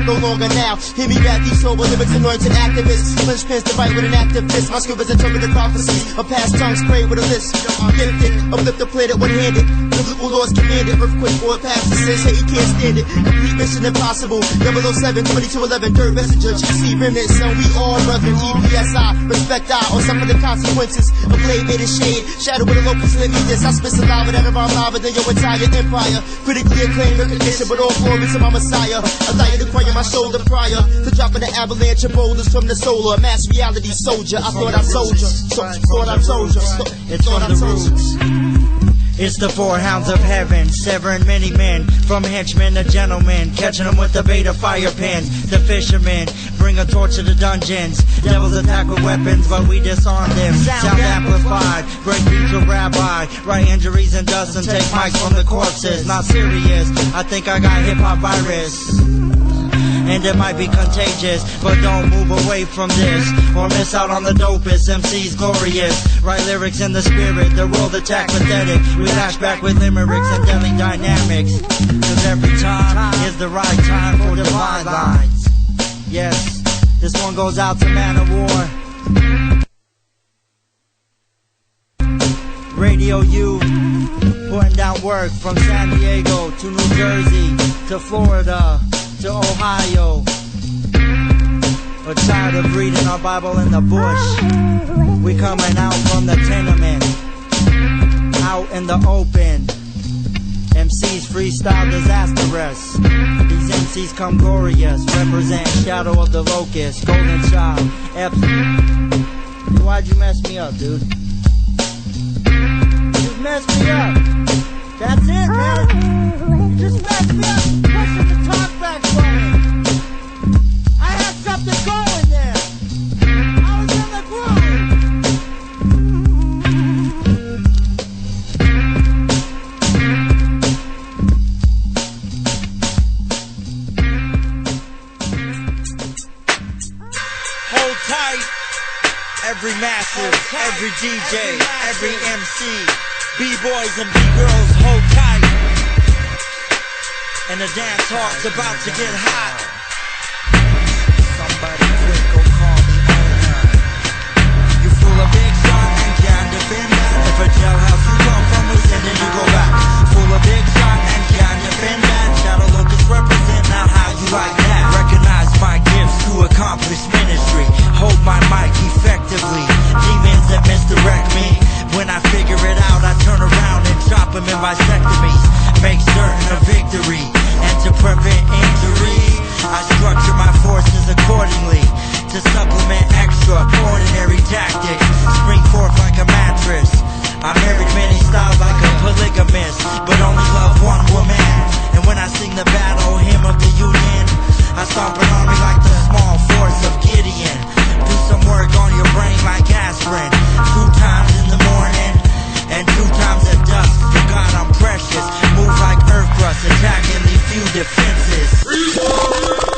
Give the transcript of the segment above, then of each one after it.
I'm no longer now. Hear me rap these sober lyrics, anointed activists. Clench pins to write with an active fist. My scribbles interpret the prophecies of past tongues spray with a list. I'm gifted, uplift the planet one-handed. Biblical laws commanded, earthquake or pastor says, hey, he can't stand it. Complete mission impossible. 007, 2211, third messenger. GC remnants, son, we all brethren. EPSI, respect I, or some of the consequences. A blade made a shade, shadow with a locust, let me this. I spit saliva that around lava than your entire empire. Critically acclaimed recognition, but all glory to my Messiah. I thought you acquire my shoulder prior to dropping the avalanche of boulders from the solar. Mass reality soldier, I thought I soldier. Thought I told you. It's on the roots. It's the four hounds of heaven, severing many men, from henchmen to gentlemen, catching them with the beta fire pins. The fishermen bring a torch to the dungeons. Devils attack with weapons, but we disarm them. Sound amplified, break beats with rabbi, write injuries in dust and take mics from the corpses. Not serious, I think I got hip-hop virus, and it might be contagious, but don't move away from this or miss out on the dopest. MC's glorious, write lyrics in the spirit, the world attack pathetic. We lash back with limericks and deadly dynamics, cause every time is the right time for divine lines. Yes, this one goes out to Man of War. Radio U, putting down work from San Diego to New Jersey to Florida to Ohio. We're tired of reading our Bible in the bush. We coming out from the tenement, out in the open. MCs freestyle disastrous. These MCs come glorious, represent shadow of the locust, golden child, Epstein. Why'd you mess me up, dude? You just messed me up. That's it, man. You just messed me up. Pushing the talk back going. I had something going there. I was in the groove. Hold tight. Every massive, every DJ, every MC, B-boys and B-girls, hold tight. And the dance hall's about to get hot. Somebody quick, go call me owner. You full of big shot and can't defend that. If a jailhouse you come from, we sending you go back. Full of big shot and can't defend that. Shadow Locust represent, now how you like that? Recognize my gifts to accomplish ministry. Hold my mic effectively. Demons that misdirect me. When I figure it out, I turn around and chop them in vasectomies. Make certain a victory, and to prevent injury, I structure my forces accordingly to supplement extraordinary tactics. Spring forth like a mattress. I married many styles like a polygamist, but only love one woman. And when I sing the battle hymn of the Union, I stomp an army like the small force of Gideon. Do some work on your brain like aspirin. 2 times in the morning and 2 times at dusk. To God I'm precious. Move like earth crust, attack and leave few defenses.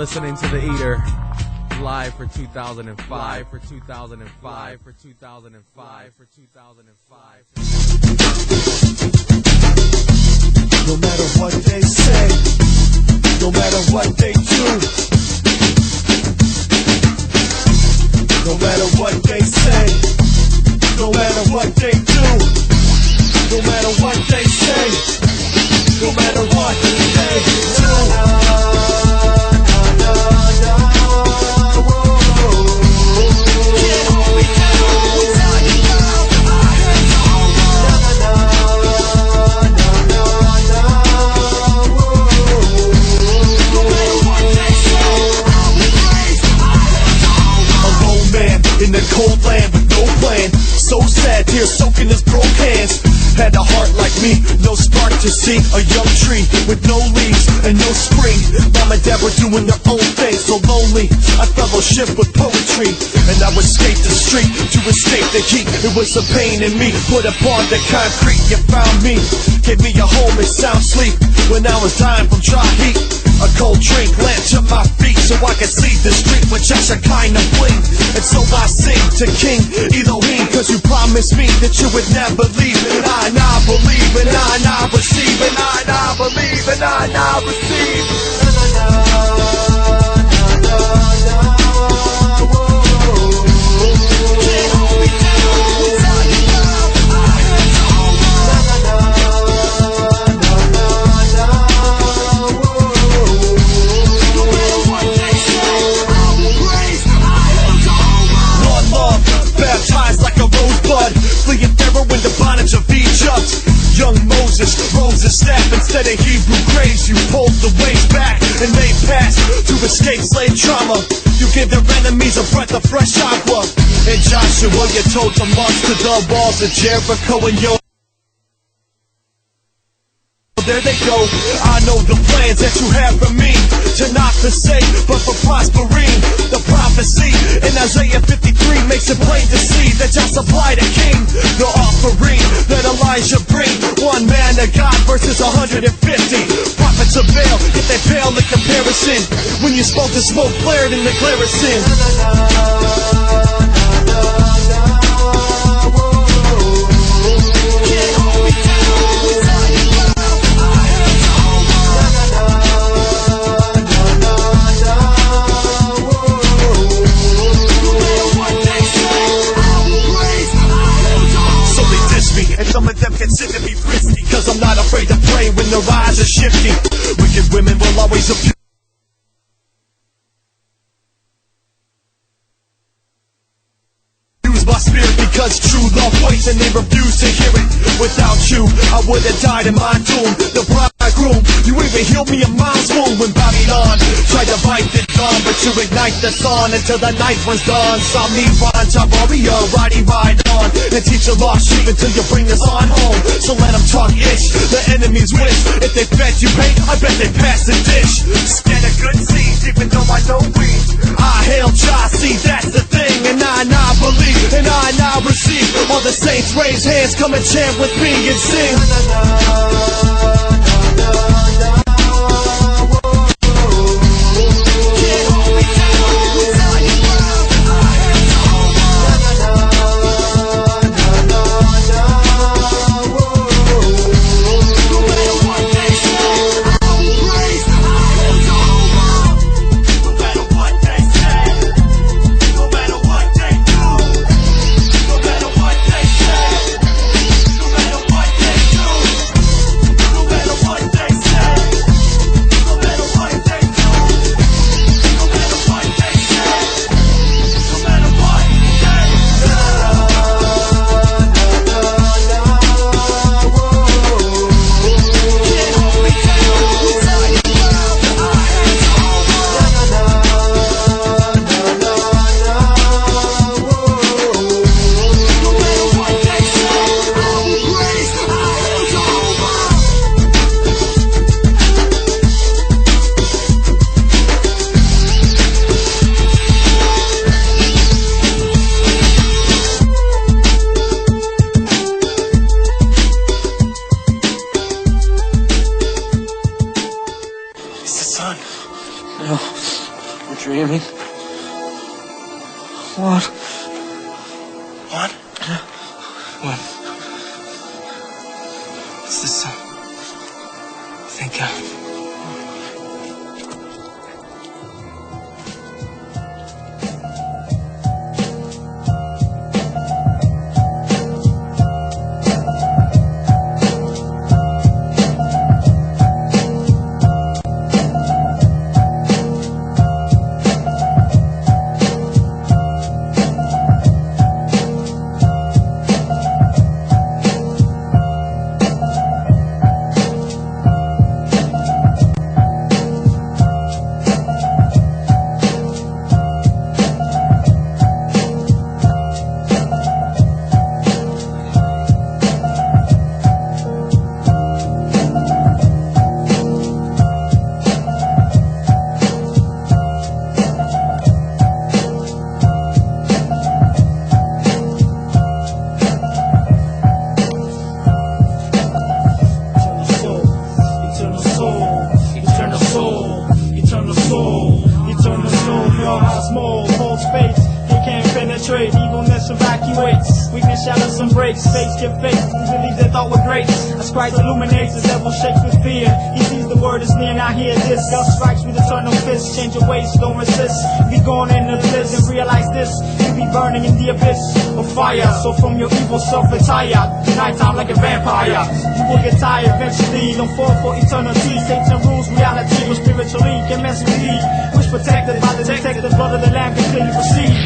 listening to The Eater live for 2005. For 2005. For 2005. For 2005. No matter what they say, no matter what they do, no matter what they say, no matter what they do, no matter what they say, no matter what they do. In the cold land with no plan, so sad, tears soaking his broke hands. Had a heart like me, no spark to see. A young tree with no leaves and no spring. Mom and dad were doing their own thing, so lonely. I fellowship with poetry, and I would skate the street to escape the heat. It was the pain in me, put upon the concrete. You found me, gave me a home and sound sleep. When I was dying from dry heat, a cold drink land to my feet so I could see the street with just a kind of bling. And so I sing to King Elohim, cause you promised me that you would never leave. And I believe, and I receive, and I believe, and I receive. Young Moses rose his staff instead of Hebrew grace. You pulled the waves back and they passed to escape slave trauma. You gave their enemies a breath of fresh aqua. And Joshua, you told the monks to the walls of Jericho, and yo, there they go. I know the plans that you have for me, to not forsake, but for prospering. The prophecy in Isaiah 53 makes it plain to see that Jah supplied a king. The offering that Elijah bring, one man to God versus 150 prophets of Baal, yet they pale in comparison. When you spoke, the smoke flared in the garrison. And some of them consider me risky, cause I'm not afraid to pray when their eyes are shifty. Wicked women will always abuse my spirit, because true love waits and they refuse to hear it. Without you, I would have died in my doom. The bridegroom, you even healed me in mom's womb. When Babylon tried to bite the dawn, but you ignite the sun until the night was done. Saw me run to warrior, riding right on, and teach a lost sheep until you bring us on home. So let them talk ish, the enemy's wish. If they fed you hate, I bet they pass the dish. Scared of good seeds, even though I know weeds. I hail Jah, see that's the thing, and I believe, and I receive. All the saints raise hands, come and chant with me and sing. C'est ça. Thank God. Evilness evacuates, weakness shatters and breaks. Face give face, we believe they thought were great. As Christ illuminates, the devil shakes with fear. He sees the word is near, now hear this. God strikes with eternal fist, change your ways, don't resist. Be gone in the bliss and realize this. You'll be burning in the abyss of fire. So from your evil self retire. Nighttime like a vampire. You will get tired eventually, don't fall for eternity. Satan rules reality, but spiritually can mentally. Which protected by the detected blood of the Lamb can clearly proceed.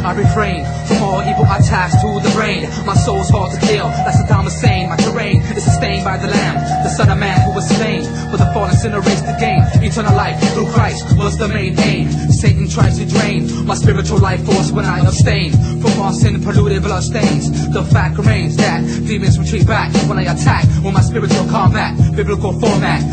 I refrain from all evil attacks to the brain. My soul's hard to kill, like Saddam Hussein. My terrain is sustained by the Lamb, the Son of Man who was slain for the fallen sinner race to gain eternal life through Christ was the main aim. Satan tries to drain my spiritual life force when I abstain from all sin polluted blood stains. The fact remains that demons retreat back when I attack with my spiritual combat, biblical format.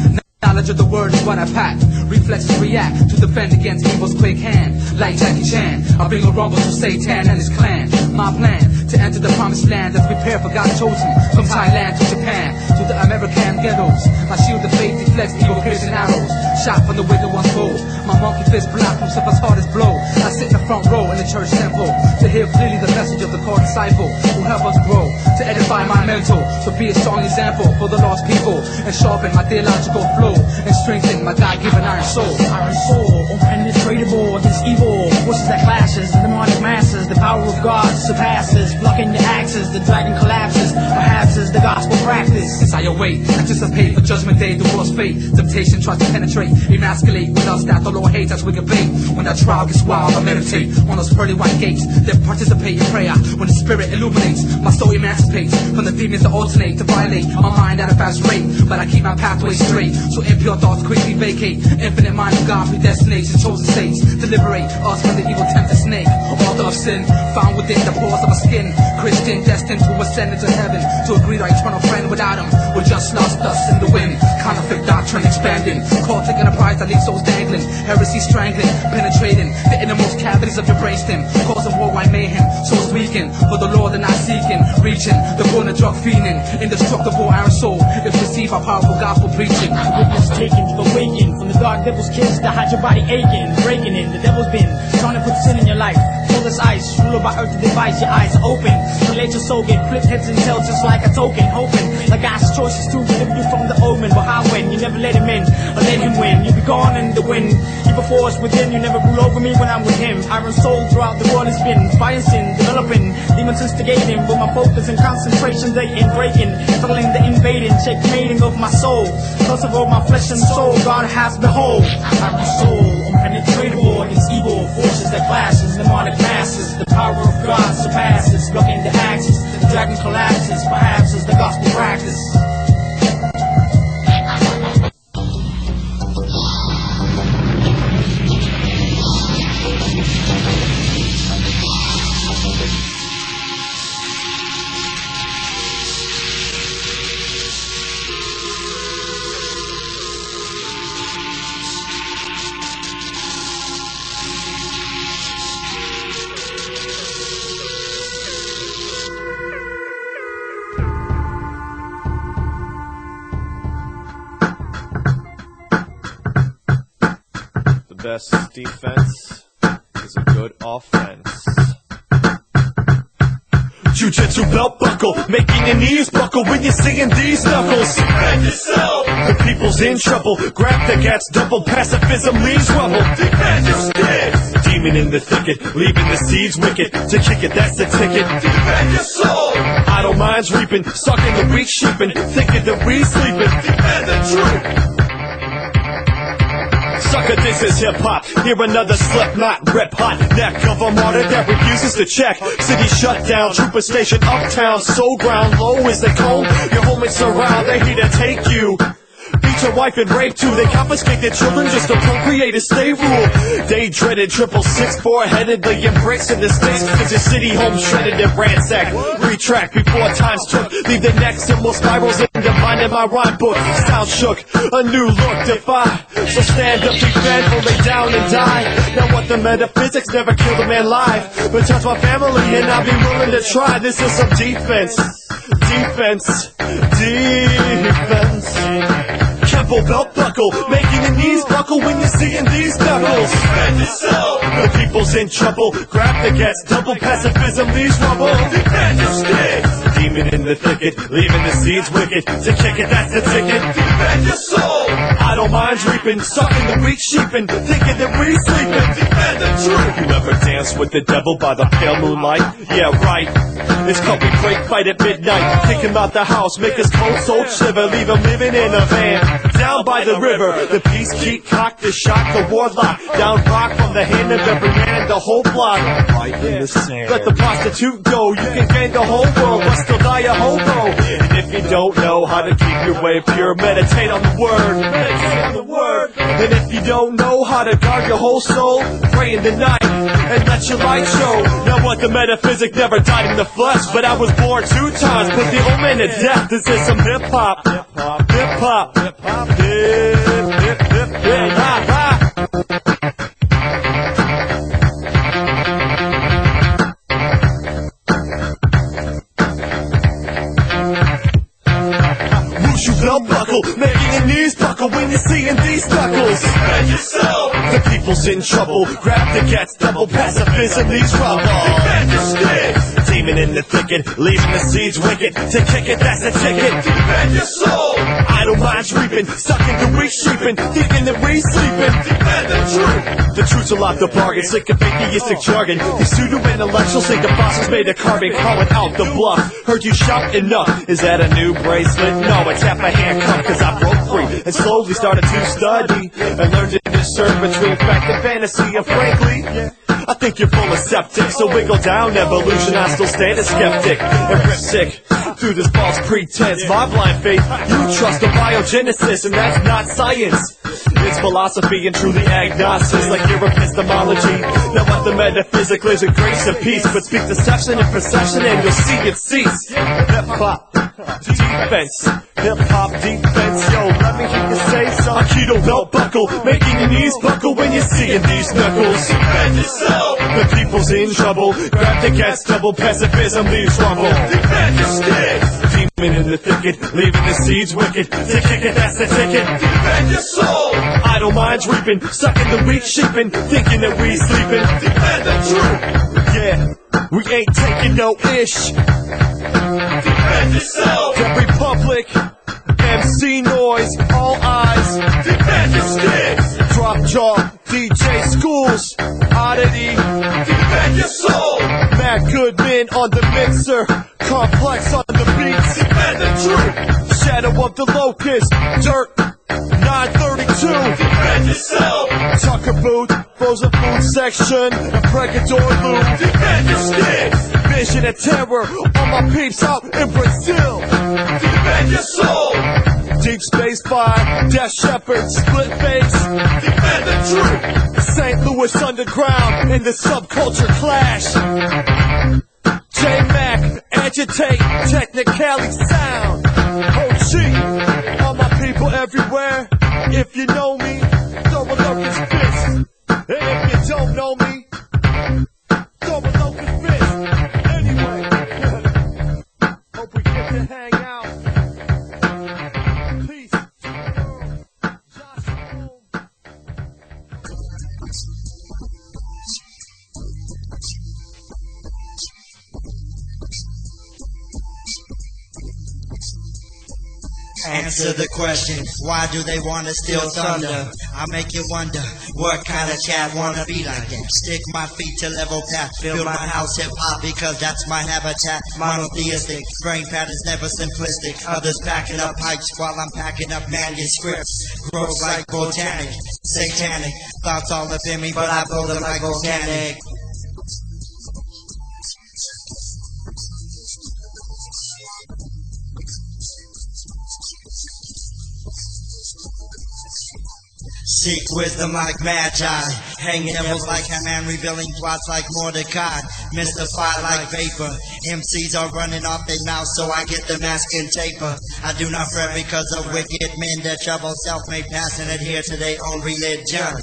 Knowledge of the word is what I pack. Reflexes react to defend against evil's quick hand. Like Jackie Chan, I bring a rumble to Satan and his clan. My plan to enter the promised land and prepare for God's chosen. From Thailand to Japan to the American ghettos. My shield of faith deflects evil piercing arrows. Shot from the wicked one's bow. My monkey fist block from Lucifer's hardest blow. I sit in the front row in the church temple to hear clearly the message of the core disciple who help us grow, to edify my mental, to be a strong example for the lost people, and sharpen my theological flow, and strengthen my God-given iron soul. Iron soul, unpenetratable against evil forces that clashes, the demonic masses. The power of God surpasses, blocking the axes. The dragon collapses, perhaps is the gospel practice. As I await, anticipate for judgment day, the world's fate. Temptation tries to penetrate, emasculate with us that the Lord hates as wicked bait. When that trial gets wild, I meditate on those pearly white gates. Then participate in prayer when the spirit illuminates. My soul emancipates from the demons that alternate to violate my mind at a fast rate. But I keep my pathway straight, so impure thoughts quickly vacate. Infinite mind of God predestinates the chosen saints to liberate us from the evil tempted snake. Author of sin, found within the pores of our skin. Christian destined to ascend into heaven, to agree our eternal friend without him we're just lost us in the wind. Counterfeit doctrine expanding, cultic enterprise that leaves souls dangling. Heresy strangling, penetrating the innermost cavities of your brainstem, causing worldwide mayhem. Souls weakened for the Lord and not seeking, reaching the corner drug fiending, indestructible iron soul. If received by powerful gospel preaching. Witness taken, you've awakened from the dark devil's kiss that had your body aching, breaking in. The devil's been trying to put sin in your life. Full as ice, ruled by earthly device. Your eyes are open, so let your soul get flipped heads and tails just like a token. Hoping like God's choices to deliver you from the omen. But how when you never let him in or let him win, you be gone in the wind. Evil force within, you never rule over me when I'm with him. Iron soul throughout the world has been fighting sin, developing demons instigating. With my focus and concentration, they ain't breaking, struggling the invading, checkmating of my soul. Cause of all my flesh and soul, God has behold. Iron soul, unpenetratable against evil forces that clashes, demonic masses. The power of God surpasses, blocking the axis. The dragon collapses, perhaps is the gospel practice. The best defense is a good offense. Jiu-jitsu belt buckle, making your knees buckle when you're seeing these knuckles. Defend yourself. The people's in trouble. Grab the gats, double pacifism leaves rubble. Defend your sticks. Demon in the thicket, leaving the seeds wicked. To kick it, that's the ticket. Defend your soul. Idle minds reaping, sucking the weak sheeping, thinking that we sleeping. Defend the truth. Sucker, this is hip-hop. Hear another slipknot, rip hot. Neck of a martyr that refuses to check. City shut down, trooper station uptown. Soul ground low as they comb. Your homies surround, they here to take you. Beat your wife and rape too. They confiscate their children just to procreate and stay rule. They dreaded 666 four-headedly embracing the states. Cause your city home shredded and ransacked. Retract before times took. Leave the next symbol spirals in divine in my rhyme book. Style shook, a new look defy. So stand up, defend, or lay down and die. Now what the metaphysics never killed a man live. But touch my family and I'll be willing to try. This is some defense. Defense. Defense. Temple belt buckle, making your knees buckle when you're seeing these knuckles. Defend yourself. The people's in trouble. Grab the gats, double pacifism leaves rubble. Defend your sticks. Demon in the thicket, leaving the seeds wicked. To kick it, that's the ticket. Defend your soul. Idle minds reaping, sucking the weak sheeping, thinking that we sleeping. Defend the truth. You ever dance with the devil by the pale moonlight? Yeah, right. It's called we break fight at midnight. Kick him out the house, make his cold soul shiver, leave him living in a van. Down by the river, the peace keep cocked, the shot, the warlock. Down rock from the hand of every man in the whole block. Right in the sand. Let the prostitute go, you can gain the whole world, but still die a hobo. And if you don't know how to keep your way pure, meditate on the word. Meditate on the word. And if you don't know how to guard your whole soul, pray in the night and let your light show. Now what, the metaphysic never died in the flesh, but I was born 2 times, put the old man to death. This is some hip-hop. Hip-hop. Hip-hop. Hip-hop. Hip-hop. Belt buckle, making your knees buckle when you're seeing these knuckles. Defend yourself. The people's in trouble. Grab the gats, double pacifism leaves rubble. Defend your sticks. Demon in the thicket, leaving the seeds wicked. To kick it, that's the ticket. Defend your soul. Idle minds reaping, sucking the weak sheeping, thinking that we sleeping. Defend the truth. The truth's a lot the bargain, sick of atheistic jargon. These pseudo-intellectuals think the fossils made of carbon, calling out the bluff. Heard you shout enough. Is that a new bracelet? No, it's half a handcuff, cause I broke free and slowly started to study and learned to discern between fact and fantasy. And frankly, I think you're full of septic, so wiggle down, evolution. I still stand a skeptic and rip sick through this false pretense. My blind faith, you trust the biogenesis, and that's not science. It's philosophy and truly agnostic, like your epistemology. Now what the metaphysic lives in grace and peace, but speak deception and procession and you'll see it cease. Hip-hop defense, hip-hop defense, yo, let me hear you say so. Aikido belt buckle, making your knees buckle when you're seeing these knuckles. Defend yourself. The people's in trouble. Grab the gats, double pacifism leaves rumble. Defend your sticks. Demon in the thicket, leaving the seeds wicked. To kick it, that's the ticket. Defend your soul. Idle minds reaping, sucking the weak sheeping, thinking that we sleeping. Defend the truth. Yeah, we ain't taking no ish. Defend yourself. Every public MC noise, all eyes. Defend your sticks. Drop jaw, DJ schools, oddity. Defend your soul. Matt Goodman on the mixer, complex on the beats. Defend the truth. Shadow of the Locust, dirt. 932. Defend yourself. Tucker booth, frozen food section, and Predator loot. Defend your sticks. Vision and terror, all my peeps out in Brazil. Defend your soul. Deep Space 5, Death Shepherd, Split Face. Defend the truth. St. Louis Underground in the subculture clash. J-Mac, agitate, technicality sound. OG, all my people everywhere. If you know me, throw a Locust fist. And if you don't know me, throw a Locust fist. Anyway, hope we get to hang out. Peace to the world. Josh Home. Answer the question, why do they wanna steal thunder? I make you wonder, what kind of cat wanna be like that? Stick my feet to level path, build my house hip-hop because that's my habitat. Monotheistic, brain patterns never simplistic. Others packing up pipes while I'm packing up manuscripts. Grows like botanic, satanic. Thoughts all up in me, but I build them like volcanic. Seek wisdom like Magi, hanging devils like Haman, revealing plots like Mordecai, mystified like vapor. MCs are running off their mouths, so I get the mask and taper. I do not fret because of wicked men that trouble self-made paths and adhere to their own religion.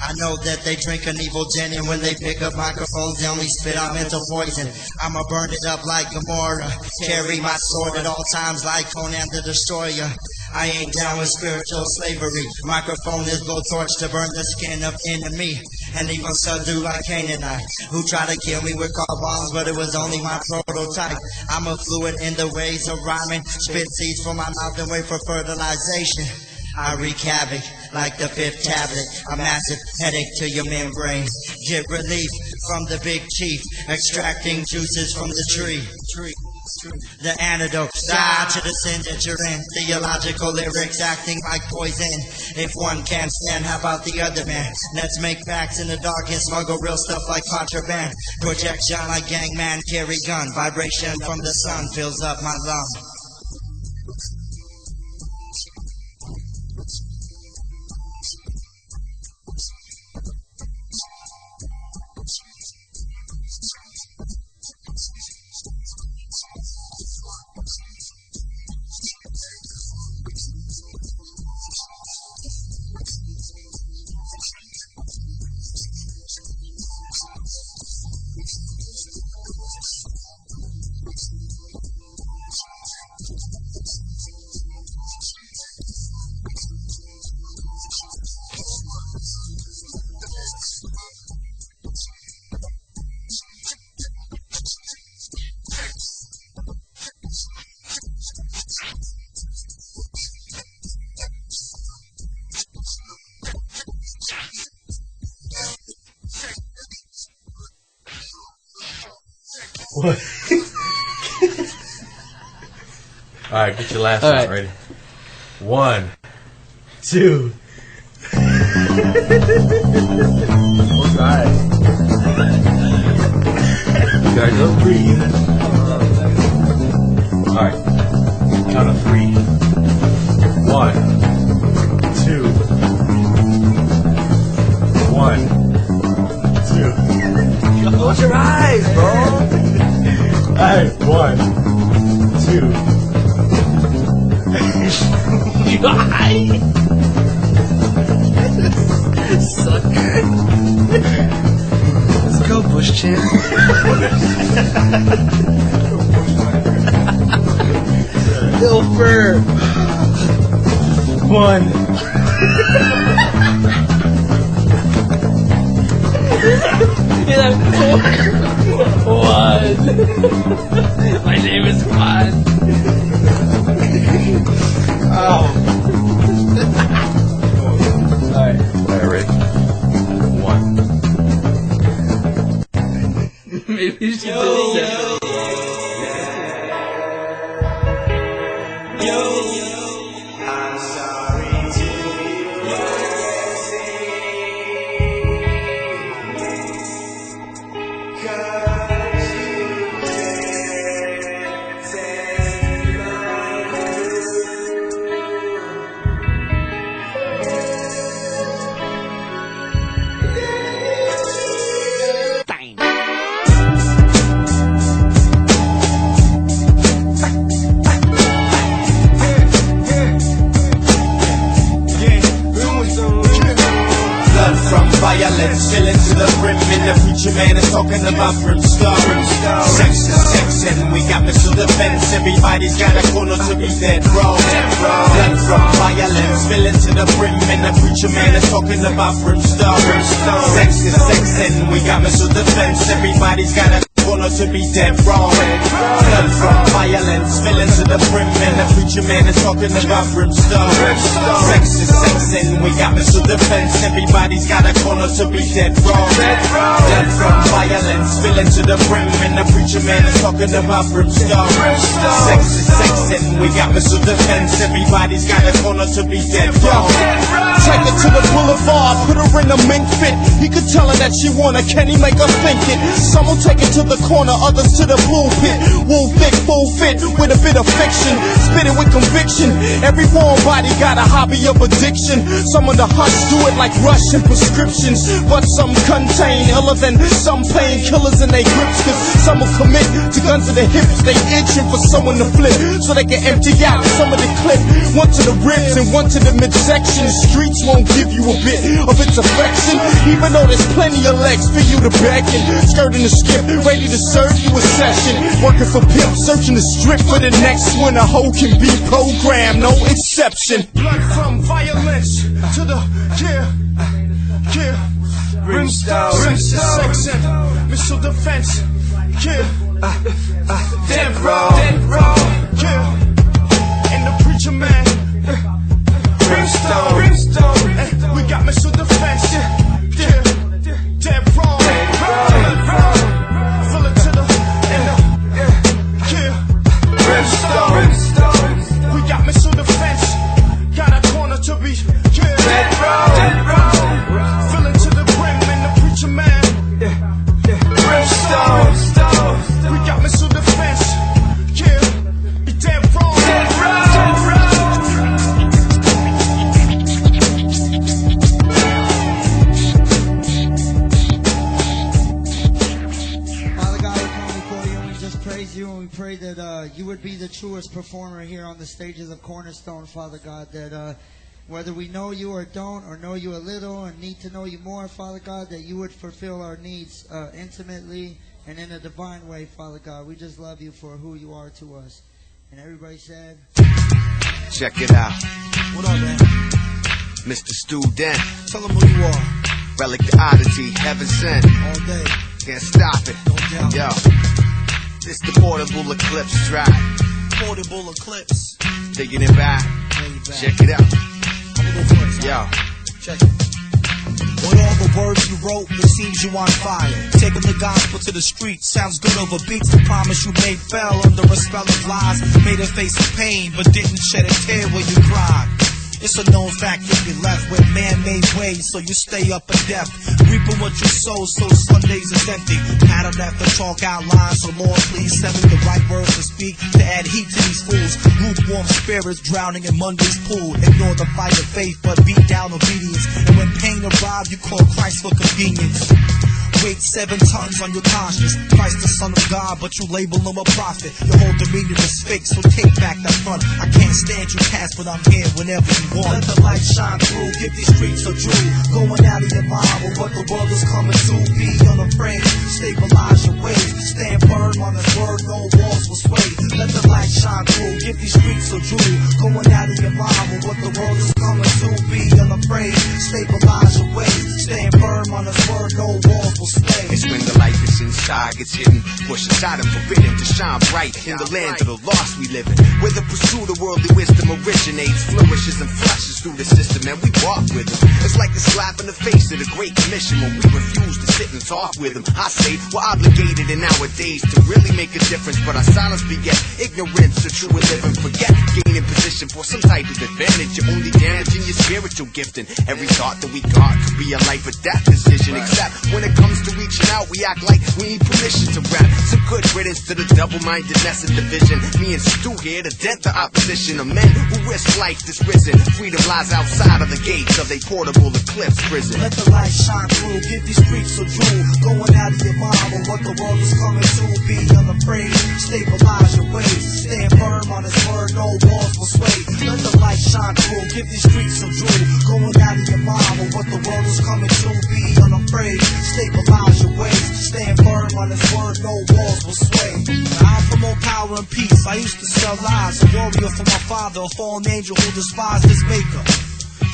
I know that they drink an evil gin, and when they pick up microphones, they only spit out mental poison. I'ma burn it up like Gomorrah, carry my sword at all times like Conan the Destroyer. I ain't down with spiritual slavery. Microphone is blowtorch to burn the skin of enemy, and even subdue like Canaanite, who tried to kill me with car bombs, but it was only my prototype. I'm a fluid in the ways of rhyming, spit seeds from my mouth and wait for fertilization. I wreak havoc like the fifth tablet, a massive headache to your membrane. Get relief from the big chief, extracting juices from the tree. The antidote, die to the sin that you're in. Theological lyrics acting like poison. If one can't stand, how about the other man? Let's make pacts in the dark and smuggle real stuff like contraband. Projection like gangman, carry gun. Vibration from the sun fills up my lung. What? Alright, get your last shot ready. 1, 2. Alright. You guys up? 3. Alright. Count of 3. 1, 2. 1, 2. Close your eyes, bro. Alright, 1, 2. Sucker. Let's go, Bush Chin. Little fur. 1. My name is Juan. Oh. Alright, ready? 1. Maybe you should do this. I'm sorry violence, filling to the brim, and the preacher man is talking about brimstone. Sex is sex, and we got missile defense. Everybody's got a corner to be dead wrong. Blood from violence, filling to the brim, and the preacher man is talking about brimstone. Sex is sex, and we got missile defense. Everybody's got a corner to be dead wrong. Blood from violence, filling to the brim, and the preacher preacher man is talking about brimstone. Sex is sex and we got missile defense. Everybody's got a corner to be dead wrong. Dead from violence, spilling to the brim. And the preacher man is talking about brimstone. Sex is sex and we got missile defense. Everybody's got a corner to be dead wrong. Take her to the boulevard, put her in a mink fit. He could tell her that she wanna, can he make her think it? Some will take it to the corner, others to the pulpit. Wool thick, full fit, with a bit of fiction. Spit it with conviction. Every warm body got a hobby of addiction. Some of the hush do it like Russian prescriptions, but some contain iller than some painkillers in their grips. Cause some will commit to guns to the hips. They itching for someone to flip, so they can empty out some of the clip. One to the ribs and one to the midsection. The streets won't give you a bit of its affection, even though there's plenty of legs for you to beckon. Skirting the skip, ready to serve you a session. Working for pimp, searching the strip for the next one. A hoe can be programmed, no exception. Blood from violence to the Brimstone. sex and missile defense. Dead wrong. And the preacher man. Brimstone. We got missile defense. Dead wrong. Fill it to the Brimstone. We got missile defense. Got a corner to be. Dead wrong. Fill it to the brim and the preacher man. Brimstone. We got missile defense. Dead wrong. Father God, we come before you and we just praise you, and we pray that you would be the truest performer here on the stages of Cornerstone, Father God, that whether we know you or don't, or know you a little and need to know you more, Father God, that you would fulfill our needs intimately and in a divine way, Father God. We just love you for who you are to us. And everybody said, check it out. what up, man? Mr. Student, Tell them who you are. relic the oddity, heaven sent. All day. Can't stop it. No doubt. Yo, this the portable eclipse track. Portable eclipse. Taking it back. Way back. Check it out. I'm gonna go first. Yo. Check it. With all the words you wrote, it seems you on fire. Taking the gospel to the streets sounds good over beats. The promise you made fell under a spell of lies. Made her face of pain, but didn't shed a tear when you cried. It's a known fact you'll be left with man-made ways, so you stay up and deaf. Reaping what you sow, so Sundays is empty. Pattern after chalk outlines, so Lord, please send me the right words to speak to add heat to these fools. Lukewarm spirits drowning in Monday's pool. Ignore the fight of faith, but beat down obedience. And when pain arrives, you call Christ for convenience. Weight 7 tons on your conscience. Christ the Son of God, but you label him a prophet. Your whole demeanor is fake, so take back that front. I can't stand you cats, but I'm here whenever you want. Let the light shine through, give these streets a dream. Going out of your mind with what the world is coming to. Be unafraid, stabilize your ways. Stand firm on his word, no walls will sway. Let the light shine through, give these streets a dream. Going out of your mind with what the world is coming to. Be unafraid, stabilize your ways. Stand firm on his word, no walls will sway. It's when the light that's inside gets hidden, pushed aside and forbidden to shine bright in the land of the lost we live in, where the pursuit of worldly wisdom originates, flourishes and flushes through the system, and we walk with them. It's like a slap in the face of the Great Commission when we refuse to sit and talk with them. I say we're obligated in nowadays to really make a difference, but our silence beget ignorance of true and living. Forget gaining position for some type of advantage. You're only damaging your spiritual gifting. Every thought that we got could be a life or death decision, except when it comes to reaching out, we act like we need permission to rap. Some good riddance to the double-mindedness and division. Me and Stu here to dent the opposition of men who risk life that's risen. Freedom lies outside of the gates of a portable eclipse prison. Let the light shine through, give these streets a drool. Going out of your mind with what the world is coming to. Be unafraid, stabilize your ways. Stand firm on his word, no walls will sway. Let the light shine through, give these streets a drool. Going out of your mind with what the world is coming to. Be unafraid, stabilize your ways. Stand firm on his word, no walls will sway. I'm for more power and peace. I used to sell lies, a warrior for my father, a fallen angel who despised his maker.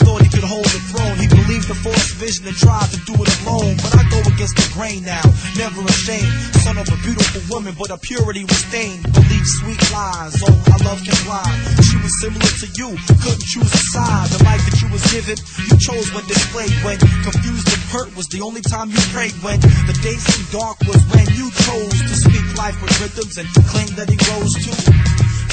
Thought he could hold the throne. He believed the false vision and tried to do it alone. But I go against the grain now, never ashamed. Son of a beautiful woman, but her purity was stained. Believe sweet lies, oh, I love can lie. She was similar to you. Couldn't choose a side. The life that you was given, you chose when displayed. When confused and hurt was the only time you prayed. When the days seemed dark was when you chose to speak life with rhythms and claim that he rose too.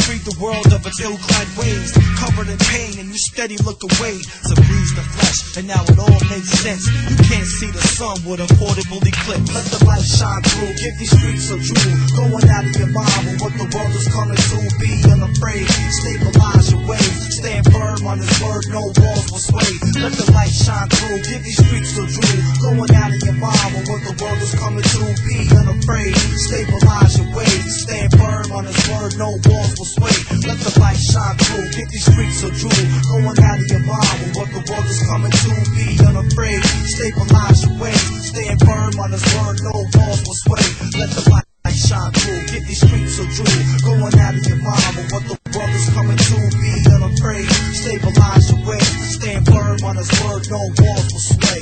Freed the world of its ill-clad ways, covered in pain, and you steady look away. So bruise the flesh, and now it all makes sense. You can't see the sun with a portable eclipse. Let the light shine through, give these streets a jewel. Going out of your mind with what the world is coming to. Be unafraid, stabilize your ways. Stand firm on his word, no walls will sway. Let the light shine through, give these streets a jewel. Going out of your mind with what the world is coming to. Be unafraid, stabilize your ways. Stand firm on his word, no walls will sway. Let the light shine through, get these streets a jewel. Going out of your mind with what the world is coming to. Be unafraid, stabilize your ways. Stand firm on his word, no walls will sway. Let the light shine through, get these streets a jewel. Going out of your mind with what the world is coming to. Be unafraid, stabilize your ways. Stand firm on his word, no walls will sway.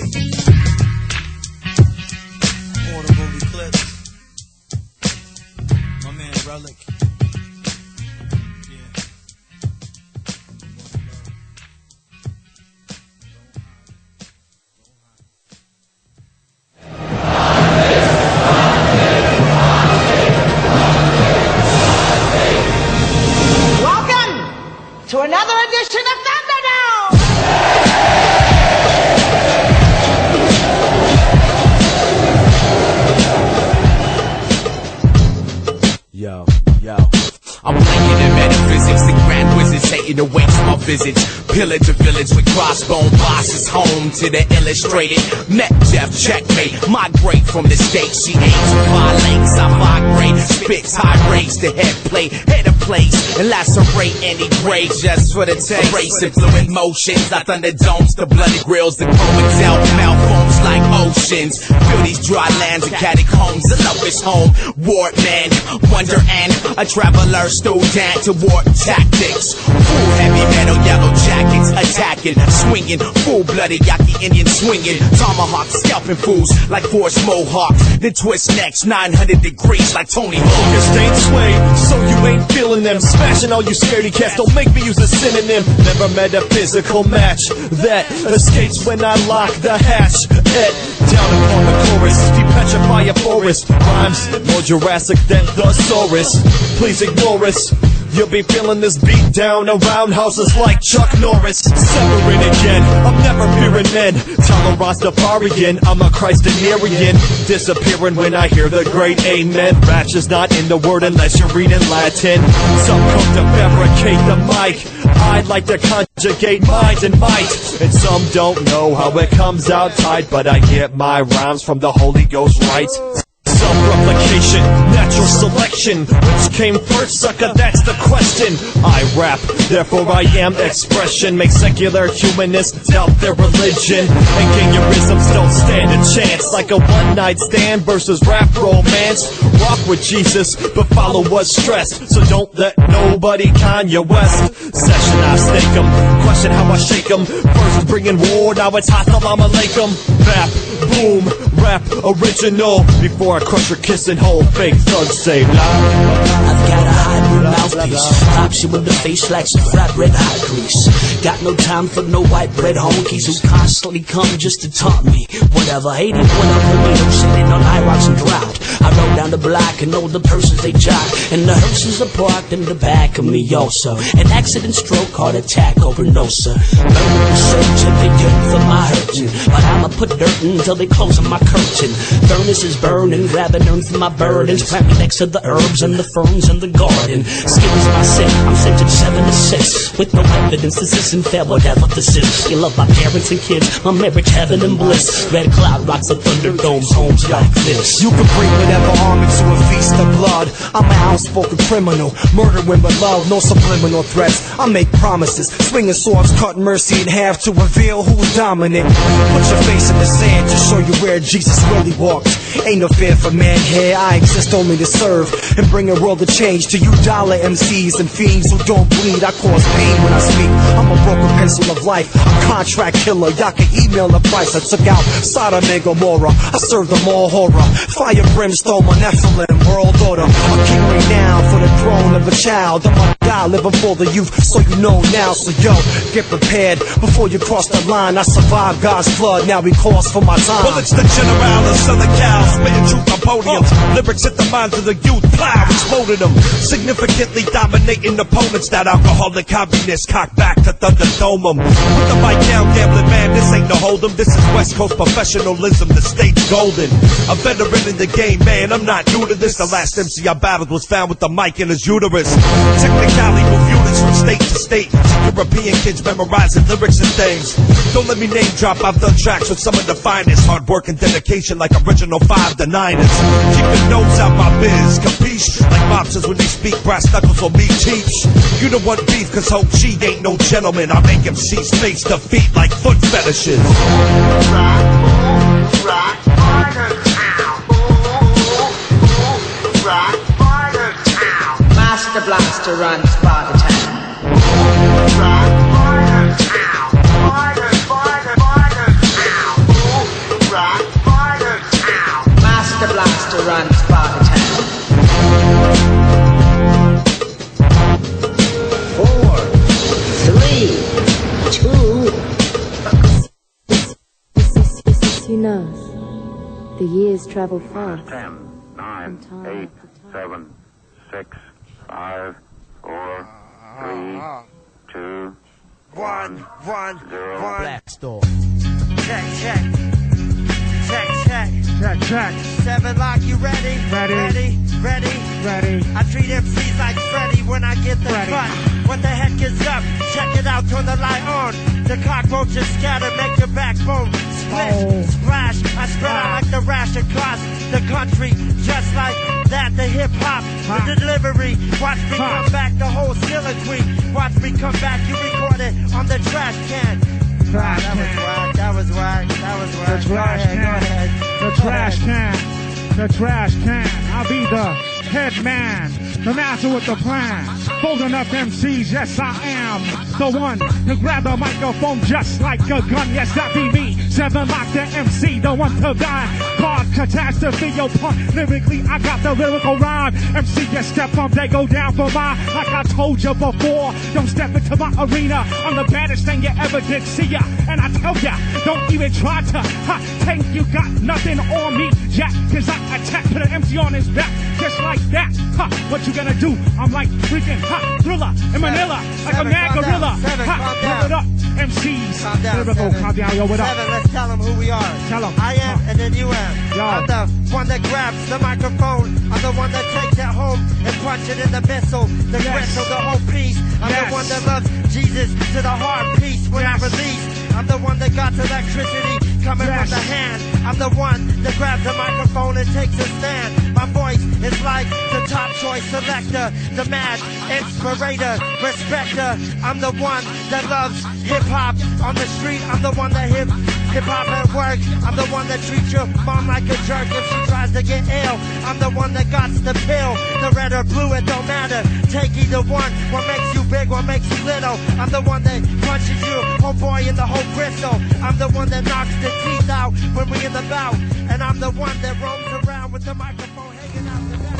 Portable eclipse. My man Relic. To another edition of Thunderdome! Yo. I'm playing in metaphysics, the grand wizards hating away my visits. Pillage of village with crossbone bosses, home to the illustrated. Met Jeff, checkmate, migrate from the stakes. She aims with violates, I migrate. Spits high rates, the head plate, head of place, and lacerate any grade just for the taste. Erasing fluid motions, I thunderdomes, the bloody grills, the comatose out, malforms like oceans. Feel these dry lands and catacombs, the love is home. Ward man, wonder and a traveler student to war tactics. Full heavy metal, yellow jackets, attacking, swinging, full-blooded Yaqui Indian swinging. Tomahawk scalping fools like forced mohawks. Then twist necks 900 degrees like Tony Hawk. Focused ain't swayed, so you ain't feeling them. Smashing all you scaredy cats, don't make me use a synonym. Never met a physical match that escapes when I lock the hatch. Down upon the chorus, depetrify a forest. Rhymes more Jurassic than the Saurus. Please ignore us. You'll be feeling this beat down around houses like Chuck Norris. Severing again, I'm never fearing men. Tell a Rastafarian, I'm a Christanarian. Disappearing when I hear the great amen. Ratchet's not in the word unless you're reading Latin. Some come to fabricate the mic. I like to conjugate mind and might. And some don't know how it comes out tight, but I get my rhymes from the Holy Ghost right. Self-replication, natural selection. Which came first, sucker? That's the question. I rap, therefore I am expression. Make secular humanists doubt their religion. And gangsterisms don't stand a chance. Like a one-night stand versus rap romance. Rock with Jesus, but follow what's stressed. So don't let nobody Kanye West. Session I stake 'em, question how I shake 'em. First bringing war, now it's Assalamu Alaikum. Bap, boom, rap original. Before I crush your kissing hole, fake thugs say nah. I've got a hybrid mouthpiece, pops you in the face like some fried red hot grease. Got no time for no white bread honkies who constantly come just to taunt me. Whatever, 81 of them sitting on high rocks and drought. I roll down the block and know the persons they jot, and the hearses are parked in the back of me also. An accident, stroke, heart attack, overdose. Burning the search and they yearn for my hurting, but I'ma put dirt until they close on my curtain. Furnace is burning, grabbing earth for my burdens. Plant me next to the herbs and the ferns in the garden. Skin is my sin, I'm sentenced 7 to 6. With no evidence, this isn't fair, whatever this is. You love my parents and kids, my marriage, heaven and bliss. Red cloud rocks of Thunderdomes, homes like this. You can bring whatever arm into a feast of blood. I'm an outspoken criminal, murdering with love, no subliminal threats. I make promises, swinging swords, cutting mercy in half to reveal who's dominant. Put your face in the sand to show you where Jesus really walked. Ain't no fear for man here, I exist only to serve and bring a world of change to you dollar MCs and fiends who don't bleed. I cause pain when I speak, I'm a broken pencil of life, a contract killer. Y'all can email the price. I took out Sodom and Gomorrah, I served them all horror. Fire, brimstone, my Nephilim, world order. A king renowned for the throne of a child. I'm die, living for the youth, so you know now. So yo, get prepared before you cross the line. I survived God's flood, now we cost for my time. Well, it's the general of Southern Cal, spitting truth on podiums. Lyrics hit the minds of the youth, plow, exploded them. Significantly dominating opponents, that alcoholic communist cock back to Thunderdome 'em. Put the mic down, gambling man, this ain't no hold 'em. This is West Coast professionalism, the state's golden. A veteran in the game, man, I'm not new to this. The last MC I battled was found with the mic in his uterus. Technically move units from state to state. European kids memorizing lyrics and things. Don't let me name drop, I've done tracks with some of the finest. Hard work and dedication like original 5 to 9ers. Keep your nose out my biz, capiche? Like mobsters when they speak, brass knuckles on me teach. You don't want beef cause Ho Chi ain't no gentleman. I make MCs face the feet like foot fetishes. Master Blaster runs by the town. Master Blaster runs by the town. 4, 3, 2. You know, the years travel fast. 10, 9, 8, 7, 6, 5, 4, 3, 2, 1, 0. Black Store. Check, check. Check, check. Check, check. 7 Lock, you ready? Ready. Ready. I treat MCs like Freddy when I get the cut. What the heck is up? Check it out, turn the light on. The cockroaches scatter, make your backbone split, splash. I spread out like the rash across the country, just like that. The hip hop, the delivery. Watch me come back, the whole soliloquy. Watch me come back, you record it on the trash can. That was whack. The trash can. The trash can. I'll be the head man, the master with the plan. Folding up MCs, yes I am the one to grab the microphone just like a gun. Yes, that be me. 7 Lock the MC, the one to die. Card catastrophe, yo punk. Lyrically, I got the lyrical rhyme. MC, just step up, they go down for mine. Like I told you before, don't step into my arena. I'm the baddest thing you ever did see ya. And I tell ya, don't even try to think you got nothing on me, Jack. Cause I attack to the MC on his back, just like that. What you gonna do? I'm like freaking Thriller in Manila, like a mad gorilla. Give it up, MCs. Calm down, Calm down, yo, what up? 7, let's tell them who we are. Tell them. I am, and then you am. Yo. I'm the one that grabs the microphone. I'm the one that takes it home and punch it in the missile, the gristle, the whole piece. I'm the one that loves Jesus to the heart piece when I release. I'm the one that got electricity coming from the hand. I'm the one that grabs the microphone and takes a stand. My voice is like the top choice selector, the mad inspirator, respecter. I'm the one that loves hip-hop on the street. I'm the one that hip-hop at work. I'm the one that treats your mom like a jerk if she tries to get ill. I'm the one that got the pill, the red or blue, it don't matter. Take either one, what makes you big, what makes you little. I'm the one that punches you, oh boy, in the whole bristle. I'm the one that knocks the teeth out when we in the bout. And I'm the one that roams around with the microphone hanging out the back.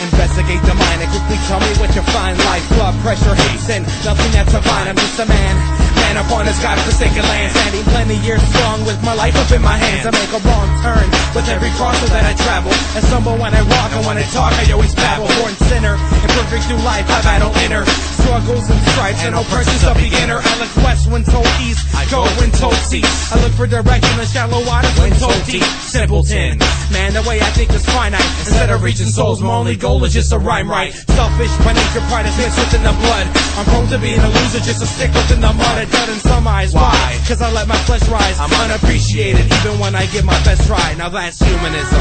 Investigate the mind and quickly tell me what you find. Life, blood pressure, hates, and nothing that's divine. I'm just a man up on this godforsaken land, standing plenty years strong with my life up in my hands. I make a wrong turn with every crosser that I travel, and stumble when I walk, and when I talk I always babble. Born sinner, imperfect through life, I battle inner struggles and stripes, and no person's a beginner. I look west when told east, I go when told cease. I look for direction in shallow waters when told deep. Simpleton, man, the way I think is finite. Instead of reaching souls, my only goal is just to rhyme right. Selfish by nature, pride is mixed within the blood. I'm prone to being a loser, just a stick within the mud. A dud in some eyes. Why? Cause I let my flesh rise. I'm unappreciated even when I give my best try. Now that's humanism.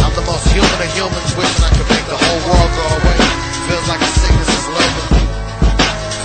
I'm the most human of humans, wishing I could make the whole world go away. Feels like a sickness is lurking.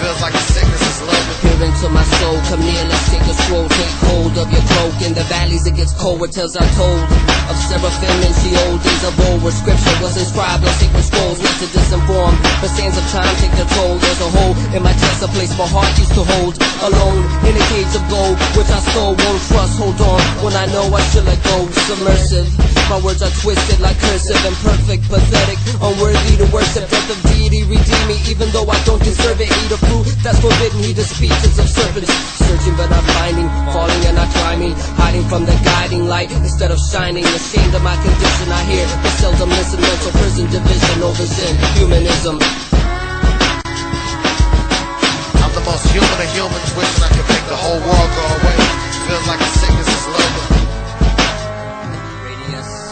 Feels like a sickness is lurking. Peer into my soul, come near, let's take a stroll. Take hold of your cloak and the valleys it gets cold where tales are told of seraphim and Sheol, days of old where scripture was inscribed on sacred scrolls, meant to disinform. The sands of time take their toll. There's a hole in my chest, a place my heart used to hold. Alone in a cage of gold, which I stole, won't trust, hold on when I know I should let go. Submersive, my words are twisted like cursive, imperfect, pathetic, unworthy to worship. Death of deity, redeem me, even though I don't deserve it. Eat a fruit that's forbidden, heed the speeches of serpents. Searching but not finding, falling and not climbing, hiding from the guiding light instead of shining. Ashamed of my condition, I hear but seldom listen. Mental prison, division over sin, humanism. I'm the most human of humans, wishing I could make the whole world go away. Feels like a sickness is loaded.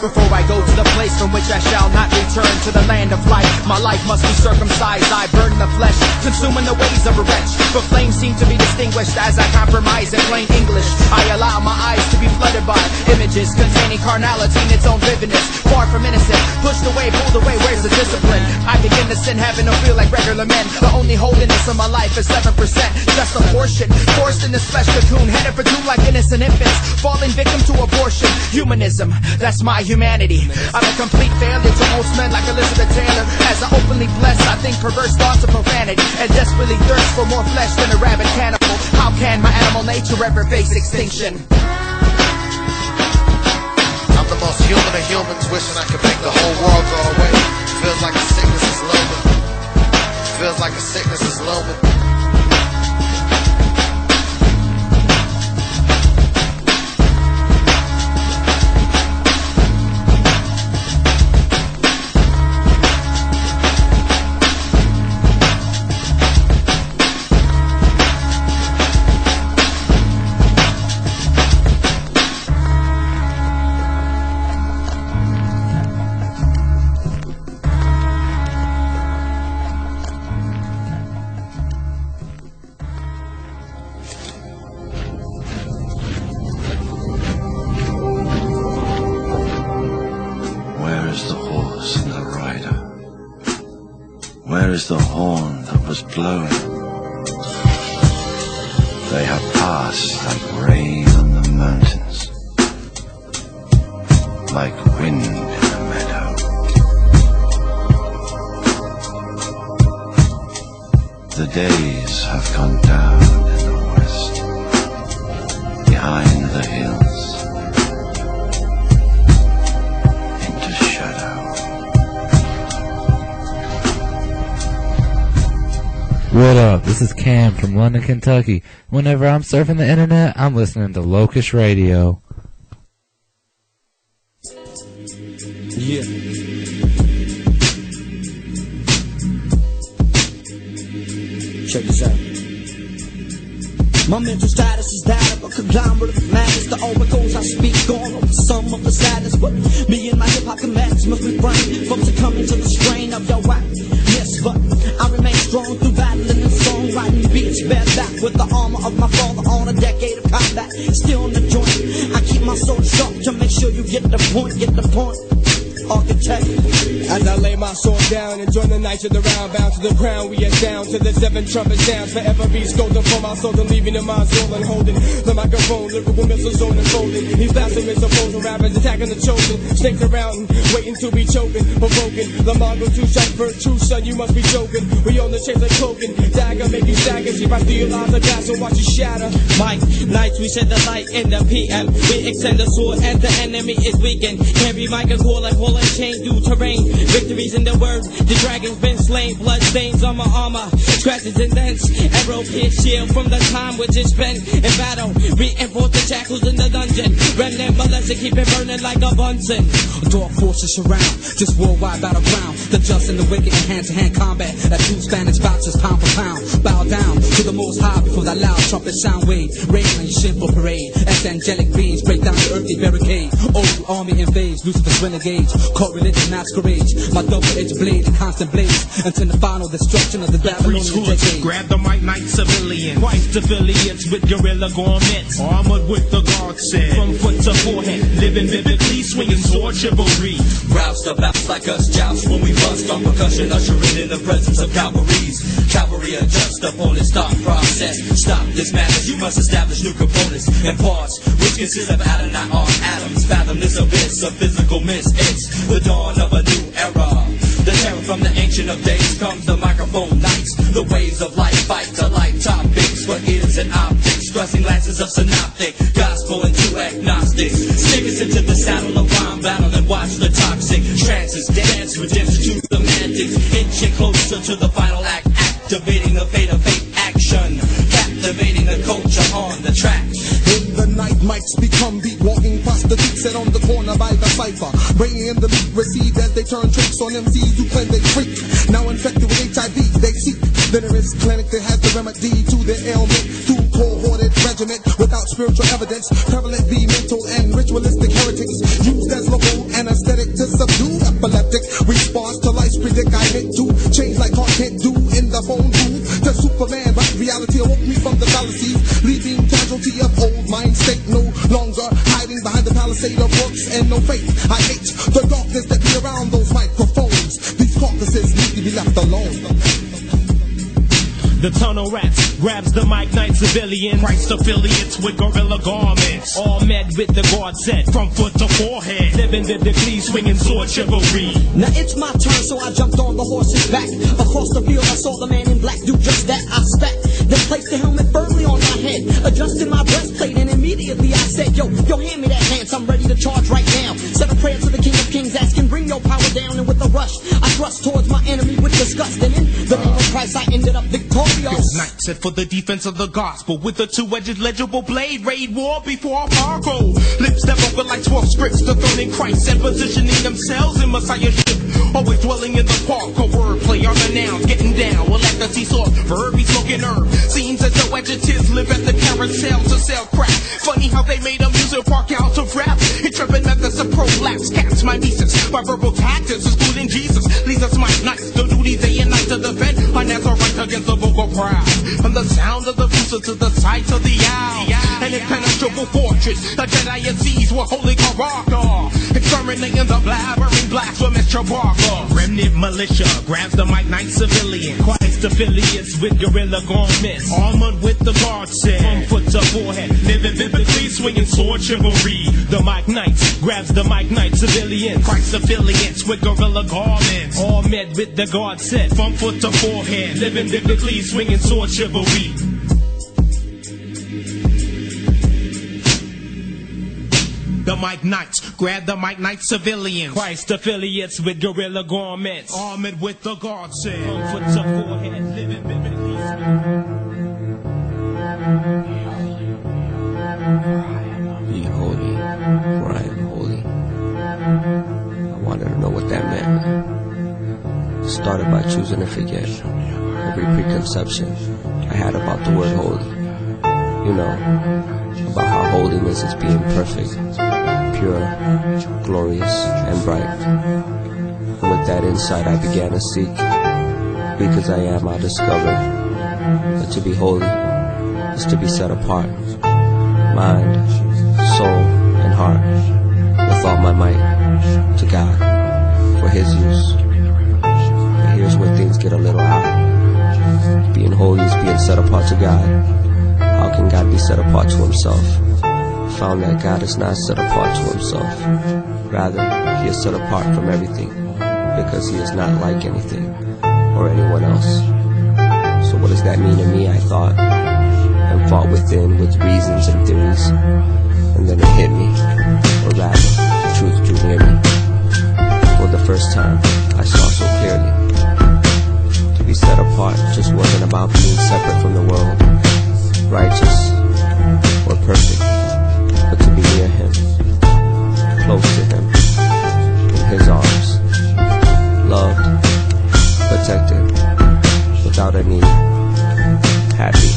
Before I go to the place from which I shall not return to the land of life, my life must be circumcised. I burn the flesh, consuming the ways of a wretch. But flames seem to be distinguished as I compromise in plain English. I allow my eyes to be flooded by images containing carnality in its own vividness. Far from innocent, pushed away, pulled away, where's the discipline? I begin to sin, having no feel like regular men. The only holiness of my life is 7%, just a portion. Forced in this flesh cocoon, headed for doom like innocent infants, falling victim to abortion. Humanism, that's my humanity. I'm a complete failure to most men like Elizabeth Taylor. As I openly bless, I think perverse thoughts of profanity and desperately thirst for more flesh than a rabid cannibal. How can my animal nature ever face extinction? I'm the most human of humans, wishing I could make the whole world go away. Feels like a sickness is looming. Feels like a sickness is looming. Where is the horn that was blowing? They have passed like rain on the mountains, like wind in a meadow. The days have gone down in the west, behind the hills, into shadow. What up? This is Cam from London, Kentucky. Whenever I'm surfing the internet, I'm listening to Locust Radio. Yeah. Check this out. My mental status is that of a conglomerate of madness. The oracles I speak on over some of the sadness. But me and my hip-hop commands must refrain from succumbing to the strain of your rap. Yes, but I remain strong through battling and songwriting beats. Bare back with the armor of my father on a decade of combat. Still in the joint, I keep my sword sharp to make sure you get the point, architect. As I lay my sword down and join the knights of the round, bound to the ground, we are down to the 7 trumpet sounds. Forever beats golden for my soul and leaving in my soul and holding the microphone, lyrical missiles on and folding. These blasphemous opposing rappers attacking the chosen, snakes around and waiting to be choking, provoking. The Mongol two-shot virtue, son, you must be joking. We on the chase of cloaking, dagger make you stagger. See right through your lies of glass and watch you shatter. Mike, nights we shed the light in the PM. We extend the sword as the enemy is weakened. Carry mic and call like ball and chain through terrain. Victories in the word, the dragon's been slain. Blood stains on my armor, scratches and dents. Arrow pierced shield from the time which is spent in battle. Reinforce the shackles in the dungeon. Remnant molested, keep it burning like a Bunsen. Dark forces surround this worldwide battleground. The just and the wicked in hand-to-hand combat. That two Spanish boxers pound for pound. Bow down to the most high before that loud trumpet sound wave. Rain on your sinful parade. As angelic beings break down the earthly barricade. Old army invades, Lucifer's renegades. Caught religion masquerades. My double-edged blade, constant blaze, until the final destruction of the Babylonian decade. Grab the mic, night civilian. Christ affiliates with guerrilla garments, armored with the guard set. From foot to forehead, living biblically, swinging sword chivalry. Rouse the bounce like us, joust when we bust on percussion, ushering in the presence of cavalries. Cavalry adjust upon its thought process. Stop this madness, you must establish new components and parts, which consist of not all atoms. Fathom this abyss of physical myths. It's the dawn of a new era. The terror from the ancient of days comes the microphone nights. The waves of life fight to light topics for ears and optics. Thrusting lances of synoptic, gospel and two agnostics. Stick us into the saddle of rhyme battle and watch the toxic trances dance redemption to semantics. Inching closer to the final act, activating the fate of fate action. Captivating the culture on the track. In the night, mics become beat, walking prostitutes set on the corner by the cipher. Bringing in the lead, receive as they turn tricks on MCs who claim they freak. Now infected with HIV, they seek venomous clinic that has the remedy to their ailment. Through cohorted regiment without spiritual evidence, prevalent be mental and ritualistic heretics used as local anesthetic to subdue epileptic response to life's predicament. To change like Clark Kent do in the phone booth to Superman, but reality awoke me from the fallacies, leaving casualty of old mind state, no longer hiding behind the palisade of works and no faith. I hate the darkness that be around those microphones. These caucuses need to be left alone. The tunnel rats grabs the mic, night civilian. Christ affiliates with guerrilla garments, all met with the guard set from foot to forehead. Living biblically, swinging sword chivalry. Now it's my turn, so I jumped on the horse's back. Across the field, I saw the man in black do just that. I spat, then placed the helmet firmly on my head, adjusted my breastplate, and immediately I said, yo, hand me that lance, I'm ready to charge right now. Said a prayer to the King of Kings, asking, bring your power down, and with a rush, I thrust towards my enemy with disgust, and in the name of Christ, I ended up victorious. Night set for the defense of the gospel with a two-edged legible blade. Raid war before Parco. Lips that vocalize 12 scripts, the throne in Christ and positioning themselves in messiahship. Always dwelling in the park, a wordplay on the nouns, getting down. Well, like the seesaw, verb, be smoking herb. Seems as though adjectives live at the carousel to sell crack. Funny how they made a music park out of rap. Intrepid methods of prolapse, cats my nieces. My verbal tactics, excluding Jesus, leads us my nights, the duty day and night to defend. My Nazarite against the vocal crowd. From the sound of the rooster to the sight of the owl, an impenetrable fortress, the Jedi and seas were holy Karaka, exterminating the blabbering blasphemous Chewbacca. Remnant militia grabs the mic, night civilian. Christ affiliates with guerrilla garments, armored with the guard set, from foot to forehead, living biblically, swinging sword chivalry. The mic knights grabs the mic, night civilian. Christ affiliates with guerrilla garments, all met with the guard set, from foot to forehead, living biblically, swinging sword chivalry. The mic knights grab the mic, night civilians. Christ affiliates with guerrilla garments, armored with the guard set, from foot to forehead, living biblically. Be holy, for I am holy. I wanted to know what that meant. Started by choosing to forget every preconception I had about the word holy. You know, about how holiness is being perfect, pure, glorious, and bright. And with that insight I began to seek. Because I am, I discovered that to be holy is to be set apart. Mind, soul, and heart, with all my might, to God, for His use. But here's where things get a little odd. Being holy is being set apart to God. How can God be set apart to Himself? Found that God is not set apart to Himself. Rather, He is set apart from everything, because He is not like anything or anyone else. So what does that mean to me, I thought, and fought within with reasons and theories. And then it hit me, or rather, the truth drew near me. For the first time, I saw so clearly. To be set apart just wasn't about being separate from the world, righteous or perfect, but to be near Him, close to Him, in His arms, loved, protected, without a need, happy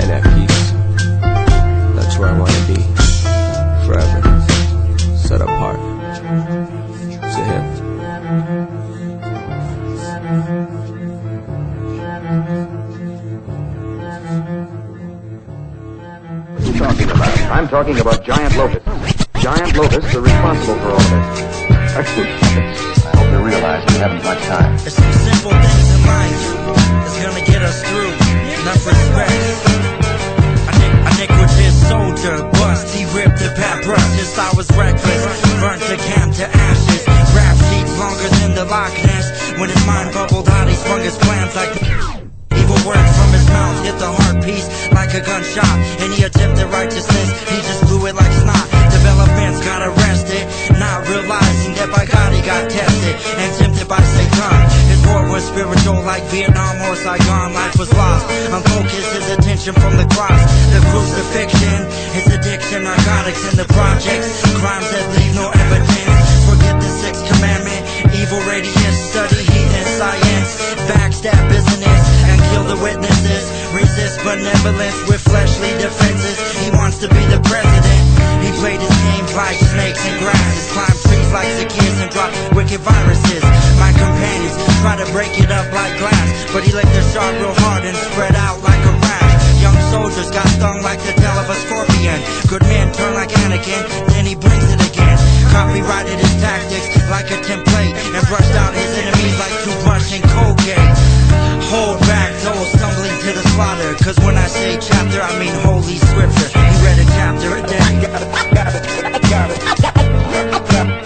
and at peace. That's where I want to be, forever, set apart to Him. I'm talking about giant locusts. Giant locusts are responsible for all this. I hope you realize we haven't much time. There's some simple things in life that's gonna get us through. Enough respect. A iniquitous soldier bust. He ripped the paintbrush. His style was reckless. Burnt the camp to ashes. Rap sheets longer than the Loch Ness. When his mind bubbled out, he sprung his plans like evil words from his mouth hit the heart piece like a gunshot. And he attempted righteousness, he just blew it like snot. Developments got arrested, not realizing that by God he got tested and tempted by Satan. His war was spiritual like Vietnam or Saigon. Life was lost, unfocused, his attention from the cross. The crucifixion, his addiction, narcotics in the projects. Crimes that leave no evidence. Forget the sixth commandment. Evil radius, study heathen science. Backstab business and kill the witnesses. Resist benevolence with fleshly defenses. He wants to be the president. He played his games like snakes and grasses. Climbed trees like cicadas and dropped wicked viruses. My companions try to break it up like glass, but he licked their shard real hard and spread out like a rash. Young soldiers got stung like the tail of a scorpion. Good men turn like Anakin, then he brings it again. Copyrighted his tactics like a template and brushed out his enemies like toothbrush and cocaine. Hold back those stumbling to the slaughter, cause when I say chapter I mean holy scripture. He read a chapter a day.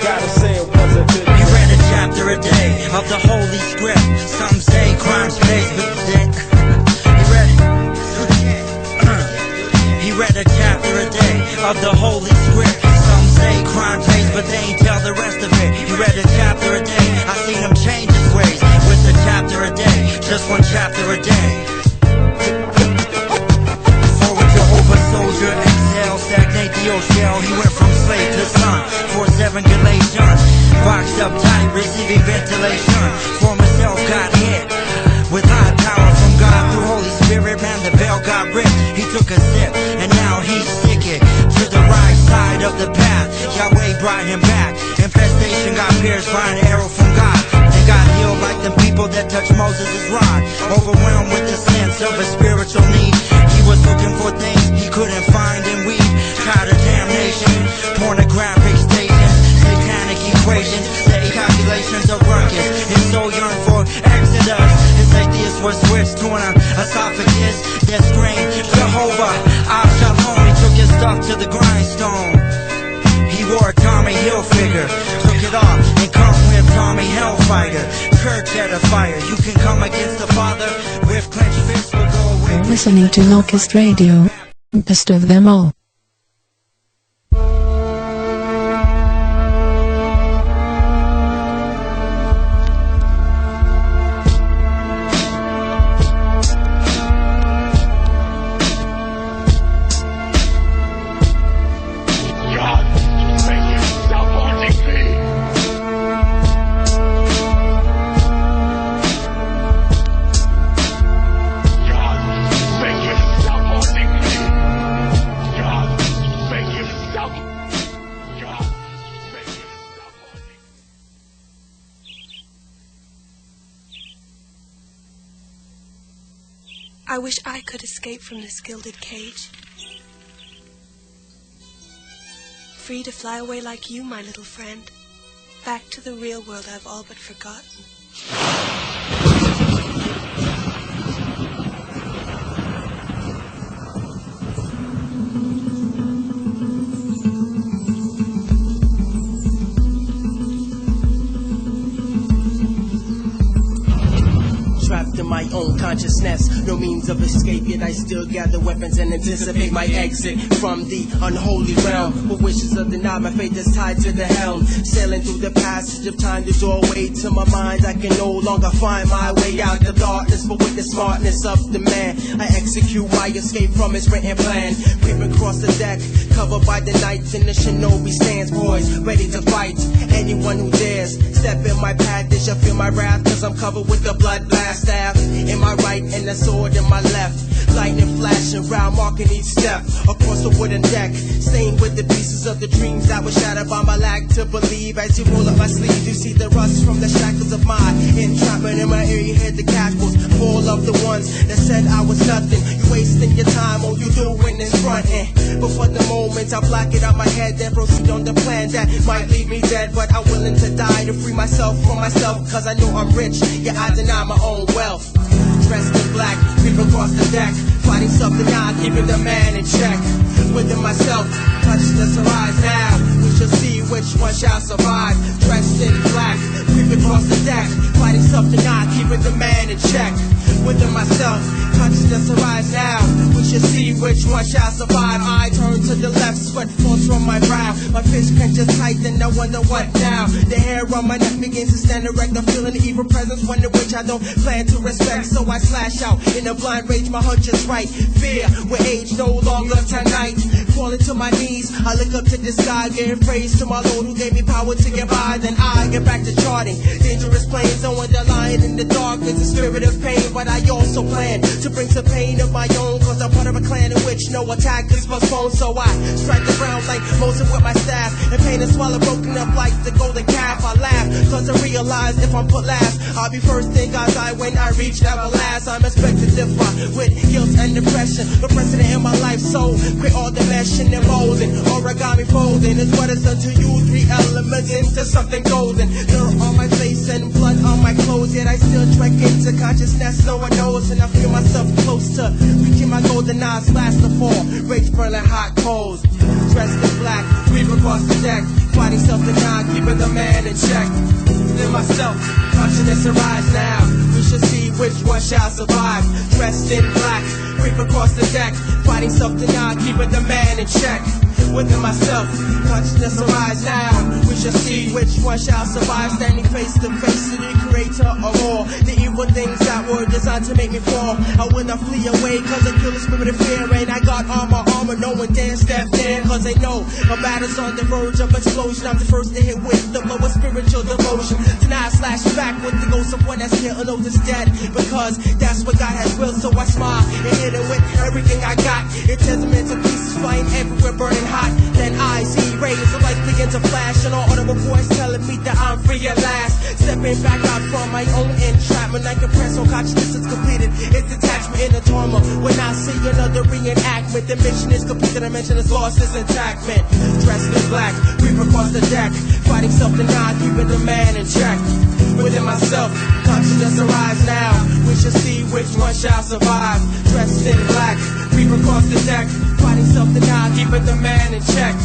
Gotta say it was a good. He read a chapter a day of the holy script. Some say crimes pays, but then he read a chapter a day of the holy script. Some say crime pays, but they ain't tell the rest of it. He read a chapter a day. I seen him change his ways with a chapter a day, just one chapter a day. Forward Jehovah soldier, exhale, stagnate the shell. He went from slave to son, 4-7 Galatians. Boxed up tight, receiving ventilation. Former self got hit with high power from God through Holy Spirit. Man, the veil got ripped. He took a sip, and now he's sticking to the right side of the path. Yahweh brought him back. Infestation got pierced by an arrow from God. And got healed like the people that touched Moses' rod. Overwhelmed with the sense of a spiritual need. He was looking for things he couldn't find in weed. Tired of damnation, pornographic stations, satanic equations, steady calculations of ruckus. His soul yearned for exodus. His atheist was switched to an esophagus that screamed Jehovah, Al Shalom. He took his stuff to the grindstone. He wore a Tommy Hilfiger, took it off and come with Tommy Hellfighter. Church at a fire, you can come against the Father with clenched fists, will go away. You're listening to Locust Radio, best of them all. I wish I could escape from this gilded cage. Free to fly away like you, my little friend. Back to the real world I've all but forgotten. Trapped in my own consciousness, no means of escape, yet I still gather weapons and anticipate my exit from the unholy realm. But wishes are denied, my fate is tied to the helm. Sailing through the passage of time, the doorway to my mind. I can no longer find my way out the darkness, but with the smartness of the man, I execute my escape from his written plan. Creeping across the deck, covered by the knights, and the shinobi stands poised, ready to fight anyone who dares step in my path. They shall feel my wrath, cause I'm covered with the blood blast staff in my right and the sword in my left. Lightning flashing round, marking each step across the wooden deck, stained with the pieces of the dreams that were shattered by my lack to believe. As you roll up my sleeve, you see the rust from the shackles of my entrapment. In my ear you hear the cackles fall all of the ones that said I was nothing. You wasting your time, all you doing is fronting. But for the moment, I block it out my head, then proceed on the plan that might leave me dead. But I'm willing to die to free myself from myself, cause I know I'm rich, yeah, I deny my own wealth. Dressed in black, creep across the deck, fighting something out, keeping the man in check. Within myself, consciousness arise now, we shall see which one shall survive. Dressed in black, creep across the deck, fighting something out, keeping the man in check. Within myself, consciousness arise now, we shall see which one shall survive. I turn to the left, sweat falls from my brow, my fist clenches tight, then I wonder what now. The hair on my neck begins to stand erect, I'm feeling the evil presence, one of which I don't plan to respect. So I slash out in a blind rage, my hunch is right. Fear with age no longer tonight. Falling to my knees, I look up to the sky, giving praise to my Lord who gave me power to get by. Then I get back to charting dangerous planes, knowing the lion in the dark is a spirit of pain. But I also plan to bring some pain of my own, cause I'm part of a clan in which no attack is postponed. So I strike the ground like Moses with my staff, and pain and swallow broken up like the golden calf. I laugh, cause I realize if I'm put last, I'll be first in God's eye when I reach everlast. I'm expected to fight with guilt and depression, the precedent in my life, so create all the meshing and molding, origami folding is what is unto you, 3 elements into something golden. Dirt on my face and blood on my clothes, yet I still trek into consciousness, no one knows, and I feel myself close to reaching my golden eyes, last of all, rage burning hot coals. Dressed in black, creep across the deck, fighting self-denial, keeping the man in check. Within myself, consciousness arise now, we shall see which one shall survive. Dressed in black, creep across the deck, fighting self-denial, keeping the man in check. Within myself, consciousness arise now, we shall see which one shall survive. Standing face to face to the creator of all the evil things that were designed to make me fall. I will not flee away, cause I kill the spirit of fear, and I got all my armor, no one dare step in, cause they know my battle's on the verge of explosion. I'm the first to hit with the lowest spiritual devotion. Tonight I slash back with the ghost of one that's here and knows it's dead, because that's what God has willed. So I smile and hit it with everything I got. It tears them into pieces, flying everywhere, burning hot. Then I see rays of light begin to flash, and all audible voice telling me that I'm free at last. Stepping back out from my own entrapment, I compress on consciousness is completed. It's detachment in the torment. When I see another reenactment, the mission is complete, the dimension is lost, its entrapment. Dressed in black, creep across the deck, fighting self-denial, keeping the man in check. Within myself, consciousness arise now, we shall see which one shall survive. Dressed in black, creep across the deck, fighting self-denial, keeping the man in check.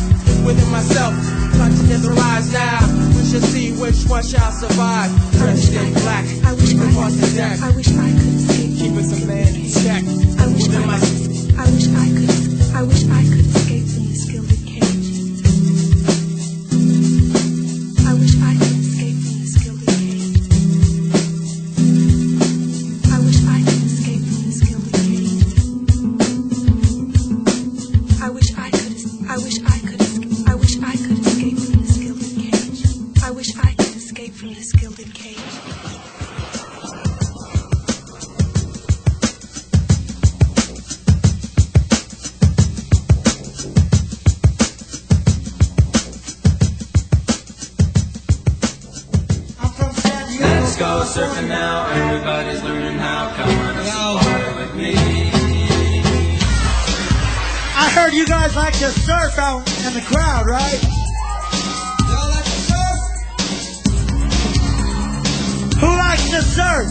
Within myself, consciousness arise now, we shall see which one shall survive. Dressed in black, creep across the deck, I wish I could escape. keeping the man in check. I wish Within I myself. could. I wish I could escape from this gilded cage. I wish I could escape from this gilded cage. I wish I could escape from this gilded cage. I wish I could escape from this gilded cage. I wish I could escape from this gilded cage. Let's go surfing now, everybody's learning how. Come on a safari with me. I heard you guys like to surf out in the crowd, right? Y'all like to surf? Who likes to surf?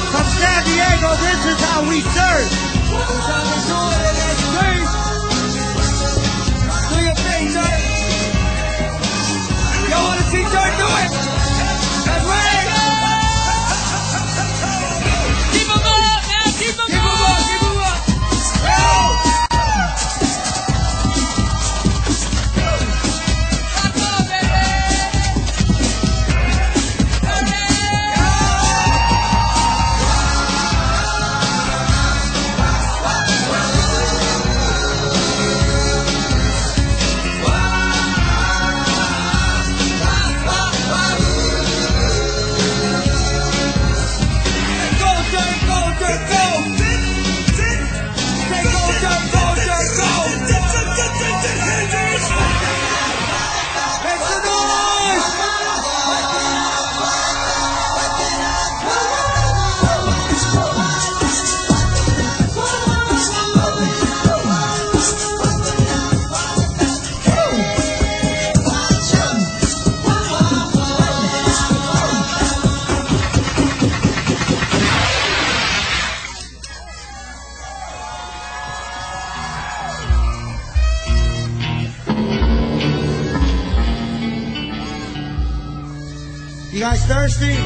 From San Diego, this is how we surf. Do your thing, Dirt. Y'all want to see Dirt do it? That's right. Keep him up, man. Keep him up. Keep him up. You guys thirsty? It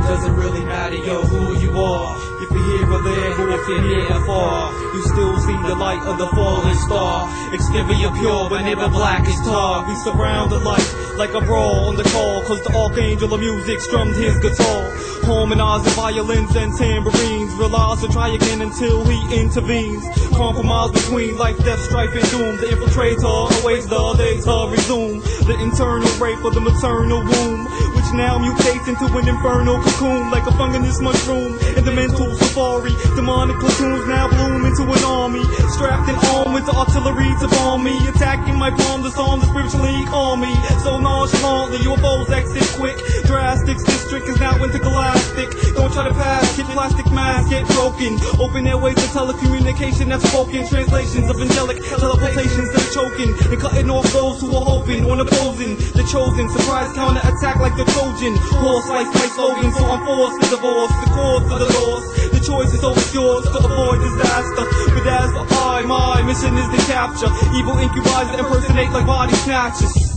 doesn't really matter, yo, who you are. If you're here or there, or if you're near or far, you still see the light of the falling star. Exterior pure, but never black as tar. We surround the light like a brawl on the call, cause the archangel of music strummed his guitar. Harmonizing violins and tambourines. Realize to try again until he intervenes. Compromise between life, death, strife, and doom. The infiltrator awaits the data resume. The internal rape of the maternal womb, which now mutates into an infernal cocoon, like a fungus mushroom in the mental safari. Demonic platoons now bloom into an army, strapped and armed with the artillery to bomb me. Attacking my palm, disarm the spiritually calm me. So nonchalantly, UFOs exit quick. Drastics district is now intergalactic. Don't try to pass, get plastic mask, get broken. Open airways to telecommunication that's spoken. Translations of angelic teleportations that are choking and cutting off those who are hoping on opposing the chosen. Surprise counter attack like the Trojan horse, like my slogan. So I'm forced to divorce the cause for the loss. The choice is always yours to avoid disaster. But as for my mission is to capture evil incubators that impersonate like body snatchers.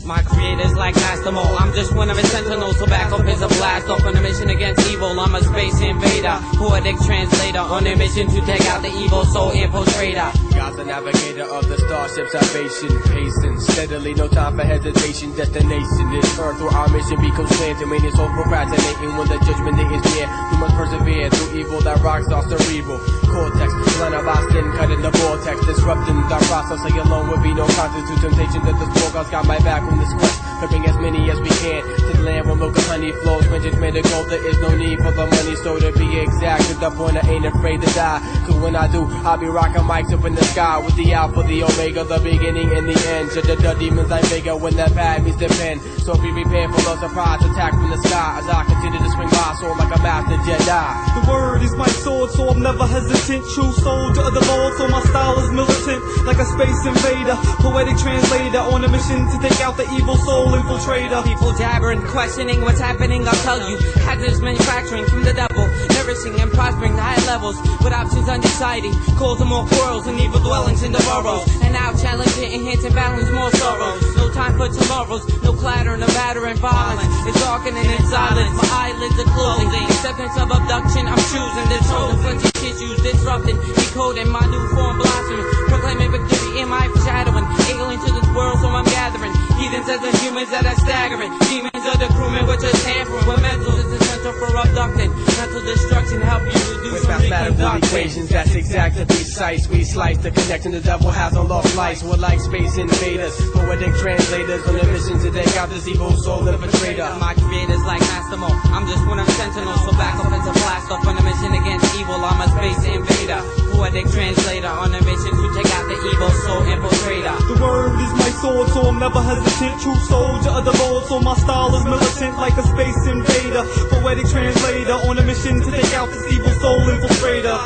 My creator's like Master Mo. I'm just one of his sentinels, so back up is a blast off on a mission against evil. I'm a space invader, poetic translator on a mission to take out the evil soul infiltrator. God's the navigator of the starship salvation, pacing steadily, no time for hesitation. Destination is earth, through our mission becomes transitory. So procrastinating when the judgment day is near. We must persevere through evil that rocks our cerebral cortex. Line of our skin cut in the vortex, disrupting the process. So alone would be no contest to temptation. That the smoke has got my back on this quest, prepping as many as we can to the land where milk and honey flows. When judgment to go, there is no need for the money. So to be exact, to the point I ain't afraid to die. Cause when I do, I'll be rocking mics up in the sky with the alpha, the omega, the beginning and the end. To the demons I figure when that pad meets the pen. So be prepared for the surprise attack from the sky as I continue to swing my sword like a master Jedi. The word is my sword, so I'm never hesitant. True soldier of the Lord, so my style is militant, like a space invader, poetic translator on a mission to take out the evil soul infiltrator. People jabbering, questioning what's happening, I'll tell you. Hazardous manufacturing from the devil, nourishing and prospering to high levels, with options undecided, causing more quarrels and evil dwellings in the boroughs. And now challenging, enhancing balance, more sorrows. No time for tomorrows, no clatter, no batter and violence. It's darkening in silence, my eyelids are closing. Acceptance of abduction, I'm choosing the chosen. Flexing tissues, disrupting, decoding my new form blossoming, proclaiming victory in my foreshadowing. Alien to this world, so I'm gathering heathens as the humans that are staggering. Demons are the crewmen which are tampering with mental is essential for abducting. Mental destruction help you reduce with mathematical equations that's exact to be precise. We slice the connection the devil has on lost lights. We're like space invaders, poetic translators on a mission to take out this evil soul infiltrator. My creator's like Master Mo. I'm just one of the sentinels, so back up and to blast off on a mission against evil. I'm a space invader, poetic translator on a mission to take out the evil soul infiltrator. The word is my sword, so I'm never hesitant. True soldier of the Lord, so my style is militant, like a space invader, poetic translator on a mission to take out this evil soul infiltrator.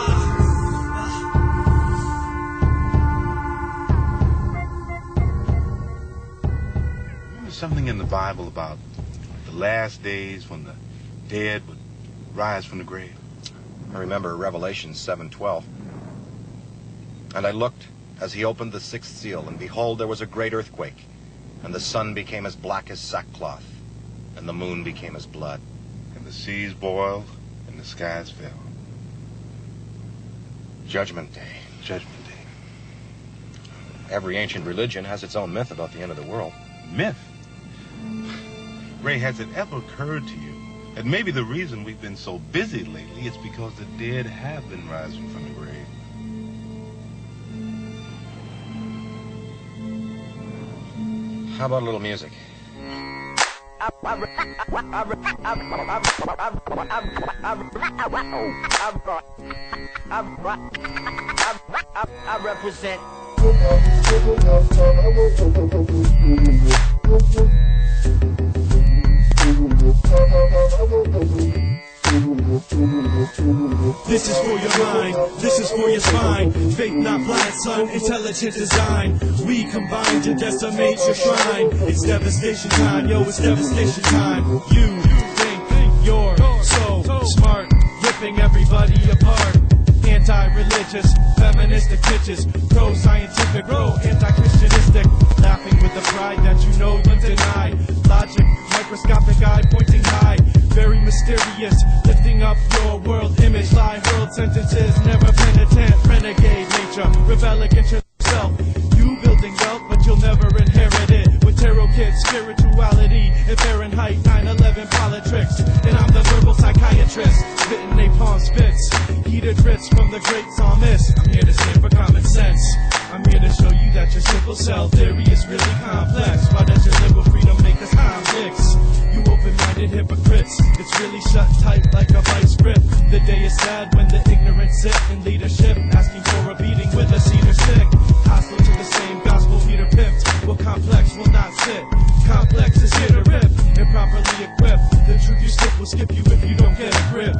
There's something in the Bible about the last days when the dead would rise from the grave. I remember Revelation 7:12. And I looked as he opened the sixth seal, and behold, there was a great earthquake, and the sun became as black as sackcloth, and the moon became as blood. And the seas boiled, and the skies fell. Judgment Day. Judgment Day. Every ancient religion has its own myth about the end of the world. Myth? Ray, has it ever occurred to you that maybe the reason we've been so busy lately is because the dead have been rising from the grave? How about a little music? I represent. This is for your mind, this is for your spine. Faith not blind, son, intelligent design. We combine to decimate your shrine. It's devastation time, yo, it's devastation time. You think you're so smart, everybody apart. Anti-religious, feministic bitches, pro-scientific, pro-anti-Christianistic, laughing with the pride that you know you deny. Logic, microscopic eye pointing high, very mysterious, lifting up your world image. Lie hurled sentences, never penitent, renegade nature, rebel against yourself. You building wealth, but you'll never inherit it. With tarot kids, spirituality, and Fahrenheit 9/11 politics. And I'm the verbal psychiatrist, spitting napalm spits, heated writs from the great psalmist. I'm here to stand for common sense. I'm here to show you that your simple cell theory is really complex. Why does your liberal freedom make us complex? You open-minded hypocrites, it's really shut tight like a vice grip. The day is sad when the ignorant sit in leadership, asking for a beating with a cedar stick. Hostile to the same gospel Peter pimped. Well, complex will not sit. Complex is here to rip and properly equipped. The truth you skip will skip you if you don't get a grip.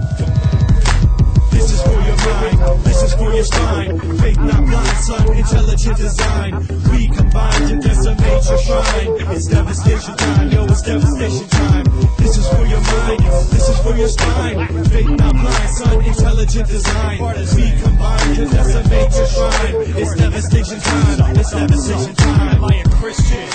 This is for your mind, this is for your spine. Faith not blind, son, intelligent design. We combine to decimate your shrine. It's devastation time, yo, it's devastation time. This is for your mind, this is for your spine. Faith not blind, son, intelligent design. We combine to decimate your shrine. It's devastation time, it's devastation time. Am I a Christian?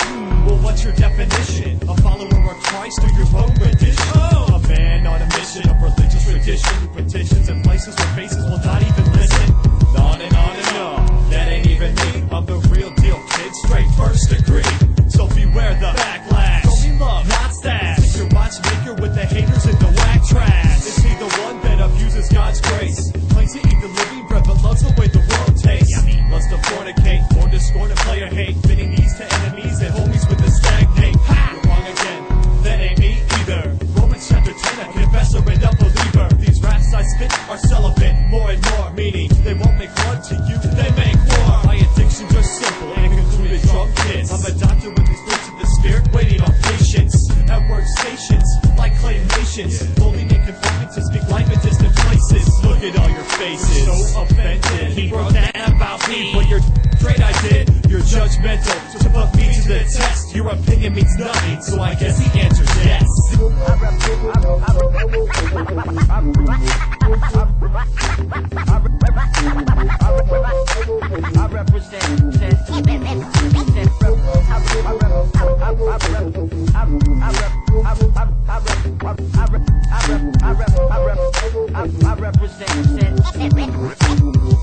Well, what's your definition? A follower of Christ or your own rendition? A man on a mission of religious tradition, petitions and places where faces will not even listen. On and on and on, that ain't even me. I'm the real deal, kid, straight first degree. So beware the backlash. Show me love, not stash. Stick your watchmaker with the haters and the whack trash. Is he the one that abuses God's grace? Claims to eat the living bread but loves the way the world tastes. Loves to fornicate, born to scorn and player hate. Fitting these to enemies and homies with the stagnate. Ha! You're wrong again, that ain't me either. Romans chapter 10, a confessor and a believer. These raps I spit are celibate, more and more. Meaning, they won't make love to you, they make war. My addictions are simple and concluded drug kids. I'm a doctor with these fruits of the spirit, waiting on patience. At workstations, like claymations. Holding and conforming to speak life in distant places. Look at all your faces, so offended. He wrote that about me, but you're straight I did. You're judgmental, to put me to the test. Your opinion means nothing, so I guess the answer's yes.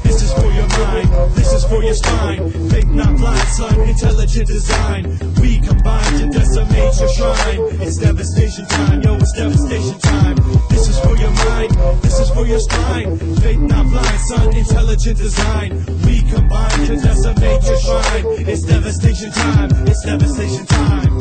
This is for your mind, this is for your spine. Fake not blind, son, intelligent design. We combine to decimate your shrine. It's devastation time, yo, it's devastation time. This is for your mind, this is for your spine. Fake not blind, son, intelligent design. We combine to decimate your shrine. It's devastation time, it's devastation time.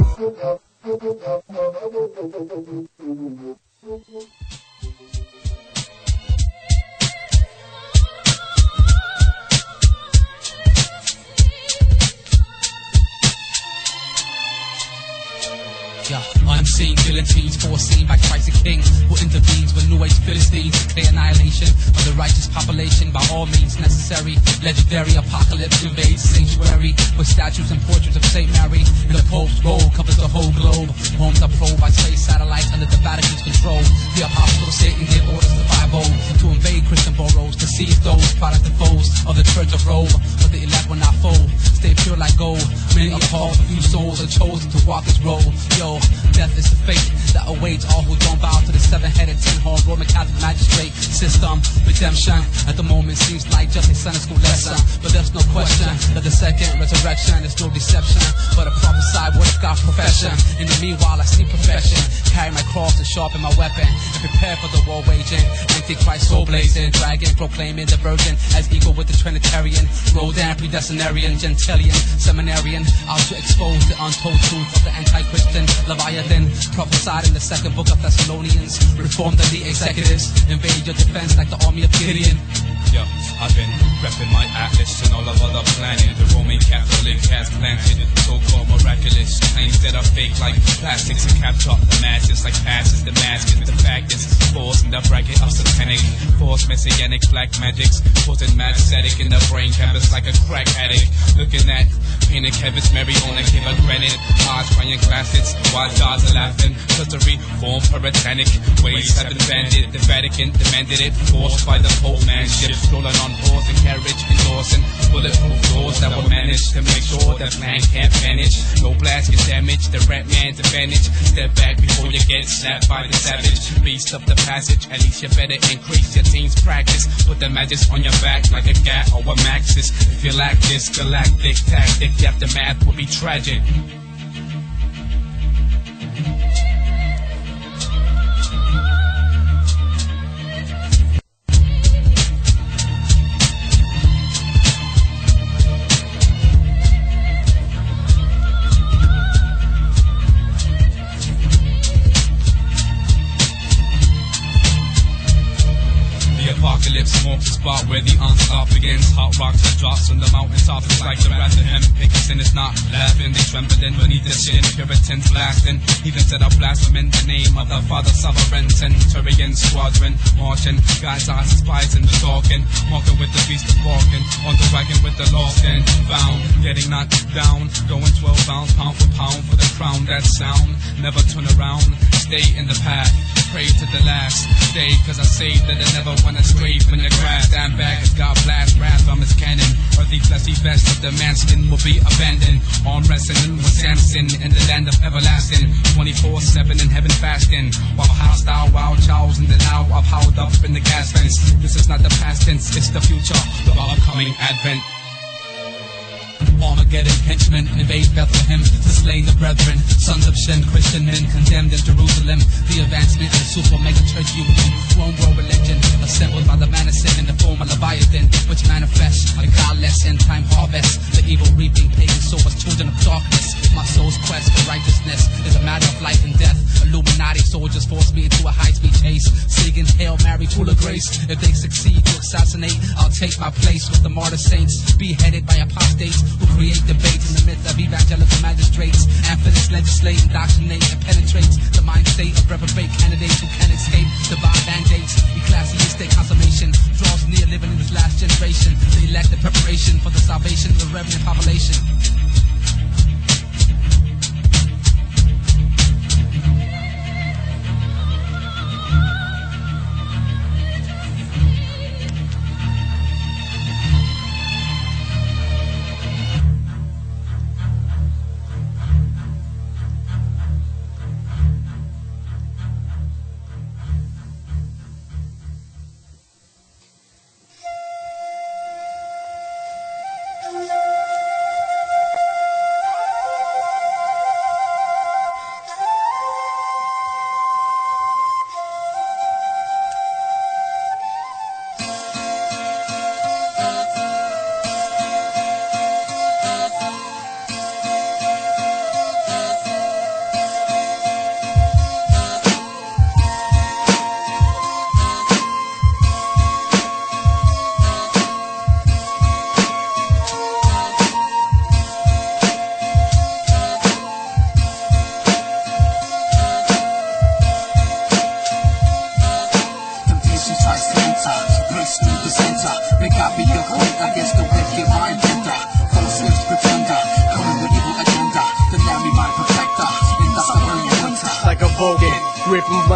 Yeah, unseen guillotines foreseen by Christ the King, who intervenes with New Age Philistines to clear annihilation of the righteous population by all means necessary. Legendary apocalypse invades sanctuary with statues and portraits of Saint Mary, and the Pope's robe covers the whole globe. Homes are probed by space satellites under the Vatican's control. The apostle of Satan gave orders to 5-0 to invade Christian boroughs, to seize those product and foes of the Church of Rome. But the elect will not fold, stay pure like gold. Many are called, a few souls are chosen to walk this road. Yo, death is the fate that awaits all who don't bow to the 7-headed, 10-horned Roman Catholic magistrate system. Redemption at the moment seems like just a Sunday school lesson, but there's no question that the second resurrection is no deception, but a prophesied word of God profession. In the meanwhile, I see perfection, carry my cross and sharpen my weapon, and prepare for the war waging. Antichrist soul blazing, dragon proclaiming the virgin as equal with the Trinitarian, Rodan, predestinarian, Gentilian, seminarian, out to expose the untold truth of the anti-Christian Leviathan, prophesied in the second book of Thessalonians. Reform the executives, invade your defense like the army of Gideon. Yo, I've been repping my atlas and all of other planet. The Roman Catholic has planted so-called miraculous claims that are fake like plastics and capture the masses like passes. The mask is the fact is force and the bracket of satanic panic. Force messianic black magics, causing mad static in the brain canvas like a crack addict. Looking at painted canvas, Mary on a cave of granite. Eyes crying classics, while gods are laughing. Cause the reform puritanic ways have been banded. The Vatican demanded it, forced by the Pope man. Ships rolling on horse and carriage, endorsing bulletproof doors that will manage to make sure that plan can't vanish. No blast can damage the rat man's advantage. Step back before you get slapped by the savage. Beast of the passage, at least you better increase your team's practice. Put the magic on your back like a gat or a maxis. If you lack this galactic tactic, the aftermath will be tragic. Apocalypse marks the spot where the onslaught begins. Hot rocks that drops from the mountaintop. It's like the wrath of him. Pickerson is not laughing. They trembling beneath the sin. Puritans blasting. Even said a blasphemy in the name of the Father Sovereign. Centurion squadron marching. God's eyes spies in the talking. Walking with the beast of barking. On the wagon with the lost and found. Getting knocked down. Going 12 pounds pound for pound for the crown. That sound. Never turn around. Stay in the path. Pray to the last. Stay cause I say that I never wanna stray from the grass. Stand back as God blast wrath from his cannon. Earthy fleshy vest of the man's skin will be abandoned. Arm wrestling with Samson in the land of everlasting. 24/7 in heaven fasting. While hostile wild chows in the now of howled up in the gas vents. This is not the past tense, it's the future, the upcoming advent. Armageddon henchmen invade Bethlehem to slay the brethren. Sons of Shem, Christian men condemned in Jerusalem. The advancement of the super mega church union. Rome world religion assembled by the man of sin in the form of Leviathan, which manifests a godless end time harvest. The evil reaping pagan souls, children of darkness. My soul's quest for righteousness is a matter of life and death. Illuminati soldiers force me into a high-speed chase. Singing Hail Mary, full of grace. If they succeed to assassinate, I'll take my place with the martyr saints. Beheaded by apostates who create debates in the myth of evangelical magistrates. Amphitheats legislate, indoctrinate, and penetrates the mind state of reprobate candidates who can't escape divine mandates. Ecclesiastic consummation draws near living in this last generation. They lack the preparation for the salvation of the revenant population.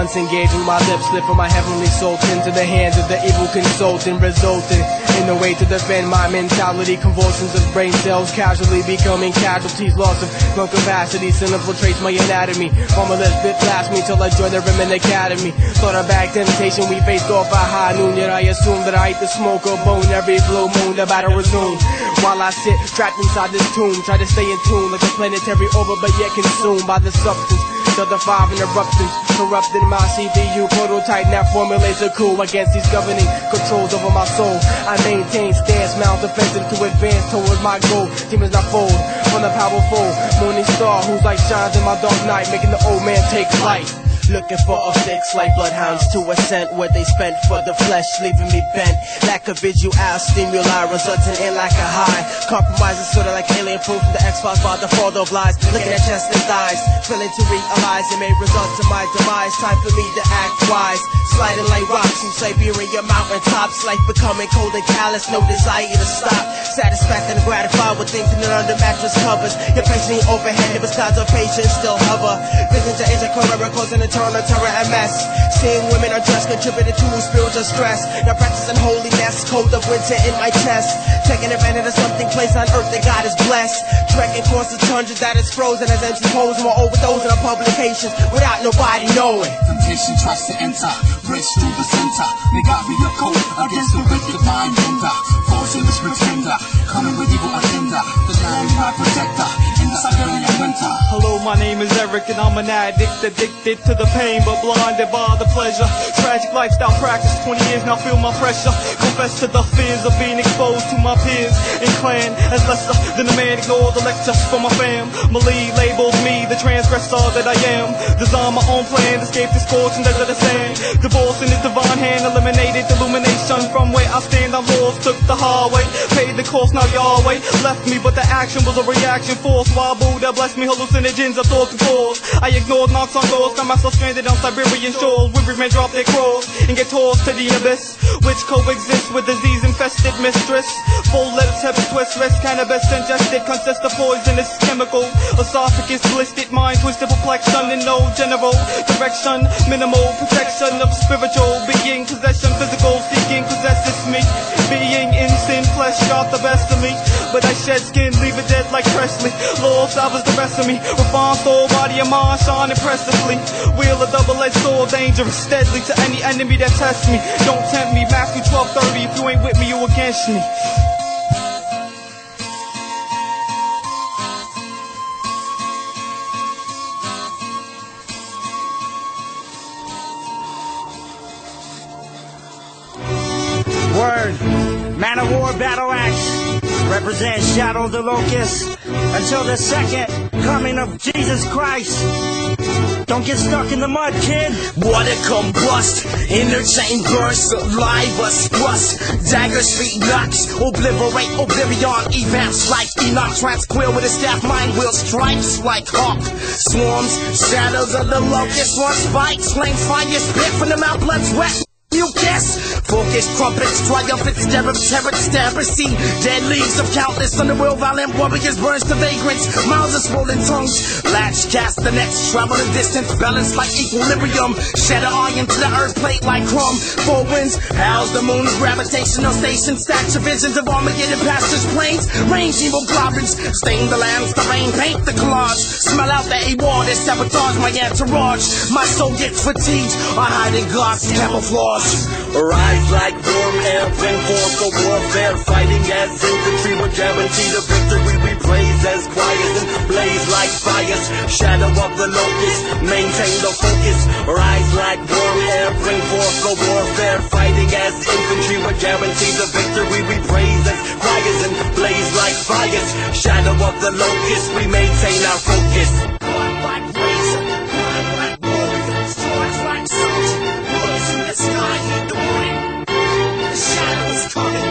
Engaging my lips, slip from my heavenly soul into the hands of the evil consultant, resulting in a way to defend my mentality. Convulsions of brain cells casually becoming casualties, loss of lung capacity, sin infiltrates my anatomy. Formula spit blast me till I join the Remen Academy. Thought of back temptation we faced off at high noon, yet I assume that I eat the smoke or bone every blue moon. The battle resumes while I sit trapped inside this tomb. Try to stay in tune like a planetary orbit, but yet consumed by the substance. The 5 interruptions, corrupted my CPU prototype now formulates a coup against these governing controls over my soul. I maintain stance, mount defensive to advance towards my goal. Demons not fold from the powerful morning star whose light shines in my dark night, making the old man take flight. Looking for a fix like bloodhounds to a scent where they spent for the flesh, leaving me bent. Lack of visual stimuli resulting in like a high. Compromises sort of like alien proof from the X-Files by the fall of lies. Looking at chest and thighs, failing to realize it may result to my demise. Time for me to act wise. Sliding like rocks from Siberia mountaintops. Life becoming cold and callous, no desire to stop. Satisfied and gratified with things in under mattress covers. Your patience ain't overhead, if it's clouds of patience still hover. Visions of ancient Carrera causing eternal terror and mess. Seeing women undressed contributed to spiritual stress. Now practicing holiness, cold of winter in my chest. Taking advantage of something placed on earth that God is blessed. Trekking across the tundra that is frozen as empty holes. More overdosing on publications without nobody knowing. Temptation tries to enter, breaks through the center. May God be your coat against the wicked mind bender. False in this pretender, coming with evil agenda. The dying my protector in the Siberian winter. Hello, my name is Eric and I'm an addict, addicted to the pain but blinded by the pleasure. Tragic lifestyle practice, 20 years now feel my pressure. Confess to the fears of being exposed to my peers and clan as lesser than a man. Ignore the lecture for my family. Labels me the transgressor that I am. Design my own plan, escape the scorching desert of sand. Divorce in his divine hand, eliminated illumination from where I stand. I'm lost, took the highway, paid the cost, now Yahweh left me, but the action was a reaction force. While Buddha blessed me, hallucinogens of thoughts and cause. I ignored knocks on doors, found myself stranded on Siberian shores. Weary men drop their cross and get tossed to the abyss, which coexists with disease-infested mistress. Full letters, heavy twist, rest, cannabis ingested, consists of poisonous chemical. Esophagus blistered, mind twisted, perplexion, and no general direction. Minimal protection of spiritual being, possession, physical seeking possesses me. Being in sin, flesh got the best of me, but I shed skin, leave it dead like Presley. Lord salvage the rest of me, refine soul, body and mind, shine impressively. Wheel a double-edged sword, dangerous, deadly to any enemy that tests me. Don't tempt me, Matthew 12:30, if you ain't with me, you against me. Word, man of war, battle axe, represent Shadow of the Locust until the second coming of Jesus Christ. Don't get stuck in the mud, kid. Water combust, inner chambers, saliva thrust, dagger street knocks, obliterate oblivion, events like Enoch, tranquil with a staff, mind will strikes like hawk, swarms, shadows of the locust, one spikes, flame fire, spit from the mouth, blood's wet. You guess, focus, trumpets, triumphant, terror, stamper, see dead leaves of countless underworld, violent warriors, burns to vagrants, miles of swollen tongues, latch, cast the nets, travel the distance, balance like equilibrium, shatter iron to the earth plate like chrome, four winds, howls the moon's gravitational station, stature visions of Armageddon, pastures, plains, range, evil goblins, stain the lands, the rain, paint the collage, smell out the A-war, that sabotage my entourage, my soul gets fatigued, I hide in God's camouflage. Rise like warm air, bring forth the warfare, fighting as infantry will guarantee the victory. We blaze as choirs and blaze like fires, shadow of the locust, maintain the focus. Rise like warm air, bring forth the warfare, fighting as infantry will guarantee the victory. We praise as choirs and blaze like fires, shadow of the locust, we maintain our focus. Born like razor, born like warrior, swords like soldier, bullets in the sky hit the wind. The shadow is coming.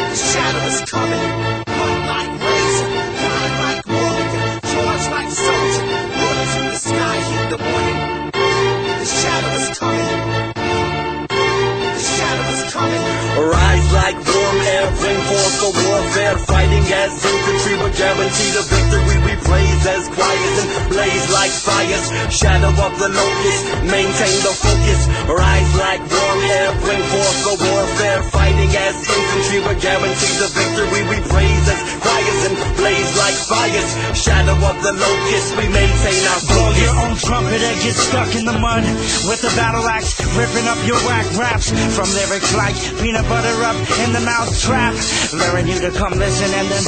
The shadow is coming. Born like razor, born like warrior, swords like soldier, bullets in the sky hit the wind. The shadow is coming. The shadow is coming. Rise like warm air, bring forth the warfare, fighting as infantry will guarantee the victory. We praise as choirs and blaze like fires, shadow of the locust, maintain the focus. Rise like warm air, bring forth the warfare, fighting as infantry will guarantee the victory. We praise as choirs and blaze like fires, shadow of the locust, we maintain our focus. Blow your own trumpet and get stuck in the mud with a battle axe, ripping up your whack raps from lyrics like peanut butter up in the mouth trap, luring you to come listen and then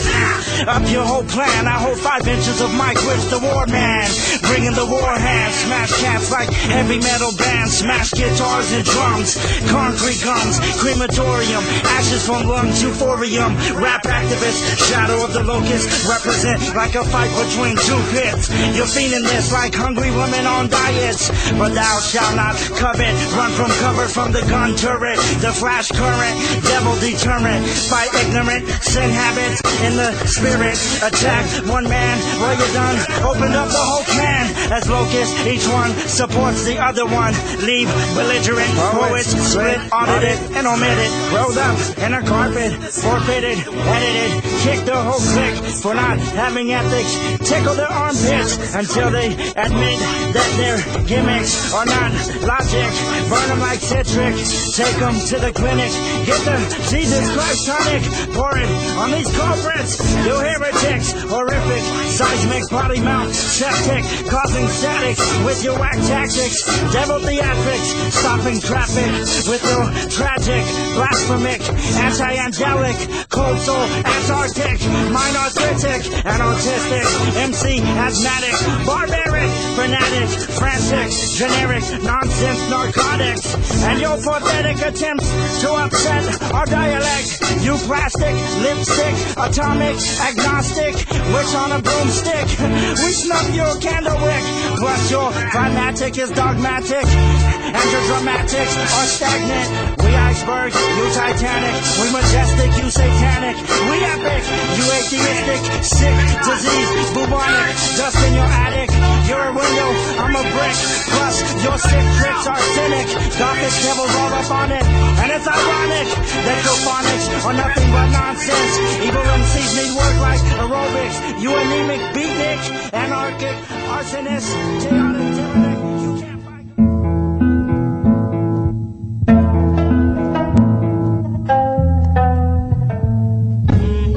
up your whole plan. I hold 5 inches of mic with the war man, bringing the war hand, smash cats like heavy metal bands, smash guitars and drums, concrete gums, crematorium, ashes from lungs, euphorium, rap activist, shadow of the locust, represent represent like a fight between two pits. You're feeding this like hungry women on diets. But thou shalt not covet, run from cover from the gun turret. The flash current, devil deterrent. Fight ignorant, sin habits in the spirit. Attack one man, while you're done, open up the whole can. As Locust, each one supports the other one. Leave belligerent poets, split, audited, and omitted. Rolled up in a carpet, forfeited, edited. Kick the whole clique for not having ethics. Tickle their armpits until they admit that their gimmicks are not logic. Burn them like citric, take them to the clinic. Get the Jesus Christ tonic, pour it on these culprits. You heretics, horrific, seismic, potty mouth, septic, causing static with your whack tactics. Devil theatrics, stopping traffic with your tragic, blasphemic, anti-angelic, cold soul, Antarctic, mind arthritic, and autistic, MC asthmatic, barbaric, fanatic, frantic, generic, nonsense, narcotics, and your pathetic attempts to upset our dialect. You plastic, lipstick, atomic, agnostic, witch on a broomstick. We snub your candle wick, plus your fanatic is dogmatic, and your dramatics are stagnant. We iceberg, you Titanic, we majestic, you satanic, we epic, you atheistic, sick, disease, bubonic, dust in your attic, you're a window, I'm a brick, plus your sick tricks are cynic, gothic devils all up on it, and it's ironic that your phonics are nothing but nonsense. Evil MCs need work like aerobics, you anemic, beatnik, anarchic, arsonist, chaotic, tyrannic, you can't fight.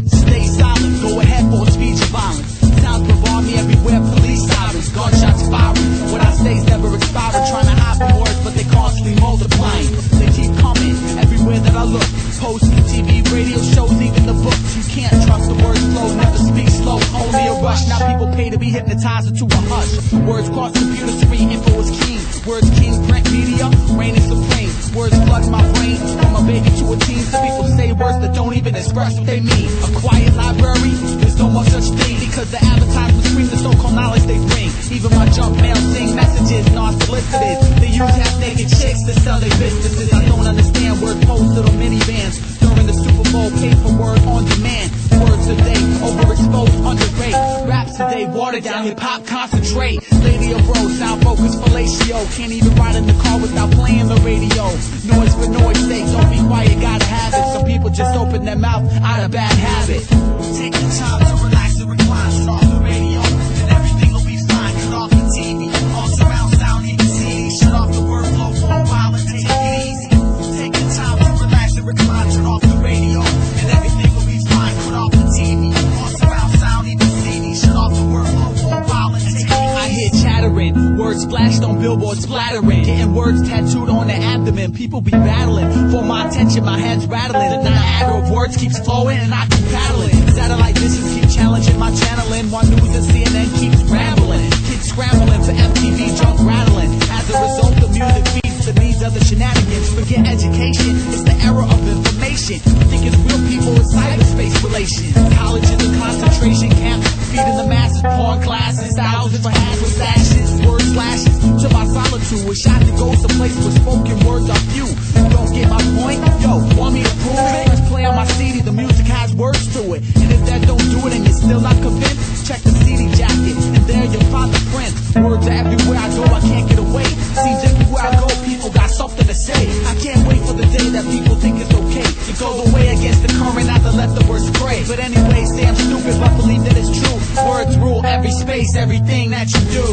Stay silent, go ahead for speech of violence. Sounds bombard me everywhere, police sirens, gunshots firing. What I say is never expiring, trying to hide from words, but they constantly multiplying. They keep coming everywhere that I look. Posts, TV, radio shows, even the books. You can't trust the words flow, never speak slow, only a rush. Now people pay to be hypnotized into a hush. Words cross computer screen, info is keen. Words king, print media, reign is supreme. Words flood my brain, from a baby to a teen. Some people say words that don't even express what they mean. A quiet library, there's no more such thing, because the advertisements scream the so-called knowledge they bring. Even my junk mail sing messages, non-solicited. They use half-naked chicks to sell their businesses. I don't understand words posted on minivans during the Super Bowl, paid for word on demand. Words today, overexposed, underrated. Raps today, watered down, hip-hop concentrate. Lady of rose, sound focused, fellatio. Can't even ride in the car without playing the radio. Noise for noise sake, don't be quiet, gotta have it. Some people just open their mouth out of bad habit. Take the time to relax and recline, shut off the radio, and everything will be fine. Cut off the TV, all surround sound, you can see. Shut off the workflow for a while and take it easy. Take the time to relax and recline, shut off the radio, and everything will be fine. Cut off the TV, all surround sound, you can see. Shut off the workflow for a while and take it easy. I hear chattering, words splashed on billboards splattering, getting words tattooed on their abdomen. People be battling for my attention, my head's rattling. The Niagara of words keeps flowing and I keep paddling. Satellite dishes keep challenging my channeling, while news and CNN keeps rambling. Kids scrambling for MTV junk rattling. As a result, the music feeds the needs of the shenanigans. Forget education, it's the era of information. You think it's real people, it's cyberspace relations. Colleges and concentration camps, feeding the masses, porn classes, thousands for hats with sashes, word slashes to my solitude. Wish I could go someplace where spoken words are few. Don't get my point? Yo, want me to prove it? Let's play on my CD, the music has words to it. And if that don't do it and you're still not convinced, check the CD jacket, and there you'll find the prints. Words are everywhere I go, I can't get away. Seems everywhere I go, people got something to say. I can't wait for the day that people think it's okay to go away against the current, not to let the words spray. But anyway, say I'm stupid, but believe that it's true. Words rule every space, everything that you do.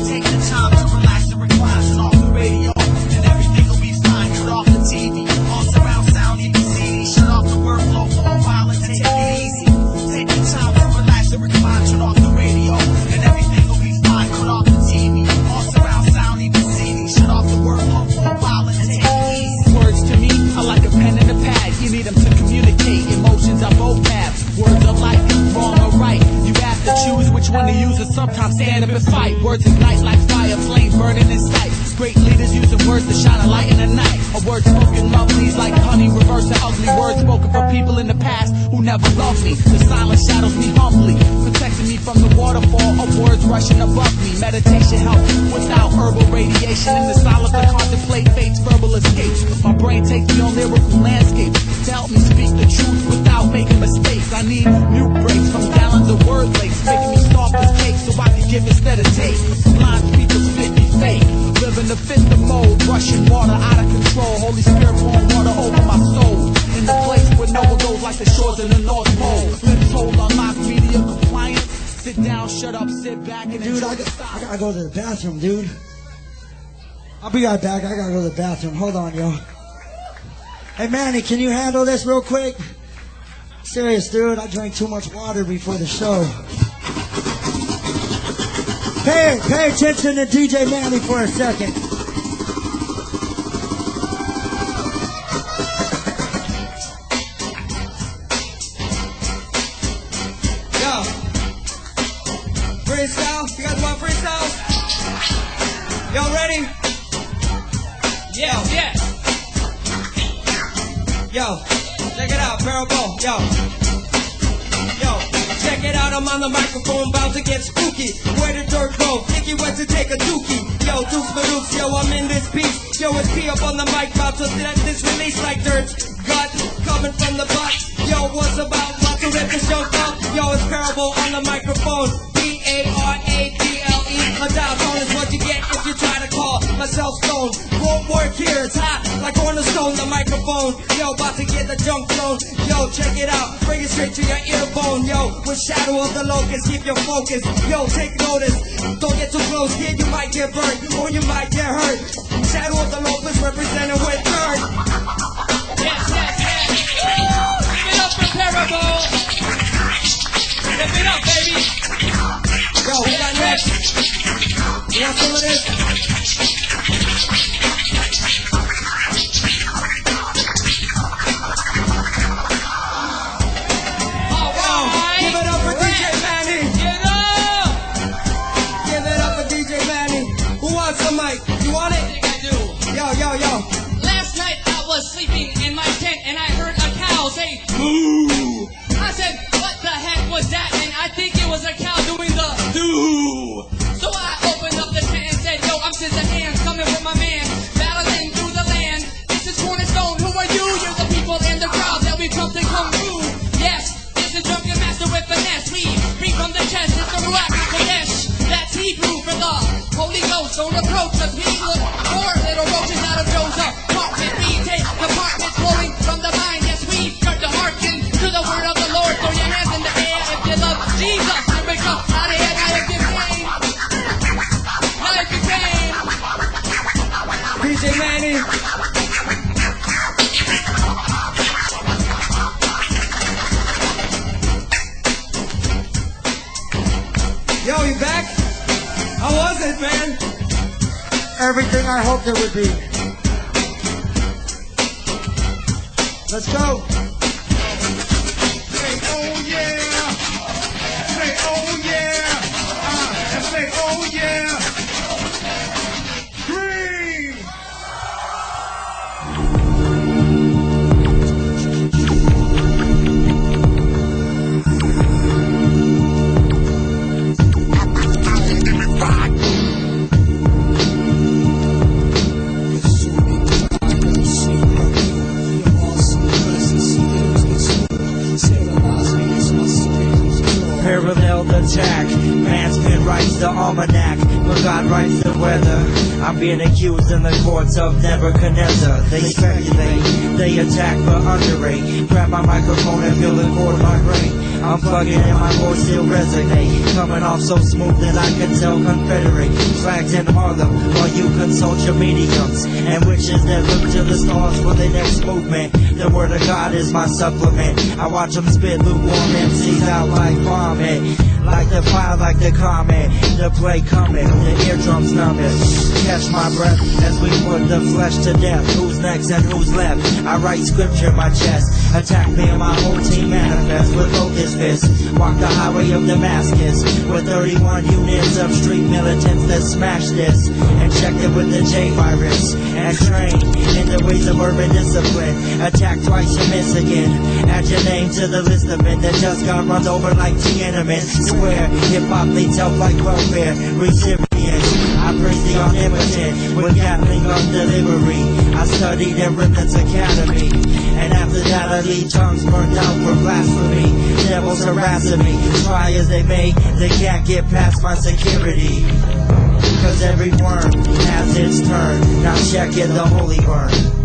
Take the time to relax and recline, shut off the radio, and everything will be fine. Cut off the TV, all surround sound, you can see. Shut off the workflow for a while and take it easy. Take the time to relax and recline, shut off the radio, and everything will be fine. Cut off the TV, all surround sound, you can see. Shut off the workflow for a while and take it easy. Words to me are like a pen and a pad. You need them to communicate. Emotions I both have. Words are like wrong or right. You have to choose which one to use, or sometimes stand up and fight. Words ignite like fire, flame burning in sight. Great leaders using words to shine a light in the night. A word spoken lovely like honey, reversing ugly words spoken from people in the past who never loved me. The silence shadows me humbly, protecting me from the waterfall of words rushing above me. Meditation helps without herbal radiation. In the silence I contemplate fate's verbal escapes. My brain takes me on lyrical landscapes to help me speak the truth without making mistakes. I need new breaks from gallons of word lakes, making me soft as cake so I can give instead of take. Blind people spit me fake, living the fifth of mode, rushing water out of control. Holy Spirit pouring water over my soul. In the place where no one goes like the shores of the North Pole. Lips hold unlock media compliance. Sit down, shut up, sit back and dude, I gotta go to the bathroom, dude. I'll be right back. I gotta go to the bathroom. Hold on, yo. Hey, Manny, can you handle this real quick? Serious, dude. I drank too much water before the show. Pay attention to DJ Manny for a second. Yo, freestyle. You guys want freestyle? Y'all ready? Yeah. Yo, check it out, Parable. Yo, check it out. I'm on the microphone, bound to get spooky. Where the dirt go? Nicky went to take a dookie. Yo, deuce for deuce. Yo, I'm in this piece. Yo, it's P up on the mic, bout to let this release like dirt. Gut coming from the butt. Yo, what's about to rip this junk up? Yo, it's Parable on the microphone. P-A-R-A-B-L-E. A dial tone is what you get if you try to call myself stone. Won't work here, it's hot like on the stone, the microphone. Yo, about to get the junk flown. Yo, check it out, bring it straight to your earbone. Yo, with Shadow of the Locust, keep your focus. Yo, take notice, don't get too close here, you might get burnt, or you might get hurt. Shadow of the Locust represented with dirt. Yes. Give it up for Parable. Give it up, baby. Yo, who got next? You want some of this? Give it up for DJ Manny. Give it up for DJ Manny. Who wants the mic? You want it? I think I do. Yo. Last night I was sleeping in my tent and I heard a cow say moo. I said, what the heck was that? And I think it was a cow doing the doo. So I opened up the tent and said, yo, I'm scissor hands coming with my man, battling through the land. This is Cornerstone. Who are you? You're the people in the crowd that we come to come through. Yes, it's a drunken master with finesse. We free from the chest. It's the Ruach HaKodesh. That's Hebrew for the Holy Ghost. Don't approach us. We look for little roaches out of Joe's apartment. We take departments flowing from the mind. Yes, we start to hearken to the word of the Lord. Throw your hands in the air if you love Jesus. Here we come out of here. Now if you came. DJ Manny. Yo, you back? How was it, man? Everything I hoped it would be. Let's go. Say, oh yeah. Say, oh yeah. And say, oh yeah. Green. Parallel attack, man's pen writes the almanac, but God writes the weather. I'm being accused in the courts of Nebuchadnezzar. They speculate, they attack but underrate. Grab my microphone and feel the chord vibrate. I'm plugging in, my voice still resonate. Coming off so smooth that I can tell Confederate flags in Harlem while you consult your mediums and witches that look to the stars for their next movement. The word of God is my supplement. I watch them spit lukewarm MCs out like vomit. Like the fire like the comment. The play coming, the eardrums numbing. Catch my breath as we put the flesh to death. Who's next and who's left? I write scripture in my chest. Attack me and my whole team manifest with locust fists. Walk the highway of Damascus with 31 units of street militants that smash this. Injected with the J-virus and trained in the ways of urban discipline. Attack twice, you miss again. Add your name to the list of men that just got run over like Tiananmen Square. Hip-hop needs help like welfare recipients. I praise the omnipotent with Gatling on delivery. I studied at Rippet's Academy, and after that I leave tongues burned out for blasphemy. Devils harassing me, try as they may, they can't get past my security. Cause every worm has its turn. Now check it, the holy burn.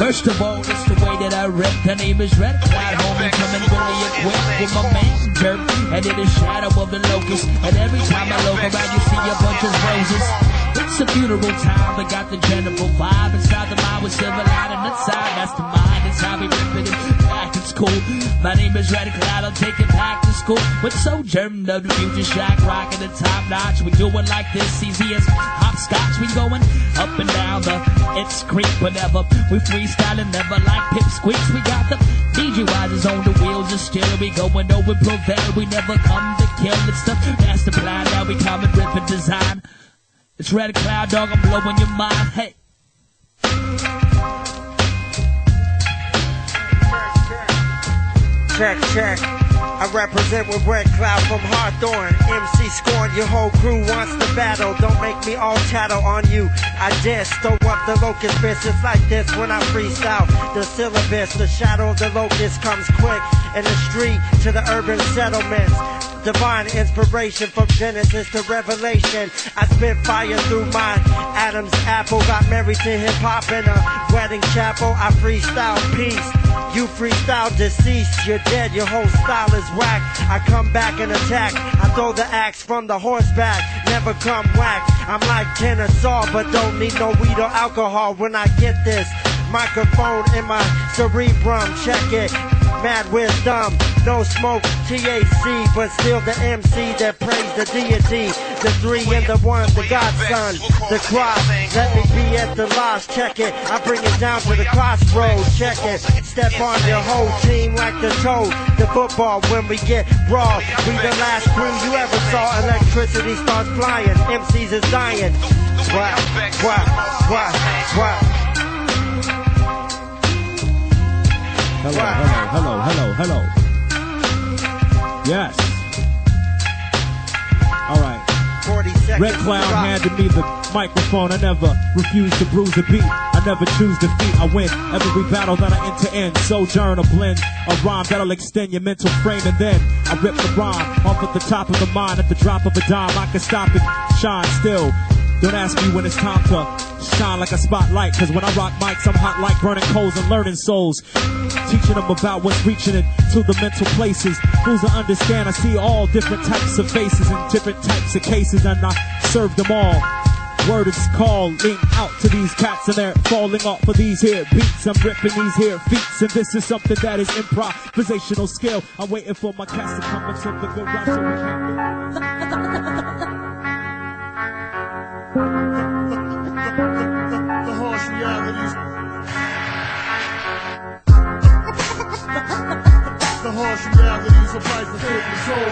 First of all, it's the way that I rip. The name is Red. Fly home and coming fully equipped with my man Jerk. And in the shadow of the locust. And every time I look around, you see a bunch of roses. It's a beautiful time, but got the general vibe inside the mind with silver lining inside. That's the mind, it's how we rip it back in school. My name is Red Cloud, I'll take it back to school. With Sojourn of the future, Shack rocking the top notch. We doing like this, easy as hopscotch. We going up and down the it's creep whenever we freestyling, never like pip squeaks. We got the DJ Wises on the wheels of steel. We going over prevail, we never come to kill. It's the master plan, now we come and rip and design. It's Red Cloud, dog, I'm blowing your mind, hey. Check, check. I represent with Red Cloud from Hawthorne. MC Scorn, your whole crew wants to battle. Don't make me all tattle on you. I diss, throw up the locust fist. It's like this when I freestyle the syllabus. The shadow of the locust comes quick in the street to the urban settlements. Divine inspiration from Genesis to Revelation. I spit fire through my Adam's apple. Got married to hip-hop in a wedding chapel. I freestyle peace. You freestyle deceased. You're dead. Your whole style is whack. I come back and attack. I throw the axe from the horseback. Never come whack. I'm like Kennesaw, but don't need no weed or alcohol when I get this microphone in my cerebrum. Check it. Mad wisdom, no smoke, THC, but still the MC that praise the deity. The three and the one, the Godson, the cross. Let me be at the loss, check it. I bring it down to the crossroads, check it. Step on your whole team like the toe. The football when we get raw. We the last crew you ever saw. Electricity starts flying, MCs is dying. What? Hello. Yes. All right. 47 Red Clown handed me the microphone. I never refuse to bruise a beat. I never choose defeat. I win every battle that I enter in. Sojourn a blend, a rhyme that'll extend your mental frame. And then I rip the rhyme off at the top of the mind. At the drop of a dime, I can stop it, shine still. Don't ask me when it's time to shine like a spotlight. Cause when I rock mics, I'm hot like burning coals and learning souls. Teaching them about what's reaching into the mental places. Fools to understand, I see all different types of faces and different types of cases. And I serve them all. Word is calling out to these cats and they're falling off of these here beats. I'm ripping these here feats and this is something that is improvisational skill. I'm waiting for my cats to come into the garage so we can The harsh realities. The harsh realities of life are taking soul.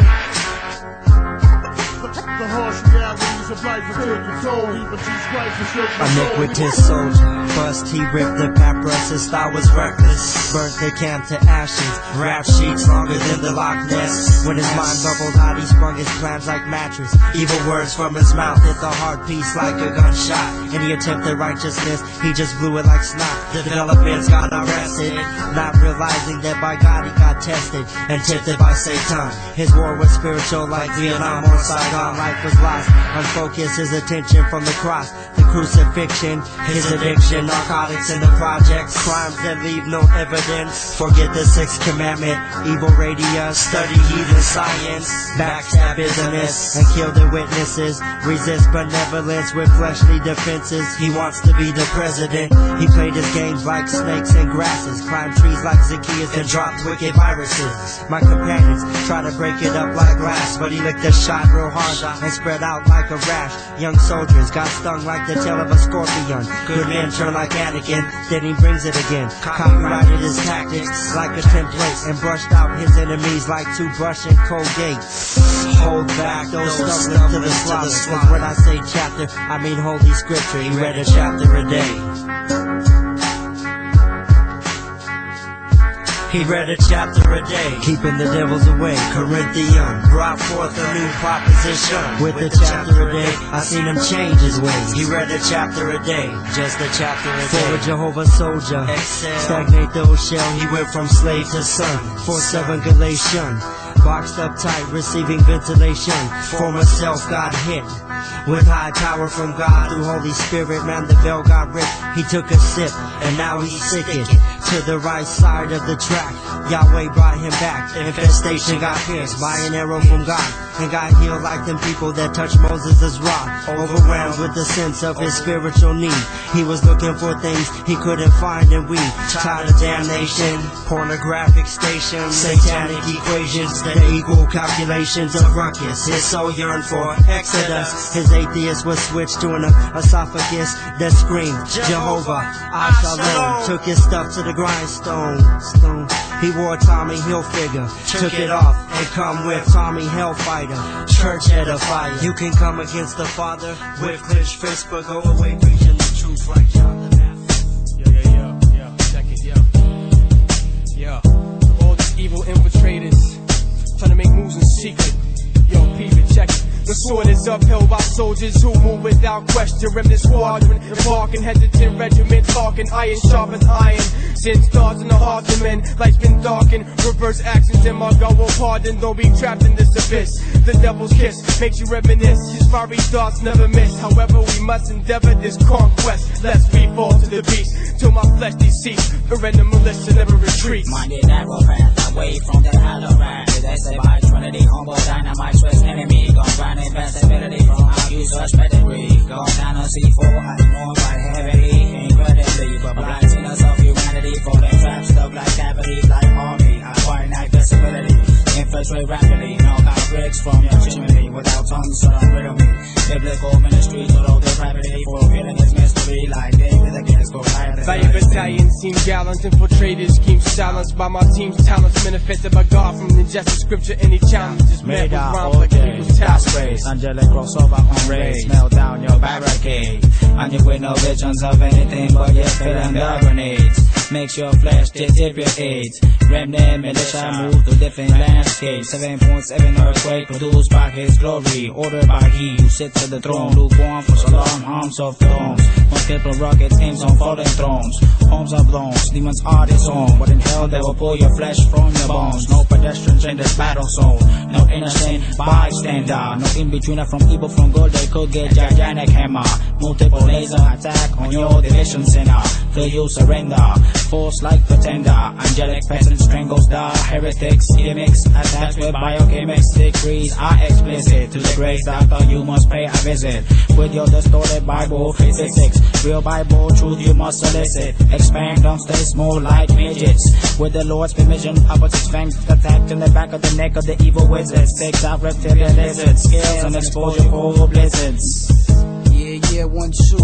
The harsh realities of life are taking toll. Even Jesus Christ is taking A iniquitous soldier, first he ripped the papyrus, his style was reckless. Burnt the camp to ashes, rap sheets longer than the Loch Ness. When his mind bubbled out, he sprung his plans like mattress. Evil words from his mouth hit the heart piece like a gunshot. Any attempt at righteousness, he just blew it like snot. Developments got arrested, not realizing that by God he got tested and tempted by Satan. His war was spiritual like Vietnam or Saigon. Life was lost, unfocused his attention from the cross. The crucifixion, his addiction, narcotics in the projects, crimes that leave no evidence. Forget the sixth commandment, evil radius, study heathen science, backstab business, and kill the witnesses. Resist benevolence with fleshly defenses. He wants to be the president. He played his games like snakes and grasses, climbed trees like Zacchaeus and dropped wicked viruses. My companions try to break it up like glass, but he licked the shot real hard and spread out like a rash. Young soldiers got stung like the tail of a scorpion. Good men turn like Anakin, then he brings it again. Copyrighted his tactics like a template and brushed out his enemies like toothbrush and Colgate. Hold back those stumblers to the slaughter. Cause when I say chapter, I mean holy scripture. He read a chapter a day. He read a chapter a day, keeping the devils away. Corinthian brought forth a new proposition. With a chapter a day, I seen him change his ways. He read a chapter a day, just a chapter a day. For a Jehovah soldier, stagnate the old shell. He went from slave to son. 4-7 Galatian, boxed up tight, receiving ventilation. Former self got hit with high power from God through Holy Spirit. Man, the veil got ripped. He took a sip and now he's sickened to the right side of the track. Yahweh brought him back. Infestation got pierced by an arrow from God and got healed like them people that touched Moses' rod. Overwhelmed with the sense of his spiritual need, he was looking for things he couldn't find in weed. Tired of damnation, pornographic stations, satanic equations that equal calculations of ruckus. His soul yearned for exodus. His atheist was switched to an esophagus that screamed Jehovah, I Shalom. Took his stuff to the grindstone. He wore Tommy Hilfiger, took it off and come with Tommy Hellfighter, church edifier. You can come against the Father with clenched fists, but go away preaching the truth like John the Baptist. Yo, check it, yo. All these evil infiltrators trying to make moves in secret. Yo, peep it, check it. The sword is upheld by soldiers who move without question. Remnant squadron, embarking hesitant regiment, talking iron sharp as iron. Sin starts in the hearts of men, life's been darkened. Reverse actions and my God will pardon. Don't be trapped in this abyss. The devil's kiss makes you reminisce. His fiery darts never miss. However, we must endeavor this conquest. Lest we fall to the beast, till my flesh decease. Surrender militia never retreats. Minded narrow path, away from the hollow ride. They say by Trinity, humble dynamite, Swiss enemy. Gone grind investability from our user's pedigree. Gone down on C4, I ignore by heavily. Incredibly, but blind sinners of humanity. Falling traps, stuff like cavities, like army. Acquire night visibility. Infiltrate rapidly, knock out bricks from your chimney. Without tongues, so don't riddle me. Biblical ministry, to all depravity. Fulfilling his mystery, like David against Goliath. Value battalions, team gallants, infiltrators, keep silenced by my team's talents. Manifested by God from the justice scripture. Any challenges met with rhymes like people's talents. Angelic crossover on race, melt down your barricade. And you with no visions of anything but you're spilling the grenades. Makes your flesh deteriorate. Remnant militia move to different landscapes. 7.7 earthquake produced by his glory. Ordered by he who sits at the throne. Lukewarm for so long, arms of thorns. Multiple rockets aims on fallen thrones. Homes are blown, demons are disowned. But in hell they will pull your flesh from your bones. No pedestrians in this battle zone. No innocent bystander. No in-betweener from evil from good. They could get gigantic hammer. Multiple laser attack on your division center. Till you surrender. Force like pretender. Angelic peasant strangles the heretics. Gimmicks attached with biochemics. Decrees are explicit. To the grace doctor you must pay a visit. With your distorted Bible physics. Real Bible truth you must solicit. Expand, don't stay small like midgets. With the Lord's permission, opposite fangs attacked in the back of the neck of the evil wizards. Takes out reptilian lizards. Scales and exposure for blizzards. Yeah, 1, 2.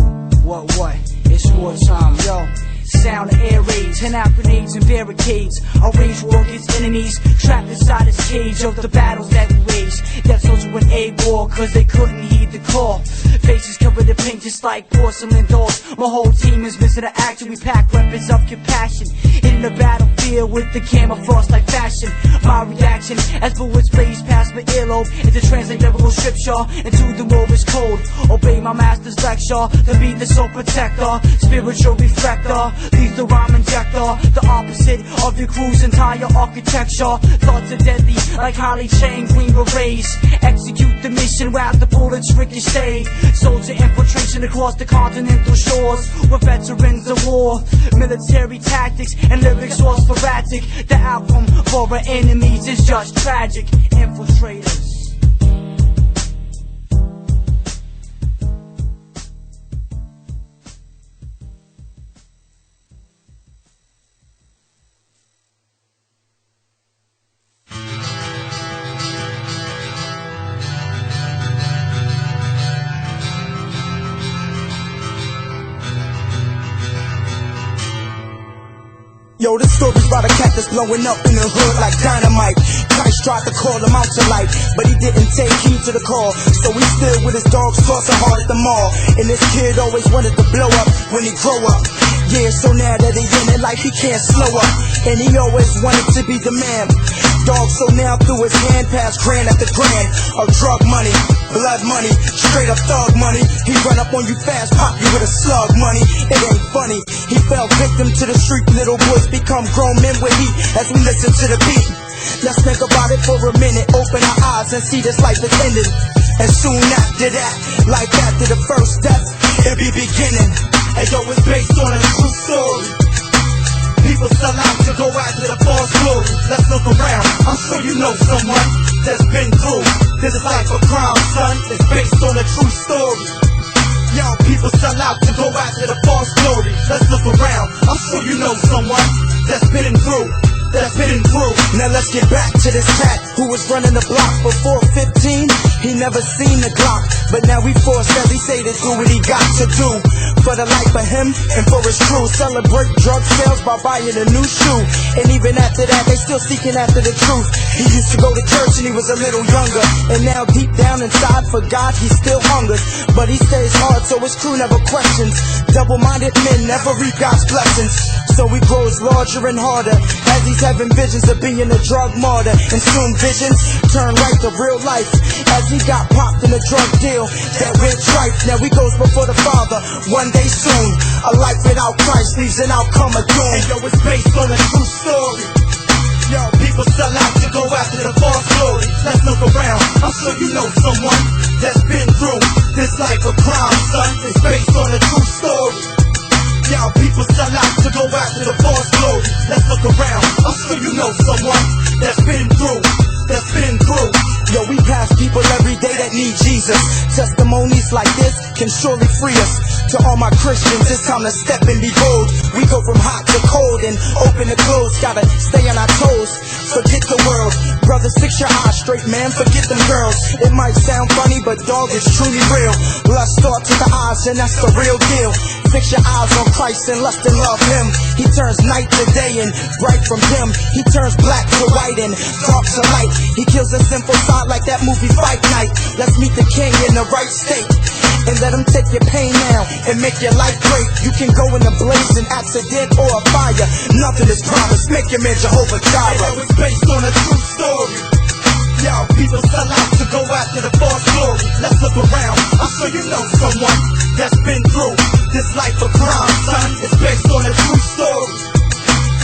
What? It's war time, yo. Sound of air raids, hand out grenades and barricades. Arrange war against enemies, trapped inside this cage of the battles that we wage. That's also an A-war, cause they couldn't heed the call. Faces covered in paint just like porcelain dolls. My whole team is missing the action, we pack weapons of compassion. In the battlefield with the camouflage like fashion. My reaction as bullets blaze past my earlobe is to translate biblical scripture into the world is cold. Obey my master's lecture to be the soul protector, spiritual reflector. Leave the rhyme injector, the opposite of your crew's entire architecture. Thoughts are deadly, like Holly Chain, Green Berets. Execute the mission while the bullets ricochet. Soldier infiltration across the continental shores. We're veterans of war. Military tactics and lyrics all sporadic. The outcome for our enemies is just tragic. Infiltrators. Yo, this story's about a cat that's blowing up in the hood like dynamite. Christ tried to call him out to light, but he didn't take heed to the call. So he stood with his dogs tossing hard at the mall. And this kid always wanted to blow up when he grow up. Yeah, so now that he in it, like he can't slow up. And he always wanted to be the man. Dog, so now through his hand past grand after grand of drug money, blood money, straight up thug money. He run up on you fast, pop you with a slug money. It ain't funny. He fell victim to the street. Little boys become grown men with heat as we listen to the beat. Let's think about it for a minute. Open our eyes and see this life is ending. And soon after that, like after the first death, it'll be beginning. And yo, it's based on a true story. People sell out to go after the false glory. Let's look around, I'm sure you know someone that's been through this life of crime, son. It's based on a true story. Yo, people sell out to go after the false glory. Let's look around, I'm sure you know someone that's been through. Now let's get back to this cat who was running the block before 15. He never seen the Glock, but now he forced every say to do what he got to do. For the life of him and for his crew. Celebrate drug sales by buying a new shoe. And even after that, they still seeking after the truth. He used to go to church and he was a little younger. And now deep down inside for God, he still hungers. But he stays hard so his crew never questions. Double-minded men never reap God's blessings. So he grows larger and harder as he's having visions of being a drug martyr. And soon visions turn right to real life as he got popped in a drug deal that went right. Now he goes before the Father one day soon. A life without Christ leaves an outcome of doom. And yo, it's based on a true story. Yo, people sell out to go after the false glory. Let's look around, I'm sure you know someone that's been through this life of crime, son. It's based on a true story. Y'all people sell out to go after the false glory. Let's look around, I'm sure you know someone that's been through. Yo, we pass people every day that need Jesus. Testimonies like this can surely free us. To all my Christians, it's time to step and be bold. We go from hot to cold and open to close. Gotta stay on our toes, forget the world. Brother, fix your eyes straight, man, forget them girls. It might sound funny, but dog, it's truly real. Lust starts with the eyes and that's the real deal. Fix your eyes on Christ and lust and love him. He turns night to day and bright from dim. He turns black to white and dark to light. He kills a simple side like that movie Fight Night. Let's meet the king in the right state. and let them take your pain now and make your life great. You can go in a blaze, an accident, or a fire. Nothing is promised. Make your man Jehovah Jireh. It's based on a true story. Yo, people sell out to go after the false glory. Let's look around. I'm sure you know someone that's been through this life of crime, son. It's based on a true story.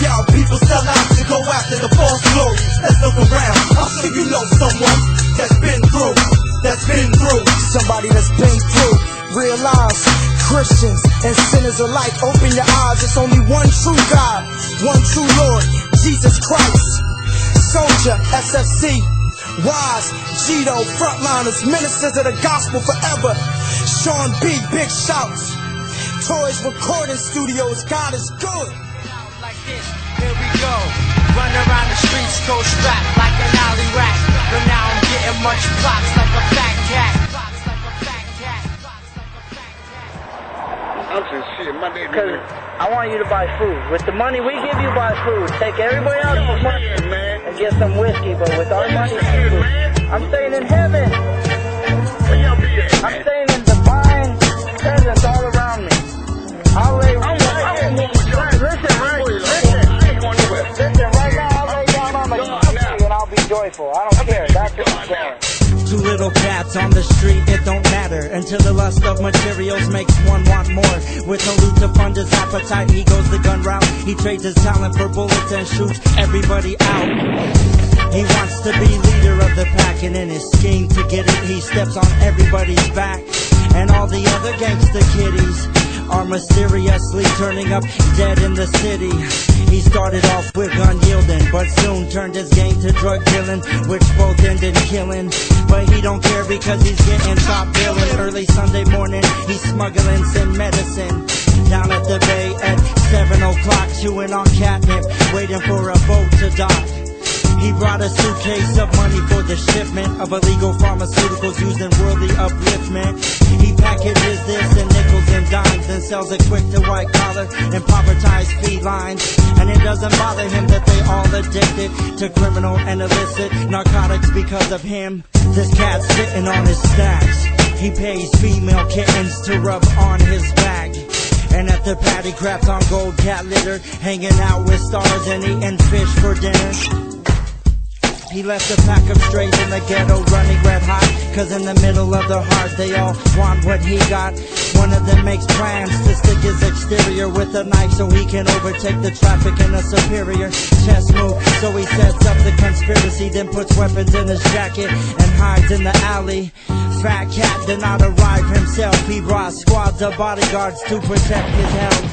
Yo, people sell out to go after the false glory. Let's look around. I'm sure you know someone that's been through. Somebody that's been through. Realize Christians and sinners alike, open your eyes. It's only one true God, one true Lord, Jesus Christ. Soldier, SFC, Wise, Gito, frontliners, ministers of the gospel forever. Sean B, big shouts. Toys Recording Studios, God is good. Like this, here we go. Run around the streets, go strapped like an alley rat. But now I'm getting much props like a fat cat. Because I want you to buy food. With the money we give you, buy food. Take everybody else's money and get some whiskey. But with our money, buy food. I'm staying in heaven. I'm staying in divine presence all around me. I'll lay right now, I'll lay down on the couch and I'll be joyful. I don't care. That's what I'm saying. Two little cats on the street, it don't matter until the lust of materials makes one want more. With no loot to fund his appetite, he goes the gun route. He trades his talent for bullets and shoots everybody out. He wants to be leader of the pack, and in his scheme to get it, he steps on everybody's back. And all the other gangster kiddies are mysteriously turning up dead in the city. He started off with gun yielding, but soon turned his game to drug dealing, which both ended killing. But he don't care because he's getting top billing. Early Sunday morning, he's smuggling some medicine down at the bay at 7 o'clock, chewing on catnip, waiting for a boat to dock. He brought a suitcase of money for the shipment of illegal pharmaceuticals used in worldly upliftment. He packages this in nickels and dimes and sells it quick to white collar and impoverished felines. And it doesn't bother him that they all addicted to criminal and illicit narcotics because of him. This cat's sitting on his stacks. He pays female kittens to rub on his back. And at the pad he craps on gold cat litter, hanging out with stars and eating fish for dinner. He left a pack of strays in the ghetto running red hot, cause in the middle of their heart they all want what he got. One of them makes plans to stick his exterior with a knife so he can overtake the traffic in a superior chess move. So he sets up the conspiracy, then puts weapons in his jacket and hides in the alley. Fat cat did not arrive himself, he brought squads of bodyguards to protect his health.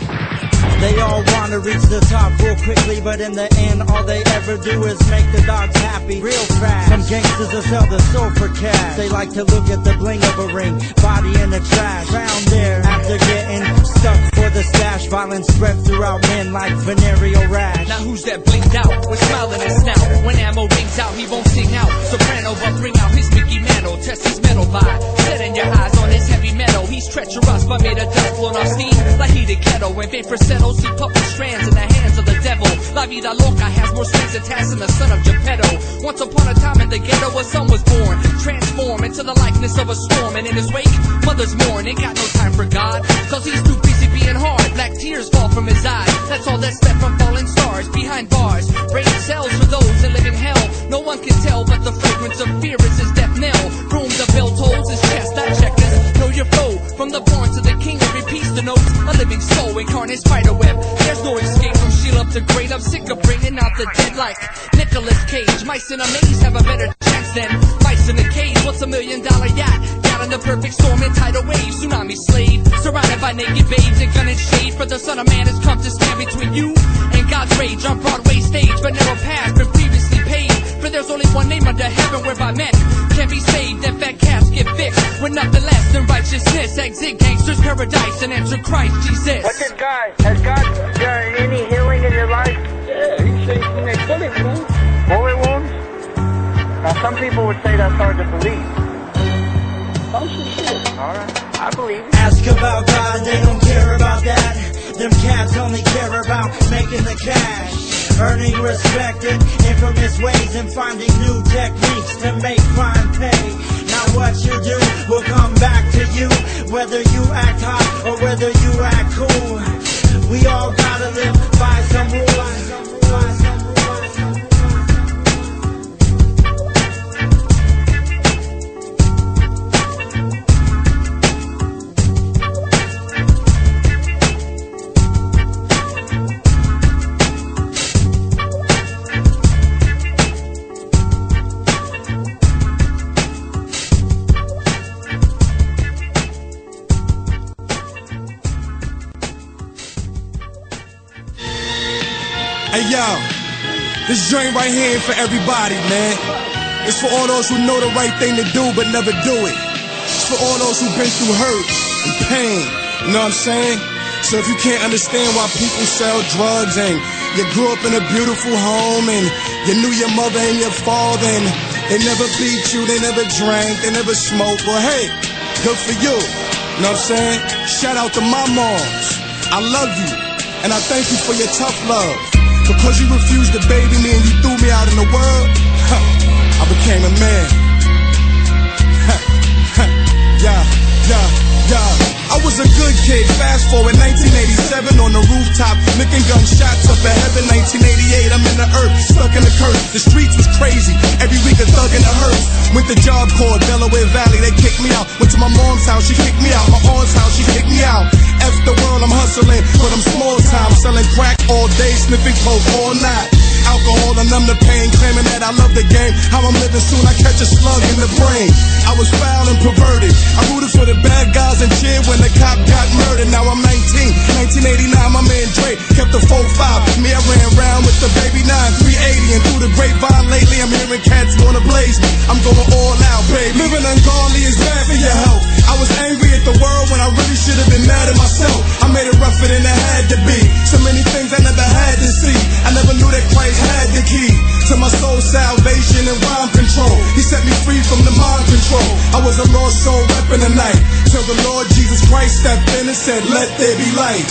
They all want to reach the top real quickly, but in the end all they ever do is make the dogs happy real fast. Some gangsters will sell the soul for cash. They like to look at the bling of a ring, body in the trash. Found there after getting stuck for the stash. Violence spread throughout men like venereal rash. Now who's that blinked out with smile in his snout? When ammo rings out he won't sing out. Soprano but bring out his Mickey Mantle. Test his metal vibe, setting your eyes on his heavy metal. He's treacherous but made of dust, blown off steam like heated kettle. When vapor settles he puppet strands in the hands of the devil. La vida loca has more strings attached than the son of Geppetto. Once upon a time in the ghetto a son was born, transformed into the likeness of a storm. And in his wake, mothers mourn. Ain't got no time for God, cause he's too busy being hard. Black tears fall from his eyes, that's all that's left from falling stars. Behind bars, rain cells for those that live in hell. No one can tell, but the fragrance of fear is his death knell. Room the bell tolls his chest, I check this. Know your foe, from the born to the king, it repeats the notes. A living soul, incarnate spider web. There's no escape from shield up to grade. I'm sick of bringing out the dead like Nicolas Cage. Mice in a maze have a better chance than mice in a cage. What's $1 million yacht? Got in the perfect storm and tidal wave. Tsunami slave, surrounded by naked babes and gun and shade. For the son of man has come to stand between you and God's rage. On Broadway stage, but never passed, been previously paid. For there's only one name under heaven whereby men can be saved. And fat cats get fixed with nothing less than righteousness. Exit gangsters, paradise, and enter Christ Jesus. What's it, guy? Has God done any healing in your life? Yeah, he saved from that bullet wound. Bullet wounds? Now some people would say that's hard to believe. Oh shit. Alright, I believe. Ask about God, they don't care about that. Them cats only care about making the cash, earning respect in infamous ways and finding new techniques to make crime pay. Now what you do will come back to you Whether you act hot or whether you act cool, we all gotta live by some rules. Hey yo, this joint right here ain't for everybody, man. It's for all those who know the right thing to do but never do it. It's for all those who've been through hurt and pain, you know what I'm saying? So if you can't understand why people sell drugs and you grew up in a beautiful home and you knew your mother and your father and they never beat you, they never drank, they never smoked, well hey, good for you, you know what I'm saying? Shout out to my moms, I love you and I thank you for your tough love. Because you refused to baby me and you threw me out in the world, I became a man. I was a good kid, fast forward 1987 on the rooftop, licking gunshots up at heaven. 1988, I'm in the earth, stuck in the curse. The streets was crazy, every week a thug in the hearse. Went to job called Delaware Valley, they kicked me out. Went to my mom's house, she kicked me out. My aunt's house, she kicked me out. F the world, I'm hustling, but I'm small time. Selling crack all day, sniffing coke all night. Alcohol to numb the pain, claiming that I love the game. How I'm living soon, I catch a slug in the brain. I was foul and perverted, I rooted for the bad guys and cheered when the cop got murdered. Now I'm 19, 1989, my man Dre kept the 4-5. Me, I ran around with the baby 9, 380. And through the grapevine lately, I'm hearing cats gonna blaze me. I'm going all out, baby. Living ungodly is bad for your health. I was angry at the world when I really should have been mad at myself. I made it rougher than it had to be. So many things I never had to see. I never knew that Christ had the key to my soul's salvation and rhyme control. He set me free from the mind control. I was a lost soul repping the night till the Lord Jesus Christ stepped in and said, let there be light.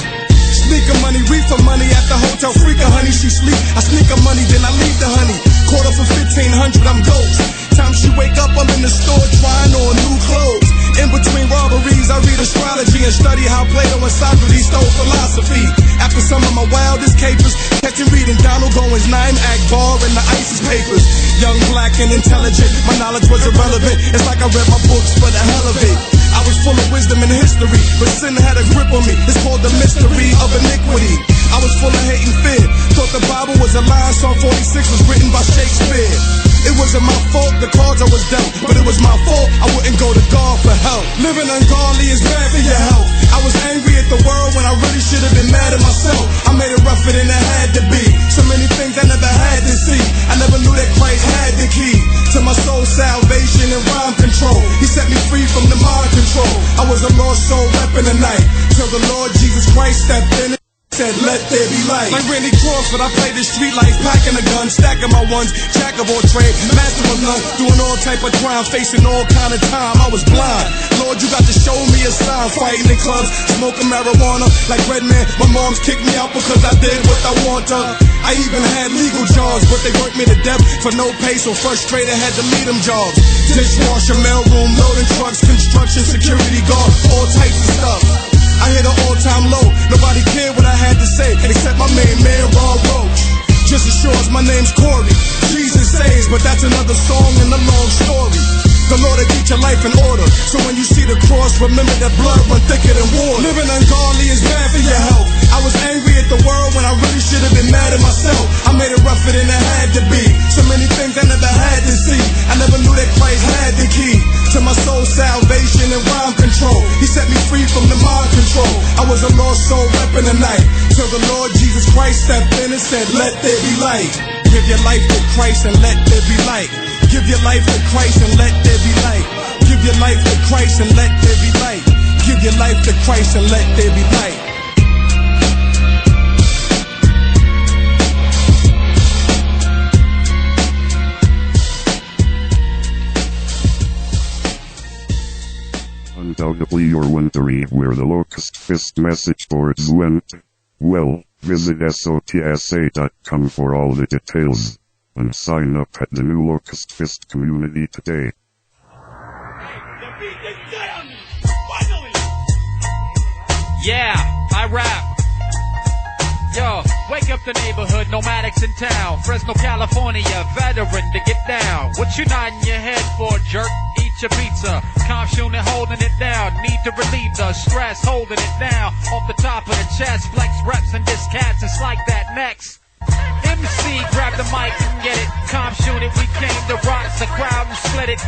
Sneaker money, reefer money at the hotel, freaker honey, she sleep. I sneak her money, then I leave the honey. Quarter for 1,500, I'm ghost. Time she wake up, I'm in the store trying on new clothes. In between robberies, I read astrology and study how Plato and Socrates stole philosophy. After some of my wildest capers, catching reading Donald Goins, Naim Akbar, and the ISIS papers. Young, black, and intelligent, my knowledge was irrelevant. It's like I read my books for the hell of it. I was full of wisdom and history, but sin had a grip on me. It's called the mystery of iniquity. I was full of hate and fear. Thought the Bible was a lie. Psalm 46 was written by Shakespeare. It wasn't my fault, the cards I was dealt, but it was my fault I wouldn't go to God for help. Living ungodly is bad for your health. I was angry at the world when I really should have been mad at myself. I made it rougher than it had to be. So many things I never had to see. I never knew that Christ had the key to my soul's salvation and rhyme control. He set me free from the mind control. I was a lost soul repping the night till the Lord Jesus Christ stepped in. Said, let there be light. Like Randy Crawford, I played the street life, packing a gun, stacking my ones, jack of all trade, master of none, doing all type of crime, facing all kind of time. I was blind. Lord, you got to show me a sign. Fighting in clubs, smoking marijuana, like Redman. My mom's kicked me out because I did what I wanted. I even had legal jobs, but they worked me to death for no pay, so frustrated had to leave them jobs. Dishwasher, mailroom, loading trucks, construction, security guard, all types of stuff. I hit an all-time low. Nobody cared what I had to say, except my main man, Ron Roach. Just as sure as my name's Corey. Jesus saves, but that's another song and a long story. The Lord will get your life in order. So when you see the cross, remember that blood run thicker than water. Living ungodly is bad for your health. I was angry at the world when I really should have been mad at myself. I made it rougher than it had to be. So many things I never had to see. I never knew that Christ had the key to my soul's salvation and rhyme control. He set me free from the mind control. I was a lost soul repping the night till the Lord Jesus Christ stepped in and said, let there be light. Give your life to Christ and let there be light. Give your life to Christ and let there be light. Give your life to Christ and let there be light. Give your life to Christ and let there be light. Undoubtedly you're wondering where the Locust Fist message boards went. Well, visit SOTSA.com for all the details. And sign up at the new Locust Fist community today. The beat is dead on me! Finally! Yeah, I rap. Yo, wake up the neighborhood, nomadics in town. Fresno, California, veteran to get down. What you nodding your head for, jerk? Eat your pizza. Calm shooting, holding it down. Need to relieve the stress, holding it down. Off the top of the chest, flex reps and diss cats. It's like that next. MC, grab the mic and get it. Calm shoot it, we came to rock the crowd and split it.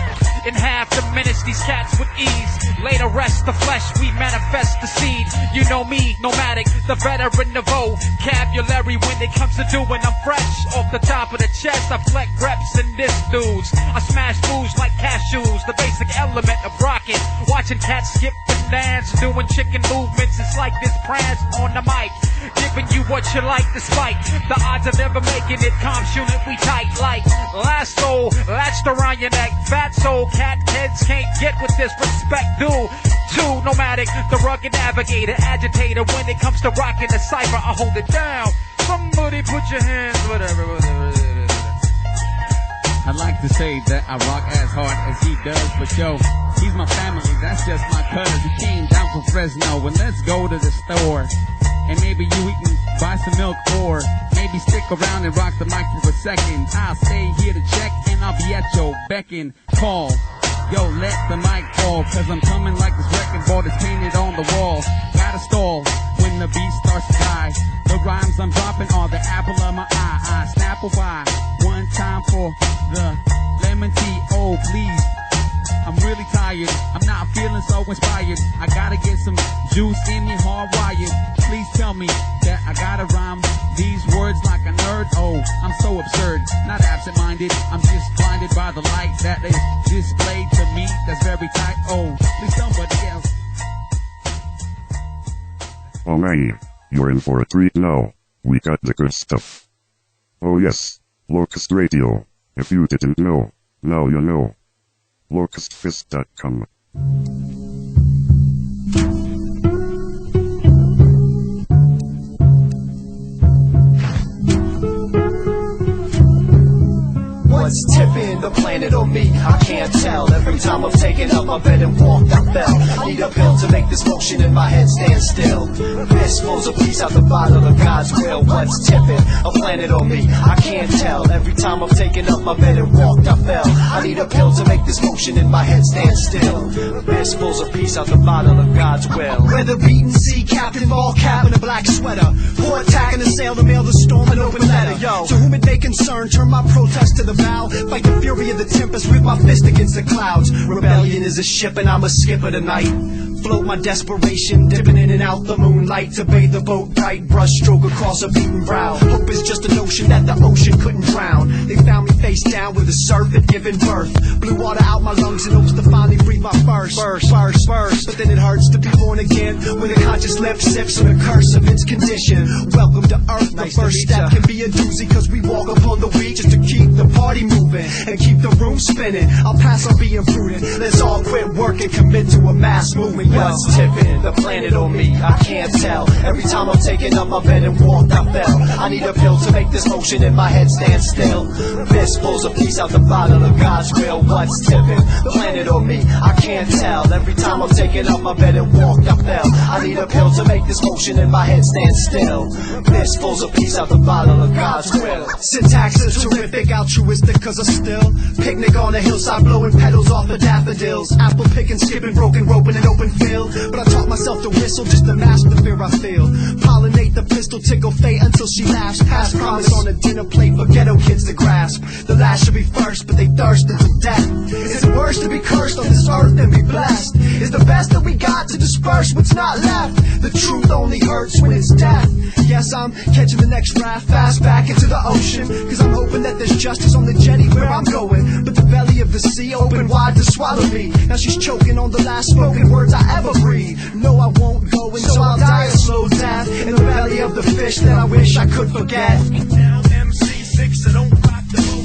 In half the minutes, these cats with ease. Lay to rest the flesh, we manifest the seed. You know me, nomadic, the veteran of vocabulary when it comes to doing. I'm fresh off the top of the chest. I flex reps and diss dudes. I smash fools like cashews, the basic element of rocking. Watching cats skip and dance, doing chicken movements. It's like this prance on the mic, giving you what you like despite the odds of never making it. Calm shooting, we tight like lasso, latched around your neck. Fat soul, cat heads can't get with this respect due. Too nomadic, the rugged navigator, agitator. When it comes to rocking the cipher, I hold it down. Somebody put your hands, whatever. I'd like to say that I rock as hard as he does, but yo, he's my family, that's just my cousin. He came down from Fresno, and let's go to the store. And maybe we can buy some milk, or maybe stick around and rock the mic for a second. I'll stay here to check, and I'll be at your beck and call. Yo, let the mic fall, cause I'm coming like this record board is painted on the wall. Gotta stall when the beat starts to die. The rhymes I'm dropping are the apple of my eye. I snapple by one time for the lemon tea. Oh, please, I'm really tired. I'm not feeling so inspired. I gotta get some juice in me hardwired. Please tell me that I gotta rhyme these words like a nerd. Oh, I'm so absurd, not absent-minded. I'm just blinded by the light that is displayed to me. That's very tight. Oh, please somebody else. Oh man, you're in for a treat now. We got the good stuff. Oh yes, Locust Radio. If you didn't know, now you know. LocustFist.com. What's tipping the planet or me? I can't tell. Every time I've taken up my bed and walked, I fell. I need a pill to make this motion in my head stand still. Fistfuls of peace out the bottle of God's will. What's tipping a planet or me? I can't tell. Every time I've taken up my bed and walked, I fell. I need a pill to make this motion in my head stand still. Fistfuls of peace out the bottle of God's will. Weather beaten sea captain, ball cap in a black sweater. Pour attack and a sail to mail the storm an open letter. Yo, to whom it may concern, turn my protest to the bow. Fight the fury of the tempest with my fist against the clouds. Rebellion is a ship and I'm a skipper tonight. Float my desperation, dipping in and out the moonlight to bathe the boat bright, brush stroke across a beaten brow. Hope is just a notion that the ocean couldn't drown. They found me face down with the surf had given birth. Blew water out my lungs in hopes to finally breathe my first. But then it hurts to be born again when a conscious lip sips on the curse of its condition. Welcome to Earth. The first step can be a doozy, cause we walk upon the weed just to keep the party moving and keep the room spinning. I'll pass on being prudent. Let's all quit work and commit to a mass movement. What's tipping the planet or me? I can't tell. Every time I'm taking up my bed and walked, I fell. I need a pill to make this motion in my head stand still. Fistfuls of peace out the bottle of God's will. What's tipping the planet or me? I can't tell. Every time I'm taking up my bed and walked, I fell. I need a pill to make this motion in my head stand still. Fistfuls of peace out the bottle of God's will. Syntax is terrific, altruistic, cause I still picnic on a hillside, blowing petals off the daffodils. Apple picking, skipping, broken rope in an open field. But I taught myself to whistle just to mask the fear I feel. Pollinate the pistol, tickle fate until she laughs. Pass promise on a dinner plate for ghetto kids to grasp. The last should be first, but they thirsted to death. Is it worse to be cursed on this earth than be blessed? Is the best that we got to disperse what's not left? The truth only hurts when it's death. Yes, I'm catching the next raft fast back into the ocean, cause I'm hoping that there's justice on the jetty where I'm going. But the belly of the sea opened wide to swallow me. Now she's choking on the last spoken words I ever breathe. No, I won't go, and so I'll die a slow death in the belly of the fish that I wish I could forget. Now MC6, so don't rock the boat.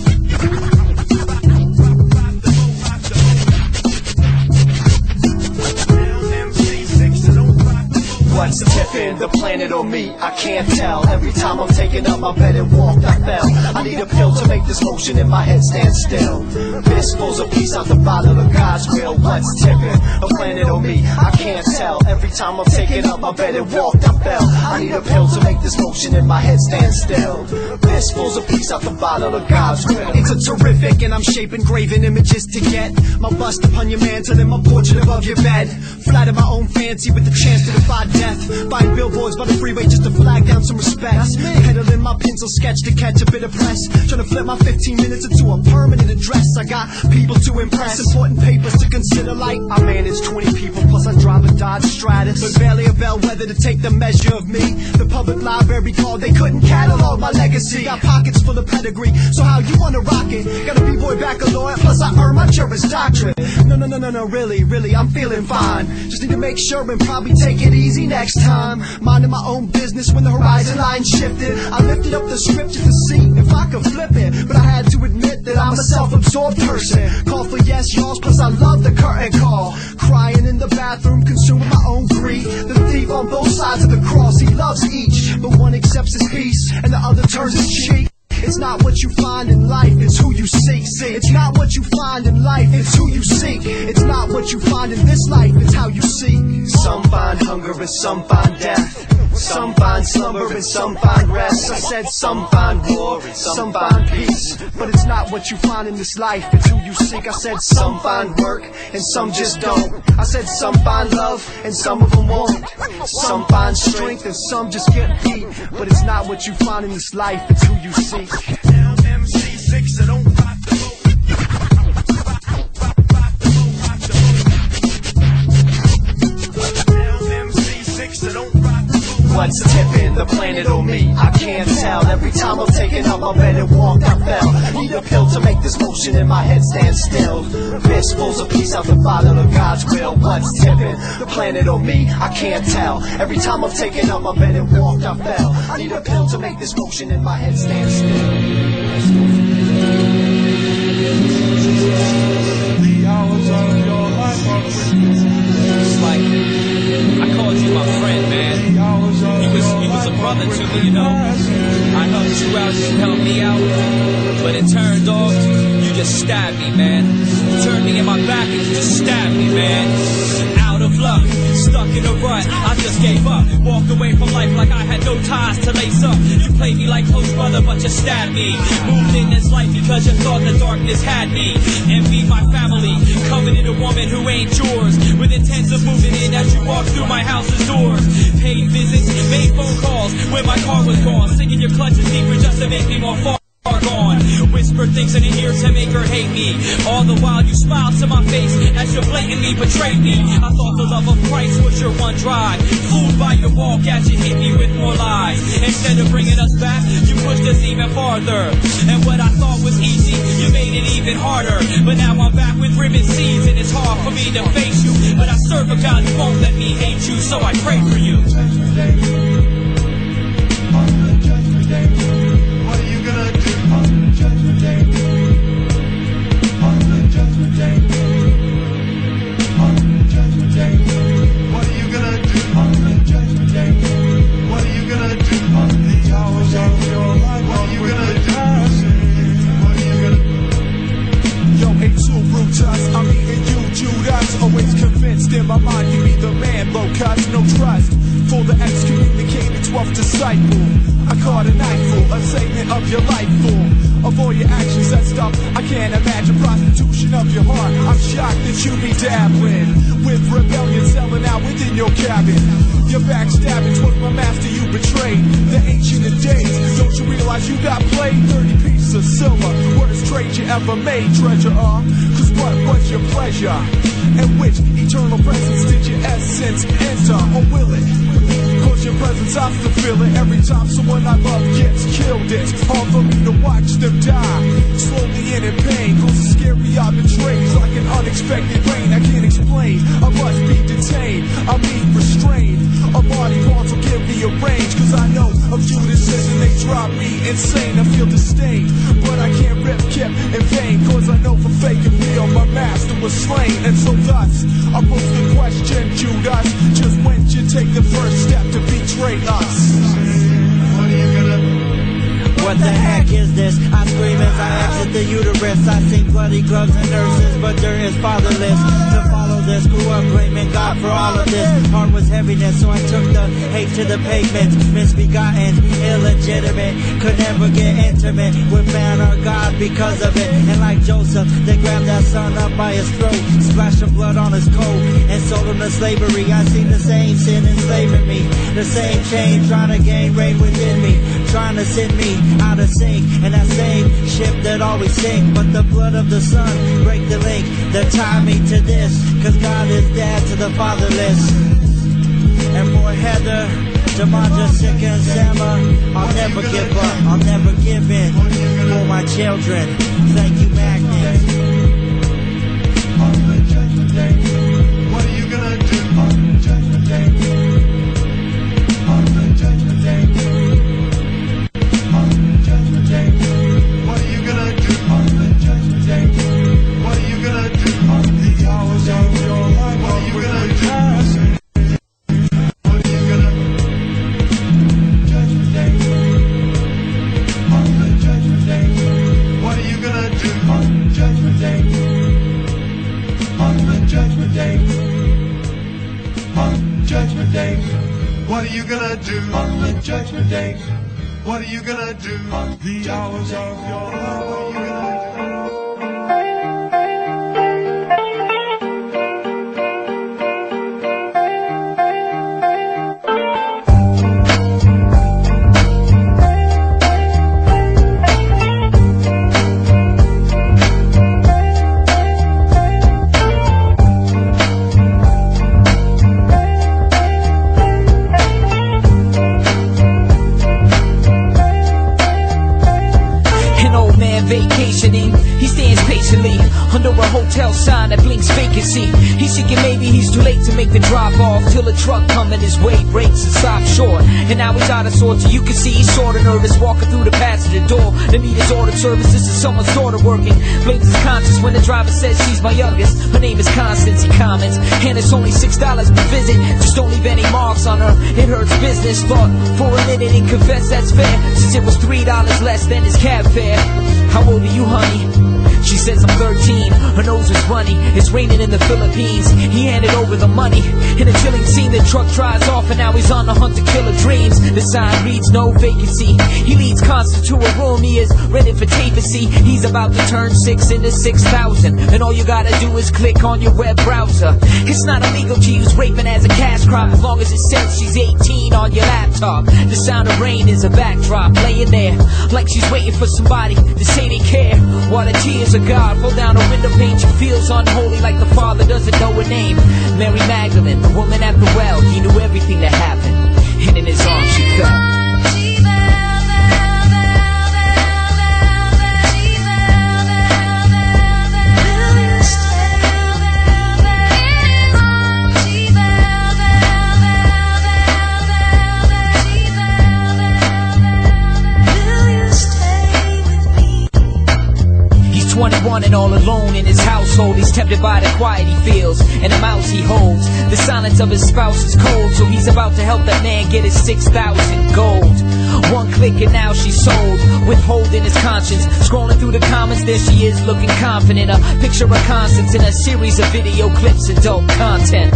What's tipping the planet or me? I can't tell. Every time I'm taking up my bed and walked, I fell. I need a pill to make this motion in my head stand still. Fistfuls of peace out the bottle of God's will. What's tipping the planet or me? I can't tell. Every time I'm taking up my bed and walked, I fell. I need a pill to make this motion in my head stand still. Fistfuls of peace out the bottle of God's will. It's a terrific, and I'm shaping graven images to get my bust upon your mantle and my portrait above your bed. Flatter my own fancy with the chance to defy death. Buying billboards by the freeway just to flag down some respect. Peddling my pencil sketch to catch a bit of press. Trying to flip my 15 minutes into a permanent address. I got people to impress, important papers to consider like I manage 20 people, plus I drive a Dodge Stratus. But barely a bellwether to take the measure of me. The public library called, they couldn't catalog my legacy. Got pockets full of pedigree, so how you wanna rock it? Got a B-boy baccalaureate, plus I earned my Juris Doctorate. No, really, I'm feeling fine. Just need to make sure and probably take it easy next time. Minding my own business when the horizon line shifted. I lifted up the script just to see if I could flip it, but I had to admit that I'm a self-absorbed person. Call for yes, y'alls, plus I love the curtain call. Crying in the bathroom, consuming my own greed. The thief on both sides of the cross, he loves each, but one accepts his peace and the other turns his cheek. It's not what you find in life, it's who you seek. See, it's not what you find in life, it's who you seek. It's not what you find in this life, it's how you seek. Some find hunger and some find death. Some find slumber and some find rest. I said some find war, some find peace. But it's not what you find in this life, it's who you seek. I said some find work and some just don't. I said some find love and some of them won't. Some find strength and some just get beat. But it's not what you find in this life, it's who you seek. Down MC6, so don't rock the boat. Down MC6, so don't rock the boat. What's tipping the planet or me? I can't tell. Every time I'm taking up my bed and walked, I fell. Need a pill to make this motion in my head stand still. Fistfuls of peace out the bottle of God's will. What's tipping the planet or me? I can't tell. Every time I'm taking up my bed and walked, I fell. I need a pill to make this motion in my head stand still. The hours of your life are It's like I called you my friend, man. You was a brother to me, you know. I helped you out, you helped me out. But it turned off, you just stabbed me, man. You turned me in my back and you just stabbed me, man. Out of luck, stuck in a rut, I just gave up. Walked away from life like I had no ties to lace up. You played me like close brother, but you stabbed me. Moved in this life because you thought the darkness had me. Envied my family, coveted a woman who ain't yours. With intents of moving in as you walked through my house's doors. Paid visits, made phone calls when my car was gone. Sinking your clutches deeper just to make me more far gone. Whisper things in her ear to make her hate me. All the while you smiled to my face as you blatantly betrayed me. I thought the love of Christ was your one drive. Fooled by your walk as you hit me with more lies. Instead of bringing us back, you pushed us even farther. And what I thought was easy, you made it even harder. But now I'm back with ribbon seeds and it's hard for me to face you. But I serve a God who won't let me hate you, so I pray for you. What are you gonna do on the judgment day? On the judgment day. On the judgment day. What are you gonna do on the judgment day? What are you gonna do on the hours of your life? What are you gonna do? What are you gonna? Yo, hey, too Brutus, I'm eating you, Judas. Always convinced in my mind you be the man, Locust, no trust. For the excommunicated 12th disciple, I caught a nightful, a segment of your life full of all your actions that stuff. I can't imagine prostitution of your heart. I'm shocked that you be dabbling with rebellion, selling out within your cabin. You're backstabbing towards my master you betrayed. The ancient of days, don't you realize you got played? 30 pieces of silver, worst trade you ever made, treasure. Cause what was your pleasure? And which eternal presence did your essence enter? Or will it? Cause your presence, I still feel it. Every time someone I love gets killed, it's hard for me to watch them die. Slowly and in pain, cause the scary I betrays like an unexpected rain. I can't explain, I must be detained. I mean restrained. A body parts will give me a range. Cause I know of Judas and they drive me insane. I feel disdain, but I can't rip Kip in vain. Cause I know for fake and real my master was slain. And so thus, I pose the question, Judas, just when'd you take the first step to betray us. What are you gonna do? What the heck is this? I scream as I exit the uterus. I see bloody gloves and nurses, but there is fatherless. To follow this, grew up blaming God for all of this. Heart was heaviness, so I took the hate to the pavement. Misbegotten, illegitimate, could never get intimate with man or God because of it. And like Joseph, they grabbed that son up by his throat, splashed some blood on his coat, and sold him to slavery. I seen the same sin enslaving me, the same chain trying to gain reign within me, trying to send me out of sync, and that same ship that always sink. But the blood of the son break the link that tie me to this, cause God is dad to the fatherless. And for Heather, Jamaja, Sika, and Sama, I'll never give up, I'll never give in for my children. Thank you, Magnus. On the judgment day, what are you gonna do? On the judgment day, on the judgment day, on the judgment day, what are you gonna do? On the judgment day, what are you gonna do? On the hours of your life, what are you gonna do? What are you gonna do? Judgment day, on the judgment day, what are you gonna do? On the judgment day, on the judgment day, on judgment day, what are you gonna do? On the judgment day, what are you gonna do? On the hours of your life, what are you gonna do? Vacationing, he stands patiently under a hotel sign that blinks vacancy. He's thinking maybe he's too late to make the drop off, till a truck coming his way breaks and stops short. And now he's out of sorts, so you can see he's sorta nervous, walking through the passenger door to meet his ordered service. This is someone's daughter working, blames his conscience when the driver says she's my youngest. Her name is Constance, he comments, and it's only $6 per visit. Just don't leave any marks on her, it hurts business. Thought for a minute and confess that's fair, since it was $3 less than his cab fare. How old are you, honey? She says I'm 13, her nose is runny. It's raining in the Philippines. He handed over the money. In a chilling scene, the truck drives off, and now he's on the hunt to kill her dreams. The sign reads no vacancy. He leads Constance to a room, he is ready for tapecy. He's about to turn 6 into 6,000, and all you gotta do is click on your web browser. It's not illegal to use raping as a cash crop, as long as it says she's 18 on your laptop. The sound of rain is a backdrop, laying there like she's waiting for somebody to say they care. While the tears of God fall down her window pane, she feels unholy like the father doesn't know her name. Mary Magdalene, the woman at the well, he knew everything that happened, and in his arms she fell. And all alone in his household, he's tempted by the quiet he feels and the mouse he holds. The silence of his spouse is cold, so he's about to help that man get his 6,000 gold. One click and now she's sold, withholding his conscience. Scrolling through the comments, there she is looking confident. A picture of Constance in a series of video clips, adult content.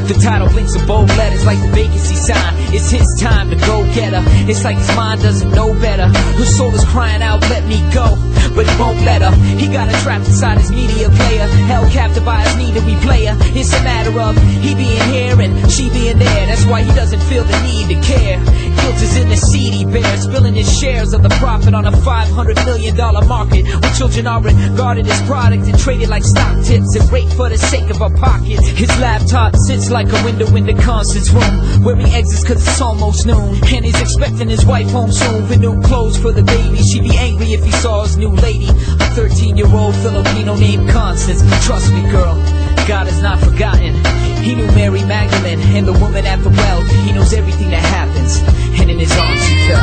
The title blinks in bold letters like the vacancy sign. It's his time to go get her. It's like his mind doesn't know better. Her soul is crying out, let me go, but he won't let her. He got her trapped inside his media player, held captive by his need to replay her. It's a matter of he being here and she being there. That's why he doesn't feel the need to care. Guilt is in the seed he bears, spilling his shares of the profit on a $500 million market, where children are regarded as product and traded like stock tips and raped for the sake of a pocket. His laptop sits like a window in the Constance room, where he exits cause it's almost noon, and he's expecting his wife home soon for new clothes for the baby. She'd be angry if he saw his new lady, a 13-year-old Filipino named Constance. Trust me, girl, God has not forgotten. He knew Mary Magdalene and the woman at the well. He knows everything that happens, and in his arms she fell.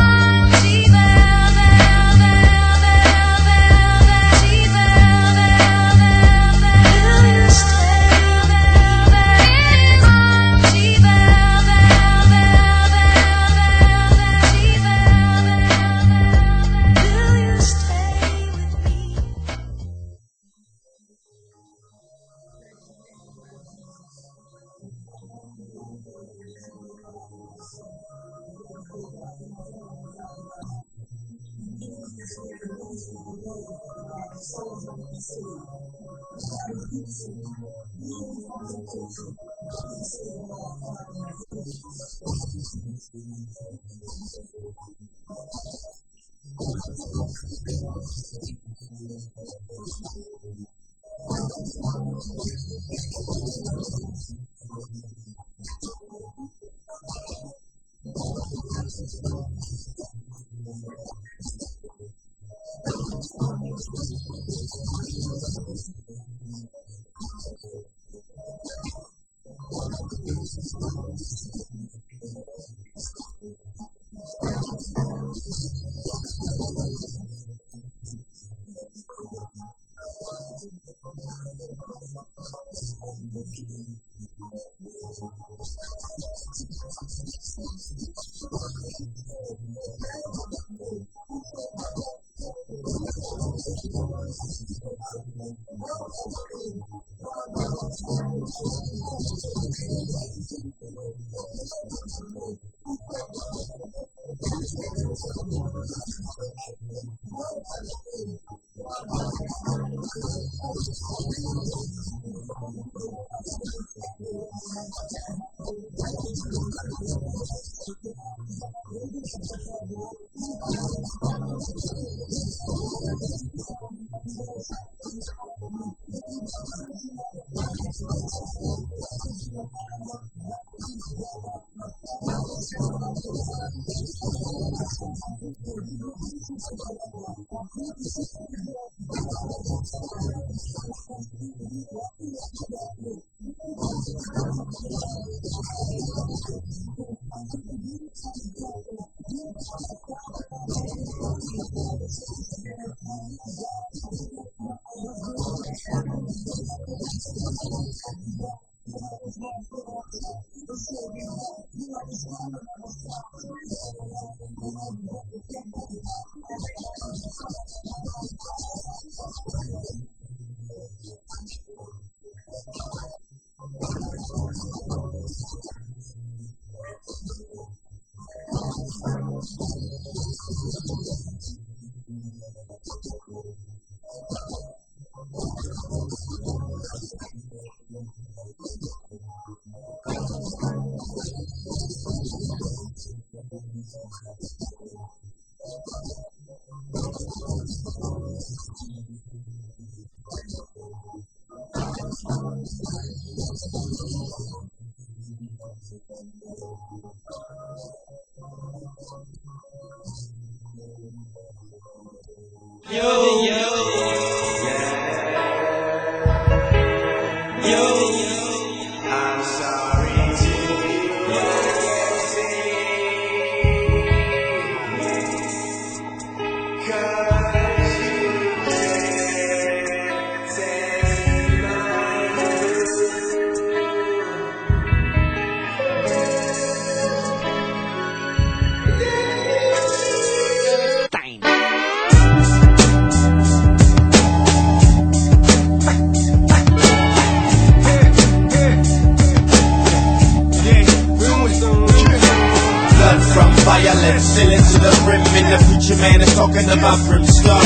violence, filling to the rim, and the preacher man is talking about brimstone.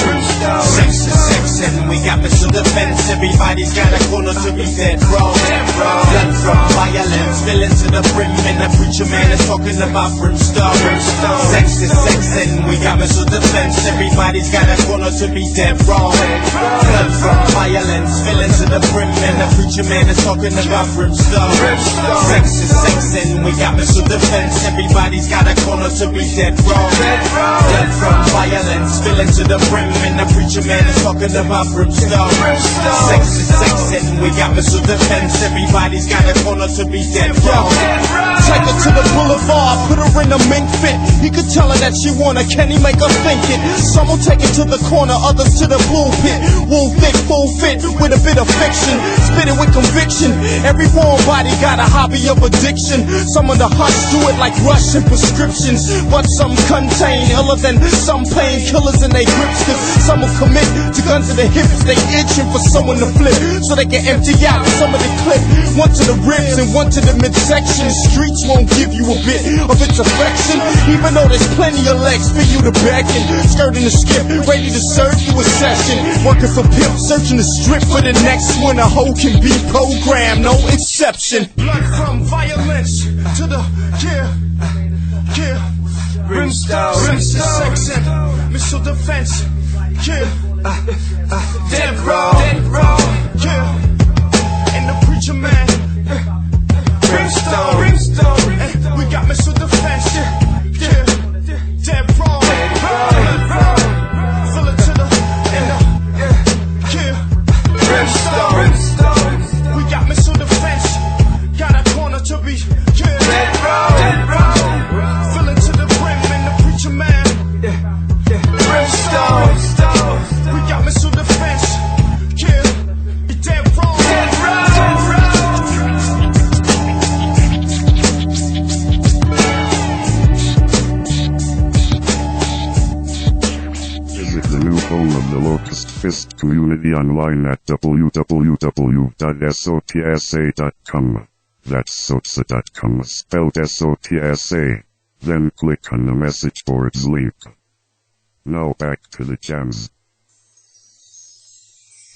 Sex is sex, and we got missile defense. Everybody's got a corner to be dead wrong. Blood from violence, filling to the rim, and the preacher man is talking about brimstone. Sex is sex, and we got missile defense. Everybody's got a corner to be dead wrong. Blood from violence, filling to the brim, and the preacher man is talking about brimstone. Sex is sex, and we got missile defense. Everybody's got a corner to be dead wrong. Blood from violence, filling to the brim, and the preacher man is talking about brimstone. Sex is sex, and we got missile defense. Everybody's got a corner to be dead wrong. Take her to the boulevard, put her in a mink fit. He could tell her that she wanna, can he make her think it? Some will take it to the corner, others to the pulpit. Wool thick, full fit, with a bit of fiction. Spit it with conviction. Every warm body got a hobby of addiction. Some of the hush do it like Russian prescriptions. but some contain iller than some painkillers in their grips. Cause some will commit to guns to the hips. They itching for someone to flip so they can empty out some of the clip. One to the ribs and one to the midsection. Streets won't give you a bit of its affection, even though there's plenty of legs for you to beckon. Skirting the skip, ready to serve you a session. Working for pimp, searching the strip for the next one. A hoe can be programmed, no exception. Blood from violence to the brimstone, sex and missile defense. Dead wrong, and the preacher man. Brimstone, and we got missile defense. Dead wrong, fill it to the brimstone. We got missile defense. Got a corner to be dead wrong. Fill it to the brim and the preacher man. Brimstone. We got missile defense. Dead wrong. Visit the new home of the Locust Fist community online at www.sotsa.com. That's sotsa.com spelled S-O-T-S-A. Then click on the message boards link. Now back to the jams.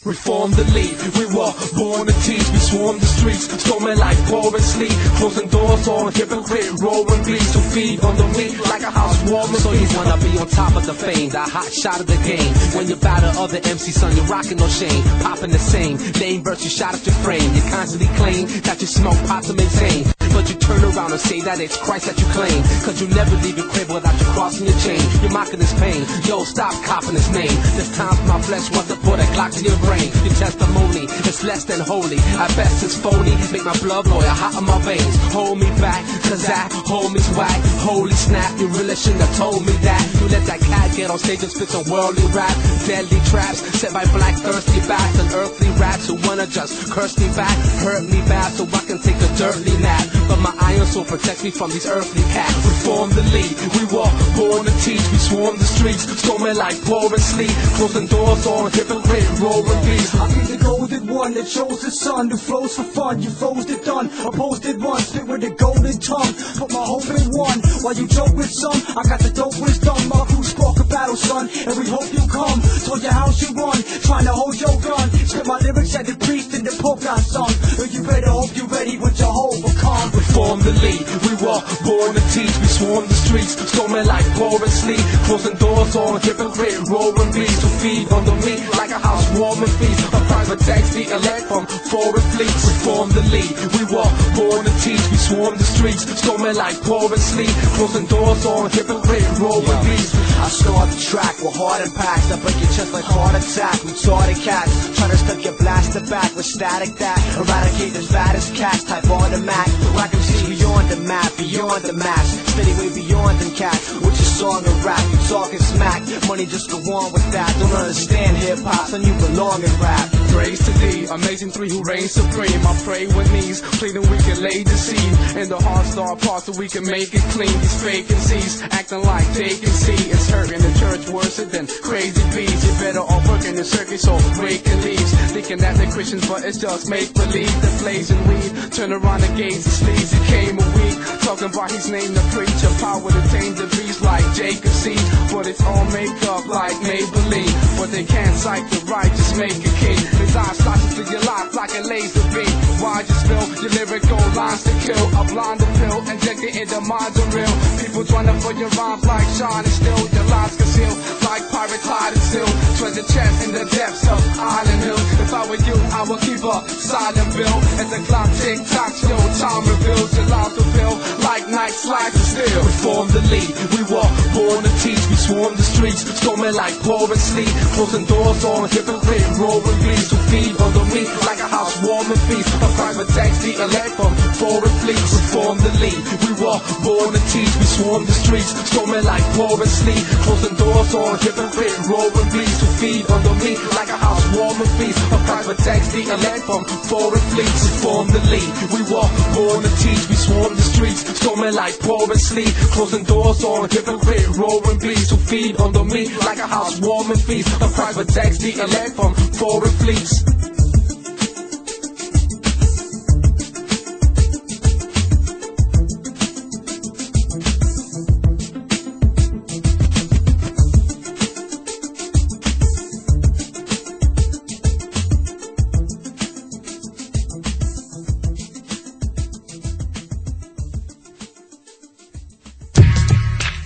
We formed the lead, we were born to teach. We swarmed the streets, storming like pouring sleet. Closing doors on hypocrite, roaring beats. To feed on the meat like a house warmer. So you wanna be on top of the fame, the hot shot of the game. When you battle other MCs, son, you're rocking no shame. Popping the same, lame verse, you shot at your frame. You constantly claim that you smoke pot to maintain. But you turn around and say that it's Christ that you claim. Cause you never leave your crib without you crossing your chain. You're mocking his pain, yo, stop copping his name. This time my flesh wants to put a Glock to your brain. Your testimony is less than holy. At best it's phony. Make my blood boil hot in my veins. Hold me back, cause that homie's whack. Holy snap, you really shouldn't have told me that. You let that cat get on stage and spit some worldly rap. Deadly traps, set by black thirsty bats. And earthly rats who wanna just curse me back. Hurt me bad so I can take a dirty nap. But my iron soul protects me from these earthly cats. We formed the lead, we were born to teach. We swarmed the streets, storming like pouring sleet. Closing doors on hypocrite, roaring beats. I be the golden one that chose the sun, who flows for fun. You froze it done, opposed it once, spit with a golden tongue. Put my hope in one, while you joke with some. I got the dope wisdom, my crew spark a battle, son. And we hope you come, told your house you run, trying to hold your gun. Spit my lyrics at the priest and the pope got sung. You better hope you ready with your whole come. We formed the lead, we were born to teach. We swarmed the streets, storming like pouring sleet. Closing doors on hypocrite, roaring beats. To feed on the meat like a house warming feast. A private taxi, elect from foreign fleets. We formed the lead, we were born to teach. We swarmed the streets, storming like pouring sleet. Closing doors on hypocrite, roaring beats. I start the track with hard impacts that break your chest like heart attack. Retarded cats trying to stuff your blaster back with static that eradicate the fattest cats. Type on the map, rock MCs beyond the map, beyond the match. Steady way beyond them cats. With your song and rap, you talking smack. Money just go on with that. Don't understand hip hop, son, you belong in rap. Praise to thee, amazing three who reign supreme. I pray with knees, pleading we can lay the seed. And the heart star parts so we can make it clean. These fake MCs acting like they can see. It's hurting the church worse than crazy bees. You better off working the circuit so breaking leaves. Thinking that they're Christians but it's just make believe. The blazing weed, turn around the gates and sleeves. He came a week, talking about his name the preacher. Power to tame the beast like Jacob C. But it's all makeup like Maybelline. But they can't cite the righteous, make a king. His eyes flashes through your life like a laser beam. Why you spill your lyrical lines to kill? A blonde pill injected in the minds of real. People trying to put your rhymes like Sean and still. Your lies concealed like pirates hide and still. Treasure chest in the depths of Island Hill. If I were you, I would keep a silent bill. As the clock tick-tock, yo, time reveals your life to fill like night slides and still. We formed the lead, we were born to teach. We swarmed the streets, storming like pouring sleet. Closing doors on hypocrite, roaring beats. To feed on the meat like a house warming feast. A private taxi, elect from foreign fleets. We formed the lead, we were born to teach. We swarmed the streets, storming like pouring sleet. Closing doors on hypocrite, roaring beats. To feed on the meat like a house warming feast. A private taxi, elect from foreign fleets. We formed the lead, we were born to teach. We swarmed the streets, storming falling like pouring sleep. Closing doors on hypocrite roaring beasts who feed under me like a house warming feast. A private decks the elect from foreign fleets.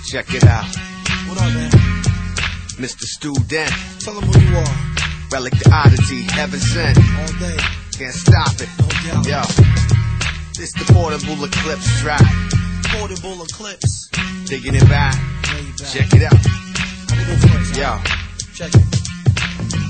Check it out. What up, man? Mr. Student. Tell them who you are. Relic the oddity, heaven sent. All day. Can't stop it. No doubt. Yo. This the portable eclipse track. Portable eclipse. Digging it back. Check it out. Yo. Check it.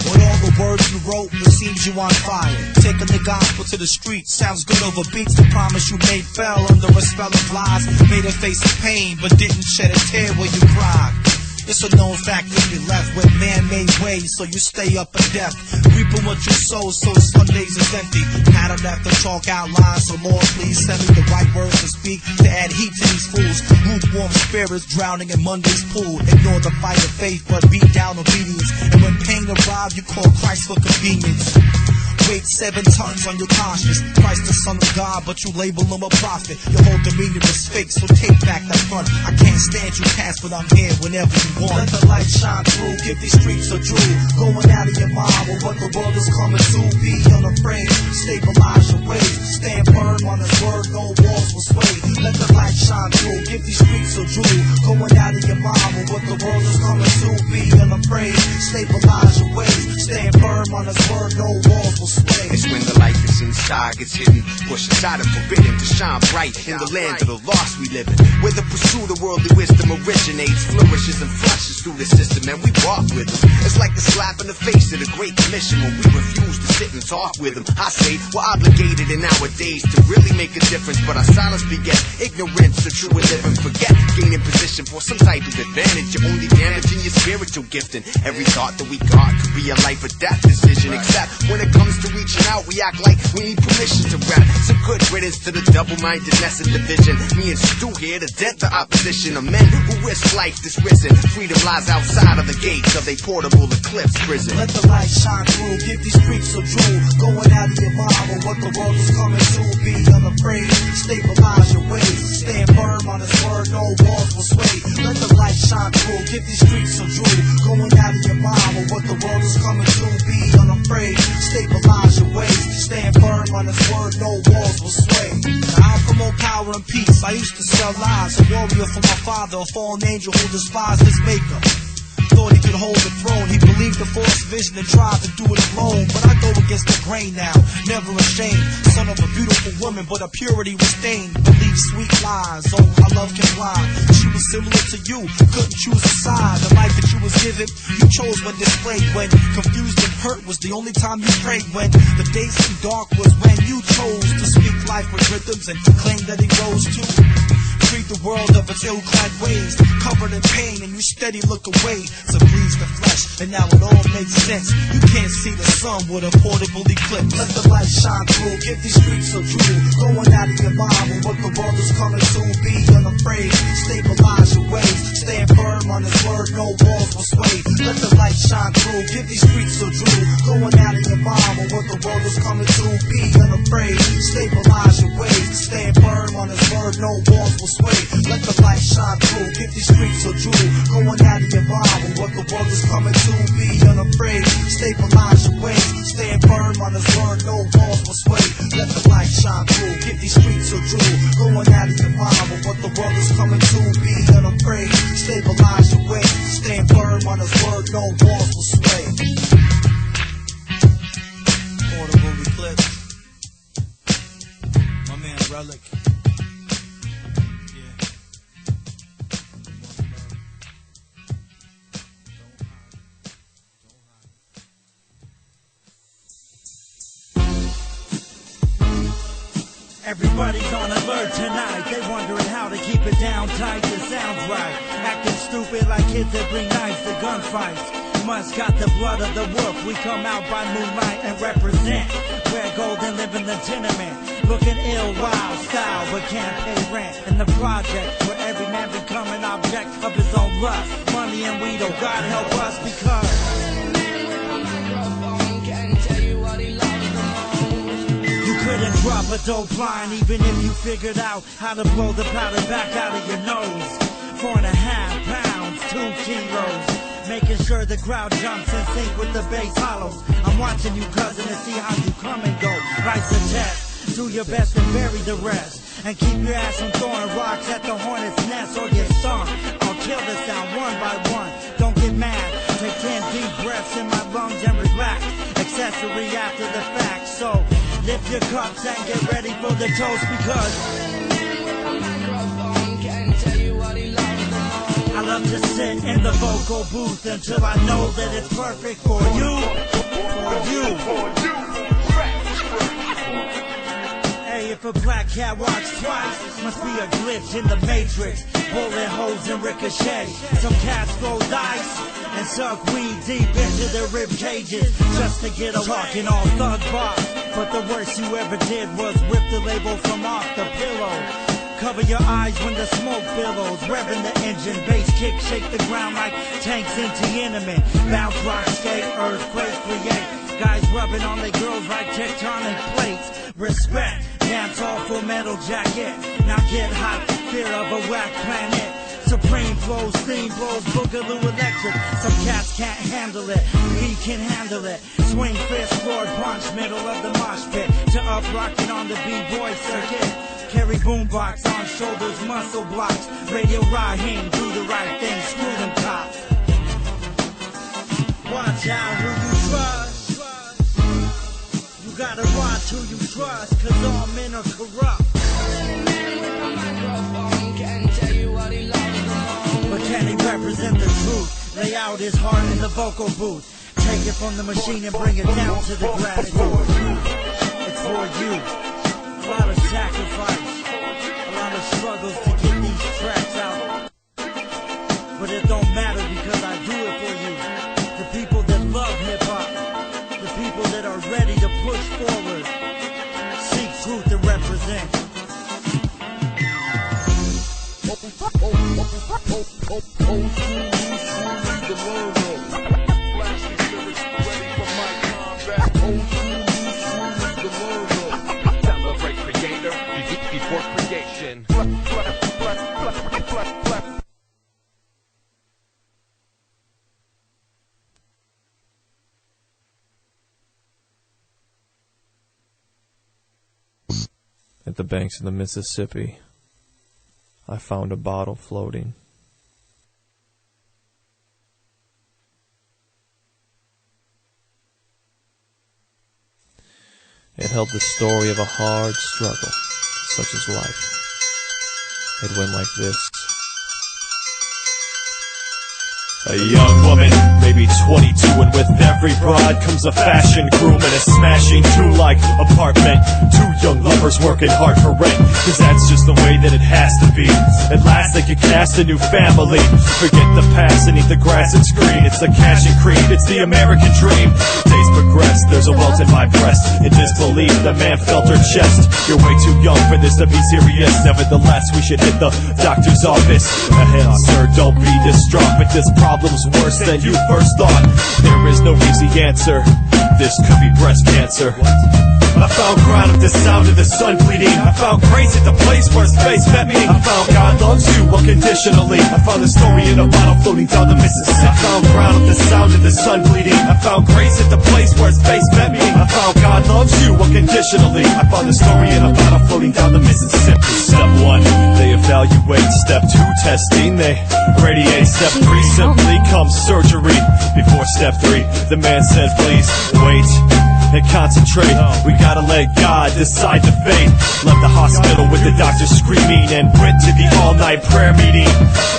With all the words you wrote, it seems you on fire. Taking the gospel to the streets sounds good over beats. The promise you made fell under a spell of lies. Made a face of pain, but didn't shed a tear when you cried. It's a known fact that you left with man-made ways, so you stay up and deaf. Reaping what you sow, so Sundays is empty. Pattern after chalk outlines, so Lord, please send me the right words to speak to add heat to these fools. Lukewarm spirits drowning in Monday's pool. Ignore the fight of faith, but beat down obedience. And when pain arrives, you call Christ for convenience. Weight 7 tons on your conscience. Christ the Son of God, but you label him a prophet. Your whole demeanor is fake, so take back that front. I can't stand you past, but I'm here whenever you want. Let the light shine through, give these streets a jewel. Going out of your mind with what the world is coming to. Be unafraid, stabilize your ways. Stand firm on his word, no walls will sway. Let the light shine through, give these streets a jewel. Going out of your mind with what the world is coming to. Be unafraid, stabilize your ways. Stand firm on his word, no walls will sway. It's when the light that's inside gets hidden, pushed aside and forbidden to shine bright in the land of the lost we live in, where the pursuit of worldly wisdom originates, flourishes and flushes through the system, and we walk with them. It's like the slap in the face of the Great Commission when we refuse to sit and talk with them. I say we're obligated in our days to really make a difference, but our silence beget ignorance of true and living. Forget gaining position for some type of advantage. You're only damaging your spiritual gifting. Every thought that we got could be a life or death decision, except when it comes to reaching out, we act like we need permission to rap. Some good riddance to the double-mindedness and division. Me and Stu here to dent the opposition of men who risk life this risen. Freedom lies outside of the gates of a portable eclipse prison. Let the light shine through, give these streets a jewel. Going out of your mind with what the world is coming to. Be unafraid, stabilize your ways. Stand firm on his word, no walls will sway. Let the light shine through, give these streets a jewel. Going out of your mind with what the world is coming to. Be unafraid, stabilize your ways. Stand firm on his word, no walls will sway. Now I promote power and peace. I used to sell lies, a warrior for my father, a fallen angel who despised his maker. Thought he could hold the throne. He believed the false vision and tried to do it alone. But I go against the grain now, never ashamed. Son of a beautiful woman, but her purity was stained. Believe sweet lies, oh, my love can fly. She was similar to you, couldn't choose a side. The life that you was given, you chose when displayed. When confused and hurt was the only time you prayed. When the days seemed dark was when you chose to speak life with rhythms and claim that he rose too. Treat the world of its ill-clad ways, covered in pain, and you steady look away to please the flesh, and now it all makes sense. You can't see the sun with a portable eclipse. Let the light shine through, give these streets a jewel. Going out of your mind with what the world is coming to. Be unafraid, stabilize your ways. Stand firm on his word, no walls will sway. Let the light shine through, give these streets a jewel. Going out of your mind with what the world is coming to. Be unafraid, stabilize your ways. Stand firm on his word, no walls will sway. Let the light shine through, give these streets a jewel. Going out of your mind with what the world is coming to. Be unafraid, stabilize your ways. Stand firm on his word, no walls will sway. Let the light shine through, give these streets a jewel. Going out of your mind with what the world is coming to. Be unafraid, stabilize your ways. Stand firm on his word, no walls will sway. Portable eclipse. My man Relic. Everybody's on alert tonight. They wondering how to keep it down tight. It sounds right. Acting stupid like kids that bring knives to gunfights. Must got the blood of the wolf. We come out by moonlight and represent. Wear gold and live in the tenement. looking ill, wild style, but can't pay rent. In the project where every man become an object of his own lust. Money and weed, oh God help us, because you couldn't drop a dope line even if you figured out how to blow the powder back out of your nose. 4.5 pounds, 2 kilos. Making sure the crowd jumps in sync with the bass hollows. I'm watching you, cousin, to see how you come and go. Rise the test, do your best and bury the rest. And keep your ass from throwing rocks at the hornet's nest or get stung. I'll kill the sound one by one. Don't get mad, take 10 deep breaths in my lungs and relax. Accessory after the fact, so lift your cups and get ready for the toast, because I love to sit in the vocal booth until I know that it's perfect for you. Hey, if a black cat walks twice, must be a glitch in the matrix. Bullet holes and ricochet. Some cats throw dice and suck weed deep into their rib cages just to get away. Talking all thug boss, but the worst you ever did was rip the label from off the pillow. Cover your eyes when the smoke billows. Revving the engine, bass kick, shake the ground like tanks in Tiananmen. Bounce, rock, skate, earthquake, create. Guys rubbing on their girls like tectonic plates. Respect, dance all full metal jacket. Now get hot, fear of a whack planet. Supreme flows, steam blows, boogaloo electric. Some cats can't handle it, we can handle it. Swing fist, floor punch, middle of the mosh pit. To up rocking on the b-boy circuit. Carry boombox on shoulders, muscle blocks. Radio Raheem, do the right thing, screw them cops. Watch out who you trust. You gotta watch who you trust, cause all men are corrupt. But can he represent the truth? Lay out his heart in the vocal booth. Take it from the machine and bring it down to the gratitude. It's for you. A lot of sacrifice, a lot of struggles to get these tracks out. But it don't matter because I do it for you. The people that love hip-hop, the people that are ready to push forward, seek truth and represent. Before creation. At the banks of the Mississippi, I found a bottle floating. It held the story of a hard struggle, such as life. It went like this. A young woman, maybe 22, and with every bride comes a fashion groom and a smashing two-like apartment. Two young lovers working hard for rent, cause that's just the way that it has to be. At last they could cast a new family. Forget the past and eat the grass and screen. It's the cash and cream, it's the American dream. Days progress, there's a welt in my breast. In disbelief, the man felt her chest. You're way too young for this to be serious. Nevertheless, we should hit the doctor's office. Ahead, sir, don't be distraught, but this problem's worse than you first thought. There is no easy answer. This could be breast cancer. I found ground at the sound of the sun bleeding. I found grace at the place where space met me. I found God loves you unconditionally. I found the story in a bottle floating down the Mississippi. I found ground at the sound of the sun bleeding. I found grace at the place where space met me. I found God loves you unconditionally. I found the story in a bottle floating down the Mississippi. Step 1, they evaluate. Step 2, testing. They radiate. Step 3, simply comes surgery. Before step 3, the man said, please wait and concentrate. We gotta let God decide the fate. Left the hospital with the doctor screaming and went to the all-night prayer meeting.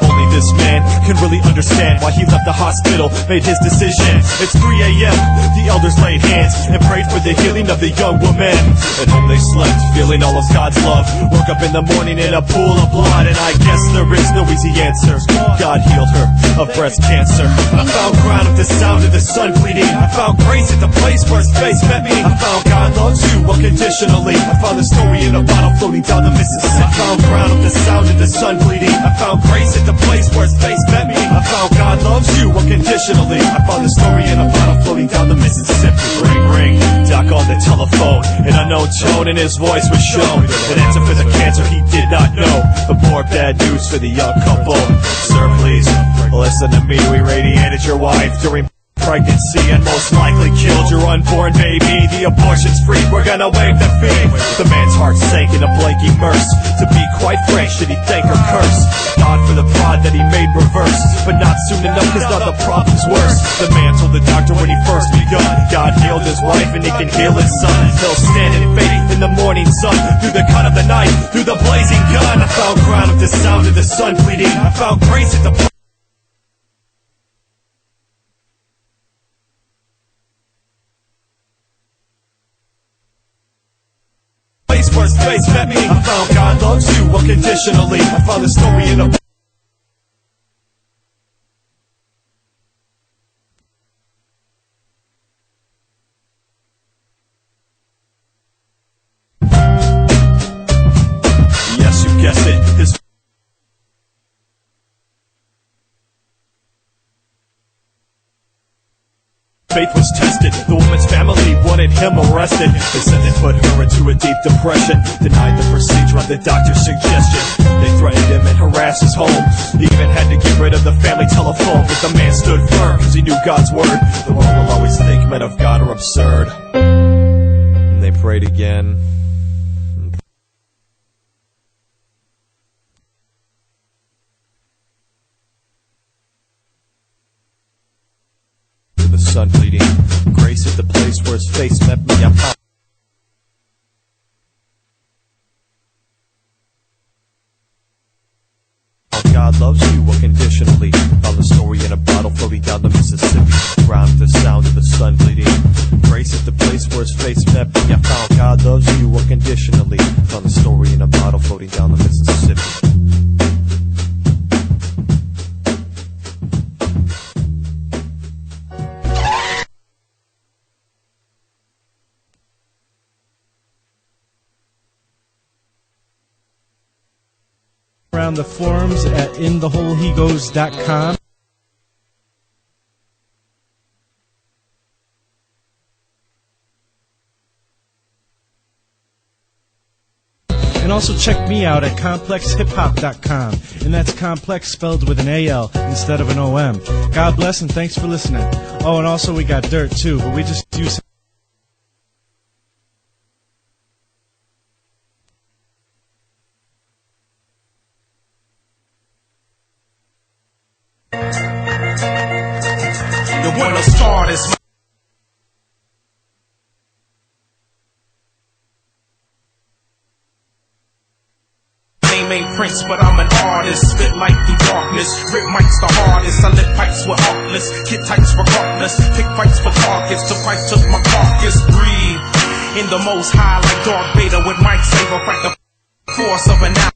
Only this this man can really understand why he left the hospital, made his decision. It's 3 a.m., the elders laid hands and prayed for the healing of the young woman. At home they slept, feeling all of God's love. Woke up in the morning in a pool of blood, and I guess there is no easy answer. God healed her of breast cancer. I found ground at the sound of the sun bleeding. I found grace at the place where his face met me. I found God loves you unconditionally. I found the story in a bottle floating down the Mississippi. I found ground at the sound of the sun bleeding. I found grace at the place where his face met me. I found God loves you unconditionally. I found the story in a bottle floating down the Mississippi. Ring, ring, Doc on the telephone. An unknown tone in his voice was shown. An answer for the cancer he did not know. But more bad news for the young couple. Sir, please, listen to me. We radiated your wife during pregnancy and most likely killed your unborn baby. The abortion's free, we're gonna waive the fee. The man's heart sank in a blanking mercy. To be quite frank, should he thank or curse God for the prod that he made reverse? But not soon enough, cause now the problem's worse. The man told the doctor when he first begun, God healed his wife and he can heal his son. He'll stand in faith in the morning sun, through the cut of the knife, through the blazing gun. I found ground at the sound of the sun bleeding. I found grace at the where his face met me. I found God loves you unconditionally. I found the story in a yes, you guessed it. His faith was tested. The woman's family wanted him arrested. They said they put her into a deep depression, denied the procedure of the doctor's suggestion. They threatened him and harassed his home. He even had to get rid of the family telephone. But the man stood firm because he knew God's word. The world will always think men of God are absurd. And they prayed again. The sun bleeding, grace at the place where his face met me. I found God loves you unconditionally. Found the story in a bottle floating down the Mississippi. Ground at the sound of the sun bleeding, grace at the place where his face met me. I found God loves you unconditionally. Found the story in a bottle floating down the Mississippi. Around the forums at intheholehegoes.com. And also check me out at complexhiphop.com. And that's complex spelled with an AL instead of an OM. God bless and thanks for listening. Oh, and also we got dirt too, but we just use the one to start is name ain't Prince, but I'm an artist. Spit light through darkness, rip mics the hardest. I lit pipes with heartless, kid tights regardless. Pick fights for targets, the price took my carcass. Breathe in the most high like Darth Vader with Mike Saber. Fight the force of an hour.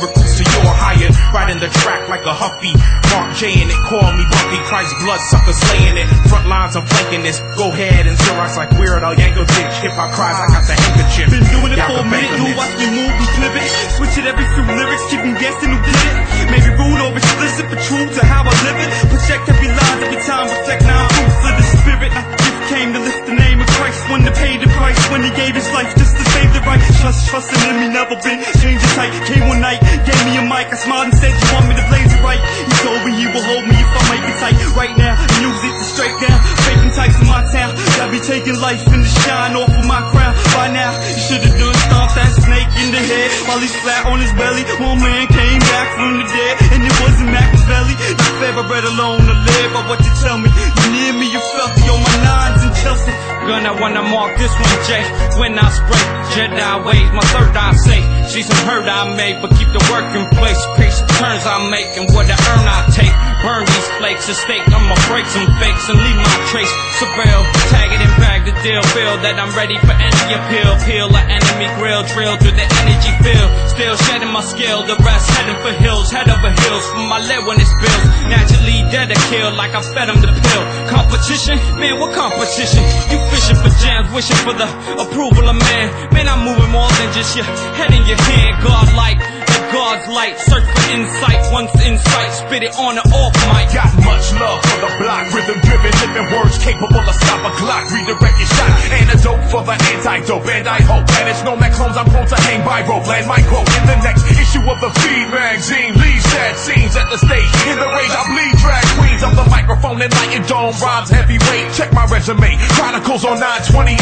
Recruits to your higher, riding the track like a Huffy. Mark J and it, call me Buffy. Christ blood suckers slaying it. Front lines, I'm flanking this. Go ahead and Xerox like Weird Al Yankovic. Hip hop cries, I got the handkerchief. Been doing it Y'all for a can minute, bank on you this. watch me move and pivot. Switch it every few lyrics, keep them guessing who did it. Maybe rude or explicit, but true to how I live it. Project every line, every time reflect now fruits of the spirit. I just came to lift the name of Christ. When to pay the price, when he gave his life just to save the right. Trusting him, he never been changing tight. Came one night, gave me a mic. I smiled and said, you want me to blaze it right? He told me he will hold me if I make it tight. Right now, music to straight down. Faking types in my town. Got me taking life in the shine off of my crown. By now, you should have done stomped that snake in the head while he's flat on his belly. One man came back from the dead, and it wasn't Machiavelli. Not fair, I read alone to live by what you tell me. You need hear me? You filthy on my nines and Chelsea. Gonna wanna mark this one, Jay. When I spray, Jedi ways, my third eye safe. See some hurt I made, but keep the work in place. Pace the turns I make and what I earn I take. Burn these flakes of steak, I'ma break some fakes and leave my trace. Surveil, tag it and bag the deal. Feel that I'm ready for any appeal. Peel an enemy grill, drill through the energy field. Still shedding my skill, the rest heading for hills. Head over heels for my lead when it spills. Naturally dead or kill like I fed them the pill. Competition? Man, what competition? You fishing for jams, wishing for the approval of man. Man, I'm moving more than just your head in your hand. God-like, the God's light. Search for insight, once insight, spit it on and off mic. Got much love for the block, rhythm driven, living words capable of stop a clock. Redirect your shot, antidote for the antidote. And I hope that it's known that clones I'm prone to hang by rope. Land my quote in the next issue of the Feed magazine. Leave sad scenes at the stage. In the rage, I bleed drag queens of the microphone and light dome. Rhymes heavyweight. Check my resume. Chronicles on 928.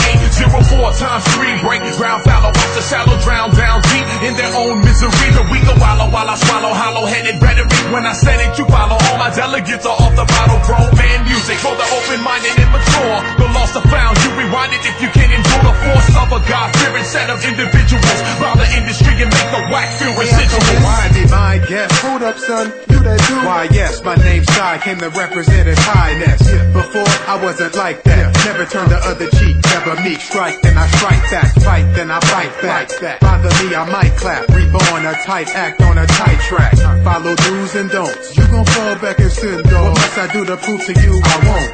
04 times 3 break. Ground fallow, watch the shallow drown down deep in their own misery. The weak go wallow while I swallow hollow-headed rhetoric. When I said it, you follow. All my delegates are off the bottle. Grown man music for the open-minded and mature. The lost are found. You rewind it if you can endure the force of a God-fearing set of individuals. Rob the industry and make the whack feel residual. Why be my guest? Hold up, son. You that dude? Why, yes, my name's Shy. Came to represent his highness. Before, I wasn't like that. Never turn the other cheek. Never meek. Strike, then I strike back. Fight, then I fight back. Bother me, I might clap. Reborn a tight act on a tight track. Follow do's and don'ts. You gon' fall back in syndrome. What must I do to prove to you I won't?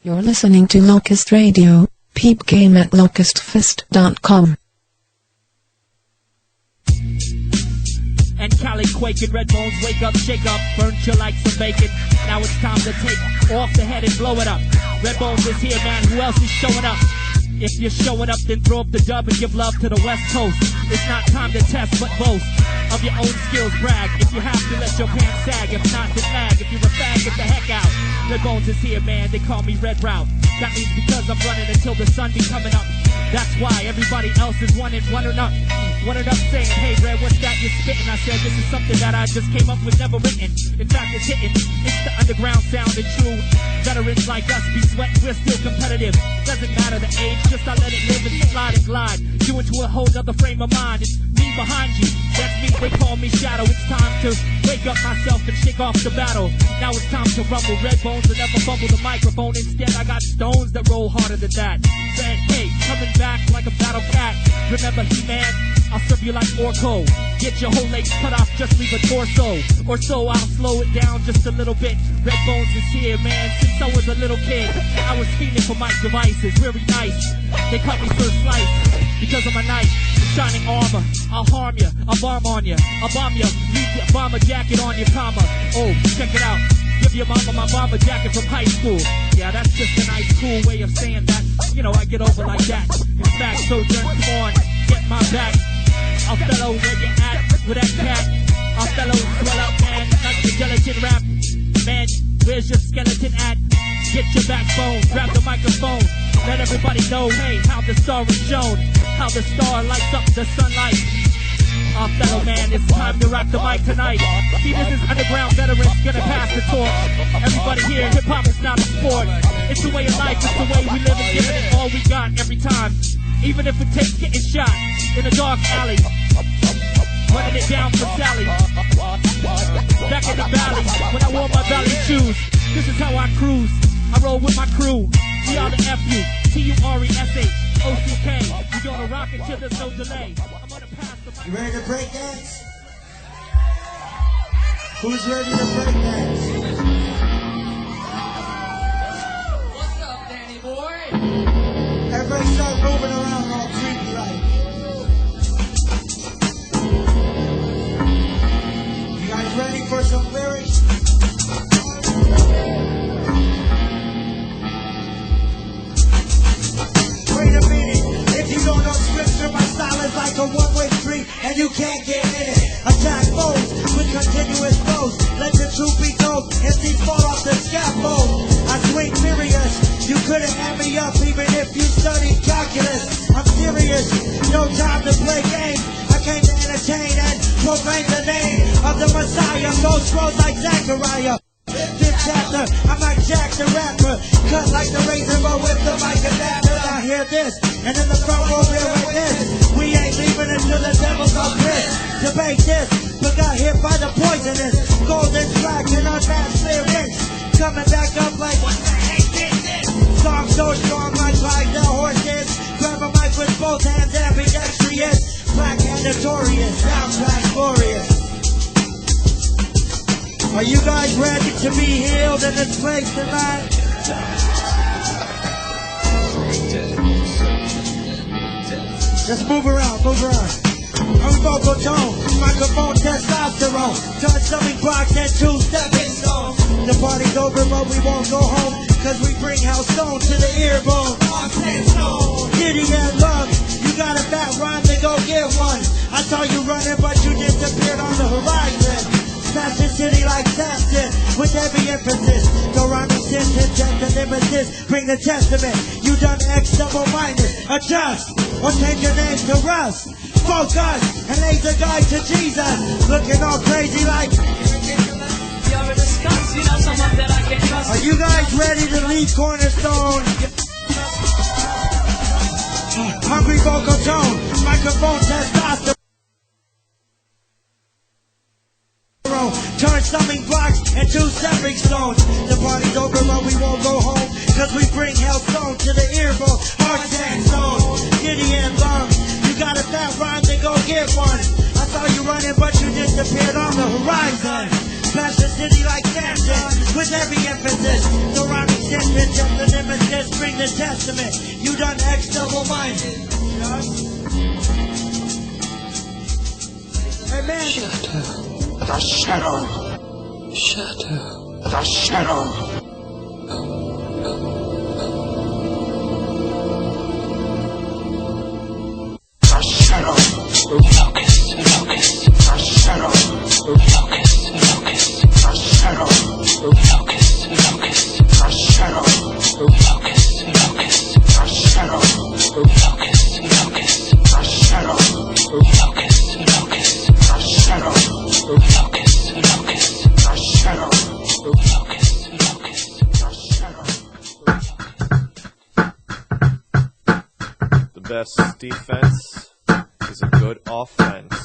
You're listening to Locust Radio. Peep game at locustfist.com. And Cali quaking, red bones wake up, shake up, burn you like some bacon. Now it's time to take off the head and blow it up. Red bones is here, man. Who else is showing up? If you're showing up, then throw up the dub and give love to the West Coast. It's not time to test, but boast of your own skills. Brag if you have to, let your pants sag. If not, then lag. If you're a fag, get the heck out. Red Bones is here, man. They call me Red Route. That means because I'm running until the sun be coming up. That's why everybody else is one and up. One and up saying, hey, Red, what's that you're spitting? I said, this is something that I just came up with, never written. In fact, it's hitting. It's the underground sound and true. Veterans like us be sweating, we're still competitive. Doesn't matter the age, just I let it live and slide and glide. You into a whole other frame of mind. It's me behind you. That's me, they call me Shadow. It's time to wake up myself and shake off the battle. Now it's time to rumble. Red Bones will never fumble the microphone. Instead, I got stones that roll harder than that. Said, hey, coming back like a battle cat. Remember He-Man? I'll serve you like Orko. Get your whole legs cut off, just leave a torso. Or so I'll slow it down just a little bit. Red Bones is here, man, since I was a little kid. I was fiending for my devices, very nice. They cut me first slice because of my knife. The shining armor, I'll harm ya, I'll bomb on ya, I'll bomb ya, leave your bomber jacket on your comma. Oh, check it out. Give your mama my bomber jacket from high school. Yeah, that's just a nice, cool way of saying that. You know, I get over like that. In fact, Sojourn, come on, get my back. I'll fellow where you at with that cat. I'll fellow swell up, man, like the gelatin rap. Man, where's your skeleton at? Get your backbone, grab the microphone. Let everybody know, hey, how the star is shown. How the star lights up the sunlight. Our fellow man, it's time to rock the mic tonight. See, this is underground veterans gonna pass the torch. Everybody here, hip-hop is not a sport. It's the way of life, it's the way we live and giving it all we got every time. Even if it takes getting shot in a dark alley. Running it down for Sally. Back in the valley, when I wore my valley shoes. This is how I cruise. I roll with my crew. We are the F-U-T-U-R-E-S-H-O-C-K. We gonna rock it till there's no delay. I'm gonna pass the mic. You ready to break dance? Who's ready to break dance? What's up, Danny boy? Everybody start moving around all creepy like. couldn't hand me up even if you studied calculus. I'm serious, no time to play games. I came to entertain and proclaim the name of the Messiah. Those scrolls like Zechariah. Fifth chapter, I'm like Jack the Rapper. Cut like the razor, but with the mic adapter. Now hear this, and in the front row we're with this. We ain't leaving until the devil's on this. Debate this, but got hit by the poisonous. Golden track and unmatched lyrics. Coming back up like what the heck is this? Song so strong like Clydesdale horses. Grab a mic with both hands, ambidextrous. Black and notorious, soundtrack glorious. Are you guys ready to be healed in this place tonight? Just move around, move around. I'm vocal tone, microphone, testosterone. Turn stomach box and 2 stepping stones. The party's over, but we won't go home, cause we bring Hellstone to the earbone. Giddy and love, you got a fat rhyme, then go get one. I saw you running, but you disappeared on the horizon. Smash the city like Samson, with every emphasis. Go rhyming sentence, just an nemesis. Bring the testament, you done X double minus. Adjust, or change your name to Russ. Focus, and laser guide to Jesus. Looking all crazy like... Are you guys ready to leave Cornerstone? Hungry vocal tone, microphone, testosterone. Turn stumbling blocks and 2 stepping stones. The party's over, but we won't go home, cause we bring Hellstone to the earbone. Heart and stone, giddy and lung. You got a fat rhyme, then go get one. I saw you running, but you disappeared on the horizon. Smash the city like Samson, with every emphasis. The rhyming sentence, just the nemesis. Bring the testament, you done X double-minded. Amen. Shut up. The shadow. Shut up. The shadow. The shadow. Locust. Locust. The shadow. Locust. Locust. The shadow. Locust. Locust. The shadow. Locust. Locust. The shadow. Locust. Locust. The shadow. Locust. Locust. The shadow. Locust, locust, the shadow. Locust, locust, the shadow. The best defense is a good offense.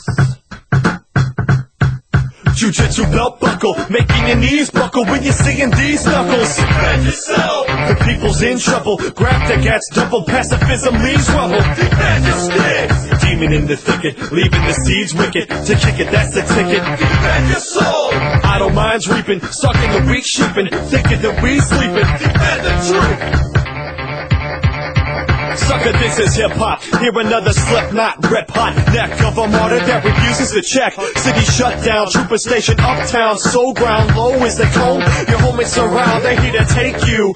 Jiu-jitsu belt buckle, making your knees buckle when you're seeing these knuckles. Defend yourself. The people's in trouble. Grab the gats, double pacifism leaves rubble. Defend your sticks. Demon in the thicket, leaving the seeds wicked. To kick it, that's the ticket. Defend your soul. Idle minds reaping, sucking the weak sheeping, thinking that we sleeping. Defend the truth. Sucker, this is hip-hop. Hear another slip knot, rip hot. Neck of a martyr that refuses to check. City shut down, trooper station uptown. Soul ground low is the cone. Your homies surround, they're here to take you.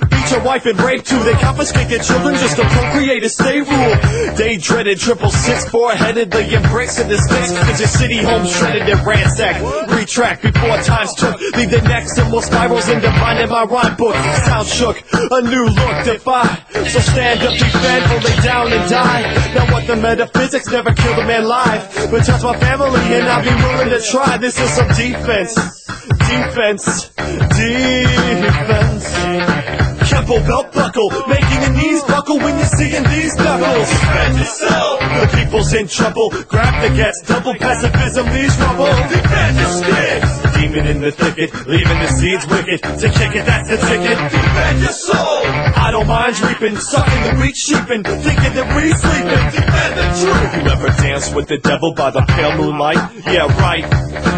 Beat your wife and rape too. They confiscate your children just to procreate and stay rule. They dreaded 666 four-headed. They embrace in the sticks cause your city home shredded and ransacked. Retract before times took. Leave their necks in more spirals and divine in my rhyme book. Sound shook, a new look defy. So stand up, defend, or lay down and die. Now what the metaphysics never killed a man live, but touch my family and I'll be willing to try. This is some defense. Defense. Defense. Temple belt buckle, making your knees buckle when you're seeing these knuckles. Defend yourself. The people's in trouble. Grab the gats, double pacifism leaves rubble. Defend your sticks. Demon in the thicket, leaving the seeds wicked. To kick it, that's the ticket. Defend your soul. Idle minds reaping, sucking the weak sheeping, thinking that we sleeping. Defend the truth. You ever dance with the devil by the pale moonlight? Yeah, right.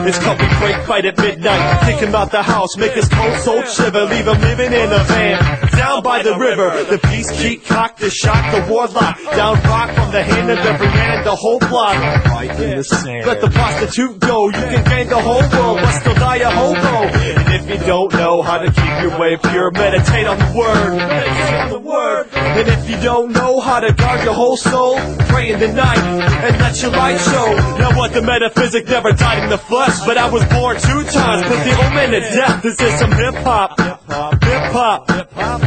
It's called we break fight at midnight. Thinking about the house, make his cold soul shiver. Leave him living in a van. Down by the river, the peace keep cocked, the shot, the warlock. Down rock from the hand of every man, the whole block. Right in the sand. Let the prostitute go, you can gain the whole world, but still die a hobo. And if you don't know how to keep your way pure, meditate on the word. Meditate on the word. And if you don't know how to guard your whole soul, pray in the night and let your light show. Now what, the metaphysic never died in the flesh, but I was born 2 times, put the omen to death. This is some hip-hop. Hip-hop. Hip-hop. Hip-hop.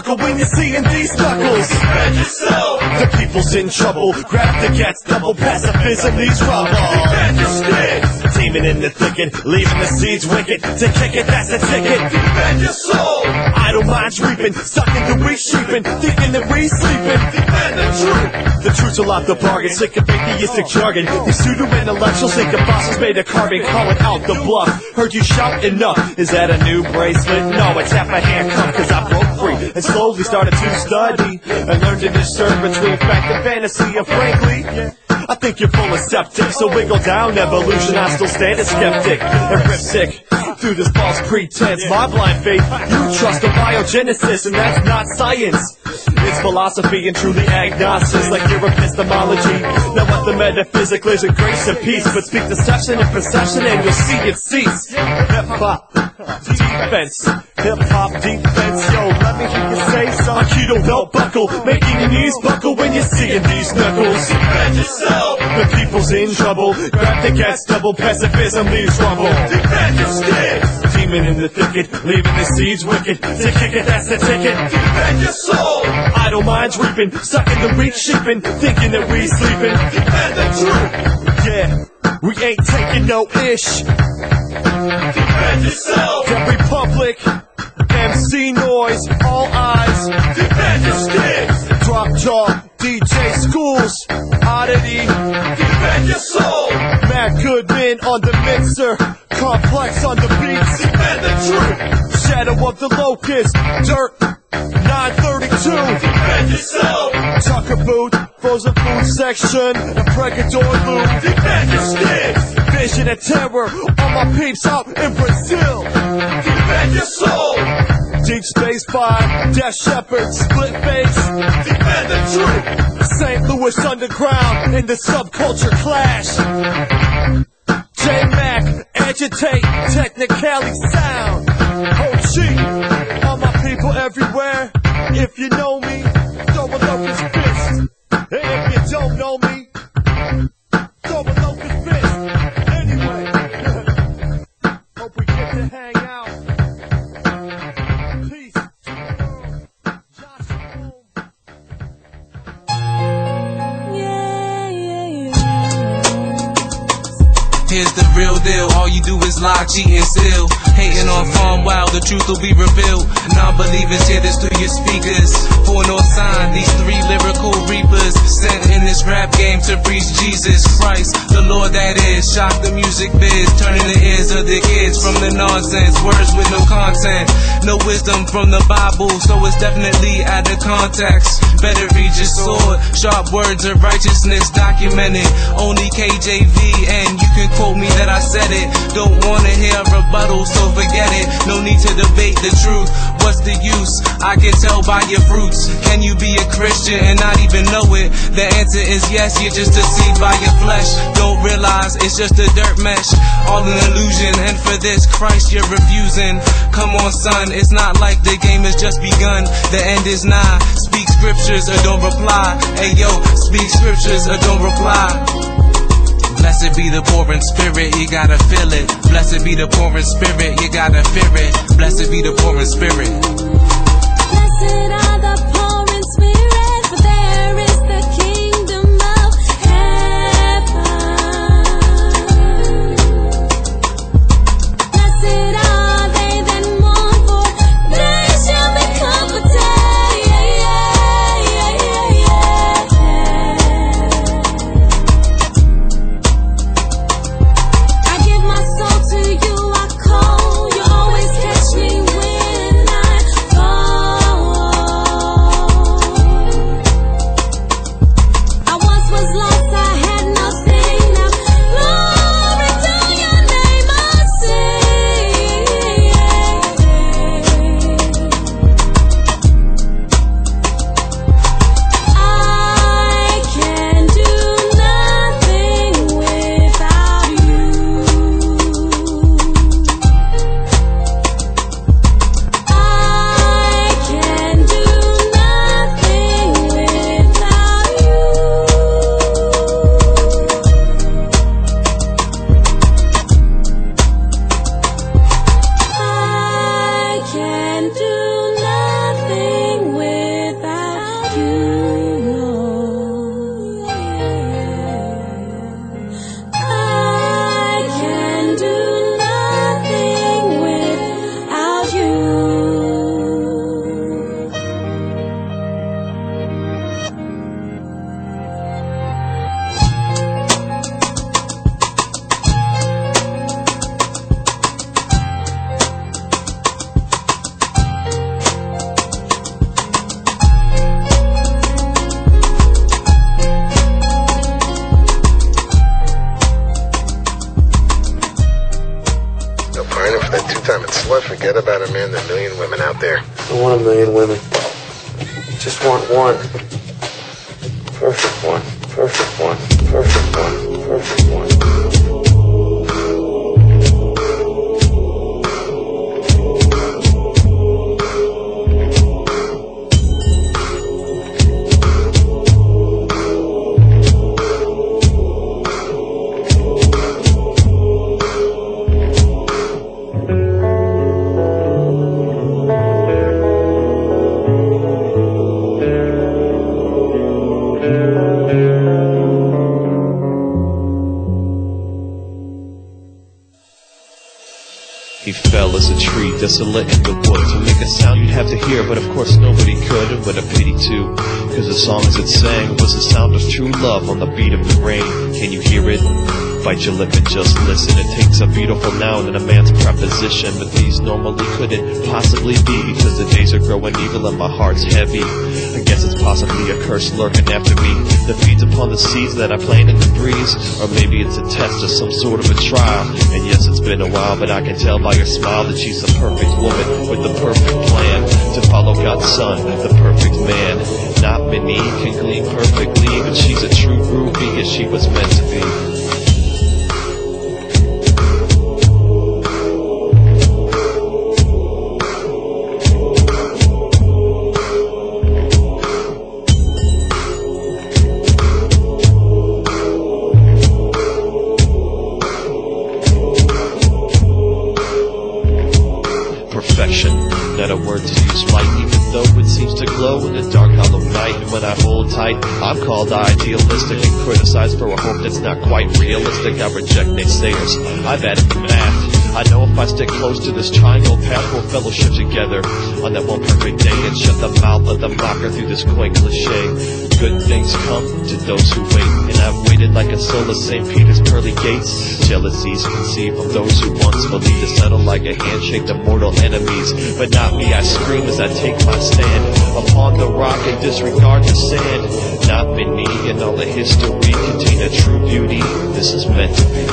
buckle when you're seeing these knuckles. Defend yourself. The people's in trouble. Grab the gats, double pacifism needs rubble. Defend your sticks. Teaming in the thicket, leaving the seeds wicked. To kick it, that's the ticket. Defend your soul. Idle minds reaping, sucking the weak sheeping, thinking that we sleeping. Defend the truth. The truth's a lot the bargain, sick of atheistic jargon. These pseudo-intellectuals think the fossils made of carbon, calling out the bluff. Heard you shout enough. Is that a new bracelet? No, it's half a handcuff, cause I broke free and slowly started to study and learned to discern between fact and fantasy. And frankly, I think you're full of septic, so wiggle down evolution. I still stand a skeptic and rip sick through this false pretense. My blind faith, you trust the biogenesis, and that's not science. It's philosophy and truly agnostics, like your epistemology. Now what the metaphysical is, grace and peace, but speak deception and perception, and you'll see it cease. Hip-hop defense, hip-hop defense. Yo, let me hear you say so. A keto belt buckle, making your knees buckle when you're seeing these knuckles. Defend yourself. The people's in trouble. Grab the gas, double pacifism leaves rumble. Defend your sticks. Teaming in the thicket, leaving the seeds wicked. To kick it, that's the ticket. Defend your soul. Idle minds reaping, sucking the weak sheeping, thinking that we sleeping. Defend the truth. Yeah, we ain't taking no ish. Defend yourself. The Republic, MC noise, all eyes. Defend your sticks. Drop jaw, DJ schools, oddity. Defend your soul. Matt Goodman on the mixer, Complex on the beats. Defend the truth. Shadow of the Locust, Dirt 932. Defend yourself. Tucker Booth, frozen food section, the Pregador loop. Defend your sticks. Vision and terror, all my peeps out in Brazil. Defend your soul. Deep Space 5, Death Shepherd, Split Face. Defend the truth. St. Louis Underground in the subculture clash. J-Mac, agitate, technicality sound. OG, all my people everywhere. If you know me, throw a locust fist. And if you don't know me, throw a locust fist. Anyway, hope we get to hang out. Peace to the world. Josh Home. Here's the real deal, all you do is lie, cheat, and steal. Hating on farm wild, the truth will be revealed. Non-believers hear this through your speakers. For no sign, these three lyrical reapers sent in this rap game to preach Jesus Christ, the Lord that is. Shock the music biz, turning the ears of the kids from the nonsense. Words with no content, no wisdom from the Bible, so it's definitely out of context. Better read your sword, sharp words of righteousness documented. Only KJV, and you can quote me that I said it. Don't wanna hear a rebuttal, so forget it. No need to debate the truth. What's the use? I can tell by your fruits. Can you be a Christian and not even know it? The answer is yes, you're just deceived by your flesh. Don't realize it's just a dirt mesh, all an illusion. And for this Christ you're refusing. Come on son, it's not like the game has just begun. The end is nigh. Speak scriptures or don't reply. Hey yo, speak scriptures or don't reply. Blessed be the poor in spirit, you gotta feel it. Blessed be the poor in spirit, you gotta fear it. Blessed be the poor in spirit. Blessed are the poor in spirit, for there is the kingdom of heaven. Blessed are they that mourn, for they shall be comforted. forget about a man. There are a million women out there. I want a million women. Just want one. Perfect one. Perfect one. Perfect one. Perfect one. He fell as a tree, desolate in the wood. To make a sound you'd have to hear, but of course nobody could. And what a pity too, cause the song as it sang was the sound of true love on the beat of the rain. Can you hear it? Bite your lip and just listen. It takes a beautiful noun and a man's preposition, but these normally couldn't possibly be, because the days are growing evil and my heart's heavy. I guess it's possibly a curse lurking after me that feeds upon the seeds that I plant in the breeze. Or maybe it's a test or some sort of a trial. And yes, it's been a while, but I can tell by your smile that she's the perfect woman with the perfect plan to follow God's son, the perfect man. Not many can glean perfectly, but she's a true ruby as she was meant to be. Not a word to use lightly, even though it seems to glow in the dark hollow night. And when I hold tight, I'm called idealistic and criticized for a hope that's not quite realistic. I reject naysayers, I've added the math. I know if I stick close to this triangle path, we'll fellowship together on that one perfect day and shut the mouth of the mocker through this quaint cliche. Good things come to those who wait, and I've waited like a soul at St. Peter's pearly gates. Jealousies conceive from those who once believed to settle like a handshake to mortal enemies. But not me, I scream as I take my stand upon the rock and disregard the sand. Not many in all of history contain a true beauty. This is meant to be.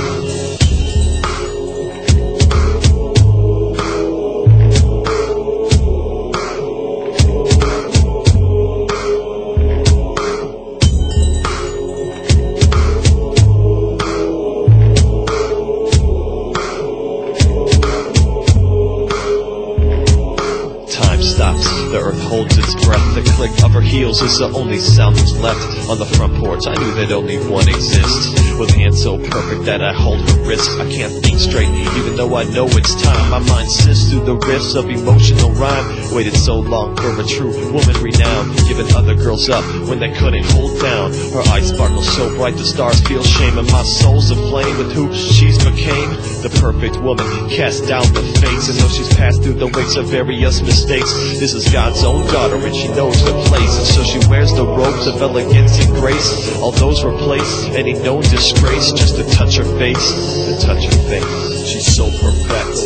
The earth holds its breath. The click of her heels is the only sound that's left. On the front porch, I knew that only one exists, with hands so perfect that I hold her wrist. I can't think straight, even though I know it's time. My mind sifts through the rifts of emotional rhyme. Waited so long for a true woman renowned, giving other girls up when they couldn't hold down. Her eyes sparkle so bright the stars feel shame, and my soul's aflame with who she's became. The perfect woman cast down the fates, and though she's passed through the wakes of various mistakes, this is God's own daughter and she knows the place. And so she wears the robes of elegance and grace. All those replace any known disgrace, just to touch her face, to touch her face. She's so perfect.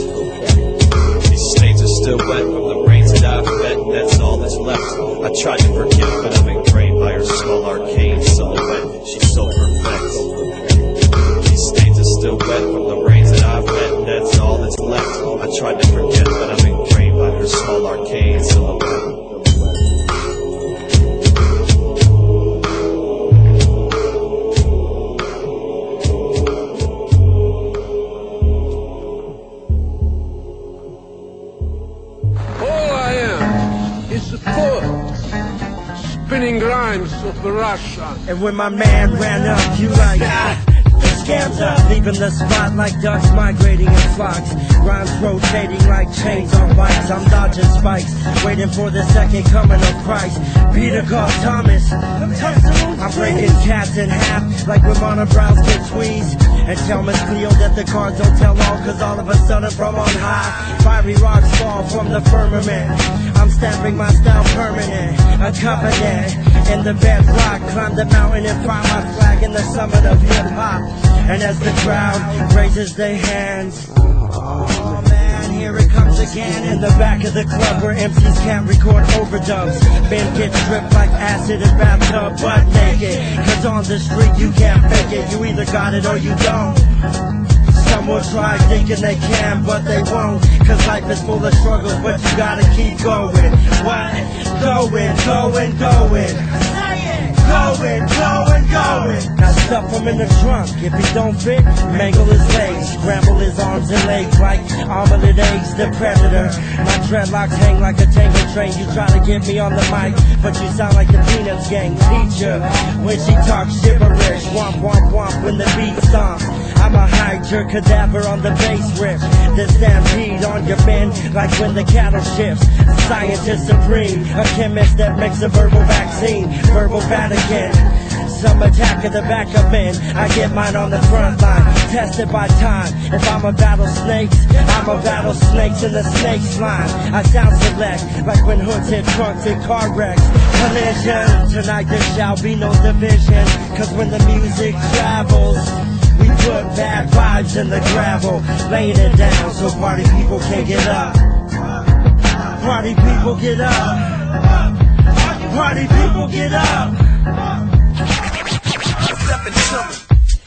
These stains are still wet from the rains that I've met, and that's all that's left. I tried to forgive, but I'm ingrained by her small arcane silhouette. She's so perfect. These stains are still wet from the rains that I've met, and that's all that's left. I tried to forget, but I'm ingrained by her small arcane silhouette. All I am is a poet, spinning rhymes of Russia. And when my man ran up, you like, the scams up, leaving the spot like ducks migrating in flocks. Rhymes rotating like chains on bikes. I'm dodging spikes, waiting for the second coming of Christ. Peter called Thomas. I'm breaking cats in half, like when monobrows get squeezed. And tell Miss Cleo that the cards don't tell all, cause all of a sudden from on high, fiery rocks fall from the firmament. I'm stamping my style permanent, a covenant in the bedrock. Climb the mountain and find my flag in the summit of hip-hop. And as the crowd raises their hands, oh man, here it comes again. In the back of the club where MCs can't record overdubs, men get dripped like acid in bathtub, butt naked. Cause on the street you can't fake it, you either got it or you don't. will try thinking they can, but they won't. Cause life is full of struggles, but you gotta keep going. What? Going. Now stuff him in the trunk. If he don't fit, mangle his legs, scramble his arms and legs like omelet eggs. The predator. My dreadlocks hang like a tangle train. You try to get me on the mic, but you sound like the Peanuts gang teacher when she talks gibberish. Womp womp womp when the beat stomps. I'ma hide your cadaver on the bass riff. The stampede on your men like when the cattle shifts. Scientist supreme, a chemist that makes a verbal vaccine. Verbal Vatican. Some attack at the back of men. I get mine on the front line, tested by time. If I'm a battle snakes, I'm a battle snakes in the snake's line. I sound select, like when hoods hit trunks in car wrecks. Collision, tonight there shall be no division. Cause when the music travels, we put bad vibes in the gravel, laying it down so party people can get up. Party people get up. Party people get up.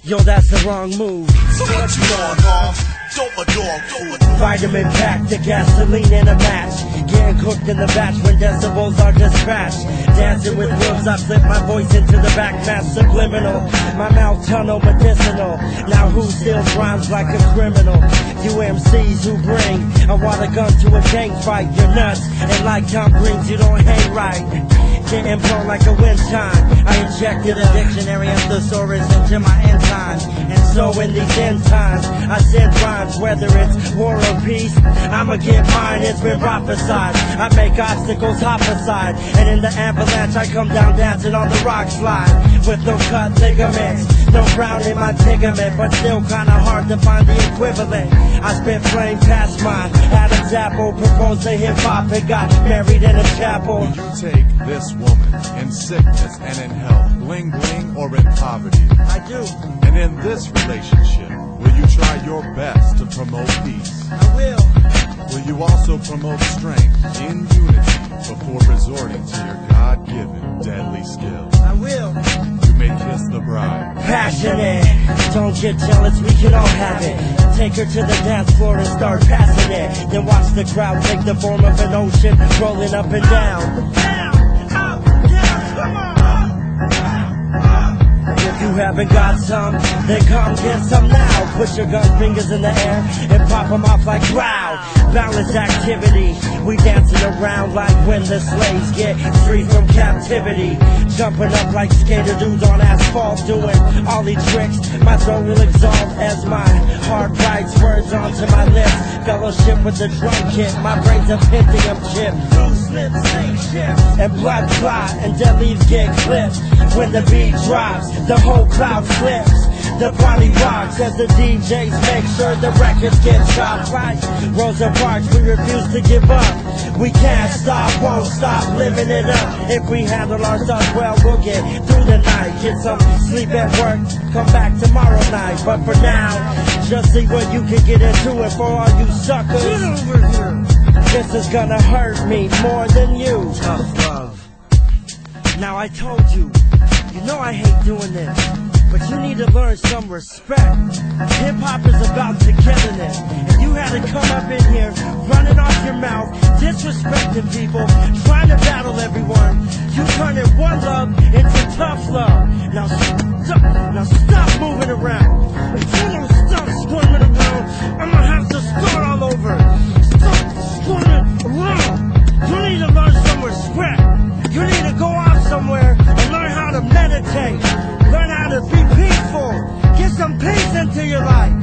Yo, that's the wrong move. So what you on, huh? Dope a dog food. Vitamin packed, the gasoline in a match. Getting cooked in the batch when decibels are dispatched. Dancing with wolves, I flip my voice into the back mask subliminal. My mouth tunnel medicinal. Now who steals rhymes like a criminal? You MCs who bring a water gun to a gang fight. You're nuts, and like Tom Greens, you don't hang right. Getting blown like a wind chime. I injected a dictionary and thesaurus into my enzymes. And so in these end times, I send rhymes, whether it's war or peace. I'ma get mine, it's been prophesied. I make obstacles hop aside, and in the avalanche I come down dancing on the rock slide. With no cut ligaments, no brown in my ligament, but still kinda hard to find the equivalent. I spit flame past mine. Adam's apple proposed to hip-hop and got married in a chapel. You take this woman in sickness and in health, bling bling or in poverty. I do. And in this relationship, will you try your best to promote peace? I will. Will you also promote strength in unity before resorting to your God-given deadly skill? I will. You may kiss the bride. Passionate. Don't get jealous, we can all have it. Take her to the dance floor and start passing it. Then watch the crowd take the form of an ocean, rolling up and down. If you haven't got some, then come get some now. Put your gun fingers in the air and pop them off like wow. Balanced activity, we dancing around like when the slaves get free from captivity. Jumping up like skater dudes on asphalt, doing ollie tricks. My throat will exalt as my heart writes words onto my lips. Fellowship with the drum kit, my brain's a Pentium chip. Loose lips, same shit, and blood clot and dead leaves get clipped. When the beat drops, the whole crowd flips. The party rocks as the DJs make sure the records get chopped right. Rosa Parks, we refuse to give up. We can't stop, won't stop living it up. If we handle ourselves well, we'll get through the night. Get some sleep at work, come back tomorrow night. But for now, just see what you can get into it. For all you suckers, get over here. This is gonna hurt me more than you. Tough love. Now I told you, you know I hate doing this, but you need to learn some respect. Hip-hop is about togetherness, and you had to come up in here, running off your mouth, disrespecting people, trying to battle everyone. You turning one love into tough love. Now stop moving around. If you don't stop squirming around, I'm gonna have to start all over. Stop squirming around. You need to learn some respect. You need to go off somewhere and learn how to meditate. Learn how to be peaceful. Get some peace into your life.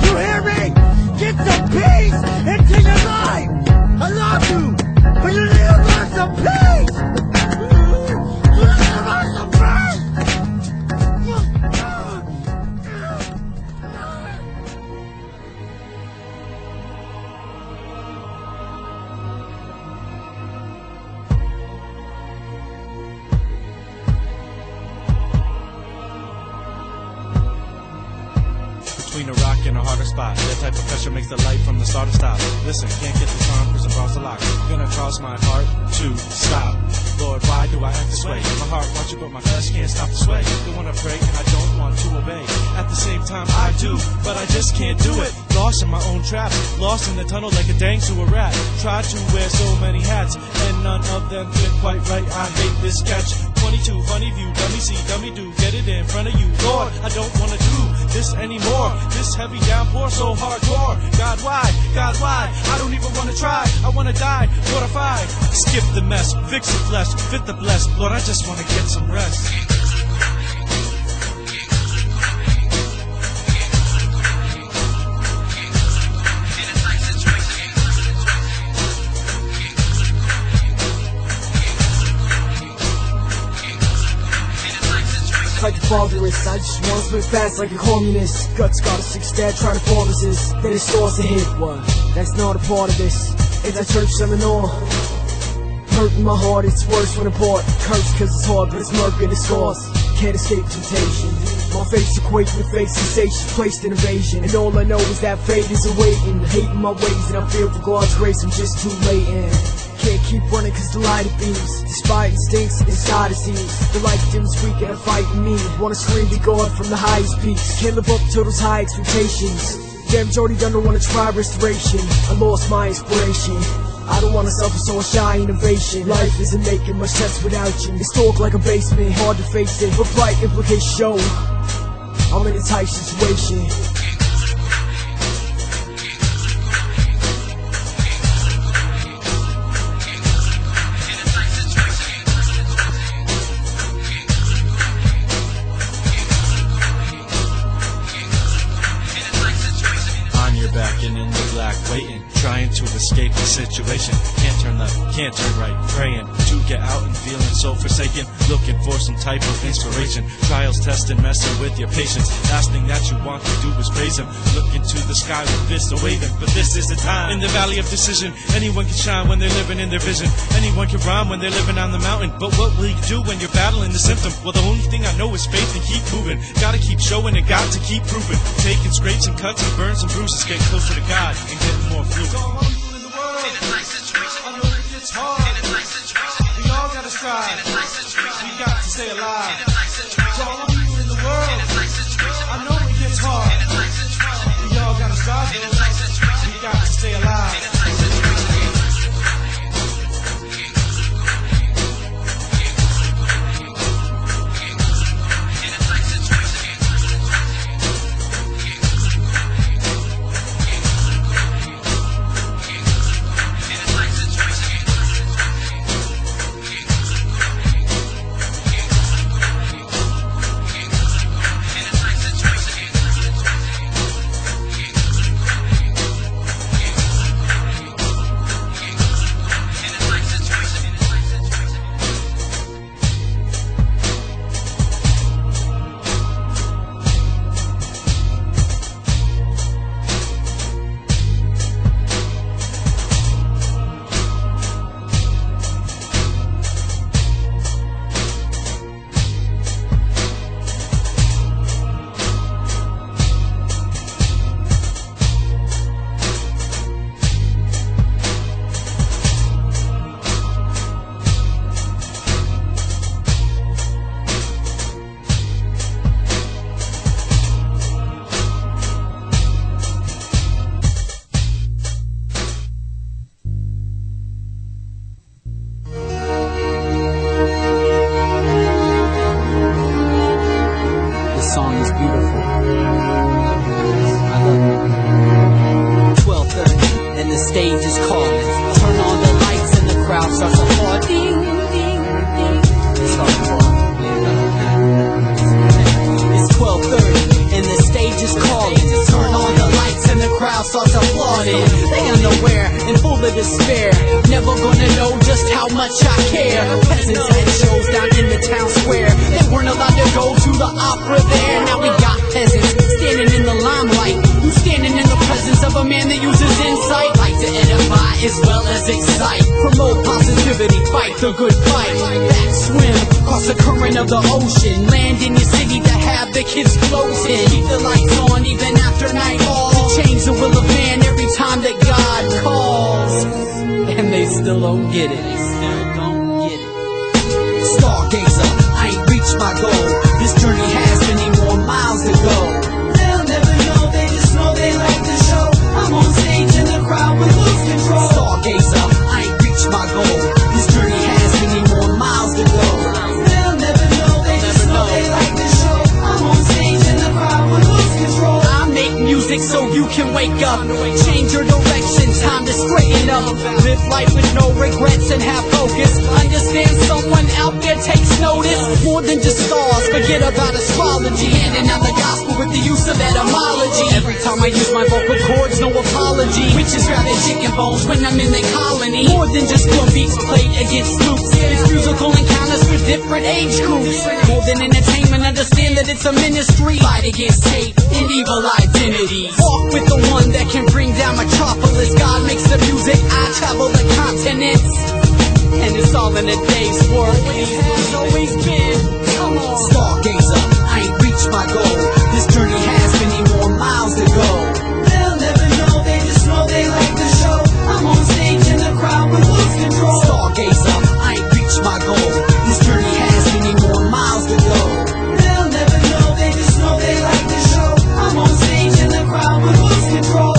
You hear me? Get some peace into your life. I love you, but you need to learn some peace. You need to learn some peace. Between a rock and a harder spot, that type of pressure makes the light from the start to stop. Listen, can't get this on, prison across the lock. Gonna cross my heart to stop. Lord, why do I act this way? My heart wants you, but my flesh can't stop the sway. Don't wanna pray and I don't want to obey. At the same time I do, but I just can't do it. Lost in my own trap, lost in the tunnel like a dang sewer rat. Tried to wear so many hats, and none of them fit quite right. I hate this catch 22, funny view, dummy see, dummy do. Get it in front of you, Lord, I don't wanna do this anymore. This heavy downpour so hardcore. God why, I don't even wanna try. I wanna die, mortified. Skip the mess, fix the flesh, fit the blessed. Lord, I just wanna get some rest. Like a barbarous, I just wanna split fast like a communist. Guts got a 6 dad trying to form resist. Then it starts to hit. What? That's not a part of this. It's a church seminar. Hurting my heart, it's worse when apart. Curse cause it's hard, but it's murk in the scars. Can't escape temptation. My face equating with fake sensations, placed in evasion. And all I know is that fate is awaiting. Hating my ways and I feel for God's grace, I'm just too late in. Can't keep running cause the light it beams. Despite instincts, inside it seems. The light dims weak and a fighting me. Wanna scream to God from the highest peaks. Can't live up to those high expectations. Damn, Jody don't wanna try restoration. I lost my inspiration. I don't wanna suffer, so I shy innovation. Life isn't making much sense without you. It's dark like a basement, hard to face it, but bright implications show I'm in a tight situation. Back and in the black, waiting, trying to escape the situation. Can't turn left, can't turn right, praying to get out and feeling so forsaken. Looking for some type of inspiration. Trials, testing, messing with your patience. Last thing that you want to do is praise him. Look into the sky with fists waving, but this is the time. In the valley of decision, anyone can shine when they're living in their vision. Anyone can rhyme when they're living on the mountain. But what will you do when you're battling the symptom? Well, the only thing I know is faith and keep moving. Gotta keep showing and got to keep proving. Taking scrapes and cuts and burns and bruises. Get closer to God and getting more fluid. In a tight situation, I know it gets hard. In a tight situation, we all gotta strive. In a tight situation, we got to stay alive. In a tight situation, to all the people in the world, in a tight situation, I know it gets hard. In a tight situation, we all gotta strive. In a tight situation, we got to stay alive. In a tight situation. The good fight, back swim across the current of the ocean. Land in your city to have the kids closing. Keep the lights on even after nightfall. To change the will of man every time that God calls. And they still don't get it. They still don't get it. Stargazer, I ain't reached my goal. This journey has many more miles to go. They'll never know, they just know they like the show. I'm on stage in the crowd with lose control. Stargazer, I ain't reached my goal. This journey has many more miles to go. They'll never know, they just know they like the show. I'm on stage in the crowd with lose control. I make music so you can wake up, change your direction, time to straighten up. Live life with no regrets and have focus. Understand someone out there takes notice. More than just stars, forget about astrology. Handing out the gospel with the use of etymology. Every time I use my vocal cords, no apology. Witches grab their chicken bones when I'm in their colony. More than just drum beats played against loops. It's musical encounters for different age groups. More than entertainment, understand that it's a ministry. Fight against hate and evil identities. Walk with the one that can bring down metropolis. God makes the music, I travel the continents. And it's all in a day's work. It has always been. Come on. Stargazer, I ain't reached my goal. This journey has many more miles to go. They'll never know, they just know they like the show. I'm on stage in the crowd with lose control. Stargazer, I ain't reached my goal. This journey has many more miles to go. They'll never know, they just know they like the show. I'm on stage in the crowd with lose control.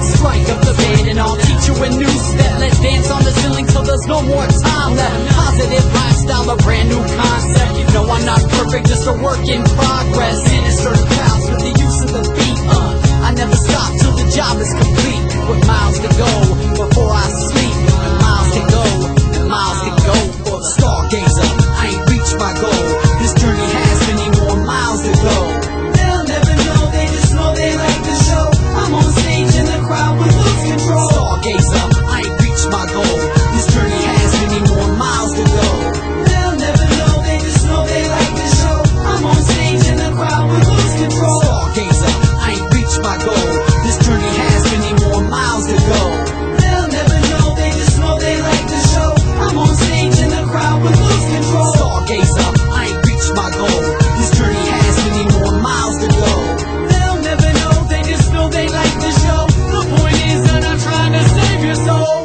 Strike up the band and I'll teach you a new step. Let's dance on the ceiling till there's no more time left. Positive lifestyle, a brand new concept. You know I'm not perfect, just a work in progress. Sinister the crowds with the use of the beat. I never stop till the job is complete. With miles to go before I sleep. And miles to go, and miles to go for the Stargazer. I ain't reached my goal. This journey has many more miles to go. They'll never know, they just know they like the show. I'm on stage in the crowd with lose control. Stargazer, I ain't reached my goal. This journey has many more miles to go. They'll never know, they just know they like the show. I'm on stage in the crowd with lose control. Stargazer, I ain't reached my goal. This journey has many more miles to go. They'll never know, they just know they like the show. I'm on stage in the crowd with lose control. Stargazer, I ain't reached my goal. This journey has many more miles to go. They'll never know, they just know they like the show. The point is that I'm trying to save your soul.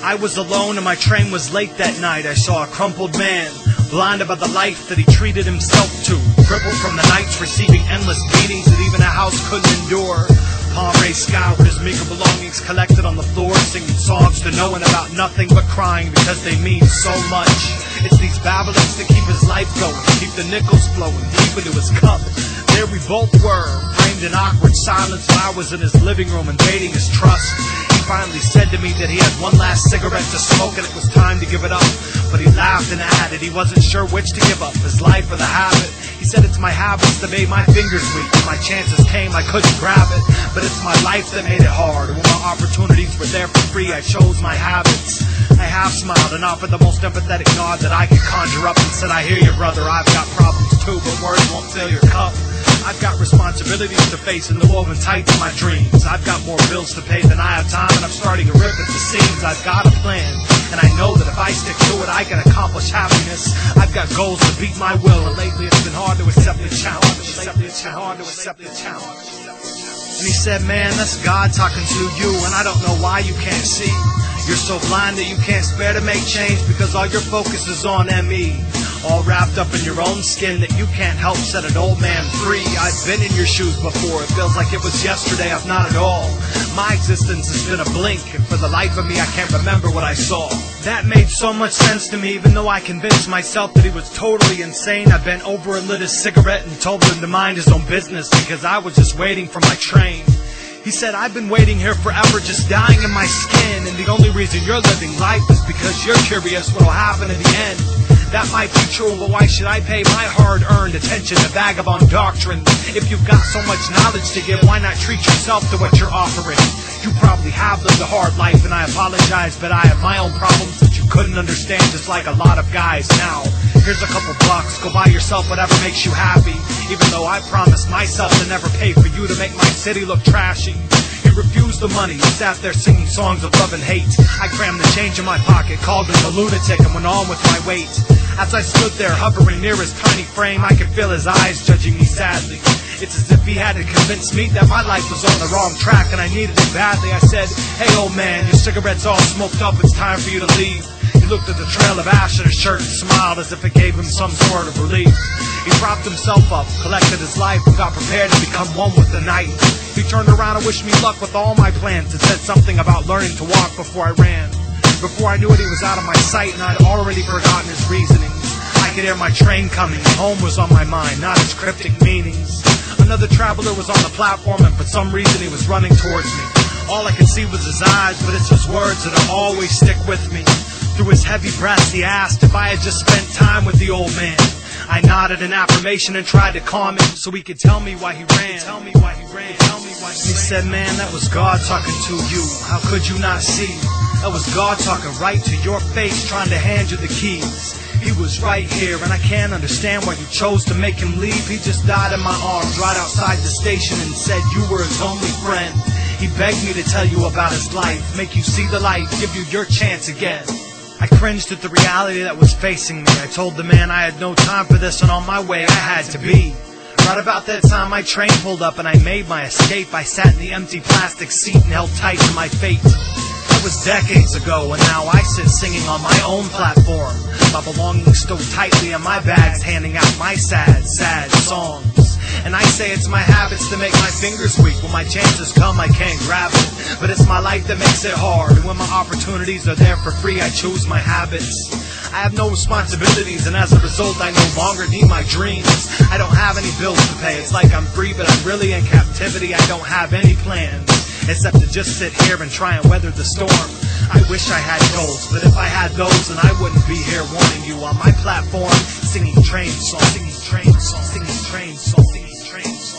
I was alone and my train was late that night. I saw a crumpled man, blinded by the life that he treated himself to. Crippled from the nights, receiving endless beatings that even a house couldn't endure. Palm raised scout, his meager belongings collected on the floor, singing songs to no one about nothing but crying because they mean so much. It's these babblings that keep his life going, keep the nickels flowing deep into his cup. There we both were, framed in awkward silence while I was in his living room invading his trust. He finally said to me that he had one last cigarette to smoke and it was time to give it up. But he laughed and added he wasn't sure which to give up, his life or the habit. He said it's my habits that made my fingers weak. When my chances came, I couldn't grab it. But it's my life that made it hard. When my opportunities were there for free, I chose my habits. I half smiled and offered the most empathetic nod that I could conjure up and said, I hear you, brother, I've got problems too, but words won't fill your cup. I've got responsibilities to face and the woven tight to my dreams. I've got more bills to pay than I have time, and I'm starting to rip at the seams. I've got a plan, and I know that if I stick to it, I can accomplish happiness. I've got goals to beat my will, and lately it's been hard to accept the challenge. And he said, man, that's God talking to you, and I don't know why you can't see. You're so blind that you can't spare to make change because all your focus is on ME. All wrapped up in your own skin that you can't help set an old man free. I've been in your shoes before, it feels like it was yesterday, I've not at all. My existence has been a blink, and for the life of me I can't remember what I saw. That made so much sense to me, even though I convinced myself that he was totally insane. I bent over and lit a cigarette and told him to mind his own business because I was just waiting for my train. He said, I've been waiting here forever, just dying in my skin, and the only reason you're living life is because you're curious what'll happen in the end. That might be true, but why should I pay my hard-earned attention to vagabond doctrine? If you've got so much knowledge to give, why not treat yourself to what you're offering? You probably have lived a hard life, and I apologize, but I have my own problems that you couldn't understand, just like a lot of guys now. Here's a couple bucks, go buy yourself whatever makes you happy, even though I promised myself to never pay for you to make my city look trashy. He refused the money, he sat there singing songs of love and hate. I crammed the change in my pocket, called him a lunatic, and went on with my weight. As I stood there hovering near his tiny frame, I could feel his eyes judging me sadly. It's as if he had to convince me that my life was on the wrong track and I needed it badly. I said, hey old man, your cigarette's all smoked up, it's time for you to leave. He looked at the trail of ash in his shirt and smiled as if it gave him some sort of relief. He propped himself up, collected his life, and got prepared to become one with the night. He turned around and wished me luck with all my plans and said something about learning to walk before I ran. Before I knew it, he was out of my sight and I'd already forgotten his reasonings. I could hear my train coming, home was on my mind, not its cryptic meanings. Another traveler was on the platform and for some reason he was running towards me. All I could see was his eyes, but it's his words that'll always stick with me. Through his heavy breaths he asked if I had just spent time with the old man. I nodded in affirmation and tried to calm him so he could tell me why he ran. He said, man, that was God talking to you. How could you not see? That was God talking right to your face, trying to hand you the keys. He was right here, and I can't understand why you chose to make him leave. He just died in my arms right outside the station and said you were his only friend. He begged me to tell you about his life, make you see the light, give you your chance again. I cringed at the reality that was facing me. I told the man I had no time for this, and on my way I had to be. Right about that time my train pulled up and I made my escape. I sat in the empty plastic seat and held tight to my fate. That was decades ago, and now I sit singing on my own platform. My belongings stowed tightly in my bags, handing out my sad, sad songs. And I say it's my habits that make my fingers weak. When my chances come, I can't grab it. But it's my life that makes it hard. And when my opportunities are there for free, I choose my habits. I have no responsibilities, and as a result, I no longer need my dreams. I don't have any bills to pay. It's like I'm free, but I'm really in captivity. I don't have any plans, except to just sit here and try and weather the storm. I wish I had goals, but if I had those, then I wouldn't be here warning you on my platform, singing train songs, singing train songs, singing train songs, singing train songs.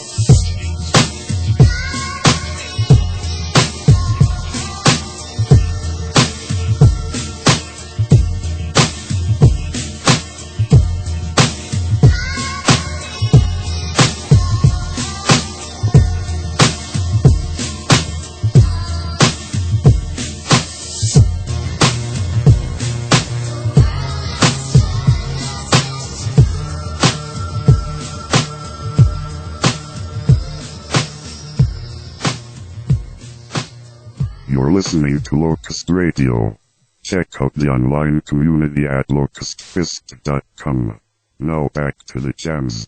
You're listening to Locust Radio. Check out the online community at locustfist.com. Now back to the jams.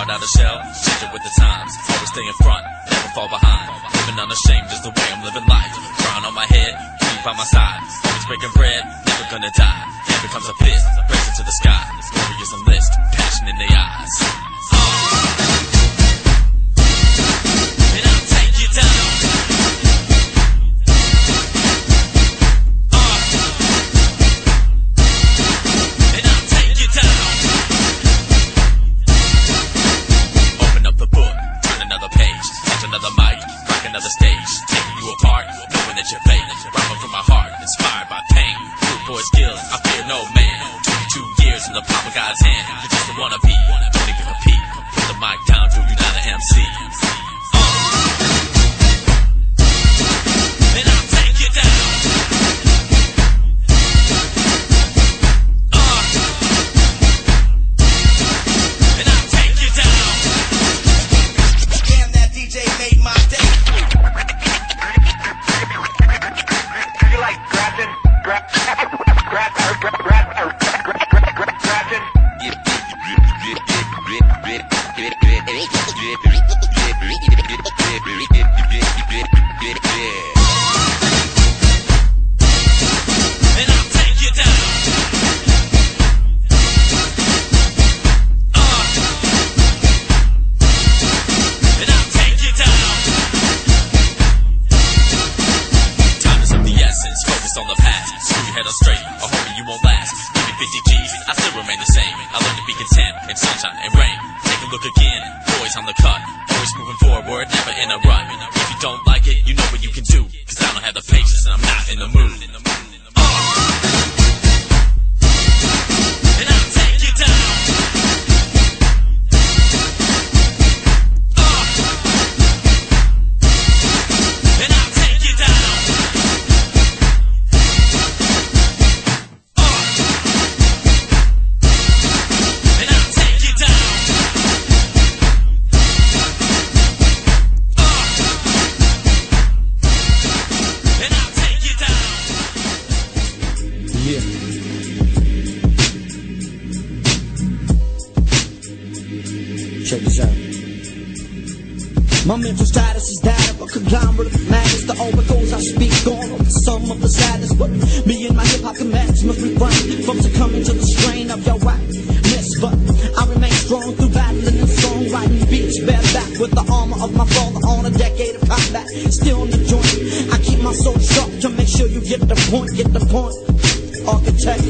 Out of shell, changing with the times, always stay in front, never fall behind, living unashamed is the way I'm living life, crown on my head, keep by my side, always breaking bread, never gonna die, hand becomes a fist, raising to the sky, glorious enlist, passion in their eyes, and I'll take you down. hand, you're just a wannabe. Don't even compete. Put the mic down, Drew, you're not an MC. And I'll take you down. And I'll take you down. Damn, that DJ made my day. You like grabbing? And I'll take you down. And I'll take you down. Time is of the essence, focus on the past. Screw your head on straight, or homie you won't last. Give me 50 G's, I still remain the same. I learned to be content in sunshine and rain. Take a look again, boys on the cut. Always moving forward, never in a rut. If you don't like it, you know what you can do. Cause I don't have the patience and I'm not in the mood. And I'll take you down. And I'll take you down. And I'll take you down. And I'll take you down. Yeah. Check this out. My mental status is that of a conglomerate of madness. The overdose I speak on the sum of the sadness. But me and my hip-hop commands must refrain from succumbing to the strain of your whackness. But I remain strong through battling and songwriting beats. Bareback with the armor of my father on a decade of combat. Still in the joint, I keep my soul sharp to make sure you get the point, architect.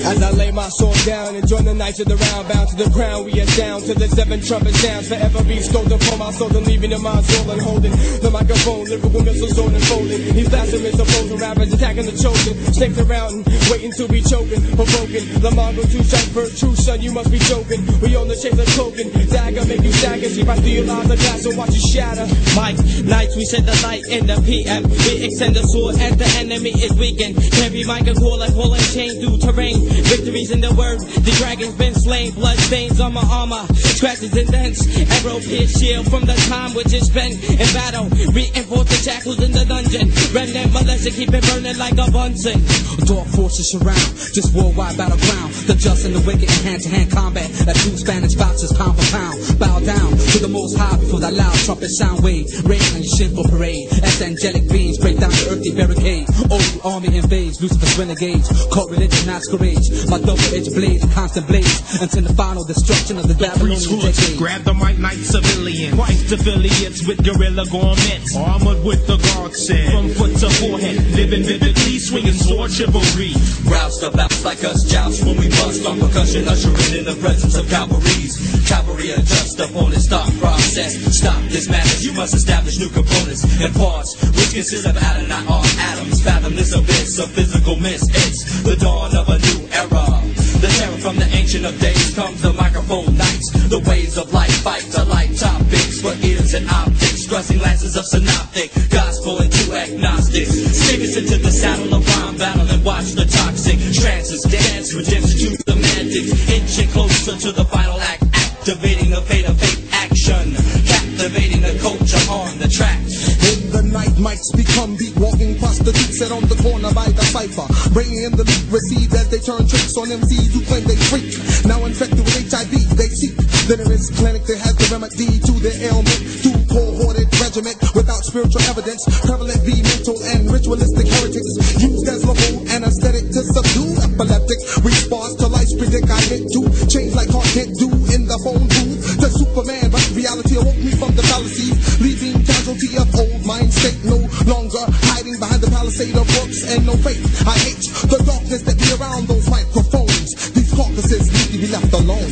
As I lay my sword down and join the knights of the round, bound to the crown, we are down to the 7 trumpet sounds. Forever be stolen from my soul and leaving in my soul and holding the microphone, lyrical missiles on and folding. These blasphemous opposing rappers attacking the chosen. Snakes around and waiting to be choking, provoking. The Mongol two strike for a true son, you must be joking. We on the chase of cloaking. Dagger make you stagger, see if I steal eyes of glass and watch you shatter. Mike, nights we send the light in the PM. We extend the sword and the enemy is weakened. Carry mic and call like hauling chain through terrain. Victories in the word, the dragon's been slain. Blood stains on my armor, scratches and dents. Arrow pierced shield from the time which is spent in battle. Reinforce the shackles in the dungeon. Remnant militia keep it burning like a Bunsen. Dark forces surround this worldwide battleground. The just and the wicked in hand-to-hand combat. Like two Spanish boxers pound for pound. Bow down to the most high before that loud trumpet sound wave. Rain on your sinful parade. As angelic beings break down the earthly barricade. Old army invades, Lucifer's renegades. Cult religion masquerades. My double-edged blade, constant blaze. Until the final destruction of the Babylonian decade. Grab the mic, night civilian. Christ affiliates with guerrilla garments. Armored with the guard set. From foot to forehead. Living vividly, swinging sword chivalry. Roused up acts like us, joust when we bust on percussion, ushering in the presence of cavalries. Cavalry adjust up on its thought process. Stop this madness, you must establish new components and parts, which consist of atom, not all atoms. Fathom this abyss of physical mist. It's the dawn of a new era. The terror from the ancient of days comes the microphone nights. The waves of life fight to light topics for ears and optics. Thrusting lances of synoptic, gospel and two agnostics. Stick us into the saddle of rhyme battle and watch the toxic trances dance redemption to the mantics. Inching closer to the final act, activating the fate of fate action. Captivating the culture on the track. In the night, mics become beat. Walking prostitutes set on the corner by the cipher. Bringing in the leak, received as they turn tricks on MCs who claim they freak. Now infected with HIV, they seek. Then there is clinic that has the remedy to their ailment. Through cohorted regiment without spiritual evidence. Prevalent be mental and ritualistic heretics. Used as local anesthetic to subdue epileptic. Response to life's predicament to change like heart can't do in the phone booth. To Superman, but reality awoke me from the fallacies. Leaving casualty of old mind state. No longer hiding behind the palisade of books and no faith. I hate the darkness that be around those microphones. These caucuses need to be left alone.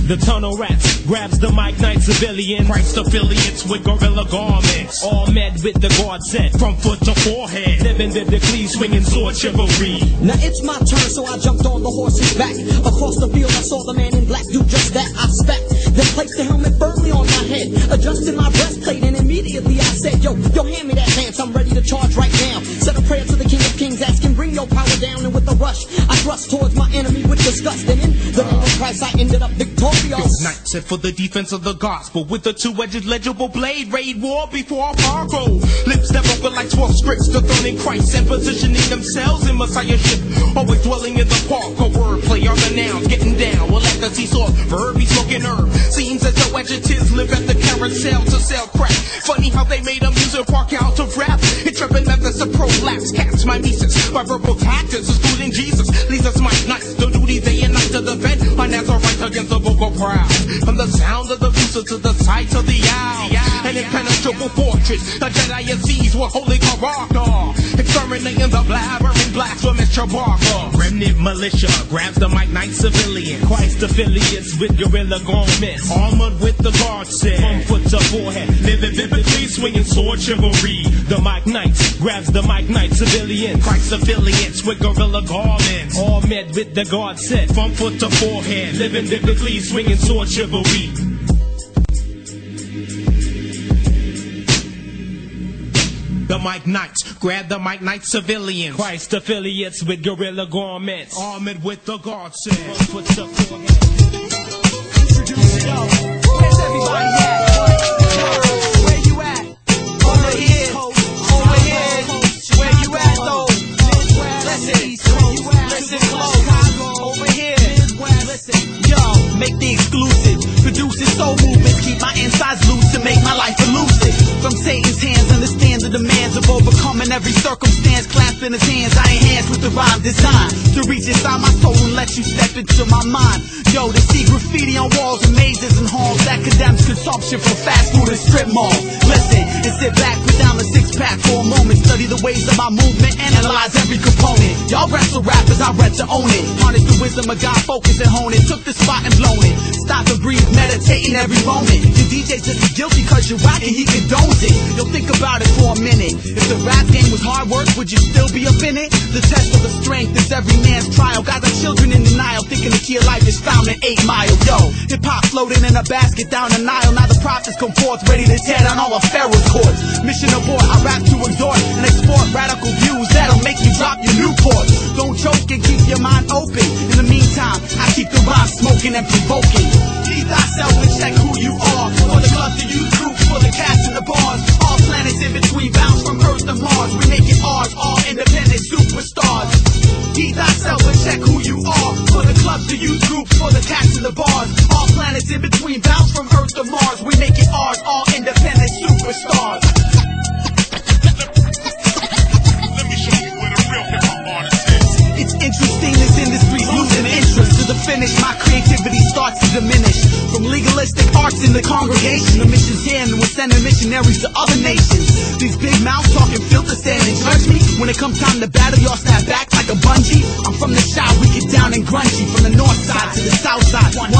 The tunnel rats grabs the mic, night civilian. Christ affiliates with gorilla garments, all met with the guard set from foot to forehead. Living biblically, swinging sword chivalry. Now it's my turn, so I jumped on the horse's back. Across the field, I saw the man in black do just that. I stepped, then placed the helmet firmly on my head, adjusted my breastplate, and immediately I said, yo, hand me that lance, I'm ready to charge right now. Said a prayer to the King of Kings, asking, bring your power down, and with a rush, I thrust towards my enemy with disgust, and in the name of Christ, I ended up victorious. Knight set for the defense of the gospel with a two-edged legible blade. Raid war before Fargo. Lips that open like 12 scripts, dethroning Christ and positioning themselves in messiahship. Always dwelling in the park, a wordplay on the nouns, getting down. Well, at the seesaw, verb, he's smoking herb. Seems as though adjectives live at the carousel to sell crack. Funny how they made a music park out of rap. Intrepid methods of prolapse, cats my nieces. By verbal tactics, excluding Jesus. Leaves us my nights, the duty day and night to defend. My Nazarite against the vocal crowd. From the sound of the rooster to the sight of the owl. An impenetrable fortress, a Jedi and seas with holy character. Exterminating the blabbering blasphemous Chewbacca. Remnant militia grabs the mic, night civilian. Christ affiliates with guerrilla garments, armored with the guard set from foot to forehead. Living biblically, swinging sword chivalry. The mic knights grabs the mic, night civilian. Christ affiliates with guerrilla garments, all met with the guard set from foot to forehead. Living biblically, swinging sword chivalry. The mic knights grab the mic, night civilians. Christ affiliates with guerrilla garments, armored with the guard set from foot to forehead. Introduce it up. Where's everybody at? Where you at? Over here. Over here. Where you at though? Listen close. Over here. Listen. Yo, make the exclusive. Producing soul movements. Keep my insides loose to make my life elusive. From Satan's hands, understand the demands of overcoming every circumstance. Clasping his hands, I enhance with the rhyme design to reach inside my soul and let you step into my mind. Yo, to see graffiti on walls and mazes and halls that condemns consumption for fast food and strip malls. Listen and sit back, put down the six-pack for a moment. Study the ways of my movement, analyze every component. Y'all wrestle rappers, I read to own it. Harness the wisdom of God, focus and hone it. Took the spot and blown it. Stop and breathe, meditating every moment. Your DJ just as guilty cause you're rocking, he condones it. You'll think about it for a minute. If the rap game was hard work, would you still be up in it? The test of the strength is every man's trial. Got the children in denial, thinking the key of life is found in 8 Mile. Yo, hip-hop floating in a basket down the Nile. Now the prophets come forth, ready to tear down all of Pharaoh's courts. Mission abort, I rap to exhort and export radical views that'll make you drop your Newport. Don't choke and keep your mind open. In the meantime, I keep the rhyme smoking and provoking. Keep thyself and check who you are. For the clubs, the youth groups, for the cats and the bars. All planets in between, bounce from Earth to Mars. We make it ours, all independent superstars. Keep thyself and check who you are. For the clubs, the youth groups, for the cats and the bars. All planets in between, bounce from Earth to Mars. We make it ours, all independent superstars. Let me show you where the real hip-hop artist is. It's interesting, this industry's losing interest. To the finish, my creativity starts to diminish. From legalistic arts in the congregation, the mission's here and we're sending missionaries to other nations. These big mouths talking filter stand and judge me. When it comes time to battle, y'all snap back like a bungee. I'm from the south, we get down and grungy. From the north side to the south side, 120.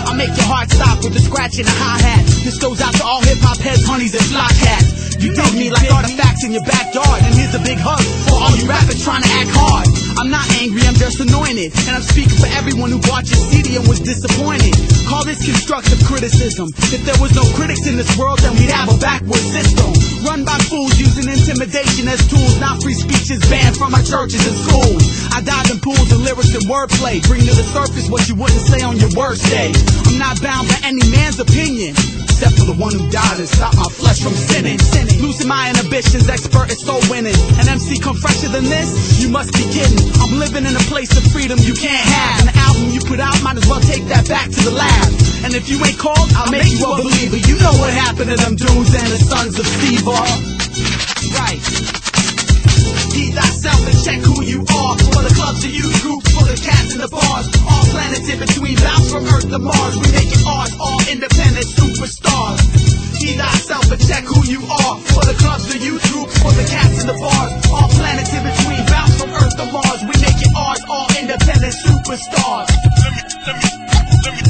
I make your heart stop with the scratch and a hi-hat. This goes out to all hip-hop heads, honeys, and flock hats. You dig me like artifacts in your backyard. And here's a big hug for all you rappers trying to act hard. I'm not angry, I'm just anointed. And I'm speaking for everyone who bought your CD and was disappointed. Call this constructive criticism. If there was no critics in this world, then we'd have a backward system. Run by fools using intimidation as tools. Now free speech is banned from our churches and schools. I dive in pools of lyrics and wordplay. Bring to the surface what you wouldn't say on your worst day. I'm not bound by any man's opinion, except for the one who died and stopped my flesh from sinning. Losing my inhibitions, expert at soul winning. An MC come fresher than this? You must be kidding. I'm living in a place of freedom you can't have. An album you put out, might as well take that back to the lab. And if you ain't called, I'll make you a believer. You know what happened to them dudes and the sons of Steve. Right. Keep thyself and check who you are. For the clubs, the youth groups, for the cats and the bars. All planets in between, bounce from Earth to Mars. We make it ours, all independent superstars. Keep thyself and check who you are. For the clubs, the youth groups, for the cats and the bars. All planets in between, bounce from Earth to Mars. We make it ours, all independent superstars. Let me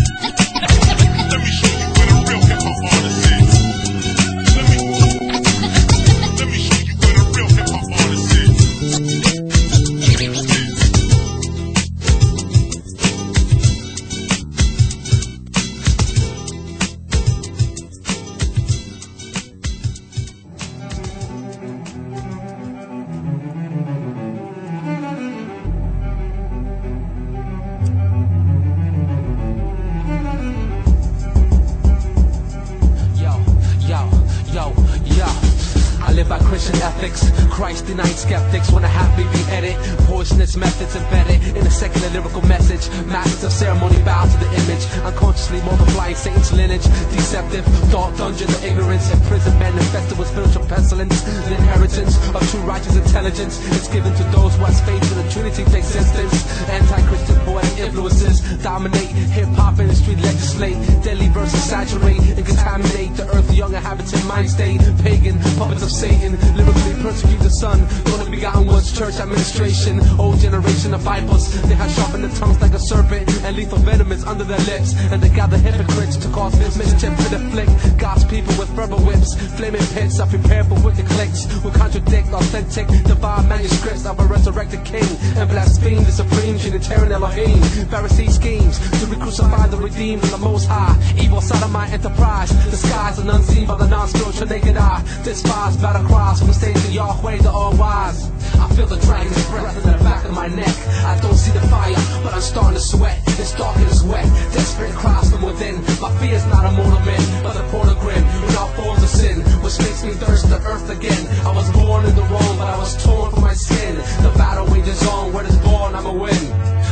ethics. Christ-denying skeptics wanna have me beheaded. Poisonous methods embedded in a secular lyrical message. Masters of ceremony bow to the image. Unconsciously multiplying Satan's lineage. Deceptive thought dungeon of ignorance. Imprisoned men infested with spiritual pestilence. The inheritance of true righteous intelligence is given to those who have faith in the Trinity to existence. Anti-Christian poetic influences dominate hip-hop industry, legislate. Deadly verses saturate and contaminate the earth, young inhabitant mind state. Pagan puppets of Satan lyrically persecute the son. Only begotten one's church administration. Old generation of vipers, they have sharpened their tongues like a serpent, and lethal venom is under their lips. And they gather hypocrites to cause mischief to afflict God's people with rubber whips. Flaming pits are prepared for wicked clicks who contradict authentic divine manuscripts of a resurrected king and blaspheme the supreme Trinitarian Elohim. Pharisee schemes to re-crucify the redeemed of the Most High. Evil side of my enterprise, disguised and unseen by the non-spiritual naked eye. Despise battle cries from the stage of Yahweh the All-Wise. I feel the dragon's breath in the back of my neck. I don't see the fire, but I'm starting to sweat. It's dark and it's wet. Desperate cries from within. My fear is not a mortal man, but a portal grin with all forms of sin, which makes me thirst the earth again. I was born in the wrong, but I was torn from my skin. The battle wages on. Where it's born, I'ma win.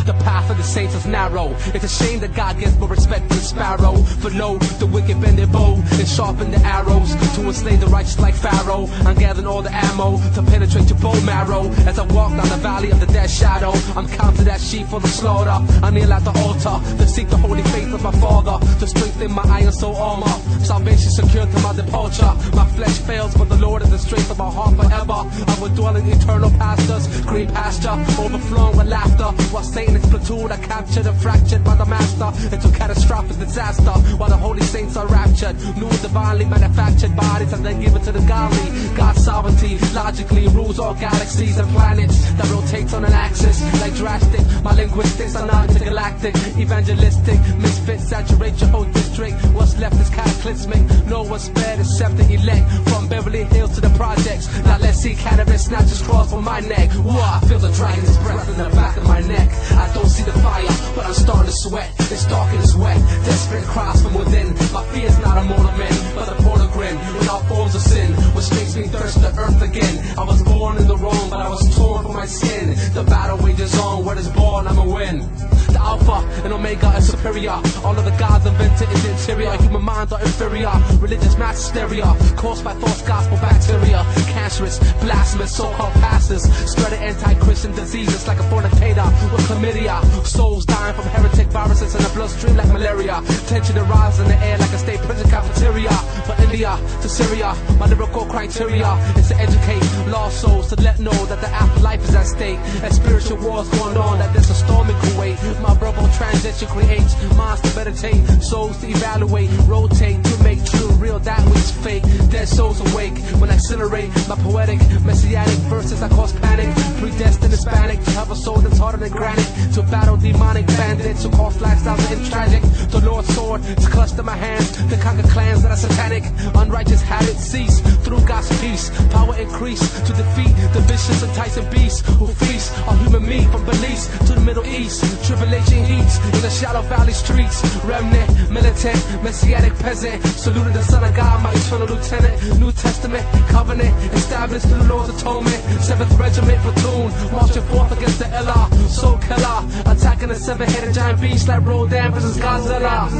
The path of the saints is narrow. It's a shame that God gives more respect to the sparrow. For lo, the wicked bend their bow and sharpen the arrows to enslave the righteous like Pharaoh. I'm gathering all the ammo to penetrate your bone marrow. As I walk down the valley of the dead shadow, I'm counting that sheep for the slaughter. I kneel at the altar to seek the holy faith of my Father, to strengthen my iron soul armor. Salvation secured to my departure. My flesh fails, but the Lord is the strength of my heart forever. I will dwell in eternal pastures, green pasture, overflowing with laughter. While Satan is platoon, I captured and fractured by the master into catastrophic disaster. While the holy saints are raptured, new divinely manufactured bodies and then given to the godly. God's sovereignty logically rules all galaxies and planets that rotates on an axis like drastic. My linguistics are not intergalactic, evangelistic. Misfits saturate your whole district. What's left is cataclysmic. No one's spared except the elect. From Beverly Hills to the projects. Now let's see cannabis snatches cross from my neck. Whoa, I feel the dragon's breath in the back of my neck. I don't see the fire, but I'm starting to sweat. It's dark and it's wet. Desperate cries from within. My fear is not a mortal man, but a portal grin with all forms of sin, which makes me thirst the earth again. I was born in the wrong, but I was torn from my skin. The battle wages on. Where it's born, I'ma win. The Alpha and Omega is superior. All of the gods invented in the interior. Human minds are inferior. Religious mass hysteria caused by false gospel bacteria. Cancerous, blasphemous, so-called pastors spreading anti-Christian diseases like a fornicator with chlamydia. Souls dying from heretic viruses in the bloodstream like malaria. Tension arises in the air like a state prison cafeteria. From India to Syria, my lyrical criteria is to educate lost souls to let know that the afterlife is at stake. And spiritual wars going on, that there's a storm in Kuwait. My verbal transition creates minds to meditate, souls to evaluate, rotate to make true, real that which is fake. Dead souls awake when I accelerate my poetic, messianic verses that cause panic. Predestined Hispanic to have a soul that's harder than granite, to battle demonic bandits who cause lifestyles and tragic. The Lord's sword is clutched in my hands to conquer clans that are satanic. Unrighteous habits cease through God's peace. Power increase to defeat the vicious enticing beasts who feast on human meat from Belize to the Middle East. Tribulation heats in the shallow valley streets. Remnant, militant, messianic peasant, saluted the Son of God, my eternal lieutenant. New Testament, covenant, established through the Lord's atonement. 7th Regiment platoon, marching forth against the Ella, soul killer, attacking the 7-headed giant beast like Rodan versus Godzilla.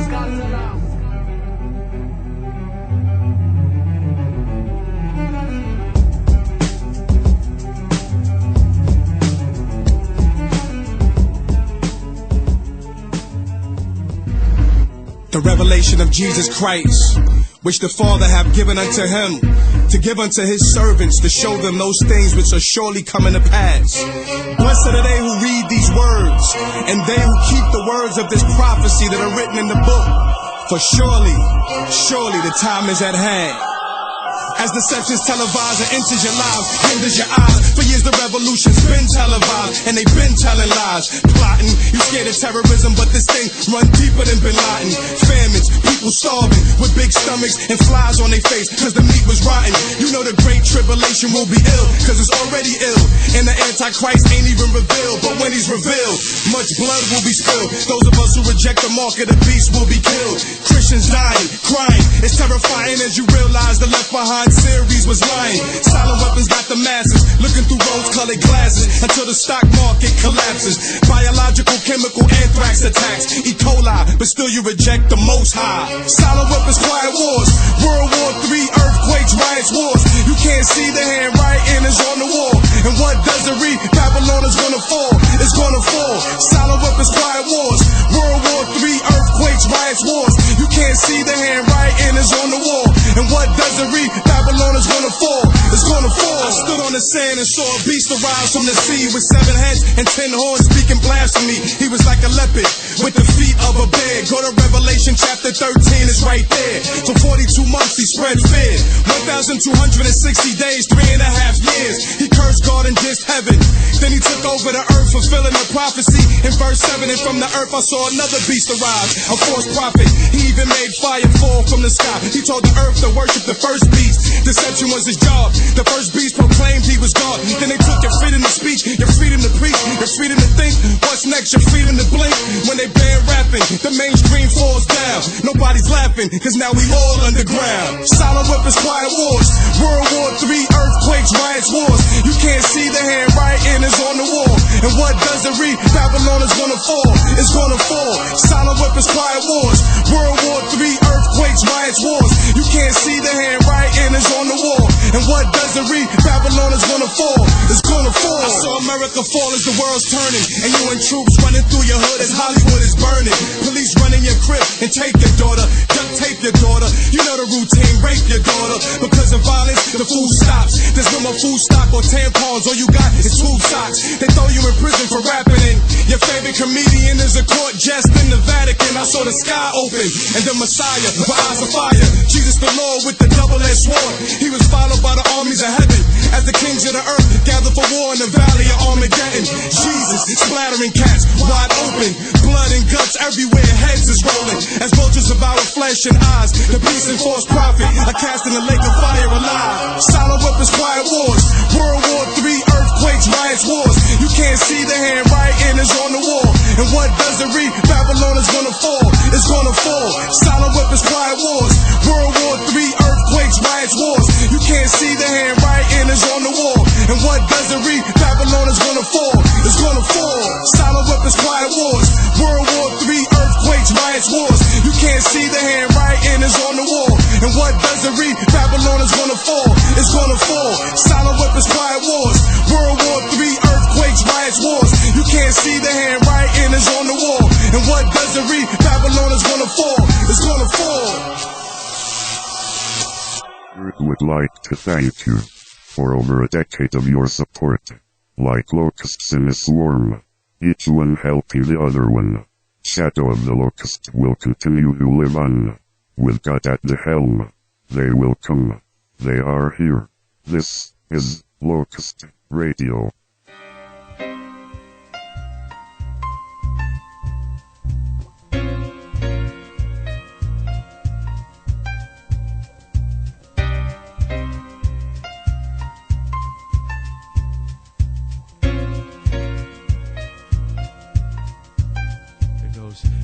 The revelation of Jesus Christ, which the Father hath given unto him, to give unto his servants, to show them those things which are surely coming to pass. Blessed are they who read these words, and they who keep the words of this prophecy that are written in the book. For surely, surely the time is at hand. As deception's televised and enters your lives, hinders your eyes. For years the revolution's been televised, and they've been telling lies. Plotting, you scared of terrorism, but this thing run deeper than Bin Laden. Famines, people starving, with big stomachs and flies on their face, cause the meat was rotten. You know the great tribulation will be ill, cause it's already ill. And the Antichrist ain't even revealed, but when he's revealed, much blood will be spilled. Those of us who reject the mark of the beast will be killed. Christians dying, crying, it's terrifying as you realize the left behind series was lying. Silent weapons got the masses looking through rose-colored glasses until the stock market collapses. Biological, chemical, anthrax attacks, E. coli, but still you reject the most high. Silent weapons, quiet wars, World War III, earthquakes, riots, wars. You can't see the handwriting is on the wall. And what does it read? Babylon is gonna fall. It's gonna fall. Silent weapons, quiet wars, World War III, earthquakes, riots, wars. You can't see the handwriting is on the wall. And what does it read? Babylon is gonna fall. It's gonna fall. I stood on the sand and saw a beast arise from the sea with 7 heads and 10 horns speaking blasphemy. He was like a leopard with the feet of a bear. Go to Revelation chapter 13, it's right there. For 42 months he spread fear. 1,260 days, 3.5 years. He cursed God and dissed heaven. Then he took over the earth, fulfilling the prophecy. In verse 7, and from the earth I saw another beast arise, a false prophet. He even made fire fall from the sky. He told the earth to worship the first beast. Deception was his job. The first beast proclaimed he was God. Then they took your freedom to speech, your freedom to preach, your freedom to think. What's next? Your freedom to blink. When they ban rapping, the mainstream falls down. Nobody's laughing, cause now we all underground. Silent weapons, quiet wars, World War III, earthquakes, riots, wars. You can't see the handwriting is on the wall. And what does it read? Babylon is gonna fall. It's gonna fall. Silent weapons, quiet wars, World War III, earthquakes, riots, wars. You can't see the handwriting is on the wall. And what does it read? Babylon is gonna fall. It's gonna fall. I saw America fall as the world's turning, and you and troops running through your hood as Hollywood is burning. Police running your crib and take your daughter, duct tape your daughter. You know the routine, rape your daughter. Because of violence, the food stops. There's no more food stock or tampons. All you got is tube socks. They throw you in prison for rapping, and your favorite comedian is a court jest in the Vatican. I saw the sky open and the Messiah with eyes of fire. Jesus the Lord with the double-edged sword. He was followed by the armies of heaven as the kings of the earth gathered for war in the valley of Armageddon. Jesus splattering cats wide open, blood and guts everywhere, heads is rolling as vultures devour flesh and eyes. The beast and false prophet are cast in the lake of fire alive. Silent weapons, quiet wars, World War III, earthquakes, riots, wars. You can't see the handwriting is on the wall. And what does it read? Babylon is gonna fall. It's gonna fall. Silent weapons, quiet wars, World War III, earthquakes, riots, wars. You can't see the handwriting is on the wall. And what does it read? Babylon is gonna fall. It's gonna fall. Silent weapons, quiet wars, World War III, earthquakes, riots, wars. You can't see the handwriting is on the wall. And what does it read? Babylon is gonna fall. It's gonna fall. Silent weapons, quiet wars, World War III, earthquakes, riots, wars. You can't see the handwriting is on the wall. And what does it read? Babylon is gonna fall. It's gonna fall. Would like to thank you for over a decade of your support. Like locusts in a swarm, each one helping the other one. Shadow of the Locust will continue to live on. With God at the helm, they will come. They are here. This is Locust Radio.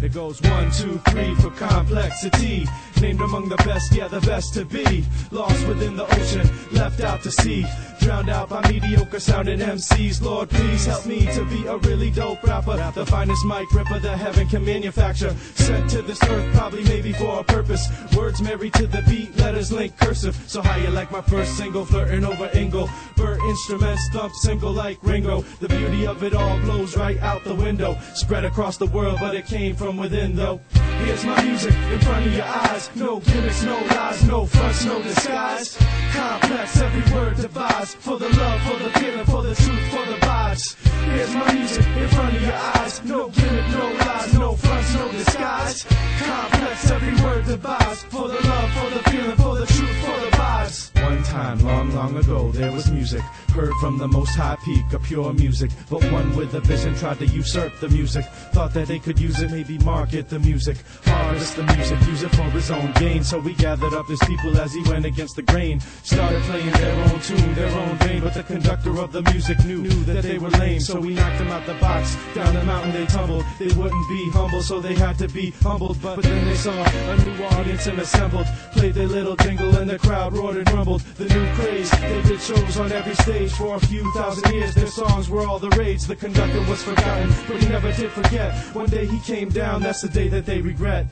It goes 1, 2, 3 for complexity. Named among the best, yeah, the best to be. Lost within the ocean, left out to sea. Drowned out by mediocre sounding MCs. Lord, please help me to be a really dope rapper. The finest mic ripper that heaven can manufacture. Sent to this earth, probably maybe for a purpose. Words married to the beat, letters link cursive. So how you like my first single, flirting over Ingle. Bird instruments thump single like Ringo. The beauty of it all blows right out the window. Spread across the world, but it came from within though. Here's my music in front of your eyes. No gimmicks, no lies, no fronts, no disguise. Complex, every word devised. For the love, for the feeling, for the truth, for the vibes. Here's my music in front of your eyes. No gimmick, no lies, no fronts, no disguise. Complex, every word devised. For the love, for the feeling, for the truth, for the vibes. One time, long ago there was music, heard from the most high peak, a pure music. But one with a vision tried to usurp the music, thought that they could use it, maybe market the music, harvest the music, use it for his own gain. So he gathered up his people as he went against the grain, started playing their own tune, their own vein. But the conductor of the music knew that they were lame, so he knocked them out the box. Down the mountain they tumbled, they wouldn't be humble, so they had to be humbled. But then they saw a new audience and assembled, played their little jingle and the crowd roared and rumbled. The new craze, they did shows on every stage for a few thousand years. Their songs were all the rage. The conductor was forgotten, but he never did forget. One day he came down, that's the day that they regret.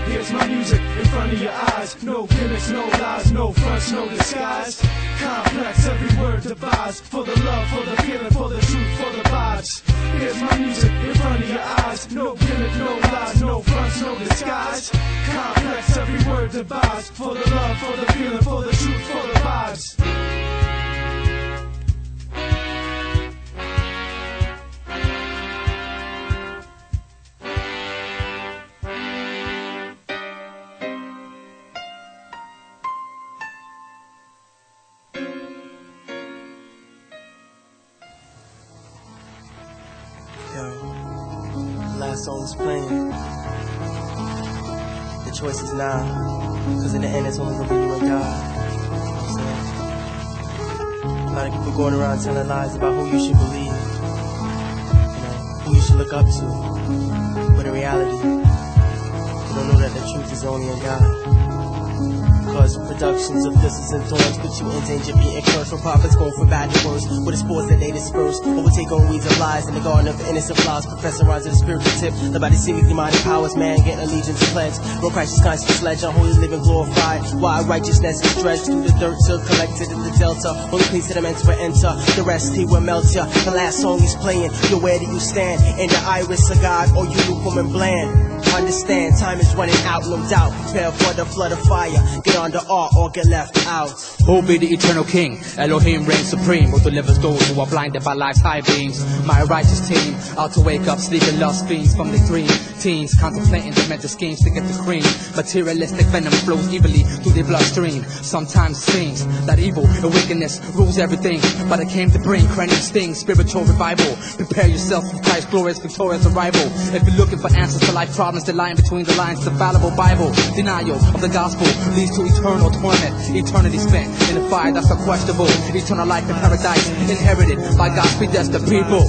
Here's my music in front of your eyes. No gimmicks, no lies, no fronts, no disguise. Complex, every word devised. For the love, for the feeling, for the truth, for the vibes. Here's my music in front of your eyes. No gimmick, no lies, no fronts, no disguise. Complex, every word devised. For the love, for the feeling, for the truth, for the vibes. Last song is playing. The choice is now, cause in the end it's only gonna be you and God. You know what I'm saying? A lot of people going around telling lies about who you should believe, who you should look up to. But in reality, you don't know that the truth is only in God. Cause productions of thistles and thorns put you in danger, being cursed from prophets going from bad to worse. With the spores that they disperse, overtake on weeds of lies in the garden of innocent flowers. Professing rhymes of the spiritual tip, led by the seeming demonic powers, man getting allegiance to pledge. Real Christ's conscious pledge, unholy living glorified. Why righteousness is dredged through the dirt till collected in the delta. Only clean sediments will enter, the rest he will melt ya. The last song he's playing, yo, where do you stand? In the iris of God, or you lukewarm and bland? Understand, time is running out, no doubt. Prepare for the flood of fire. Get on the ark or get left out. Who be the eternal king? Elohim reigns supreme, who delivers those who are blinded by life's high beams. My righteous team, out to wake up sleeping lust fiends from their dream. Teens contemplating the mental schemes to get the cream. Materialistic venom flows evilly through their bloodstream. Sometimes it seems that evil and wickedness rules everything, but it came to bring cranium sting, spiritual revival. Prepare yourself for Christ's glorious, victorious arrival. If you're looking for answers to life problems, the line between the lines, the fallible Bible. Denial of the gospel leads to eternal torment. Eternity spent in a fire that's unquestionable. Eternal life in paradise, inherited by God's predestined people.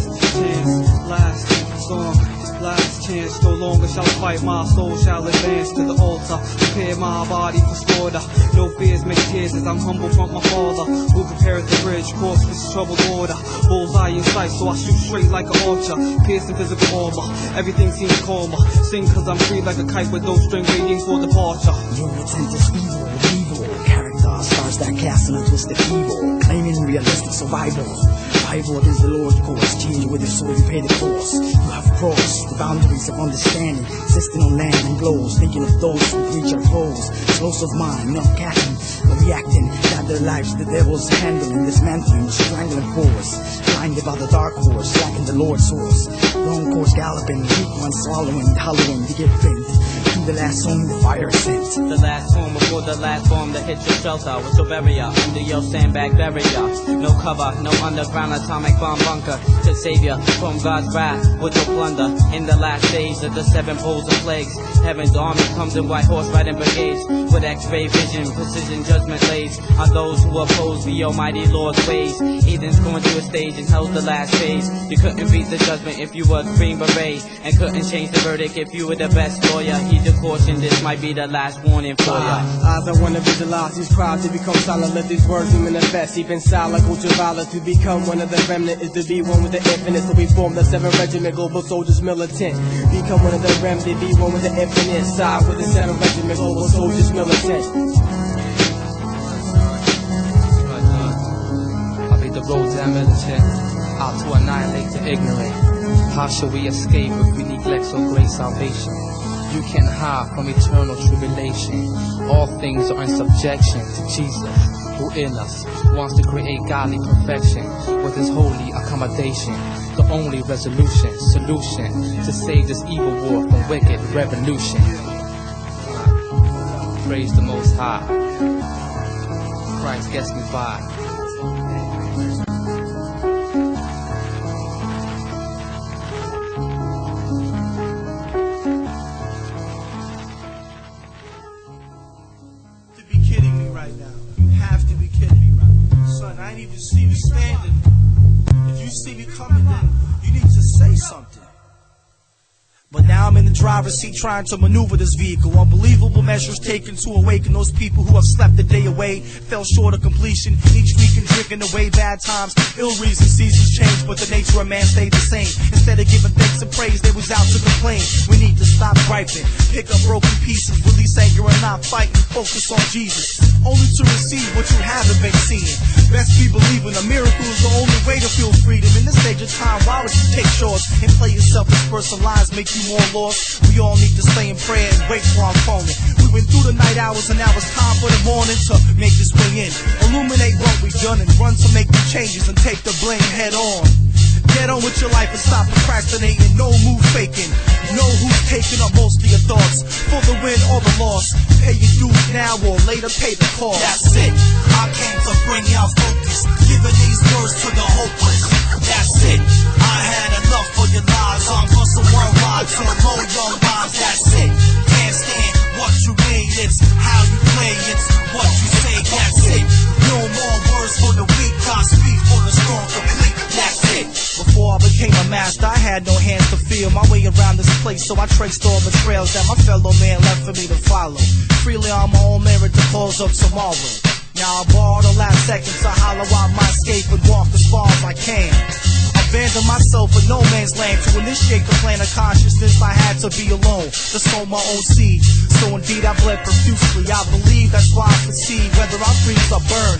Last song, last chance. No longer shall I fight, my soul shall advance to the altar. Prepare my body for slaughter. No fears make tears as I'm humble from my father, who prepared the bridge, cross this troubled water. Bullseye in sight, so I shoot straight like an archer. Piercing physical armor, everything seems calmer. Sing cause I'm free like a kite with no string waiting for departure. Militant is evil character, stars that cast and twisted evil, claiming realistic survival. Survival against the Lord's cause, change with your soul, you pay the cost. You have crossed the boundaries of understanding, existing on land and blows, thinking of those who breach our foes. Close of mind, not catching, but reacting, that their lives the devil's handling, dismantling, strangling force. Blinded by the dark horse, lacking the Lord's source. Wrong course galloping, weak one swallowing, hollowing to get bent. The last song the fire sent. The last song before the last bomb that hit your shelter with your barrier under your sandbag barrier. No cover, no underground atomic bomb bunker to save you from God's wrath with your plunder. In the last days of the 7 bowls of plagues, heaven's army comes in white horse riding brigades with X-ray vision, precision judgment lays on those who oppose the Almighty Lord's ways. Heathens going through a stage in hell's the last phase. You couldn't beat the judgment if you were a Green Beret, and couldn't change the verdict if you were the best lawyer. Heed the caution, this might be the last warning for ya. Eyes, I wanna visualize these crowds to become silent. Let these words be manifest. Even silent, ultraviolet. To become one of the remnant is to be one with the infinite. So we form the 7 regiment, global soldiers militant. Become one of the remnant, be one with the infinite. Side with the 7 regiment, global soldiers militant. I'll be the road to militant, out to annihilate the ignorant. How shall we escape if we neglect so great salvation? You can't hide from eternal tribulation. All things are in subjection to Jesus, who in us wants to create godly perfection with his holy accommodation. The only resolution, solution to save this evil war from wicked revolution. Praise the Most High. Christ gets me by. To be kidding me right now. You have to be kidding me right now. Son, I ain't even see you standing. If you see me coming, then you need to say something. But now I'm in the driver's seat trying to maneuver this vehicle. Unbelievable measures taken to awaken those people who have slept the day away, fell short of completion. Each week and drinking away bad times, ill reasons, seasons change, but the nature of man stayed the same. Instead of giving thanks and praise, they was out to complain. We need to stop griping, pick up broken pieces, release anger and not fight, and focus on Jesus. Only to receive what you haven't been seeing. Best be believing a miracle is the only way to feel freedom. In this stage of time, why would you take shorts and play yourself as personalized, make you more lost? We all need to stay in prayer and wait for our calling. We went through the night hours and now it's time for the morning to make this way in. Illuminate what we've done and run to make the changes and take the blame head on. Get on with your life and stop procrastinating. No move faking. Know who's taking up most of your thoughts. For the win or the loss. Pay your dues now or later pay the cost. That's it. I came to bring y'all focus. Giving these words to the hopeless. That's it. I had enough for your lies. I'm busting worldwide to blow your minds. That's it. Can't stand what you made. It's how you play. It's what you say. That's it. No more words for the weak. I speak for the strong complete. That's it. Before I became a master, I had no hands to feel my way around this place, so I traced all the trails that my fellow man left for me to follow. Freely on my own merit, the cause of tomorrow. Now I borrow the last seconds to hollow out my escape and walk as far as I can. Abandon myself in no man's land to initiate the plan of consciousness. I had to be alone to sow my own seed. So indeed I bled profusely. I believe that's why I could see whether I freeze or burn.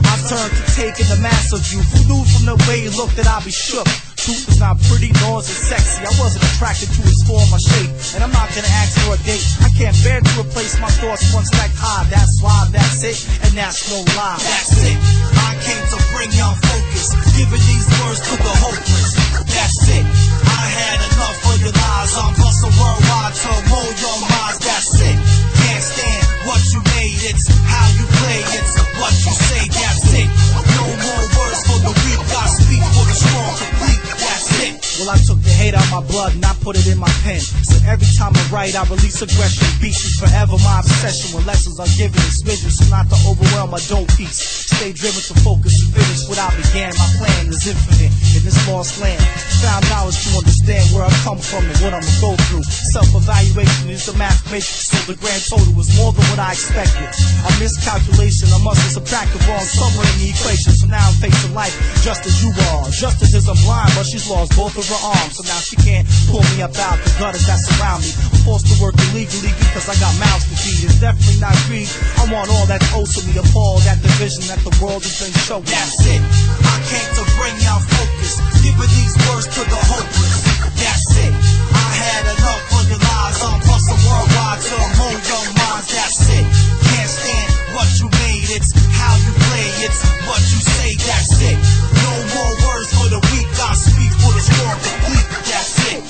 I've turned to taking the mass of you. Who knew from the way he looked that I'd be shook? Truth is not pretty, nor is it sexy. I wasn't attracted to his form or shape, and I'm not gonna ask for a date. I can't bear to replace my thoughts once stacked high. That's why, that's it, and that's no lie. That's it. I came to bring y'all focus. Giving these words to the hopeless. That's it. I had enough of your lies. I'm busting worldwide to mold your minds. That's it. Can't stand what you made. It's how you play. It's what you say. That's it. No more words for the weak. I speak for the strong complete. That's it. Well, I took the hate out my blood and I put it in my pen. So every time I write, I release aggression. Beats is forever my obsession. When lessons are given in smidgens, so not to overwhelm, I don't peace. Stay driven to focus and finish what I began. My plan is infinite in this lost land. Found knowledge to understand where I come from and what I'm gonna go through. Self-evaluation is the math matrix, so the grand total was more than what I expected. A miscalculation, I must have subtracted wrong somewhere in the equation. So now I'm facing life just as you are. Justice is I'm blind, but she's lost both of her arms. So now she can't pull me up out the gutters that surround me. I'm forced to work illegally because I got mouths to feed. It's definitely not greed. I want all that's owed to me. Appalled at the vision that the world has been showing. That's it. I came to bring y'all focus. Giving these words to the hopeless. That's it. I had enough of your lies. I'm busting worldwide to mold your minds. That's it. Can't stand what you made. It's how you play. It's what you say. That's it. No more words for the weak. I speak for the strong complete. That's it.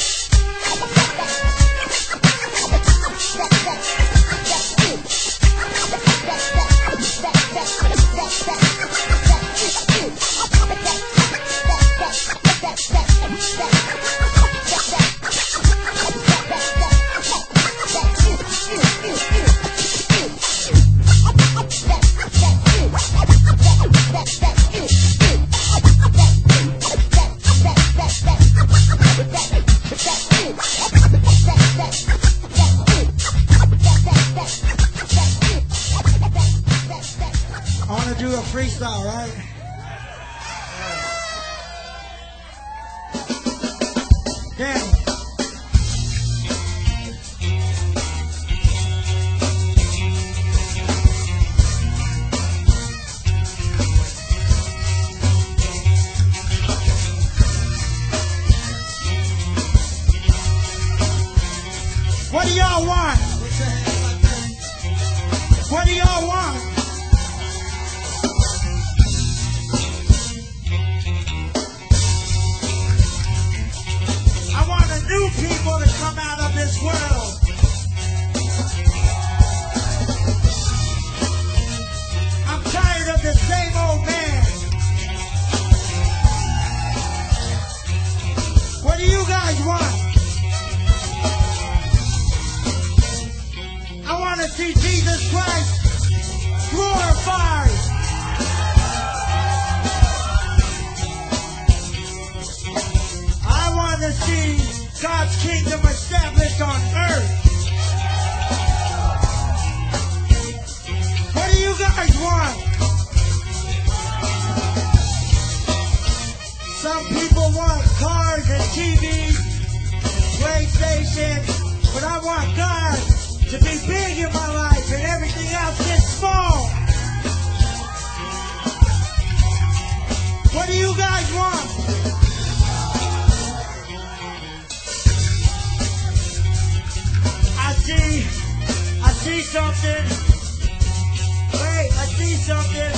I want to do a freestyle, right? Danny. What do y'all want? What do y'all want? I want the new people to come out of this world. I'm tired of the same old man. see Jesus Christ glorified. I want to see God's kingdom established on earth. What do you guys want? Some people want cars and TVs, PlayStation, but I want God to be big in my life and everything else gets small. What do you guys want? I see something. Wait, I see something.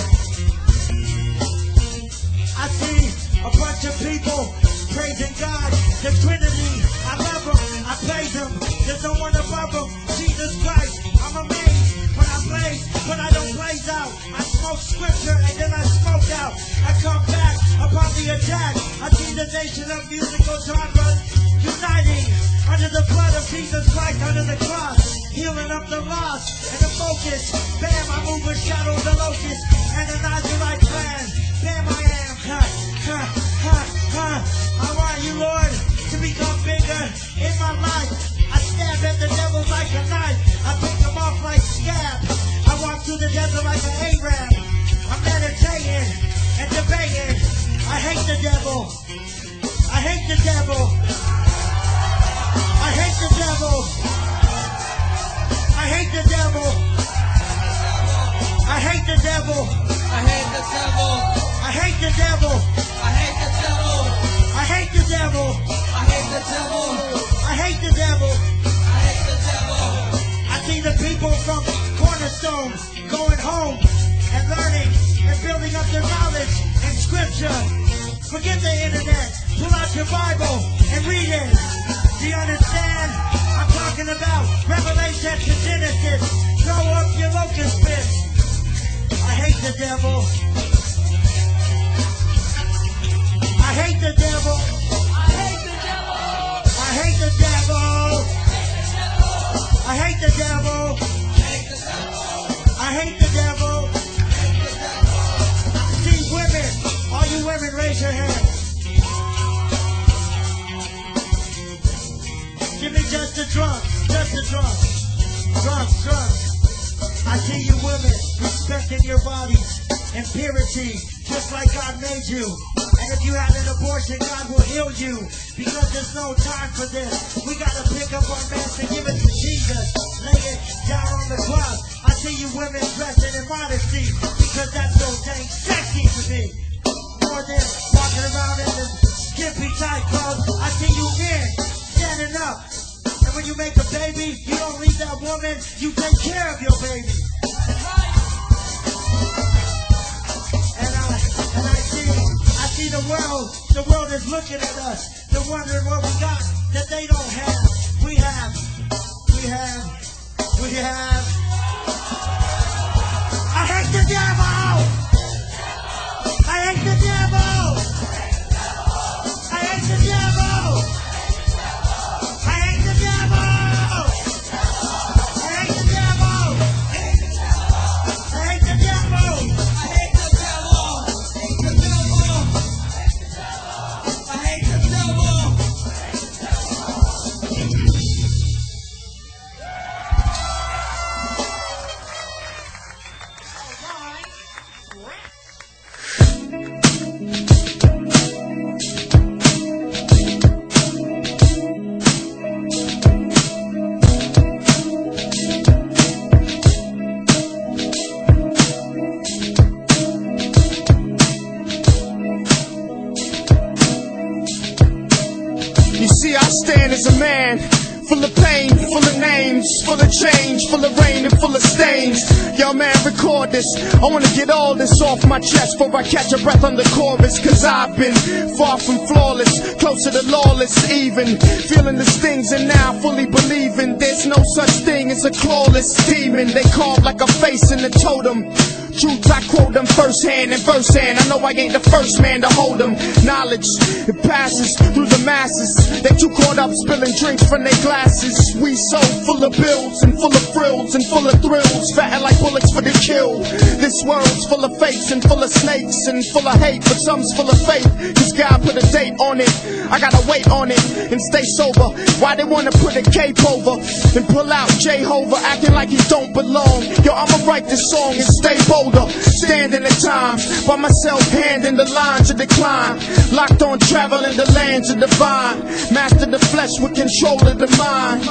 I see a bunch of people praising God, the Trinity. I love Him, I praise Him. There's no one above Him. Jesus Christ, I'm amazed when I blaze, but I don't blaze out. I smoke scripture and then I smoke out. I come back upon the attack. I see the nation of musical genres uniting under the blood of Jesus Christ, under the cross, healing up the lost and the focus. Bam, I move a shadow of the locust and an Nazarite plan. Bam, I am. I want you, Lord, to become bigger in my life. I stab at the devil like a knife. I pick them off like scabs. I walk through the desert like an Arab. I'm meditating and debating. I hate the devil. I hate the devil. I hate the devil. I hate the devil. I hate the devil. I hate the devil. I hate the devil. I hate the devil. I hate the devil. I hate the devil. I hate the devil. I hate the devil. I see the people from Cornerstone going home and learning and building up their knowledge in scripture. Forget the internet. Pull out your Bible and read it. Do you understand? I'm talking about Revelation to Genesis. Throw up your locust fist. I hate the devil. I hate the devil. I hate the devil. I hate the devil. I hate the devil. I hate the devil. See women, all you women, raise your hands. Give me just the drums, just the drums. Drums, drums. I see you women respecting your bodies and purity, just like God made you. And if you had an abortion, God will heal you, because there's no time for this. We gotta pick up our mess and give it to Jesus. Lay it down on the cross. I see you women dressing in modesty, because that's so dang sexy to me. More than walking around in the skimpy tight clothes. I see you men standing up. And when you make a baby, you don't leave that woman, you take care of your baby. And I see the world is looking at us. They're wondering what we got that they don't have. We have. I hate the devil! I hate the devil! I hate the devil! I hate the devil! I hate the devil! I hate the devil! I hate the devil. I hate the devil. stand as a man, full of pain, full of names, full of change, full of rain and full of stains. Yo man, record this, I wanna get all this off my chest before I catch a breath on the chorus. Cause I've been far from flawless, closer to lawless even, feeling the stings and now fully believing there's no such thing as a clawless demon. They carve like a face in the totem, truths I quote them firsthand and firsthand. I know I ain't the first man to hold them. Knowledge, it passes through the masses. They too caught up spilling drinks from their glasses. We so full of bills and full of frills and full of thrills, fatting like bullets for the kill. This world's full of fakes and full of snakes and full of hate, but some's full of faith, cause God put a date on it. I gotta wait on it and stay sober. Why they wanna put a cape over and pull out Jehovah, acting like he don't belong? Yo, I'ma write this song and stay bolder. Stand in the times by myself, hand in the lines of decline. Locked on traveling the lands of divine. Master the flesh with control of the mind.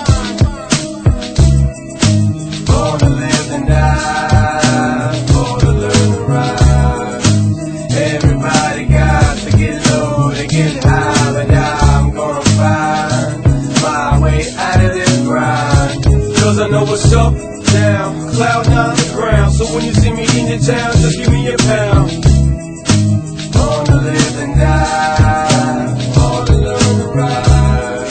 Born to live and die, born to learn to ride. Everybody got to get low to get high, but I'm gonna find my way out of this grind. Cause I know what's up, down, cloud nine the ground. So when you see me in your town, just give me a pound. Born to live and die, born to learn to ride.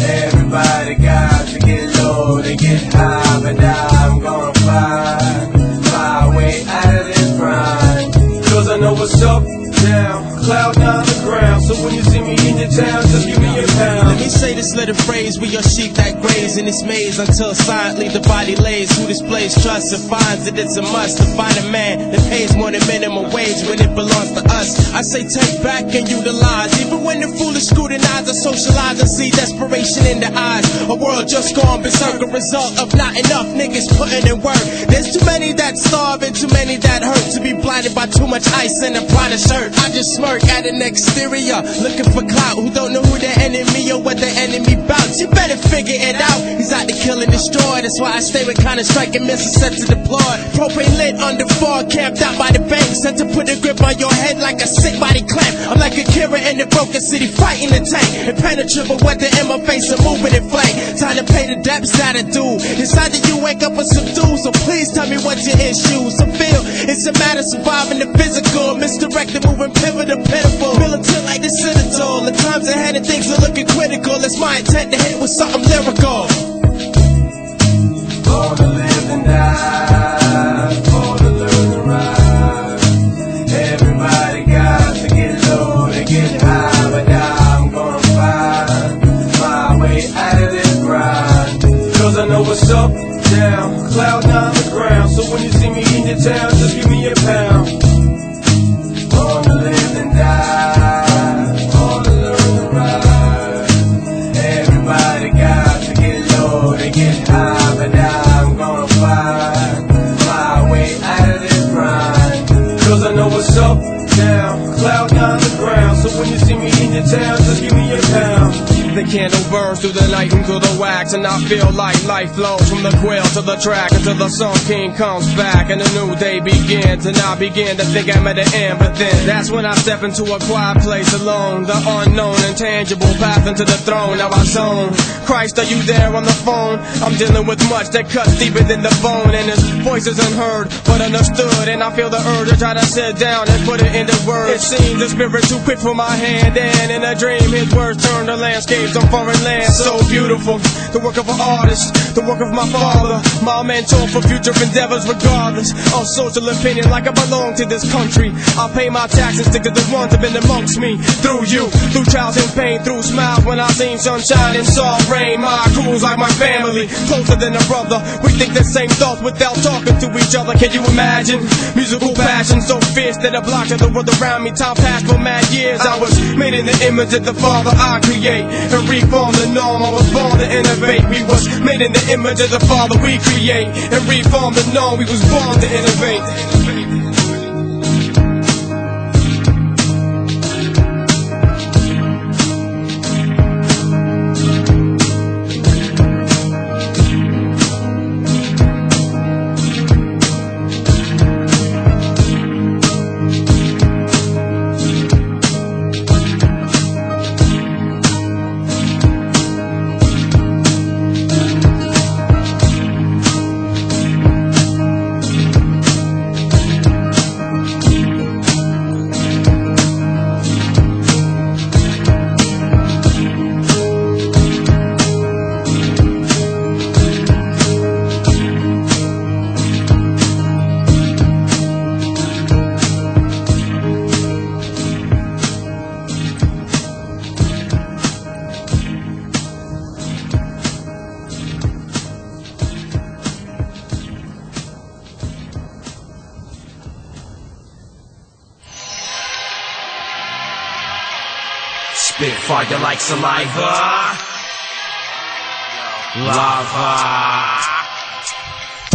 Everybody got to get low to get high, but I'm gonna find my way out of this grind. Cause I know what's up, down, cloud nine the ground. So when you see me in your town, just give me a pound. Let me say this little phrase, we are sheep that graze in this maze until silently the body lays. Who displays trust and finds that it's a must to find a man that pays more than minimum wage when it belongs to us. I say take back and utilize, even when the foolish scrutinize or socialize and see desperation in their eyes. A world just gone berserk, a result of not enough niggas putting in work. There's too many that starve and too many that hurt, to be blinded by too much ice and a Prada shirt. I just smirk at an exterior, looking for clout, who don't know who their enemy or what their enemy bout. You better figure it out. He's out to kill and destroy. That's why I stay with kind of striking missiles set to deploy. Propane lit under fog, camped out by the bank, set to put a grip on your head like a sick body clamp. I'm like a Kira in the broken city fighting the tank. Impenetrable weather in my face and moving in flank. Time to pay the debts that I do. Decide that you wake up and subdue. So please tell me what's your issues. So feel it's a matter of surviving the physical. Misdirected, moving pivotal, pitiful. Militant like the citadel. The times ahead and things are looking critical. It's my intent to hit with something lyrical. Born to live and die, born to learn to ride. Everybody got to get low to get high, but I'm gonna find my way out of this grind. Cause I know what's up, down, cloud nine the ground. So when you see me in your town, just give me a pound. Born to live and die, born to learn to ride. Everybody got to get low to get high, but I'm gonna find my way out of this grind. Cause I know what's up, down, cloud nine the ground. So when you see me in your town, just give me a pound. The candle burns through the night into the wax, and I feel like life flows from the quill to the track until the Sun King comes back and a new day begins. And I begin to think I'm at the end, but then that's when I step into a quiet place alone. The unknown, intangible path into the throne. Now I zone. Christ, are you there on the phone? I'm dealing with much that cuts deeper than the bone, and his voice is unheard but understood. And I feel the urge to try to sit down and put it into words. It seems the spirit too quick for my hand, and in a dream his words turn the landscape on foreign lands. So beautiful, the work of an artist, the work of my father, my mentor for future endeavors regardless of social opinion. Like I belong to this country, I pay my taxes, stick to the ones that been amongst me. Through you, through trials and pain, through smiles when I seen sunshine and soft rain. My crew's like my family, closer than a brother. We think the same thoughts without talking to each other. Can you imagine? Musical passion so fierce that it blocked the world around me. Time passed for mad years. I was made in the image of the Father I create and reform the norm. I was born to innovate. We was made in the image of the Father we create and reform the norm. We was born to innovate. spit fire like saliva. Lava.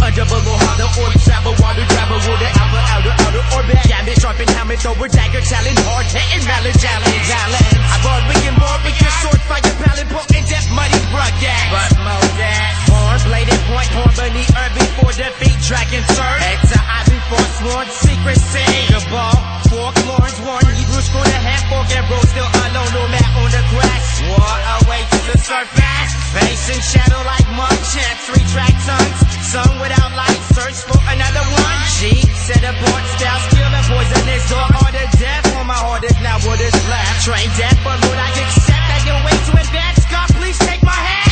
Under below hollow orb, travel, water, travel, water, outer orbit. Damage, sharpen, hammer, thrower, dagger, talent, hard hitting, mallet, challenge. I brought wicked more with your sword, fire, pallet, potent, death, muddy, rugged. But that horn, bladed, point, horn, beneath earth before defeat, dragon, surge. Head to eye before sworn, secrecy. The ball, fork, Lawrence, Warren, Hebrew, screw the half, fork, and roll, still alone, no mat on the grass. War awaits the surface. Face and shadow like monk chant, 3-track tongues. Sun without light, search for another one. She set abort, style, skill, and poisonous door. Order death on my orders, now what is left? Train death, but Lord, I accept that you're way too advanced. God, please take my hand.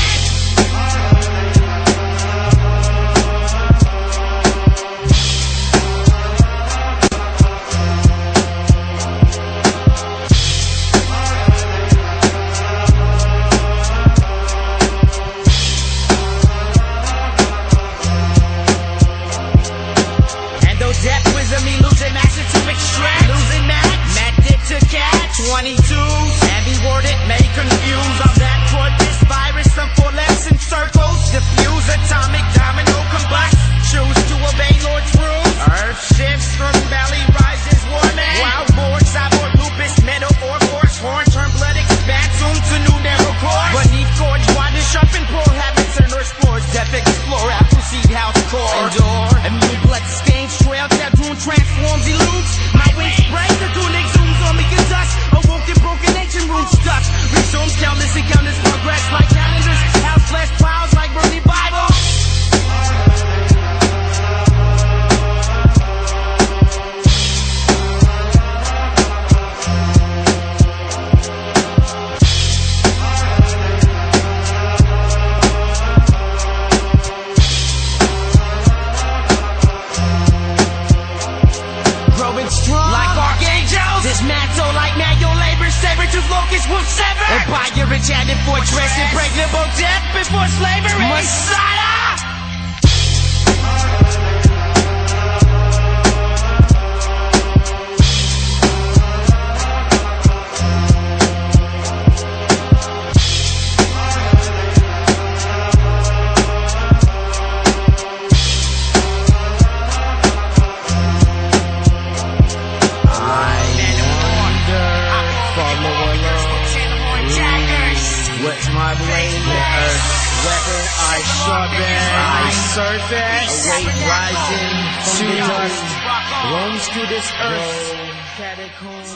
Death wisdom, me losing master to extract. Losing method to catch. 22s, heavy worded, may confuse. I'm that toward this virus, some four lefts in circles. Diffuse, atomic, domino, combust. Choose to obey Lord's rules. Earth shifts from belly, rises, warming. Wild board, cyborg, lupus, metal, or horse. Horn, turn blood, expand, zoom to new narrow course. Beneath gorge, wide and sharp and poor habits and explores. Death explore, I proceed house core. Endure, immune blood stains, trail, that room transforms, eludes. My wings break, the tunic zooms on me, get dust. Awoken, broken, ancient runes stuck. Resumes countless and countless progress like calendars. House flesh piles like burning Bible. Like archangels, dismantle like manual labor, saber tooth locust will sever. Empire enchanted fortress, impregnable death before slavery. Messiah! My blade, earth, weapon, I sharpen, I surface, awake rising from the dust, roams through this earth, catacombs.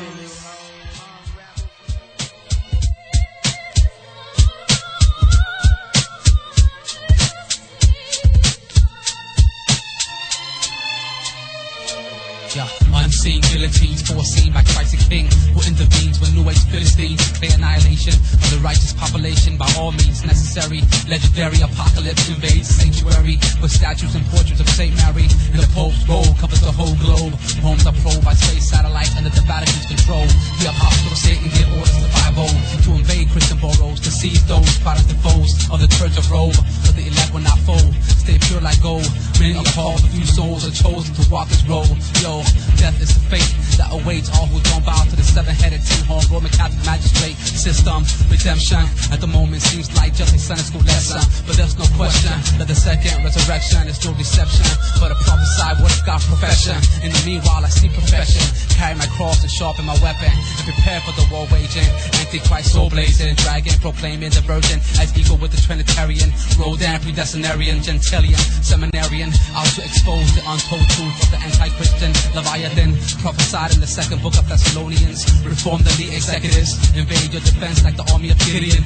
Unseen guillotines foreseen by Christ the King, who intervenes when New Age Philistines declare annihilation of the righteous population by all means necessary. Legendary apocalypse invades sanctuary with statues and portraits of Saint Mary, and the Pope's robe covers the whole globe. Homes are probed by space satellites under the Vatican's control. The apostle of Satan give orders to 5-0 to invade Christian boroughs, to seize those product the foes of the Church of Rome. But the elect will not fold, stay pure like gold. Many are called, a few souls are chosen to walk this road. Yo, death is the fate that awaits all who don't bow to the 7-headed 10-horn Roman Catholic magistrate system. Redemption at the moment seems like just a Sunday school lesson, but there's no question that the second resurrection is still deception. But a prophesied word of God's profession. In the meanwhile, I see profession, carry my cross and sharpen my weapon, and prepare for the war waging. Antichrist soul blazing, dragon proclaiming the virgin as equal with the Trinitarian, Rodan, predestinarian, Gentilian, seminarian, out to expose the untold truth of the anti-Christian Leviathan, prophesied in the second book of Thessalonians. Reform the elite executives, invade your defense like the army of Gideon.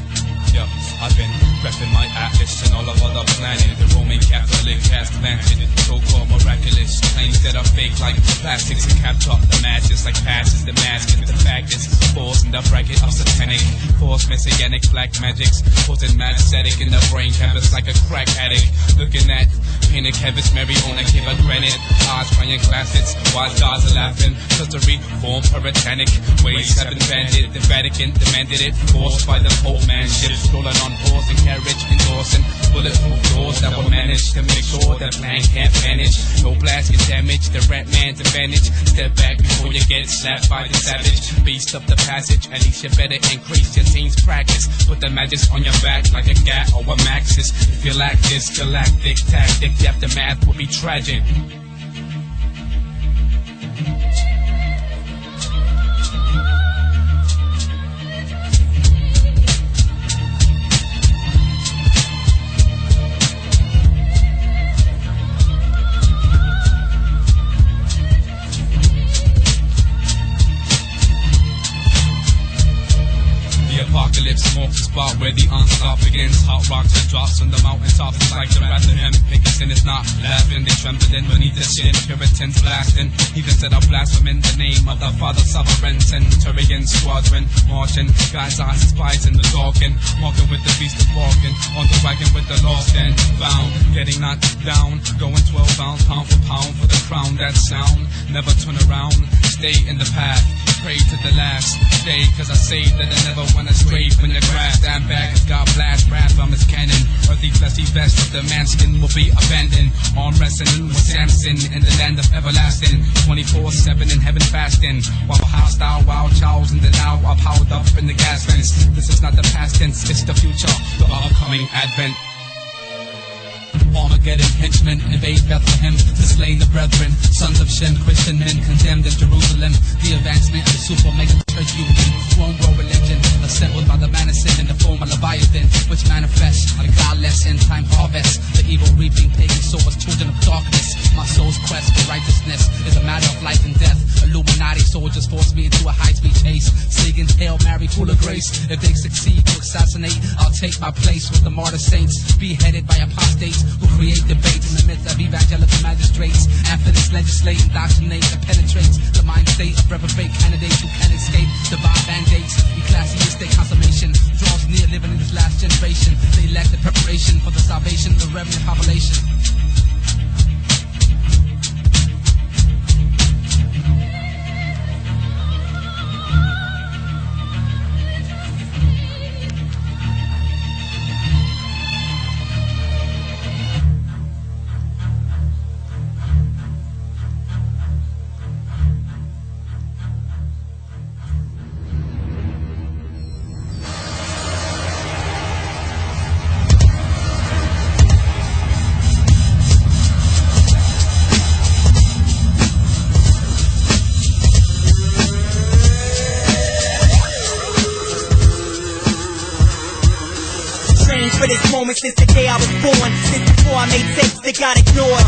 Yeah, I've been repping my atlas and all of other planet. The Roman Catholic has planted so-called miraculous claims that are fake like plastics and capture the masses like passes. The mask is the fact is force in the bracket of satanic force, messianic black magics, causing mad aesthetic in the brain canvas like a crack addict. Looking at painted canvas, Mariona give a granite. Eyes playing classics, while stars are laughing. Cause the reform puritanic ways have been banded. The Vatican demanded it, forced by the Pope man. Ships rolling on horse and carriage, endorsing bulletproof doors that will manage to make sure the plan can't vanish. No blast can damage the rat man's advantage. Step back before you get slapped by the savage. Beast up the passage, at least you better increase your team's practice. Put the magic on your back like a gat or a maxis. If you lack this galactic tactic, the aftermath will be tragic. Apocalypse smokes the spot where the onslaught begins. Hot rocks and drops on the mountaintop. It's like the wrath of him. Biggest sin is not laughing. They trembling beneath the sin. Puritans blasting. Heathens that are blaspheming the name of the Father Sovereign. Centurion squadron marching. Guys eyes spies in the talking. Walking with the beast of walking. On the wagon with the lost and found. Getting knocked down. Going 12 pounds pound for pound for the crown. That sound. Never turn around. Stay in the path. Pray to the last day, cause I say that I never wanna stray from the grass. Stand back as God blast wrath from his cannon. Earthy fleshy vest of the man's skin will be abandoned. Arm wrestling with Samson in the land of everlasting. 24/7 in heaven fasting. While hostile wild chows in the now are piled up in the gas vents. This is not the past tense, it's the future, the upcoming advent. Armageddon henchmen invade Bethlehem to slay the brethren, sons of Shem, Christian men condemned in Jerusalem. The advancement of the super mega church union, Rome world religion, assembled by the Manison in the form of Leviathan, which manifests a godless end time harvest. The evil reaping pagan souls, children of darkness. My soul's quest for righteousness is a matter of life and death. Illuminati soldiers force me into a high-speed chase, singing Hail Mary, full of grace. If they succeed to assassinate, I'll take my place with the martyr saints, beheaded by apostates who create debates in the midst of evangelical magistrates. After this legislate, indoctrinate, and penetrates the mind state of reprobate candidates who can't escape divine mandates. Ecclesiastic consummation draws near living in this last generation. They lack the preparation for the salvation of the remnant population. For this moment since the day I was born, since before I made tapes that got ignored.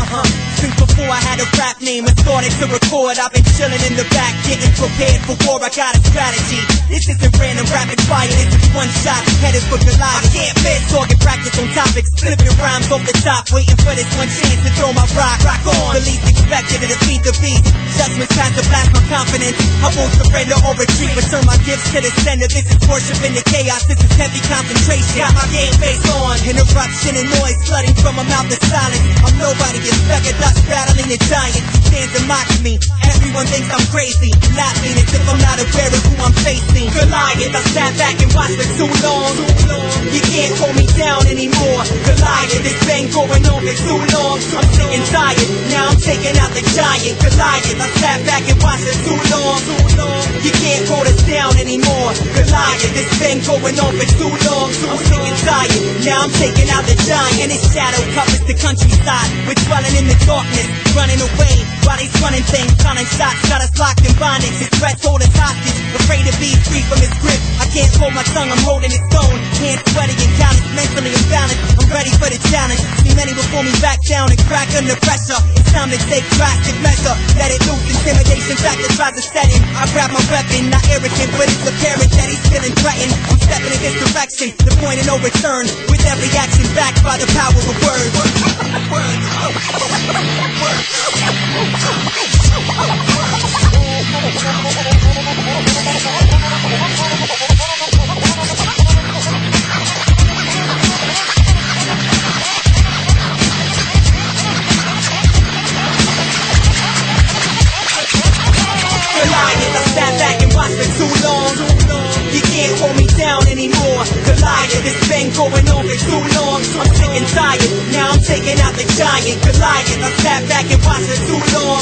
Since before I had a rap name and started to record, I've been chilling in the back, getting prepared for war. I got a strategy. This isn't random rapid fire, this is one shot, headed for Goliath. I can't miss, target practice on topics, flipping rhymes off the top, waiting for this one chance to throw my rock on. The least expected to defeat the beast. Judgment's time to blast my confidence. I won't surrender or retreat, return my gifts to the center. This is worship in the chaos, this is heavy concentration. Got my game face on, interruption and noise flooding from a mouth of silence. I'm nobody, a speck of dust battling a giant. Stands and mocks me, everyone thinks I'm crazy. Not me, as if I'm not aware of who I'm facing. Goliath, I sat back and watched for too long. You can't hold me down anymore. Goliath, it's been going on for too long. I'm sick and tired, now I'm taking out the giant. Goliath, I sat back and watched for too long. You can't hold us down anymore. Goliath, it's been going on for too long. I'm sick and tired, now I'm taking out the giant. And his shadow covers the countryside. We're dwelling in the darkness, running away while he's running things, counting shots, got us locked in bondage. His threats hold us hostage, afraid to be free from his grip. I can't hold my tongue, I'm holding it stone. Hands sweaty and callous, mentally imbalanced. I'm ready for the challenge. See many before me back down and crack under pressure. It's time to take drastic measure. Let it loose, intimidation factor tries to set in. I grab my weapon, not arrogant, but it's apparent that he's feeling threatened. I'm stepping in this direction, the point of no return. With every action backed by the power of words. Goliath, I sat back and watched for too long. You can't hold me down anymore. Goliath, This been going on for too long. I'm sick and tired. Now I'm taking out the giant Goliath. I sat back and watched it too long.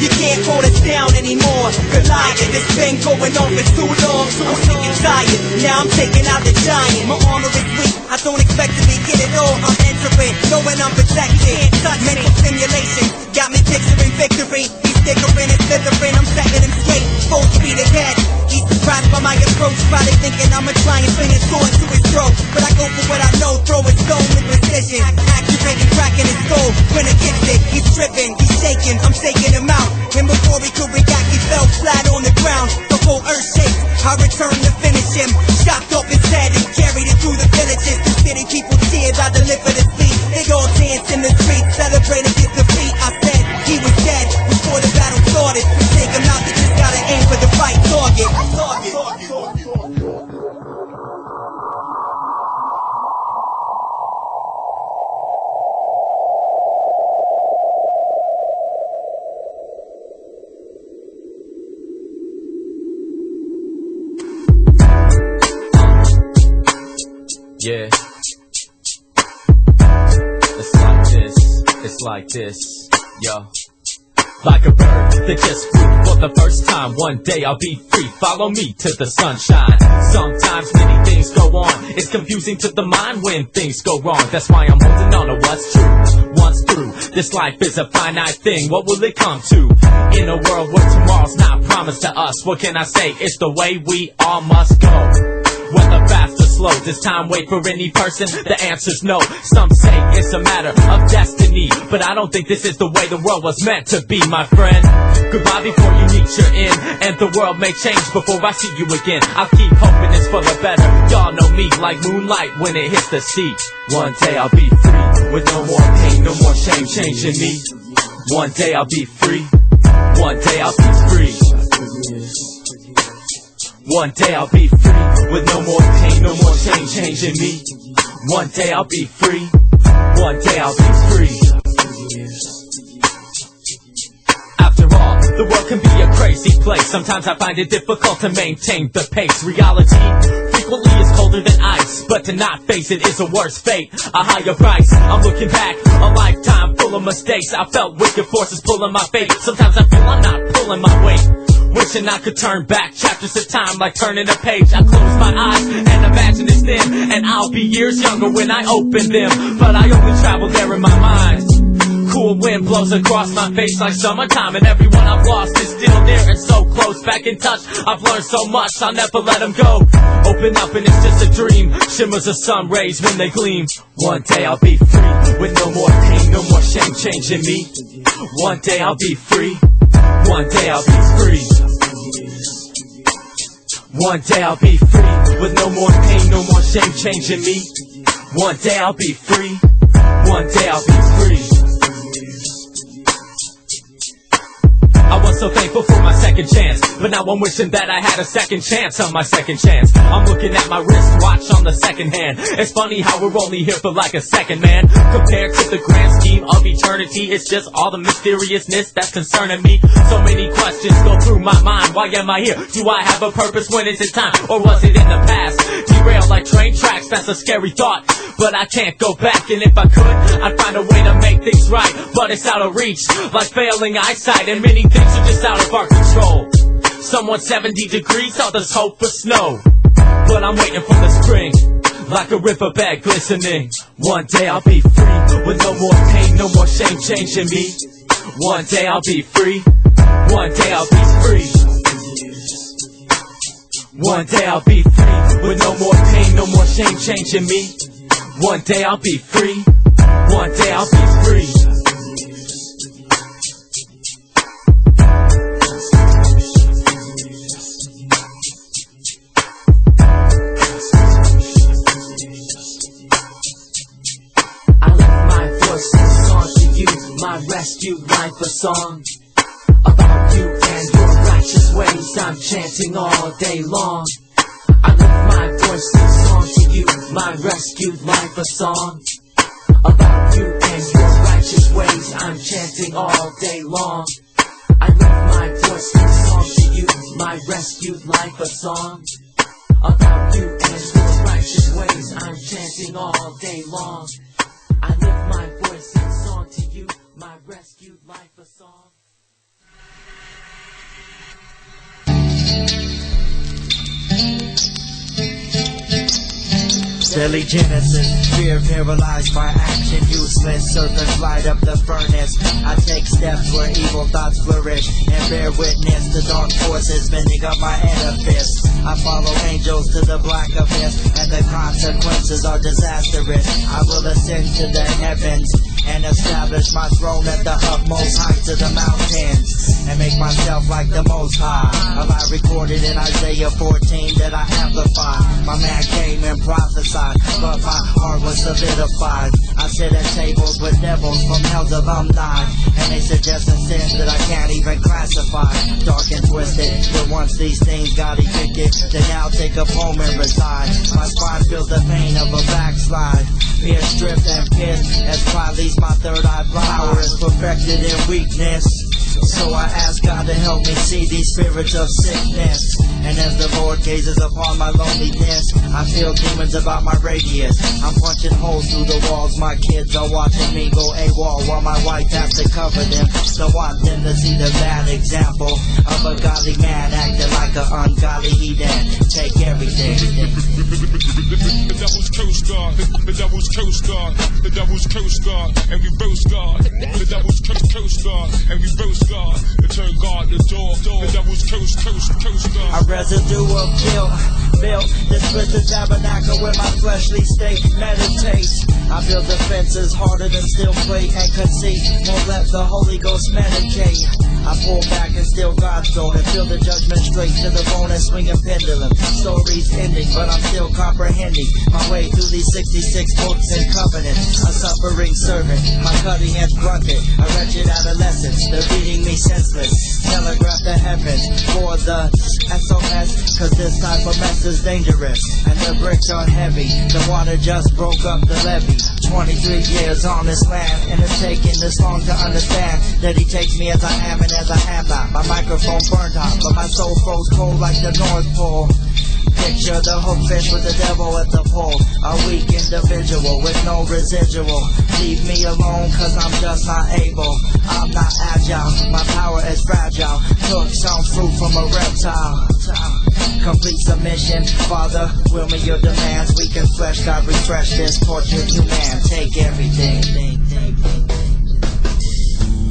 You can't hold us down anymore. Goliath, it's been going on for too long. I'm sick and tired. Now I'm taking out the giant. My armor is weak. I don't expect to be get it all. I'm entering, knowing I'm protected. Mental stimulation got me picturing victory. He's stickering and slithering. I'm setting him straight. Full speed ahead. He's surprised by my approach. Probably thinking I'ma try and bring his sword to his throat. But I go for what I know. Throw a stone with precision. Activating, cracking his skull. When it gets it, he's tripping. He's shaking. I'm shaking him out. And before he could react, he fell flat on the ground. The whole earth shakes. I return to finish him. Chopped off his head and carried it through the villages. The city people tears. I deliver the sleep. They all dance in the streets, celebrating his defeat. I said he was dead before the battle started. To take him out, they just gotta aim for the right target. Yeah. It's like this, yo. Like a bird that just flew for the first time. One day I'll be free, follow me to the sunshine. Sometimes many things go on. It's confusing to the mind when things go wrong. That's why I'm holding on to what's true. Once through, this life is a finite thing. What will it come to? In a world where tomorrow's not promised to us, what can I say? It's the way we all must go. Whether fast or slow, does time wait for any person? The answer's no. Some say it's a matter of destiny, but I don't think this is the way the world was meant to be, my friend. Goodbye before you meet your end, and the world may change before I see you again. I'll keep hoping it's for the better. Y'all know me like moonlight when it hits the sea. One day I'll be free, with no more pain, no more shame changing me. One day I'll be free. One day I'll be free. One day I'll be free, with no more pain, no more shame changing me. One day I'll be free. One day I'll be free. After all, the world can be a crazy place. Sometimes I find it difficult to maintain the pace. Reality frequently is colder than ice, but to not face it is a worse fate, a higher price. I'm looking back, a lifetime full of mistakes. I felt wicked forces pulling my fate. Sometimes I feel I'm not pulling my weight. Wishing I could turn back chapters of time like turning a page. I close my eyes and imagine it's then, and I'll be years younger when I open them. But I only travel there in my mind. Cool wind blows across my face like summertime, and everyone I've lost is still there and so close. Back in touch, I've learned so much, I'll never let them go. Open up and it's just a dream. Shimmers of sun rays when they gleam. One day I'll be free, with no more pain, no more shame changing me. One day I'll be free. One day I'll be free. One day I'll be free, with no more pain, no more shame changing me. One day I'll be free. One day I'll be free. I was so thankful for my second chance, but now I'm wishing that I had a second chance on my second chance. I'm looking at my wristwatch on the second hand. It's funny how we're only here for like a second, man. Compared to the grand scheme of eternity, it's just all the mysteriousness that's concerning me. So many questions go through my mind. Why am I here? Do I have a purpose? When is it time? Or was it in the past? Derailed like train tracks, that's a scary thought, but I can't go back. And if I could, I'd find a way to make things right, but it's out of reach, like failing eyesight. And many things are just out of our control. Somewhat 70 degrees, others hope for snow, but I'm waiting for the spring, like a riverbed glistening. One day I'll be free, with no more pain, no more shame changing me. One day I'll be free. One day I'll be free. One day I'll be free, with no more pain, no more shame changing me. One day I'll be free. One day I'll be free. My rescued life a song about you and your righteous ways. I'm chanting all day long. I lift my voice in song to you. My rescued life a song about you and your righteous ways. I'm chanting all day long. I lift my voice in song to you. My rescued life a song about you and your righteous His ways I'm chanting all day long. I lift my voice in song to you, my rescued life a song. Deadly genesis, fear paralyzed by action, useless. Serpents light up the furnace. I take steps where evil thoughts flourish and bear witness to dark forces bending up my edifice. I follow angels to the black abyss, and the consequences are disastrous. I will ascend to the heavens and establish my throne at the utmost heights of the mountains, and make myself like the Most High. A lie recorded in Isaiah 14 that I amplify. My man came and prophesied, but my heart was solidified. I sit at tables with devils from hell's alumni, and they suggest sins that I can't even classify. Dark and twisted, but once these things got evicted, they now take up home and reside. My spine feels the pain of a backslide. Fear stripped and pissed as pride leaves my third eye blind. Power is perfected in weakness, so I ask God to help me see these spirits of sickness. And as the Lord gazes upon my loneliness, I feel demons about my radius. I'm punching holes through the walls. My kids are watching me go AWOL while my wife has to cover them. Don't want them to see the bad example of a godly man acting like an ungodly heathen. Take everything. The devil's curse God, the devil's curse God, the devil's curse God, and we roast God. The devil's curse God, and we roast God. The turn God the door. The devil's curse God. A residue of guilt built this twisted tabernacle where my fleshly state meditates. I build defenses harder than steel plate and conceit. Won't let the Holy Ghost medicate. I pull back and steal God's throne and feel the judgment straight to the bone and swing a pendulum. Stories ending, but I'm still comprehending my way through these 66 books and covenants. A suffering servant, my cutting edge grunted. A wretched adolescent, they're beating me senseless. Telegraph the heavens for the SOS, cause this type of mess is dangerous. And the bricks are heavy, the water just broke up the levee. 23 years on this land, and it's taken this long to understand that he takes me as I am and as I am not. My microphone burned hot, but my soul froze cold like the North Pole. Picture the hookfish with the devil at the pole. A weak individual with no residual. Leave me alone cause I'm just not able. I'm not agile, my power is fragile. Took some fruit from a reptile. Complete submission, Father, will me your demands. Weak in flesh, God refresh this tortured human. Take everything.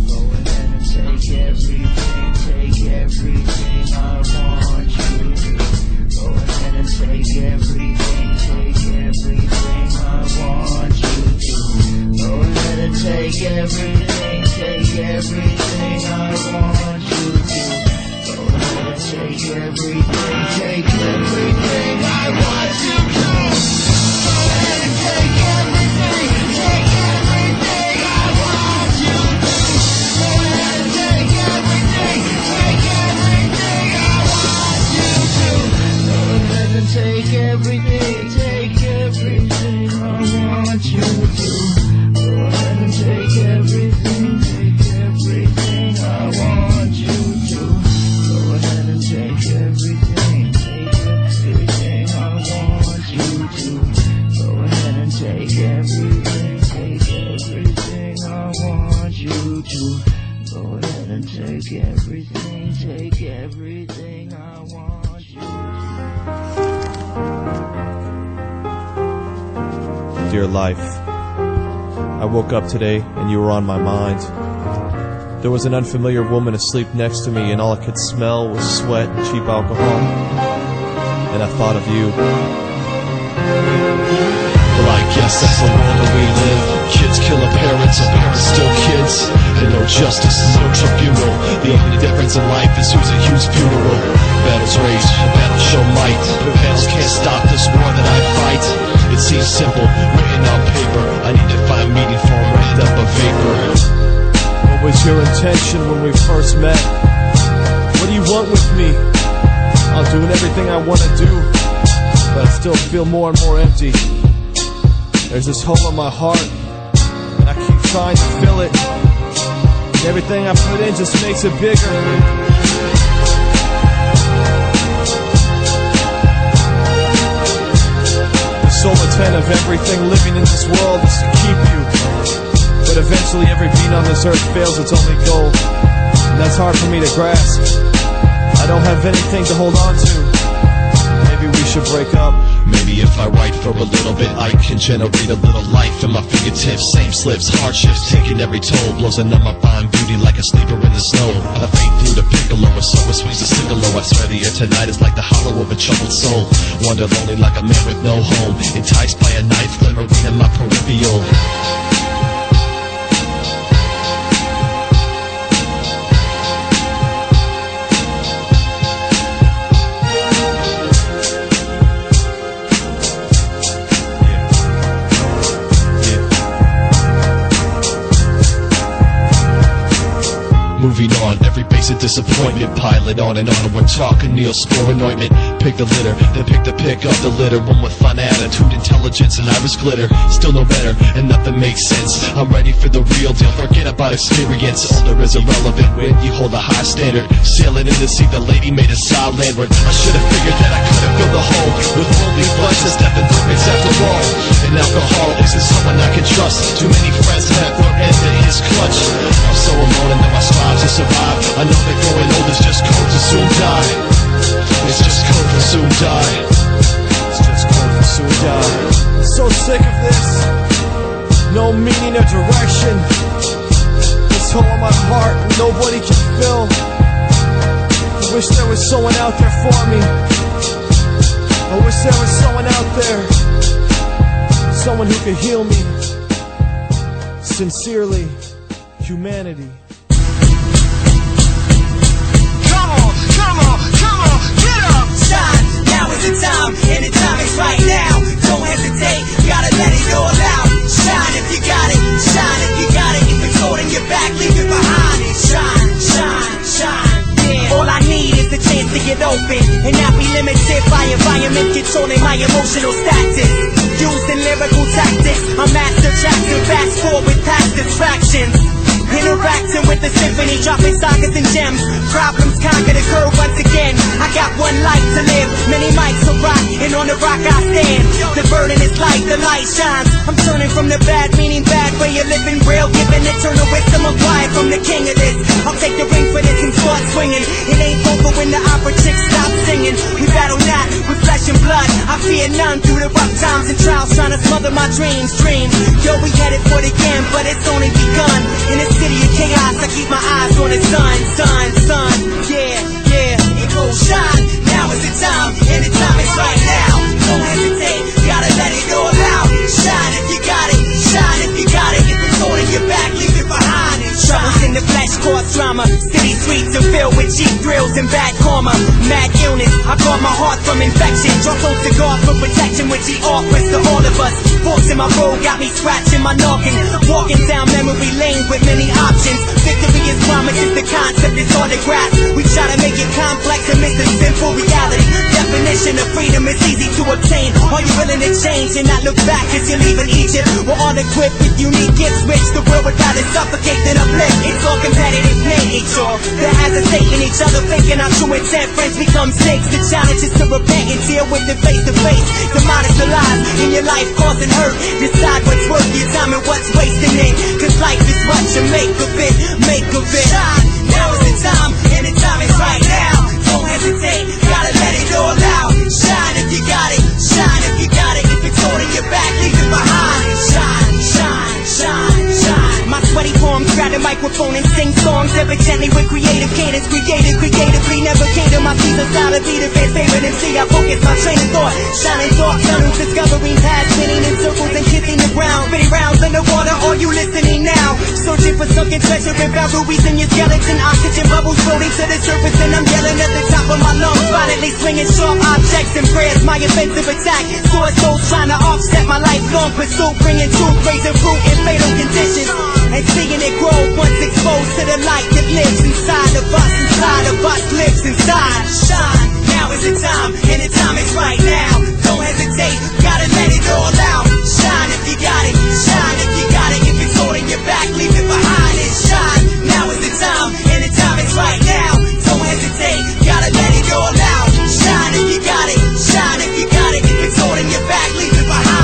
Go ahead and take everything. Take everything I want you to. Go ahead and take everything. Take everything I want you to. Go ahead and take everything. Take everything I want you to. Go ahead and take everything. Take everything I want you to. Go ahead and take everything. Take everything I want you to. Go ahead and take everything. Take everything I want you to. Go ahead and take everything. Take everything I want you to. Go ahead and take everything. Take everything I want you to. Go ahead and take everything. Take everything I want you to. Go ahead and take everything. Take everything I want you to. Go ahead and take everything. Take everything I want you to. Dear life, I woke up today and you were on my mind. There was an unfamiliar woman asleep next to me and all I could smell was sweat and cheap alcohol. And I thought of you. Well, I guess that's the world that we live. Kids kill their parents, and parents still kids. And no justice, no tribunal. The only difference in life is who's at whose funeral. Battles rage, battles show might. But battles can't stop this war that I fight. It seems simple, written on paper. I need to find meaning for wrapped up a vapor. What was your intention when we first met? What do you want with me? I'm doing everything I want to do, but I still feel more and more empty. There's this hole in my heart, and I keep trying to fill it. And everything I put in just makes it bigger. The sole intent of everything living in this world is to keep you. But eventually every being on this earth fails its only goal, and that's hard for me to grasp. I don't have anything to hold on to. Maybe we should break up. Maybe if I write for a little bit, I can generate a little life in my fingertips. Same slips, hardships, taking every toll. Blows a numb my fine beauty like a sleeper in the snow. A fade through the piccolo, a soul swings the signalo. I swear the air tonight is like the hollow of a troubled soul. Wander lonely like a man with no home, enticed by a knife glimmering in my peripheral. Moving on, every base of disappointment, pilot on and we're talking Neospore anointment. Pick the litter, then pick the pick of the litter. One with fun attitude, intelligence, and iris glitter. Still no better, and nothing makes sense. I'm ready for the real deal, forget about experience. Older is irrelevant when you hold a high standard. Sailing in the sea, the lady made a side landward. I should've figured that I couldn't fill the hole with worldly flesh and stepping permits after all. An alcoholic isn't someone I can trust. Too many friends have their end in his clutch. I'm so alone and though I strive to survive, I know that growing old is just code to soon die. It's just code for soon die. It's just code for soon die. I'm so sick of this. No meaning or direction. This hole in my heart nobody can fill. I wish there was someone out there for me. I wish there was someone out there, someone who could heal me. Sincerely, humanity. Shine, now is the time, and the time is right now. Don't hesitate, gotta let it all out. Shine if you got it, shine if you got it. If it's holding you back, leave it behind and shine, shine, shine. Yeah. All I need is the chance to get open and not be limited by environment controlling my emotional status. Using lyrical tactics, I'm master Jackson, fast forward past distractions. Interacting with the symphony, dropping sockets and gems. Problems conquer the curve once again. I got one life to live, many mics to rock, and on the rock I stand. The burden is light, the light shines. I'm turning from the bad, meaning bad way of living, real, giving eternal wisdom. I'm quiet from the king of this. I'll take the ring for this and start swinging. It ain't over when the opera chicks stop singing. We battle not with flesh and blood. I fear none through the rough times and trials, trying to smother my dreams. Yo, we headed for the end, but it's only begun. In this city of chaos, I keep my eyes on the sun, yeah, yeah. It goes shine, now is the time, and the time is right now. Don't hesitate, gotta let it all out. Shine if you got it, shine if you got it. If it's holding you back, leave it behind and shine. Troubles in the flesh cause drama. City streets are filled with cheap thrills and bad karma. Mad illness, I guard my heart from infection. Draw close to God for protection, which He offers to all of us. Forcing my road got me scratching my noggin. Walking down memory lane with many options. Victory is promised, it's the concept, it's hard to grasp. We try to make it complex and miss the simple reality. Definition of freedom is easy to obtain. Are you willing to change and not look back as you're leaving Egypt? We're all equipped with unique gifts, which the world would rather suffocate than uplift. It's all competitive play, sure. That has us hating each other, faking our true intent. Friends become snakes. The challenge is to repent and deal with it face to face. To monitor lies in your life causing hurt. Decide what's worth your time and what's wasting it. Cause life is what you make of it, make of it. Shine, now is the time, and the time is right now. Don't hesitate, gotta let it all out. Shine if you got it, shine if you got it. If it's holding you back, leave it behind. Shine, shine, shine, shine. My sweaty palms grab the microphone and sing songs evidently with creative cadence. Creatively never came to my feet. The style of be the best favorite MC. I focus my train of thought. Shining dark tunnels, discovering paths, spinning in circles and kissing the ground. Spinning rounds underwater, are you listening now? Searching for sunken treasure and found rubies in your skeleton. Oxygen bubbles floating to the surface and I'm yelling at the top of my lungs. Violently swinging sharp objects and prayers. My offensive attack. Sword souls trying to offset my lifelong pursuit. Bringing truth, raising fruit in fatal conditions. And seeing it grow once exposed to the light that lives inside of us, lives inside. Shine, now is the time, and the time is right now. Don't hesitate, gotta let it all out. Shine if you got it, shine if you got it. If it's holding you back, leave it behind and shine. Now is the time, and the time is right now. Don't hesitate, gotta let it all out. Shine if you got it, shine if you got it. If it's holding you back, leave it behind.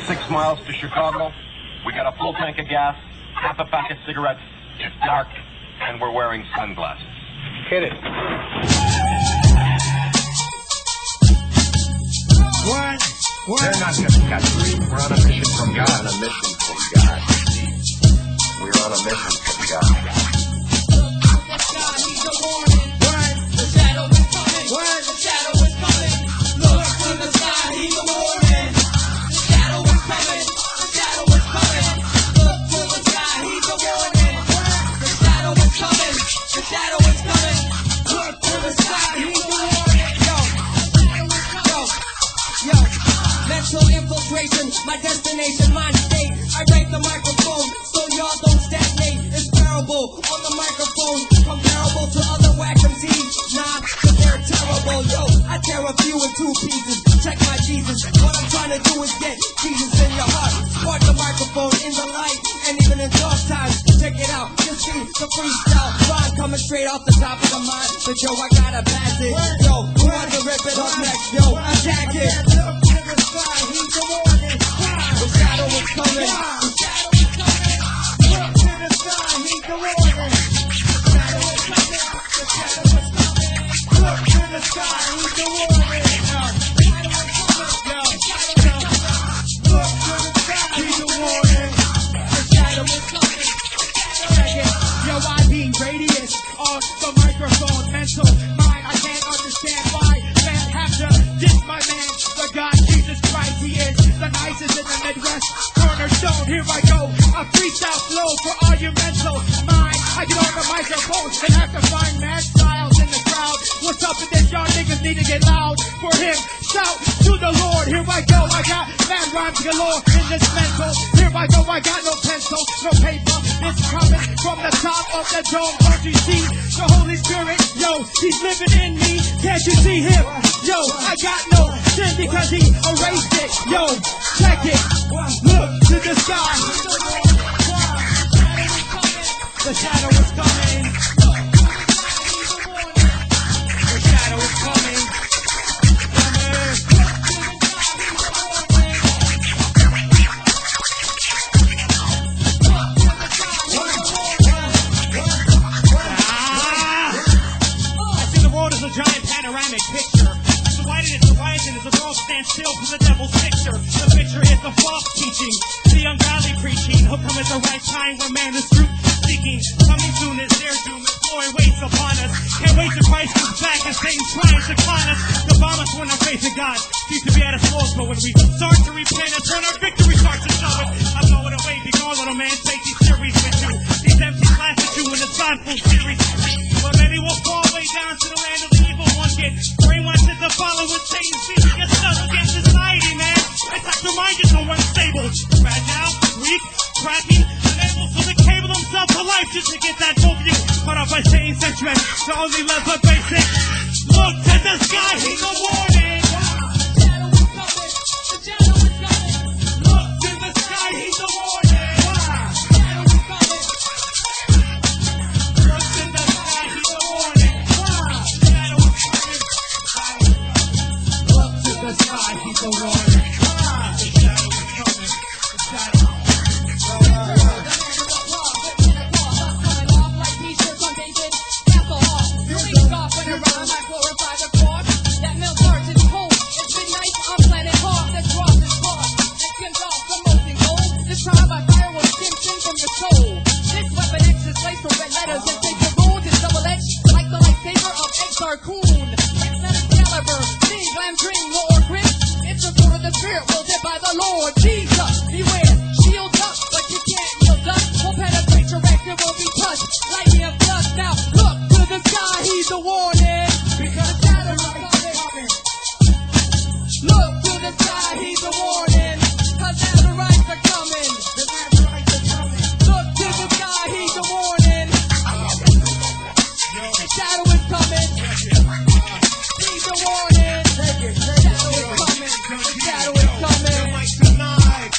6 miles to Chicago. We got a full tank of gas, half a pack of cigarettes. It's dark, and we're wearing sunglasses. Hit it. They're not going to catch us. We're on a mission from God. On a mission from God. We're on a mission from God. The shadow is coming. The shadow is coming. Look to the sky, he's a warning. The shadow is coming. The shadow is coming. Look to the sky, he's a warning. The shadow is coming. The shadow is coming. Look to the sky, he's a warning. Yo, mental infiltration, my destination, mind state. I raise the microphone so y'all don't stagnate. It's parable on the microphone, comparable to other whack MCs. Nah, but they're terrible. Yo, I tear a few in 2 pieces. Check my Jesus. What I'm trying to do is get Jesus in your heart. Spark the microphone in the light, and even in dark times, check it out. Just see the freestyle rhyme coming straight off the top of the mind. But yo, I gotta pass it. Yo, who wants to rip it up next? Yo, attack it. The shadow is coming. The shadow is coming. Look to the sky, he's the warning. The shadow is coming. The shadow is coming. Look to the sky, he's the warning. The shadow is coming. Look to the sky, he's the warning. The shadow is coming. Yo, I be radius on the microphone. Mental mind, I can't understand why man have to diss my man. The God Jesus Christ, he is the nicest in the Midwest. Cornerstone, here I go. A freestyle flow for all you mental mind. I get on the microphone and have to find mad styles in the crowd. What's up with this? Y'all niggas need to get loud for him. Shout to the Lord. Here I go. I got mad rhymes galore in this mental. Here I go. I got no pencil, no paper. It's coming from the top of the dome. Don't you see the Holy Spirit? Yo, he's living in me. Can't you see him? Yo, I got no sin because he erased it. Yo, check it. Look to the sky. The shadow is coming. The shadow is coming. I see the world as a giant panoramic picture. So why did it rise and as the world stands still for the devil's picture? The picture is the false teaching, the ungodly preaching. He'll come at the right time when man is truth seeking. Coming soon is their doom, and glory waits upon us. Can't wait till Christ comes back and Satan's trying to con us. The bomb us when our faith in God seems to be at its lowest, but when we start to repent, that's when our victory starts to show it. I'm going away, be gone, little man, take these series with you. These empty classes you in this God-full series. But many will fall way down to the land of the evil one. Get brainwashed to follow with Satan's feet. Get stuck against society, man. It's like the mind is so unstable. Fragile, weak, cracking, unable to the cable himself to life just to get that full view. Caught up by Satan's henchmen, the only left but basic. Look to the sky, he's a warning. The shadow is coming. The shadow is coming. Look to the sky, he's a warning. The shadow is coming. Look to the sky, he's a warning. The shadow is coming. Look to the sky, he's a warning. The shadow is coming. The shadow. Lord Jesus, beware, shield up, but you can't yield up. Won't penetrate your record, won't be touched. Lightning and flood now. Look to the sky, he's a warning. Because the shadow is coming. Look to the sky, he's a warning. Cause Nazarites are coming. The Nazarites are coming. Look to the sky, he's a warning. The shadow is coming. He's a warning. The shadow is coming. The shadow is coming.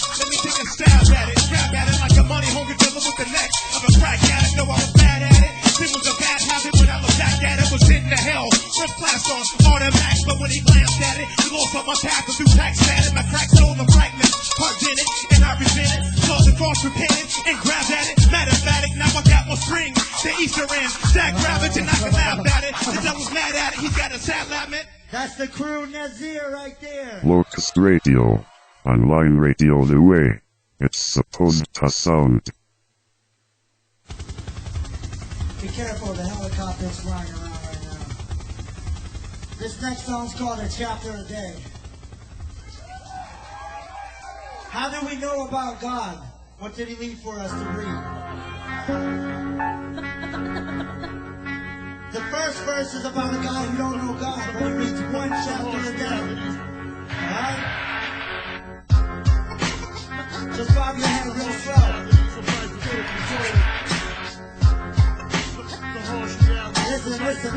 Easter ends. Zach Rabbit and I can laugh at it. The devil's mad at it. He's got a sad lament. That's the crew Nazir right there. Locust Radio. Online radio the way it's supposed to sound. Be careful, the helicopter's flying around right now. This next song's called A Chapter a Day. How do we know about God? What did he leave for us to read? The first verse is about a guy who don't know God, but he reads one chapter a day. Alright? Just bob your head real slow. Listen.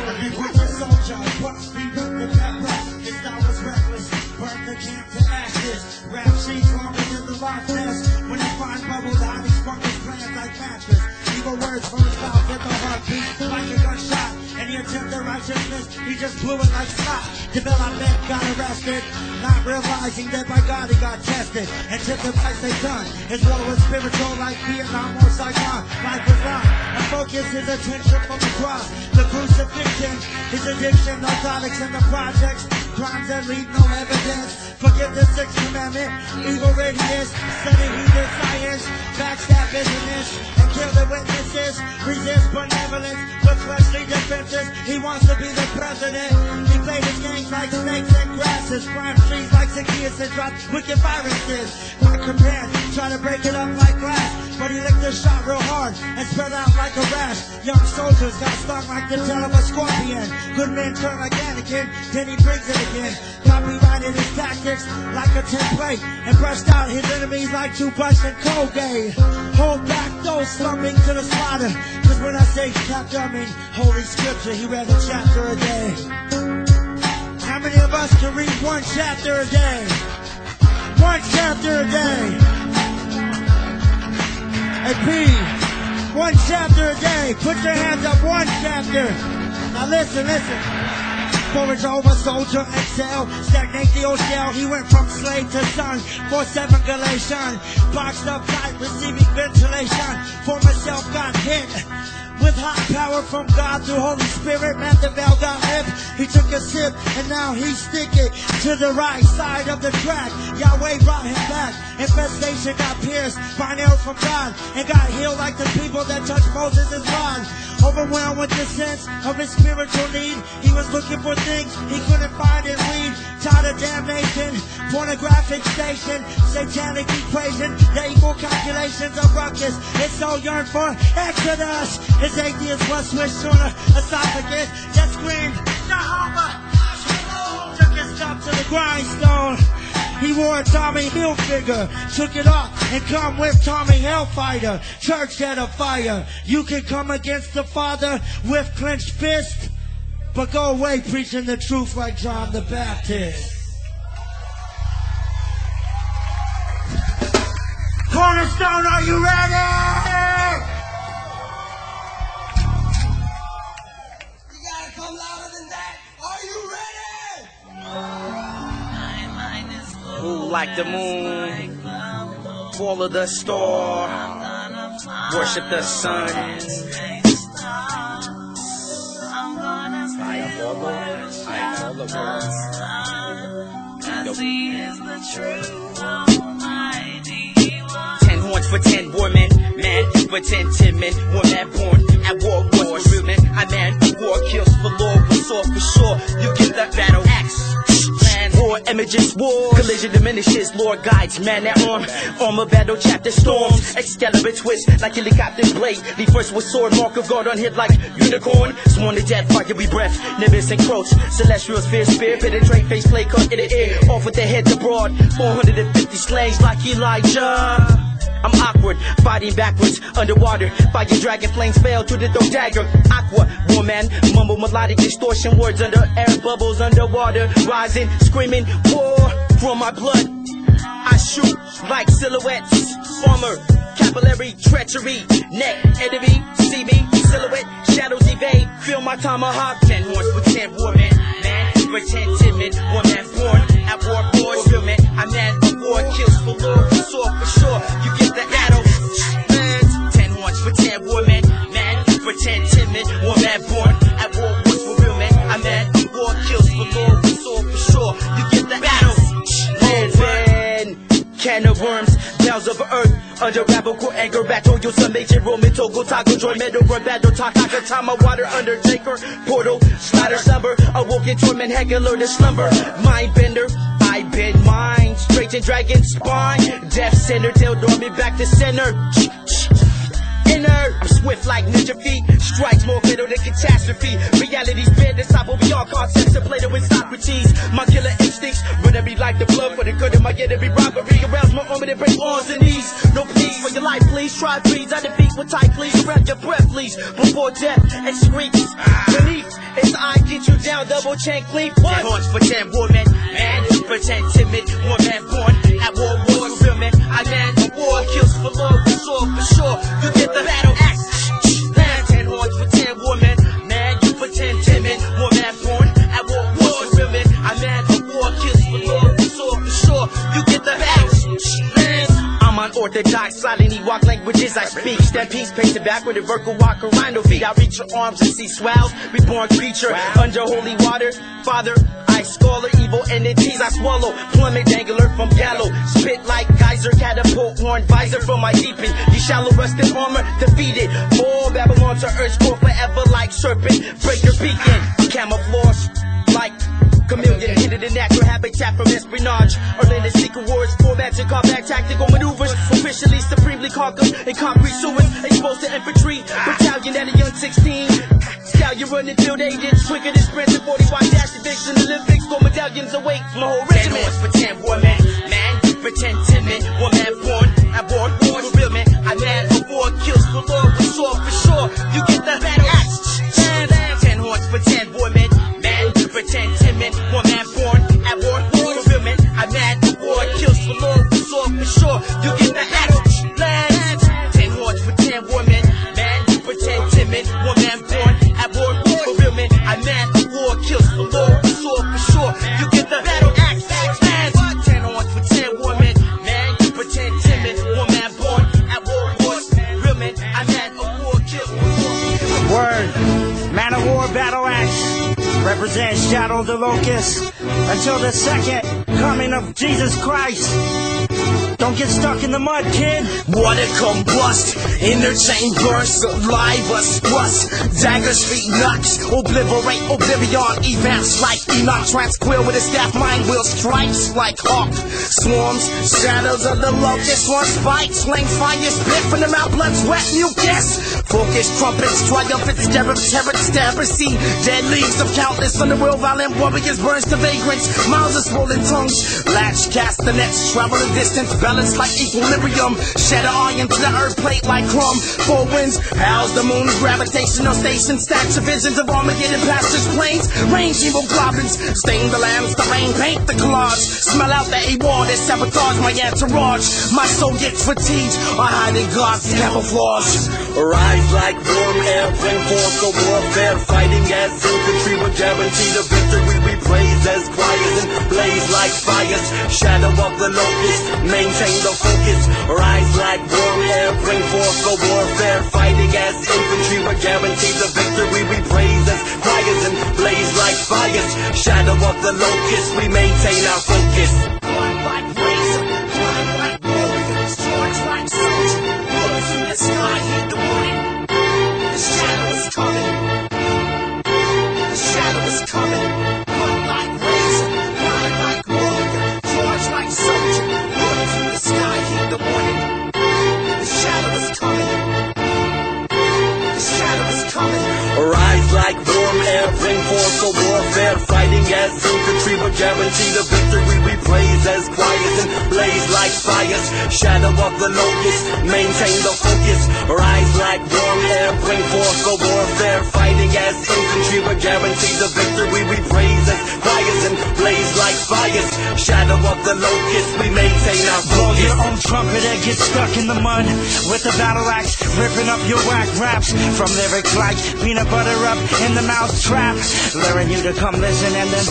If you put your soldier, what's be with the pepper? His style was reckless, burn the camp to ashes. Rap sheets longer than the lock nest. When he find bubbles out, he spark his plans like mattress. Evil words from his mouth with a heartbeat, like a gunshot. Any attempt at righteousness, he just blew it like snot. Development got arrested, not realizing that by God he got tested. And took the price they done. His war was spiritual like Vietnam or Saigon. Life was wrong, and focus his attention from the cross. The crucifixion, his addiction, narcotics and the projects. Crimes that leave no evidence. Forget the Sixth Commandment, evil readiness. Study heathen science, backstab business, and kill the witnesses. Resist benevolence with fleshly defenses. He wants to be the president. He played his games like snakes and grasses. Crime trees like Zacchaeus and dropped wicked viruses. Like Japan, try to break it up like glass. But he licked the shot real hard and spread out like a rash. Young soldiers got stung like the tail of a scorpion. Good men turn like Anakin, then he brings it again. Copyrighted his tactics like a template and brushed out his enemies like toothbrush and Colgate. Hold back those slumping to the slaughter. Cause when I say chapter, I mean holy scripture. He read a chapter a day. How many of us can read one chapter a day? One chapter a day. Hey P, one chapter a day. Put your hands up, one chapter. Now listen. Forage over, soldier, excel, stagnate the old shell. He went from slave to son, 4-7 Galatian. Boxed up tight, receiving ventilation. Former self got hit with hot power from God through Holy Spirit. Man, the veil got ripped. He took a sip and now he's sticking to the right side of the track. Yahweh brought him back. Infestation got pierced by nails from God and got healed like the people that touched Moses' rod. Overwhelmed with the sense of his spiritual need, he was looking for things he couldn't find in weed. Tired of damnation, pornographic station, satanic equation, the equal calculations of ruckus. His soul yearned for Exodus. His atheist was switched on an esophagus that screamed, Jehovah, took his stuff to the grindstone. He wore a Tommy Hilfiger, took it off and come with Tommy Hellfighter. Church had a fire. You can come against the Father with clenched fist, but go away preaching the truth like John the Baptist. Cornerstone, are you ready? You gotta come louder than that. Are you ready? Who like the moon, follow the star, worship the sun. I am all the world. He is the true Almighty One. 10 horns for 10 warmen, man for 10 timid women born at war. Wars for real men, I man war kills for law, was all for sure. You get the battle axe. War images, war collision diminishes. Lord guides, man at armor battle chapter storms. Excalibur twist like helicopter blade. The first was sword, mark of God on hit like unicorn. Sworn to death, fire we breath. Nimbus and croach, celestial sphere, spear penetrate, face play cut in the air. Off with their heads abroad. 450 slayings like Elijah. I'm awkward, fighting backwards, underwater. Fire dragon flames fell to the throat dagger. Aqua, woman, mumble melodic distortion. Words under air bubbles underwater. Rising, screaming, war from my blood. I shoot like silhouettes. Armor, capillary, treachery. Neck, enemy, see me, silhouette. Shadows evade, feel my tomahawk. 10 horns for 10 women. Man, for 10 timid, woman born at war for real men. I man, a war kills for Lord, for sure, for sure. You get the arrow. 10 horns man born at war was for real, man. I man war kills for law, we saw for sure. You get the battle. Can of worms, bells of earth, under rabble, court anchor, battle, your son, major, Roman, Togo, Taco, Joy, Meadow, run, battle, Taka, Tama, water, undertaker, portal, slider, slumber, awoken, torment, heckler, the slumber, mind bender, I bend mine, straight and dragon spine, death center, tail dormant, back to center, inner, I'm swift like ninja feet, strikes more fatal than catastrophe, reality's bend, disciple beyond concepts of Plato and Socrates, my killer instincts, run every life the blood for the good of my enemy, robbery, arouse my arm and break arms and knees, no please for your life, please, try breeds, I defeat with tight please, around your breath, please, before death, and screams, beneath, as I get you down, double chain cleave, what? 10 horns for 10 women, man, pretend timid, one man born, at war, real men, I man, the war kills for love, for sure, for sure, you get the battle axe, 10 horns for 10 women, man, you pretend timid, one man born, at war, real men, I man, the war kills for love, for sure, for sure, you get the battle axe, I'm unorthodox, silently walk languages I speak. Stand peace, pacing backward, a vertical walk, a rhino feet. I reach your arms and see swells, reborn creature, under holy water. Father, I scholar evil entities I swallow. Plummet dangler from gallows, spit like geyser, catapult horn visor from my deeping. You shallow rusted armor, defeated. More Babylon to earth, core forever like serpent. Break your beacon, camouflage like chameleon, hidden in natural habitat from espionage. Orlando secret wars, formats and combat tactical maneuvers. Officially supremely conquered in concrete sewers. Exposed to infantry, battalion at a young 16. Stallion running field agents, quicker than sprints and 40 watt dash evicts in the Olympics. Gold medallions await from a whole regiment. 10 horns for 10 women, man, pretend timid. One man born, I born for real man. I man for war kills for love, for sure, for sure. You get the battle axe. 10 horns for 10 women, man, pretend timid. One man born at war for real man. I man for war kills for love, for sure, for sure. You get the battle axe. 10 horns for 10 women, man, pretend timid. One man born at war for real man. I man for war kills for love, for sure, for sure. You get the battle axe. 10 horns for 10 women, man, pretend timid. One man born at war for real man. I man for war kills for love. Word, man of war, battle axe. Represents Shadow the Locust until the second coming of Jesus Christ. Don't get stuck in the mud, kid. Water combust, inner chamber, saliva thrust, daggers, feet nuts, obliterate, oblivion, events like Enoch, tranquil with a staff, mind will strikes like hawk, swarms, shadows of the locust, one spikes, flame fire, spit from the mouth, blood, sweat, mucus, focus, trumpets, triumphant, terror, stabber, see, dead leaves of countless underworld, violent warriors, burns to vagrants, miles of swollen tongues, latch, cast the nets, travel the distance, balance like equilibrium, shatter iron to the earth plate like crumb, four winds, house the moon's gravitational station, stacks of visions of Armageddon, pastures, plains, range evil goblins, stain the lands, the rain, paint the collage, smell out the A-wall that sabotage my entourage, my soul gets fatigued, I hide in God's camouflage. Rise like warm air, bring forth the warfare, fighting as infantry will guarantee the victory we praise as choirs and blaze like fires, shadow of the locust, maintain the focus, rise like warm air, bring forth the warfare, fighting as infantry will guarantee the victory we praise as choirs and blaze like fires, shadow of the locust, we maintain our focus. Born like razor, blind like warriors, charge like soldier, bullets in the sky, hit the warning. The shadow is coming. The shadow is coming. Born like razor, blind like warrior, charge like soldier, bullets in the sky, hit the warning. The shadow is coming. The shadow is coming. Rise like warm air, bring forth the warfare, fighting as infantry will guarantee the victory we praise as choirs and blaze like fires, shadow of the locust, maintain the focus, rise like warm air, bring forth the warfare, fighting as infantry will guarantee the victory we praise as choirs and blaze like fires, shadow of the locust, we maintain our focus. Blow your own trumpet and get stuck in the mud with the battle axe, ripping up your whack raps from lyrics like peanut butter up in the mouse trap, luring you to come listen and then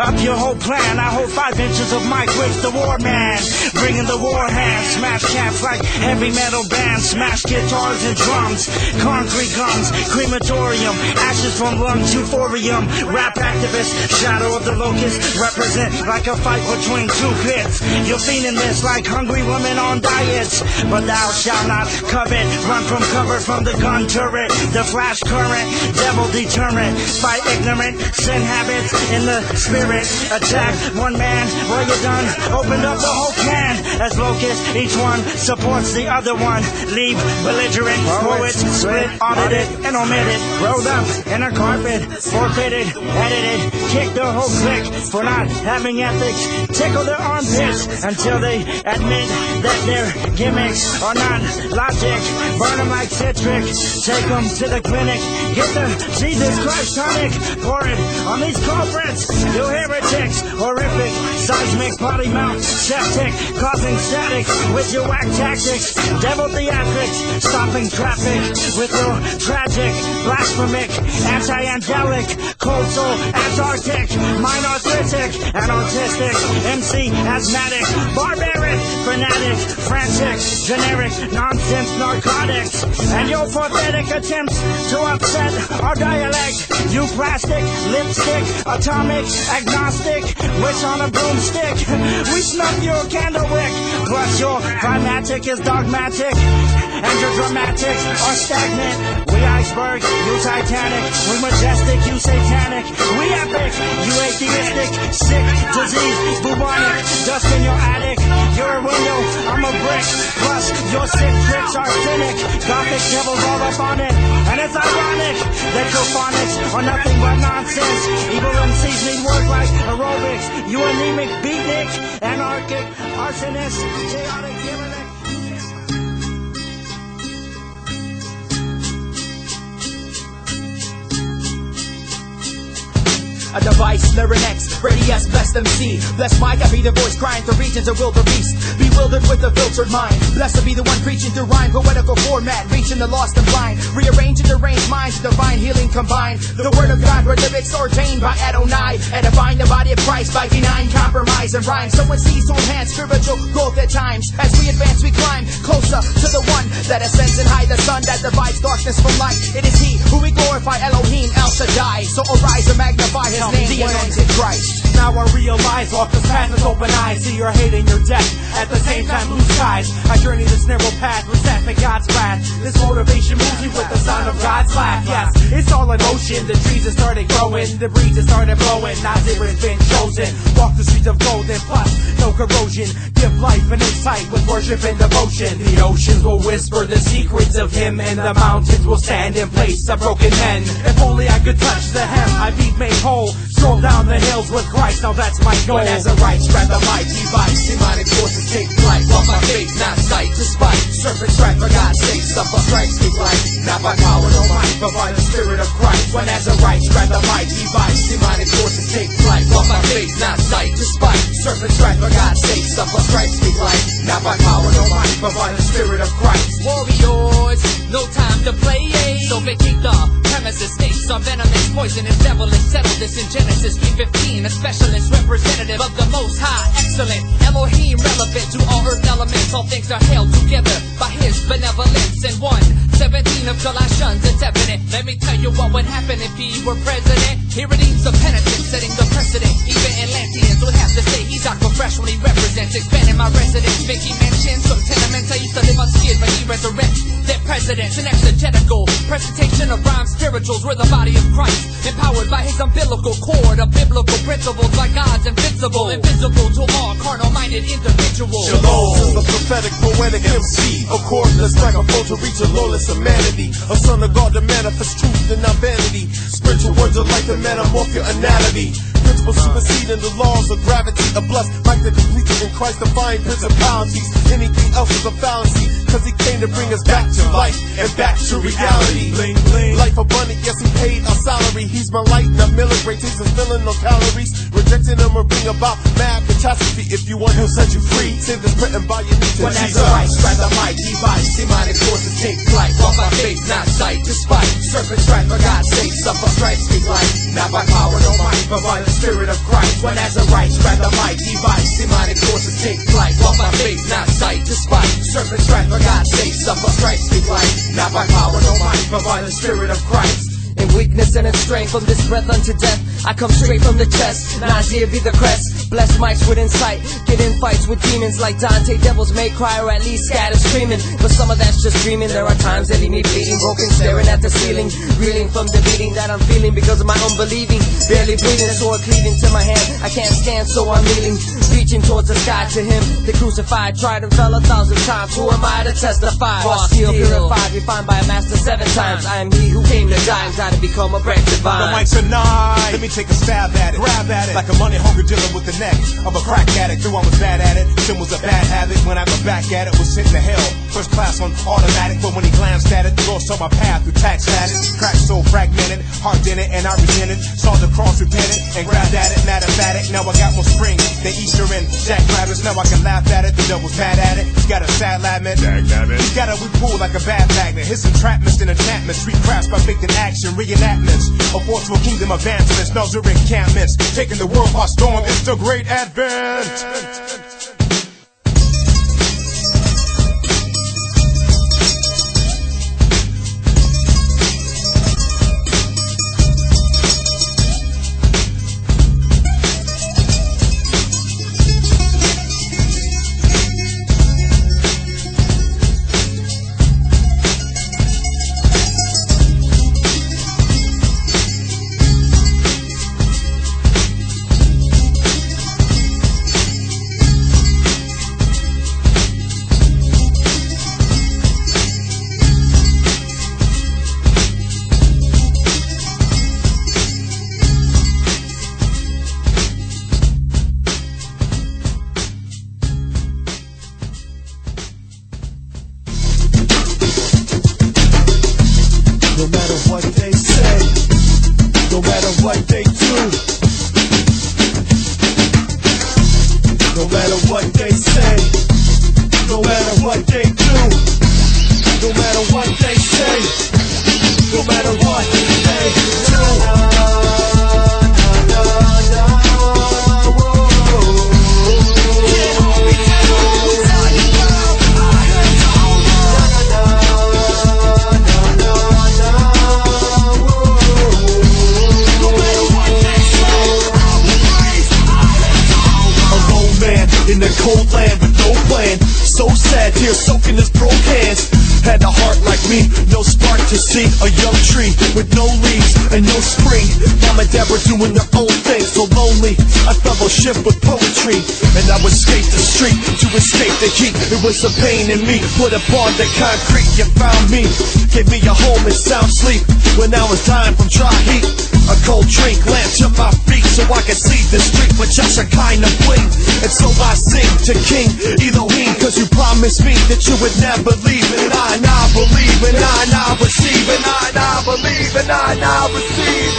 up your whole plan. I hold 5 inches of mic with the war man, bringing the war hand, smash cats like heavy metal bands, smash guitars and drums, concrete guns, crematorium, ashes from lung to thorium. Rap activist, shadow of the locust, represent like a fight between two pits. You're feeling this like hungry women on diets, but thou shalt not covet. Run from cover from the gun turret, the flash current, devil deterrent. Fight ignorant sin habits in the spirit. Attack one man, well you're done. Opened up the whole can as locust. Each one supports the other one. Leave belligerent poets split, audited, and omitted. Rolled up in a carpet, forfeited, edited. Kick the whole clique for not having ethics. Tickle their armpits until they admit that their gimmicks are not logic. Burn them like citric. Take them to the clinic. Get the Jesus Christ tonic. Pour it on these culprits. You heretics. Horrific. Seismic body mount. Septic. Causing static with your whack tactics. Devil theatrics. Stopping traffic with your tragic, blasphemic, anti-angelic, cold soul, Antarctic, mind arthritic, and autistic, MC asthmatic, barbaric, fanatic, frantic, generic, nonsense, narcotics, and your pathetic attempts to upset our dialect. You plastic, lipstick, atomic, agnostic, witch on a broomstick. We snuff your candle wick, plus your climatic is dogmatic, and your dramatics are stagnant. We iceberg, you Titanic. We majestic, you satanic. We epic, you atheistic. Sick, disease, bubonic. Dust in your attic. You're a window, I'm a brick. Plus, your sick tricks are cynic. Gothic devils all up on it. And it's ironic that your phonics are nothing but nonsense. Evil MCs need work like aerobics. You anemic beatnik, anarchic, arsonist, chaotic, villainic. A device, Lyrinex, Radius, best MC. Blessed mic, I be the voice crying through regions of wildebeest. Bewildered with a filtered mind. Blessed to be the one preaching through rhyme, poetical format, reaching the lost and blind. Rearranging deranged minds, divine healing combined. The word of God, where lyrics ordained by Adonai. Edifying the body of Christ by denying compromise and rhyme. So when seas hold hands, spiritual growth at times. As we advance, we climb closer to the one that ascends and hide the sun that divides darkness from light. It is he who we glorify, Elohim, El Shaddai. So arise and magnify his name, the anointed Christ. Now I realize, walk this path with open eyes. See your hate and your death, at the same time blue skies. I journey this narrow path, resentment God's wrath. This motivation moves me with the sound of God's laugh. Yes, it's all in motion. The trees have started growing, the breeze has started blowing. Nazir has been chosen. Walk the streets of golden, plus no corrosion. Give life and insight with worship and devotion. The oceans will whisper the secrets of him, and the mountains will stand in place of broken men. If only I could touch the hem, I'd be made whole. Stroll down the hills with Christ, now that's my goal. When as a right, grab the mic, device, demonic forces take flight. Walk by faith, not sight, despite serpent strike for God's sake, suffer strikes me right. Not by power, no might, but by the Spirit of Christ. When as a right, grab the mic, device, demonic forces take flight. Walk by faith, not sight, despite serpent strike for God's sake, suffer strikes me right. Not by power, no might, but by the Spirit of Christ. Warriors, no time to play, so vacate the premises. Snakes are venomous, poisonous, devilish. Settle this in Genesis 3:15. A specialist representative of the Most High, excellent Elohim, relevant to all earth elements. All things are held together by His benevolence. And 1:17 of Colossians, it's evident. Let me tell you what would happen if He were president. He redeems the penitent, setting the precedent. Even Atlanteans would have to say He's aqua fresh when He represents. Expanding my residence, making mentions from tenements. I used to live on skid, but He resurrects their presidents. An exegetical presentation of rhyme spirituals. We're the body of Christ, empowered by His umbilical cord of biblical principles. By God's invincible, invisible to all carnal-minded individuals. Shalom is the prophetic, poetic MC. A cordless microphone to reach a lawless humanity. A son of God to manifest truth and not vanity. Spiritual words of life that metamorph your anatomy. Principles superseding the laws of gravity. A blessed like the completed in Christ, defying principalities. Anything else is a fallacy, cause He came to bring us back to life and back to reality. Bling, bling. Life abundant, yes, He paid our salary. He's my light, not milligrade, tastes and filling no calories. Rejecting Him will bring about mad catastrophe. If you want, He'll set you free. Save this written by your knees to when Jesus. When as a right, grab the mic, device, demonic forces take flight. Walk by faith, not sight, despite serpent strike for God's sake, suffer stripes speak life. Not by power, no might, but by the Spirit of Christ. When as a right, grab the mic, device, demonic forces take flight. Walk by faith, not sight, despite serpent strike for God's sake, suffer stripes speak life. Not by power, no might, but by the Spirit of Christ. in weakness and in strength. From this breath unto death, I come straight from the chest. Nausea be the crest, bless mics with insight. Get in fights with demons like Dante. Devils may cry or at least scatter screaming, but some of that's just dreaming. There are times that leave me bleeding, broken, staring at the ceiling, reeling from the beating that I'm feeling because of my unbelieving. Barely breathing, a sword cleaving to my hand. I can't stand, so I'm kneeling, reaching towards the sky. To him, the crucified, tried and fell 1,000 times. Who am I to testify? Raw steel, purified, refined by a master 7 times. I am he who came to die and died to become a branch divine. The mics are nine. Let me take a stab at it, grab at it, like a money hungry dealer with the neck of a crack addict. Though I was bad at it, sin was a bad habit. When I got back at it, was sitting to hell. First class on automatic, but when he glanced at it, the Lord saw my path through tax status. Crack so fragmented, heart in it, and I resented. Saw the cross, repented, and grabbed at it, mathematic. Now I got more spring than Easter and jackrabbits. Now I can laugh at it, the devil's mad at it. He's got a sad lament. He's got a weak pull like a bad magnet. His entrapments and enchantments, street crafts by victim action, reenactments. A forceful kingdom advancements, those are encampments. Taking the world by storm, it's the great advent. No matter what they say, no matter what they do, no matter what they say, no matter what they do, no matter what they say, no matter what they do. In a cold land with no plan, so sad, tears soaking his broke hands. Had a heart like me, no spark to see. A young tree with no leaves and no spring. Mom and dad were doing their own thing, so lonely. I fellowship with poetry, and I would skate the street to escape the heat. It was a pain in me, put upon the concrete. You found me, gave me a home and sound sleep. When I was dying from dry heat, a cold drink lamp to my feet, so I could see the street with just a kind of bling. And so I sing to King Elohim, cause you promised me that you would never leave. And I now believe, and I now receive, and I now believe, and I now receive.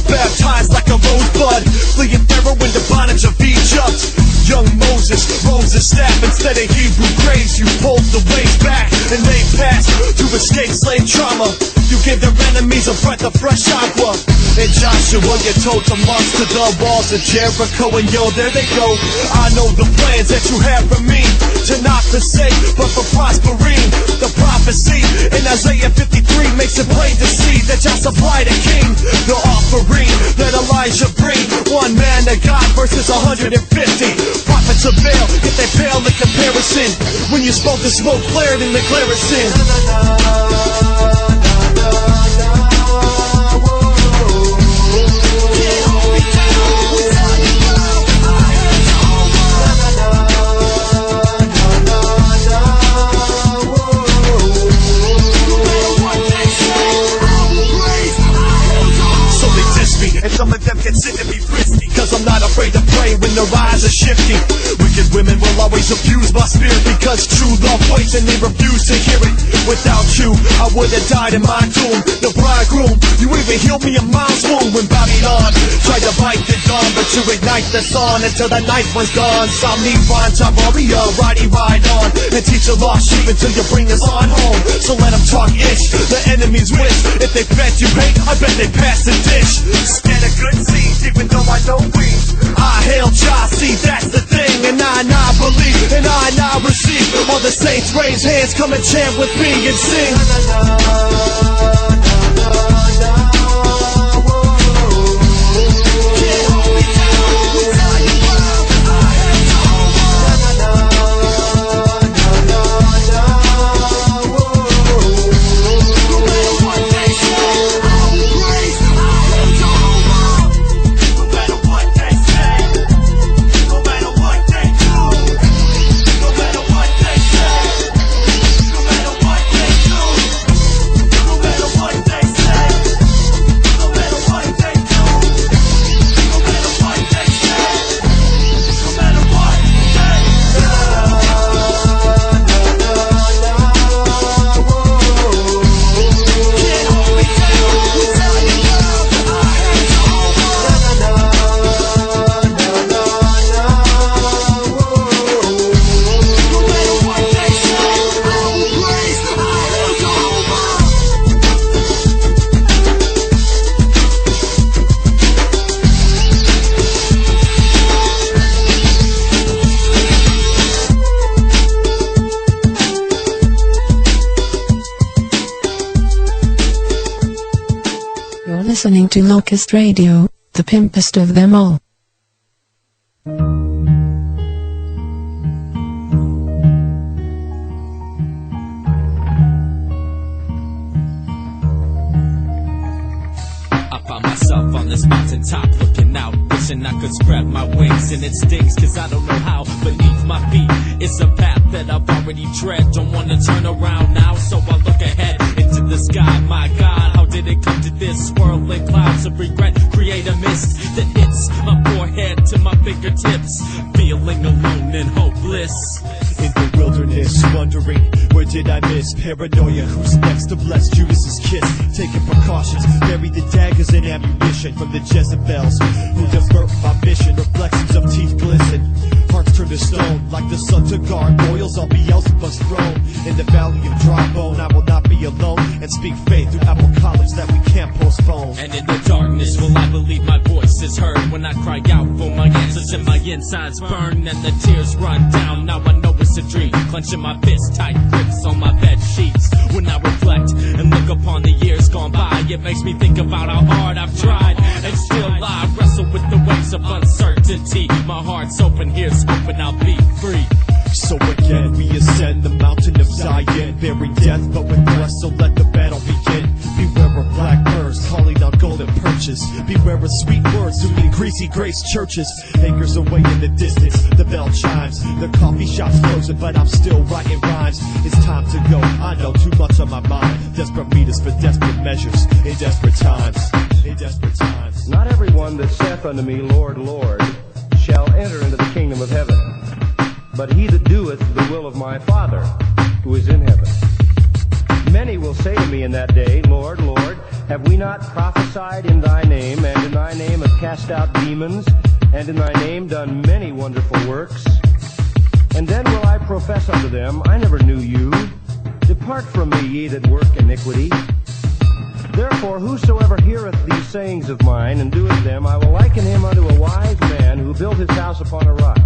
Baptized like a rosebud, fleeing Pharaoh in the bondage of Egypt. Young Moses rose his staff instead of Hebrew graves. You pulled the waves back and they passed to escape slave trauma. You gave their enemies a breath of fresh aqua. And Joshua, you told them march to the walls of Jericho, and yo, there they go. I know the plans that you have for me, to not forsake, but for prospering. The prophecy in Isaiah 53 makes it plain to see that Jah supply the king. The offering that Elijah bring, one man to God versus 150. Prophets of Baal, yet they pale in comparison. When you spoke, the smoke flared in the garrison. And some of them consider me frisky, cause I'm not afraid to pray when the rise is shifty. Wicked women will will always abuse my spirit because true love waits and they refuse to hear it. Without you, I would have died in my tomb. The bridegroom, you even healed me in mom's womb when Babylon tried to bite the dawn, but you ignite the sun until the night was gone. Somni Ranja warrior, righty ride on and teach a lost sheep until you bring us on home. So let them talk ish, the enemy's wish. If they bet you hate, I bet they pass the dish. Stand a good seeds, even though I know weeds. I hail Jah, see that's the thing, and I believe, and I receive. All the saints raise hands, come and chant with me and sing. Listening to Locust Radio, the pimpest of them all. I found myself on this mountaintop looking out, wishing I could spread my wings, and it stings cause I don't know how. Beneath my feet it's a path that I've already tread. Don't wanna turn around now, so I look ahead into the sky. My God, how did it come to this? Swirling clouds of regret create a mist that hits my forehead to my fingertips, feeling alone and hopeless. In the wilderness, wondering where did I miss? Paranoia, who's next to bless Judas's kiss? Taking precautions, bury the daggers and ammunition from the Jezebels who divert my mission. Reflections of teeth glisten, hearts turn to stone like the sun to guard. Boils on Beelzebub's throne. In the valley of dry bone, I will not be alone and speak faith through apocalypse that we can't postpone. And in the darkness, will I believe my voice is heard when I cry out for my answers and my insides burn and the tears run down? Now I know it's a dream, clenching my fist, tight grips on my bed sheets. When I reflect and look upon the years gone by, it makes me think about how hard I've tried, and still I wrestle with the waves of uncertainty. My heart's open, here's hoping I'll be free. So again we ascend the mountain of Zion, bearing death but with breath, so let the battle begin. Beware of blackbirds calling out golden perches. Beware of sweet words who mean greasy grace churches. Acres away in the distance, the bell chimes. The coffee shop's closing, but I'm still writing rhymes. It's time to go, I know too much on my mind. Desperate meters for desperate measures in desperate times. In desperate times. Not everyone that saith unto me, Lord, Lord, shall enter into the kingdom of heaven, but he that doeth the will of my Father who is in heaven. Many will say to me in that day, Lord, Lord, have we not prophesied in thy name, and in thy name have cast out demons, and in thy name done many wonderful works? And then will I profess unto them, I never knew you. Depart from me, ye that work iniquity. Therefore, whosoever heareth these sayings of mine, and doeth them, I will liken him unto a wise man who built his house upon a rock.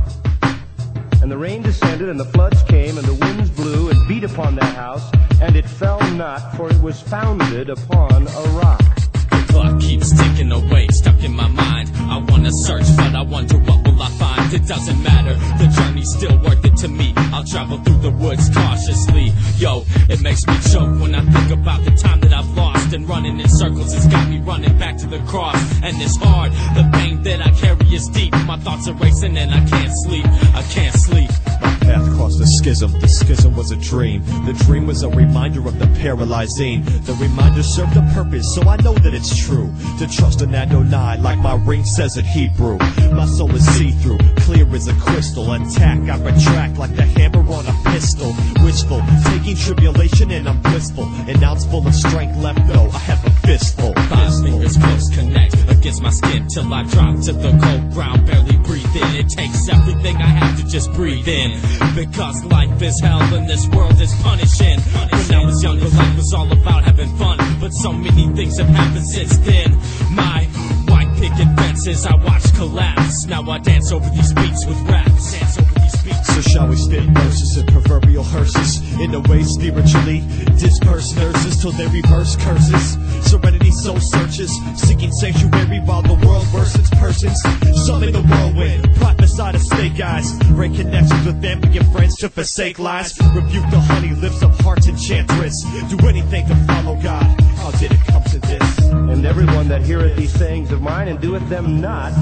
And the rain descended, and the floods came, and the winds blew, and beat upon that house, and it fell not, for it was founded upon a rock. The clock keeps ticking away, stuck in my mind. I wanna search, but I wonder what will I find. It doesn't matter, the journey's still worth it to me. I'll travel through the woods cautiously. Yo, it makes me choke when I think about the time that I've lost, and running in circles has got me running back to the cross. And it's hard, the pain that I carry is deep. My thoughts are racing and I can't sleep, I can't sleep. My path crossed the schism. The schism was a dream. The dream was a reminder of the paralyzing. The reminder served a purpose, so I know that it's true. To trust in Adonai like my ring says in Hebrew. My soul is see-through, clear as a crystal. Attack, I retract like the hammer on a pistol. Wishful, taking tribulation and I'm blissful. An ounce full of strength left though, I have a fistful. 5 fingers close connect against my skin till I drop to the cold ground, barely breathe in. It takes everything I have to just breathe in. Because life is hell and this world is punishing. When I was younger, life was all about having fun, but so many things have happened since then. My white picket fences I watch collapse. Now I dance over these beats with raps. Dance over these beats. So shall we spit verses and proverbial hearses in a way spiritually disperse nurses till they reverse curses. Serenity soul searches, seeking sanctuary while the world worsens persons. Some in the whirlwind, prophesy to snake eyes, break connections with family and friends to forsake lies. Rebuke the honey lips of hearts enchantress. Do anything to follow God. How did it come to this? And everyone that heareth these sayings of mine and doeth them not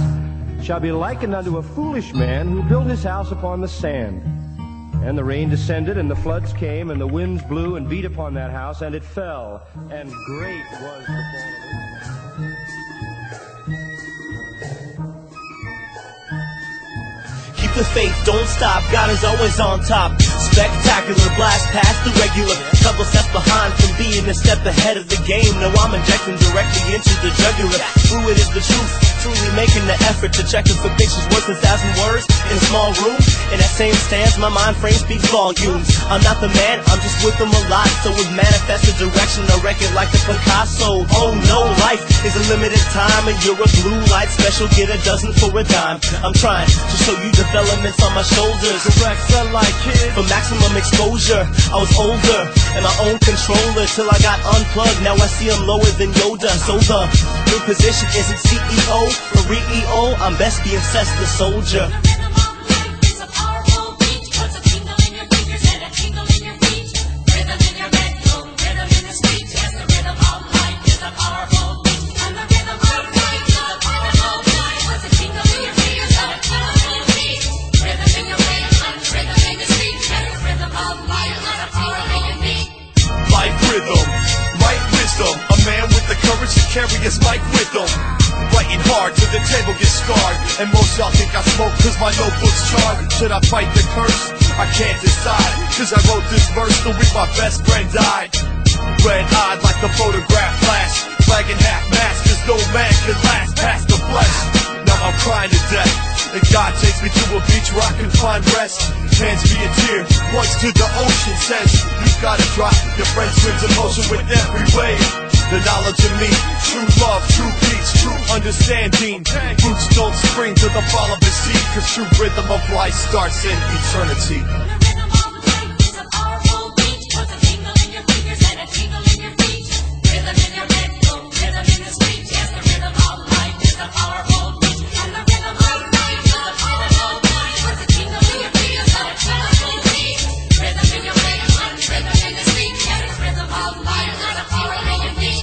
shall be likened unto a foolish man who built his house upon the sand. And the rain descended, and the floods came, and the winds blew and beat upon that house, and it fell, and great was the fall of it. Keep the faith, don't stop, God is always on top. Spectacular blast past the regular, couple steps behind from being a step ahead of the game. Now I'm injecting directly into the jugular. Fluid is the truth, truly making the effort to check if the picture's worth 1,000 words in a small room. In that same stance, my mind frame speaks volumes. I'm not the man, I'm just with them a lot. So with manifested direction, I wreck it like the Picasso. Oh no, life is a limited time, and you're a blue light special, get a dozen for a dime. I'm trying to show you developments on my shoulders. Correct, like kids. For maximum exposure, I was older and my own controller till I got unplugged. Now I see I'm lower than Yoda. So the new position isn't CEO or REO. I'm best being Cessna soldier. Carry his mic with him, writing hard till the table gets scarred. And most y'all think I smoke cause my notebook's charred. Should I fight the curse? I can't decide, cause I wrote this verse the week my best friend died. Red-eyed like the photograph flash, flag in half mast cause no man can last past the flesh. Now I'm crying to death, and God takes me to a beach where I can find rest. Hands me a tear, points to the ocean, says you gotta drop. Your friend swims in motion with every wave. The knowledge of me, true love, true peace, true understanding. Roots don't spring to the fall of the seed, cause true rhythm of life starts in eternity.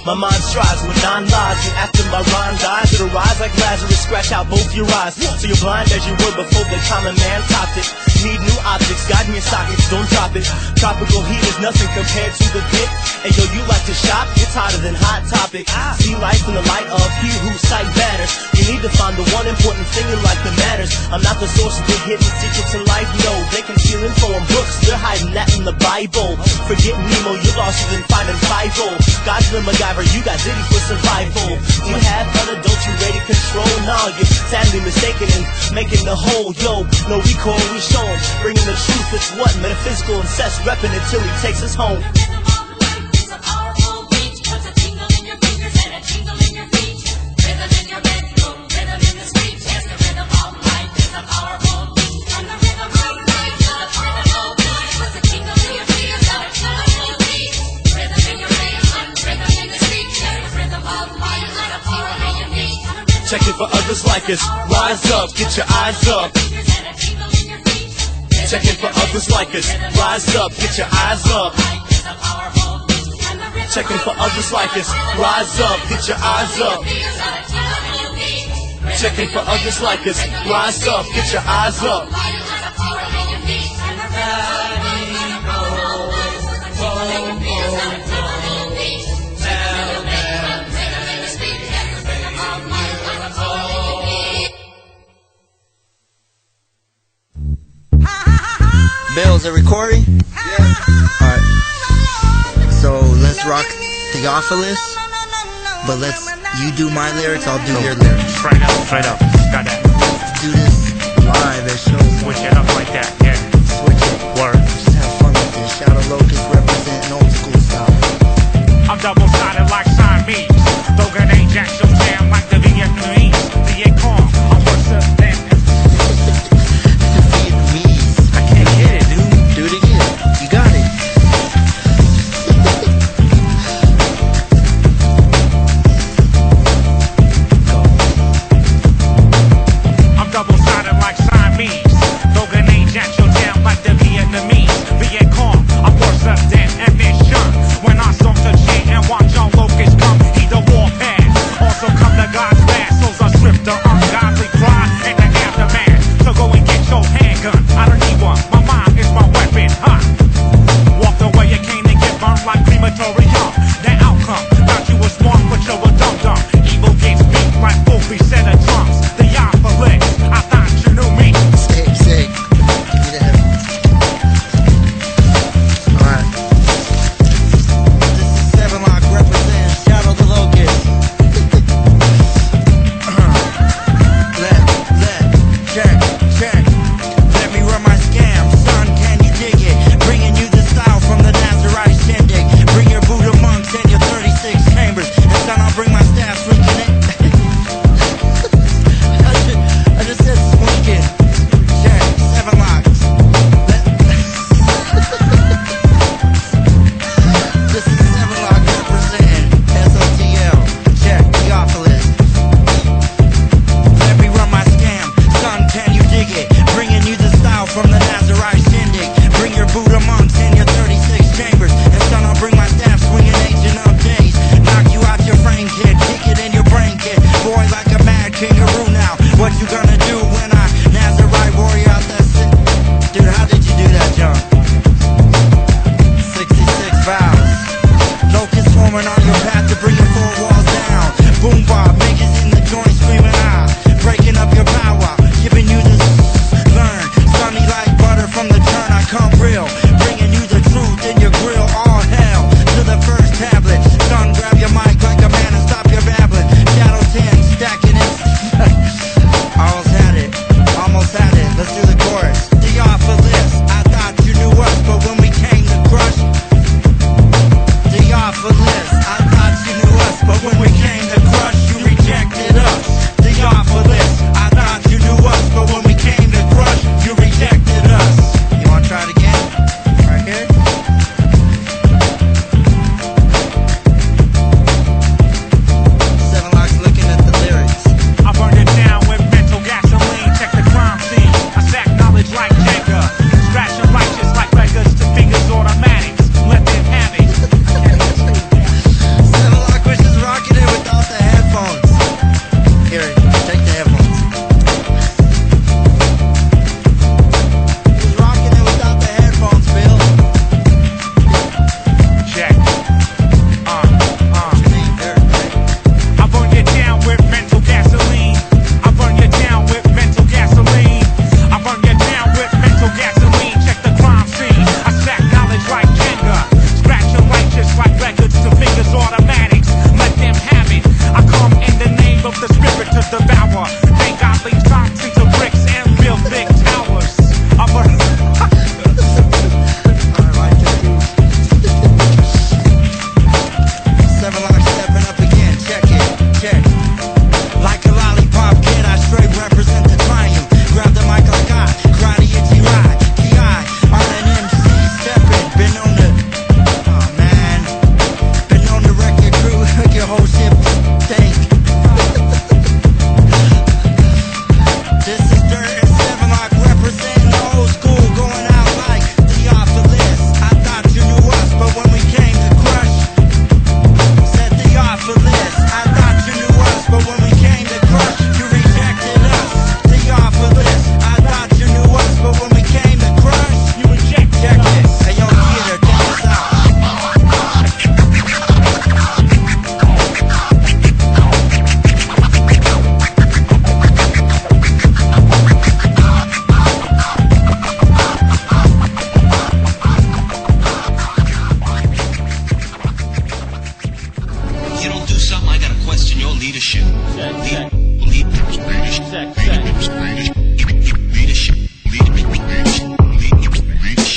My mind strives with 9 lives, and after my rhyme dies, it'll rise like Lazarus, scratch out both your eyes. So you're blind as you were before the common man topped it. Need new objects, guide me in sockets, don't drop it. Tropical heat is nothing compared to the pit. And yo, you like to shop, it's hotter than Hot Topic. See life in the light of he whose sight matters. You need to find the one important thing in life that matters. I'm not the source of the hidden secrets in life, no. They conceal info in books, they're hiding that in the Bible. Forget Nemo, you're lost than finding Bible. God's the MacGyver, you got Diddy for survival. You have unadulterated control, nah, you're sadly mistaken in making the whole. Yo, no recoil, we show him, bringing the truth, it's what? Metaphysical incest, repping it till he takes us home. Check it for others like us. Rise up, get your eyes up. Check it for others like us. Rise up, get your eyes up. Check it for others like us. Rise up, get your eyes up. Check it for others like us. Rise up, get your eyes up. Bill, is it recording? Alright. So let's rock Theophilus, but you do my lyrics, I'll do your lyrics. Straight up. Got that. Do this live at shows. Switch it up like that, yeah. Switch it. Word. Just have fun with this. Shout out Locust, representing old school style. I'm double-sided like Siamese. Logan ain't Jack, so jam like the Vietnamese. Vietcong, I'm what's up then. Vietnamese. I can't get it, dude. Do it again. You got it. I'm double-sided like Siamese. Logan ain't Jack, so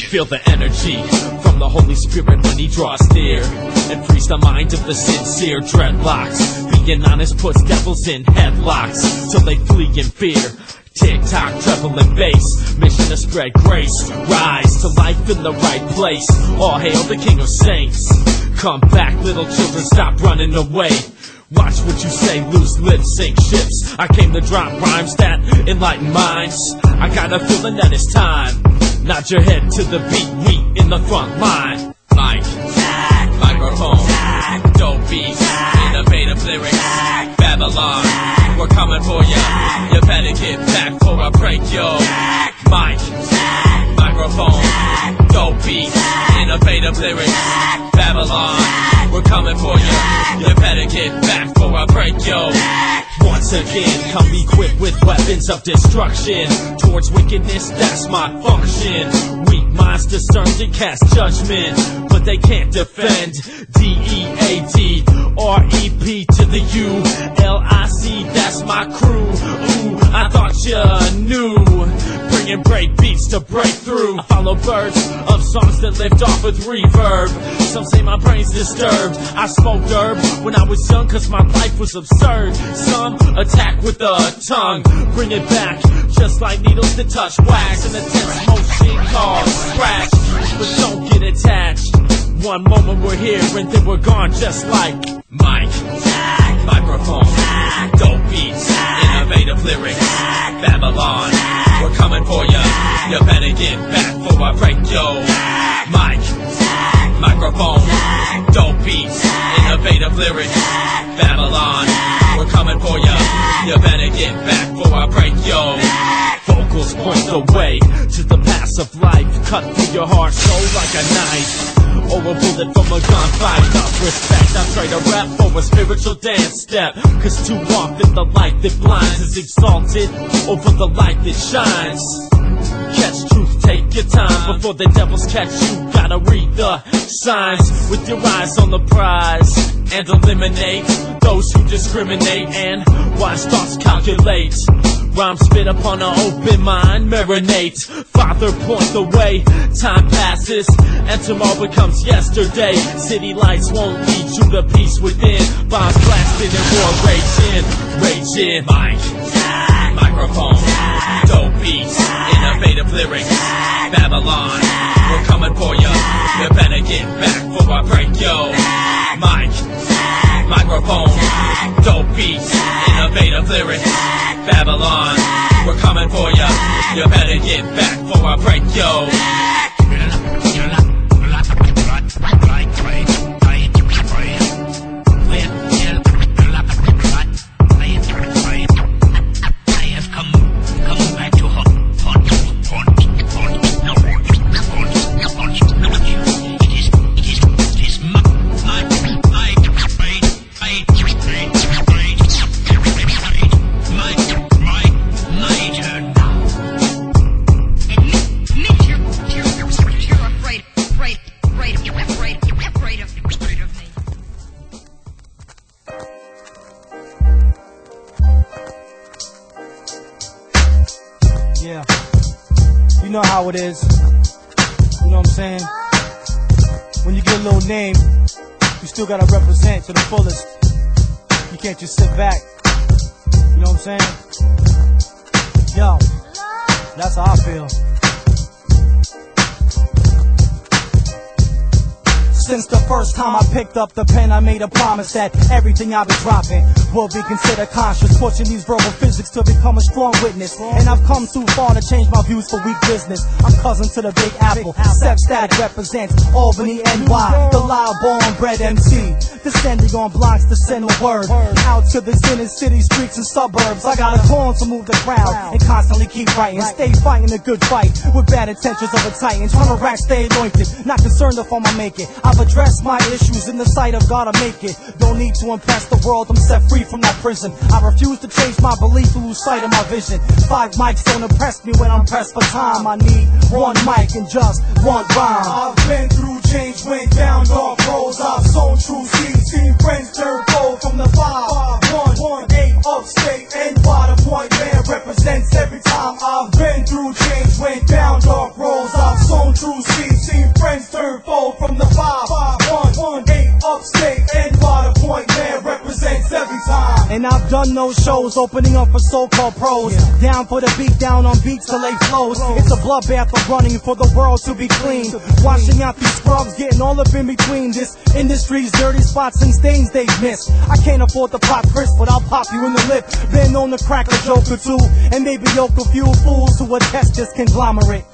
Feel the energy from the Holy Spirit when he draws near and frees the mind of the sincere. Dreadlocks, being honest puts devils in headlocks till they flee in fear. Tick-tock, treble and bass, mission to spread grace. Rise to life in the right place. All hail the King of Saints. Come back, little children, stop running away. Watch what you say, loose lips sink ships. I came to drop rhymes that enlighten minds. I got a feeling that it's time. Nod your head to the beat, we in the front line. Mic, microphone, dope beats, innovative lyrics, Babylon, we're coming for ya. You better get back before I break yo. Mic, microphone, dope beats, innovative lyrics, Babylon, we're coming for ya. You better get back before I break yo. Once again, come equipped with weapons of destruction. Towards wickedness, that's my function. Weak minds discern and cast judgment, but they can't defend. D-E-A-D, R-E-P to the U-L-I-C, that's my crew. Ooh, I thought you knew. Bringing break beats to break through. I follow birds of songs that lift off with reverb. Some say my brain's disturbed. I smoked herb when I was young cause my life was absurd. Some attack with the tongue, bring it back just like needles that touch wax. And a tense motion called scratch, but don't get attached. One moment we're here and then we're gone just like mic, microphone, dope beats, innovative lyrics, Babylon, we're coming for ya. You better get back before I break yo. Mic, microphone, dope beats, innovative lyrics, Babylon, we're coming for ya. You better get back before I break yo. Vocals point the way to the path of life, cut through your heart soul like a knife, or a bullet from a gunfight. Enough respect, I trade a rap for a spiritual dance step, cause too often the light that blinds is exalted over the light that shines. Catch truth, take your time before the devils catch you. Gotta read the signs with your eyes on the prize and eliminate those who discriminate and wise thoughts calculate. Rhymes spit upon an open mind, marinate. Father, point the way. Time passes and tomorrow becomes yesterday. City lights won't lead you to peace within. Bombs blasting and war raging, raging. Mic, microphone, dope beats, innovative lyrics, Babylon, we're coming for ya. You better get back before I break yo. Mic, microphone, dope beats, innovative lyrics, Babylon, we're coming for ya. You better get back before I break yo. Yeah, you know how it is. You know what I'm saying? When you get a little name, you still gotta represent to the fullest. You can't just sit back. You know what I'm saying? Yo, that's how I feel. Since the first time I picked up the pen, I made a promise that everything I've been dropping will be considered conscious, pushing these verbal physics to become a strong witness. And I've come too far to change my views for weak business. I'm cousin to the Big Apple. Step represents Albany, NY, the loud born bred MC. Descending on blocks to send a word out to the inner city streets and suburbs. I got a call to move the crowd and constantly keep writing. Stay fighting a good fight with bad intentions of a titan. Trying to rack, stay anointed, not concerned if I'ma make it. I've addressed my issues in the sight of God, I make it. Don't need to impress the world, I'm set free from that prison. I refuse to change my belief to lose sight of my vision. 5 mics don't impress me when I'm pressed for time. I need one mic and just one rhyme. I've been through change, went down dark roads. I've sown true seeds, seen friends turn cold from the 5-1-1-8 upstate NY. The point man represents every time. I've been through change, went down dark roads. I've sown true seeds. Done those shows, opening up for so-called pros. Down for the beat, down on beats till they flows. It's a bloodbath of running for the world to be clean. Washing out these scrubs, getting all up in between this industry's dirty spots and stains they've missed. I can't afford to pop Chris, but I'll pop you in the lip. Been known to crack a joke or two, and maybe yoke a few fools who attest this conglomerate.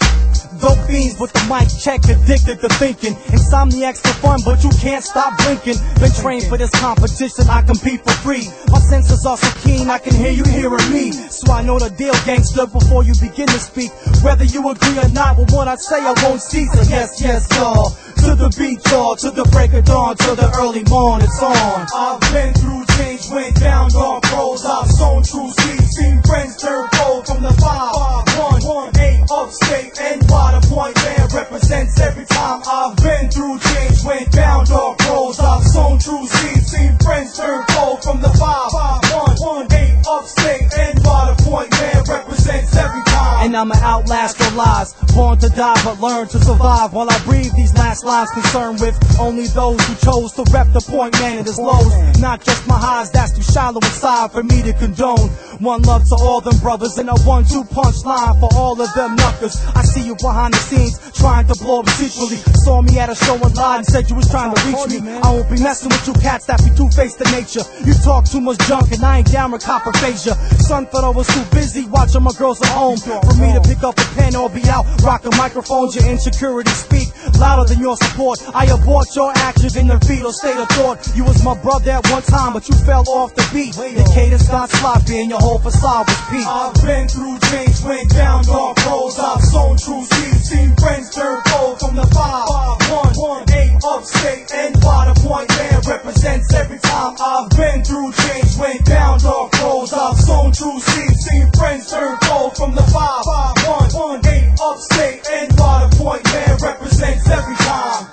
Dope fiends with the mic check, addicted to thinking. Insomniacs for fun, but you can't stop blinking. Been trained for this competition, I compete for free. My senses are so keen, I can hear you hearing me. So I know the deal, gangster, before you begin to speak. Whether you agree or not with what I say, I won't cease. So yes, yes, y'all. To the beat, y'all. To the break of dawn, to the early morn, it's on. I've been through change, went down, gone pros. I've sown true seeds, seen friends turn cold from the 5-1-1-8 upstate and the point man represents every time. I've been through change, went down, dog pros. I've sown true seeds, seen friends turn cold from the 5-1-1-8 upstate and the point man represents every time. And I'ma outlast the lies, born to die but learn to survive while I breathe these last lines concerned with only those who chose to rep the point man at his lows. Not just my highs, that's too shallow inside for me to condone. One love to all them brothers and a 1-2 punch line for all of them knuckers. I see you behind the scenes trying to blow up secretly. Saw me at a show and lied and said you was trying to reach me. I won't be messing with you cats that be two-faced in nature. You talk too much junk and I ain't down with copperphasia. Son thought I was too busy watching my girls at home for me to pick up a pen or be out rocking microphones. Your insecurity speak louder than your support. I abort your actions in the fetal state of thought. You was my brother at one time, but you fell off the beat. The cadence got sloppy and your whole facade was peaked. I've been through change, went down, gone pros. I've sown true seeds, seen friends turn cold from the 5-1-1-8 upstate and the point man represents every time. I've been through change, went down, dog pros. I've sown true seeds, seen friends turn cold from the 5-1-1-8 upstate and the point man represents every time.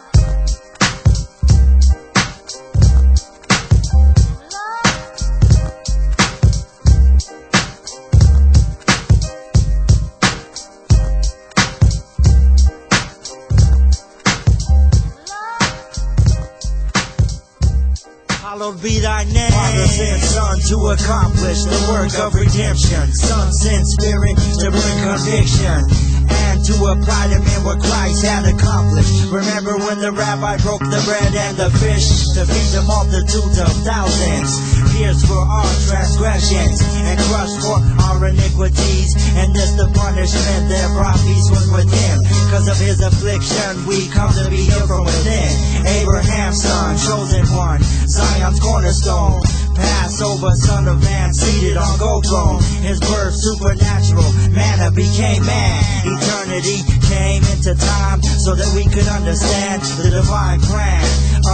Hallowed be thy name. Father sent Son to accomplish the work of redemption. Son sent Spirit to bring conviction and to apply to men what Christ had accomplished. Remember when the rabbi broke the bread and the fish to feed the multitudes of thousands, pierced for our transgressions and crushed for our iniquities, and this the punishment that brought peace was with him. Because of his affliction we come to be healed from within. Abraham's son, chosen one, Zion's cornerstone, Passover, son of man, seated on gold throne. His birth supernatural, manna became man. Eternity came into time so that we could understand the divine plan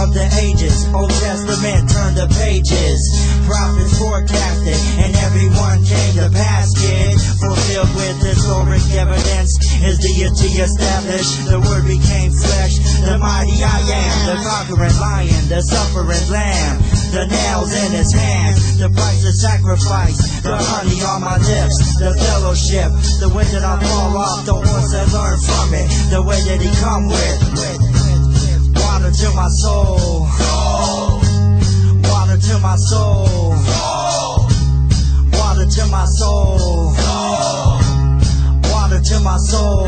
of the ages. Old Testament turned the pages, prophets forecasted, and everyone came to pass, kid. Fulfilled with historic evidence, his deity established. The word became flesh, the mighty I am, the conquering lion, the suffering lamb, the nails in his hands, the price of sacrifice, the honey on my lips, the fellowship, the way that I fall off, the ones that learn from it, the way that he come with. Water to my soul, water to my soul, water to my soul, water to my soul.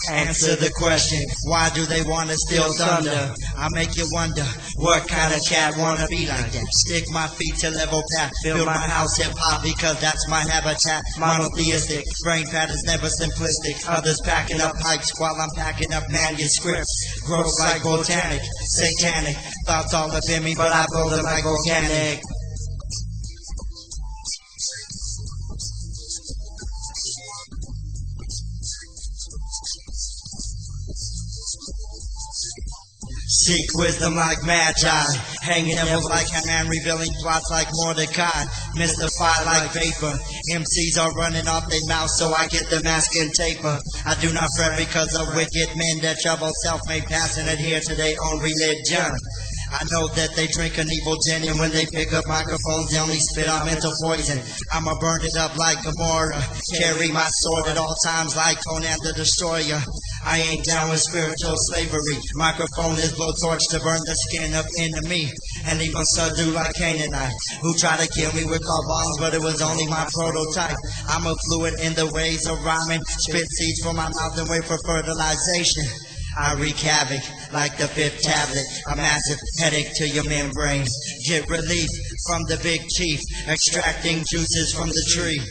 Answer the question, why do they want to steal thunder? I make you wonder, What kind of cat wanna be like that? Stick my feet to level path, build my house hip hop because that's my habitat. Monotheistic, brain patterns never simplistic. Others packing up pipes while I'm packing up manuscripts. Gross like botanic, satanic. Thoughts all up in me, but I build them like organic. Seek wisdom like magi, hanging devils like Haman, revealing plots like Mordecai, mystified like vapor. MCs are running off their mouth, so I get the mask and taper. I do not fret because of wicked men that trouble self-made pass and adhere to their own religion. I know that they drink an evil gin, and when they pick up microphones, they only spit out mental poison. I'ma burn it up like Gomorrah, carry my sword at all times like Conan the Destroyer. I ain't down with spiritual slavery. Microphone is blowtorch to burn the skin up into me, and even subdue like Canaanite, who tried to kill me with car bombs, but it was only my prototype. I'm a fluid in the ways of rhyming, spit seeds from my mouth and wait for fertilization. I wreak havoc like the fifth tablet, a massive headache to your membrane. Get relief from the big chief, extracting juices from the tree.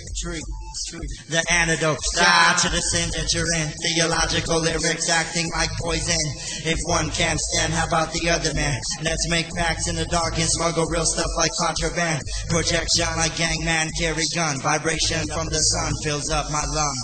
The antidote, die to the sin that you're in. Theological lyrics acting like poison. If one can't stand, how about the other man? Let's make pacts in the dark and smuggle real stuff like contraband. Projection like gangman, carry gun. Vibration from the sun fills up my lung.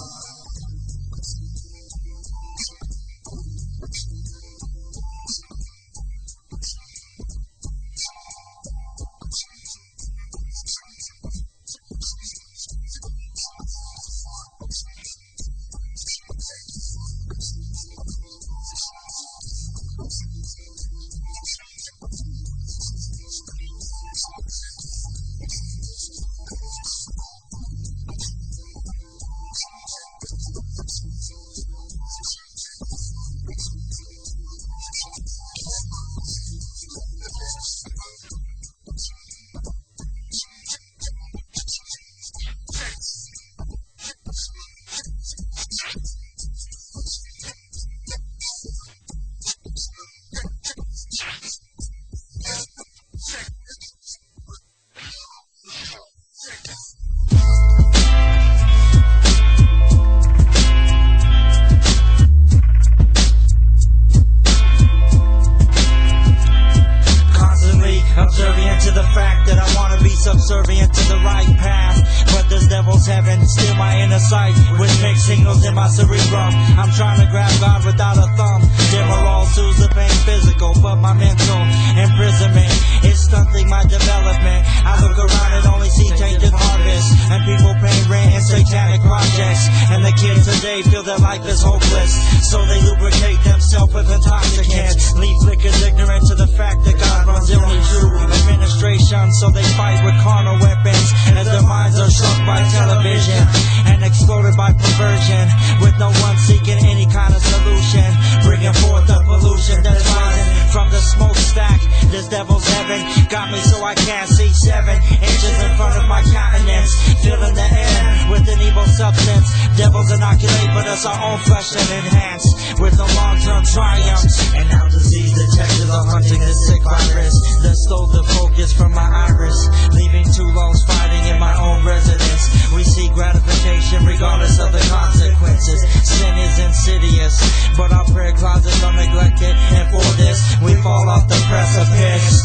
Subservient to the right path, but this devil's heaven still my inner sight with mixed signals in my cerebrum. I'm trying to grab God without a thumb. Demerol soothes the pain physical, but my mental imprisonment is stunting my development. I look around and only see tainted harvests and people paying rent in satanic projects. And the kids today feel their life is hopeless, so they lubricate themselves with intoxicants. Leave flickers ignorant to the fact that God runs only true administration, so they fight with carnal weapons as their minds are struck by television and exploded by perversion, with no one seeking any kind of solution, bringing forth the pollution that's rising from the smokestack. This devil's heaven got me so I can't see 7 inches in front of my countenance, filling the air with an evil substance. Devils inoculate, but it's our own flesh that enhance with no long-term triumphs. And now disease detectives are hunting this sick virus that stole the focus from my iris, leaving two lungs fighting in my own residence. We see gratification regardless of the consequences. Sin is insidious, but our prayer closets are neglected, and for this we fall off the precipice.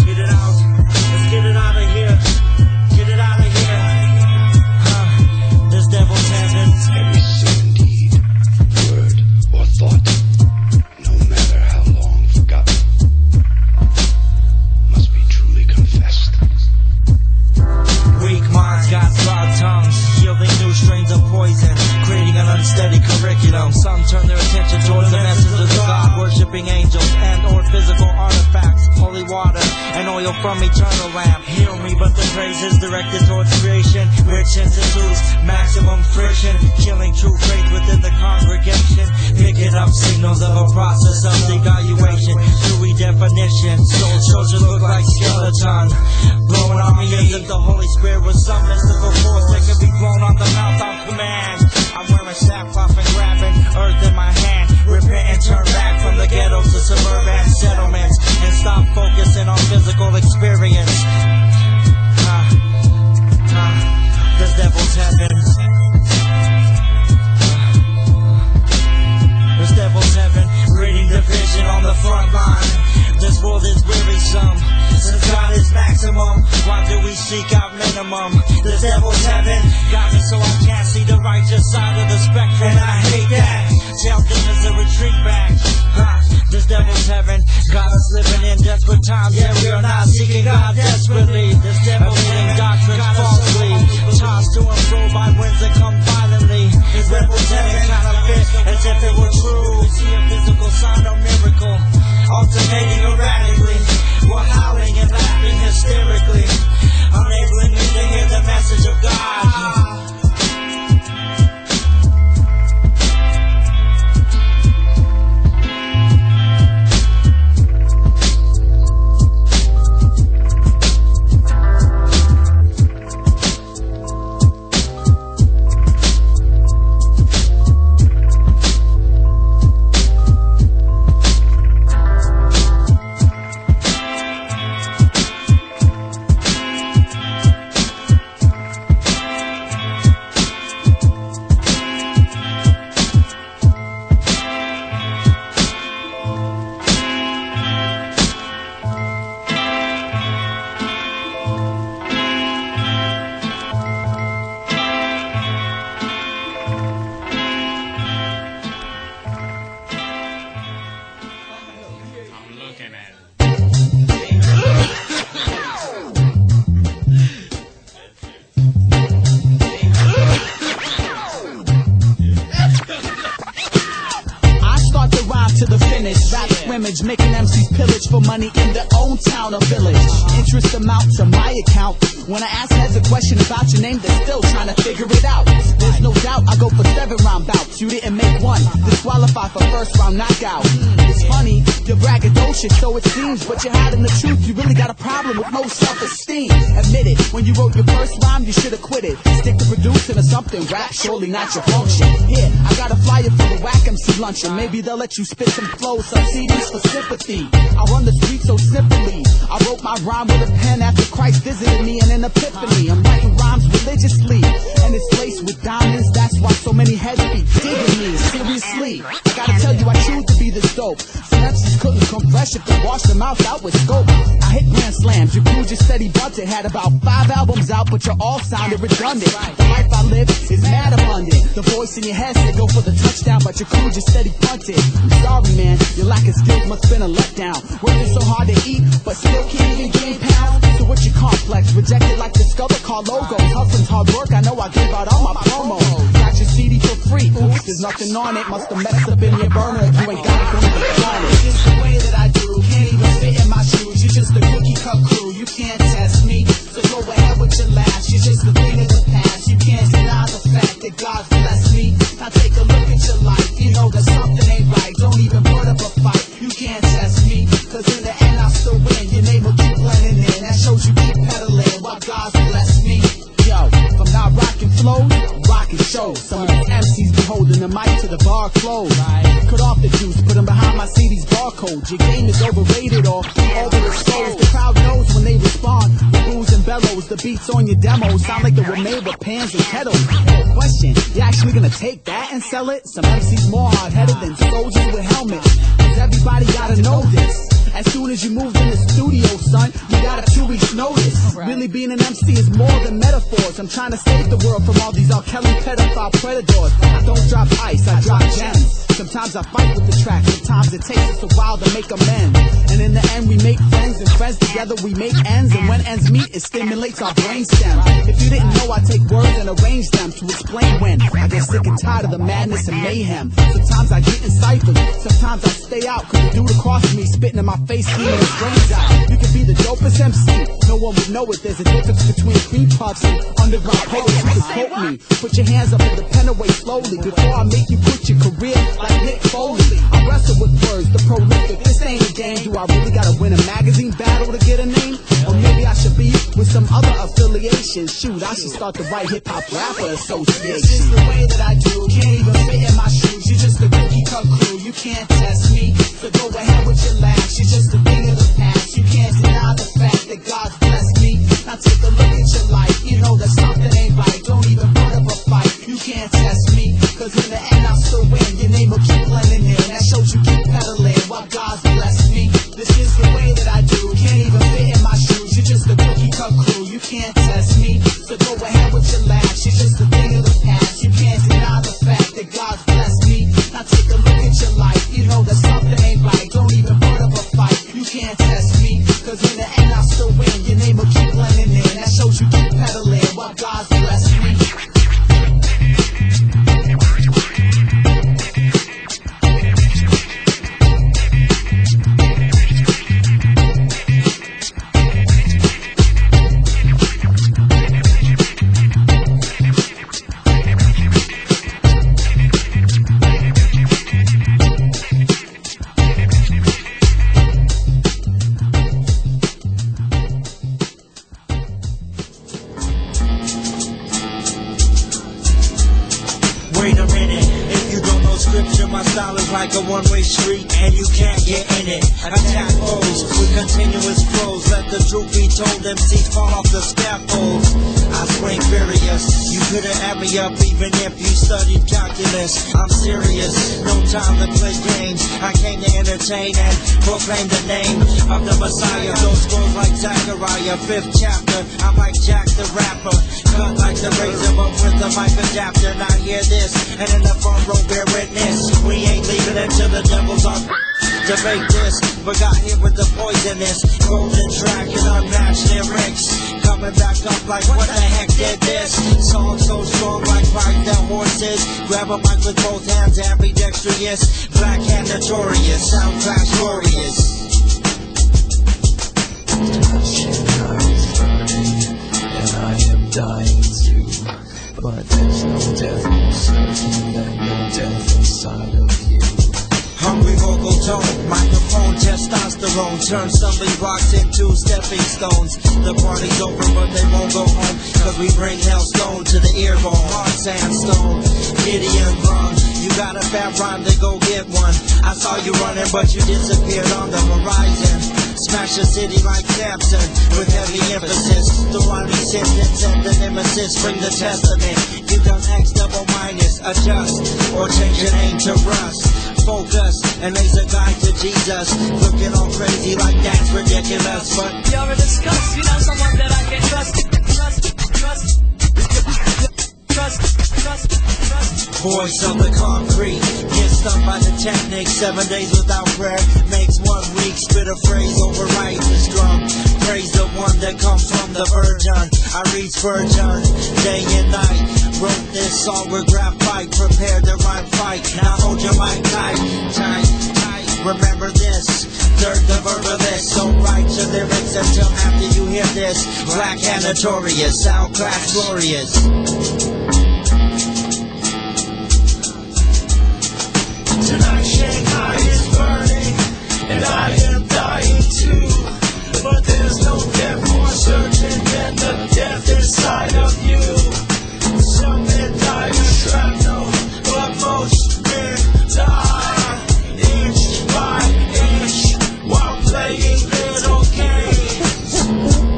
Get it out, let's get it out of here. Get it out of here. This devil's heaven. Every sin, deed, word, or thought, no matter how long forgotten, must be truly confessed. Weak minds got clogged tongues, yielding new strains of poison, creating an unsteady curriculum. Some turn their attention towards the messengers of God, worshipping angels and or physical artifacts, holy water and oil from eternal lamp. Heal me, but the praise is directed towards creation, which institutes maximum friction, killing true faith within the congregation, picking up signals of a process of devaluation through redefinition. Soldiers look like skeleton, blowing on me as if the Holy Spirit was some mystical force that could be blown on the mouth on command. I'm wearing sackcloth and grabbing earth in my hand, repent and turn back from the ghetto to suburban settlements, and stop focusing physical experience. This devil's heaven. This devil's heaven. Reading division on the front line. This world is wearisome. Since God is maximum, why do we seek out minimum? This devil's heaven got me so I can't see the righteous side of the spectrum, and I hate that. Jail demons a retreat back. This devil's heaven got us living in desperate times, and we are not seeking God desperately. This devil's heaven doctrines falsely, tossed to and fro by winds that come violently. This devil's heaven kind of fit as if it were true. See a physical sign or miracle, alternating erratically. We're howling and laughing hysterically, unabling me to hear the message of God. Making MCs pillage for money in their own town or village. Interest amount to my account. When I ask heads a question about your name, they're still trying to figure it out. There's no doubt I go for 7 round bouts. You didn't make one, disqualified for first round knockout. It's funny, you're braggadocious, so it seems, but you're hiding the truth. You really got a problem with low self-esteem. Admit it, when you wrote your first rhyme, you should have quit it. Stick to producing or something, rap surely not your function. Here, I got a flyer for the Whack MC luncheon. Maybe they'll let you spit some flows, some CDs for sympathy. I run the street so simply. I wrote my rhyme with a pen after Christ visited me in an epiphany. I'm writing rhymes religiously, and it's laced with diamonds. That's why so many heads be digging me. Seriously, I gotta tell you, I choose to be this dope. Some MCs couldn't come fresh if they washed their mouth out with scope. I hit grand slams, your crew just steady bunted. Had about 5 albums out, but you all sounded redundant. The life I live is mad abundant. The voice in your head said go for the touchdown, but your crew just steady punted. I'm sorry, man, your lack of skills must been a letdown. Working so hard to eat, but still can't even gain pounds. So what's your complex? Rejected like Discover Car logos. Hustling's hard work, I know I give out all my promos. Got your CD for free, oops, there's nothing on it. Must have messed up in your burner if you ain't got it from the planet. It's just the way that I do, can't even fit in my shoes. You're just a cookie cup crew, you can't test me. So go ahead with your lash, you're just a thing of the past. You can't deny the fact that God's blessed me. Now take a look at your life, you know that something ain't right. Don't even put up a fight, you can't test me. Cause in the end I'll still win, your name will keep blending in. That shows you keep pedaling while God's blessed me. Yo, if I'm not rocking flows, rocking shows. Some of these MCs be holding the mic to the bar closed. Cut off the juice, put them behind my CD's barcode. Your game is overrated or overexposed. The crowd knows when they respond with booze and bellows. The beats on your demos sound like they were made with pans and kettles. Question, you actually gonna take that and sell it? Some MCs more hard-headed than soldiers with helmets. Cause everybody gotta know this. As soon as you moved in the studio, son, you got a 2 weeks notice. Really being an MC is more than metaphors. I'm trying to save the world from all these R. Kelly pedophile predators. I don't drop ice, I drop gems. Sometimes I fight with the track, sometimes it takes us a while to make amends. And in the end we make friends, and friends together we make ends. And when ends meet, it stimulates our brainstem. If you didn't know, I take words and arrange them to explain when I get sick and tired of the madness and mayhem. Sometimes I get in ciphers, sometimes I stay out. Cause the dude across from me spitting in my face, screaming his brains out. You could be the dopest MC, no one would know it. There's a difference between cream puffs and underground poets. You can quote me, put your hands up and the pen away slowly. Before I make you quit your career like Nick Foley. I wrestle with words, the prolific, this ain't a game. Do I really gotta win a magazine battle to get a name? Or maybe I should be with some other affiliation. Shoot, I should start the right hip-hop rapper association. It's just the way that I do, can't even fit in my shoes. You're just a cookie cup crew, you can't test me. So go ahead with your laugh, you're just a thing of the past. You can't deny the fact that God's blessed me. Now take a look at your life, you know that something ain't right. Don't even put up a fight, you can't test me, cause in the end I'll still win. Your name will keep blending in, that shows you keep pedaling while God's blessed me. This is the way that I do, can't even fit in my shoes. You're just a cookie cut crew, you can't test me. So go ahead with your laugh, she's just a thing of the past. You can't deny the fact that God's blessed me. Now take a look at your life, you know that something ain't right. Don't even put up a fight, you can't test me, cause in the end I'll still win. Your name will keep blending in, that shows you keep pedaling while God's blessed me. Wait a minute, if you don't know scripture, my style is like a one-way street, and you can't get in it. Attack foes with continuous flows, let the truth be told, MCs fall off the scaffolds. I swing furious, you couldn't add me up even if you studied calculus. I'm serious, no time to play games. I came to entertain and proclaim the name of the Messiah. Those scrolls like Zechariah, 5th chapter, I'm like Jack the Rapper, cut like the razor but with the mic adapter. Now hear this, and in the front row bear witness, we ain't leaving until the devil's on debate this, but got hit with the poisonous golden track and unmatched lyrics. Coming back up like what the heck did this? Song so strong like ride the horses. Grab a mic with both hands, ambidextrous. Black hand notorious, sound clash glorious. And I am dying too, but there's no death more certain than no death inside of you. Hungry vocal tone, microphone, testosterone, turn stumbling blocks into stepping stones. The party's over but they won't go home, cause we bring hailstone to the earbone. Hard sandstone, Gideon run, you got a fat rhyme, then go get one. I saw you running but you disappeared on the horizon. Smash a city like Samson with heavy emphasis. The rhyming sentence and the nemesis, bring the testament. You done X double minus, adjust, or change your name to Rust. Focus and laser guide to Jesus. Looking all crazy like that's ridiculous, but you're a disgust, you know someone that I can trust. Voice of the concrete, get stuck by the technique. 7 days without prayer makes 1 week. Spit a phrase, overwrite the strum. Praise the one that comes from the virgin. I read Spurgeon day and night. Wrote this song with graphite, prepared the rhyme fight. Now hold your mic tight, tight, tight. Remember this, third the verbalist. Don't write your lyrics until after you hear this. Black and notorious, sound class glorious. Tonight Shanghai is burning, and I am dying too. But there's no death more certain than the death inside of you. Some men die of shrapnel, but most men die inch by inch while playing little games.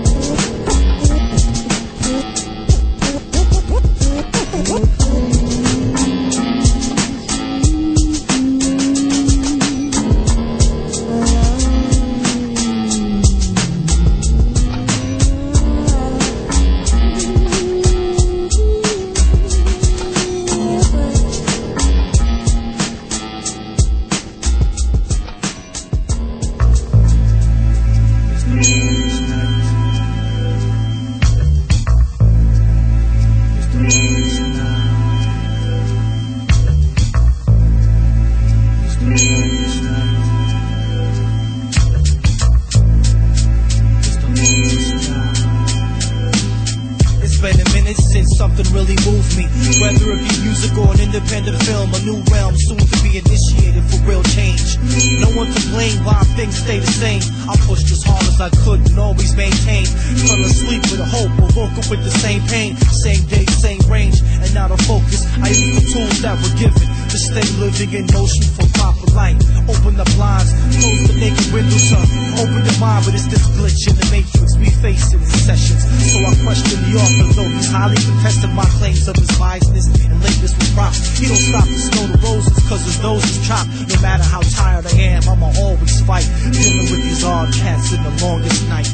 something really moved me. Whether it be music or an independent film, a new realm soon to be initiated for real change. No one can blame why things stay the same. I pushed as hard as I could and always maintained. Fell asleep with a hope, but woke up with the same pain. Same day, same range, and and out of focus. I use the tools that were given to stay living in motion for proper light. Open the blinds, close the naked windows up. Open your mind, but it's this glitch in the matrix we face in these sessions. So I question the author, though he's highly contested my claims of his biasness and lateness with props. He don't stop to snow the roses, cause his nose is chopped. No matter how tired I am, I'ma always fight, dealing with these odd cats in the longest night.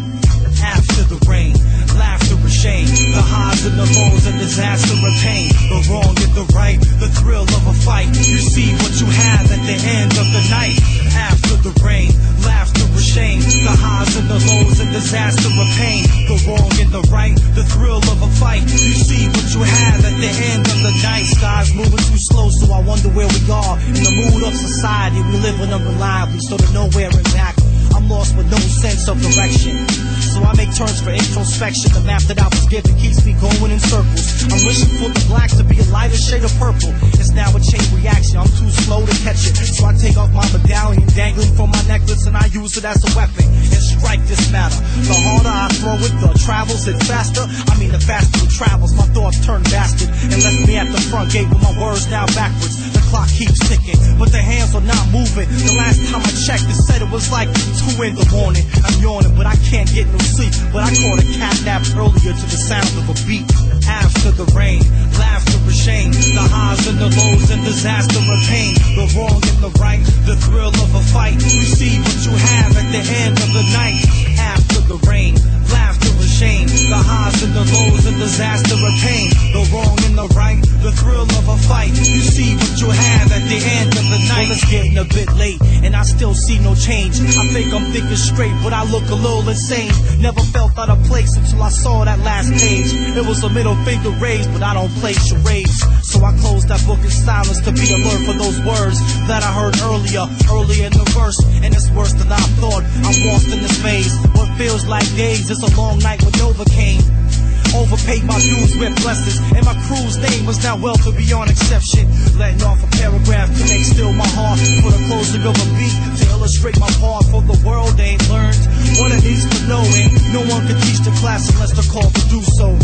After the rain, laughter or shame, the highs and the lows and disaster and pain, the wrong and the right, the thrill of a fight. You see what you have at the end of the night. After the rain, laughter or shame, the highs and the lows and disaster or pain, the wrong and the right, the thrill of a fight. You see what you have at the end of the night. Sky's moving too slow, so I wonder where we are. In the mood of society, we live unreliably, so to nowhere in back. I'm lost with no sense of direction, so I make turns for introspection. The map that I was given keeps me going in circles. I'm wishing for the blacks to be a lighter shade of purple. It's now a chain reaction, I'm too slow to catch it, so I take off my medallion dangling from my necklace and I use it as a weapon and strike this matter. The harder I throw it, the travels it faster. I mean the faster it travels, my thoughts turn bastard and left me at the front gate with my words now backwards. The clock keeps ticking, but the hands are not moving. The last time I checked, it said it was like 2 in the morning. I'm yawning, but I can't get no sleep. But I caught a cat nap earlier to the sound of a beat. After the rain, laughter or shame, the highs and the lows and disaster or pain, the wrong and the right, the thrill of a fight. You see what you have at the end of the night. After the rain, laughter or shame, the highs and the lows and disaster or pain, the wrong and the right, the thrill of a fight. You see what you have at the end of the night. Well, it's getting a bit late and I still see no change. I think I'm thinking straight, but I look a little insane. Never felt out of place until I saw that last page. It was a middle finger raised, but I don't play charades. So I closed that book in silence to be alert for those words that I heard earlier in the verse. And it's worse than I thought. I'm lost in this maze. What feels like days is a long night when Novocaine overpaid my dues with blessings, and my crew's name was now wealth beyond exception. Letting off a paragraph to make still my heart for the closing of a beat to illustrate my part for the world ain't learned what it needs to know, and no one can teach the class unless they're called to do so.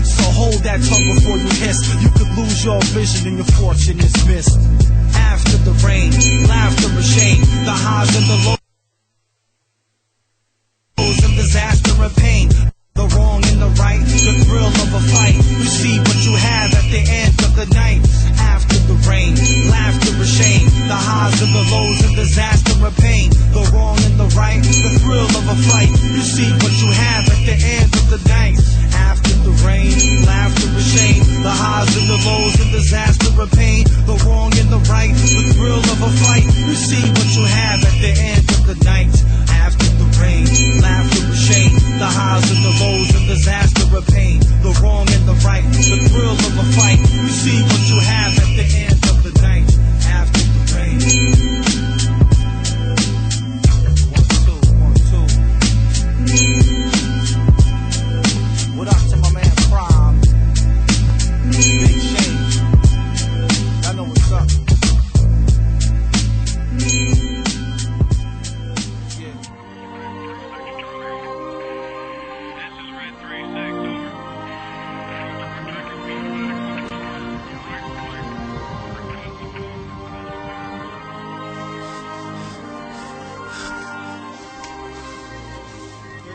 So hold that tongue before you hiss. You could lose your vision and your fortune is missed. After the rain, laughter or shame, the highs and the lows and disaster and pain, the wrong and the right, the thrill of a fight. You see what you have at the end of the night. After the rain, laughter or shame, the highs and the lows and disaster and pain, the wrong and the right, the thrill of a fight. You see what you have at the end of the night. After the rain, laughter or shame, the highs and the lows and disaster and pain, the wrong and the right, the thrill of a fight. You see what you have at the end of the night. After the rain, laughter or shame, the highs and the lows and disaster or pain, the wrong and the right, the thrill of a fight. You see what you have at the end of the night. After the rain. 1, 2, 1, 2. What up to my man Prime? Big Shane. I know what's up.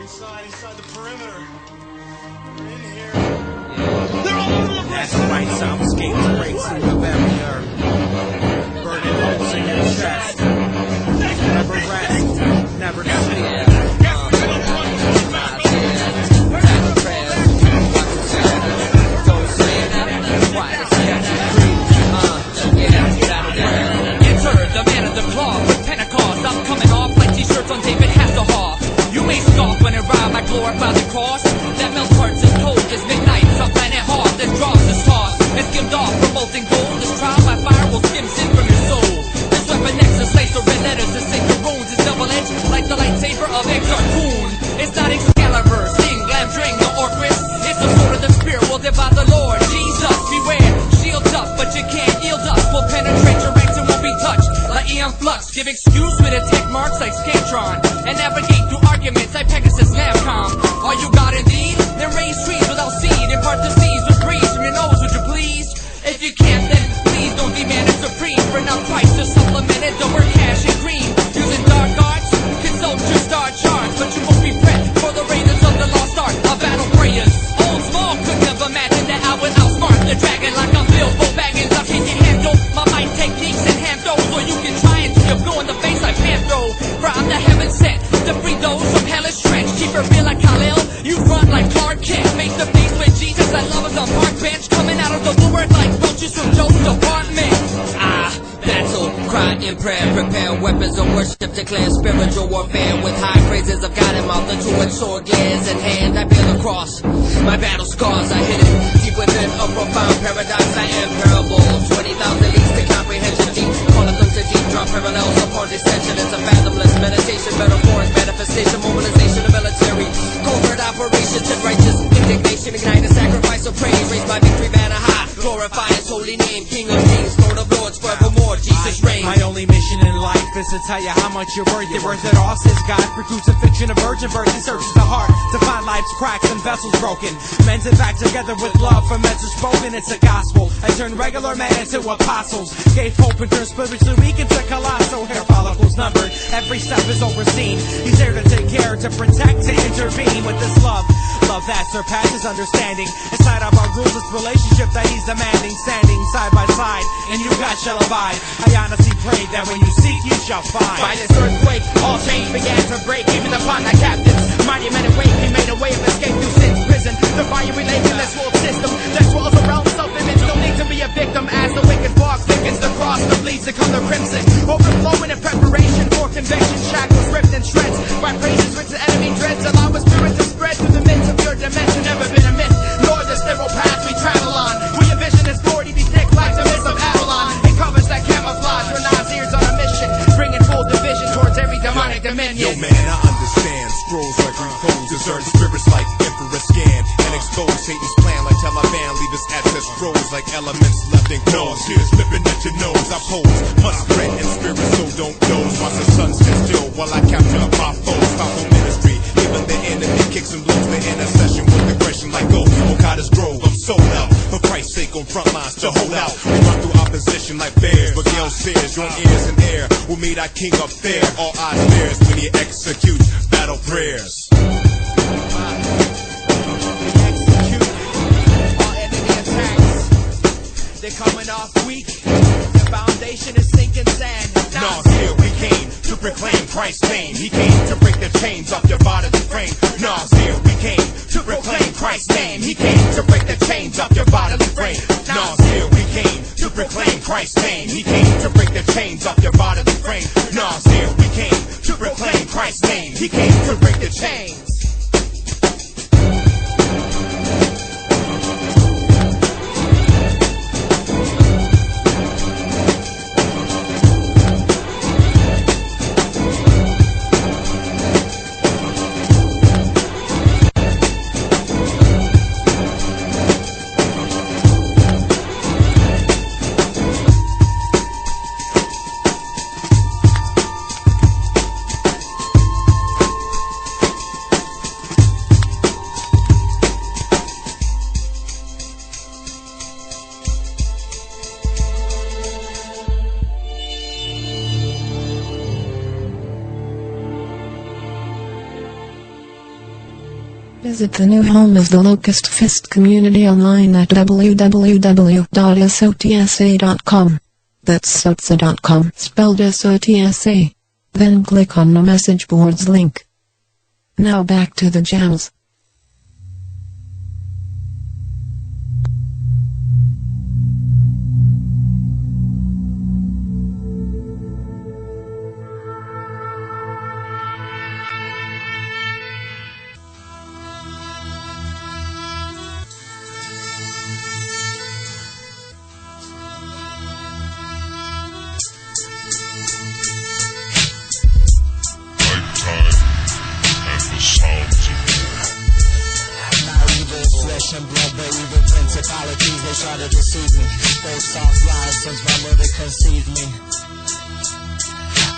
Inside the perimeter. We're in here. They're all over the place. That's right, soundscape breaks through the barrier. Burning holes in your chest. Never rest, never sleep. Enter the man of the cloth with Pentecost. I'm coming off like t-shirts on David Hasselhoff. You may scoff when it rhyme, I glorify the cross that melts hearts as cold as midnight. Some planet hard that draws the stars and skimmed off from molten gold. This trial by fire will skim sin from your soul. This weapon next to slice the red letters to sink the runes is double-edged like the lightsaber of a cartoon. It's not Excalibur, sing, glam, drink, no Orcris. It's the sword of the spirit wielded by the Lord Jesus. Beware, shields up, but you can't yield us. We'll penetrate your ranks and won't be touched like Eon Flux. Give excuse with attack marks like Scantron and navigate through arguments like Pegasus Navcom. Are you God indeed? Then raise trees without seed and part the seas with breeze from your nose, would you please? coming out of the woodwork like roaches from Joe's apartment. Battle, cry in prayer, prepare weapons of worship, declare spiritual warfare with high praises of God and mouth, the two-edged sword glares in hand. I bear the cross, my battle scars are hidden deep within a profound paradox. I am parable, 20,000 leagues to comprehension deep, calling them to deep, drop parallels upon dissension. It's a fathomless meditation, metaphoric manifestation, mobilization of military, covert operations and righteous indignation, ignite a sacrifice of praise, raise my victory banner high, glorify his holy name, King of kings, Lord of lords, forevermore, Jesus reigns. My only mission in life is to tell you how much you're worth. You're worth it all, says God. For crucifixion, a virgin birth, he searches the heart to find life's cracks and vessels broken. Mends it back together with love for message spoken. It's a gospel. I turned regular man into apostles. Gave hope and turned spiritually weak into colossal. Hair follicles numbered. Every step is overseen. He's there to take care, to protect, to intervene with this love. Love that surpasses understanding. Inside of our rules, this relationship that he's demanding. Standing side by side, and you guys shall abide. I honestly pray that when you seek, you shall find. By this earthquake, all chains began to break, even upon the captives. Mighty men awake, he made a way of escape through sin's prison. The fire relates in this world system that swirls around self-image. No need to be a victim as the wicked fog thickens. The cross, the bleeds to color crimson. Overflowing in preparation for conviction. Shackles ripped in shreds by praises which the enemy dreads. Allow a spirit to spread through the midst of your dimension. Never been a myth, nor the sterile path we travel on. We envision his glory detect like the mist of Avalon. It covers that camouflage. We're Nazir's on a mission, bringing full division towards every demonic dominion. Yo man, I understand. Scrolls like repose, desert spirits like infrared scan, and expose Satan's plan like Taliban. Leave his assets froze like elements left in clothes. Tears slipping at your nose. I pose, must spread in spirit, so don't doze. Watch the sun stand still while I capture my foes. Powerful ministry, even the enemy kicks and blows. The intercession with aggression like ghosts. Okada's Grove, I'm sold out. For Christ's sake, on front lines to hold out. We run through opposition like bears, but Gale stares, your ears in air. We'll meet our king up there. All eyes stares when he executes battle prayers. They're coming off weak. The foundation is sinking sand. Nas here we came to proclaim Christ's name. He came to break the chains off your bodily frame. Nas here we came to proclaim Christ's name. He came to break the chains off your bodily frame. Nas here we came to proclaim Christ's name. He came to break the chains off your bodily frame. Nas here we came to proclaim Christ's name. He came to break the chains. Visit the new home of the Locust Fist community online at www.sotsa.com. That's sotsa.com, spelled SOTSA. Then click on the message boards link. Now back to the jams. And blood, the evil principalities, they try to deceive me. Those soft lies since my mother conceived me.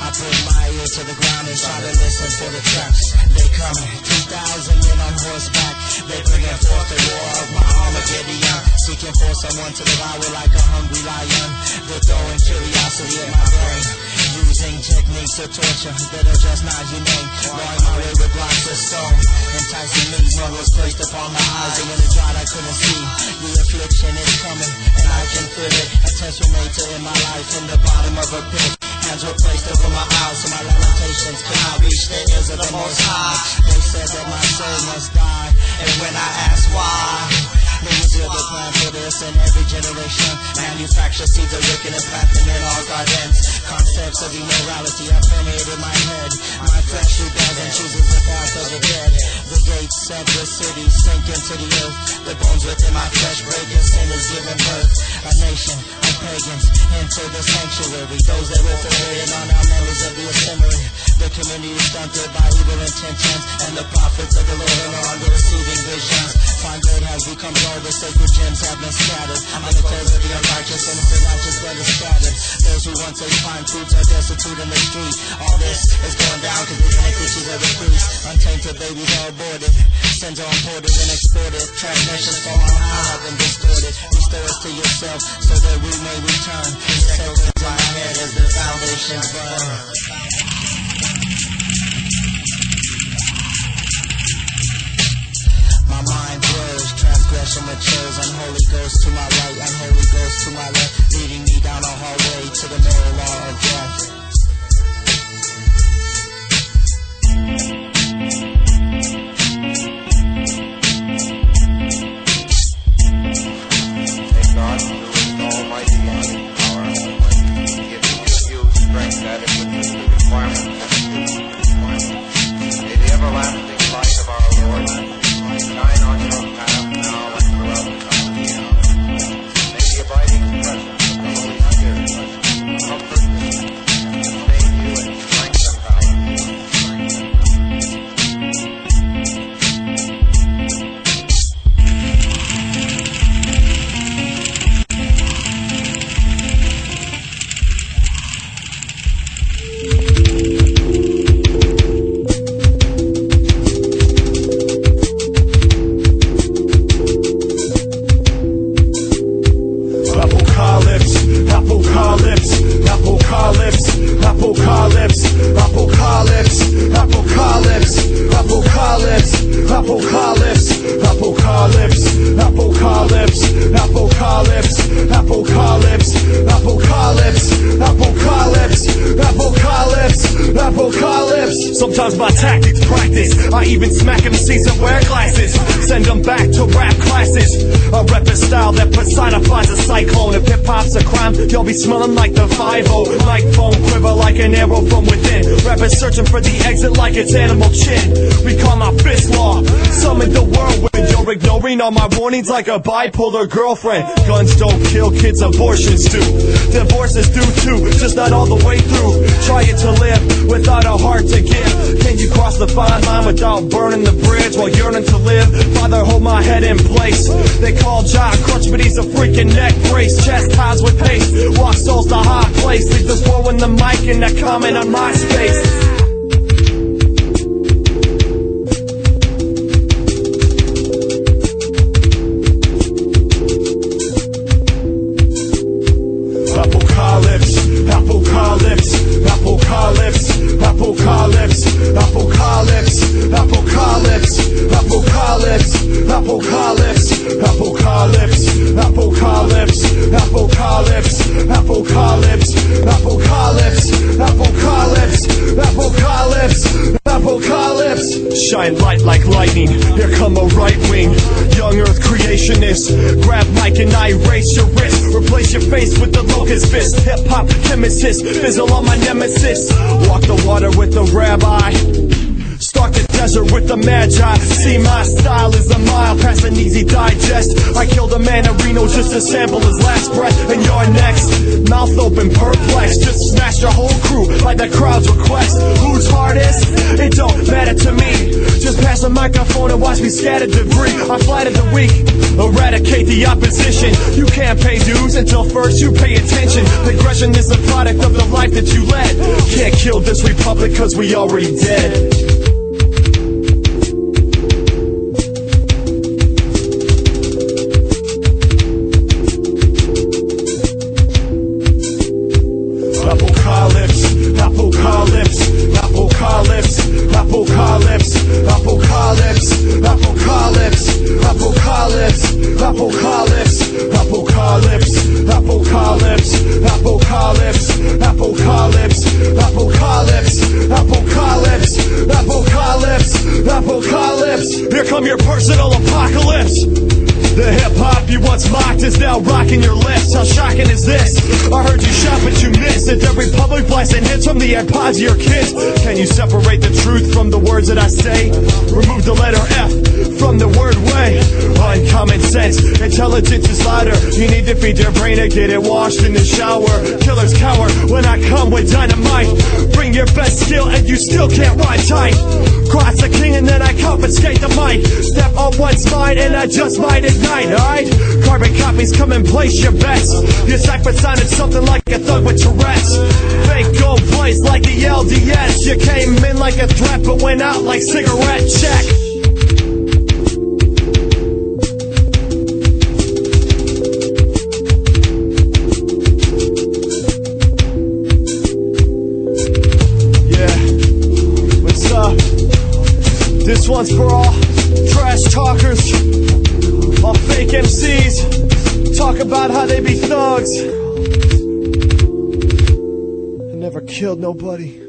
I put my ear to the ground and try to listen for the traps. They coming, 2,000 men on horseback. They bringing forth the war of my Armageddon. Seeking for someone to devour like a hungry lion. They're throwing curiosity at my brain. Using techniques of torture that are just not humane. Blowing my way with blocks of stone. Enticing me, one was placed upon my eyes, and when it dried I couldn't see. The affliction is coming, and I can feel it. Attempts were made to end my life in the bottom of a pit. Hands were placed over my eyes, so my lamentations could not reach the ears of the Most High. They said that my soul must die, and when I asked why, They reveal the plan for this in every generation. Manufacture seeds of wickedness, planting in all gardens. Concepts of immorality have permeated my head. My flesh rebels and chooses the path of the dead. The gates of the city sink into the earth. The bones within my flesh break and sin is given birth. A nation of pagans enter the sanctuary. Those that were forbidden on our members of the assembly. The community is stunted by evil intentions, and the prophets of the Lord are on the receiving visions. Fine gold has become gold, the sacred gems have been scattered. I'm the clothes of the unrighteous, and the righteous blood is scattered. Those who once ate fine fruits are destitute in the street. All this is going down because the iniquities of the priests. Untainted babies are aborted. Sins are imported and exported. Transgressions from on high have been distorted. Restore us to yourself so that we may return. This echoes in my head as the foundations burn. My mind blurs, transgression matures, unholy goes to my right, unholy goes to my left, leading me down a hallway to the narrow law of death. May God, who is almighty and in power, give each of you strength adequate to the requirements of his requirements. May the everlasting light of our Lord shine on your path now and throughout the time. May the abiding presence of the Holy Spirit comfort you, sustain you in strength and power. Sometimes my tactics practice. I even smack MCs that wear glasses. Send them back to rap classes. I rep a style that personifies a cyclone. If hip-hop's a crime, you'll be smelling like the 5-0. Microphone quiver like an arrow from within. Rappers searching for the exit like it's animal chin. We call my fist law. Summon the whirlwind. You're ignoring all my warnings like a bipolar girlfriend. Guns don't kill kids, abortions do. Divorces do too, just not all the way through. Trying to live without a heart to give. Can you cross the fine line without burning the bridge while yearning to live? Father, hold my head in place. They call Jock crutch, but he's a freaking neck brace. Chastised with pace, walk souls to high place. Leave this war in the mic and that comment on my space. Apocalypse, apocalypse, apocalypse, apocalypse, apocalypse, apocalypse, apocalypse, apocalypse, apocalypse, apocalypse, apocalypse, apocalypse, apocalypse, apocalypse, apocalypse, apocalypse. Shine light like lightning. Here come a right wing. Young Earth creationists. Grab mic and I erase your wrist. Replace your face with the Locust fist. Hip hop chemist. Fizzle on my nemesis. Walk the water with the rabbi. Stalk the desert with the magi. See, my style is a mile past an easy digest. I killed a man in Reno just to sample his last breath. And you're next, mouth open, perplexed. Just smash your whole crew like the crowd's request. Who's hardest? It don't matter to me. Just pass the microphone and watch me scatter debris. I flatter the weak, eradicate the opposition. You can't pay dues until first you pay attention. Aggression is a product of the life that you led. Can't kill this republic cause we already dead. Apocalypse, apocalypse, apocalypse, apocalypse, apocalypse, apocalypse, apocalypse, apocalypse, apocalypse, apocalypse, apocalypse, apocalypse, apocalypse, apocalypse, apocalypse, licking your lips. How shocking is this? I heard you shout but you missed. It's every public blasting hits from the iPods of your kids. Can you separate the truth from the words that I say? Remove the letter F from the word way. Uncommon sense, intelligence is louder. You need to feed your brain to get it washed in the shower. Killers cower when I come with dynamite. Bring your best skill and you still can't rhyme tight. Cross the king and then I confiscate the mic. Step on what's mine and I just might ignite, alright? Carbon copies, come and place your bets. Your cipher sounded something like a thug with Tourette's. Fake gold plates like the LDS. You came in like a threat but went out like cigarette check. This one's for all trash talkers, all fake MCs, talk about how they be thugs. I never killed nobody.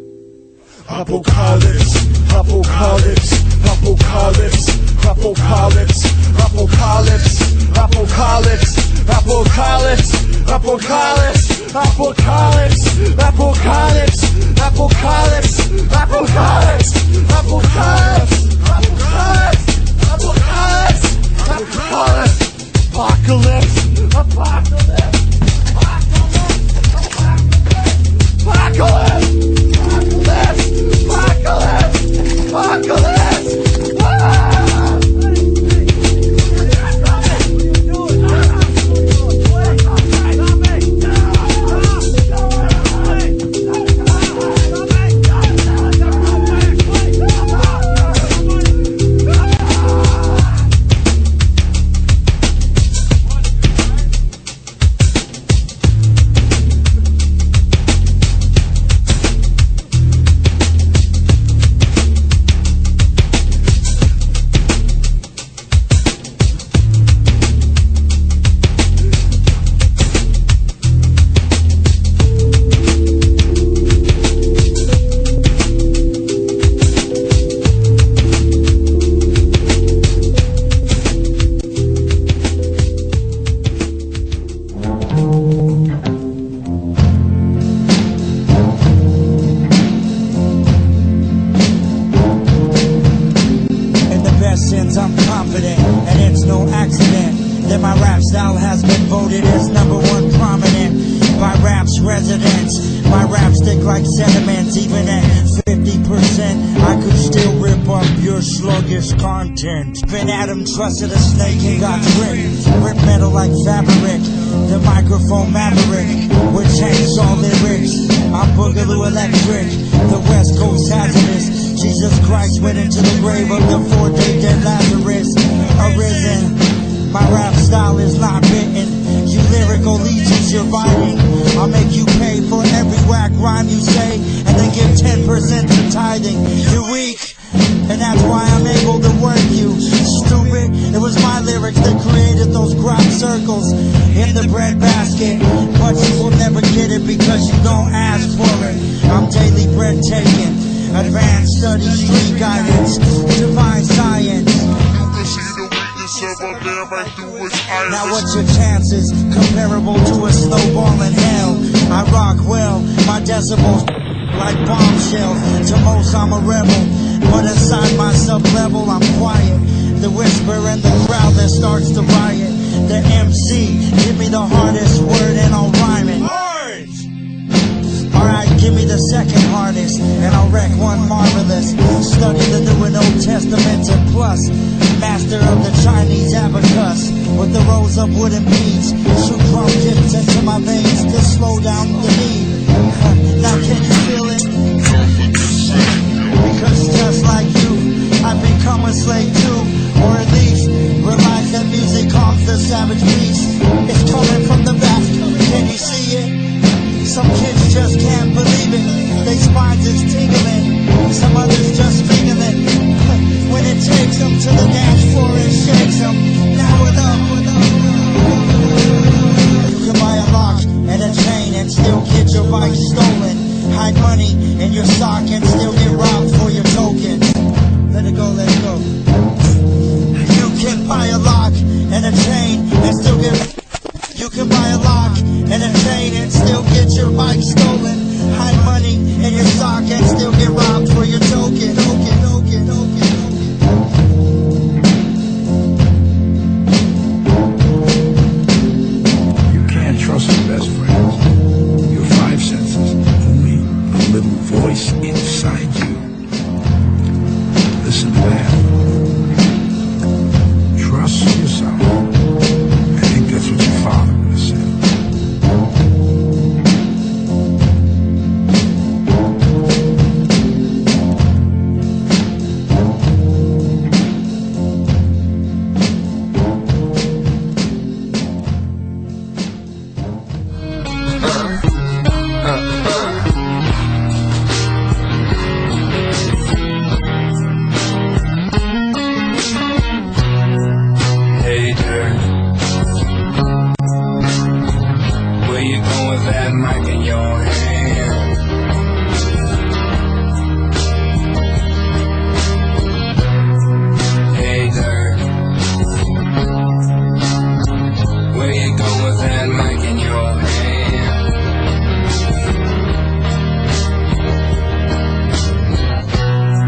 Apocalypse, apocalypse, apocalypse, apocalypse, apocalypse, apocalypse, apocalypse, apocalypse, apocalypse, apocalypse, apocalypse, apocalypse, apocalypse, apocalypse, apocalypse, apocalypse, apocalypse, apocalypse, apocalypse, I'm confident, and it's no accident that my rap style has been voted as #1 prominent by rap's residents. My raps stick like sediments, even at 50%. I could still rip up your sluggish content. Spin Adam trusted a snake and got tricked. Rip metal like fabric, the microphone maverick with chainsaw lyrics. I'm Boogaloo Electric, the West Coast hazardous. Jesus Christ went into the grave of the 4-day dead Lazarus, arisen. My rap style is not written. You lyrical leeches, you're biting. I'll make you pay for every whack rhyme you say, and then give 10% to tithing. You're weak, and that's why I'm able to work you. Stupid, it was my lyrics that created those crop circles in the bread basket. But you will never get it because you don't ask for it. I'm daily breathtaking. Advanced study, street guidance, divine science. Now what's your chances? Comparable to a snowball in hell. I rock well, my decibels like bombshells. To most I'm a rebel, but inside my sub-level I'm quiet. The whisper and the crowd that starts to riot. The MC, give me the hardest word and I'll rhyme it. Alright, give me the second hardest, and I'll wreck one marvelous. Study the New and Old Testaments and plus, master of the Chinese abacus, with the rows of wooden beads. Shoot drum kicks into my veins to slow down the beat. Now can you feel it? Because just like you, I've become a slave too, or at least realize that music calms the savage beast. It's coming from the back, can you see it? Some kids just can't believe it. They spines is tingling. Some others just fingering it. When it takes them to the dance floor and shakes them. Now with up. You can buy a lock and a chain and still get your bike stolen. Hide money in your sock and still get robbed for your tokens. Let it go, let it go. You can buy a lock and a chain and still get by a lock and a chain and still get your bike stolen. Hide money in your sock and still get robbed for your token. You can't trust your best friends. Your five senses, only the little voice inside you. Listen to that. Trust yourself. I think that's what your father would have said. Hey there, where you going with that mic in your hand? Hey there, where you going with that mic in your hand?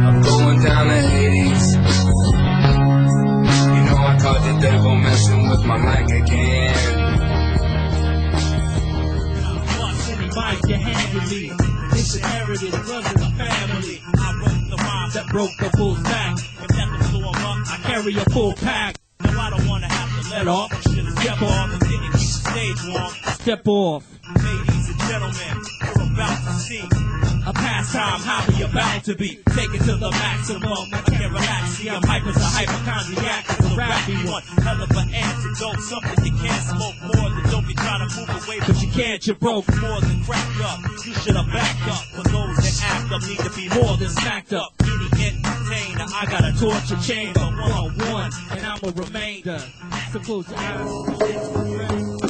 I'm going down to Hades. I caught the devil messing with my mic again. Mic you handed me, it's inherited, runs in the family. I wrote the rhyme that broke the bull's back. If that was blew him up, I carry a full pack. No, I don't wanna have to let off. Should've step off and didn't keep the stage warm. Step off. Ladies and gentlemen, you're about to see a pastime hobby about to be taken to the maximum. I can't relax, see I'm hype as a hypochondriac. It's a rappy one, hell of an antidote. Something you can't smoke more than don't be trying to move away, but you can't, you're broke. More than cracked up, you should have backed up. For those that act up need to be more than smacked up. Any entertainer, I got a torture chamber, one-on-one, and I'm a remainder. So close your eyes.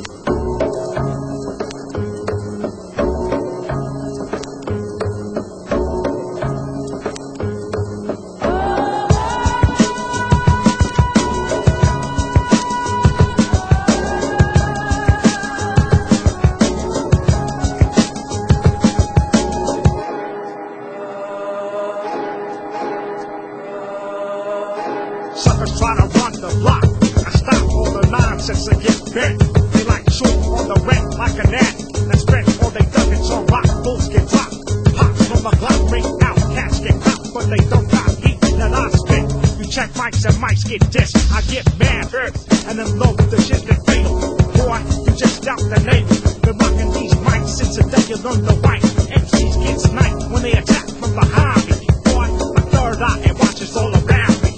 Suckers try to run the block. I stop all the nonsense and get bent. They like short on the rent like a gnat. That spent all they ducats on rock. Bulls get dropped. Pops from a Glock ring out. Cats get popped, but they don't got heat that I spit. You check mics and mics get dissed. I get mad hurt and then load the shit that fatal. Boy, you just doubt the name. Been rocking these mics since the day you learned the white. MCs get sniped when they attack from behind me. Boy, my third eye and watches all around me.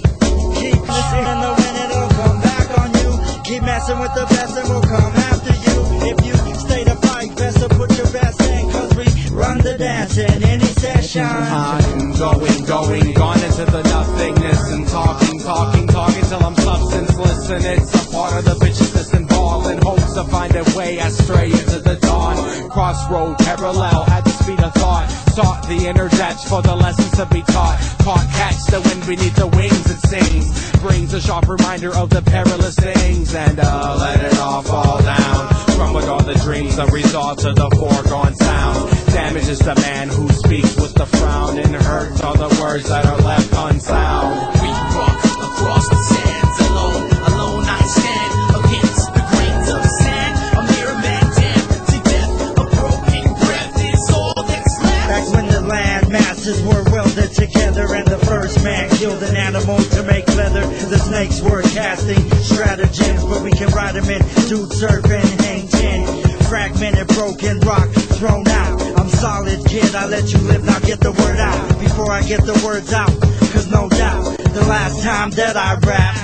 Keep listening to when it'll come back on you. Keep messing with the best and we'll come after you. If you stay to fight, best to put your best in. Cause we run the dance in any session. I'm gone into the nothingness and talking till I'm substanceless. And it's a part of the viciousness involved in hopes to find a way astray into the dawn. Crossroad, parallel, at the speed of thought. Sought the inner depths for the lessons to be taught. Caught, catch the wind beneath the wings it sings. Brings a sharp reminder of the perilous things. And let it all fall down. Crumbled all the dreams, the result of the foregone sound. Damages the man who speaks with the frown and hurts all the words that are left unsound. We walk across the sands alone I stand against the grains of sand. A mere man damned to death, a broken breath is all that's left. Back when the land masses were welded together and the first man killed an animal to make leather. The snakes were casting stratagems, but we can ride them in. Dude surfing, hang 10. Fragmented, broken rock thrown out. I'm solid, kid, I let you live, now get the word out. Before I get the words out, cause no doubt, the last time that I rap,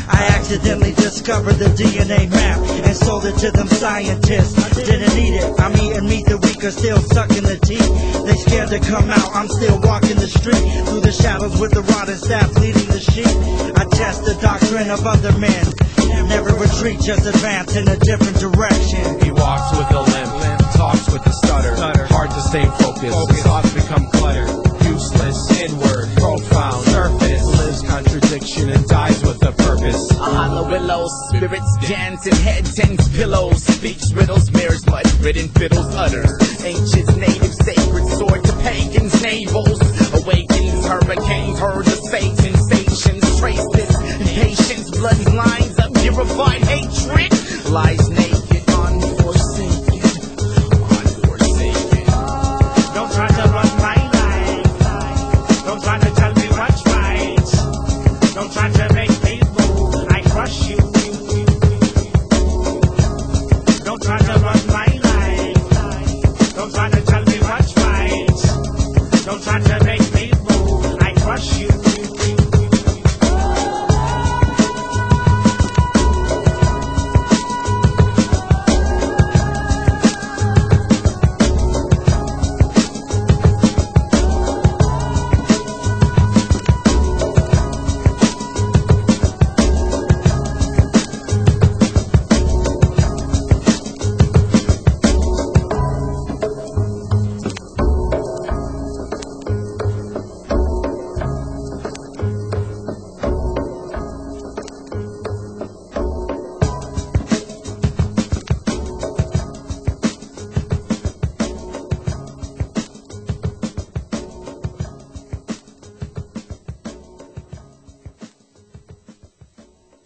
I accidentally discovered the DNA map and sold it to them scientists. Didn't need it, I'm eating meat, the weak are still sucking the teeth. They scared to come out, I'm still walking the street. Through the shadows with the rod and staff leading the sheep. I test the doctrine of other men. Never retreat, just advance in a different direction. He walks with a limp, talks with a stutter. Hard to stay focused, his thoughts become cluttered. Useless, inward, profound, surface. Lives contradiction and dies with a purpose. A hollow willows. Spirits dancing, head tense pillows. Speech riddles, mirrors, mud ridden fiddles utter. Ancients, native, sacred sword to pagans' navels. Awakens, hurricanes, heard of Satan, sensations. Trace this impatience, bloodlines of purified hatred. Lies naked, unforsaken. Don't try to run my life. Don't try to tell me what's right. Don't try to make me move. I crush you. Don't try to run my life. Don't try to tell me what's right. Don't try to make me move. I crush you.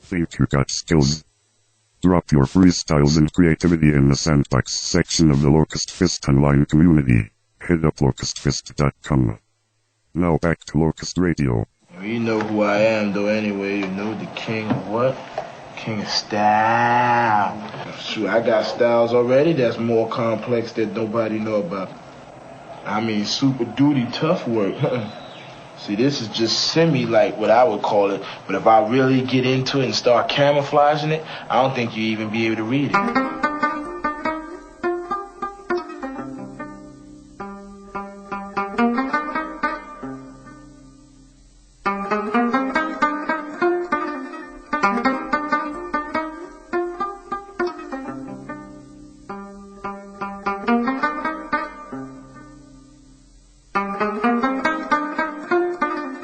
Think you got skills? Drop your freestyles and creativity in the sandbox section of the Locust Fist online community. Hit up locustfist.com. Now back to Locust Radio. You know who I am though anyway, you know the king of what? King of style. Shoot, I got styles already that's more complex that nobody know about. I mean, super duty tough work. See, this is just semi, like what I would call it. But if I really get into it and start camouflaging it, I don't think you even be able to read it.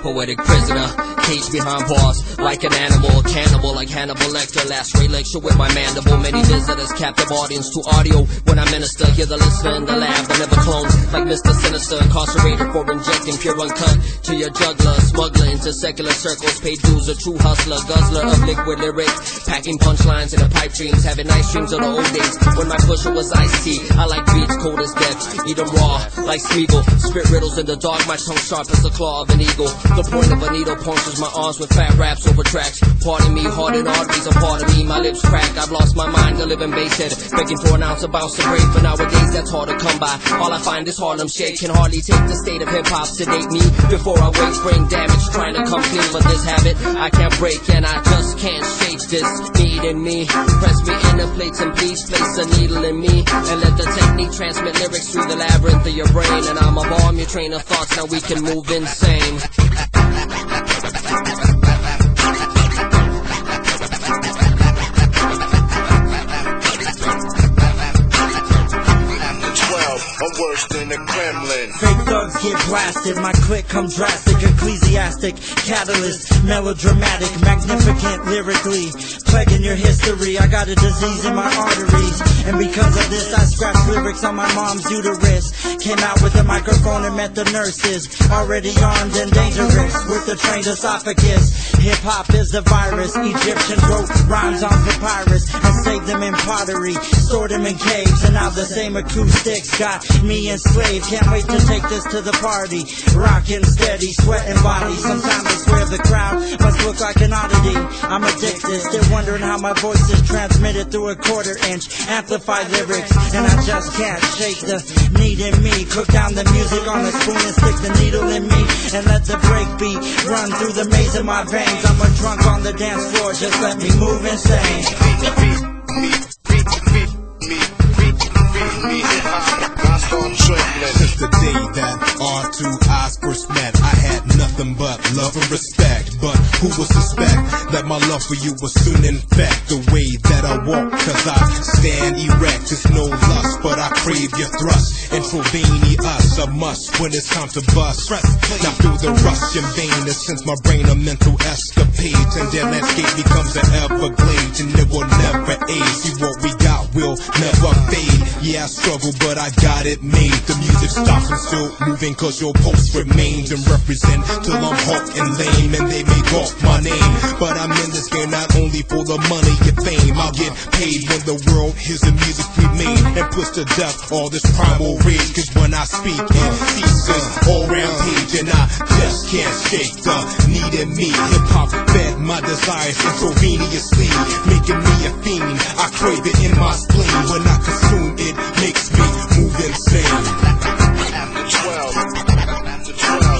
Poetic prisoner, caged behind bars, like an animal, a cannibal, like Hannibal Lecter. Last great lecture with my mandible. Many visitors, captive audience to audio. When I minister, hear the listener in the lab, but never clones. Like Mr. Sinister, incarcerated for injecting pure uncut to your juggler, smuggler into secular circles. Paid dues, a true hustler, guzzler of liquid lyrics, packing punchlines in the pipe dreams, having nice dreams of the old days when my pusher was iced tea. I like beats cold as death, eat them raw like Smeagol. Spit riddles in the dark, my tongue sharp as the claw of an eagle. The point of a needle punctures my arms with fat raps over tracks. Pardon me, heart and arteries are part of me. My lips crack, I've lost my mind, a living basshead. Begging for an ounce of bounce to break, but nowadays that's hard to come by. All I find is Harlem shake, can hardly take the state of hip-hop sedate me. Before I wake, brain damage, trying to come clean. But this habit I can't break, and I just can't shake this need in me. Press me in the plates and please place a needle in me. And let the technique transmit lyrics through the labyrinth of your brain. And I'm a bomb your train of thoughts, now we can move insane. I'm worse than the Kremlin. Fake thugs get blasted, my clique come drastic, ecclesiastic, catalyst, melodramatic, magnificent lyrically, plaguing your history. I got a disease in my arteries, and because of this I scratch lyrics on my mom's uterus. Came out with a microphone and met the nurses, already armed and dangerous with a trained esophagus. Hip-hop is the virus, Egyptians wrote rhymes on papyrus and saved them in pottery, stored them in caves, and now the same acoustics got me enslaved. Can't wait to take this to the party, rockin' steady, sweating body. Sometimes I swear the crowd must look like an oddity. I'm addicted, still wondering how my voice is transmitted through a quarter-inch amplified lyrics, and I just can't shake the need in me. Cook down the music on a spoon and stick the needle in me, and let the breakbeat run through the maze of my veins. I'm a drunk on the dance floor, just let me move insane. Since the day that our two eyes first met, I had nothing but love and respect. But Who would suspect that my love for you will soon infect the way that I walk? Cause I stand erect, it's no lust, but I crave your thrust. Intravenous, a must when it's time to bust. Now feel the rush in vain, and since my brain a mental escapade, and their landscape becomes an Everglades, and it will never age. See what we got will never fade. Yeah, I struggle, but I got it made. The music stops and still moving, cause your post remains and represent till I'm hawk and lame, and they make off my name. But I'm in this game not only for the money and fame. I'll get paid when the world hears the music we made and puts to death all this primal rage. Cause when I speak, it ceases all rampage, and I just can't shake the need in me. Hip hop fed my desires intravenously, making me a fiend. I crave it in my spleen. When I consume it, makes me move insane. After 12, after 12, after 12,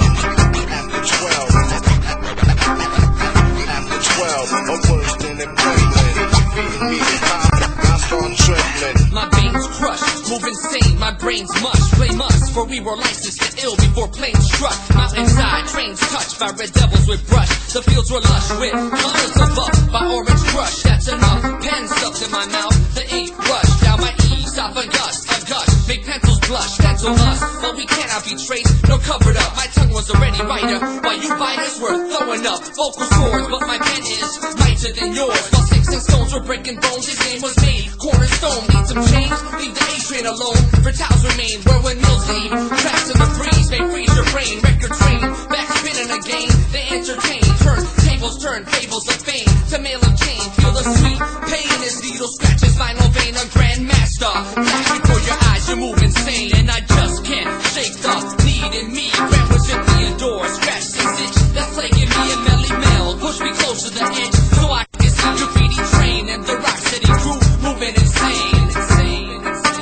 after 12, I'm worse than a gremlin. Feeding me the pop, I start trembling. My veins crushed, move insane, my brain's mush. Blame us, for we were licensed to ill before planes struck. Mountainside, trains touched by red devils with brush. The fields were lush with colors of up by orange crush. That's enough, pen stuffed in my mouth. The ink rushed down my esophagus. A gush, make pencils blush, pencil us. But we cannot be traced, nor covered up. My tongue was already writer, while you biters were throwing up vocal cords. But my pen is mightier than yours. While sticks and stones were breaking bones, his name was made. Cornerstone, need some change? Leave the A train alone. For towels remain where windmills leave. Tracks in the breeze may freeze your brain. Record train, back spinning again. They entertain, turn tables, turn fables of fame. To mail a chain, feel the sweet pain as needle scratches vinyl vein. A grandmaster, flash before your eyes, you move insane. And I just can't shake the need in me. Grant was in the door, scratch this itch that's plaguing me. And Melly Mel push me close to the edge so I can see graffiti train and the rock city crew moving insane, insane, insane.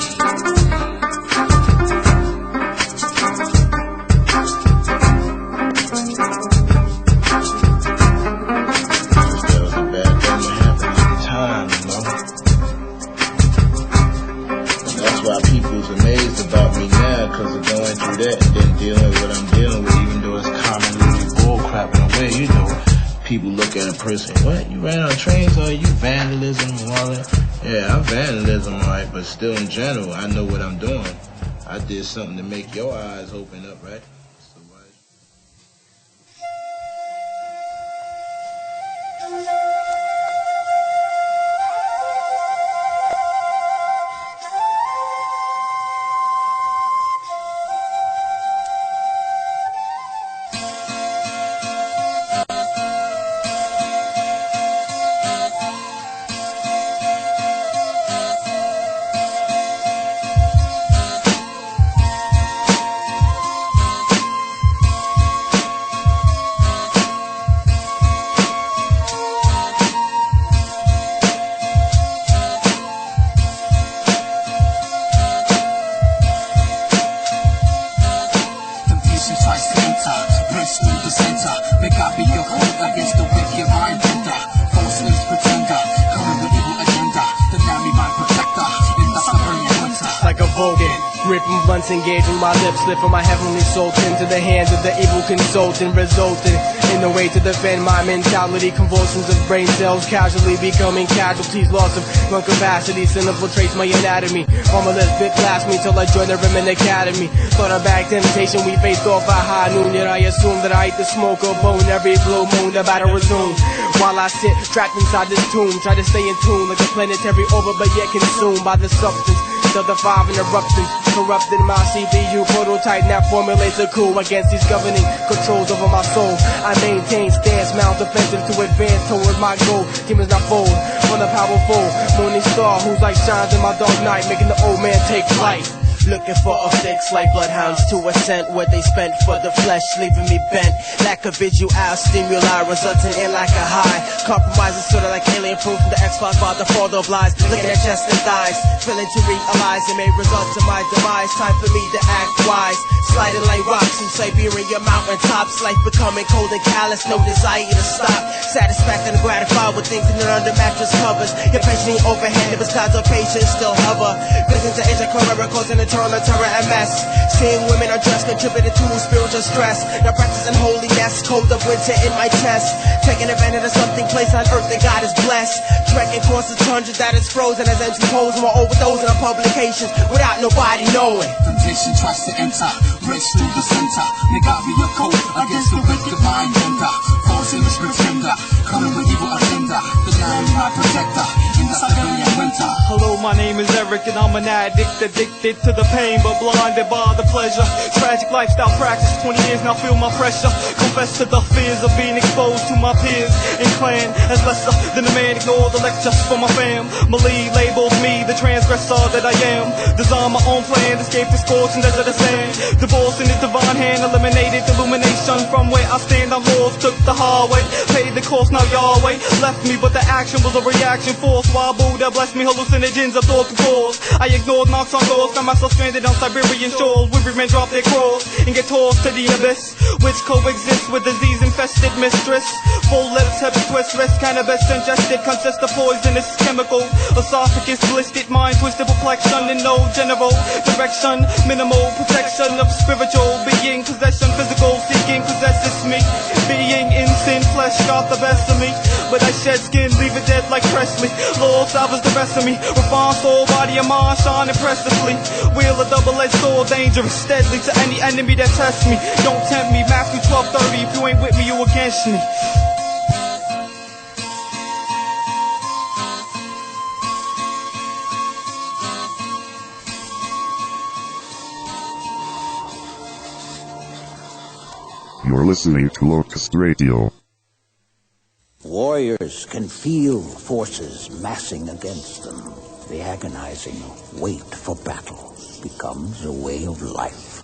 Why people's amazed about me now, cause of going through that and then dealing with what I'm dealing with, even though it's commonly bull crap in a way, you know. People look at a person, what, you ran on trains, or you vandalism and all that? Yeah, I'm vandalism, alright, but still in general, I know what I'm doing. I did something to make your eyes open up, right? Ripping blunts, engaging my lips, slipping my heavenly soul into the hands of the evil consultant, resulting in the way to defend my mentality. Convulsions of brain cells casually becoming casualties, loss of lung capacity, sin infiltrates my anatomy. Formless bit blast me till I join the Rimmon Academy. Thought of back temptation we faced off at high noon, yet I assume that I eat the smoke of bone every blue moon. The battle resumes while I sit trapped inside this tomb, try to stay in tune like a planetary orbit, but yet consumed by the substance. Till the 5 interruptions corrupted my CPU prototype now formulates a coup against these governing controls over my soul. I maintain stance, mount offensive to advance toward my goal. Demons not fold on the powerful morning star whose light shines in my dark night, making the old man take flight. Looking for a fix like bloodhounds to a scent where they spent for the flesh, leaving me bent. Lack of visual stimuli resulting in lack of high. Compromises sort of like alien proof from the X-Files by the father of lies. Looking at chest and thighs, failing to realize it may result to my demise. Time for me to act wise. Sliding like rocks in Siberian mountain tops. Life becoming cold and callous, no desire to stop. Satisfaction and gratified with thinking that under mattress covers. Your patience ain't overhanded, but skies of patience still hover. poisons to age and cholera, causing eternal terror and mess. Seeing women undressed contributed to spiritual stress. Now practicing holiness, cold of winter in my chest. Taking advantage of something placed on earth that God has blessed. Trekking across the tundra that is frozen as empty holes more overdosing on publications without nobody knowing. Temptation tries to enter, breaks through the center. They got me a code against the wicked mind bender. Forcing the pretender, coming with evil agenda. The land my protector in the Siberian winter. Hello, my name is Eric and I'm an addict, addicted to the pain but blinded by the pleasure. Tragic lifestyle practice, 20 years now feel my pressure. Confess to the fears of being exposed to my peers and clan as lesser than a man. Ignore the lecture for my fam. Malee labels me the transgressor that I am. Design my own plan, escape the scorching desert of sand. Divorce in his divine hand, eliminated illumination from where I stand. I'm lost, took the highway, paid the cost, now Yahweh left me, but the action was a reaction force. While Buddha blessed me, hallucinogens of thought controls. I ignored knocks on doors, found myself stranded on Siberian shores. Weary men drop their claws and get tossed to the abyss, which coexists with disease-infested mistress. Full lips, heavy twist, wrist, cannabis ingested, consists of poisonous chemical. Esophagus blistered, mind twisted, perplexion, and no general direction. Minimal protection of spiritual being, possession, physical seeking possesses me. Being in sin, flesh got the best of me, but I shed skin, leave it dead like Presley. Lord salvage the rest of me, refine soul, body and mind, shine impressively. Wheel a double-edged sword, dangerous, deadly to any enemy that tests me. Don't tempt me, Matthew 12:30. If you ain't with me, you against me. You're listening to Locust Radio. Warriors can feel forces massing against them. The agonizing wait for battle becomes a way of life.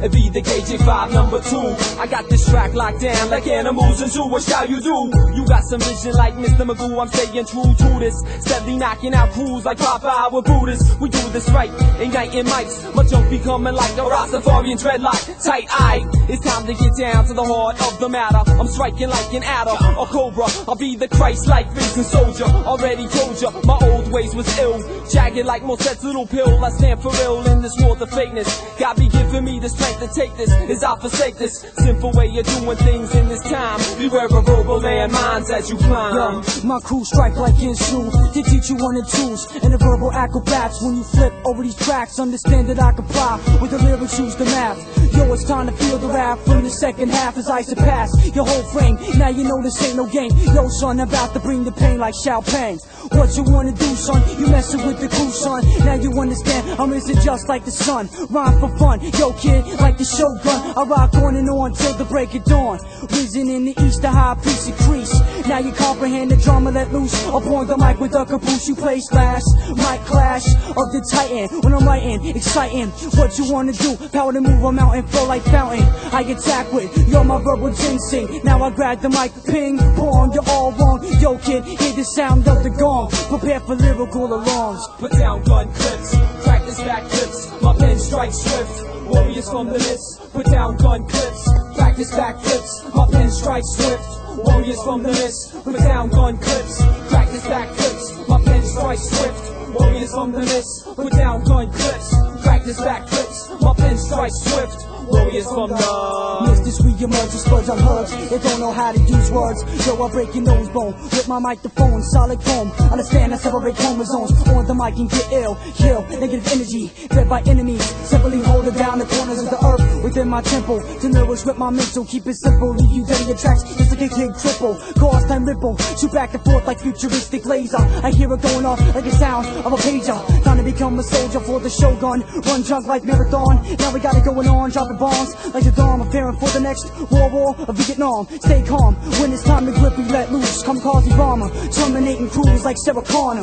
It be the KJ5 number 2. I got this track locked down like animals in zoo. What shall you do? You got some vision like Mr. Magoo. I'm staying true to this. Steadily knocking out crews like Popeye with Buddhists. We do this right, igniting mics. My junk be coming like a Rastafarian dreadlock. Tight eye. It's time to get down to the heart of the matter. I'm striking like an adder or cobra. I'll be the Christ-like risen soldier. Already told ya, my old ways was ill. Jagged like Moset's little pill. I stand for real in this world of fakeness. God be giving me the strength to take this, as I forsake this simple way of doing things in this time. Beware of verbal landmines as you climb. Yo, my crew strike like Inshu to teach you 1 and 2s and the verbal acrobats. When you flip over these tracks, understand that I comply with the lyrics, use the math. Yo, it's time to feel the rap from the second half as I surpass your whole frame. Now you know this ain't no game. Yo, son, about to bring the pain like Shao Pang. What you wanna do, son? You messing with the crew, son. Now you understand, I'm risen just like the sun. Rhyme for fun, yo kid, like the Shogun. I rock on and on till the break of dawn. Risen in the east, the high priest increase. Now you comprehend the drama let loose upon the mic with a caboose. You play slash, mic clash of the titan. When I'm writing, exciting. What you wanna do? Power to move a mountain, flow like fountain. I attack with, yo, my verbal ginseng. Now I grab the mic, ping pong, you're all wrong. Yo kid, hear the sound of the gong. Prepare for lyrical alarms. Put down gun clips, practice back flips. My pen strikes swift. Warriors from the list, put down gun clips, practice back flips. My pen strikes swift. Warriors from the list, put down gun clips, practice back flips. My pen strikes swift. Warriors from the list, put down gun clips, practice back flips. My pen strikes swift. Warriors from the Missed this re-emerge, splurge on hugs. They don't know how to use words. Yo, I break your nose bone with my microphone, solid foam. Understand I separate chromosomes on the mic and get ill. Kill negative energy, fed by enemies. Simply holding down the corners of the earth within my temple. To nourish with my mental, keep it simple. Leave you dead in your tracks, just like a kid cripple. Cause time ripple, shoot back and forth like futuristic laser. I hear it going off like the sound of a pager. Time to become a soldier for the Shogun. Run junk like marathon. Now we got it going on, dropping bombs like the dawn, preparing for the next war of Vietnam. Stay calm when it's time to grip, we let loose. Come cause bomber, terminating crews like Sarah Connor.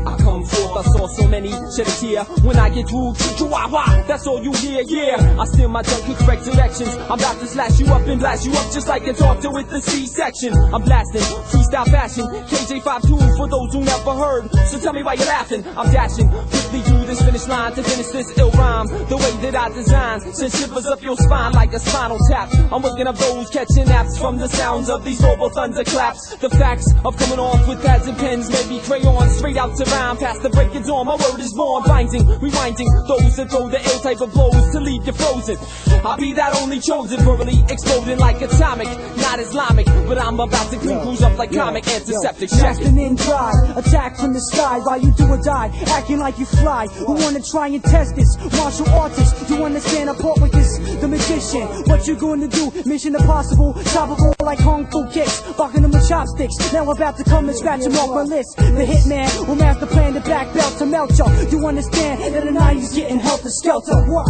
I come for I saw so many shed a tear. When I get through, chihuahua, that's all you hear, yeah. I steal my junk in correct directions. I'm about to slash you up and blast you up just like a doctor with the C-section. I'm blasting, freestyle fashion, KJ52 for those who never heard. So tell me why you're laughing. I'm dashing quickly through this finish line to finish this ill rhyme. The way that I design sends shivers up your spine like a spinal tap. I'm waking up those catching naps from the sounds of these noble thunderclaps. The facts of coming off with pads and pens, maybe crayons, straight out to rhyme. Past the break of dawn, my word is born. Binding, rewinding those that throw the ill type of blows to leave you frozen. I'll be that only chosen, verbally exploding like atomic. Not Islamic, but I'm about to clean crews up like comic antiseptic. Blasting in dry, attack from the sky while you do or die, acting like you fly. Who wanna try and test this? Martial artist, you understand a part with this? The magician, what you gonna do? Mission impossible, topical like Kung Fu kicks, barking them with chopsticks. Now about to come and scratch them off my list. The hitman will master plan the black belt to melt you. You understand that the 90s getting helter skelter. What?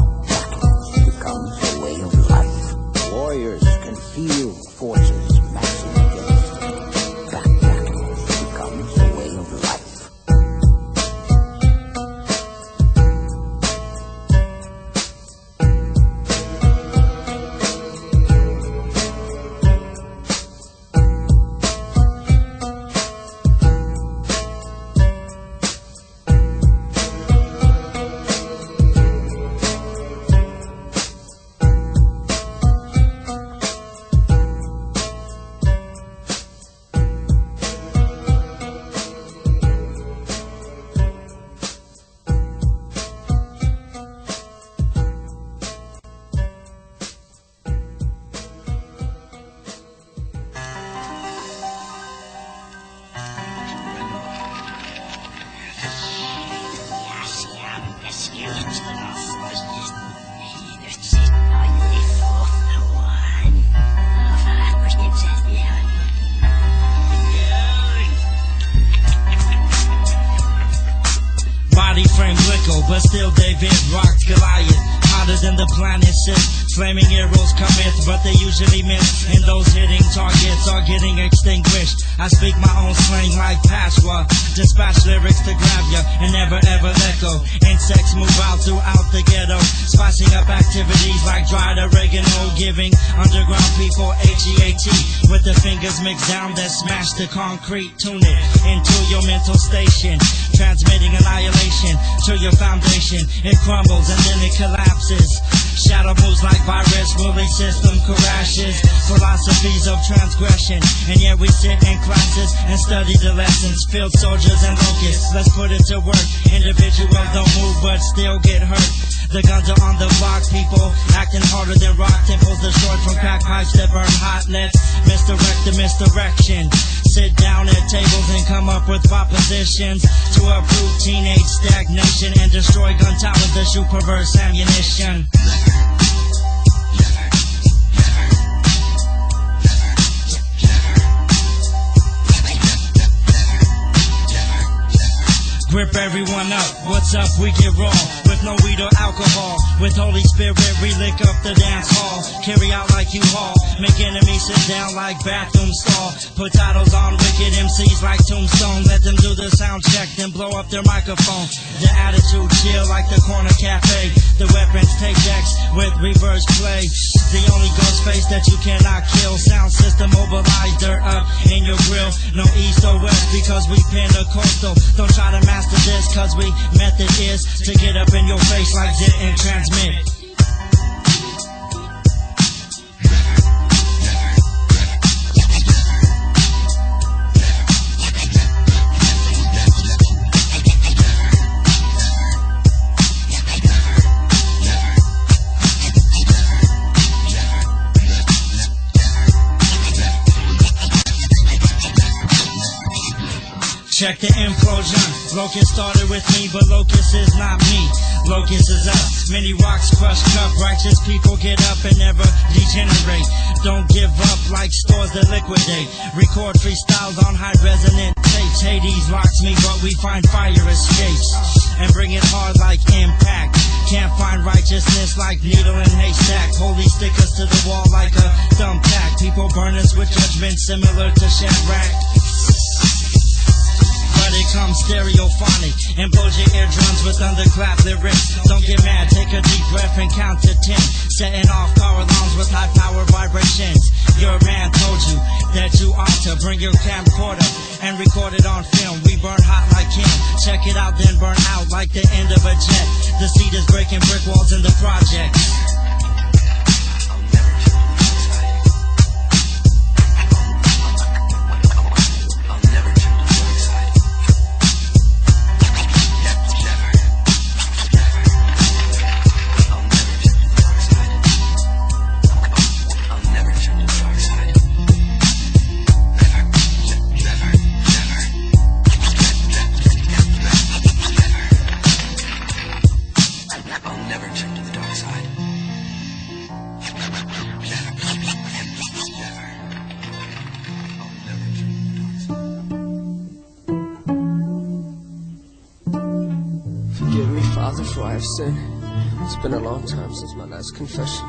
Becomes a way of life. Warriors can feel forces massing against them. Backpacking becomes a way of life. Body frame Glico, but still David rocked Goliath. Hotter than the planet shift. Flaming arrows commit, but they usually miss. And those hitting targets are getting extinguished. I speak my own slang like Pashwa. Dispatch lyrics to grab ya and never ever let go. Insects move out throughout the ghetto, spicing up activities like dried oregano, giving underground people HEAT with the fingers mixed down that smash the concrete. Tune it into your mental station, transmitting annihilation to your foundation. It crumbles and then it collapses. Shadow moves like virus, bully system crashes. Philosophies of transgression, and yet we sit in classes and study the lessons. Field soldiers and locusts, let's put it to work. Individuals don't move but still get hurt. The guns are on the block, people acting harder than rock temples destroyed from crack pipes that burn hot. Let's misdirect the misdirection. Sit down at tables and come up with propositions to uproot teenage stagnation and destroy gun towers that shoot perverse ammunition. Grip everyone up, what's up, we get raw. With no weed or alcohol, with Holy Spirit we lick up the dance hall. Carry out like you haul, make enemies sit down like bathroom stall. Put titles on wicked MCs like Tombstone. Let them do the sound check, then blow up their microphone. The attitude chill like the corner cafe. The weapons take decks with reverse play. The only ghost face that you cannot kill. Sound system mobilized, dirt up in your grill. No east or west because we Pentecostal. Don't try to master this cause we method is to get up in your face like zit and transmit. Check the implosion. Locust started with me, but Locust is not me. Locust is us. Many rocks crush cup. Righteous people get up and never degenerate. Don't give up like stores that liquidate. Record freestyles on high resonant tapes. Hades locks me, but we find fire escapes and bring it hard like impact. Can't find righteousness like needle and haystack. Holy stick us to the wall like a thumbtack. People burn us with judgment similar to Shadrach. But it comes stereophonic. Impose your eardrums with thunderclap lyrics. Don't get mad, take a deep breath and count to 10. Setting off car alarms with high power vibrations. Your man told you that you ought to bring your camcorder and record it on film. We burn hot like him. Check it out, then burn out like the end of a jet. The seed is breaking brick walls in the projects. Forgive me, Father, for I have sinned. It's been a long time since my last confession.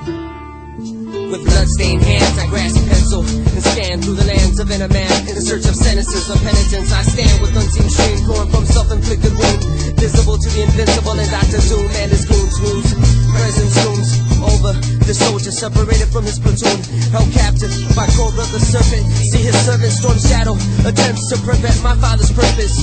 With bloodstained hands, I grasp a pencil and scan through the lands of inner man in search of sentences of penitence. I stand with unseen stream flowing from self-inflicted wound, visible to the invincible and Dr. Doom and his goons lose. Presence looms over the soldier separated from his platoon, held captive by Cobra the serpent. See his servant storm shadow, attempts to prevent my father's purpose.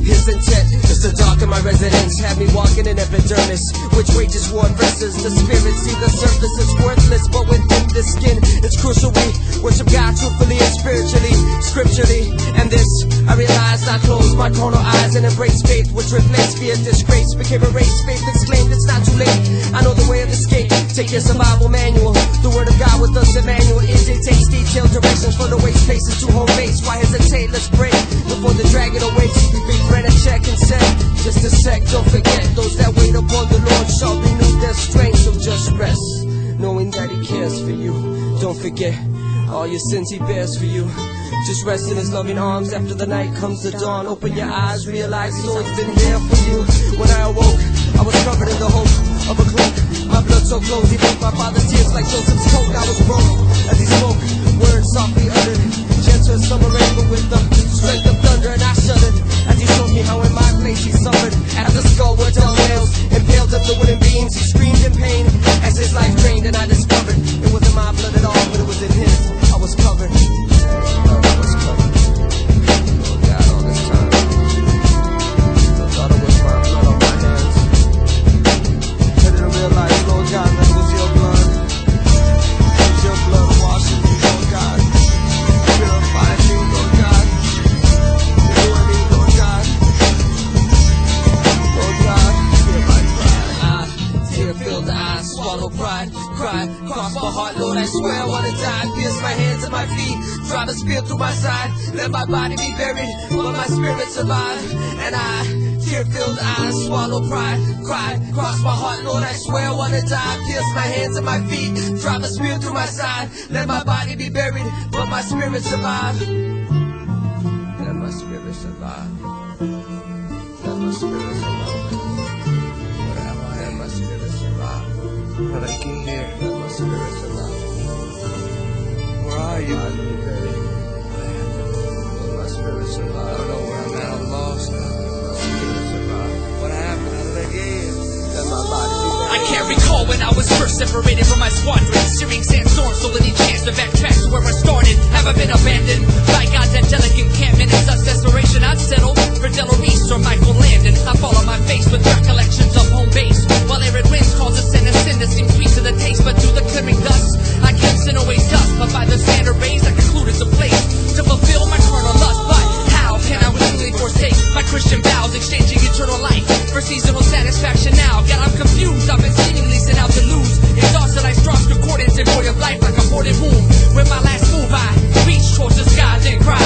His intent is to darken my residence, have me walking in epidermis, which wages war versus the spirit. See the surface is worthless, but within the skin it's crucial we worship God truthfully and spiritually, scripturally. And this I realized, I closed my carnal eyes and embraced faith, which replaced fear. Disgrace became a race, faith exclaimed it's not too late. I know the way of escape, take your survival manual. The word of God with us, Emmanuel. It takes detailed directions for the waste places to home base. Why hesitate? Let's break before the dragon awaits. Big friend, a check and set. Just a sec, don't forget those that wait upon the Lord shall renew their strength. So just rest, knowing that He cares for you. Don't forget all your sins He bears for you. Just rest in His loving arms after the night comes to dawn. Open your eyes, realize He's always been there for you. When I awoke, I was covered in the hope of a cloak. My blood so close, He broke my father's tears like Joseph's coat. I was broke as He spoke, words softly uttered, gentle as summer rain, but with the strength of thunder. And I shuddered as He showed me how in my place He suffered. As the skull were dull nails impaled up the wooden beams, He screamed in pain as His life drained. And I discovered it wasn't my blood at all, but it was in His. I was covered. I was covered. Lord God, all this time, I thought it was my blood on my hands. I didn't realize, Lord God, that it was Your blood. It was Your blood washing me, Lord God, purifying me, Lord God, renewing me, Lord God. Lord God, hear my cry. Tear-filled eyes, swallow pride, cry, cross my heart, Lord, I swear I wanna die. Pierce my hands and my feet, drive a spear through my side. Let my body be buried, but my spirit survive. And I, tear-filled eyes, swallow pride, cry, cross my heart, Lord, I swear I wanna die. Pierce my hands and my feet, drive a spear through my side. Let my body be buried, but my spirit survive. Let my spirit survive. Let my spirit survive. Let my spirit survive. But I can hear. Let my spirit survive. Where are you? Let my spirit survive. I don't know where I'm at. I'm lost. Let my spirit survive. What happened? How did I get here? Let my body be buried. I can't recall when I was first separated from my squadron. Steering sandstorms, so any chance to backtrack to where I started. Have I been abandoned by God's angelic encampment? In such desperation, I'd settle for Delaware East or Michael Landon. I fall on my face with recollections of home base, while arid winds cause a sin that seems sweet to the taste. But through the clearing dust, I can't sin always dust. But by the standard rays, I concluded the place to fulfill my carnal lust. But how can I willingly forsake my Christian vows, exchanging eternal life for seasonal satisfaction now? God, I'm confused. I've been seemingly sent out to lose. Exhausted like Strauss concordance and void of life like a boarded womb. With my last move, I reach towards the sky, then cry.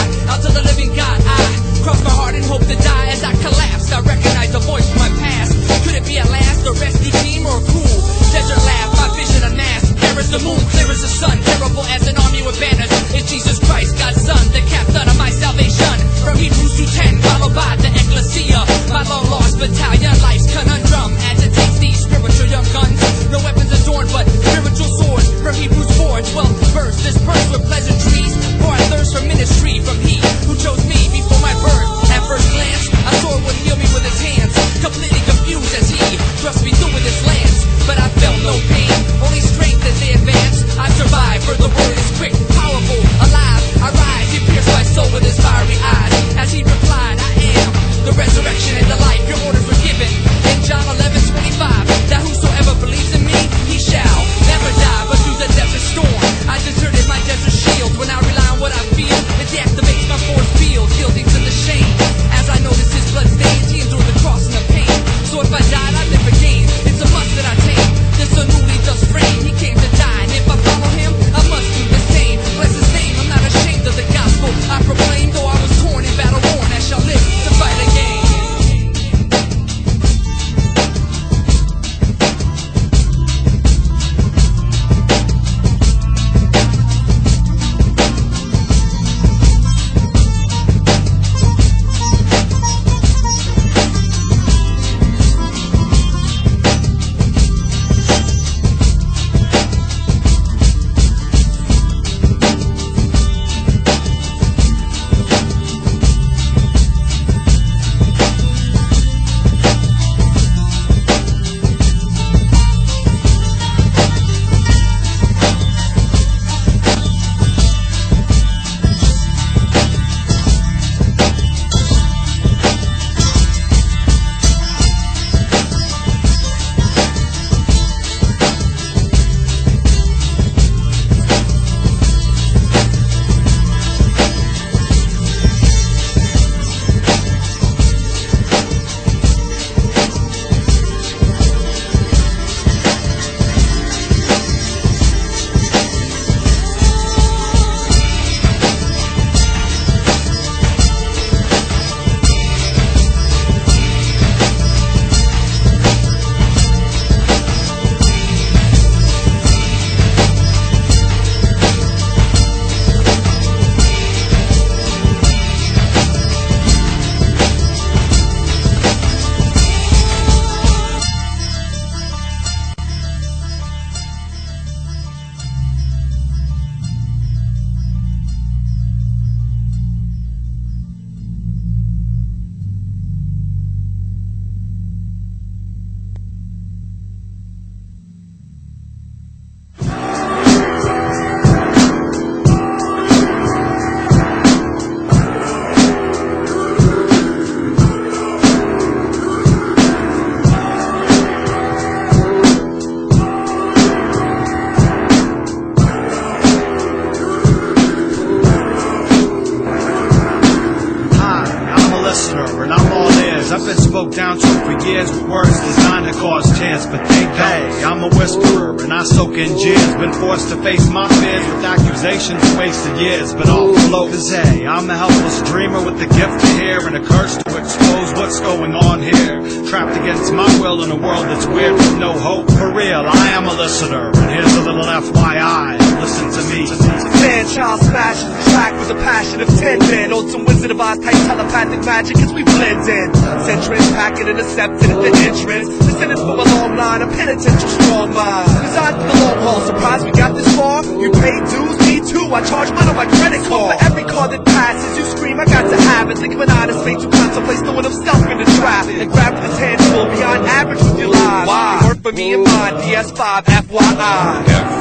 prophet spoke down truth for years with words designed to cause tears, but they don't. Hey, I'm a whisperer and I soak in jeers. Been forced to face my fears with accusations, wasted years, but I'll float. Cause hey, I'm a helpless dreamer with the gift to hear and a curse to expose what's going on here. Trapped against my will in a world that's weird with no hope. For real, I am a listener, and here's a little FYI. Listen to me. Man-child smashes the track with the passion of 10 men. On some Wizard of Oz type telepathic magic as we blend in. Centrins packing and accepted at the entrance. Descended from a long line of penitential strong minds. Designed for the long haul. Surprised we got this far? You paid dues, me too. I charge mine on my credit card. For every car that passes, you scream, I got to have it. Think of an honest fate to contemplate throwing himself in the trap. And grab the tangible beyond average with your lives. Why? Work for me and mine. PS5 FYI.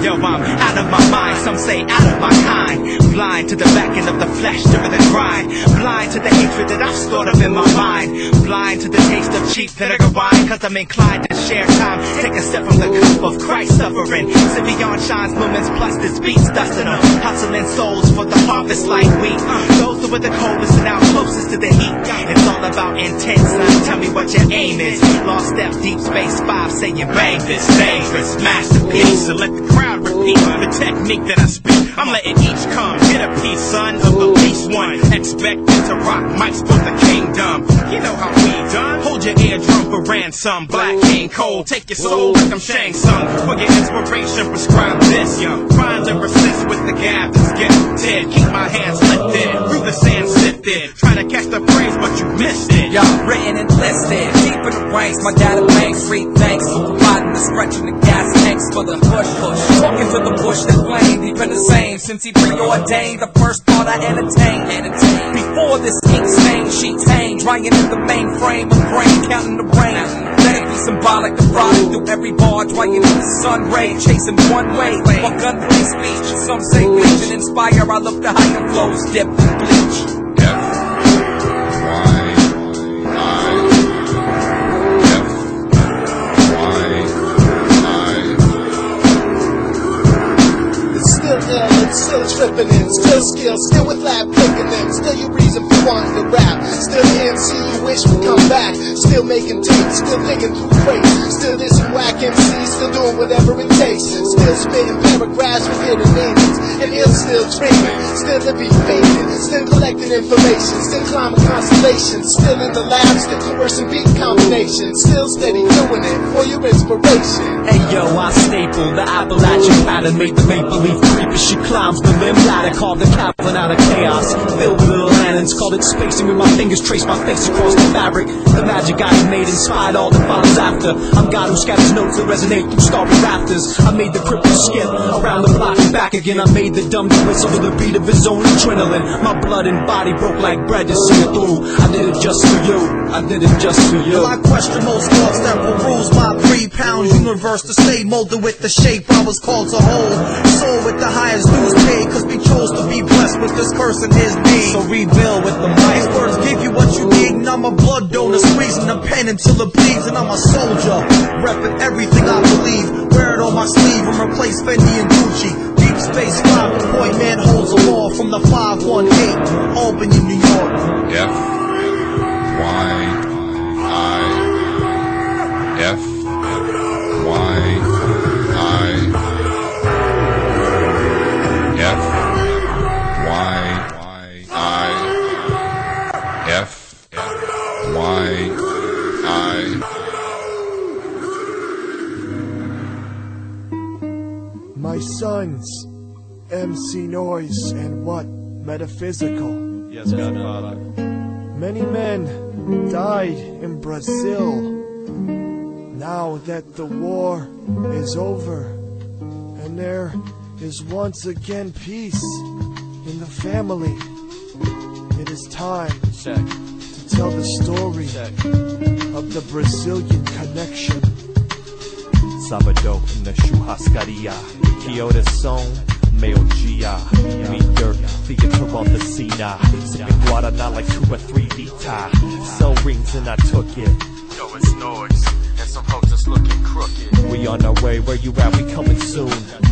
Yo, I'm out of my mind, some say out of my kind. Blind to the backing of the flesh during the grind. Blind to the hatred that I've stored up in my mind. Blind to the taste of cheap vinegar wine. Cause I'm inclined to share time. Take a step from the cup of Christ suffering. Sit beyond shines, moments plus this beats dusting them. Hustling souls for the harvest like wheat. Those who are the coldest and now closest to the heat. It's all about intent, son. Tell me what your aim is. Lost step, deep space 5 saying bang this dangerous masterpiece. So let the crowd repeat the technique that I speak. I'm letting each come get a piece, son, of the least one. Expected to rock mics for the kingdom. You know how we done. Hold your eardrum for ransom. Black King Cole, take your soul like I'm Shang Tsung. For your inspiration, prescribe this, young. Find lyricist with the gab that's gifted. Keep my hands lifted, through the sand sifted. Trying to catch the phrase, but you missed it. Y'all written and listed, deep in the ranks. My data banks, free thanks for providing the stretching the gas tanks for the push. Talking to the bush that flame, he been the same since he preordained. The first thought I entertained. Before this ink stain, sheets hang, drying in the mainframe of brain, counting the rain. Let it be symbolic of riding through every bar, drying in the sun ray, chasing one way. Or gunplay speech, some say bleach and inspire. I look to higher flows, dip and bleach. Still tripping in, still skill, still with lab picking in. Still your reason for wanting to rap. Still the MC you wish would come back. Still making tapes, still digging through crates. Still this whack MC, still doing whatever it takes. Still spitting paragraphs with hidden meanings. And ill still dreaming, still living painting. Still collecting information, still climbing constellations. Still in the lab, still coercing beat combinations. Still steady doing it for your inspiration. Hey yo, I staple the Appalachian pattern. Made the make-believe creep as she climbs the limb ladder. Carved the Kaplan out of chaos, filled with little lanterns. Called it spacing with my fingers, traced my face across the fabric. The magic I made inspired all that follows after. I'm God who scatters notes that resonate through starry rafters. I made the cripple skip around the block and back again. I made the dumb whistle with the beat of his own adrenaline. My blood and body broke like bread to see it through. I did it just for you, I did it just for you. I question most laws that peruse my 3 pounds universe to stay molded with the shape I was called to hold. Soul with the highest dues paid, cause we chose to be blessed with this curse in his name. So rebuild with the mic. These words give you what you need, and I'm a blood donor, squeezing the pen until it bleeds. And I'm a soldier, repping everything I believe. Wear it on my sleeve and replace Fendi and Gucci. Deep Space 5, the point man holds the law from the 518, Albany, New York. F Y I F Y I F Y I F Y I. My sons, MC Noise and what metaphysical. Yes, Godfather. Many men died in Brazil. Now that the war is over, and there is once again peace in the family, it is time to tell the story of the Brazilian connection. Sábado na churrascaria, que horas são? Meio-dia, me dirt, theater on the scene. Sipping Guaraná like 2 or 3 liter. Cell rings and I took it. Yo, it's noise, and some folks just looking crooked. We on our way, where you at? We coming soon.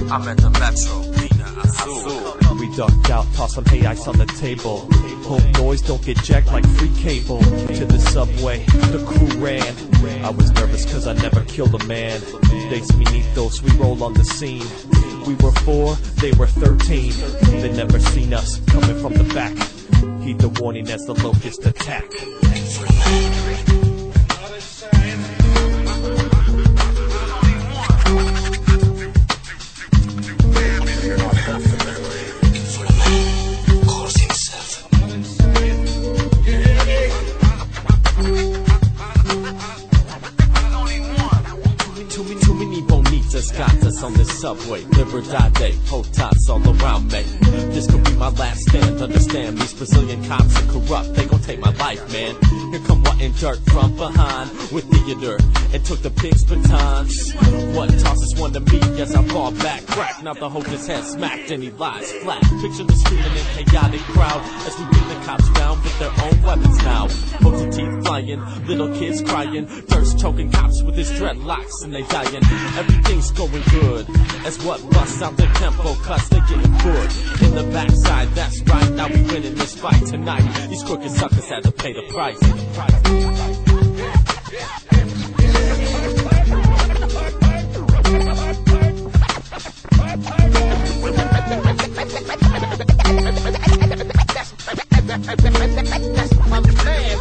I'm at the Metro, Mina Azul. We ducked out, tossed some hay ice on the table. Hope noise don't get jacked like free cable. To the subway, the crew ran. I was nervous cause I never killed a man. Days Minitos, we roll on the scene. We were 4, they were 13. They never seen us coming from the back. Heed the warning as the Locust attack. Got us on this subway, Liberdade, Potats all around me. This could be my last stand, understand these Brazilian cops are corrupt, they gon' take my life, man. Here come wanting dirt from behind with theater and took the pig's batons. What tosses one to me as I fall back, crack, now the hostess head smacked and he lies flat. Picture the screaming and chaotic crowd as we bring the cops down with their own weapons now. Pokey teeth flying, little kids crying, dirt's choking cops with his dreadlocks and they dying. Everything's going good as what busts out the tempo cuts, they getting good in the backside, that's right, now we winning this fight tonight. These crooked suckers had to pay the price. That's my man.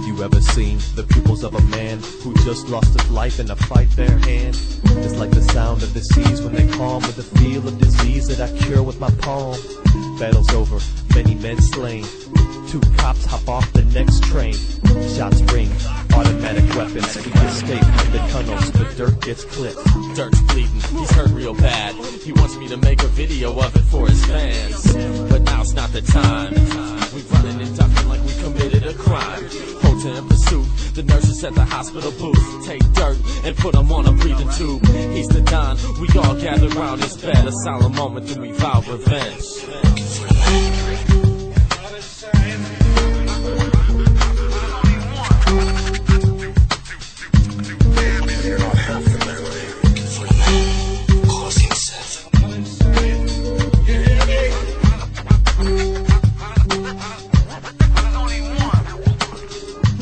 You ever seen the pupils of a man who just lost his life in a fight bare hand? It's like the sound of the seas when they calm with the feel of disease that I cure with my palm. Battle's over, many men slain. 2 cops hop off the next train. Shots ring, automatic weapons. We escape from the tunnels, the dirt gets clipped. Dirt's bleeding, he's hurt real bad. He wants me to make a video of it for his fans. But now's not the time. We running and ducking like we committed a crime. Holter in pursuit, the nurses at the hospital booth take dirt and put him on a breathing tube. He's the Don, we all gather round his bed. A solemn moment, then we vow revenge.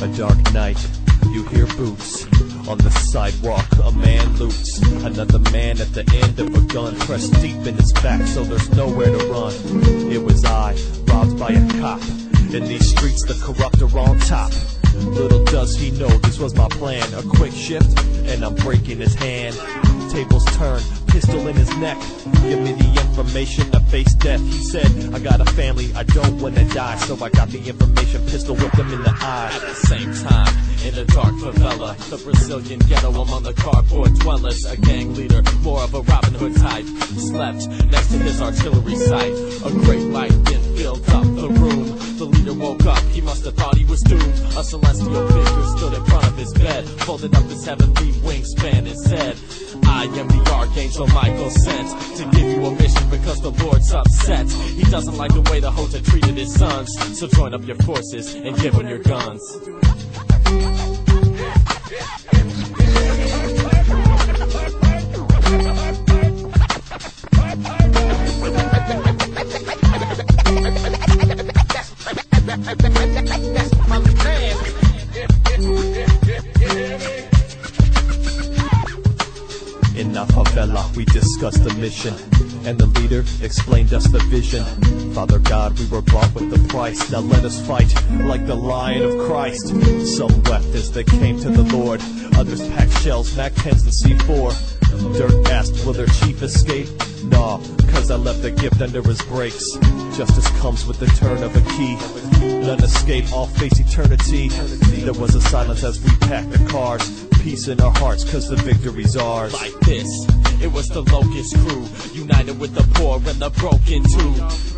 A dark night, you hear boots. On the sidewalk, a man loots. Another man at the end of a gun, pressed deep in his back so there's nowhere to run. It was I, robbed by a cop. In these streets, the corrupt are on top. Little does he know this was my plan. A quick shift, and I'm breaking his hand. Tables turn, pistol in his neck. Give me the information to face death. He said, I got a family, I don't wanna die. So I got the information, pistol whipped him in the eye. At the same time, in a dark favela, the Brazilian ghetto among the cardboard dwellers. A gang leader, more of a Robin Hood type, slept next to his artillery site. A great light then filled up the room. The leader woke up, he must have thought he was doomed. A celestial figure stood in front of his bed, folded up his heavenly wingspan and said, I am the Archangel Michael sent to give you a mission because the Lord's upset. He doesn't like the way the Hota treated his sons, so join up your forces and give him your guns. That's my man. In La Favela, we discussed the mission, and the leader explained us the vision. Father God, we were bought with the price. Now let us fight like the Lion of Christ. Some wept as they came to the Lord. Others packed shells, Mac 10s and C4. Dirt asked, will their chief escape? Nah, cause I left a gift under his brakes. Justice comes with the turn of a key. None escape, all face eternity. There was a silence as we packed the cars. Peace in our hearts, cause the victory's ours. Like this, it was the Locust crew, united with the poor and the broken too.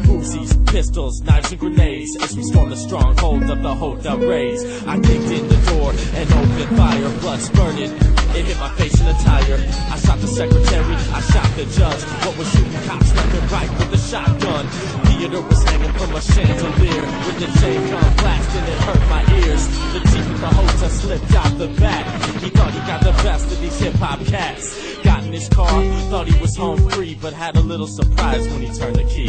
Uzis, pistols, knives and grenades, as we stormed the stronghold of the Hota rays. I kicked in the door and opened fire, blood spurted. It hit my face in the tire. I shot the secretary, I shot the judge. What was shooting cops left and right with a shotgun. Theater was hanging from a chandelier with the chain gun blasting, it hurt my ears. The chief the back. He thought he got the best of these hip-hop cats. Got in his car, thought he was home free, but had a little surprise when he turned the key.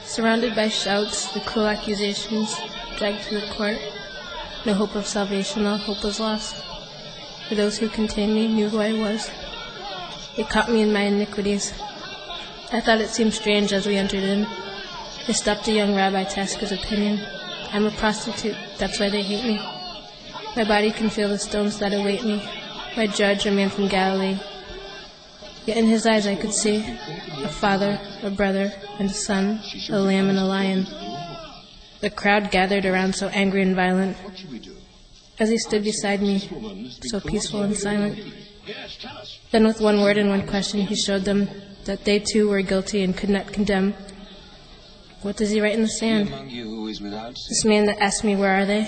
Surrounded by shouts, the cruel accusations, dragged to the court. No hope of salvation, all hope was lost. For those who contained me knew who I was. They caught me in my iniquities. I thought it seemed strange as we entered in. They stopped a young rabbi to ask his opinion. I'm a prostitute, that's why they hate me. My body can feel the stones that await me. My judge, a man from Galilee. Yet in his eyes I could see a father, a brother, and a son, a lamb and a lion. The crowd gathered around so angry and violent. As he stood beside me, so peaceful and silent. Then with one word and one question he showed them that they too were guilty and could not condemn. What does he write in the sand? This man that asked me, where are they?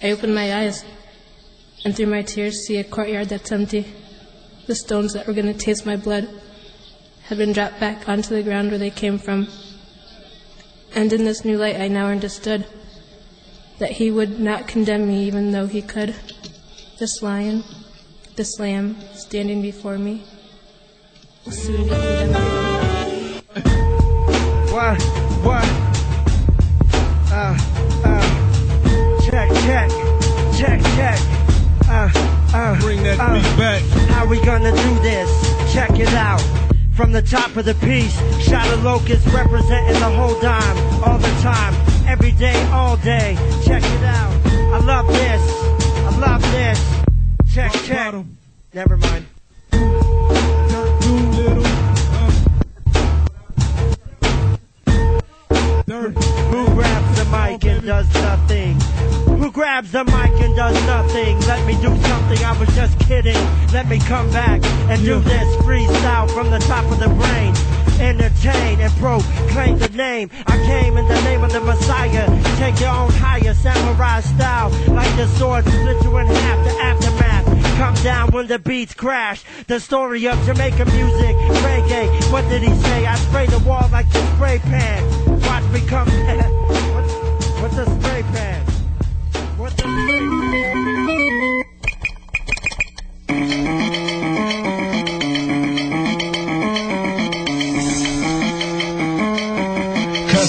I opened my eyes, and through my tears see a courtyard that's empty. The stones that were going to taste my blood had been dropped back onto the ground where they came from. And in this new light I now understood that he would not condemn me even though he could. This lion, this lamb, standing before me, will soon be condemned. What? Check. Bring that beat back. How we gonna do this? Check it out. From the top of the piece, shot a Locust representing the whole dime. All the time, every day, all day. Check it out. I love this. Check. Never mind. Who grabs the mic and does nothing? Who grabs the mic and does nothing? Let me do something, I was just kidding. Let me come back and do this freestyle from the top of the brain. Entertain and proclaim the name. I came in the name of the Messiah. Take your own higher samurai style. Like the sword split you in half, the aftermath. Come down when the beats crash. The story of Jamaican music, reggae. What did he say? I spray the wall like the spray pan. Watch me come back. What's a spray pan? What's a spray pan?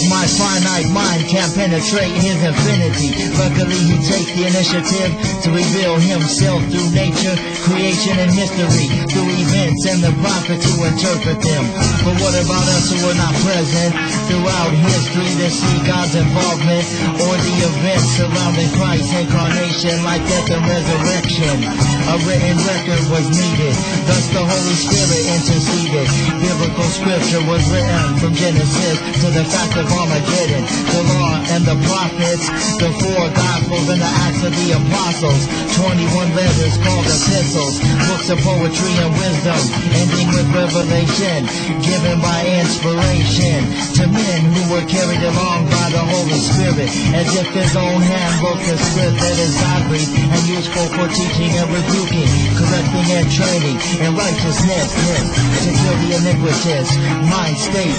My finite mind can't penetrate his infinity. Luckily he takes the initiative to reveal himself through nature, creation and history, through events and the prophet to interpret them. But what about us who are not present throughout history to see God's involvement or the events surrounding Christ's incarnation like death and resurrection? A written record was needed, thus the Holy Spirit interceded. Biblical scripture was written from Genesis to the fact of Armageddon, the law and the prophets, the four gospels and the Acts of the Apostles, 21 letters called epistles, books of poetry and wisdom, ending with revelation, given by inspiration to men who were carried along by the Holy Spirit, as if his own handbook is script that is godly and useful for teaching and rebuking, correcting and training in righteousness, to kill the iniquitous mind state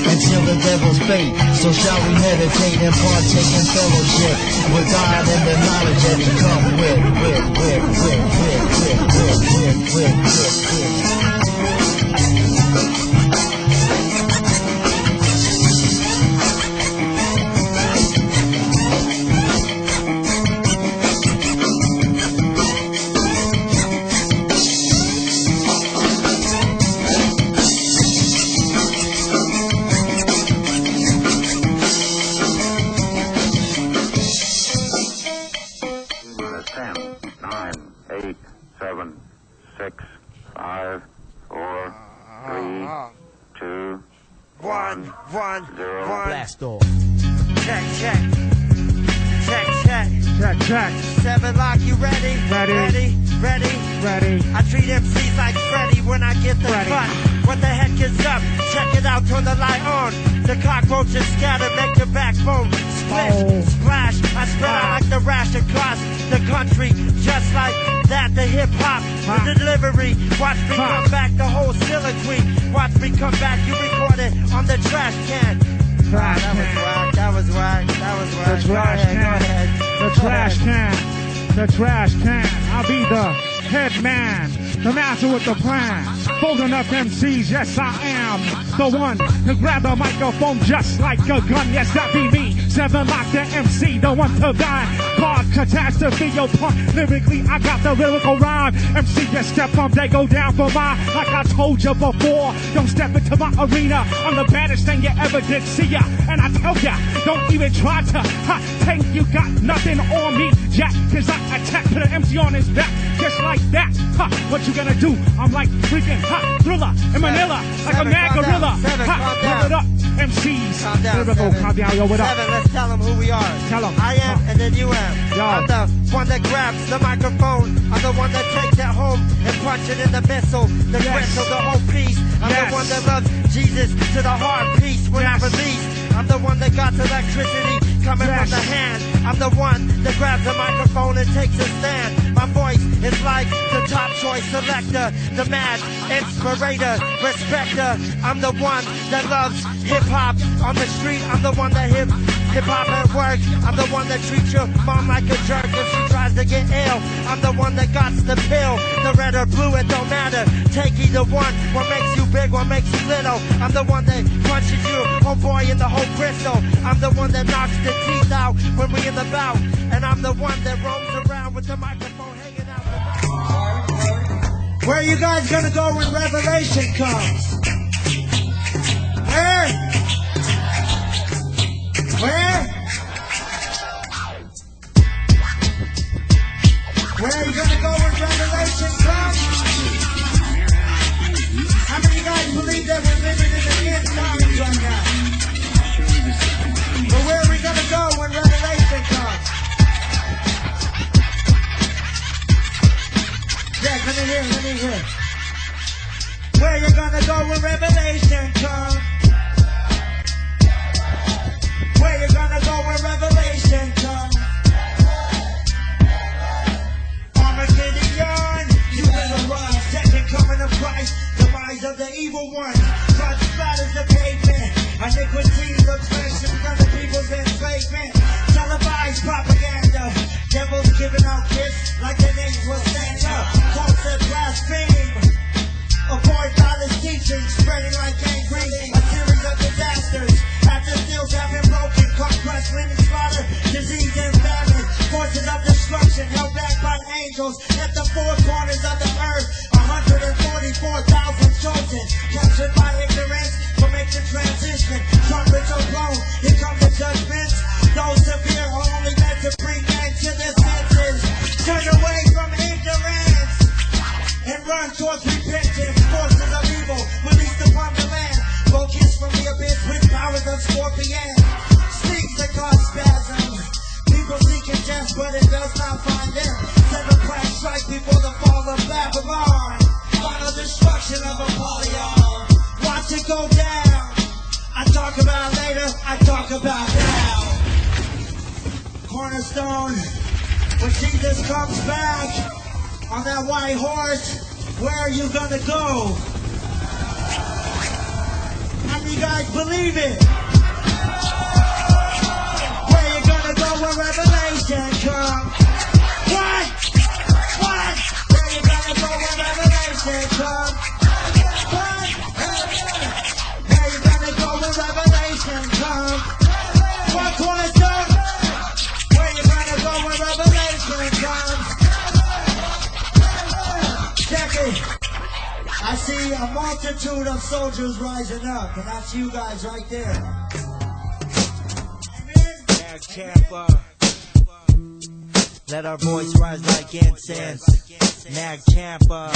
and seal the devil's fate. So shall we meditate and partake in fellowship with God and the knowledge that he come with. Blast off. Check. 7 Lock, you ready? Ready. I treat MCs like Freddy when I get the cut. What the heck is up? Check it out, turn the light on. The cockroaches scatter, make your backbone split, splash. I spread out like the rash across the country, just like that, the hip hop, the delivery. Watch me come back, the whole soliloquy. Watch me come back, you recorded on the trash can. That was whack. The trash can. The trash can. The trash can. I'll be the head man, the master with the plan. Folding up MCs, yes I am the one to grab the microphone just like a gun. Yes, that be me. Seven like the MC, the one to die. Cause catastrophe, yo punk. Lyrically, I got the lyrical rhyme. MC, just step up, they go down for mine. Like I told you before, don't step into my arena. I'm the baddest thing you ever did see ya. And I tell ya, don't even try to think you got nothing on me, Jack. Cause I attack to the MC on his back, just like that. What you gonna do? I'm like freaking Thriller in Manila, like a mad gorilla. Put it up, MCs. Calm down, Calm down, yo, what up? Seven, let's tell them who we are. Tell them. I am, and then you am. Yo. I'm the one that grabs the microphone. I'm the one that takes it home and punch it in the missile, the gristle, the whole piece. I'm the one that loves Jesus to the heart piece when I release. I'm the one that got electricity coming from the hand. I'm the one that grabs the microphone and takes a stand. My voice is like the top choice selector, the mad inspirator, respecter. I'm the one that loves hip-hop on the street. I'm the one that hip-hop at work. I'm the one that treats your mom like a jerk if she tries to get ill. I'm the one that got the pill, the red or blue, it don't matter. Take either one, what makes you big, what makes you little. I'm the one that punches you, oh boy, in the whole crystal. I'm the one that knocks the teeth out when we in the bout. And I'm the one that roams around with the microphone hanging out the back. Where are you guys gonna go when Revelation comes? Where? Where? Where are you gonna go when Revelation comes? How many of you guys believe that we're living in the end times right now? But where are we gonna go when Revelation comes? Yeah, let me hear. Where you gonna go when Revelation comes? Where you gonna go when Revelation comes? Armageddon, you better run. Second coming of Christ, demise of the evil one. Blood splatters the pavement. Iniquities of flesh in front of people's enslavement. Televised propaganda. Devils giving out gifts like their names was Santa. Cults that blaspheme. Avoid godless teaching, spreading like gangrene. A series of disasters. After seals have been broken, conquest, linen slaughter, disease and famine. Forces of destruction held back by angels at the four corners of the earth. 144,000 chosen, captured by ignorance to make the transition. Trumpets are blown, here come the judgments. Those severe are only meant to bring men to their senses. Turn away from ignorance and run towards repentance. Forces of evil released upon the land. Focus from the abyss with powers of scorpion. Speaks that cause spasms. People seeking death, but it does not find them. Seven crash strike before the fall of Babylon. Final destruction of Apollyon. Watch it go down. I talk about later, I talk about now. Cornerstone, when Jesus comes back on that white horse, where are you gonna go? How many guys believe it? Where you gonna go when Revelation comes? What? Where you gonna go when Revelation comes? What? Where you gonna go when Revelation comes? What cornerstone? Where you gonna go when Revelation comes? Check it. I see a multitude of soldiers rising up, and that's you guys right there. Amen. Champa. Let our voice rise like incense. Nag Champa.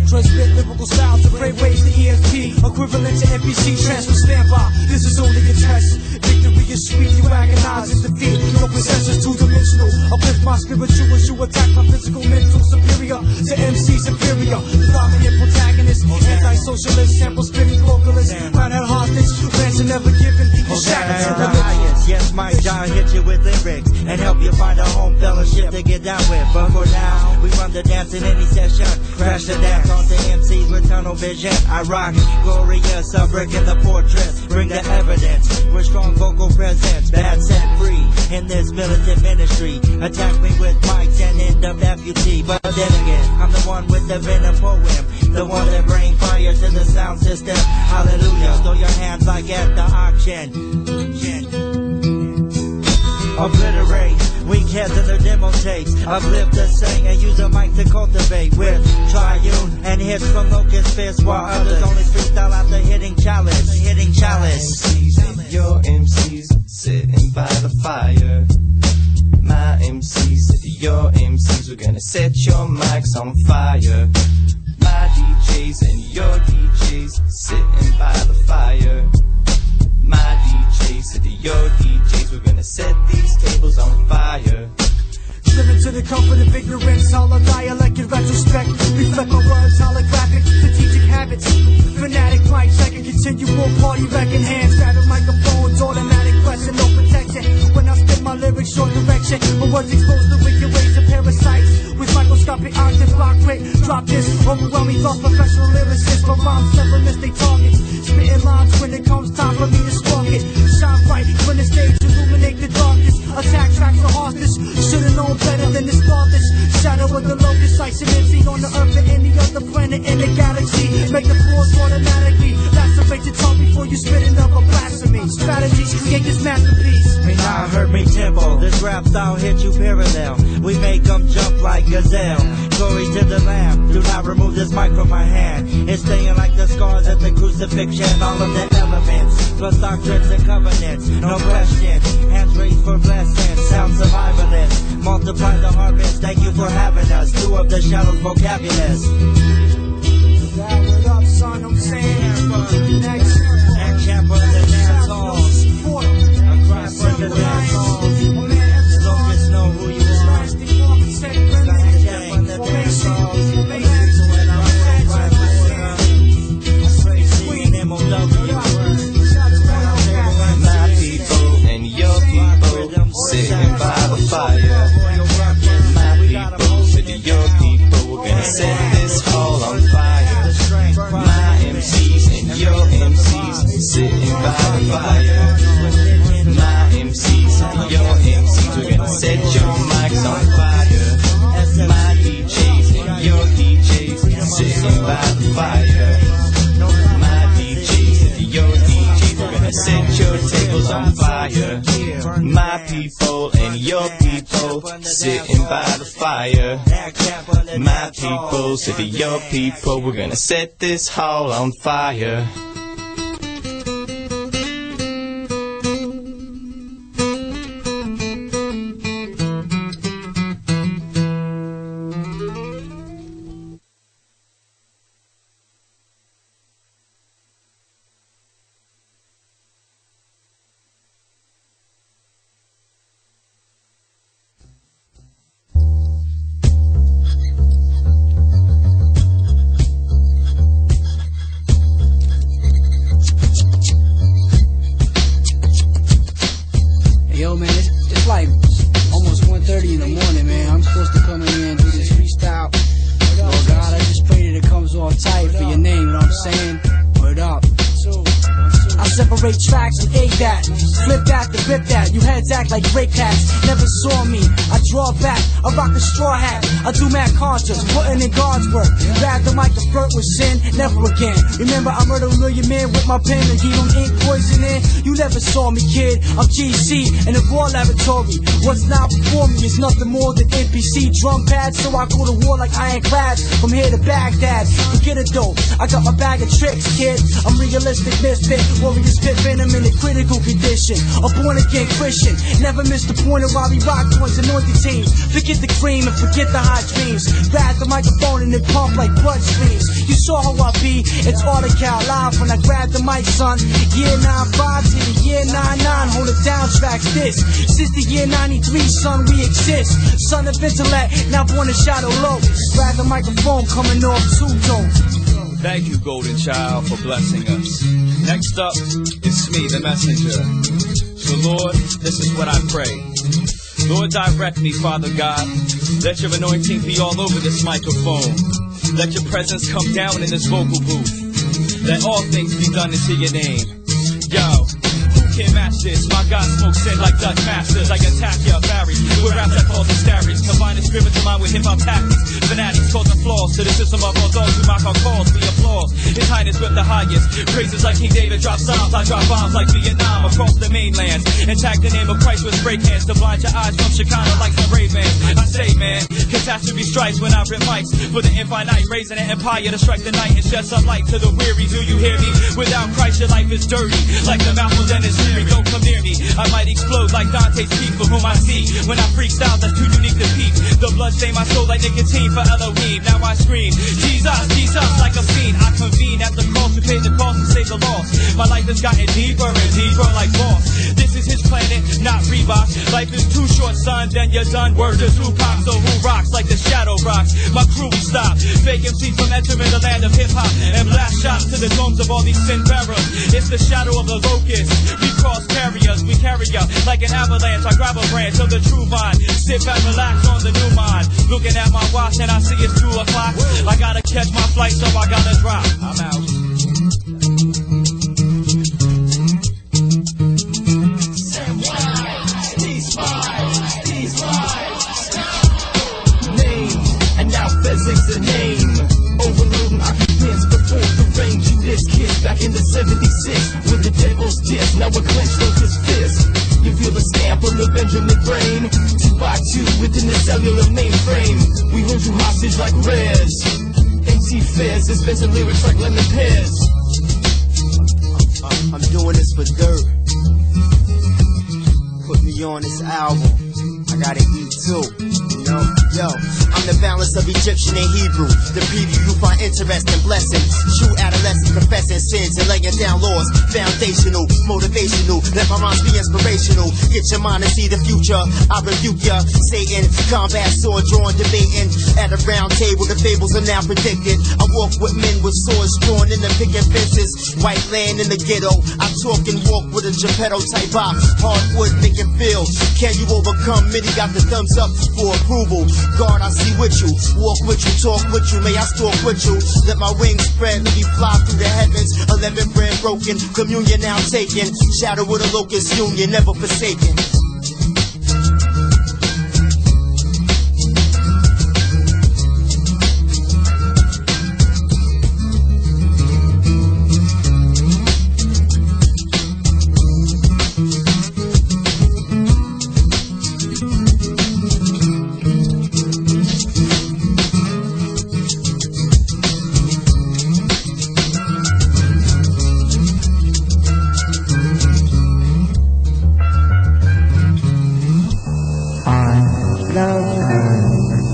Transmit lyrical styles to brainwaves to ESP, equivalent to NPC transfer standby. This is only a test. Victory is sweet, you agonize in defeat. Your possession's two-dimensional. Uplift my spiritual as you attack my physical, mental. Superior to MC superior. Dominant protagonist, anti-socialist, sample spinning vocalist. Find that hostage, ransom never given. Hosanna to the highest. Yes, Mike John hit you with lyrics and help you find a home fellowship to get down with. But for now, we run the dance in any session. Crash the dance on the MCs with tunnel vision. I rock, glorious, a brick in the fortress. Bring the evidence, with strong vocal presence. Bad set free in this militant ministry. Attack me with mics and end up amputee. But then again, I'm the one with the venom poem, the one that bring fire to the sound system. Hallelujah, throw your hands like at the auction. Obliterate weak heads in their demo tapes. Uplift the saying and use a mic to cultivate with triune and hits from Locust Fist, while others only freestyle out the hitting chalice. Hitting chalice. Your MCs sitting by the fire. My MCs, your MCs, we're gonna set your mics on fire. My DJs and your DJs sitting by the fire. My DJs and your DJs, we're gonna set these tables on fire. Living to the comfort of ignorance, all a dialect in retrospect. Reflect my words, holographic, strategic habits. Fanatic mics like a continual party wrecking hands. Grabbing microphones, automatic question, no protection. When I spit my lyrics, short direction. My words expose the wicked ways of parasites. With microscopic octave block rate. Drop this, overwhelming thoughts, professional lyricists. My rhymes never miss they targets. Spitting lines when it comes time for me to spark it. Shine bright when the stage illuminate the darkness. Attack tracks are hostage. Should've known better than this farthest. Shadow of the locust, ice and MC on the earth and any other planet in the galaxy. Make the floors automatically lacerate your tongue before you spit another blasphemy. Strategies create this masterpiece. May not hurt me tempo. This rap style hit you parallel. We make them jump like gazelle. Glory to the Lamb. Do not remove this mic from my hand. It's staying like the scars at the crucifixion. All of the elements, plus doctrines and covenants. No question. Hands raised for blessings. Sound survivalist. Multiply the harvest. Thank you for having us. Two of the shallow vocabulars. What up, son? I'm saying next. And champ of the dance halls. Across from the dance halls. Locust know who you are. My people and your people sitting by the fire. My people and your people, we're gonna set this hall on fire. My MCs and your MCs sitting by the fire. My MCs and your MCs, we're gonna set your mics on fire. My DJs and your DJs sitting by the fire. My DJs and your DJs, we're gonna set your tables on fire. My people and your people sitting by the fire. My people, to your people, we're gonna set this hall on fire. Yo, man, it's like almost 1:30 in the morning, man. I'm supposed to come in here and do this freestyle. Lord God, I just pray that it comes all tight for your name, you know what I'm saying? Word up. I separate tracks and aid that. Flip that to rip that. You heads act like break cats. Never saw me. I draw back. I rock a straw hat. I do mad concerts, putting in God's work. Grab the mic to flirt with sin. Never again. Remember, I murdered a million men with my pen and gave them ink poison in. You never saw me, kid. I'm GC in the raw laboratory. What's not before me is nothing more than NPC drum pads. So I go to war like ironclads from here to Baghdad. Forget it though. I got my bag of tricks, kid. I'm realistic misfit. Warriors spit venom in a critical condition. A born again Christian. Never missed the point of why we rock towards anointed teams. Forget the cream and forget the hot dreams. Grab the microphone and it pump like blood streams. You saw how I be. It's all the cow live when I grab the mic, son. Year 95 to the year 99. Hold it down, tracks this. Since the year 93, son, we exist. Son of intellect, now born in shadow low. Grab the microphone coming off two-tone. Thank you, Golden Child, for blessing us. Next up is me, the messenger. So, Lord, this is what I pray. Lord, direct me, Father God. Let your anointing be all over this microphone. Let your presence come down in this vocal booth. Let all things be done into your name. Yo, who can match this? My God smokes in like Dutch masters. I attack your barriers with raps that cause hysterics. Combine the spiritual mind with hip-hop tactics. Fanatics causing flaws to the system of all dogs who mock our calls. We applause His Highness with the highest praises like King David drop psalms. I drop bombs like Vietnam across the mainlands. And tag the name of Christ with break hands to blind your eyes from Shekinah like some Ray-Bans. I say, man, catastrophe strikes when I rip mics for the infinite, raising an empire to strike the night and shed some light to the weary. Do you hear me? Without Christ, your life is dirty, like the mouth of Dennis Leary. Don't come near me, I might explode like Dante's peak for whom I see. When I freestyle, that's too unique to peep. The blood stain my soul like nicotine for Elohim. Now I scream, Jesus, Jesus, like a fiend. I convene at the cross to pay the cost to save the lost. My life has gotten deeper and deeper like boss. This is his planet, not Reebok. Life is too short, son, then you're done. Word to Tupac, so who rocks like the shadow rocks? My crew, we stop. Fake MCs from entering the land of hip-hop and blast shots to the domes of all these sin bearers. It's the shadow of the locust. We cross carriers, we carry up like an avalanche. I grab a branch of the true vine. Sit back, relax on the new mind. Looking at my watch and I see it's 2 o'clock. I gotta catch my flight, so I gotta drop. I'm out. Physics a name, overloading occupants before the range. You this kid back in the 76 with the devil's diss. Now we're clenched Locust fist. You feel the stamp on the Benjamin brain. 2 by 2 within the cellular mainframe. We hold you hostage like Rez. MC Fez, dispensing lyrics like lemon pears. I'm doing this for dirt. Put me on this album. I gotta eat too. Yo, I'm the balance of Egyptian and Hebrew. The preview you find interesting blessings. True adolescents confessing sins and laying down laws. Foundational, motivational. Let my rhymes be inspirational. Get your mind to see the future. I rebuke ya, Satan. Combat sword drawn, debating. At a round table, the fables are now predicted. I walk with men with swords drawn in the picket fences. White land in the ghetto. I talk and walk with a Geppetto type eye. Hardwood make it feel. Can you overcome? Many got the thumbs up for approval. God, I see with you, walk with you, talk with you, may I stalk with you. Let my wings spread, let me fly through the heavens. 11 bread broken, communion now taken. Shadow with a locust union, never forsaken.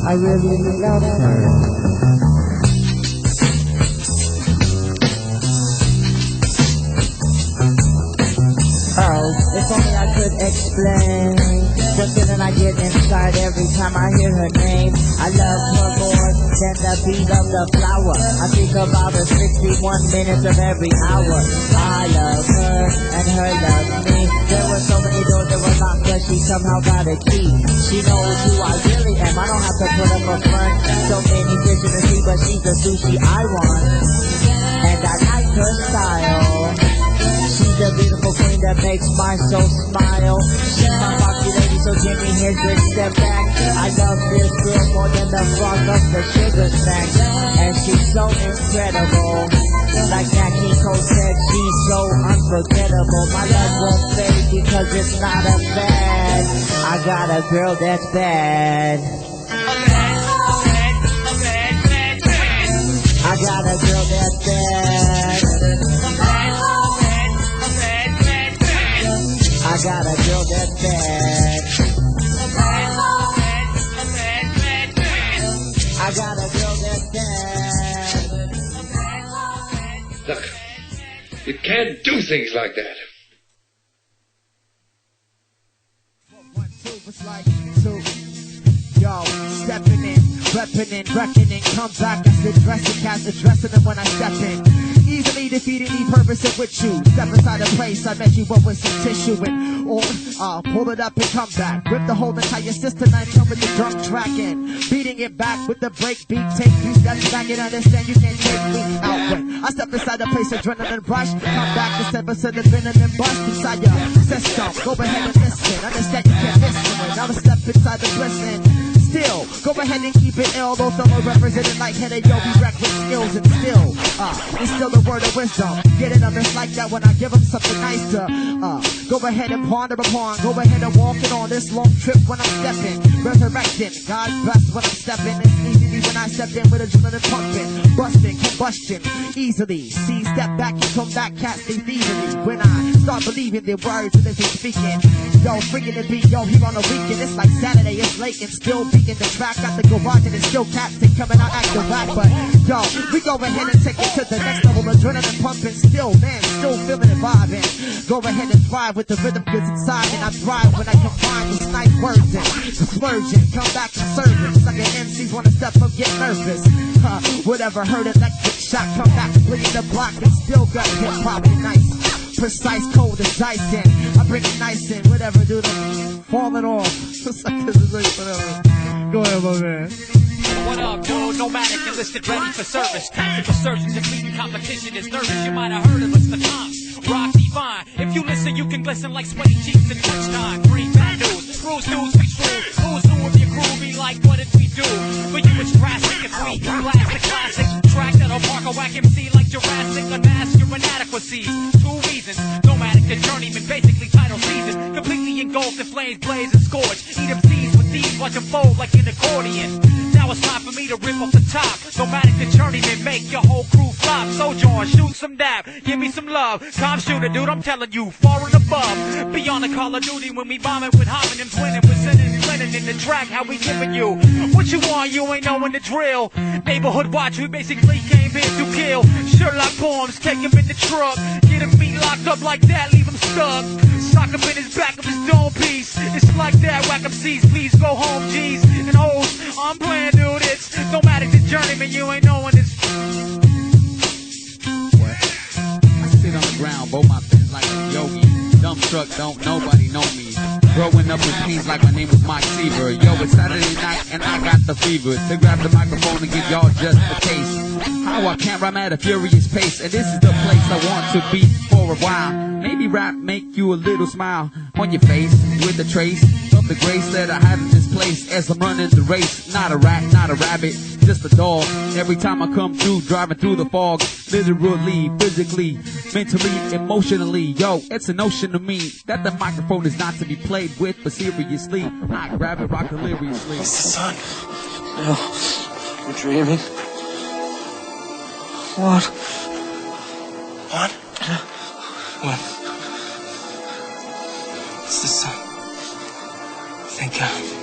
I really love her. Oh, if only I could explain the feeling I get inside every time I hear her name. I love her more than the beat of the flower. I think about her 61 minutes of every hour. I love her and her loves me. There were so many doors that were locked, but she somehow got a key. She knows who I really am. I don't have to put up a front. So many fish in the sea, but she's the sushi I want. And I like her style. She's a beautiful queen that makes my soul smile. She's my foxy lady, so Jimmy Hendrix step back. I love this girl more than the frog of the sugar snack. And she's so incredible. Like Nat King Cole said, she's so unforgettable. My love won't fade because it's not a fad. I got a girl that's bad. I got a girl that's bad. I got a girl that's bad. I got a girl that's bad. Look, you can't do things like that. Yo, stepping in, repping in, reckoning, come back as the dressing cast addressing them when I step in. Easily defeated, need purpose and with you. Step inside a place, I met you but with some tissue and pull it up and come back. Rip the whole entire system and come with the drum tracking. Beating it back with the break beat. Take 3 steps back and understand you can't take me out. When I step inside a place, adrenaline rush. Come back to step into the adrenaline bust inside your system. Go ahead and listen. Understand you can't miss it. Now I step inside the blessing. Still, go ahead and keep it ill. Though some are represented like headed, yo, we wreck with skills and still, it's still the word of wisdom. Get it others like that when I give them something nice to, go ahead and ponder upon. Go ahead and walk it on this long trip when I'm stepping. Resurrecting, God bless when I'm stepping. It's easy when I step in with adrenaline pumping. Busting, combustion, easily. See, step back and come back, cats, they easily. When I start believing their words and if it's speaking. Yo, freaking the beat, yo, here on the weekend. It's like Saturday, it's late and still beating the track. Got the garage and it's still captain coming out acting back. But yo, we go ahead and take it to the next level. Adrenaline pumping, still, man, still feeling and vibing. Go ahead and thrive with the rhythm gets inside. And I thrive when I combine with nice words and splurging. Come back and serve it. It's like an MCs wanna step up, get nervous. Whatever, heard electric shock. Come back, bleeding the block and still got hip hop and nice. Precise, cold as ice in. I bring it nice in, whatever, dude. I'm falling off. Whatever. Go ahead, my man. What up, dude? Nomadic enlisted, ready for service. Tactical surgeons and leading competition is nervous. You might have heard of us, the times. Rock divine. If you listen, you can glisten like sweaty cheeks and touch time. Free bad news, rules, news, we true. Who's new if your crew be like, what did we do? For you, it's drastic if we blast the classic track that'll park a whack MC like Jurassic. Unmask your inadequacies. 2 reasons. Nomadic to journeyman, basically title season. Completely engulfed in flames, blaze, and scorch. Eat them seeds with these, watch them fold like an accordion. Now it's time for me to rip off the top. Nomadic the journeyman, make your whole crew flop. Sojourn, shoot some dap, give me some love. Tom shooter, dude, I'm telling you, far and above. Beyond the Call of Duty when we bombing with homonyms, winning with sending and winning in the track. How we giving you what you want? You ain't knowing the drill. Neighborhood watch, we basically came here to kill. Sherlock Holmes, take him in the truck. Get him feet locked up like that, leave him stuck. Sock him in his back of his dome piece. It's like that, whack him C's, please go home, G's and O's. I'm playing, dude, it's Nomadic the journeyman, you ain't knowing this. I sit on the ground, both my fingers like a yogi. Dumb truck, don't nobody know me. Growing up with pains like my name was Mike Seaver. Yo, it's Saturday night and I got the fever. To grab the microphone and give y'all just a taste. How I can't rhyme at a furious pace. And this is the place I want to be for a while. Maybe rap make you a little smile on your face with a trace of the grace that I have in this place as I'm running the race. Not a rat, not a rabbit, just a dog. Every time I come through, driving through the fog, literally, physically, mentally, emotionally. Yo, it's a notion to me that the microphone is not to be played with, but seriously, I grab it, rock deliriously. It's the sun. No, you're dreaming. What? What? What? It's the sun. Thank God.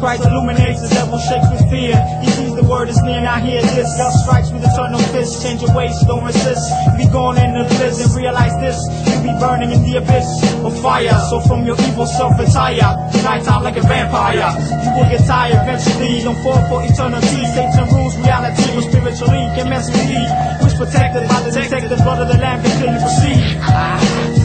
Christ illuminates, the devil shakes with fear. He sees the word is near, now hear this. God strikes with eternal fist, change your ways, don't resist. You be gone in the bliss and realize this. You be burning in the abyss of fire. So from your evil self retire. Nighttime like a vampire. You will get tired eventually. Don't fall for eternity. Satan rules reality, but spiritually can mess with me. Which protected by the detective, blood of the lamb can clearly proceed.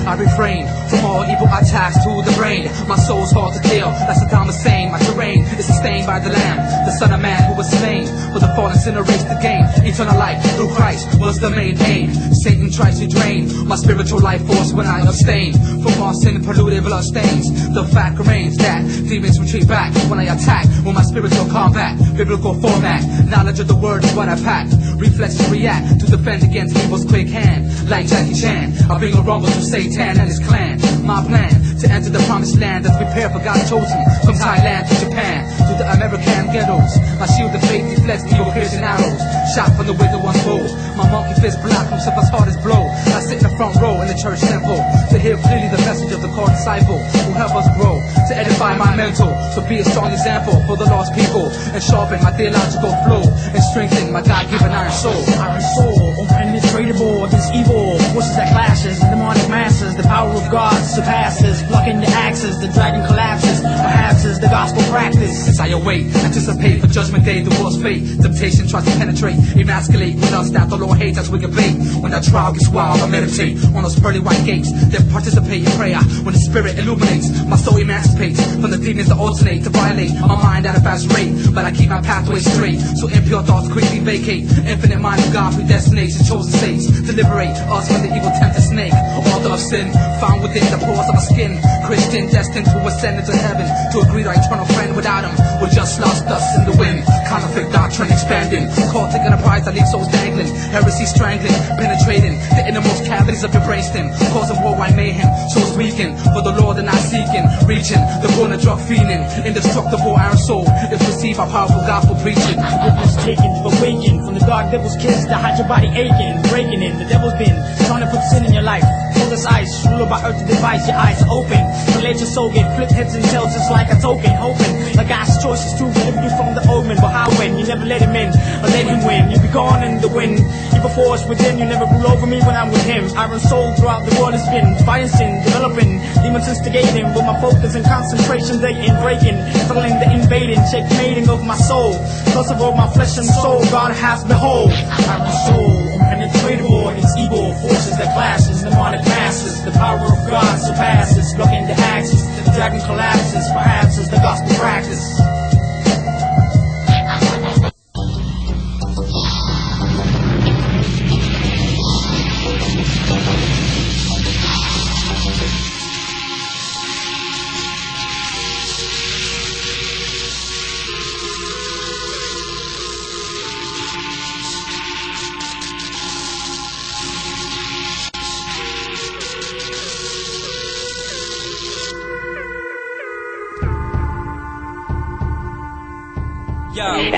I refrain all evil attacks to the brain. My soul's hard to kill, that's the time of saying. My terrain is sustained by the Lamb, the Son of Man who was slain for the fallen sinner race to gain eternal life through Christ was the main aim. Satan tries to drain my spiritual life force when I abstain from all sin and polluted blood stains. The fact remains that demons retreat back when I attack with my spiritual combat. Biblical format, knowledge of the word is what I pack. Reflexes react to defend against evil's quick hand. Like Jackie Chan, I bring a rumble to Satan and his clan. My plan to enter the promised land that's prepared for God's chosen. From Thailand to Japan to the American ghettos. My shield of faith deflects the piercing arrows. Shot from the window one bow. My monkey fist block comes up as hard as blow. I sit in the front row in the church temple to hear clearly the message of the core disciple who help us grow, to edify my mental, to be a strong example for the lost people, and sharpen my theological flow, and strengthen my God-given iron soul. Iron soul, unpenetratable against evil forces that clashes, the demonic masses. The power of God surpasses, blocking the axes. The dragon collapses, perhaps is the gospel practice. As I await, anticipate for judgment day, the world's fate. Temptation tries to penetrate, emasculate with us that the Lord hates as we debate. When that trial gets wild, I meditate on those pearly white gates. Then participate in prayer when the Spirit illuminates. My soul emancipates from the demons that alternate to violate my mind at a fast rate. But I keep my pathway straight, so impure thoughts quickly vacate. Infinite mind of God predestinates His chosen states to liberate us from the evil tempter snake. Author of sin, found within the pores of our skin. Christian destined to ascend into heaven, to agree our eternal friend. Without Him, we're just lost dust in the wind. Counterfeit doctrine expanding, cultic enterprise that leaves souls dangling. Heresy strangling, penetrating the innermost cavities of your brainstem, causing worldwide mayhem. Souls weaken for the Lord and not seeking, reaching the corner drug fiending. Indestructible iron soul is received by powerful gospel preaching. Witness taken, awakened from the dark devil's kiss that had your body aching, breaking in. The devil's been trying to put sin in your life. Cold as ice, ruled by earthly device. Your eyes are open, so let your soul get flipped heads and tails just like a token. Hoping like God's choice is to deliver you from the omen. But how when you never let Him in or let Him win, you be gone in the wind. Evil force within, you never rule over me when I'm with Him. Iron soul throughout the world has been fighting sin, developing demons instigating. With my focus and concentration, they in breaking, feeling the invading, checkmating of my soul. Plus of all my flesh and soul, God has behold. Iron soul, unpenetratable against evil forces that clashes, demonic masses. The power of God surpasses, blocking the axis. The dragon collapses, perhaps is the gospel practice.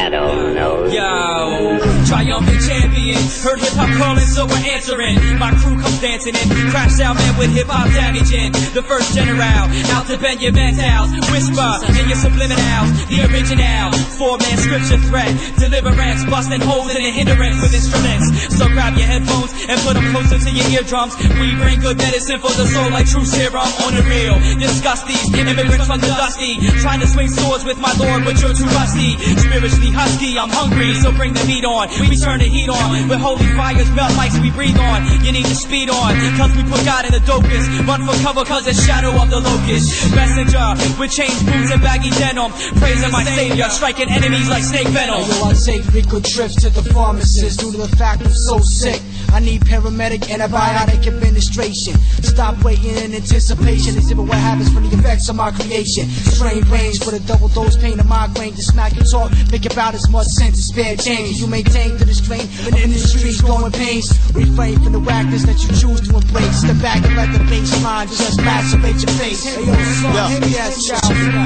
Shadow knows. Yo, triumphant champion. Heard hip hop calling, so we're answering. My crew comes dancing in. Crash out man with hip hop damaging. The first general out to bend your mentals. Whisper in your subliminals. The original 4-man scripture threat. Deliverance, busting holes in the hindrance with instruments. So grab your headphones and put them closer to your eardrums. We bring good medicine for the soul like true serum on the real. Discuss these immigrants from the dusty. Trying to swing swords with my lord, but you're too rusty. Spiritually husky, I'm hungry, so bring the meat on. We turn the heat on, with holy fires melt like we breathe on. You need to speed on, cause we put God in the dopest. Run for cover cause the shadow of the locust. Messenger, with chains, boots and baggy denim. Praising my savior, striking enemies like snake venom. Yo, I take frequent trips to the pharmacist due to the fact I'm so sick. I need paramedic antibiotic administration. Stop waiting in anticipation. Exhibit what happens from the effects of my creation. Strain range with a double dose pain of migraine. To smack and talk, make about as much sense as spare change. You maintain to the strain when the industry's growing pains. Refrain from the whackness that you choose to embrace. Step back and let the baseline just masturbate your face. Hey,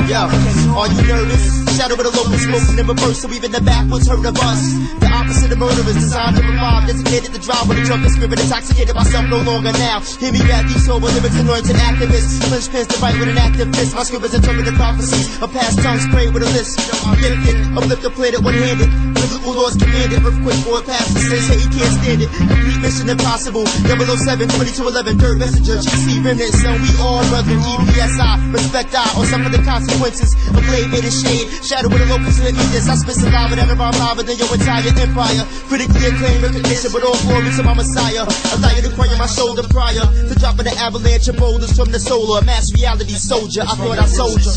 yo, are you nervous? Shadow of the locust smoking in reverse, so even the backwards heard of us. The opposite of murder is designed to revive. Designated to drive with a drunken spirit, intoxicated myself no longer now. Hear me rap these sober lyrics, anointed activists. Clinch pins to write with an active fist. My scribbles interpreted prophecies of past tongues sprayed with a list. I'm gifted, uplift the planet one-handed. Biblical laws commanded, earthquake for a pastor says, hey, he can't stand it. Complete mission impossible. 007, 2211, third messenger, GC, remnants, and we all brother EPSI, respect I, or some of the consequences of blade made in shade, shadow with a locust lit me this, I spit saliva that I'm liver than your entire empire, critically acclaimed recognition, but all glory to my messiah, I thought you'd acquire my shoulder prior to dropping the avalanche of boulders from the solar, a mass reality soldier, I thought I told you,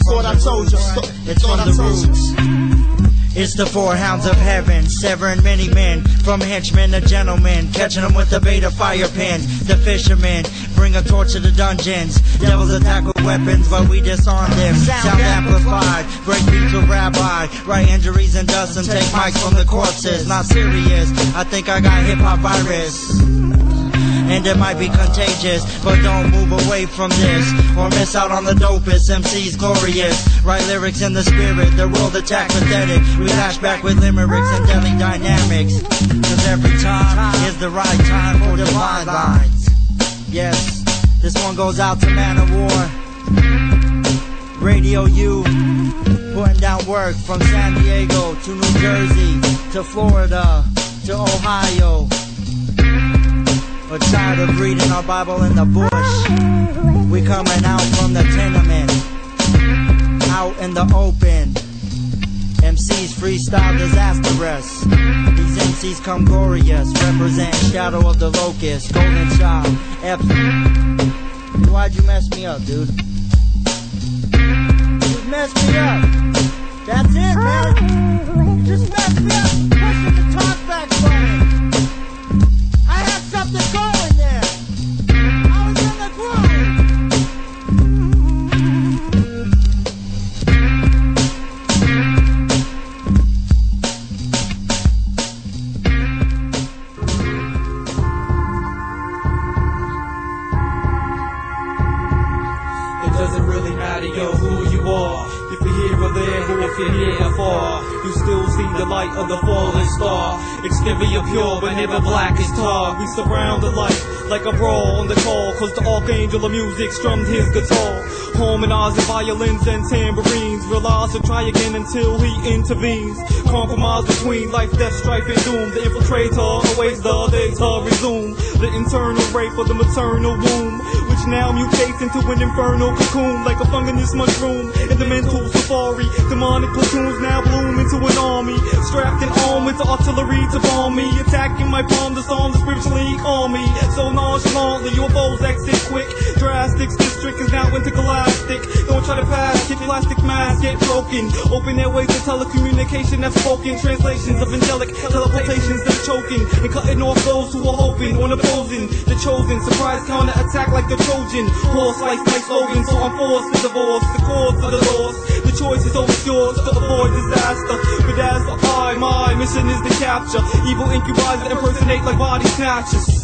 thought I told you, it's from the roots. It's the four hounds of heaven, severing many men, from henchmen to gentlemen, catching them with the beta fire pin. The fishermen bring a torch to the dungeons. Devils attack with weapons, but we disarm them. Sound amplified, break beats with rabbi, write injuries and dust and take mics from the corpses. Not serious, I think I got hip-hop virus, and it might be contagious, but don't move away from this or miss out on the dopest. MC's glorious, write lyrics in the spirit, the world attack pathetic. We lash back with limericks and deadly dynamics, cause every time is the right time for divine lines. Yes, this one goes out to Man of War, Radio U, putting down work from San Diego to New Jersey to Florida to Ohio. We're tired of reading our Bible in the bush. We coming out from the tenement, out in the open. MCs freestyle disastrous. These MCs come glorious, represent shadow of the locust, golden child. Why'd you mess me up, dude? You messed me up. That's it, man. You just messed me up. Pushing the talkback button. I had something going there. I was in the groove. It doesn't really matter, yo, who you are. If you're here or there, or if you're here or far, you still see the light of the falling star. Exterior pure, but never black as tar. We surround the light like a brawl on the call, cause the archangel of music strummed his guitar. Harmonizing violins and tambourines. Realize to try again until he intervenes. Compromise between life, death, strife, and doom. The infiltrator awaits the data resume. The internal rape of the maternal womb, which now mutates into an infernal cocoon, like a fungus mushroom in the mental safari. Demonic platoons now bloom into an army, strapped and armed with artillery to bomb me. Attacking my palm, disarm the spiritually army. So nonchalantly, your foes exit quick. Drastics district is now intergalactic. Don't try to pass it, plastic masks get broken. Open airways to telecommunication that's spoken. Translations of angelic teleportations that are choking and cutting off those who are hoping on opposing the chosen. Surprise counter attack like the Trojan horse, like my slogan. So I'm forced to divorce the cause of the loss. The choice is always yours to avoid disaster. But as my mission is to capture evil incubators that impersonate like body snatchers.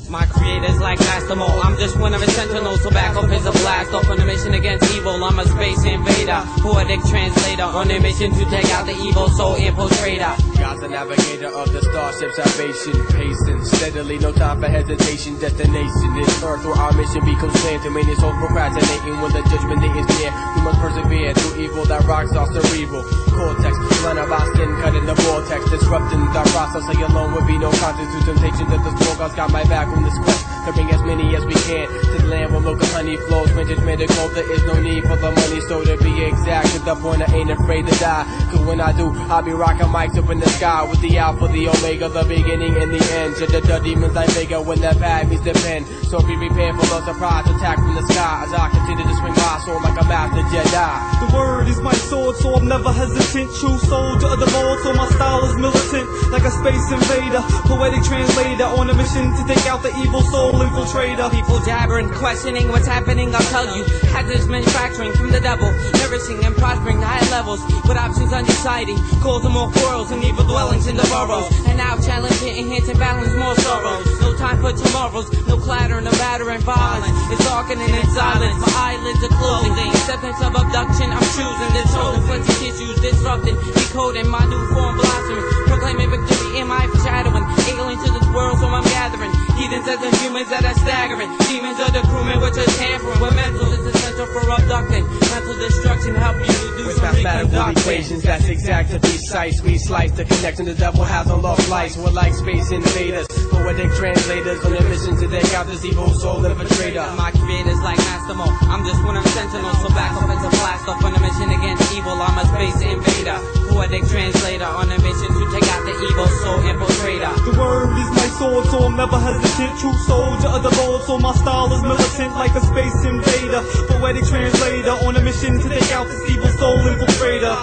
My creator's like Master Mo. I'm just one of his sentinels, so back up is a blast off on a mission against evil. I'm a space invader, poetic translator, on a mission to take out the evil soul infiltrator. God's the navigator of the starship salvation, pacing steadily, no time for hesitation. Destination is Earth, where our mission becomes clear. To many souls procrastinating when the judgment day is near. We must persevere through evil that rocks our cerebral cortex. Line of our skin cut in the vortex, disrupting the process. Say alone would be no contest to temptations of the store. God's got my back on this quest to bring as many as we can to the land where local honey flows. When judgmental gold, there is no need for the money. So to be exact, to the point I ain't afraid to die. Cause when I do, I'll be rocking mics up in the sky with the alpha, the omega, the beginning and the end. To the demons I figure when that pad meets the pen. So be prepared for the surprise attack from the sky as I continue to swing my sword like a master Jedi. The word is my sword, so I'm never hesitant. True soldier of the Lord, so my style is militant, like a space invader, poetic translator, on a mission to take out the evil soul infiltrator. People jabbering, questioning what's happening, I'll tell you. Hazardous manufacturing from the devil, nourishing and prospering to high levels, with options undeciding, causing more quarrels and evil dwellings in the boroughs. And now challenging, enhancing balance, more sorrows. No time for tomorrows, no clatter, no battering violence. It's darkening in silence, my eyelids are closing. Acceptance of abduction, I'm choosing the chosen. Flexing tissues, disrupting, decoding my new form blossoming, proclaiming victory in my foreshadowing. Alien to this world, so I'm gathering heathens as in humans that are staggering. Demons are the crewmen which are tampering with mental is essential for abducting. Mental destruction help you to do with mathematical equations that's exact to precise. We slice the connection the devil has on lost lights. We're like space invaders, Poetic translators on a mission to take out this evil soul infiltrator. My creator's like Master Mo. I'm just one of them sentinels, so back off into blast off on a mission against evil. I'm a space invader, poetic translator on a mission to take out the evil soul infiltrator. The word is my sword, so I'm never hesitant. True soldier of the bold, so my style is militant like a space invader. Poetic translator on a mission to take out this evil soul infiltrator.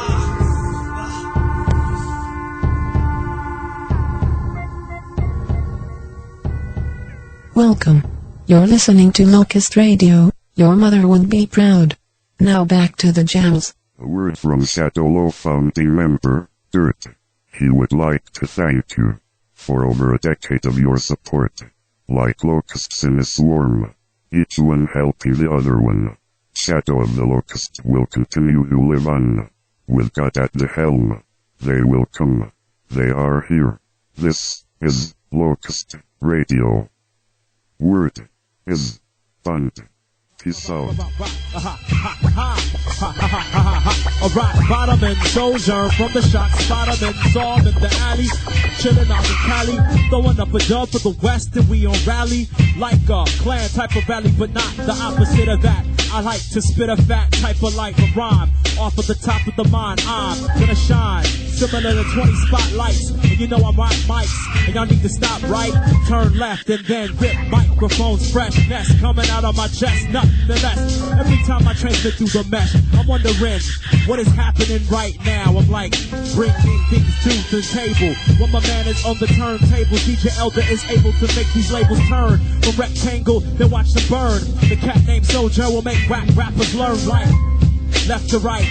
Welcome. You're listening to Locust Radio. Your mother would be proud. Now back to the jams. A word from Chateau founding member, Dirt. He would like to thank you for over a decade of your support. Like locusts in a swarm, each one helping the other one. Shadow of the Locust will continue to live on. With God at the helm, they will come. They are here. This is Locust Radio. Word is bond. Peace out. A rock bottom and soldier from the shot spot him and saw him in the alley, chilling out in Cali, throwing up a dub for the West and we on rally like a clan type of rally, but not the opposite of that. I like to spit a fat type of light, a rhyme off of the top of the mind. I'm gonna shine similar to 20 spotlights, and you know I rock mics, and y'all need to stop right, turn left, and then rip microphones freshness coming out of my chest. Nothing less. Every time I transmit through the mesh, I'm wondering what is happening right now. I'm like bringing things to the table. When my man is on the turntable, DJ Elder is able to make these labels turn from rectangle, then watch them burn. The cat named Soldier will make rappers learn life. Left to right,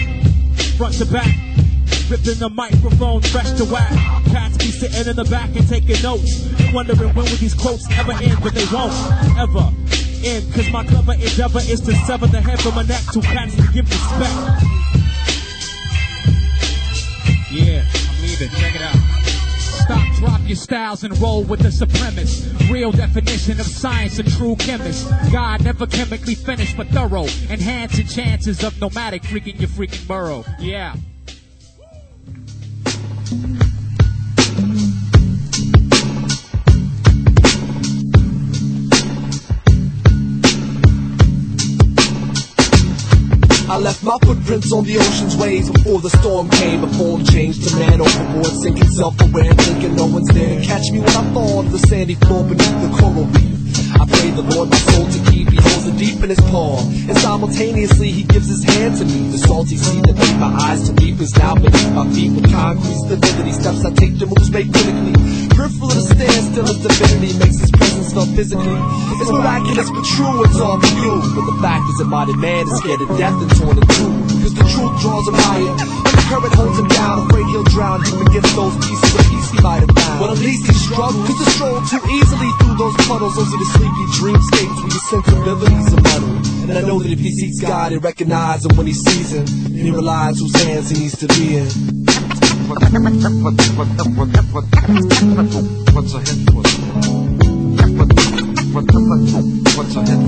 front to back, ripping the microphone fresh to whack. Cats be sitting in the back and taking notes, wondering when will these quotes ever end, but they won't ever end, cause my clever endeavor is to sever the head from my neck to cats to give respect. Yeah, I'm leaving, check it out. Stop, drop your styles and roll with the supremacist. Real definition of science, a true chemist. God never chemically finished but thorough, enhancing chances of nomadic freaking your freaking burrow. Yeah. I left my footprints on the ocean's waves before the storm came. A form changed to man overboard, sinking self-aware, thinking no one's there to catch me when I fall to the sandy floor beneath the coral reef. I pray the Lord my soul to keep. He holds it deep in his paw, and simultaneously he gives his hand to me. The salty sea that made my eyes to leap is now beneath my feet with concrete stability. Steps I take to move straight critically. Fearful of the standstill as divinity makes his presence felt physically. It's miraculous but true, it's all for you. But the fact is a mighty man is scared to death and torn in two. Because the truth draws him higher, and the current holds him down. Afraid he'll drown deep against those pieces of peace he might have found. But at least he struggled, cause to stroll too easily through those puddles. Those are the sleepy dreamscapes where your sensibilities are muddled. And I know that if he seeks God, he'll recognize him when he sees him, and he realizes whose hands he needs to be in. What's ahead for us? What's ahead?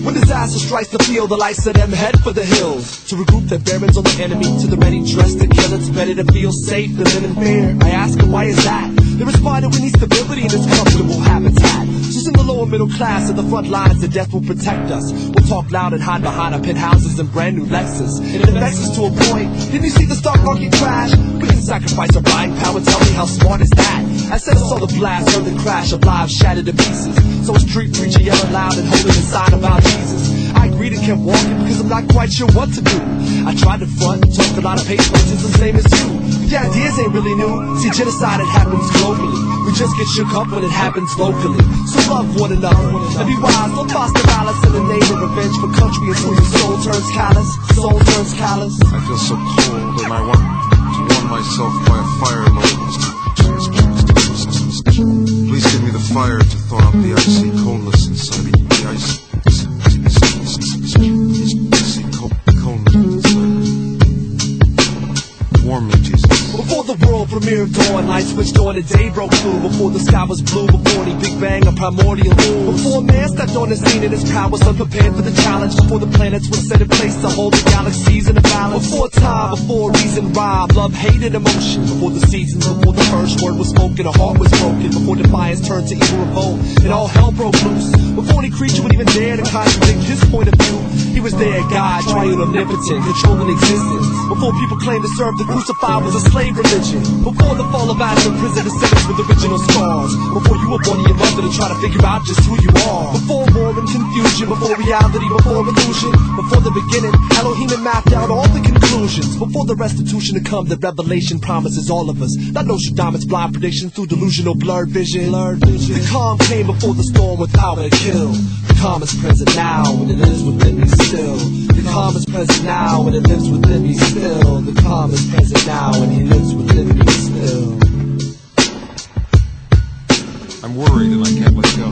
When disaster strikes the field, the lights of them head for the hills to regroup their bearings on the enemy, to the ready dressed to kill. It's better to feel safe than live in fear. I ask him, why is that? They respond that we need stability in this comfortable habitat. So send the lower middle class to the front lines, that death will protect us. We'll talk loud and hide behind our penthouses and brand new Lexus. And it affects us to a point. Didn't you see the stock market crash? We can sacrifice our buying power. Tell me how smart is that? I said I saw the blast, heard the crash of lives shattered to pieces. So a street preacher yelling loud and holding a sign about Jesus. I agreed and kept walking because I'm not quite sure what to do. I tried to front, talked a lot of patience, it's the same as you. But the ideas ain't really new. See, genocide, it happens globally. We just get shook up when it happens locally. So love one another and be wise. Don't foster violence in the name of revenge for country until your soul turns callous. Soul turns callous. I feel so cold and I want to warm myself by a fire, Lord. Please give me the fire to thaw out the icy coldness inside me. The icy coldness inside me. Warm me, Jesus. Before the world premiered Dawn, light switched on before the day broke through, before the sky was blue, before any Big Bang or primordial ooze. Before man stepped on the scene and his powers unprepared for the challenge, before the planets were set in place to hold the galaxies in a balance. Before time, before reason, rhyme, love, hate, and emotion. Before the seasons, before the first word was spoken, a heart was broken. Before defiance turned to evil revolt, and all hell broke loose. Before any creature would even dare to contradict his point of view, he was there, God, triune, omnipotent, controlling existence. Before people claimed to serve the crucified was a slave religion. Before the fall of Adam, prison descendants with original scars. Before you were born in your mother to try to figure out just who you are. Before war and confusion, before reality, before illusion. Before the beginning, Elohim had mapped out all the conclusions. Before the restitution to come, the revelation promises all of us. Not Nostradamus' blind predictions through delusional blurred vision. The calm came before the storm with power to kill. The calm is present now and it lives within me still. The calm is present now and it lives within me still. The calm is present now and he lives within me still. I'm worried and I can't let go.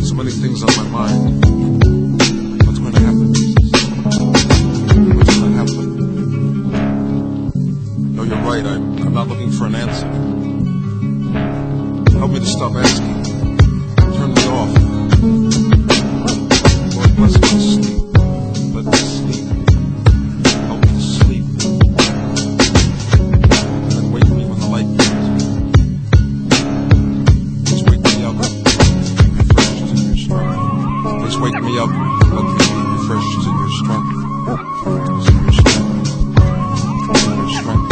So many things on my mind. What's going to happen, Jesus? What's going to happen? No, you're right. I'm not looking for an answer. Help me to stop asking. Turn me off. Lord, bless me to sleep. Let me sleep. Help me to sleep. And then wake me when the light comes. Please wake me up. Refreshed in your strength. Please wake me up. Let me be refreshed in your strength. In your strength. In your strength.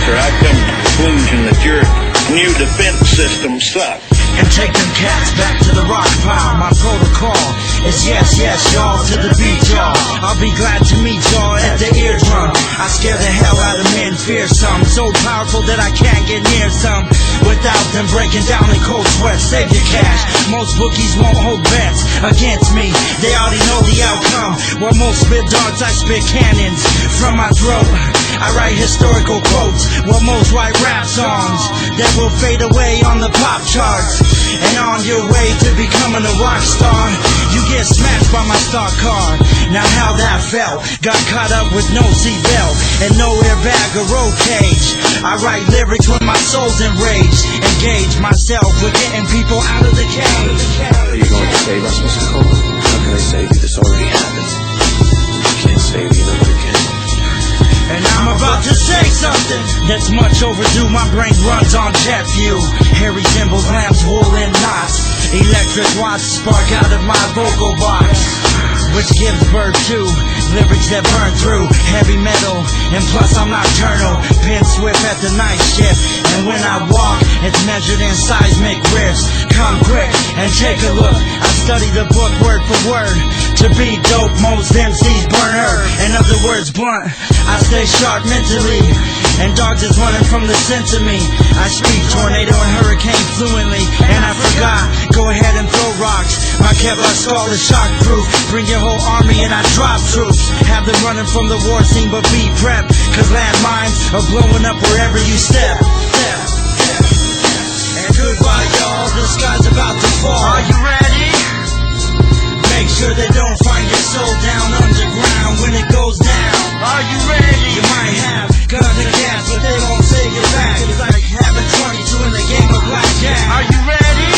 Sir, I've come to the conclusion that your new defense system sucks. And take them cats back to the rock pile. My protocol is yes, yes, y'all, to the beat, y'all. I'll be glad to meet y'all at the eardrum. I scare the hell out of men, fearsome. So powerful that I can't get near some without them breaking down in cold sweat. Save your cash. Most bookies won't hold bets against me. They already know the outcome. While most spit darts, I spit cannons from my throat. I write historical quotes, while most write rap songs that will fade away on the pop charts. And on your way to becoming a rock star, you get smashed by my stock car. Now how that felt, got caught up with no seatbelt and no airbag or roll cage. I write lyrics when my soul's enraged. Engage myself with getting people out of the cage. Are you going to save us, Mr. Cole? How can I save you? This already happened. I can't save you, nobody can. And I'm about to say something that's much overdue. My brain runs on jet fuel. Hairy symbols, lamps, wool and knots. Electric watts spark out of my vocal box, which gives birth to lyrics that burn through heavy metal. And plus I'm nocturnal, pin swift at the night shift. And when I walk, it's measured in seismic riffs. Come quick and take a look. I study the book word for word. To be dope, most MCs burn her. In other words, blunt. I stay sharp mentally, and dogs is running from the scent of me. I speak tornado and hurricane fluently, and I forgot, go ahead and throw rocks. My Kevlar skull is shockproof. Bring your whole army and I drop troops. Have them running from the war scene, but be prepped, cause landmines are blowing up wherever you step. And goodbye y'all, the sky's about to fall. Are you ready? Make sure they don't find your soul down underground when it goes down. Are you ready? You might have guns and gas, but they won't take it back. It's like having 22 in the game of blackjack. Are you ready?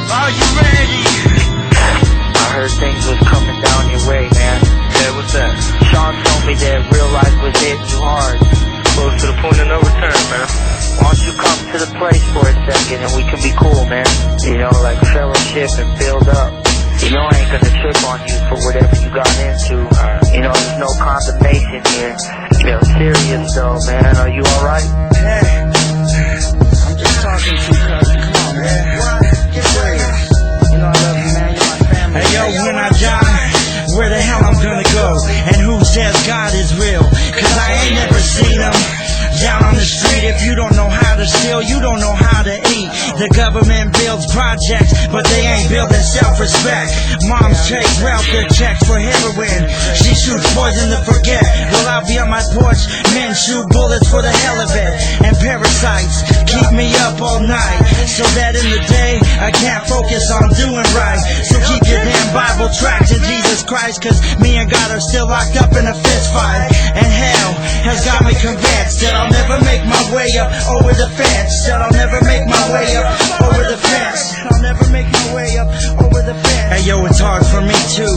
Are you ready? I heard things was coming down your way, man. Yeah, what's that? Sean told me that real life was hitting you hard. Close to the point of no return, man. Why don't you come to the place for a second and we can be cool, man? You know, like fellowship and build up. You know I ain't gonna trip on you for whatever you got into. You know, there's no condemnation here. You know, serious though, man. Are you alright? Hey, I'm just talking to you, cousin. Come on, man. Get ready. You know, hell when I die, where the hell I'm gonna go, and who says God is real, cause I ain't never seen him. Down on the street, if you don't know how to steal, you don't know how to eat. The government builds projects, but they ain't building self-respect. Moms take welfare checks for heroin. She shoots poison to forget. Well, I'll be on my porch, men shoot bullets for the hell of it. And parasites keep me up all night, so that in the day, I can't focus on doing right. So keep your damn Bible tracked to Jesus Christ, cause me and God are still locked up in a fist fight. And hell has got me convinced that I'll never make my way up over the fence. That I'll never make my way up over the fence. I'll never make my way up over the fence. Hey yo, it's hard for me too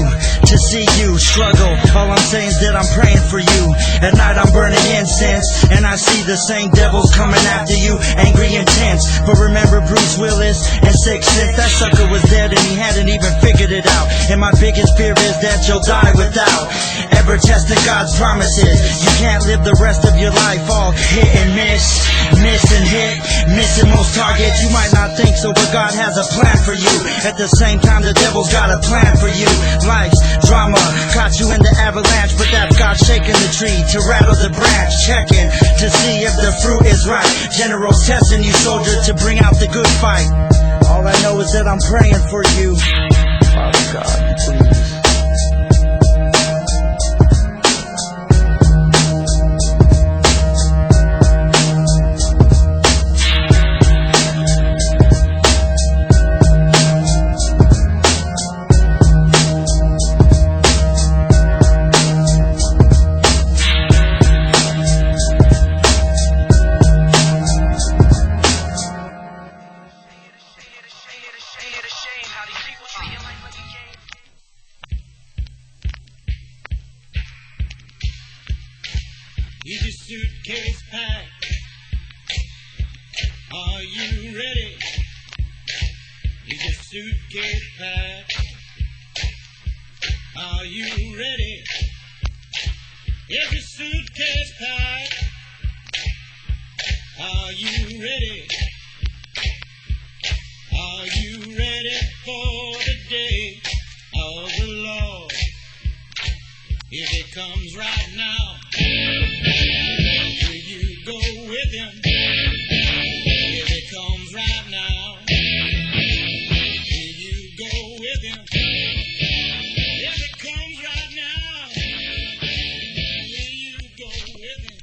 to see you struggle. All I'm saying is that I'm praying for you. At night I'm burning incense, and I see the same devils coming after you, angry and tense. But remember Bruce Willis and Sixth Sense? That sucker was dead and he hadn't even figured it out. And my biggest fear is that you'll die without ever testing God's promises. You can't live the rest of your life all hit and miss, miss and hit, missing most targets. You might not think so, but God has a plan for you. At the same time, the devil's got a plan for you. Life's drama caught you in the avalanche, but that's God shaking the tree to rattle the branch, checking to see if the fruit is right. General's testing you, soldier, to bring out the good fight. All I know is that I'm praying for you. Father God, please. Is your suitcase packed? Are you ready? Is your suitcase packed? Are you ready? Is your suitcase packed? Are you ready? Are you ready for the day of the Lord? If it comes right now, will you go with him? If it comes right now, will you go with him? If it comes right now, will you go with him?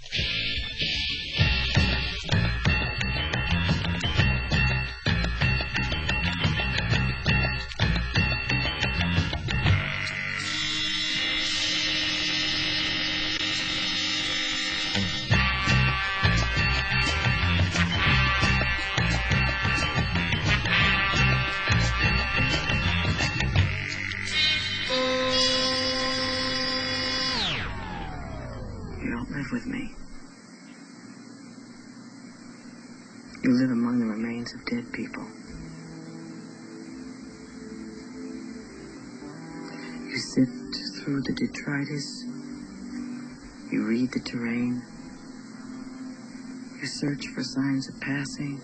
You don't live with me. You live among the remains of dead people. You sift through the detritus. You read the terrain. You search for signs of passing,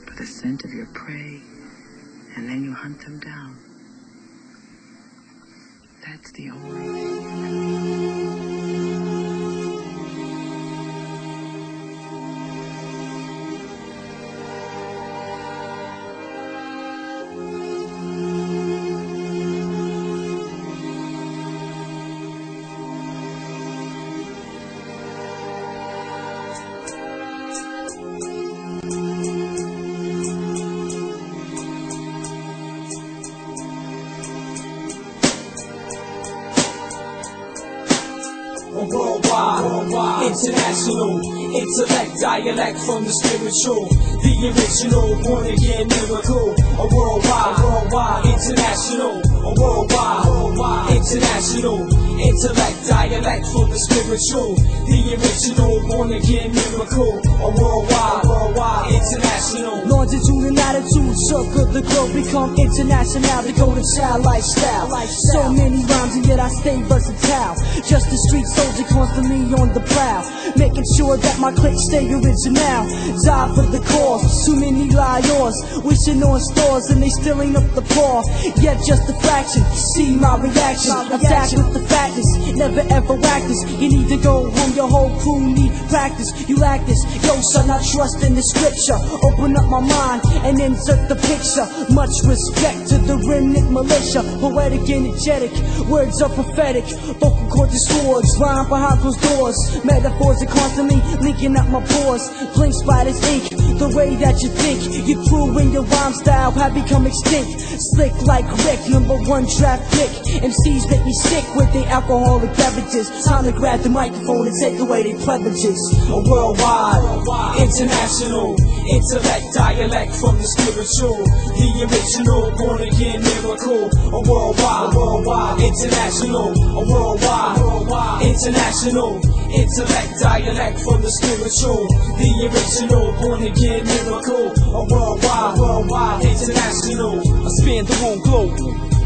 for the scent of your prey, and then you hunt them down. That's the only thing you can Worldwide, international, intellect, dialect from the spiritual, the original, born again miracle. A worldwide, international, a worldwide, international, intellect, dialect from the spiritual, the original, born again miracle. A worldwide, international. Longitude and latitude, circle the globe, become international. The golden child lifestyle. So many rhymes and yet I I stay versatile. Just a street soldier constantly on the prowl, making sure that my clique stay original. Die for the cause, too many liars wishing on stars and they still ain't up the paw. Yet just a fraction, see my reaction. Attack with the fatness, never ever whack this. You need to go home, your whole crew need practice. You lack this, yo son, I trust in the scripture. Open up my mind and insert the picture. Much respect to the remnant militia. Poetic, energetic, words are prophetic. Vocal cords and swords, rhyme behind closed doors. Metaphors are constantly linking up my pores. Blink spiders ink, the way that you think. Your crew and your rhyme style have become extinct. Slick like Rick, #1 draft pick. MCs make me sick with their alcoholic beverages. Time to grab the microphone and take away their privileges. A worldwide, international, intellect, dialect from the spiritual, the original, born again miracle. A worldwide, international, a worldwide, international, intellect, dialect from the spiritual, the original, born again miracle. A worldwide, international. I span the whole globe,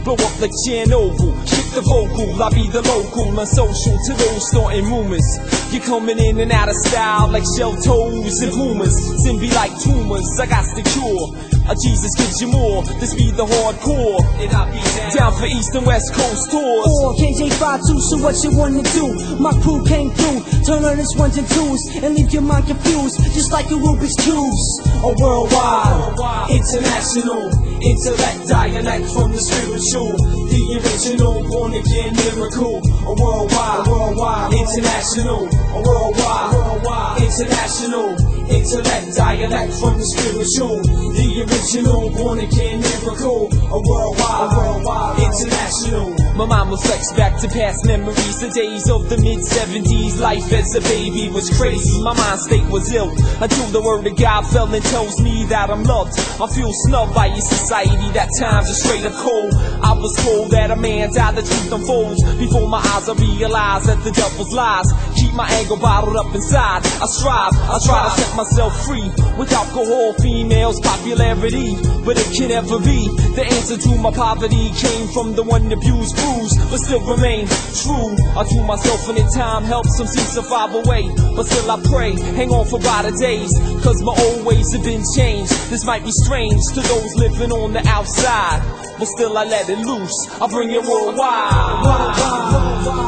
blow up like Chernobyl. Kick the vocal, I be the local, unsocial to those starting rumors. You're coming in and out of style like shell toes and boomers. Sin be like tumors, I got the cure. Jesus gives you more, this be the hardcore. And I be down for East and West Coast tours. Or KJ52, so what you wanna do? My crew came through, turn on this ones and twos, and leave your mind confused, just like a Rubik's Cubes. A worldwide, international, intellect, dialect from the spiritual, the original, born again miracle. A worldwide, international, a worldwide, international, intellect, dialect from the spiritual, the original, born again miracle. A worldwide, international. My mind reflects back to past memories, the days of the mid-70s. Life as a baby was crazy, my mind state was ill, until the word of God fell and tells me that I'm loved. I feel snubbed by your society, that times are straight up cold. I was told that a man died, the truth unfolds. Before my eyes I realized that the devil's lies. Keep my anger bottled up inside, I strive, I try to set myself free. With alcohol, females, popularity, but it can never be. The answer to my poverty came from the one abused, bruised, but still remain true. I do myself and in time helps some seem to survive away. But still I pray, hang on for brighter days, cause my old ways have been changed. This might be strange to those living on the outside, but still I let it loose, I bring it worldwide.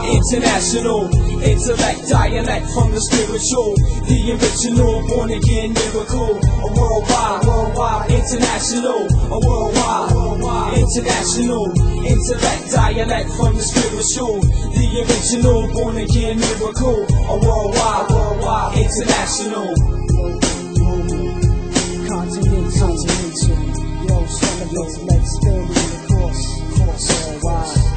International, intellect, dialect from the spiritual, the original, born again miracle. A worldwide, international, a worldwide, international, intellect, dialect from the spiritual, the original, born again miracle. A worldwide, international. Continental, yo, son of intellect, spanning the course, worldwide.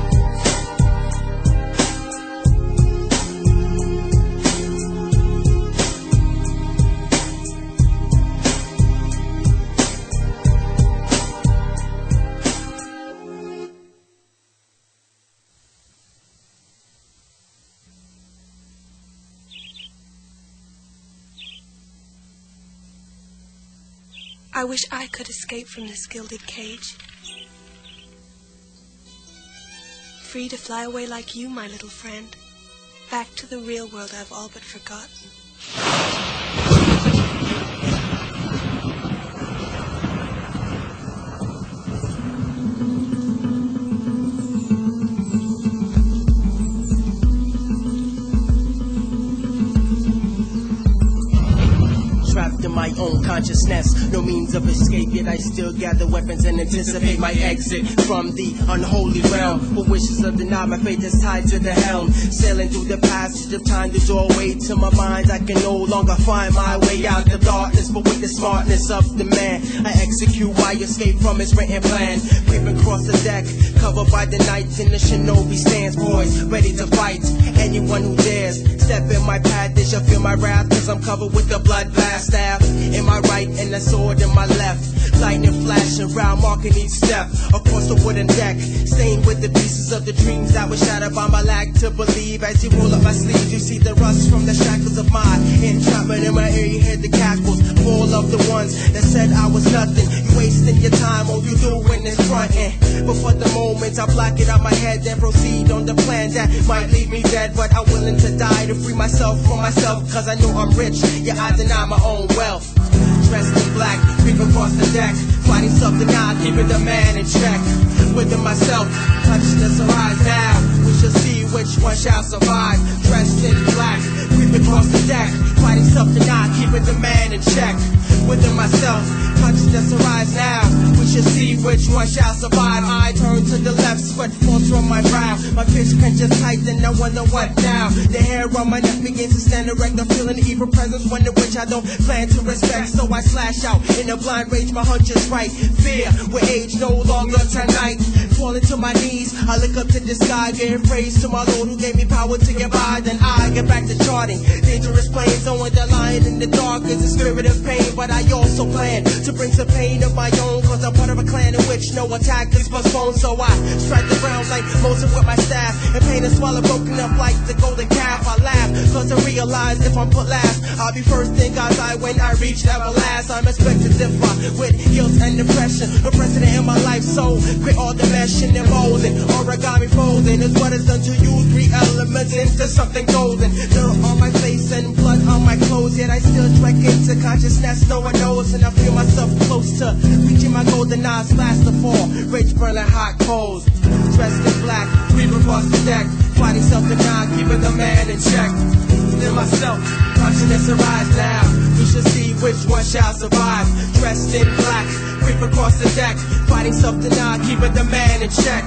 I wish I could escape from this gilded cage. Free to fly away like you, my little friend. Back to the real world I've all but forgotten. Trapped in my own consciousness, no means of escape, yet I still gather weapons and anticipate my exit from the unholy realm. For wishes are denied, my fate is tied to the helm. Sailing through the passage of time, the doorway to my mind. I can no longer find my way out the darkness, but with the smartness of the man, I execute my escape from his written plan. Creeping across the deck, covered by the knights in the shinobi stance, boys ready to fight anyone who dares step in my path. They shall feel my wrath, cause I'm covered with the blood blast staff in my right and a sword in my left. Lightning flashing round, marking each step across the wooden deck, stained with the pieces of the dreams that were shattered by my lack to believe. As you roll up my sleeves, you see the rust from the shackles of my entrapment. In my ear, you hear the cackles, all of the ones that said I was nothing. You wasting your time, all you doing is fronting. But for the moment, I block it out my head and proceed on the plan that might leave me dead. But I'm willing to die to free myself from myself, cause I know I'm rich, yeah, I deny my own wealth. Dressed in black, creep across the deck, fighting something out, keeping the man in check. Within myself, consciousness arise now, we shall see which one shall survive. Dressed in black, creep across the deck, fighting something out, keeping the man in check. Within myself, consciousness arise now, we shall see which one shall survive. I turn to the left, sweat falls from my brow, my fist clenches tight, then I wonder what now. The hair on my neck begins to stand erect, I'm feeling the evil presence, one in which I don't plan to respect. So I slash out in a blind rage, my hunch is right. Fear with age no longer tonight. Falling to my knees, I look up to the sky, giving praise to my Lord who gave me power to get by. Then I get back to charting dangerous planes, knowing the lion in the dark is a spirit of pain. But I also plan to bring some pain of my own, cause I'm part of a clan in which no attack is postponed. So I strike the ground like Moses with my staff, and pain and swallow broken up like the golden calf. I laugh, cause I realize if I'm put last, I'll be first in God's eye when I reach everlast. I'm expected to fight with guilt and depression, a precedent in my life, so create all the meshing and molding, origami folding is what is done to you. 3 elements into something golden. Dirt on my face and blood on my clothes, yet I still trek into consciousness, no one knows, and I feel myself close to reaching my golden eyes, fast to fall, rage burning hot coals. Dressed in black, creep across the deck, fighting something out, keeping the man in check. Within myself, consciousness arise now, we shall see which one shall survive. Dressed in black, creep across the deck, fighting something out, keeping the man in check.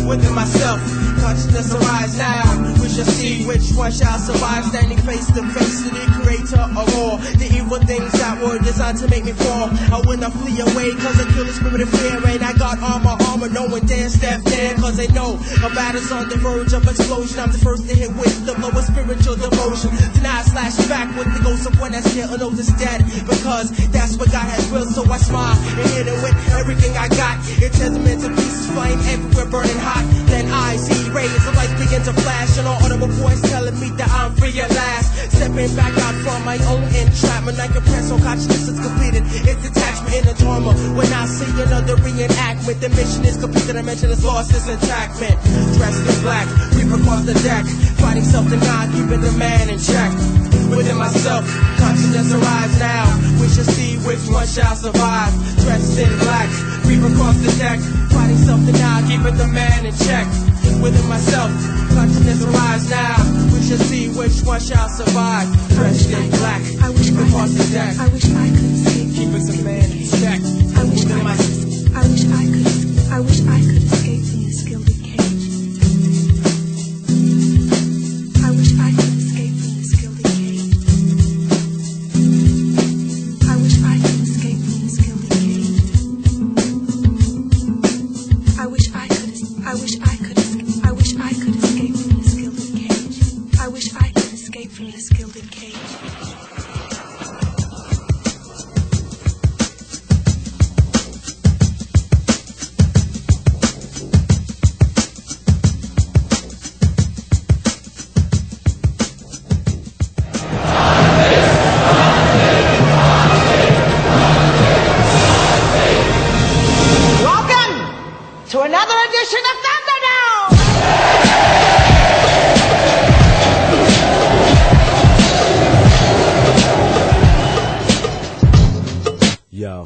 Within myself, consciousness arise now, we shall see which one shall survive. Standing face to face to the creator of all the evil things that were designed to make me fall. I will not flee away, cause I kill the spirit of fear, and I got all my armor, no one dare step there, cause they know a battle's on the verge of explosion. I'm the first to hit with the lowest spiritual devotion. Deny slash back with the ghost of one that's here or knows is dead, because that's what God has willed. So I smile and hit it with everything I got. It tears them into pieces, flame everywhere burning hot. Then I see rays of light begin to flash, and all audible voice telling me that I'm free at last. Stepping back out from my own entrapment, I can press on consciousness is completed. It's detachment in the torment. When I see another reenactment, the mission is complete, the dimension is lost, it's entrapment. Dressed in black, creep across the deck, fighting something out, keeping the man in check. Within myself, consciousness arise now, we shall see which one shall survive. Dressed in black, creep across the deck, fighting something out, keeping the man in check. Within myself, consciousness arise now, we shall see which one shall survive. Dressed in black, creep across the deck, I wish I could escape. keeping the man in check. Within myself, I wish I could escape from this gilded cage. I wish I could escape from this gilded cage. I wish I could escape from this gilded cage. I wish I could escape from this gilded cage. I wish I could escape from this gilded cage. To another edition of Thunderdome! Yo.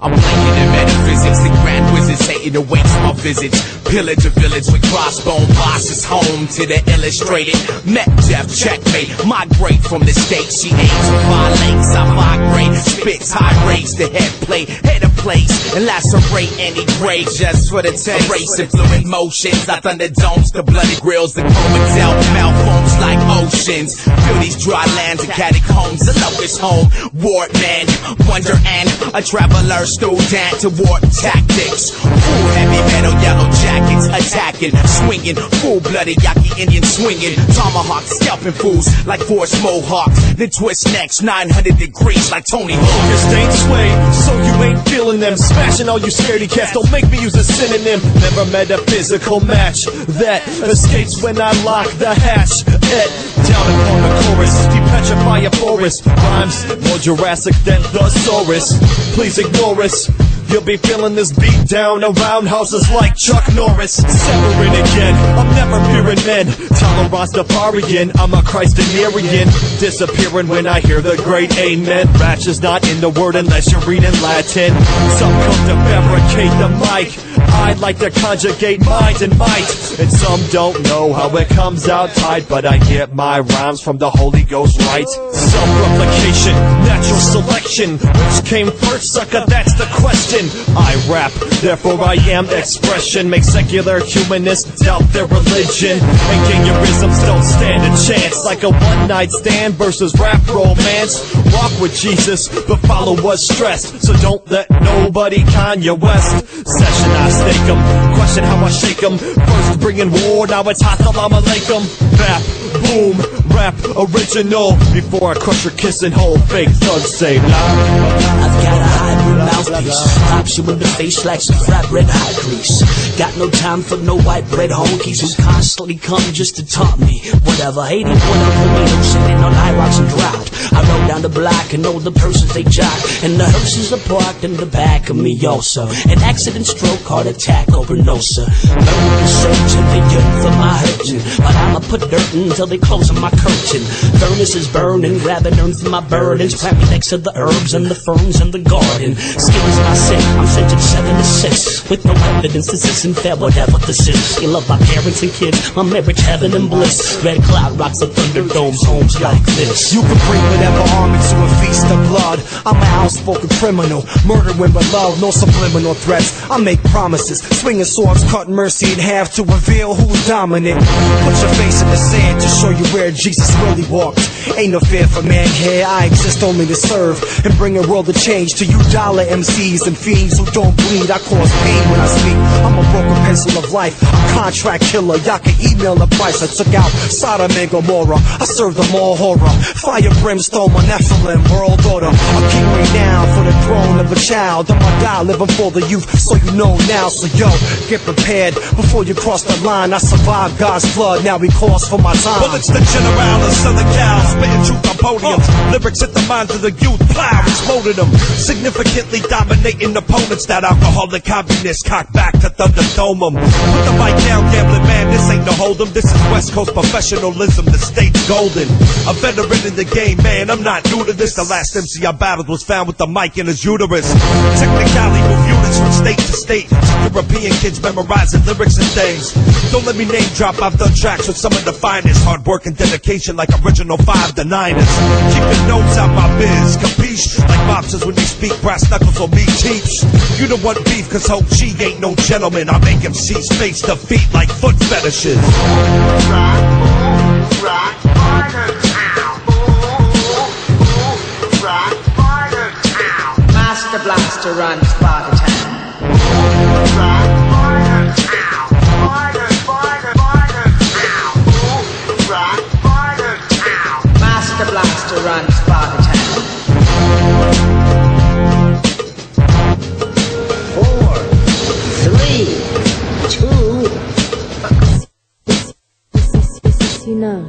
I'm linking in metaphysics, the grand wizards hating awaits my visits. Pillage a village with crossbone bosses, home to the illustrated. Met death, checkmate, migrate from the state. She aims for violates, I migrate. Spits high raise the head plate, head of place, and lacerate any grave just for the taste. Racing fluid motions, I thunder domes, the bloody grills, the chroma out, malforms like oceans. Fill these dry lands and catacombs, the locust home. Ward man, wonder and a traveler student to war tactics. Ooh, heavy metal yellow jackets, attacking, swinging, full-blooded Yaki Indian swinging, tomahawk scalping fools like forced mohawks, then twist necks 900 degrees like Tony Hawk. This ain't sway, so you ain't feeling them. Smashing all you scaredy cats, don't make me use a synonym. Never met a physical match that escapes when I lock the hatch. Down upon the chorus, depetrify a forest. Rhymes more Jurassic than the Saurus. Please ignore us. You'll be feeling this beat down around houses like Chuck Norris. Severing again, I'm never fearing men. Tolerance Rastafarian, I'm a Christinian. Disappearing when I hear the great amen. Ratchet's not in the word unless you're reading Latin. Some come to fabricate the mic. I'd like to conjugate mind and might. And some don't know how it comes out tight, but I get my rhymes from the Holy Ghost right. Self-replication, natural selection. Which came first, sucker? That's the question. I rap, therefore I am expression. Make secular humanists doubt their religion. And gangnerisms don't stand a chance. Like a one-night stand versus rap romance. Walk with Jesus, but follow what's stressed. So don't let nobody Kanye West. Session I stake 'em, question how I shake 'em. First bringing war, now it's assalamu alaikum. Bap, boom, rap original. Before I crush your kissing hole, fake thugs say nah. I've got a hybrid mouthpiece, pops you in the face like some fried bread hot grease. Got no time for no white bread honkies who constantly come just to taunt me. Whatever, hating when I'm Camino, sitting on high rocks and drought. I roll down the block and know the persons they jock, and the hearses are parked in the back of me also. An accident, stroke, heart attack, overdose. Burning the surgeon, they yearn for my hurting, but I'ma put dirt until they close on my curtain. Furnace is burning, grabbing earth for my burdens. Plant me next to the herbs and the ferns in the garden. Skin is my sin, I'm sentenced 7 to 6. With no evidence, this isn't fair, whatever this is. You love my parents and kids, my marriage, heaven and bliss. Red cloud rocks and thunderdomes, homes like this. You can bring whatever army to a feast of blood. I'm an outspoken criminal, murdering with love, no subliminal threats. I make promises, swinging swords, cut mercy in half to reveal who's dominant. Put your face in the sand to show you where Jesus really walked. Ain't no fear for man here, I exist only to serve and bring a world of change to you dollar MCs and fiends who don't bleed. I cause pain when I speak, I'm a broken pencil of life, a contract killer. Y'all can email the price. I took out Sodom and Gomorrah, I served them all horror. Fire, brimstone, my Nephilim, world order. A king renowned for the throne of a child. I'ma die living for the youth, so you know now. So yo, get prepared before you cross the line. I survived God's flood, now we cost for my time. Bullets the general of Southern Cal, spitting truth on podiums. Lyrics hit the minds of the youth, plow, exploded them. Significantly dominating opponents. That alcoholic communist cock back to Thunderdome 'em. Put the mic down, gambling man, this ain't no hold'em. This is West Coast professionalism, the state's golden. A veteran in the game, man, I'm not new to this. The last MC I battled was found with the mic in his uterus. Technically move units from state to state. European kids memorizing lyrics and things. Don't let me name drop, I've done tracks with some of the finest. Hard work and dedication like original 5 to 9ers. Keeping notes out my biz, capiche? Like mobsters when they speak, brass knuckles on me cheeks. You don't want beef cause Ho Chi ain't no gentleman. I make MCs face defeat like foot fetishes. Master Blaster runs Sparta Town. Master Blaster runs Sparta Town. 4, 3, 2. You know,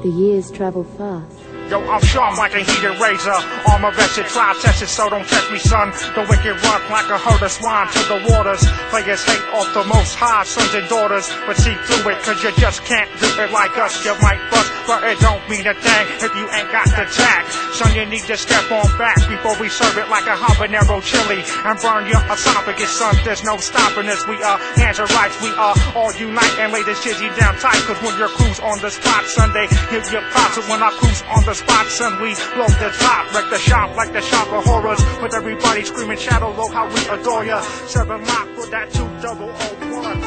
the years travel fast. Yo, I'm sharp like a heated razor. Armor vested, try tested, so don't test me, son. The wicked rock like a herd of swine to the waters. Players hate off the most high, sons and daughters. But see through it, cause you just can't do it like us. You might bust, but it don't mean a thing if you ain't got the tact. Son, you need to step on back before we serve it like a habanero chili and burn your esophagus, son. There's no stopping us. We are hands of rights. We are all unite and lay this shizzy down tight. Cause when your crew's on the spot, Sunday, give your props. And when our crew's on the spot, son, we blow the top, wreck the shop like the shop of horrors. With everybody screaming shadow low, how we adore ya. 7 lock for that 2001.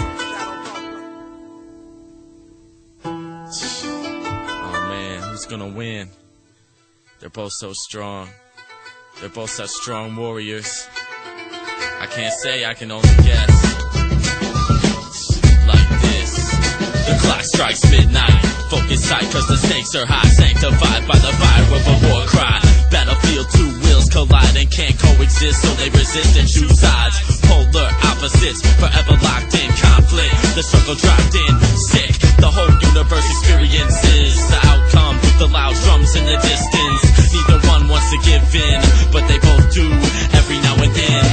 Oh man, who's gonna win? They're both so strong. They're both such strong warriors. I can't say, I can only guess. strikes midnight. Focus tight cause the stakes are high, sanctified by the fire of a war cry. Battlefield, two wheels collide and can't coexist, so they resist and choose sides. Polar opposites, forever locked in conflict. The circle dropped in, sick. The whole universe experiences the outcome, the loud drums in the distance. Neither one wants to give in, but they both do every now and then.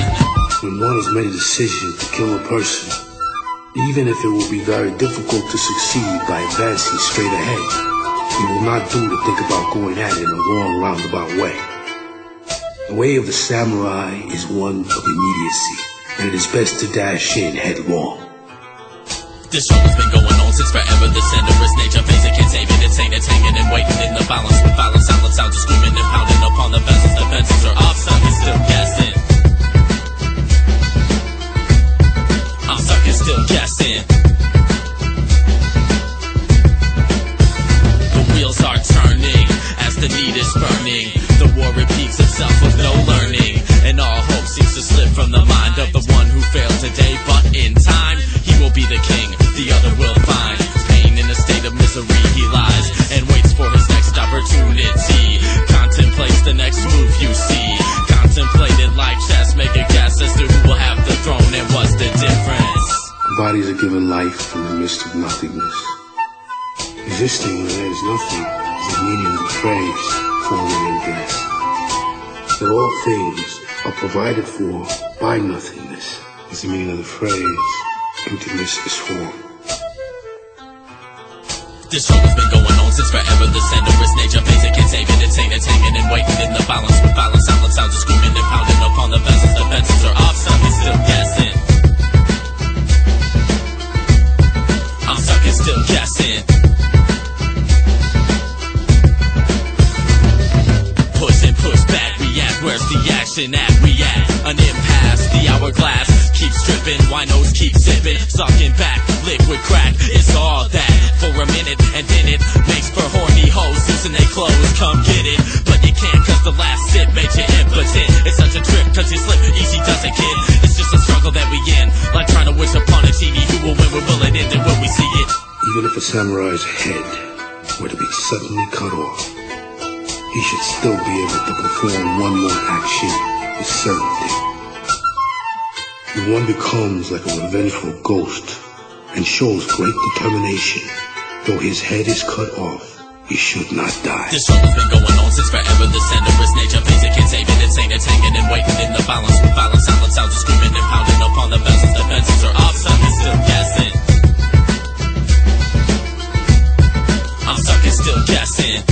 When one has made a decision to kill a person, even if it will be very difficult to succeed by advancing straight ahead, he will not do to think about going at it in a long roundabout way. The way of the samurai is one of immediacy, and it is best to dash in headlong. This struggle's been going on since forever. The senderous nature phase, it can't save it. It's ain't, it's hanging and waiting in the balance. With violence, silent sounds are screaming and pounding upon the vessels. Defenses are off, some is still guessing. I'm stuck and still guessing. The wheels are turning as the need is burning. The war repeats itself with no learning, and all hope seems to slip from the mind of the one who failed today. But in time, he will be the king, the other will find pain. In a state of misery he lies and waits for his next opportunity. Contemplates the next move you see. Contemplated like chess, make a guess as to who will have the throne and what's the difference. Bodies are given life in the midst of nothingness. Existing where there is nothing is the meaning of the phrase, falling in death. That all things are provided for by nothingness is the meaning of the phrase, emptiness is form. This struggle's been going on since forever. The senderous nature phase, it can't save it. It's ain't, it's hanging and waiting in the balance. With violence, silent sounds are screaming and pounding upon the vessels. Defenses are off, some is still guessing. I'm stuck and still guessing. Push and push back, react. Where's the action at? React. An impasse, the hourglass keeps stripping. Winos keep sipping, sucking back. Liquid crack, it's all that for a minute, and then it makes for horny hoes losing their clothes. Come get it, but you can't cause the last sip made you impotent. It's such a trip cause you slip, easy does it, kid. It's just a struggle that we in, like trying to wish upon a genie. Who will win, when will it end, and will we see it? Even if a samurai's head were to be suddenly cut off, he should still be able to perform one more action with certainty. When one becomes like a revengeful ghost and shows great determination, though his head is cut off, he should not die. This struggle's been going on since forever. The senderous nature phase, it can't save it. It's ain't, it's hanging and waiting in the balance. With violence, silent sounds are screaming and pounding upon the vessels. Defenses are off, some is still guessing. I'm stuck and still guessing.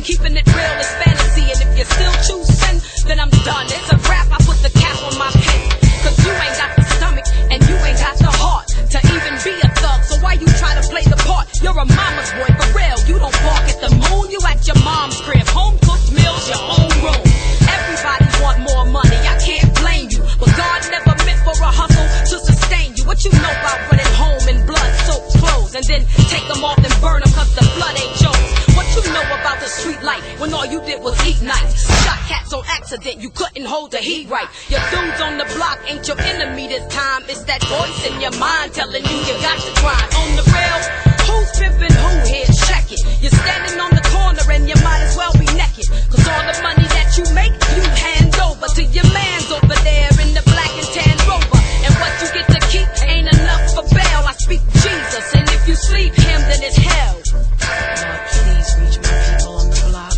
Keeping it real is fantasy, and if you when all you did was eat nice. Shot cats on accident, you couldn't hold the heat right. Your dudes on the block ain't your enemy this time. It's that voice in your mind telling you got to grind. On the rail, who's pimping who here? Check it. You're standing on the corner and you might as well be naked. Cause all the money that you make, you hand over to your mans over there in the black and tan Rover. And what you get to keep ain't enough for bail. I speak Jesus, and if you sleep him, then it's hell. Lord, please reach my people on the block.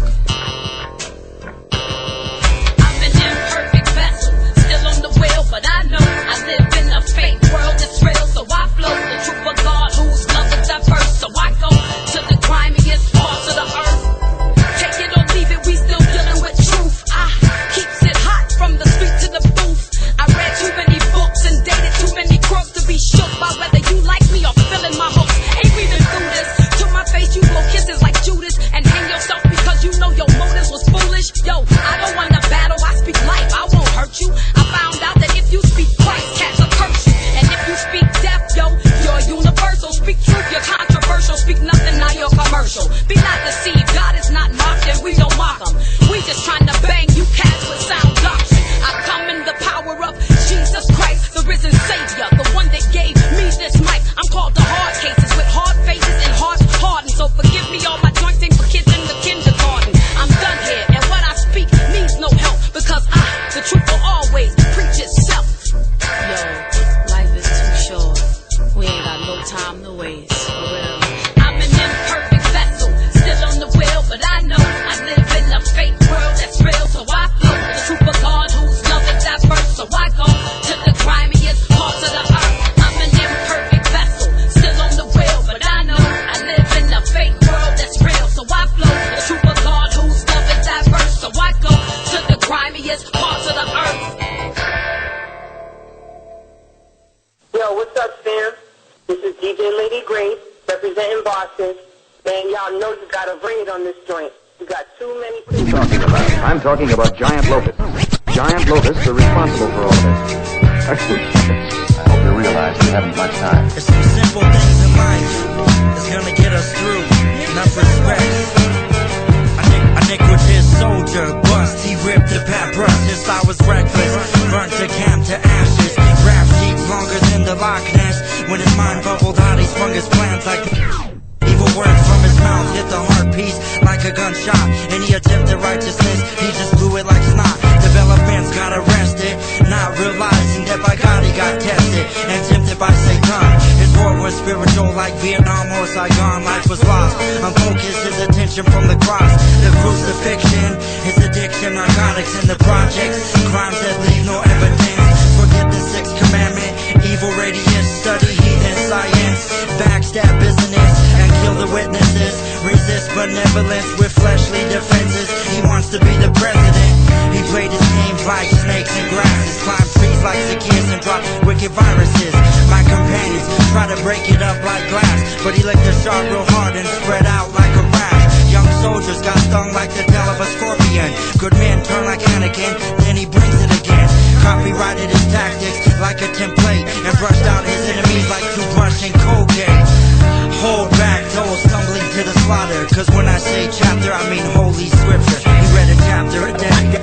I'm an imperfect vessel, still on the wheel, but I know I live in a fake world that's real, so I flow the truth of God, whose love is diverse. So I go to the grimiest parts of the earth. Take it or leave it, we still dealing with truth. I keeps it hot from the street to the booth. I read too many books and dated too many crooks to be shook by whether you like me or feeling my hooks. Ain't reading through this. To my face you blow kisses like Judas and hang yourself because you know your motives was foolish. Yo, I don't want to battle, I speak life, I won't hurt you. I found out that if you speak Christ, cats will curse you. And if you speak death, yo, you're universal. Speak truth, you're controversial. Speak nothing, now you're commercial. Be not deceived, God is not mocked and we don't mock him. We just trying to bang you cats with sound doctrine. I come in the power of Jesus Christ, the risen Savior, the one that gave me this mic. I'm called the hard cases with hard faces and hearts hardened. So forgive me all my joints ain't for kids in the kindergarten. I'm done here, and what I speak needs no help because the truth will always preach itself. Yo, life is too short. We ain't got no time to waste. For real. I'm an imperfect vessel, still on the wheel, but I know I live in a fake world that's real. So I flow the truth of God, whose love is diverse. So I go to the grimiest parts of the earth. I'm an imperfect vessel, still on the wheel, but I know I live in a fake world that's real. So I flow the truth of God, whose love is diverse. So I go to the grimiest parts of the earth. Yo, what's up, fam? This is DJ Lady Grace, representing Boston. Man, y'all know you got a raid on this joint. You got too many people. I'm talking about Giant Locust. Giant Locusts are responsible for all of this. I hope you realize you haven't much time. There's some simple things in life that's gonna get us through. Enough respect. Iniquitous soldier, bust, he ripped the pad brush since I was reckless. Burnt to camp to ashes. Rap sheets longer than the Loch Ness. When his mind bubbled out, he sprung his plans like evil words from his mouth hit the heart piece like a gunshot. Any attempt at righteousness, he just blew it like snot. Developments got arrested, not realizing that by God he got tested and tempted by Satan. His war was spiritual like Vietnam or Saigon. Life was lost, unfocused, his attention from the cross. The crucifixion, his addiction, narcotics in the projects. Crimes that leave no evidence. Forget the sixth commandment, evil radius, study heathen science. Backstab business and kill the witnesses. Resist benevolence with fleshly defenses. He wants to be the president. He played his games like snakes and grasses. Climbed trees like cicadas and dropped wicked viruses. My companions try to break it up like glass, but he licked the sharp real hard and spread out like a rash. Young soldiers got stung like the tail of a scorpion. Good men turn like Anakin, then he brings it again. Copyrighted his tactics like a template and brushed out his enemies like toothbrush and cocaine. Hold back those stumbling to the slaughter, cause when I say chapter I mean holy scripture. He read a chapter a day. He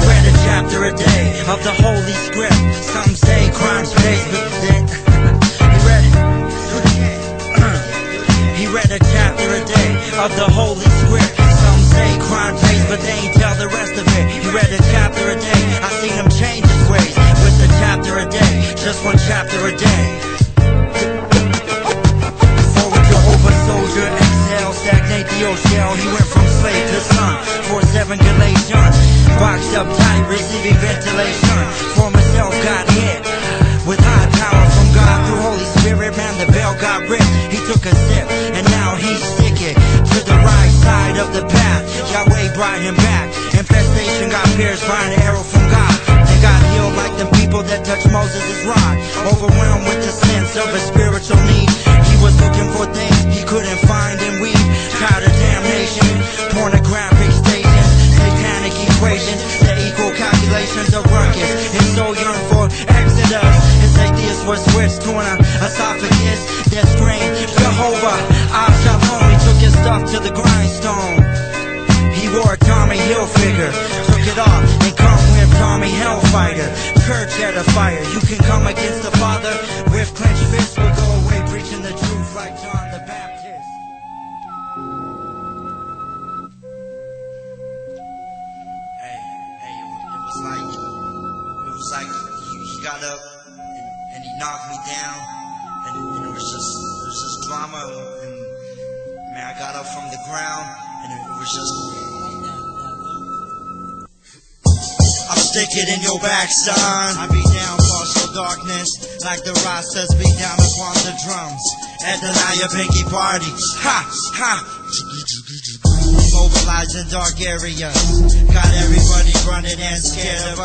read a chapter a day of the holy script. Some say crimes pays, but then he read a chapter a day of the holy script. Some say crime pays, but they ain't tell the rest of it. He read a chapter a day. I seen him change his ways with a chapter a day, just one chapter a day. Forward Jehovah soldier, exhale, stagnate the ocean. He went from slave to son, 4/7 Galatian. Boxed up tight, receiving ventilation. Former self got hit with high power from God through Holy Spirit. Man, the veil got ripped. He took a sip and now he's sticking to the right side of the path. Yahweh brought him back. Infestation got pierced by an arrow from God. And got healed like the people that touched Moses' rod. Overwhelmed with the sense of a spiritual need. He was looking for things he couldn't find and weed. Tired of damnation, pornographic stations, satanic equations that equal calculations of ruckus. His soul yearned for exodus. His atheist was switched to an esophagus that screamed Jehovah, to the grindstone. He wore a Tommy Hilfiger, took it off and come with Tommy Hellfighter. Kurt at a fire, you can come against the Father with clenched fists. We'll go away preaching the truth like John the Baptist. Hey, it was like he got up and he knocked me down, and it was just drama, and man, I got up from the ground, and it was just. I'll stick it in your back, son. I be down partial darkness, like the Rastas be down upon the drums. At the Naya Pinky party, ha, ha. Mobilizing dark areas, got everybody running and scared of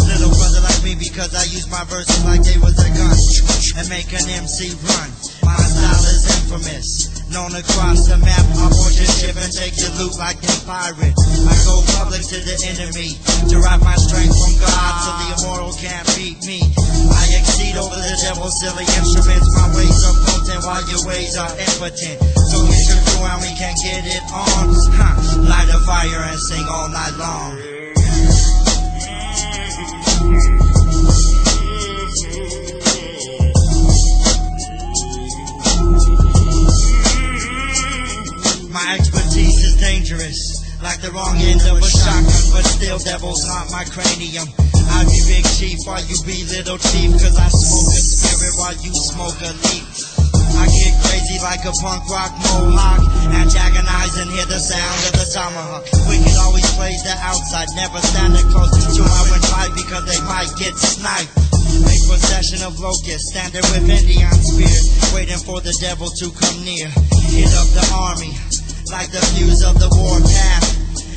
little brother like me, because I use my verses like they was a gun and make an MC run. My style is infamous, known across the map. I board your ship and take your loot like a pirate. I go public to the enemy, derive my strength from God, so the immortal can't beat me. I exceed over the devil's silly instruments. My ways are potent while your ways are impotent. So get your crew and we can get it on. Light a fire and sing all night long. My expertise is dangerous, like the wrong end of a shotgun, but still devils haunt my cranium. I be big chief while you be little chief, cause I smoke a spirit while you smoke a leaf. I get crazy like a punk rock mohawk, antagonize and hear the sound of the tomahawk. Wicked always plays the outside, never standing close to my win fight, because they might get sniped. Make possession of Locust, standing with Indian spears, waiting for the devil to come near. Hit up the army like the fuse of the war path,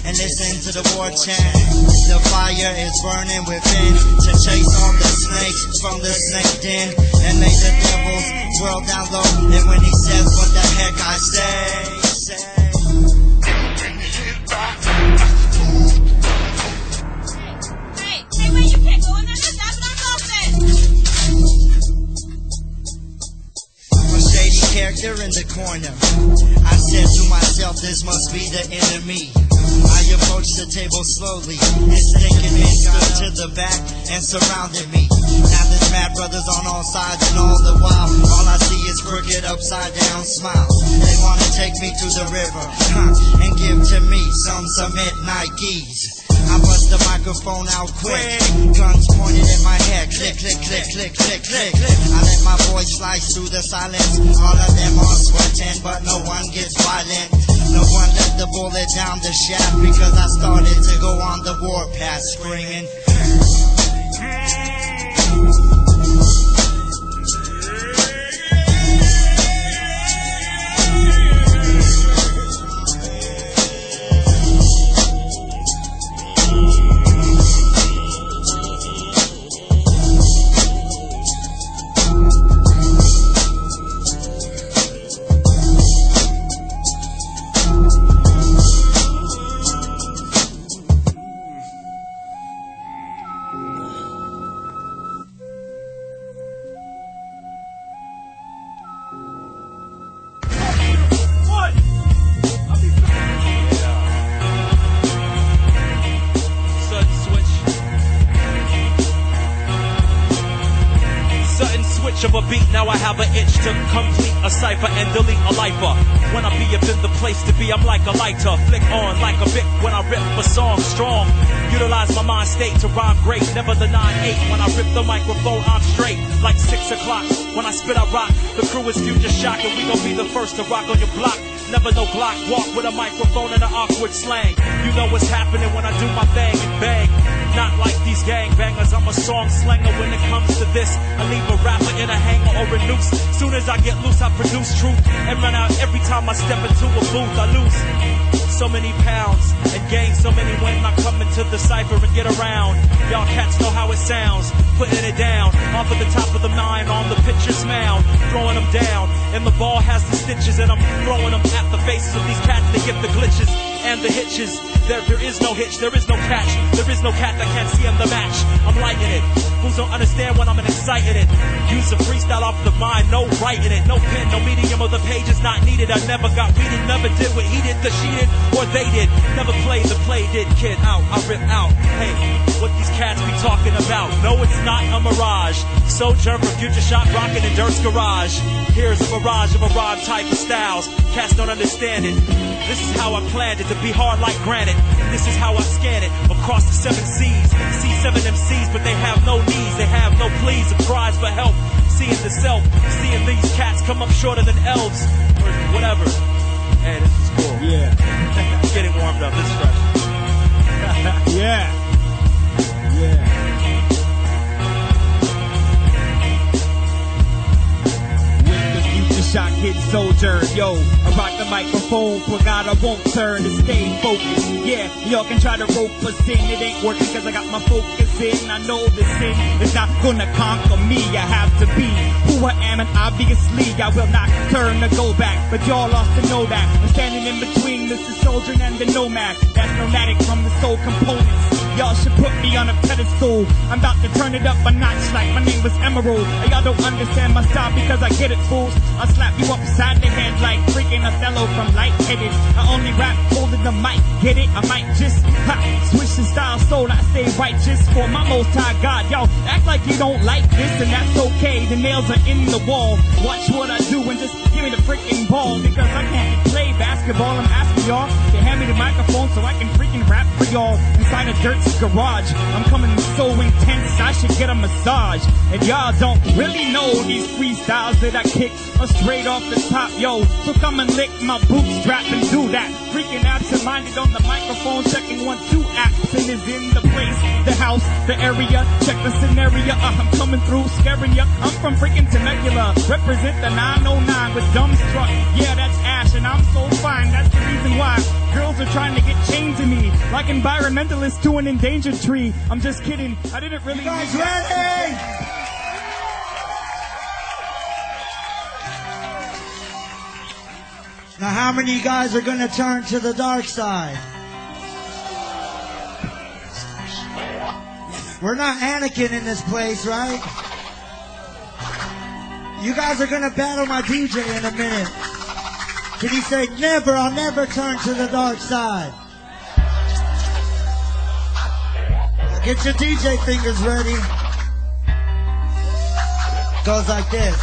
and listen to the war chant. The fire is burning within to chase all the snakes from the snake den, and lay the devil's world down low. And when he says what the heck I say. Hey, where you been going? That's what I'm saying. A shady character in the corner. I said to myself, this must be the enemy. I approached the table slowly. His thinking men stood to the back and surrounded me. Now there's mad brothers on all sides, and all the while, all I see is crooked upside down smiles. They wanna take me to the river, and give to me some midnight Nikes. I bust the microphone out quick, guns pointed at my head, click, click, click, click, click, click. I let my voice slice through the silence. All of them are sweating, but no one gets violent. No one let the bullet down the shaft, because I started to go on the warpath screaming. Of a beat, now I have an itch to complete a cipher and delete a lifer. When I be up in the place to be, I'm like a lighter. Flick on like a Vic when I rip a song strong. Utilize my mind state to rhyme great. Never the 9-8. When I rip the microphone, I'm straight. Like 6 o'clock. When I spit, I rock. The crew is future shock, and we gon' be the first to rock on your block. Never no Glock. Walk with a microphone and an awkward slang. You know what's happening when I do my thing and bang. Not like these gangbangers, I'm a song slanger. When it comes to this, I leave a rapper in a hanger or a noose. Soon as I get loose, I produce truth and run out. Every time I step into a booth, I lose so many pounds and gain so many when I come into the cipher and get around. Y'all cats know how it sounds, putting it down off of the top of the mind on the pitcher's mound, throwing them down, and the ball has the stitches, and I'm throwing them at the faces of these cats. They get the glitches and the hitches. There is no hitch, there is no catch, there is no cat that can't see him the match. I'm lighting it, Fools don't understand when I'm excited it. Use a freestyle off the mind, no writing it. No pen, no medium of the page is not needed. I never got weeded, never did what he did, the she did, or they did. Never played the play did, kid. Out, I rip out. Hey, what these cats be talking about? No, it's not a mirage. Sojourn for future shot rocking in Dirt's garage. Here's a barrage of a rhyme type of styles. Cats don't understand it. This is how I planned it, to be hard like granite. This is how I scan it across the 7 seas. See 7 MCs, but they have no needs. They have no pleas or cries for help. Seeing the self, seeing these cats come up shorter than elves. Or whatever. Hey, this is cool. Yeah. Getting warmed up. This is fresh. Yeah. Yeah. Shot kid soldier, yo, I rock the microphone, for God I won't turn to stay focused. Yeah, y'all can try to rope us in, it ain't working cause I got my focus in. I know the sin is not gonna conquer me, I have to be who I am, and obviously I will not turn to go back, but y'all lost to know that. I'm standing in between Mr. Soldier and the Nomad, that's nomadic from the soul components. Y'all should put me on a pedestal, I'm about to turn it up a notch like my name was Emerald. Y'all don't understand my style because I get it, fools. I slap you upside the head like freaking Othello from Lightheaded. I only rap holding the mic, get it? I might just switch the style so I stay righteous for my most high God. Y'all act like you don't like this and that's okay. The nails are in the wall. Watch what I do and just give me the freaking ball because I can't play basketball. I'm asking y'all to hand me the microphone so I can freaking rap for y'all inside a Dirt's garage. I'm coming so intense I should get a massage. And y'all don't really know these freestyles that I kick are straight off the top, yo. So come and lick my bootstrap and do that. Freaking absent-minded on the microphone, checking 1, 2 accent is in the place, the house, the area. Check the scenario. I'm coming through, scaring ya. I'm from freaking Temecula, represent the 909 with dumbstruck. Yeah, that's Ash, and I'm so fine. That's the reason why girls are trying to get chained to me, like environmentalists to an endangered tree. I'm just kidding. I didn't really. You guys ready? Now, how many of you guys are going to turn to the dark side? We're not Anakin in this place, right? You guys are going to battle my DJ in a minute. Can you say, never, I'll never turn to the dark side? Get your DJ fingers ready. Goes like this.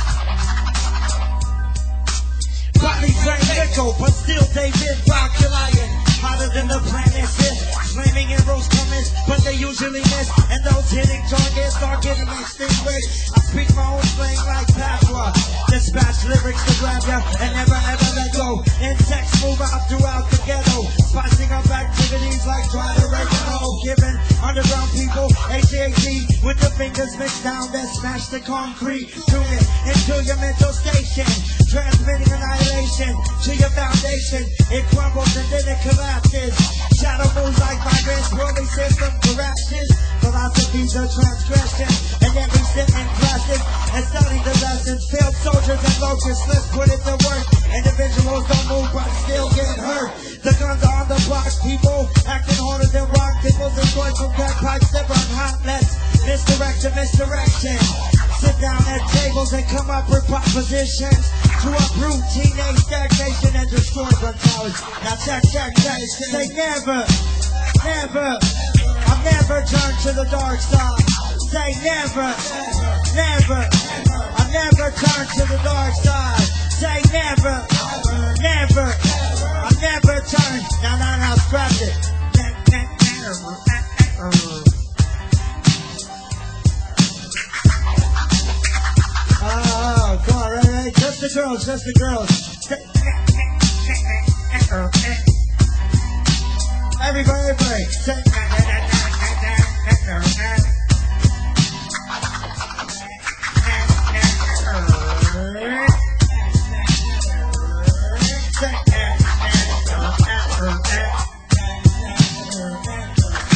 Body Frank Echo, but still David Rock Goliath. Hotter than the planet is. Flaming arrows coming, but they usually miss. And those hitting targets are getting extinguished. I speak my own slang like patois. Dispatch lyrics to grab ya and never ever let go. Insects move out throughout the ghetto. Spicing up activities like try to oregano. Giving underground people HAT with the fingers mixed down, then smash the concrete. Tune it into your mental station. Transmitting annihilation to your foundation. It crumbles and then it collapses. Shadow moves like migrants, worldly system collapses. Philosophies of transgression. And then we sit in classes and study the lessons. Failed soldiers and locusts, let's put it to work. Individuals don't move but still get hurt. The guns are on the block, people acting harder than rock. People's employed from crack pipes that run hot. Let's misdirection. Sit down at tables and come up with propositions to uproot teenage stagnation and destroy gun towers. Now check. Say never. I've never turned to the dark side. Say never. I've never turned to the dark side. Say never. I've never turned. Now, scratch it. Oh, come on, right? Just the girls. Everybody.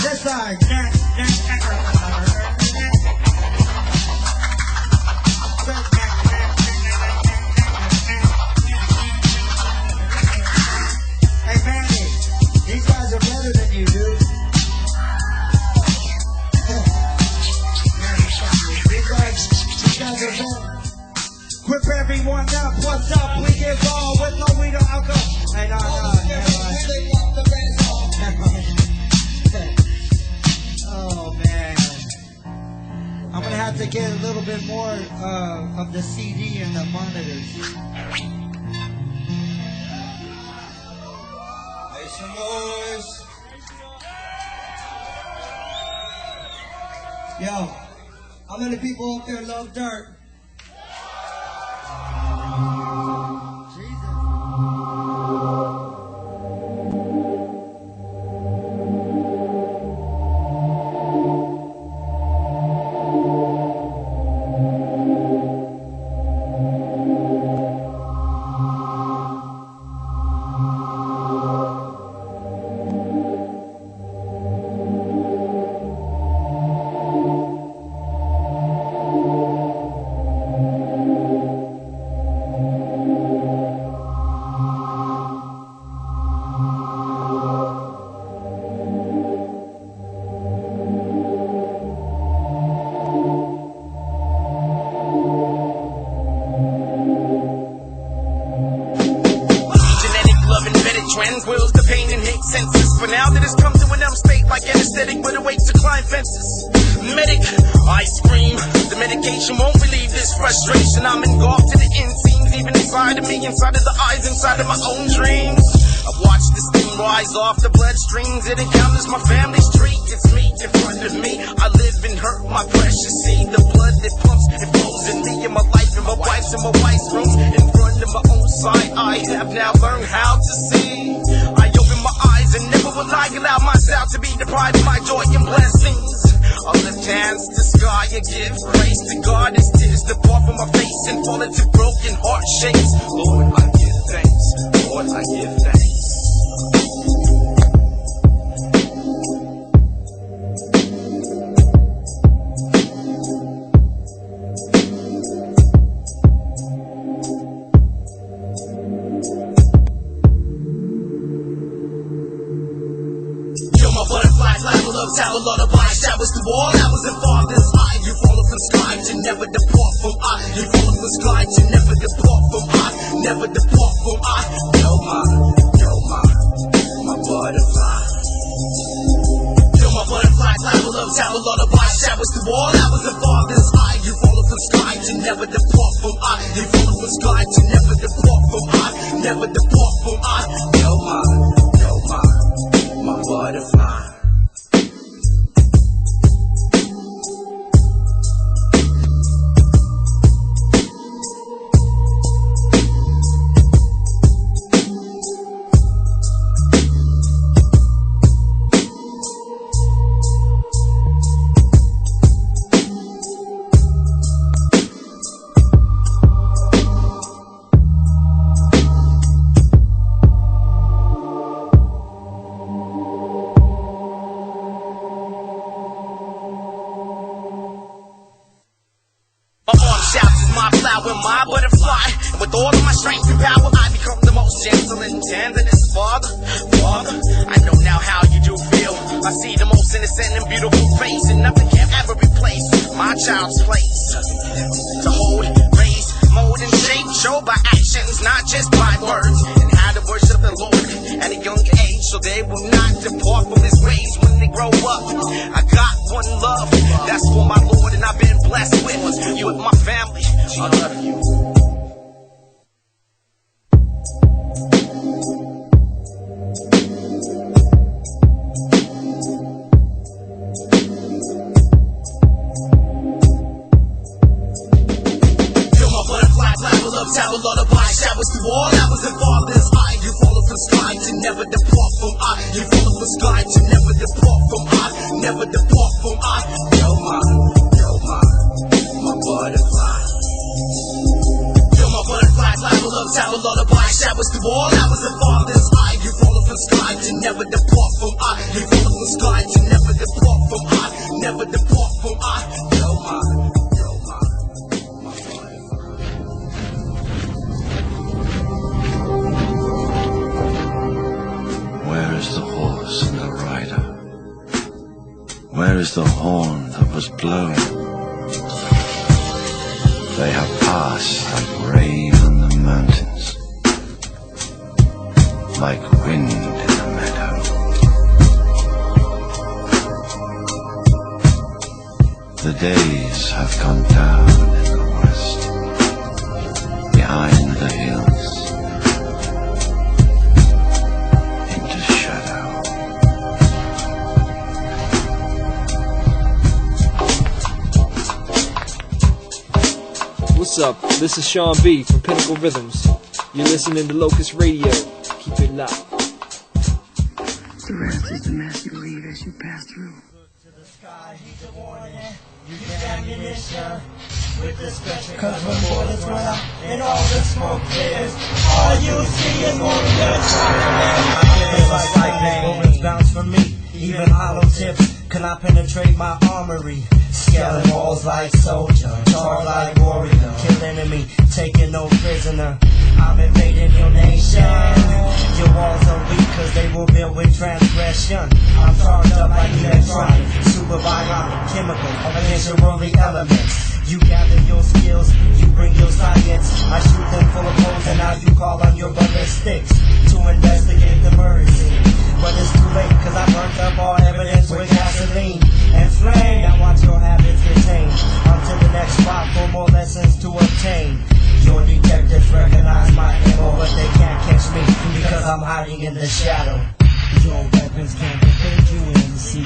This side. Hey, Manny, these guys are better than you, dude. bit more of the CD and the monitors. Make some noise. Yo, how many people up there love dirt? Trends, wills, the pain and hate senses. For now that it's come to an M state like anesthetic, but it waits to climb fences. Medic, ice cream. The medication won't relieve this frustration. I'm engulfed to the inseams, even inside of me, inside of the eyes, inside of my own dreams. I've watched this thing rise off the bloodstreams. It encounters my family's tree. It's me in front of me. I live and hurt my precious seed. The blood that pumps, it flows in me, in my life, in my wife's rooms. In front of my own sight, I have now learned how to see. I open my eyes and never will I allow myself to be deprived of my joy and blessings. I lift hands to sky and give grace to God as tears depart from my face and fall into broken heart shapes. Lord, I give thanks. Lord, I give thanks. Tower lullaby showers through all hours and farthest eye. You fall from sky to never depart from I. You fall from sky to never depart from I. Never depart from I. You're my butterfly. You're my butterfly, cloud of love, tower lullaby showers through all hours and farthest eye. You fall from sky to never depart from I. You fall from sky to never depart from I. Never depart from I. You're my butterfly. My butterfly, and with all of my strength and power, I become the most gentle and tenderest father. Father, I know now how you do feel. I see the most innocent and beautiful face, and nothing can ever replace my child's place. To hold, raise, mold, and shape, show by actions, not just by words, and how to worship the Lord at a young age, so they will not depart from His ways when they grow up. I got one love, that's for my Lord, and I've been blessed with you, with my family. I love you. Tower lullaby showers through all hours and farthest eye. You follow from sky to never depart from I. You follow from sky to never depart from I. Never depart from I. You're my butterfly. You're my butterfly, cloud of love, tower lullaby showers through all hours and farthest eye. You follow from sky to never depart from I. You follow from sky to never depart from I. Never depart from I. You're my Where is the horse and the rider? Where is the horn that was blown? They have passed like rain on the mountains, like wind in the meadow. The days have gone down in the west, behind the hills, into shadow. What's up? This is Sean B from Pinnacle Rhythms. You're listening to Locust Radio. Keep it locked. The rest is the mess you leave as you pass through. Ammunition with discretion, cause when bullets run out and all the smoke clears, all you see is more guns. It's like bullets bounce from me, even hollow tips cannot penetrate my armory. Scaling walls like soldier, charged like warrior, kill enemy, taking no prisoner. I'm invading your nation. Your walls are weak cause they were built with transgression. I'm charged up like electronic, super bionic, chemical, against your worldly elements. You gather your skills, you bring your science. I shoot them full of holes and now you call on your ballistics to investigate the murder scene. But it's too late cause I burnt up all evidence with gasoline and flame. Now watch your habits get tamed. On to the next spot for more lessons to obtain. Your detectives recognize my ammo, but they can't catch me because I'm hiding in the shadow. Your weapons can't defend you in the sea.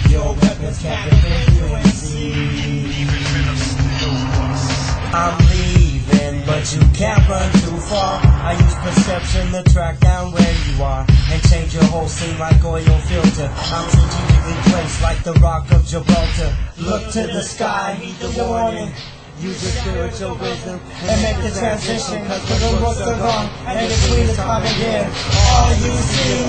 Your weapons can't defend you in the sea. I'm leaving, but you can't run too far. I use perception to track down where you are and change your whole scene like oil filter. I'm strategically placed like the Rock of Gibraltar. Look to the sky, heed the warning. Use your spiritual wisdom and make the transition, cause when the rooks are gone and the queen is coming in, all you see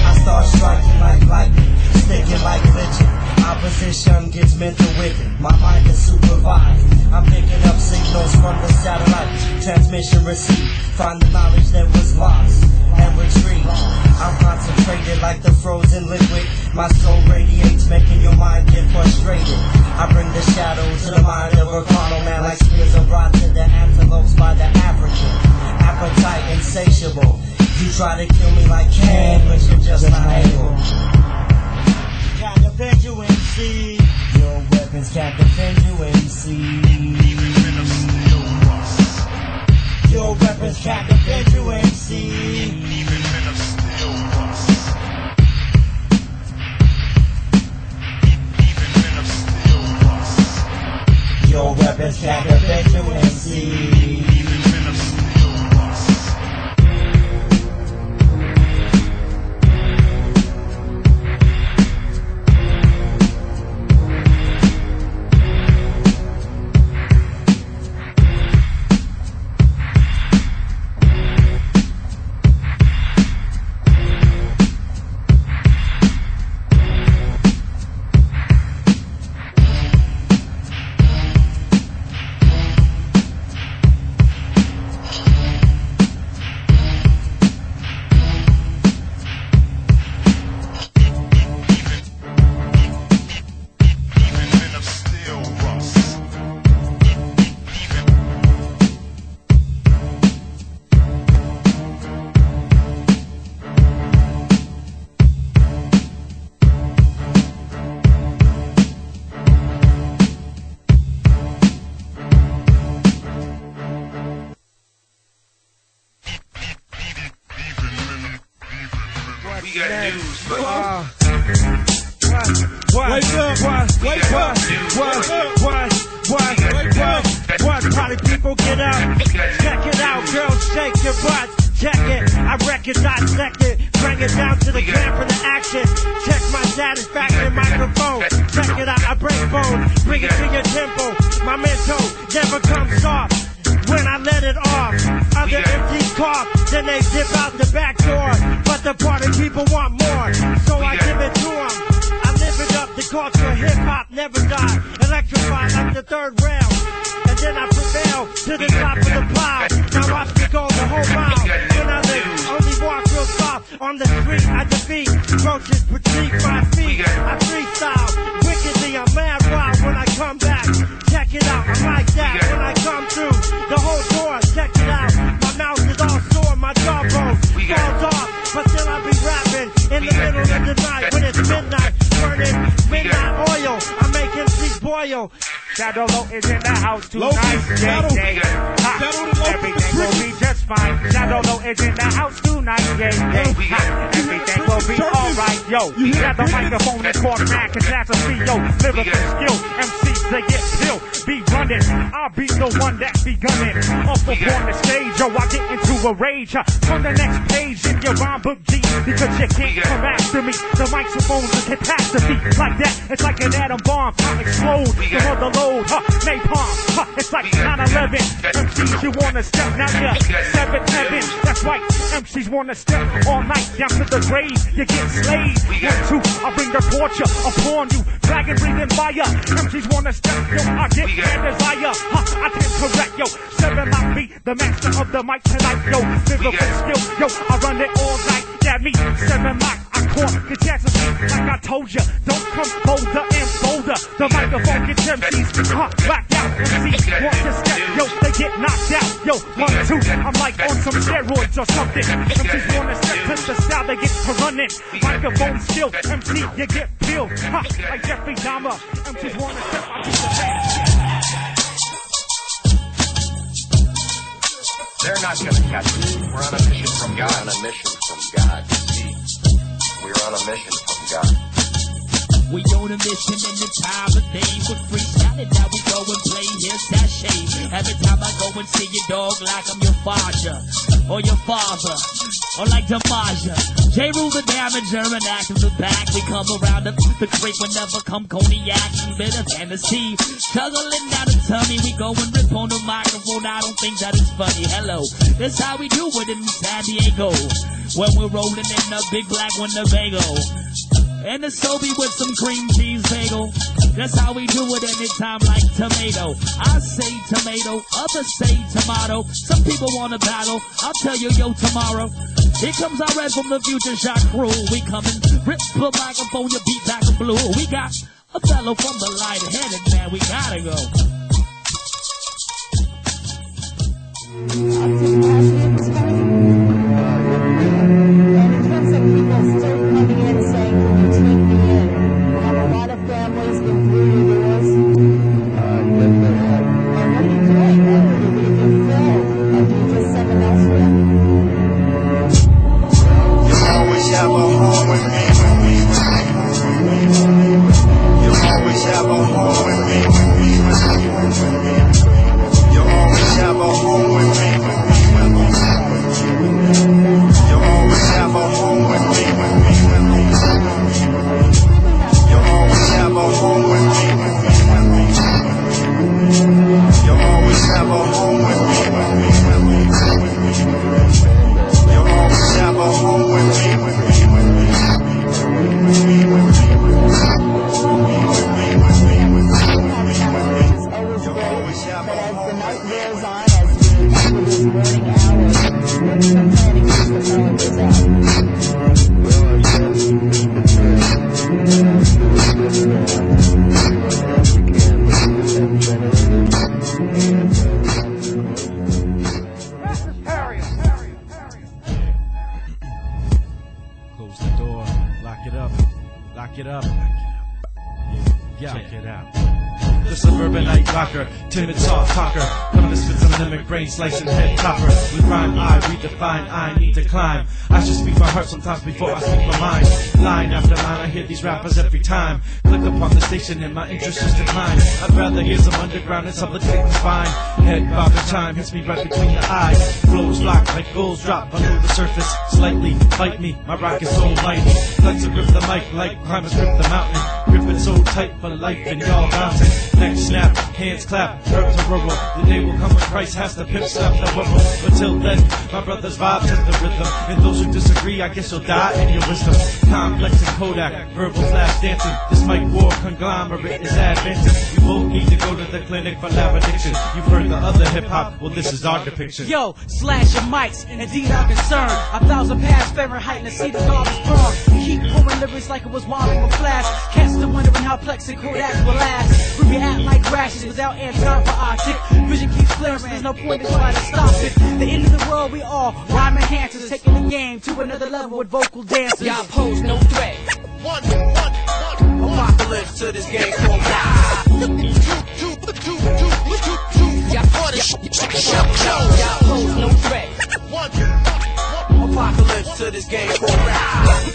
I start striking like lightning, sticking like glitching. Opposition gets mental wicked, my mind is supervised. I'm picking up signals from the satellite, transmission received. Find the knowledge that was lost and retrieve. I'm concentrated like the frozen liquid. My soul radiates, making your mind get frustrated. I bring the shadow to the mind of a carnal man, like spears are brought to the antelopes by the African. Appetite insatiable. You try to kill me like Cain, but you're just not able. Can't defend you, MC. Your weapons can't defend you, MC. Your weapons can't defend you, MC. Your weapons can't defend you, MC. What? Party people get up, check it out, girls shake your butts, check it, I wreck it, dissect it, bring it down to the gram for the action, check my satisfaction microphone, check it out, I break bones, bring it to your temple, my mental never comes soft. When I let it off, other MCs cough, then they dip out the back door. But the party people want more, so I give it to them. I live it up, the culture, hip-hop never die. Electrified like the third rail. And then I prevail to the top of the pile. Now watch me go the whole mile. When I live, only walk real soft. On the street, I defeat roaches beneath my feet. I freestyle, wickedly, I'm mad wild when I come back. Check it out, I'm like that when I come through. The whole door, check it out. My mouth is all sore, my jawbone falls off. But still I be rapping in the middle of the night when Yo, Shadow Low is in the house tonight. Everything will be just fine. Shadow Low is in the house tonight. Everything will be alright. Yo, got the microphone and called Mac catastrophe. Yo, lyrical skill, MCs they get killed. Be running, I'll be the one that be gunning. Up on the stage, yo, I get into a rage. On the next page in your rhyme book, G, because you can't come after me. The microphone's a catastrophe. Like that, it's like an atom bomb. I explode, the mother load, napalm. It's like 9/11. MCs, you wanna step, now you're 7th heaven. That's right, MCs wanna step all night down to the grave. You get slayed. 1, 2, I bring the torture upon you. Dragon breathing fire. MCs wanna step, yo, I get their desire. I can correct, yo. 7 might be the master of the mic tonight, yo. Lyrical skill, yo, I run it all night. Yeah, me, 7 mic, I caught the chances. Like I told ya, don't come bolder and bolder. The microphone gets MCs, back out. MCs want to step, yo, they get knocked out. Yo, 1, 2, I'm like on some steroids or something. MCs wanna step to the style, they get to running. Microphone skill, MC, you get peeled. Like Jeffrey Dahmer. MCs wanna step, I do the best. They're not going to catch us. We're on a mission from God. On a mission from God. See, we're on a mission from God. We on a mission in the time of day. With freestyle and now we go and play his sachet. Every time I go and see your dog like I'm your father. Or your father. Or like Damaja. J. Rule the damage, German act in the back. We come around the creek whenever come cognac and bitter Tennessee. Juggling down the tummy, we go and rip on the microphone. I don't think that is funny. Hello, that's how we do it in San Diego. When we're rolling in a big black Winnebago. And a Sobe with some cream cheese bagel. That's how we do it anytime like tomato. I say tomato, others say tomato. Some people want to battle, I'll tell you yo tomorrow. Here comes our red from the future shot crew. We coming, rip the microphone, your beat back in blue. We got a fellow from the light-headed man, we gotta go. And in terms of people still coming in saying, can you take me in? Have a lot of families been through your doors? And what are you doing? If you're filled and you just someone else with? You always have a home with me. You always have a home with me. You always have a home with me. You always have a home with me. You always have a home with me. You always have a home with me. You always have a home with me. Close the door, lock it up, lock it up. Yeah, check it out. The suburbanite rocker, timid soft talker, coming to spit some limit brain slicing head topper. With rhyme I redefine, I need to climb. I should speak my heart sometimes before I speak my mind. Line after line, I hear these rappers every time. Click upon the station and my interest just decline. I'd rather hear some underground and supplicate the spine. Head bob and chime hits me right between the eyes. Flows lock like goals drop below the surface. Slightly bite me, my rock is so mighty. Flex and grip the mic like climbers grip the mountain. Grip it so tight for life and y'all bouncing. Neck snap, hands clap, herb to rural. The day will come when Christ has to pimp slap the world. But till then, my brothers vibe to the rhythm. And those who disagree, I guess you'll die in your wisdom. Complex and Kodak, verbal flash dancing. This mic war conglomerate is advancing. We both need to go to the clinic for lab addiction. You've heard the other hip hop, well this is our depiction. Yo, slash your mics, indeed I'm concerned. 1,000 past Fahrenheit and the seat of garbage burn. Keep pouring lyrics like it was wilding with flash. Cats still wondering how Plex and Kodak will last. We react like rashes without air time for optic. Vision keeps flaring, there's no point in trying to stop it. The end of the world, we all rhyme enhancers, taking the game to another level with vocal dancers. Y'all pose no threat. Apocalypse to this game called rap. Y'all pose no threat. Apocalypse to this game called rap.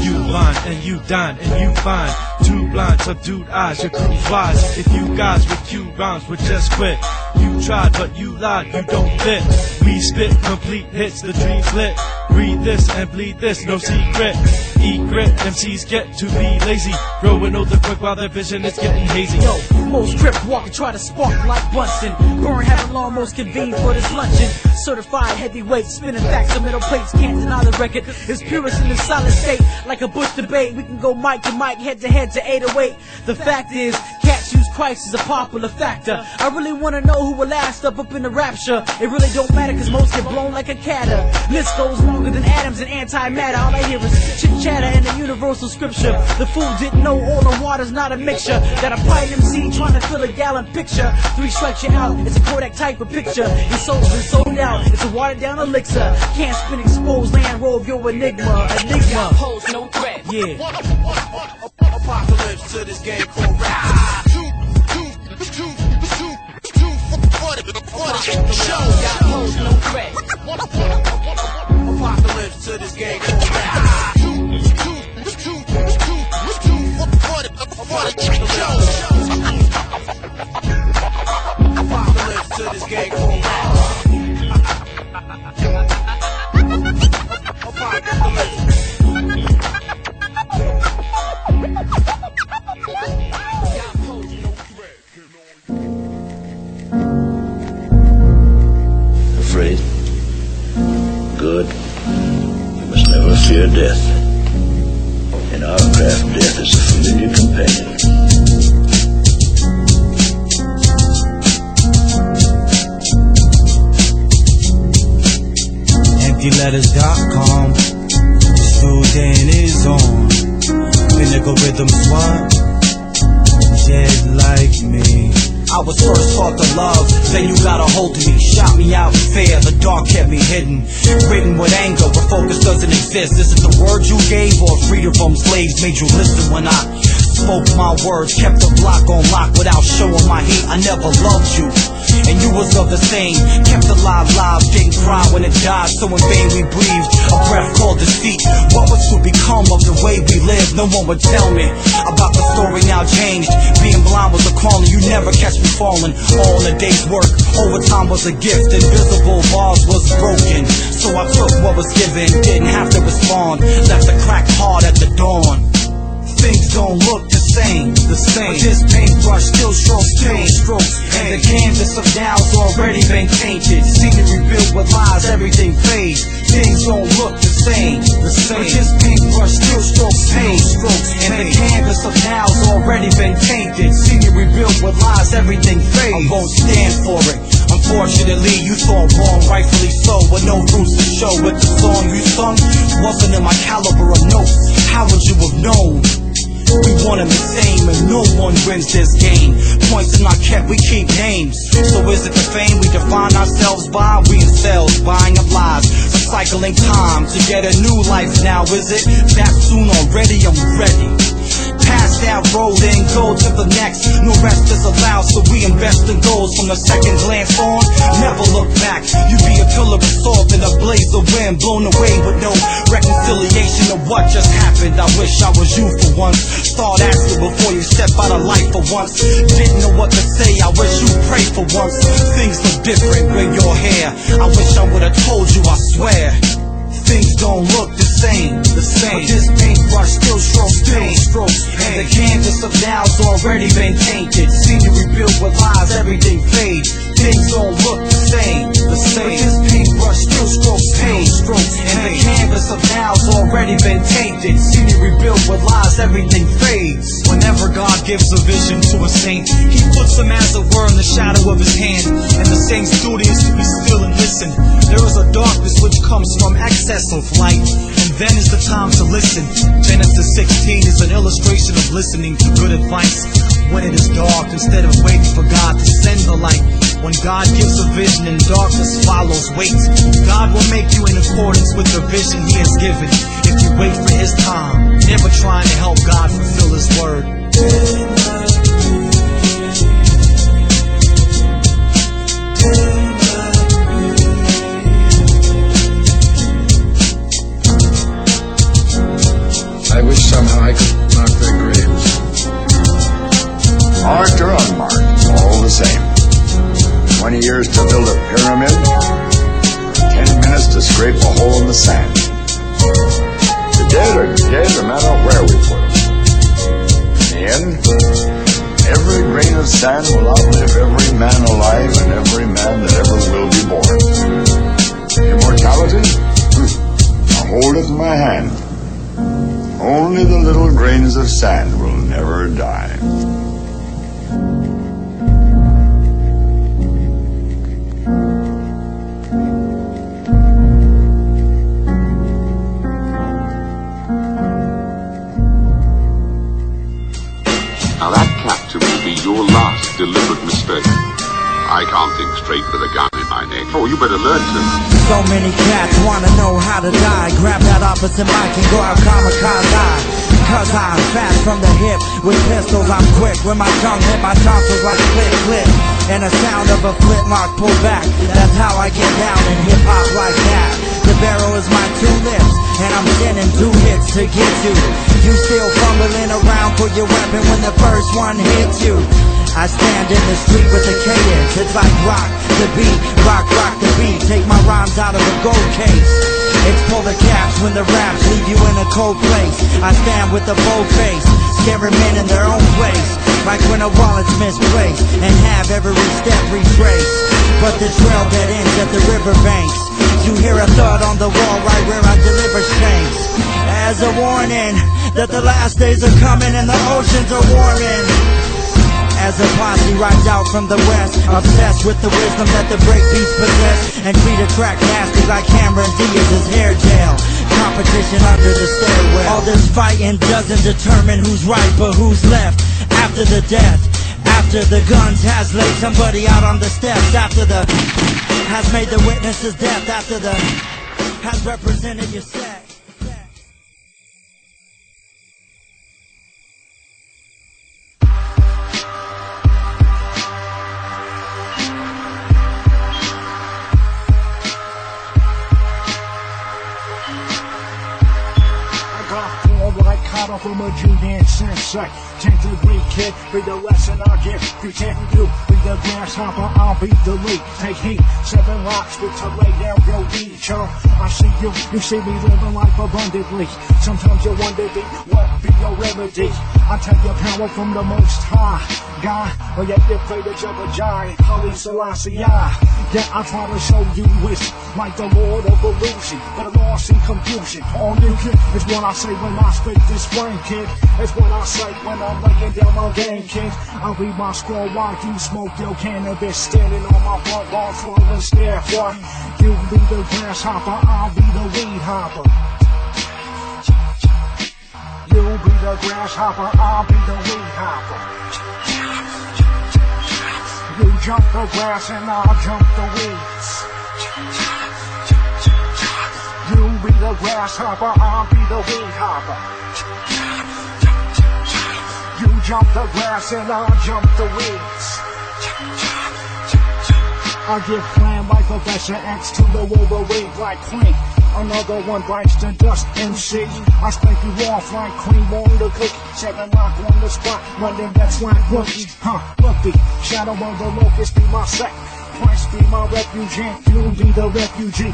You blind and you dine and you find two blind subdued eyes, your crew's wise. If you guys with Q rhymes would just quit. You tried but you lied, you don't fit. We spit complete hits, the dream's lit. Breathe this and bleed this, no secret. Eat grit, MCs get to be lazy. Growing older quick while their vision is getting hazy. Yo, most grip walk and try to spark like Bunsen. Burn having long most convened for this luncheon. Certified heavyweight, spinning facts on middle plates. Can't deny the record, it's purest in the solid state. Like a Bush debate, we can go mic to mic, head to head to 808. The fact is, cats use Christ as a popular factor. I really wanna know who will last up in the rapture. It really don't matter cause most get blown like a catter. List goes longer than atoms and antimatter. All I hear is chit chatter and the universal scripture. The fool didn't know all the water's not a mixture. That a pint MC trying to fill a gallon picture. 3 strikes you out, it's a Kodak type of picture. Your soul's been sold out, it's a watered down elixir. Can't spin exposed land roll of your enigma. Y'all pose no threat. Yeah. Apocalypse to this game called rap. Y'all pose no threat. Apocalypse to this game called rap. Apocalypse to this game called rap. Afraid? Good. You must never fear death. In our craft, death is a familiar companion. EmptyLetters.com. The student is on. Pinnacle rhythms what? Dead like me. I was first taught to love, then you got a hold of me. Shot me out in fear, the dark kept me hidden. Written with anger, where focus doesn't exist. Is it the words you gave or freedom from slaves made you listen when I spoke my words? Kept the block on lock without showing my hate. I never loved you, and you was of the same. Kept alive, didn't cry when it died. So in vain we breathed, a breath called defeat. What was to become of the way we lived? No one would tell me about the story now changed. Being blind was a calling, you never catch me falling. All in a day's work, overtime was a gift. Invisible bars was broken, so I took what was given. Didn't have to respond, left a crack hard at the dawn. Things don't look the same. But this paintbrush still strokes, and the canvas of now's already been tainted. Scenery built with lies, everything fades. Things don't look the same. But this paintbrush still strokes, and the canvas of now's already been tainted. Scenery built with lies, everything fades. I won't stand for it. Unfortunately, you thought wrong, rightfully so, with no roots to show. But the song you sung wasn't in my caliber of notes. How would you have known? We one and the same, and no one wins this game. Points are not kept, we keep names. So is it the fame we define ourselves by? We in cells, buying up lies, recycling time to get a new life now. Is it that soon already? I'm ready. Pass that road and go to the next. No rest is allowed, so we invest in goals. From the second glance on, never look back. You be a pillar of salt in a blaze of wind, blown away with no reconciliation of what just happened. I wish I was you for once. Start asking before you step out of life for once. Didn't know what to say, I wish you'd pray for once. Things look different when you're here. I wish I would've told you, I swear. Things don't look the same. But this paintbrush still strokes, and the canvas of now's already been tainted. Scenery built with lies, everything fades. Things don't look the same. But this paintbrush still strokes, and the canvas of now's already been tainted. Scenery built with lies, everything fades. Whenever God gives a vision to a saint, He puts them as it were in the shadow of His hand. And the saint's duty is to be still and listen. There is a darkness which comes from excess of light, and then is the time to listen. Genesis 16 is an illustration of listening to good advice when it is dark, instead of waiting for God to send the light. When God gives a vision and darkness follows, wait. God will make you in accordance with the vision He has given. If you wait for His time, never trying to help God fulfill His word. I wish somehow I could mark their graves. Marked or unmarked, all the same. 20 years to build a pyramid, 10 minutes to scrape a hole in the sand. The dead are dead no matter where we put them. In the end, every grain of sand will outlive every man alive and every man that ever will be born. Immortality? I'll hold it in my hand. Only the little grains of sand will never die. Now that capture will be your last deliberate mistake. I can't think straight with a gun in my neck. Oh, you better learn to. So many cats wanna know how to die. Grab that opposite mic and go out kamikaze. Cause I'm fast from the hip. With pistols I'm quick. When my tongue hit my tonsils like click click. And the sound of a flintlock pull back. That's how I get down in hip hop like that. The barrel is my two lips. And I'm sending 2 hits to get you. You still fumbling around for your weapon when the first one hits you. I stand in the street with a cadence. It's like rock the beat, rock the beat. Take my rhymes out of a gold case. It's pull the caps when the raps leave you in a cold place. I stand with a bold face, scaring men in their own place. Like when a wallet's misplaced and have every step retraced. But the trail that ends at the riverbanks. You hear a thud on the wall right where I deliver shanks. As a warning that the last days are coming and the oceans are warming. As a posse rides out from the west, obsessed with the wisdom that the breakbeats possess, and treat a track nasty like Cameron Diaz's hair gel. Competition under the stairwell. All this fighting doesn't determine who's right but who's left. After the death, after the guns has laid somebody out on the steps. After the has made the witness's death. After the has represented your set. Caught from a Judean sensei. Take the Greek kid, read the lesson I give. Pretend you be the grasshopper, I'll be the lead. Take heat, 7 rocks with to lay down your beach. I see you see me living life abundantly. Sometimes you wonder, what be your remedy? I take your power from the most high God, but yet you play the juggle giant, Holy Selassie. Yeah, I try to show you wisdom, like the Lord of illusion, but lost in confusion. All you get is what I say when I spit this flame, kid. It's what I say when I'm laying down my game, kid. I'll read my scroll while you smoke your cannabis, standing on my front lawn, throwing stare. What? You be the grasshopper, I'll be the weed hopper. You be the grasshopper, I'll be the weed hopper. You jump the grass and I'll jump the weeds. You be the grasshopper, I'll be the weed hopper. You jump the grass and I'll jump the weeds. I get flam like Professor X to the Wolverine like Queen. Another one bites the dust, MC. I spank you off like cream on the cookie. 7 lock on the spot, running that's like rookie. Rookie, shadow of the locust be my sect. Christ be my refugee, you be the refugee.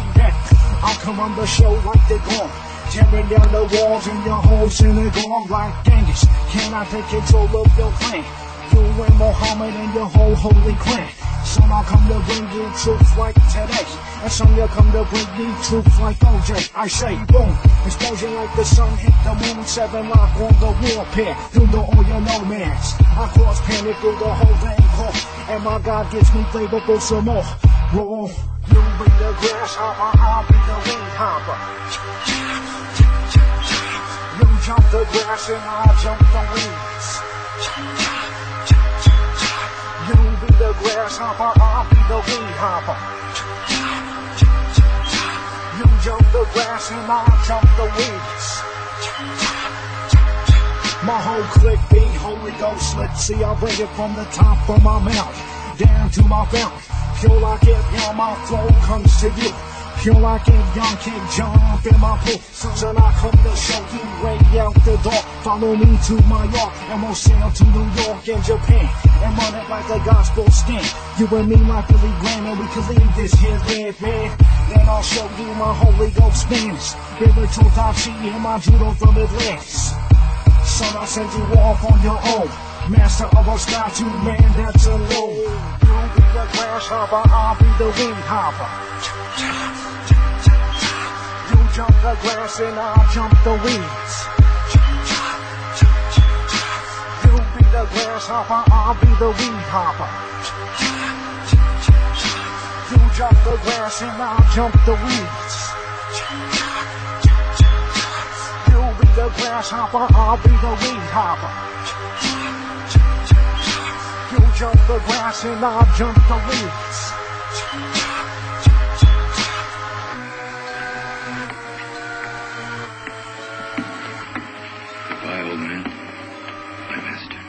I'll come on the show like the gong, tearing down the walls in your whole synagogue like Genghis. Can I take control of your clan? You and Muhammad and your whole holy clan. Some I'll come to bring you truth like today, and some you'll come to bring you truth like OJ. I say boom, explosion like the sun hit the moon. 7 lock on the warpath through the oil nomads. I cause panic through the whole thing cold, and my God gives me flavorful some more. Roll, you be the grasshopper, I'll be the weed hopper. You jump the grass and I'll jump the weeds. You be the grasshopper, I'll be the weed hopper. You jump the grass and I'll jump the weeds. My whole clique be Holy Ghost lit. See, I bring it from the top of my mouth down to my belt. Feel like it, yeah, my flow comes to you. Feel like a young kid jump in my pool. Susan, I come to show you way out the door. Follow me to my yard and we'll sail to New York and Japan and run it like a gospel stand. You and me like Billy Graham and we can leave this here dead man. Then I'll show you my Holy Ghost Spanish, spiritual Tai Chi and my judo from Atlantis. Son, I send you off on your own. Master of a statue, man, that's alone. You'll be the grasshopper, I'll be the weed hopper. You jump the grass and I'll jump the weeds. You'll be the grasshopper, I'll be the weed hopper. You jump the grass and I'll jump the weeds. You'll be the grasshopper, I'll be the weed hopper. You jump the grass and I'll jump the weeds. Goodbye, old man. My master.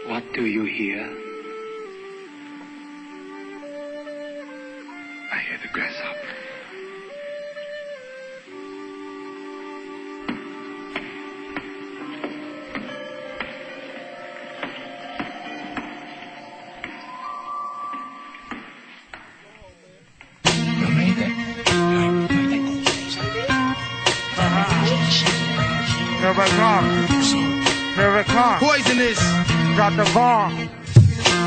What do you hear? I hear the grasshopper. Here it comes. Here it comes. Poisonous. Drop the bomb.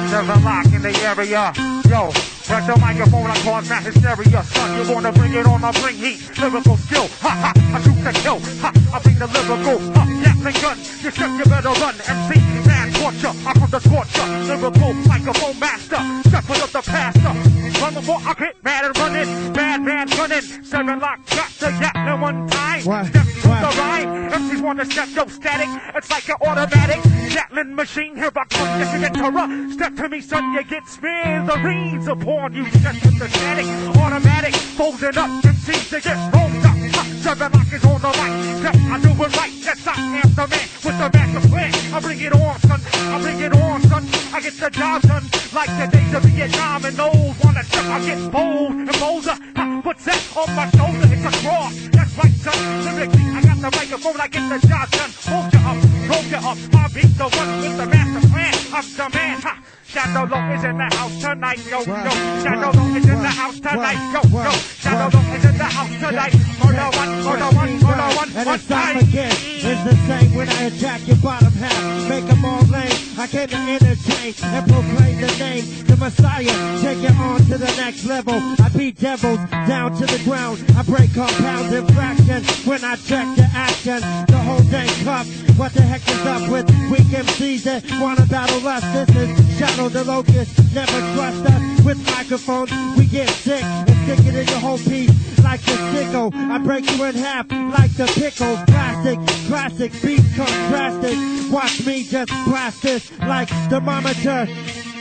There's a lock in the area. Yo, check the microphone, I cause that hysteria. Son, you wanna bring it on, I'll bring heat. Lyrical skill, ha ha, I shoot the kill. Ha, I bring the lyrical, ha, Gatling gun. You should, you better run. MC, man, torture, I come to torture. Lyrical microphone master, shepherd of the pastor. Run before I get mad and running. Bad man running. 7 lock, got the Gatling one time. Step to the right. MCs wanna step, yo, static. It's like an automatic Gatling machine. Here I come, yes, you get to run. Step to me, son, you get smithereens upon you. Step to the static, automatic. Folding up, MCs to get rolled up. 7 lock is on the right. Step, I do it right. Yes, I am the man with the master plan. I bring it on, son. I bring it on, son. I get the job done like the days of Vietnam and those wanna step. I get bold and bolder. What's that on my shoulder? It's a cross. That's right, son. Lyrically, I got the microphone. I get the job done. Hold you up, roll you up. I'll be the one with the master plan. I'm the man. Ha. Shadow Low is in the house tonight, yo, yo. Shadow Low is in the house tonight, yo, yo. Shadow Low is in the house tonight. Murder one, murder one, murder one. And it's time again. It's the same when I attack your bottom half. Make them all lame. I came to entertain and proclaim the name. The Messiah, take it on to the next level. I beat devils down to the ground. I break compounds and fractions when I check the action. The whole thing cup. What the heck is up with weak MCs that wanna battle us? This is Shadow the Locust. Never trust us with microphones. We get sick and stick it in your whole piece like a sickle. I break you in half like the pickle. Plastic, classic, beats contrasted. Watch me just blast this like thermometer.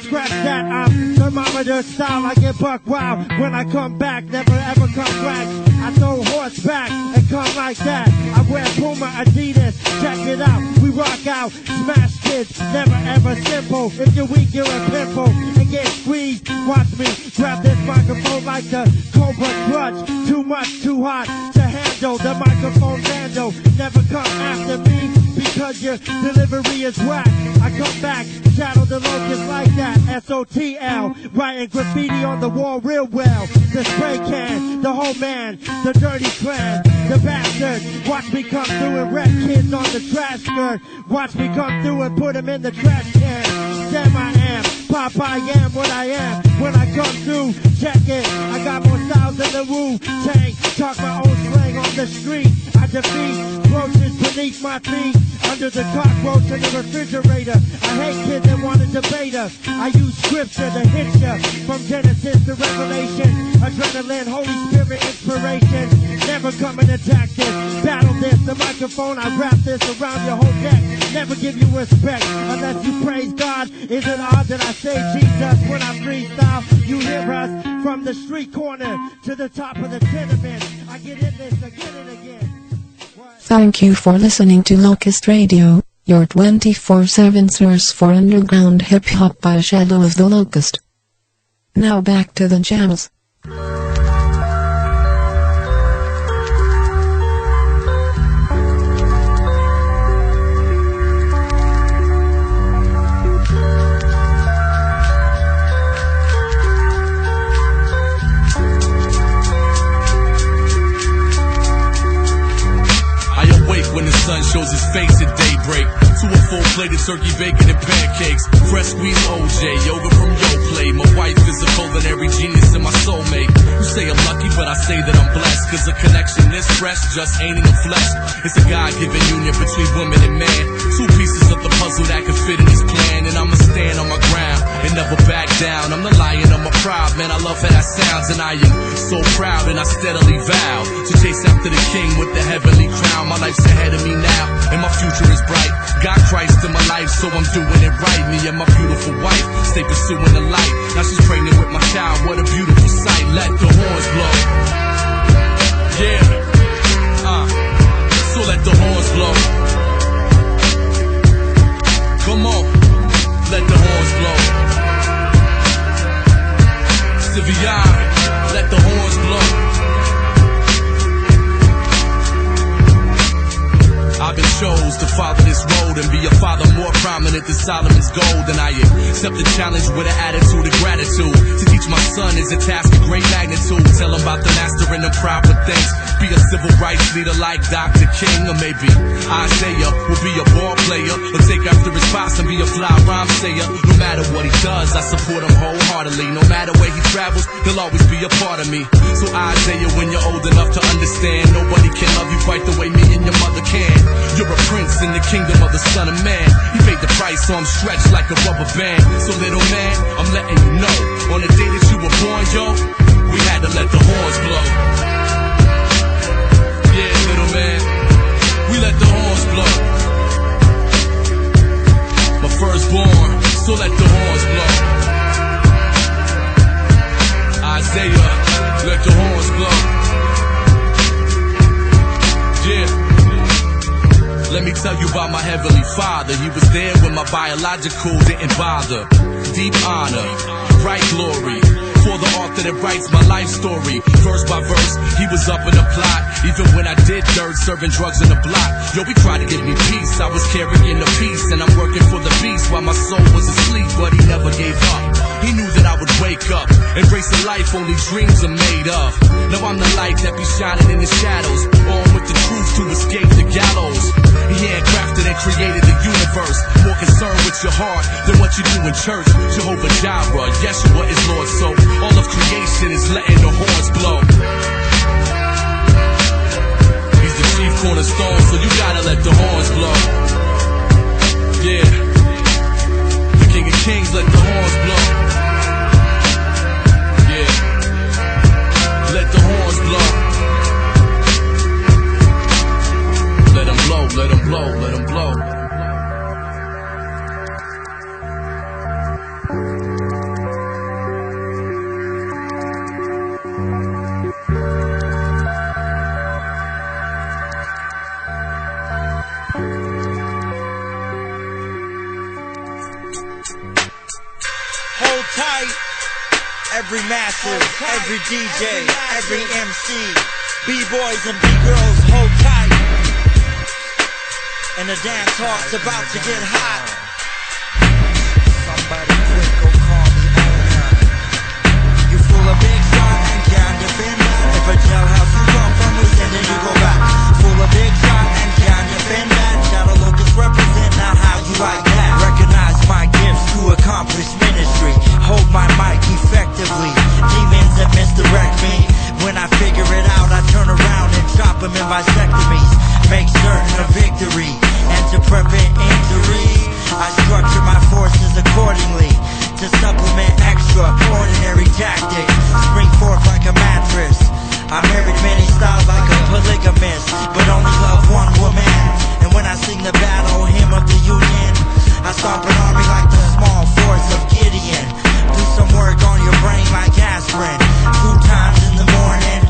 Scratch that, I'm thermometer style. I get buck wild when I come back. Never ever come back. I throw horseback and come like that. I wear Puma, Adidas. Check it out, we rock out. Smash kids, never ever simple. If you're weak, you're a pimple and get squeezed. Watch me grab this microphone like the Cobra Clutch. Too much, too hot to handle. The microphone vandal. Never come after me because your delivery is whack. I come back, Shadow the Locust like that. SOTL, writing graffiti on the wall real well. The spray can, the whole man, the dirty clan, the bastard. Watch me come through and wreck kids on the trash skirt. Watch me come through and put them in the trash can. Damn I am, Pop I am what I am. When I come through, check it. I got more styles than the Wu-Tang. Talk my own slang on the street. I defeat roaches beneath my feet. Under the cockroach in the refrigerator. I hate kids that want to debate us. I use scripture to hit ya. From Genesis to Revelation. Adrenaline, Holy Spirit, inspiration. Never come and attack this. Battle this. The microphone, I wrap this around your whole neck. never give you respect unless you praise God. Is it odd that I say Jesus when I freestyle? You hear us from the street corner to the top of the tenement. I get in this again and again. Thank you for listening to Locust Radio, your 24/7 source for underground hip-hop by Shadow of the Locust. Now back to the jams. When the sun shows his face at daybreak, to a full plate of turkey, bacon, and pancakes, fresh squeezed OJ, yoga from Yoplait. My wife is a culinary genius and my soulmate. You say I'm lucky, but I say that I'm blessed, cause a connection this fresh just ain't in the flesh. It's a God-given union between woman and man, two pieces of the puzzle that can fit in his plan. And I'ma stand on my ground and never back down. I'm the lion of my pride, man, I love how that sounds. And I am so proud and I steadily vow to chase after the king with the heavenly crown. My life's ahead of me now, and my future is bright. Got Christ in my life, so I'm doing it right. Me and my beautiful wife stay pursuing the light. Now she's pregnant with my child, what a beautiful sight. Let the horns blow. Yeah, so let the horns blow. Come on, let the horns blow. Sylvia, let the horns blow. I've been chose to follow this road and be a father more prominent than Solomon's gold. And I accept the challenge with an attitude of gratitude. To teach my son is a task of great magnitude. Tell him about the master and the proper things. Be a civil rights leader like Dr. King. Or maybe Isaiah will be a ball player, or take after his pops and be a fly rhyme sayer. No matter what he does, I support him wholeheartedly. No matter where he travels, he'll always be a part of me. So Isaiah, when you're old enough to understand, nobody can love you quite the way me and your mother can. You're a prince in the kingdom of the Son of Man. He paid the price, so I'm stretched like a rubber band. So little man, I'm letting you know, on the day that you were born, yo, we had to let the horns blow. Yeah, little man, we let the horns blow. My firstborn, so let the horns blow. Isaiah, let the horns blow. Yeah. Let me tell you about my heavenly father. He was there when my biological didn't bother. Deep honor, bright glory, for the author that writes my life story. Verse by verse, he was up in the plot. Even when I did dirt, serving drugs in the block. Yo, he tried to give me peace. I was carrying the peace, and I'm working for the beast while my soul was asleep, but he never gave up. He knew that I would wake up, embracing life only dreams are made of. Now I'm the light that be shining in the shadows, on with the truth to escape the gallows. He handcrafted and created the universe, more concerned with your heart than what you do in church. Jehovah Jireh, Yeshua is Lord, so all of creation is letting the horns blow. He's the chief cornerstone, so you gotta let the horns blow. Yeah, the King of Kings, let the horns blow. Yeah, let the horns blow. Let him blow, let him blow, let him blow. Hold tight. Every master, every DJ, every MC, B-boys and B-girls, hold tight. And the dance hall's about to get hot. Somebody quick, go call me owner. You full of big shot and can't defend that. If a jailhouse you come from, we send it, you go back. Full of big shot and can't defend that. Shadow Locust represent, not how you like that. Recognize my gifts to accomplish ministry. Hold my mic effectively. Demons that misdirect me. When I figure it out, I turn around and chop them in vasectomies. Make certain of victory, and to prevent injury, I structure my forces accordingly to supplement extraordinary tactics. Spring forth like a mattress. I married many styles like a polygamist, but only love one woman. And when I sing the battle hymn of the stomp an army like the small force of Gideon. Do some work on your brain like aspirin. 2 times in the morning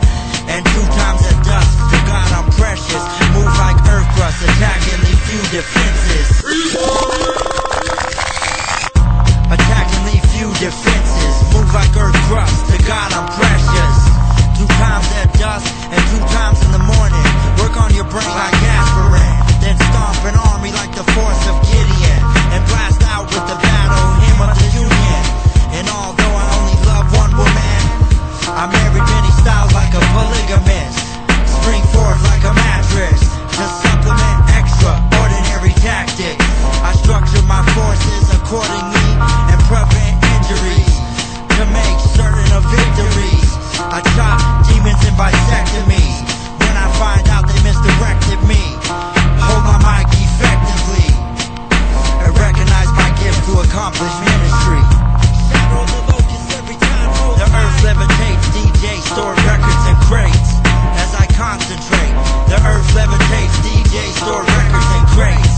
and 2 times at dusk. To God I'm precious. Move like earth crust, attack and leave few defenses. Attack and leave few defenses. Move like earth crust, to God I'm precious. 2 times at dusk and 2 times in the morning. Work on your brain like aspirin. Then stomp an army like the force of Gideon. And blast out with the battle hymn of the Union. And although I only love one woman, I married many styles like a polygamist. Spring forth like a mattress to supplement extraordinary tactics. I structure my forces accordingly and prevent injuries to make certain of victories. I chop demons in vasectomy. When I find out they misdirected me, hold my mic effectively and recognize my gift to accomplish ministry. Shadow the locust every time. The earth levitates, DJ store records and crates. As I concentrate, the earth levitates, DJ store records and crates.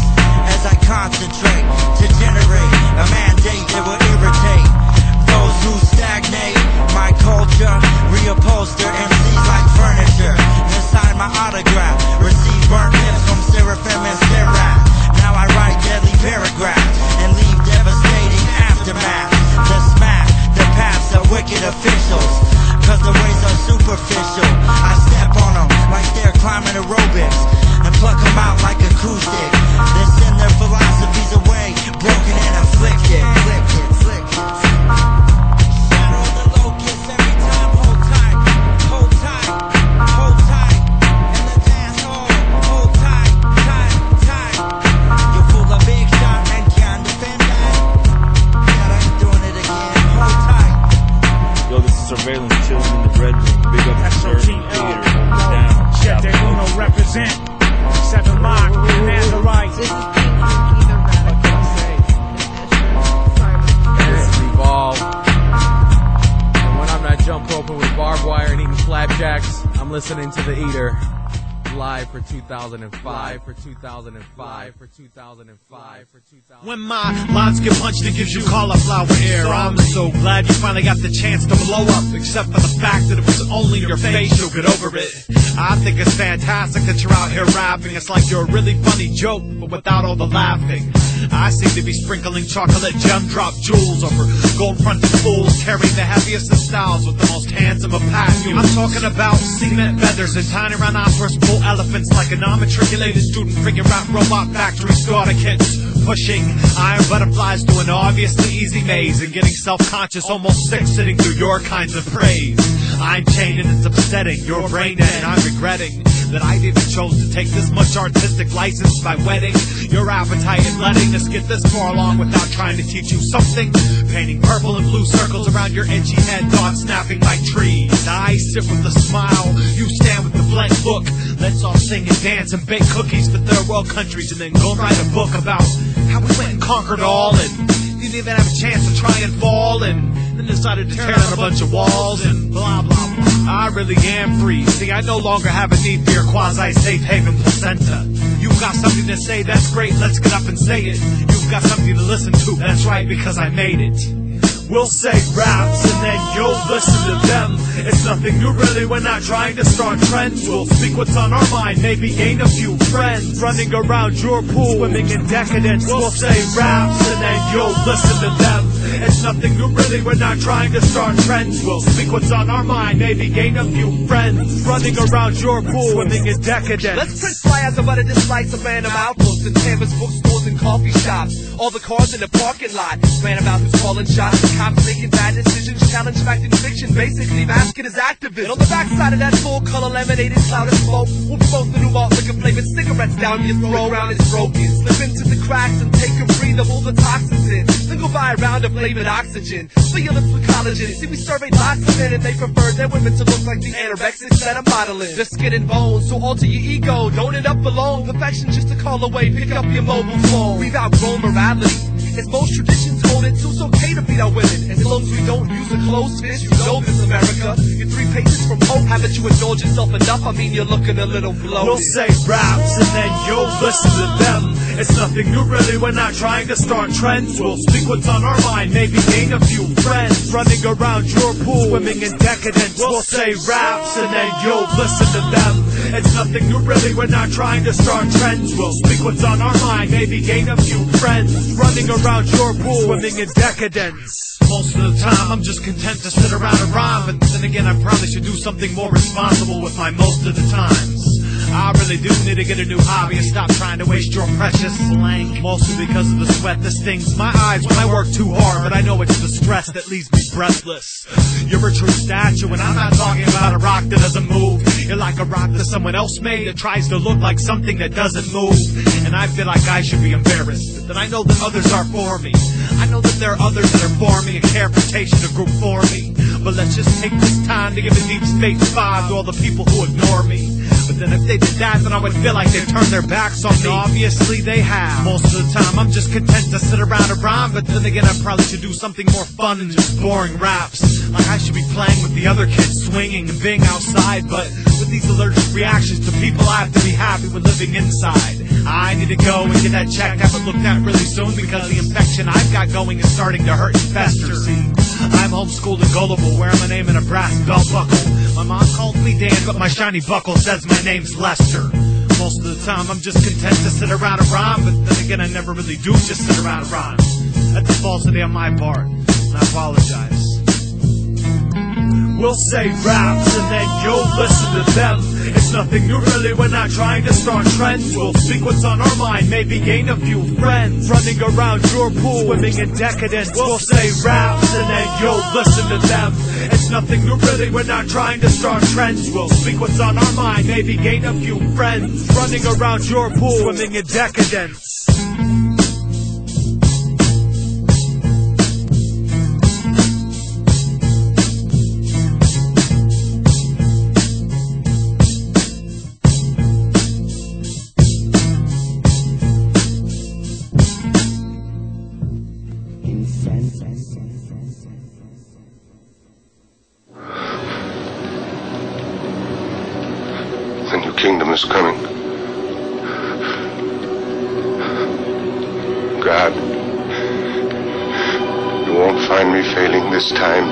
As I concentrate to generate a mandate that will irritate those who stagnate. My culture, reupholster MCs like furniture. Then sign my autograph, receive burnt lips from Seraphim and Seraph. Now I write deadly paragraphs and leave devastating aftermath to smash the paths of wicked officials. Cause the ways are superficial. I step on them like they're climbing aerobics and pluck them out like acoustic. Then send their philosophies away, broken and afflicted. Shadow the locust every time. Hold tight, hold tight, hold tight. In the dance hall, hold tight, tight, tight. You pull a big shot and can't defend that. God, I'm doing it again. Hold tight. Yo, this is Surveillance chilling in the Red Room. Big up to Sir Theater, hold it down. Check that Uno represent. 7 Lock, Nazarite. This is Pinky, keep it radical. What can I say? This is Evolve. And when I'm not jump roping with barbed wire and eating flapjacks, I'm listening to The Eater. Live for 2005, for 2005, for 2005, for 2005. When my lines get punched, it gives you cauliflower ear. I'm so glad you finally got the chance to blow up. Except for the fact that it was only your face, you'll get over it. I think it's fantastic that you're out here rapping. It's like you're a really funny joke, but without all the laughing. I seem to be sprinkling chocolate gem drop jewels over gold-fronted fools, carrying the heaviest of styles with the most handsome of packs. I'm talking about cement feathers and tiny rhinoceros bull elephants like an unmatriculated student figure out robot factory starter kits. Pushing iron butterflies to an obviously easy maze and getting self-conscious, almost sick sitting through your kinds of praise. I'm chained and it's upsetting your brain dead, and I'm regretting that I even chose to take this much artistic license by whetting your appetite and letting us get this far along without trying to teach you something. Painting purple and blue circles around your itchy head, thoughts snapping like trees. I sit with a smile, you stand with the blank look. Let's all sing and dance and bake cookies for third world countries and then go write a book about how we went and conquered all and didn't even have a chance to try and fall and then decided to tear down a bunch of walls and blah blah blah. I really am free. See, I no longer have a need for your quasi-safe haven placenta. You've got something to say, that's great, let's get up and say it. You've got something to listen to, that's right, because I made it. We'll say raps and then you'll listen to them. It's nothing new really, we're not trying to start trends. We'll speak what's on our mind, maybe gain a few friends. Running around your pool, swimming in decadence. We'll say raps and then you'll listen to them. It's nothing new really, we're not trying to start trends. We'll speak what's on our mind, maybe gain a few friends. Running around your pool, swimming in decadence. Let's print flyers about a dislikes of random outlooks in canvas bookstores and coffee shops. All the cars in the parking lot ran about who's calling shots. Cops making bad decisions, challenge fact and fiction, basically masking as activists. And on the backside of that full-color laminated cloud of smoke, we'll promote the new malt liquor-flavored cigarettes down your throat. Around it's broken, slip into the cracks and take a breathe of all the toxins in. Then go buy a round of flavored oxygen, fill your lips with collagen. See, we surveyed lots of men and they preferred their women to look like the anorexics that are modeling. Their skin and bones, so alter your ego, don't end up alone. Perfection just a call away, pick up your mobile phone. We've outgrown morality, as most traditions hold it, so it's okay to beat our women, as long as we don't use a closed fist. You know this, America. You're 3 pages from hope. Haven't you indulged yourself enough? I mean, you're looking a little bloated. We'll say raps and then you'll listen to them. It's nothing new really, we're not trying to start trends. We'll speak what's on our mind, maybe gain a few friends. Running around your pool, swimming in decadence. We'll say raps and then you'll listen to them. It's nothing new really, we're not trying to start trends. We'll speak what's on our mind, maybe gain a few friends. Running around your pool, swimming in decadence. Most of the time I'm just content to sit around and rhyme, but then again I probably should do something more responsible with my most of the times. I really do need to get a new hobby and stop trying to waste your precious blank. Mostly because of the sweat that stings my eyes when I work too hard, but I know it's the stress that leaves me breathless. You're a true statue and I'm not talking about a rock that doesn't move. You're like a rock that someone else made that tries to look like something that doesn't move. And I feel like I should be embarrassed, but then I know that others are for me. I know that there are others that are for me and care for Tation to group for me. But let's just take this time to give a deep space 5 to all the people who ignore me. But then if they did that, then I would feel like they've turned their backs on me. Obviously they have. Most of the time I'm just content to sit around and rhyme, but then again I probably should do something more fun than just boring raps. Like I should be playing with the other kids, swinging and being outside, but with these allergic reactions to people I have to be happy with living inside. I need to go and get that checked, have it looked at really soon, because the infection I've got going is starting to hurt and fester. See, I'm homeschooled and gullible, wearing my name in a brass belt buckle. My mom calls me Dan, but my shiny buckle says my name's Lester. Most of the time I'm just content to sit around and rhyme, but then again I never really do just sit around and rhyme. That's a falsity on my part, and I apologize. We'll say raps and then you'll listen to them. It's nothing new really, we're not trying to start trends. We'll speak what's on our mind, maybe gain a few friends. Running around your pool, swimming in decadence. We'll say raps and then you'll listen to them. It's nothing new really, we're not trying to start trends. We'll speak what's on our mind, maybe gain a few friends. Running around your pool, swimming in decadence. The new kingdom is coming. God, you won't find me failing this time.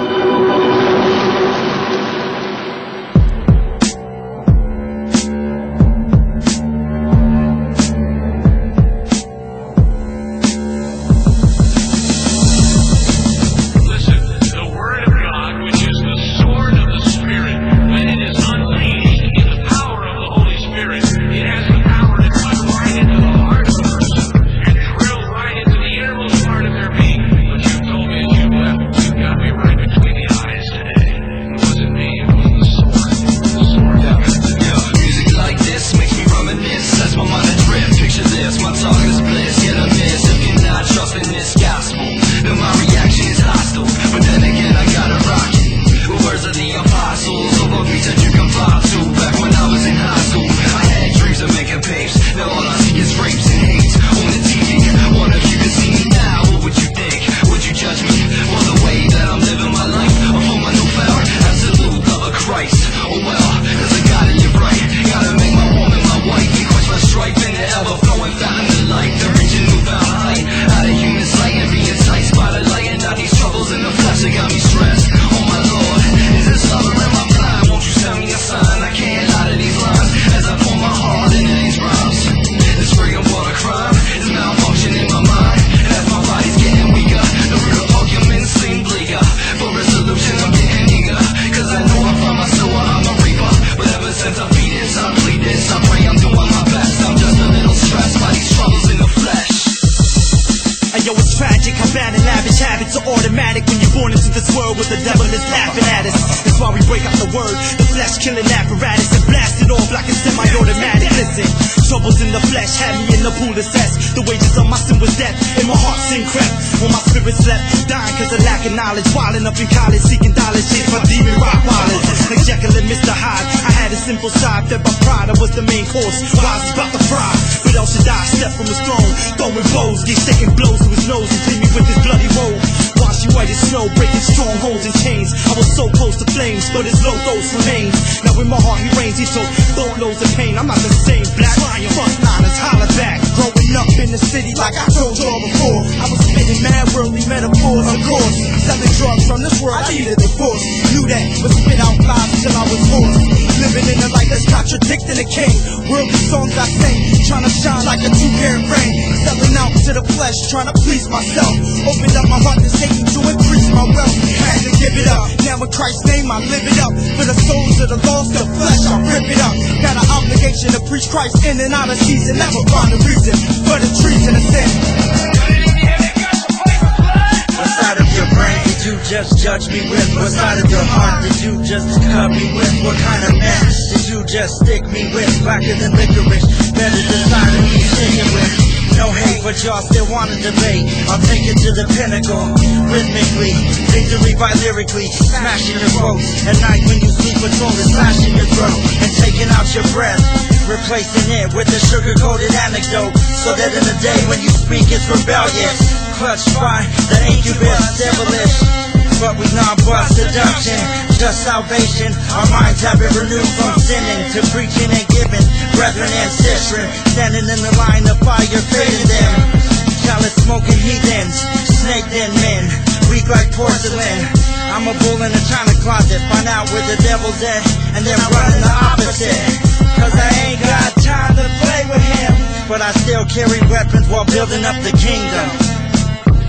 Killing apparatus and blast it off like a semi-automatic. Listen, troubles in the flesh had me in the pool of cess. The wages of my sin was death, and my heart sin crept. When my spirit slept, dying cause of lack of knowledge. Wilding up in college, seeking dollars, chased by demon rock wallers. Like Jekyll and Mr. Hyde, I had a simple side, fed by pride. I was the main course, wise about the fry. But El Shaddai stepped from his throne, throwing bows, get shaking blows to his nose and clean me with his bloody robe. Wash you white white as snow, breaking strongholds and chains. I was so close to flames, but his low dose remains. Now in my heart he reigns, he took boatloads of pain. I'm not the same black lion, frontliners, holler back. Growing up in the city like I told y'all before, I was spitting mad worldly metaphors, of course. Selling drugs from this world, I needed the force. Knew that, but spit out lies till I was forced. Living in a life that's contradicting the king. Worldly songs I sing, trying to shine like a 2-carat ring. Selling out to the flesh, trying to please myself. Opened up my heart to Satan to increase my wealth. Had to give it up, now in Christ's name I live it up. For the souls of the lost, the flesh I rip it up. Got an obligation to preach Christ in and out of season. Never find a reason for the treason of sin. What side of your brain did you just judge me with? What side of your heart did you just cut me with? What kind of man did you just stick me with? Blacker than licorice, better the side of me sticking with. No hate, but y'all still wanna debate. I'll take it to the pinnacle, rhythmically, victory by lyrically, smashing your quotes. At night when you sleep, patrol is slashing your throat and taking out your breath, replacing it with a sugar-coated anecdote, so that in the day when you speak it's rebellious, clutched by the incubus, devilish. But we non-bust seduction, just salvation. Our minds have been renewed from sinning to preaching and giving. Brethren and sistren, standing in the line of fire, fading them. Chalice smoking heathens, snaked in men, weak like porcelain. I'm a bull in a china closet, find out where the devil's at, and then running the opposite. Cause I ain't got time to play with him, but I still carry weapons while building up the kingdom.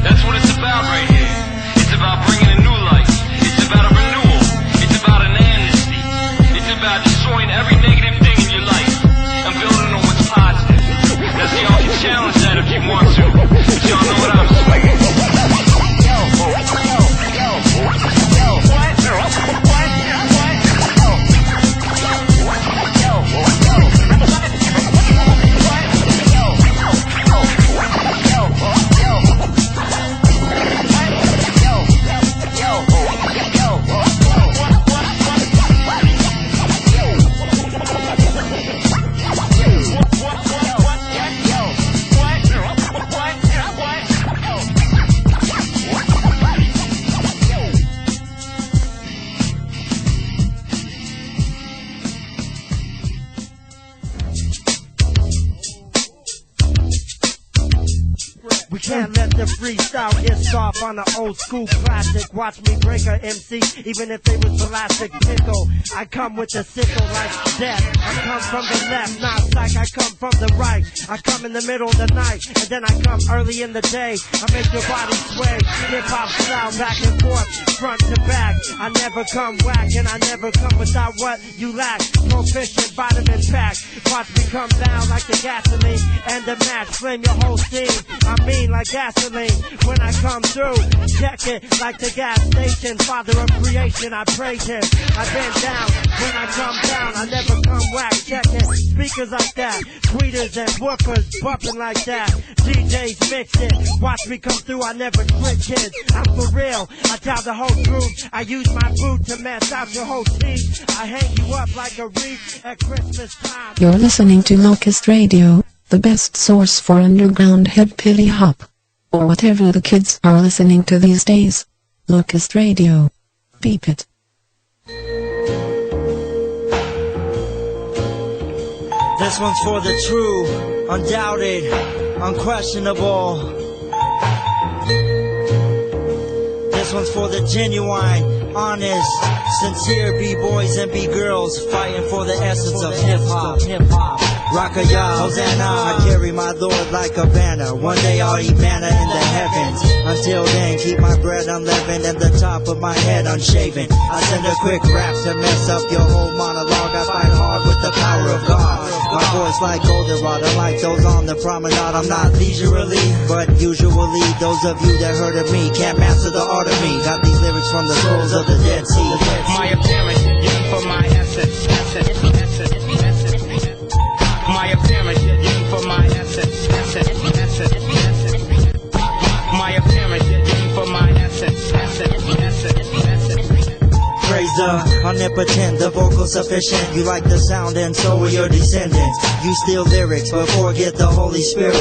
That's what it's about right here. It's about bringing a new life. It's about a renewal. It's about an amnesty. It's about destroying every negative thing in your life and building on what's positive. Now see, y'all can challenge that if you want to, but y'all know what I'm saying. We can't let the freestyle get soft on an old school classic. Watch me break a MC, even if they was plastic pickle. I come with a sickle like death. I come from the left, not psych. I come from the right. I come in the middle of the night, and then I come early in the day. I make your body sway, hip hop style back and forth, front to back. I never come whack, and I never come without what you lack. Proficient vitamin pack. Watch me come down like the gasoline and the match. Flame your whole scene. I mean like gasoline when I come through. Check it like the gas station. Father of creation, I praise him. I've been down when I come down. I never come whack. Check it. Speakers like that. Tweeters and woofers bumping like that. DJs mix it. Watch me come through. I never trick kids. I'm for real. I tell the whole truth. I use my boot to mess out your whole teeth. I hang you up like a wreath at Christmas time. You're listening to Locust Radio, the best source for underground hip hop. Or whatever the kids are listening to these days. Locust Radio. Beep it. This one's for the true, undoubted, unquestionable. This one's for the genuine, honest, sincere B-boys and B-girls fighting for the essence of hip-hop. Rock-a-ya, Hosanna, I carry my Lord like a banner. One day I'll eat manna in the heavens. Until then, keep my bread unleavened and the top of my head unshaven. I send a quick rap to mess up your whole monologue. I fight hard with the power of God. My voice like goldenrod, unlike those on the promenade. I'm not leisurely, but usually those of you that heard of me can't master the art of me. Got these lyrics from the scrolls of the Dead Sea. My appearance, for my essence. My appearance, for my essence. My appearance, for my essence. Praise the omnipotent, the vocal sufficient. You like the sound and so will your descendants. You steal lyrics but forget the Holy Spirit.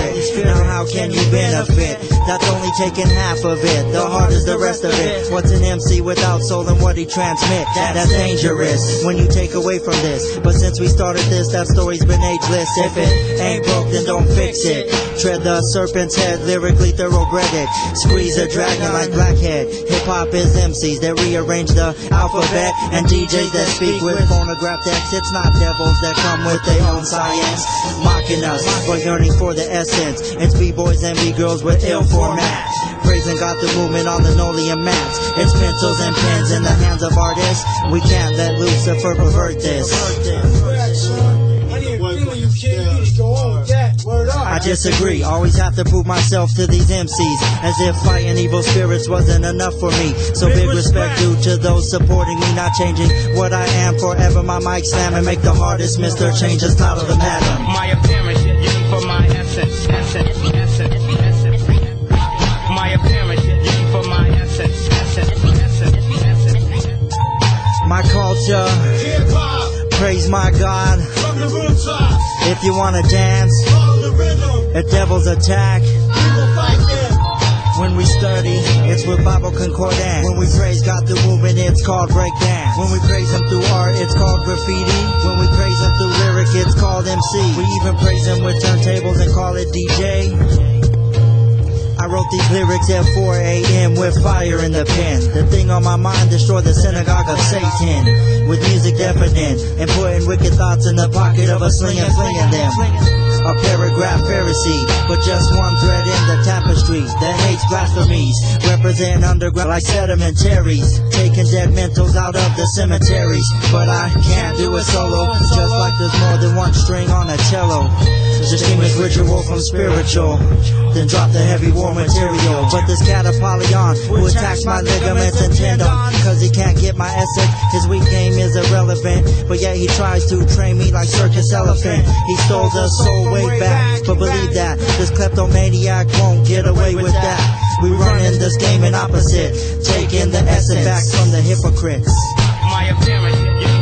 Now how can you benefit? That's only taking half of it. The heart is the rest of it. What's an MC without soul and what he transmit? That's dangerous when you take away from this. But since we started this, that story's been ageless. If it ain't broke, then don't fix it. Tread the serpent's head, lyrically thoroughbreded. Squeeze a dragon like Blackhead. Hip-hop is MCs that rearrange the alphabet, and DJs that speak with phonograph decks. It's not devils that come with their own science, mocking us for yearning for the essence. It's B-boys and B-girls with ill format, praising God the movement on the Nolean mats. It's pencils and pens in the hands of artists. We can't let Lucifer pervert this. I disagree, always have to prove myself to these MCs, as if fighting evil spirits wasn't enough for me. So big respect due to those supporting me, not changing what I am forever. My mic slam and make the hardest Mr. Changes title the madam. My appearance, for my essence. My appearance, for my essence. My culture, praise my God. From the rooftops. If you wanna dance, follow the rhythm. The devil's attack, we will fight them. When we study, it's with Bible concordance. When we praise God through movement, it's called breakdance. When we praise Him through art, it's called graffiti. When we praise Him through lyric, it's called MC. We even praise Him with turntables and call it DJ. I wrote these lyrics at 4 a.m. with fire in the pen. The thing on my mind, destroy the synagogue of Satan. With music deafening and putting wicked thoughts in the pocket of a sling and flinging them. A paragraph Pharisee, but just one thread in the tapestry that hates blasphemies. Represent underground like sedimentaries, taking dead mentals out of the cemeteries. But I can't do it solo, just like there's more than one string on a cello. Distinguish ritual from spiritual, then drop the heavy war material. But this cat Apollyon, who attacks my ligaments and tendon, cause he can't get my essence. His weak game is irrelevant, but yet he tries to train me like circus elephant. He stole the soul way back, but believe that this kleptomaniac won't get away with that. We run in this game in opposite, taking the essence back from the hypocrites. My appearance,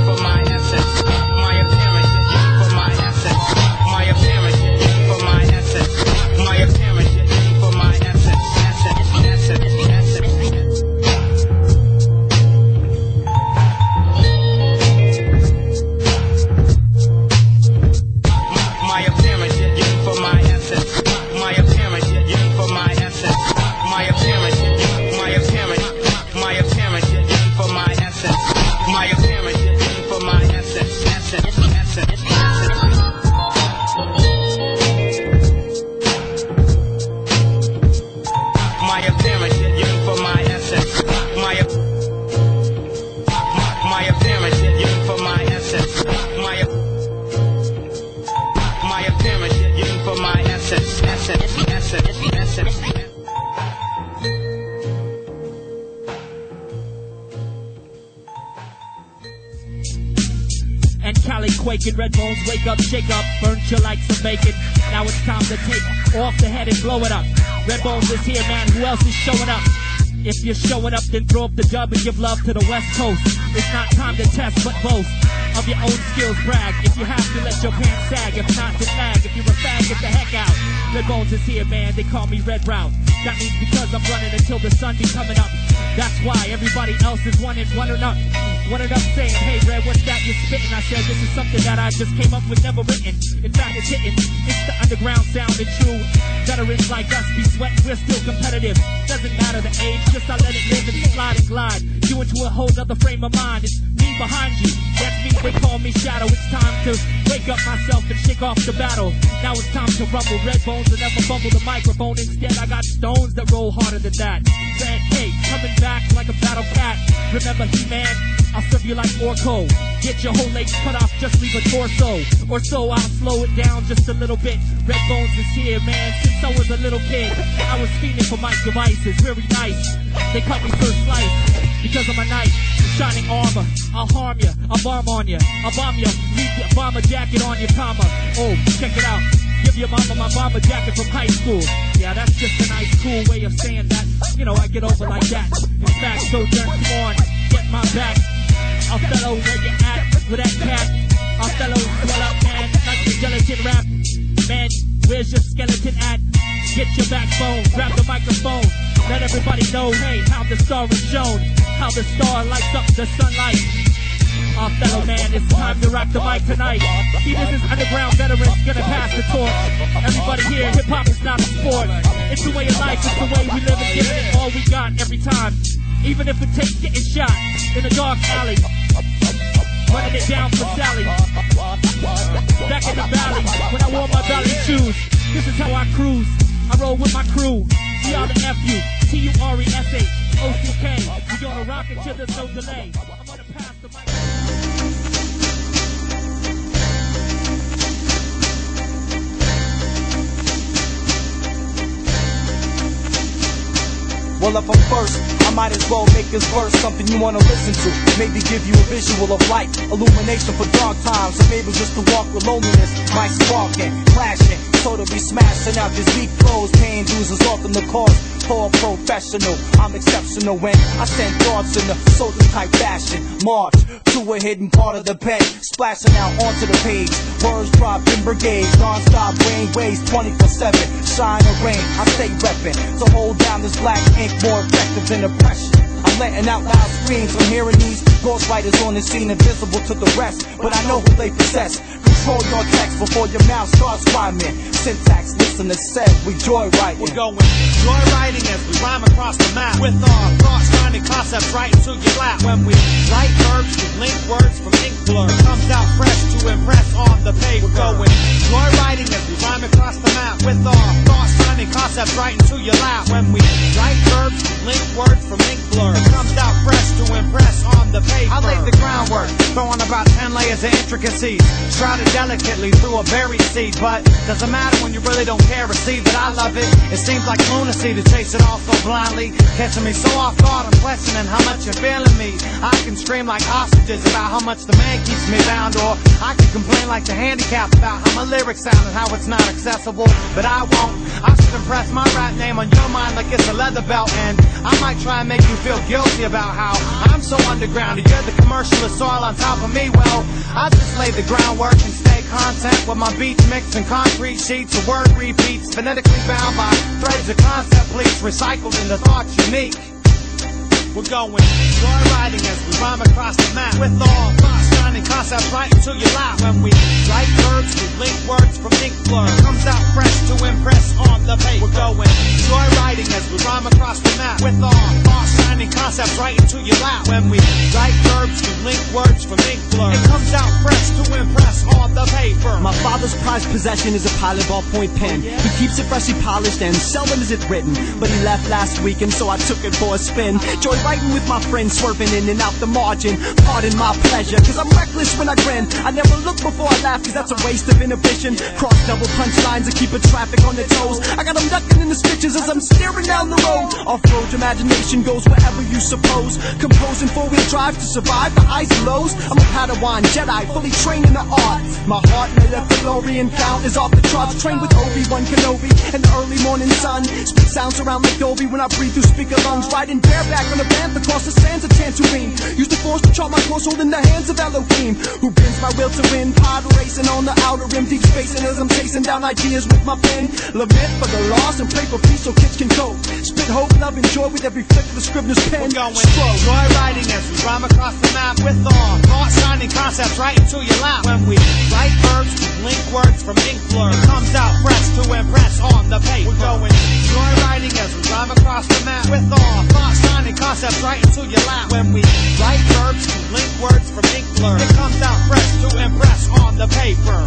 for my essence. My appearance, for my essence. My appearance, for my essence. My appearance, for my essence. My appearance, for my essence. My appearance, for my essence. My appearance, my appearance, my appearance, for my essence. My appearance, for my essence. My appearance, for my essence. My appearance, for my essence. My appearance, for my essence. And Cali quaking, red bones wake up, shake up, burnt you like some bacon. Now it's time to take off the head and blow it up. Red bones is here, man, who else is showing up? If you're showing up, then throw up the dub and give love to the West Coast. It's not time to test, but boast of your own skills, brag. If you have to, let your pants sag. If not, then lag. If you're a fag, get the heck out. Red Bones is here, man, they call me Red Route. That means because I'm running until the sun be coming up. That's why everybody else is running up. Saying, hey Red, what's that you're spitting? I said, this is something that I just came up with, never written. In fact, it's hitting. It's the underground sound and true. Veterans like us be sweating, we're still competitive. Doesn't matter the age, just I let it live and slide and glide. You into a whole other frame of mind. It's me behind you. That's me, they call me Shadow. It's time to wake up myself and shake off the battle. Now it's time to rumble. Red Bones and never fumble the microphone. Instead, I got stones that roll harder than that. Saying, hey, coming back like a battle cat. Remember He-Man? I'll serve you like Orko. Get your whole legs cut off, just leave a torso. Or so I'll slow it down just a little bit. Red Bones is here, man, since I was a little kid. I was fiending for mic devices, very nice. They call me First Slice because of my knife. Shining armor, I'll harm ya, I'll bomb on ya. I'll bomb ya, leave your bomber jacket on your comma. Oh, check it out. Give your mama my bomber jacket from high school. Yeah, that's just a nice, cool way of saying that. You know, I get over like that. In fact, so come on, get my back. Othello, where you at with that cat? Othello, swell up, man, like the gelatin rap. Man, where's your skeleton at? Get your backbone, grab the microphone. Let everybody know, hey, how the star is shown. How the star lights up the sunlight. Othello, man, it's time to rock the mic tonight. See, this is underground veterans gonna pass the torch. Everybody here, hip-hop is not a sport. It's the way of life, it's the way we live and giving it all we got every time. Even if it takes getting shot in a dark alley. Running it down for Sally. Back in the valley, when I wore my valley shoes. This is how I cruise. I roll with my crew. C-R-F-U, T-U-R-E-S-H-O-C-K. We're gonna rock it till there's no delay. I'm gonna pass the mic. Well, if I'm first, I might as well make this verse something you wanna listen to. Maybe give you a visual of light, illumination for dark times, or maybe just to walk with loneliness. Might sparking, clashing, totally smashing out these weak flows. Paying dues is often the cause for a professional. I'm exceptional when I send thoughts in the soldier type fashion. March to a hidden part of the pen, splashing out onto the page. Words drop in brigades, non-stop brain waves 24/7. Shine or rain, I stay reppin'. So hold down this black ink more effective than oppression. I'm letting out loud screams from hearing these ghostwriters on the scene, invisible to the rest. But I know who they possess. Control your text before your mouth starts rhyming. Syntax, listener said, we joyriding. We're going joyriding as we rhyme across the map with our thoughts, finding concepts right into your lap. When we write verbs with link words from ink blur, it comes out fresh to impress on the page. We're going joyriding as we rhyme across the map with our thoughts, finding concepts right into your lap. When we write verbs with link words from ink blur, it comes out fresh to impress on the paper. I laid the groundwork, throwing about 10 layers of intricacies, shrouded delicately through a buried seed. But doesn't matter when you really don't care or see that I love it. It seems like lunacy to chase it all so blindly, catching me so off guard. I'm questioning how much you're feeling me. I can scream like hostages about how much the man keeps me bound, or I can complain like the handicapped about how my lyrics sound and how it's not accessible. But I won't. I should impress my rap name on your mind like it's a leather belt, and I might try and make you feel guilty about how I'm so underground and you're the commercialist soil on top of me. Well, I just lay the groundwork and stay content with my beats mixed in concrete sheets of word repeats, phonetically bound by threads of concept pleats, recycled into thoughts unique. We're going joyriding as we rhyme across the map with all thoughts, shining concepts right into your lap. When we write verbs, we link words from ink blur, it comes out fresh to impress on the page. We're going joyriding as we rhyme across the map with all thoughts, shining concepts right into your lap. When we write verbs, we link words from ink blur, it comes out fresh to impress on the paper. My father's prized possession is a pilot ballpoint pen. He keeps it freshly polished and seldom is it written. But he left last week and so I took it for a spin. Joyriding with my friends, swerving in and out the margin. Pardon my pleasure, cause I'm reckless when I grin. I never look before I laugh, cause that's a waste of inhibition. Cross double punch lines and keeping traffic on their toes. I got them ducking in the stitches as I'm steering down the road. Off-road imagination goes wherever you suppose. Composing four-wheel drive to survive the highs and lows. I'm a Padawan Jedi, fully trained in the art. My heart made a DeLorean count is off the charts. Trained with Obi-Wan Kenobi in the early morning sun. Spit sounds around like Dolby when I breathe through speaker lungs. Riding bareback on a band across the sands of Tatooine. Use the force to chart my course, holding the hands of Elohim, who bends my will to win. Pod racing on the outer rim, deep spacing as I'm chasing down ideas with my pen. Lament for the lost and pray for peace so kids can cope. Spit hope, love, and joy with every flick of the scrivener's pen. We're going joyriding as we rhyme across the map with all thoughts, shining concepts right into your lap. When we write verbs, we link words from ink blur, it comes out fresh to impress on the page. We're going joyriding as we rhyme across the map with all thoughts, shining concepts right into your lap. When we write verbs, we link words from ink blur, it comes out fresh to impress on the paper.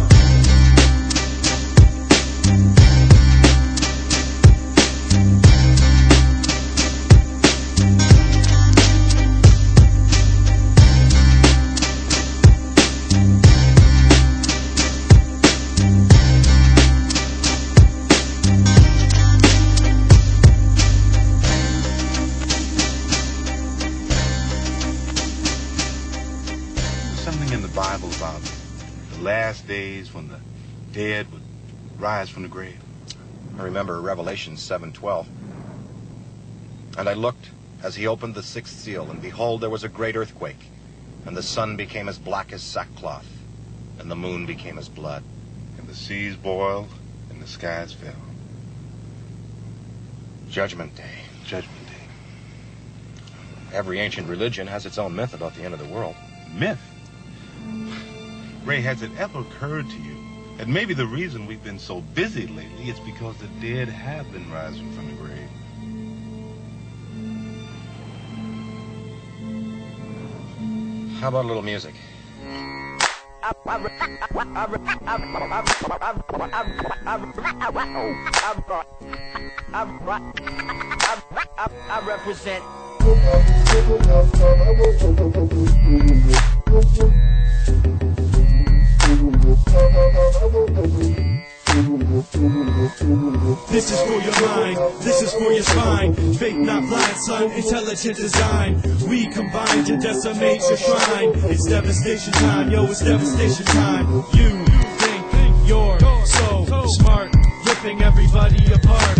Bible about the last days when the dead would rise from the grave. I remember Revelation 7:12. And I looked as he opened the sixth seal, and behold, there was a great earthquake. And the sun became as black as sackcloth, and the moon became as blood. And the seas boiled, and the skies fell. Judgment Day. Judgment Day. Every ancient religion has its own myth about the end of the world. Myth? Ray, has it ever occurred to you that maybe the reason we've been so busy lately is because the dead have been rising from the grave? How about a little music? I represent. This is for your mind, this is for your spine. Fake not blind, son, intelligent design. We combine to decimate your shrine. It's devastation time, yo, it's devastation time. You think you're so smart, ripping everybody apart.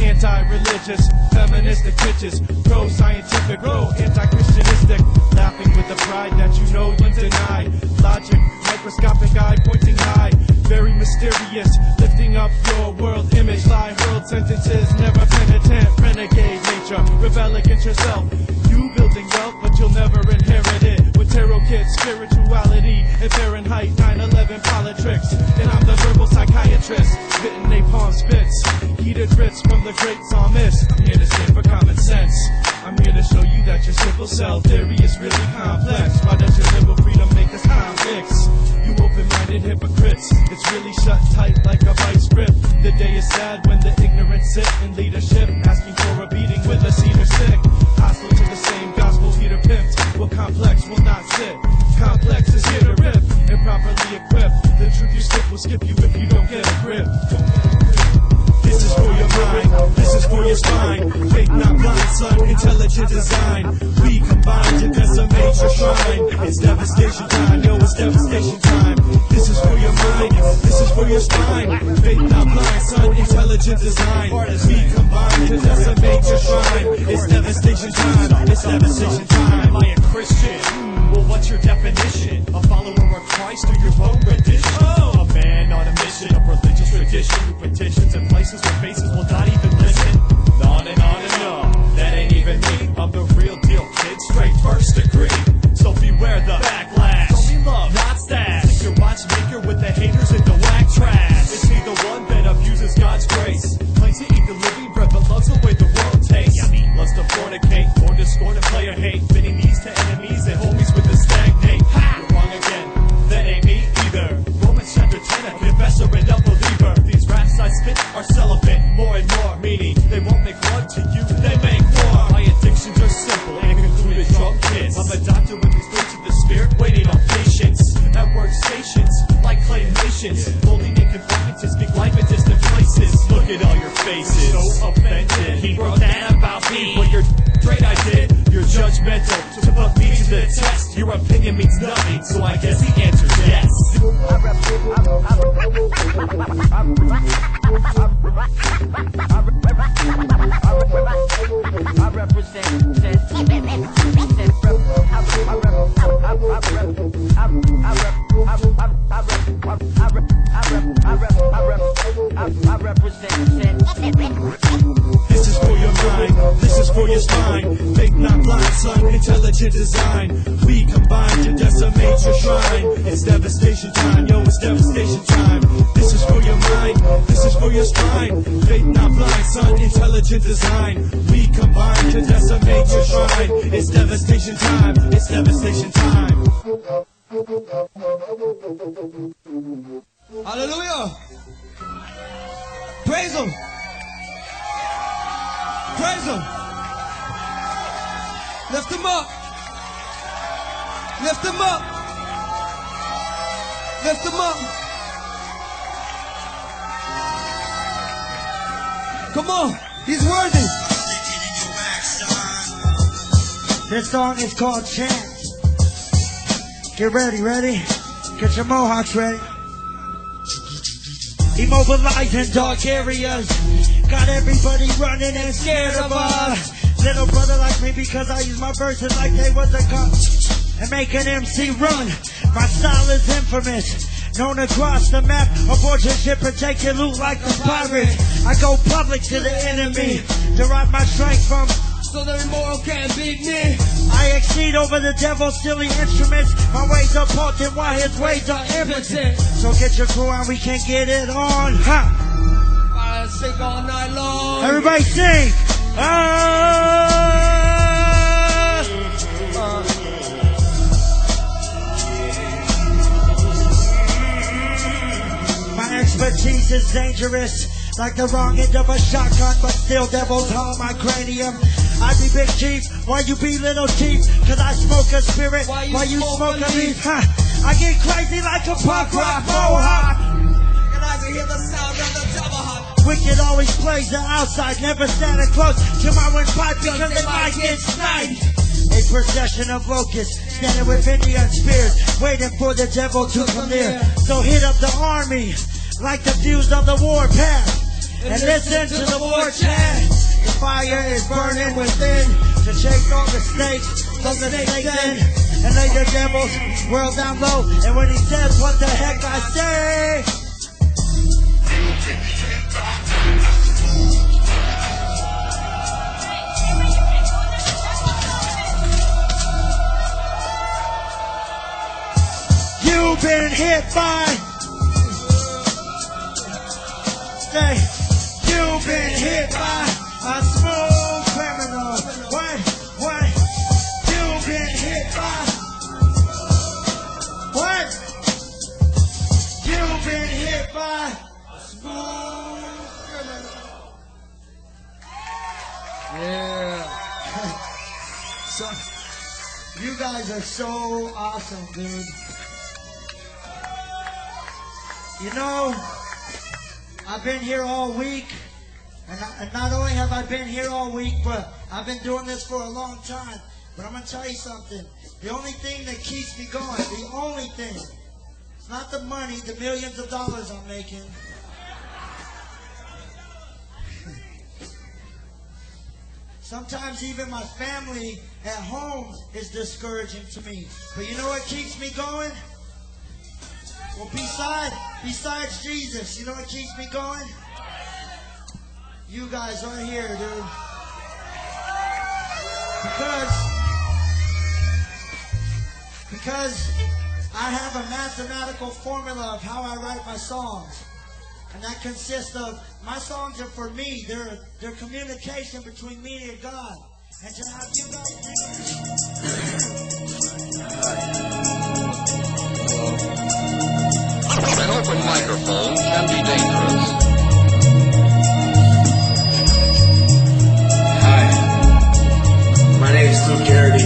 Anti-religious, feministic bitches, pro-scientific, pro-anti-Christianistic, laughing with the pride that you know you deny. Logic, microscopic eye pointing high, very mysterious, lifting up your world image. Lie hurled sentences, never penitent, renegade nature, rebel against yourself. You building wealth, but you'll never inherit it. With tarot kids, spirituality, and Fahrenheit 9/11 politics. And I'm the verbal psychiatrist, spitting napalm spits, heated writs from the great psalmist. I'm here to stand for common sense. I'm here to show you that your simple cell theory is really complex. Why does your liberal freedom make us convicts? You open-minded hypocrites, it's really shut tight like a vice grip. The day is sad when the ignorant sit in leadership, asking for a beating with a cedar stick. Hostile to the same gospel Peter pimped. Well, complex will not sit. Complex is here to rip and properly equipped. The truth you skip will skip you if you don't get a grip. This is for your mind, this is for your spine. Fake not blind, son, intelligent design. We combine to decimate your shrine. It's devastation time, yo, it's devastation time. This is for your mind, this is for your spine. Fake not blind, son, intelligent design. We combine to decimate your shrine. It's devastation time, it's devastation time. Am I a Christian? Well, what's your definition? A follower of Christ or your own rendition? A man on a mission of religious tradition who petitions in places where faces will not even listen. On and on and on, that ain't even me. I'm the real deal, kid, straight first degree. So beware the backlash. Show me love, not stash. Stick your watchmaker with the haters in the whack trash. Is he the one that abuses God's grace? Claims to eat the living bread but loves the way the world tastes. Loves to fornicate, born to scorn and player hate. Fitting these to enemies and homies with the stagnate. Ha! You're wrong again, that ain't me either. Romans chapter 10, a confessor and a believer. These raps I spit are celibate, more and more. Meaning, they won't make love to you, they make war. My addictions are simple and concluded drunk kids. I'm a doctor with these things of the spirit, waiting on patience. At workstations, like claymations. Holding and conforming to speak life in distant places. Look at all your faces, so offended. He wrote that about me, but you're great I did. You're judgmental, to put me to the test. Your opinion means nothing, so I guess the answer's yes. I represent. This is for your mind, this is for your spine. Fake not blind, son, intelligent design. We combine to decimate your shrine. It's devastation time, yo, it's devastation time. This is for your mind, this is for your spine. Fake not blind, son, intelligent design. We combine to decimate your shrine. It's devastation time, it's devastation time. Hallelujah. Praise him. Praise him. Lift him up. Lift him up. Lift him up. Come on. He's worthy. This song is called Chant. Get ready? Get your mohawks ready. Immobilizing dark areas. Got everybody running and scared of us. Little brother like me because I use my verses like they was a gun. and make an MC run. My style is infamous, known across the map. Aboard your ship and take your loot like the pirates. I go public to the enemy, derive my strength from so the immoral can't beat me. I exceed over the devil's silly instruments. My ways are potent while his ways are impotent. So get your crew on, we can get it on. Ha! I sing all night long. Everybody sing! My expertise is dangerous, like the wrong end of a shotgun, but still devils harm my cranium. I be big chief, while you be little chief, cause I smoke a spirit, while you smoke a leaf. Ha! I get crazy like a punk rock mohawk, and I can hear the sound of the tomahawk. Wicked always plays the outside, never standing close to my windpipe because they might get sniped. A procession of locusts, standing with Indian spears, waiting for the devil to come near. So hit up the army, like the fuse of the warpath, and listen to the war chant. The fire is burning within to shake all the snakes from the snake den and lay the devil's world down low. And when he says, what the heck I say? You've been hit by. Say, you've been hit by a smooth criminal. What? You've been hit by. What? You've been hit by a smooth criminal. Yeah. So, you guys are so awesome, dude. You know, I've been here all week. And not only have I been here all week, but I've been doing this for a long time. But I'm going to tell you something. The only thing that keeps me going, the only thing, it's not the money, the millions of dollars I'm making. Sometimes even my family at home is discouraging to me. But you know what keeps me going? Well, besides Jesus, you know what keeps me going? You guys right here, dude. Because I have a mathematical formula of how I write my songs. And that consists of, my songs are for me. They're communication between me and God. And to have you guys... An open microphone can be dangerous. My name's Luke Garrity.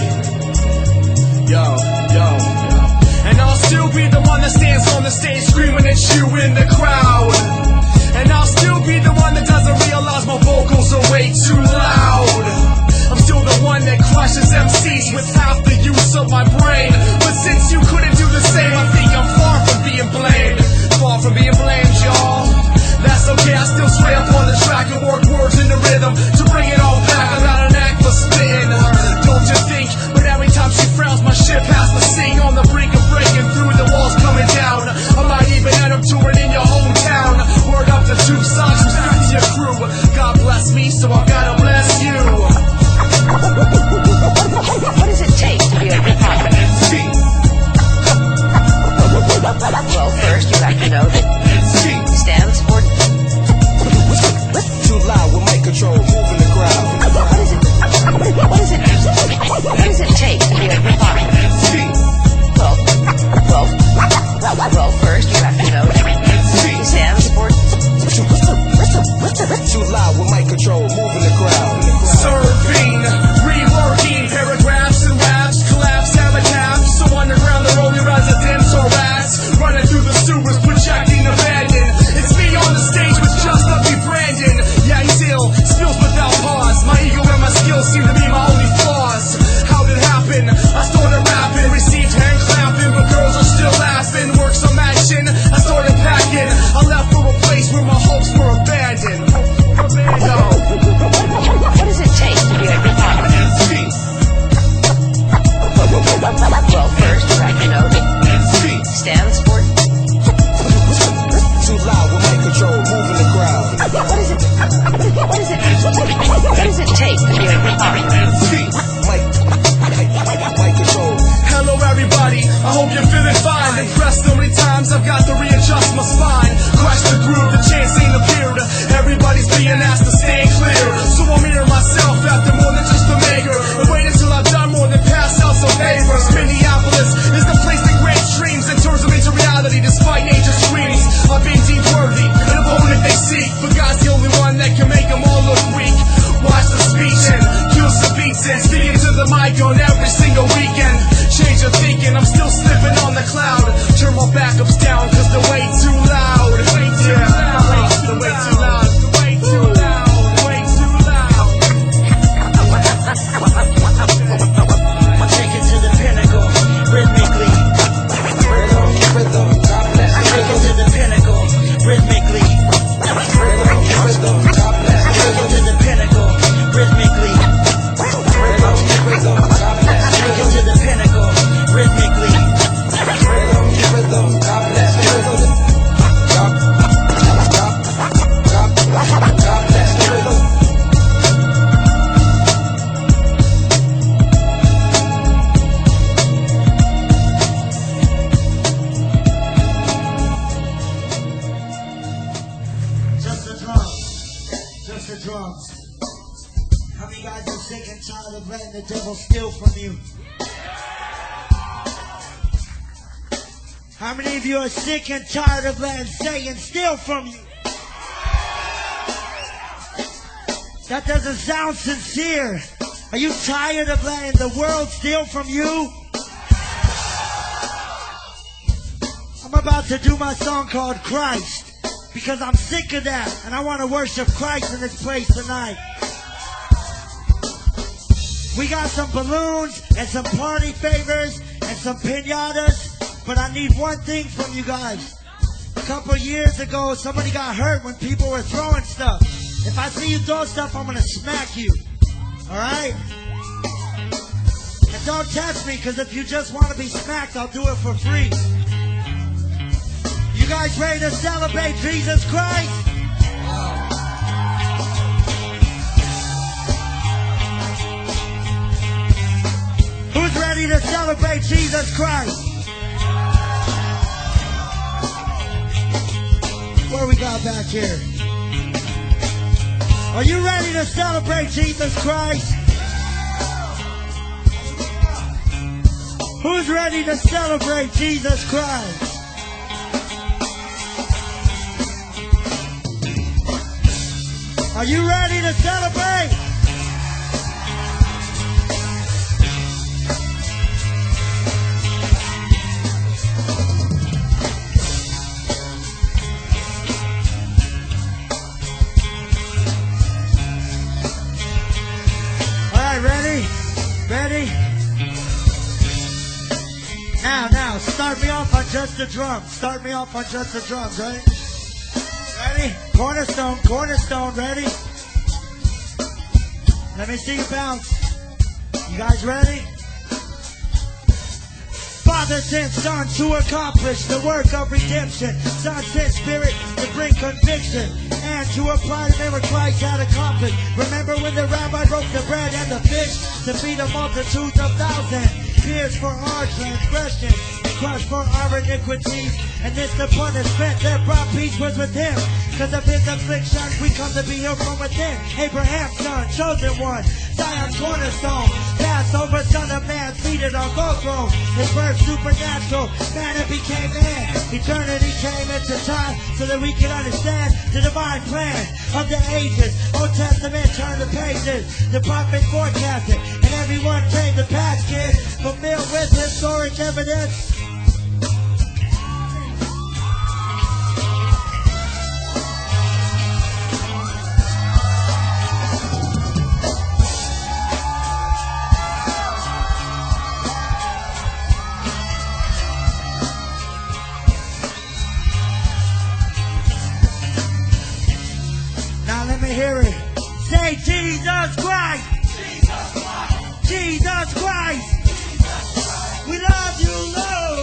Yo. And I'll still be the one that stands on the stage screaming at you in the crowd. And I'll still be the one that doesn't realize my vocals are way too loud. I'm still the one that crushes MCs with half the use of my brain. But since you couldn't do the same, I think I'm far from being blamed. Far from being blamed, y'all. Hello everybody, I hope you're feeling fine. Impressed so many times I've got to readjust my spine. Crash the groove, the chance ain't appeared. Everybody's being asked to stand clear. So I'm here myself after more than just a maker. And wait until I've done more than pass out some favors. Minneapolis is the place that grants dreams and turns them into reality despite nature's screams. I've been deep worthy, an opponent they seek, but God's the only one that can make them all look weak. Watch the speech and kill some beats and speak into the mic on every single weekend. Change your thinking, I'm still slipping on the cloud. Turn my backups down cause they're way too loud. Way too loud. They're way too loud. Way too loud. Way too loud. I take it to the pinnacle, rhythmically. Rhythm, God bless. I take it to the pinnacle, rhythmically. Rhythm, God bless. I take it to the pinnacle, rhythmically. Rhythm, God bless. I take it to the pinnacle, rhythmically. Rhythm, God bless. God bless. Rhythm. Just the drums. Just the drums. How many guys are sick and tired of letting the devil steal from you? How many of you are sick and tired of letting Satan steal from you? That doesn't sound sincere. Are you tired of letting the world steal from you? I'm about to do my song called Christ because I'm sick of that and I want to worship Christ in this place tonight. We got some balloons and some party favors and some piñatas, but I need one thing from you guys. A couple years ago, somebody got hurt when people were throwing stuff. If I see you throw stuff, I'm going to smack you. Alright? And don't test me, because if you just want to be smacked, I'll do it for free. You guys ready to celebrate Jesus Christ? Who's ready to celebrate Jesus Christ? What do we got back here? Are you ready to celebrate Jesus Christ? Who's ready to celebrate Jesus Christ? Are you ready to celebrate? Ready? Now, start me off on just the drums. Start me off on just the drums, right? Ready? Cornerstone, ready? Let me see you bounce. You guys ready? Father sent Son to accomplish the work of redemption. Son sent Spirit to bring conviction and to apply the memory Christ had accomplished. Remember when the rabbi broke the bread and the fish to feed a multitude of thousands? Pierced for our transgressions, crushed for our iniquities, and this the punishment that brought peace was with him. Cause of his afflictions we come to be healed from within. Abraham's son, chosen one, Zion's cornerstone, Passover, Son of Man, seated on gold throne. His birth supernatural, man it became man. Eternity came into time so that we can understand the divine plan of the ages. Old Testament turned the pages, the prophet forecasted, and everyone came to pass, kids, fulfilled with historic evidence. Hear it. Say Jesus Christ. Jesus Christ. Jesus Christ. We love you, Lord.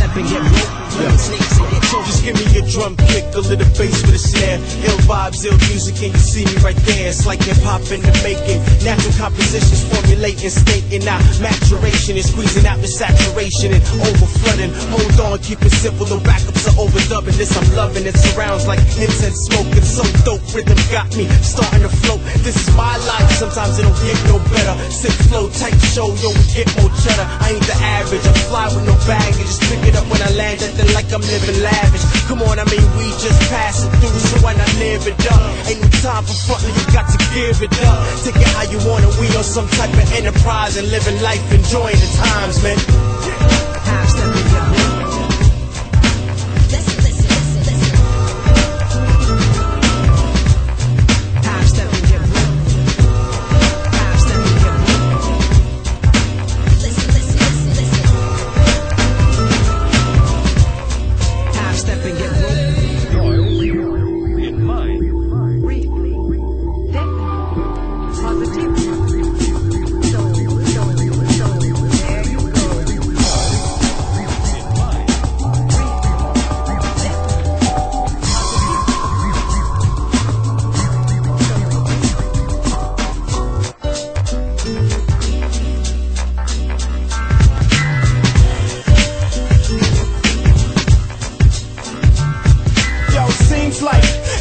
step and get broke. Snakes and get choked. Just give me a drum kick, a little bass with a snare. Ill vibes, ill music, and you see me right there. It's like hip-hop in the making. Natural compositions formulating, stating out maturation and squeezing out the saturation and over-flooding. Hold on, keep it simple, the backups are overdubbing. This I'm loving, it surrounds like incense smoke. It's so dope, rhythm got me starting to float. This is my life, sometimes it don't get no better. Sick flow, tight show, yo, we get more cheddar. I ain't the average, I fly with no baggage. Just pick it up when I land, acting like I'm living lavish. Come on, I mean, we just passing through, so why not live it up? Ain't no time for frontin', you got to give it up. Take it how you want it, we on some type of enterprise and living life, enjoying the times, man. Half step and get broke.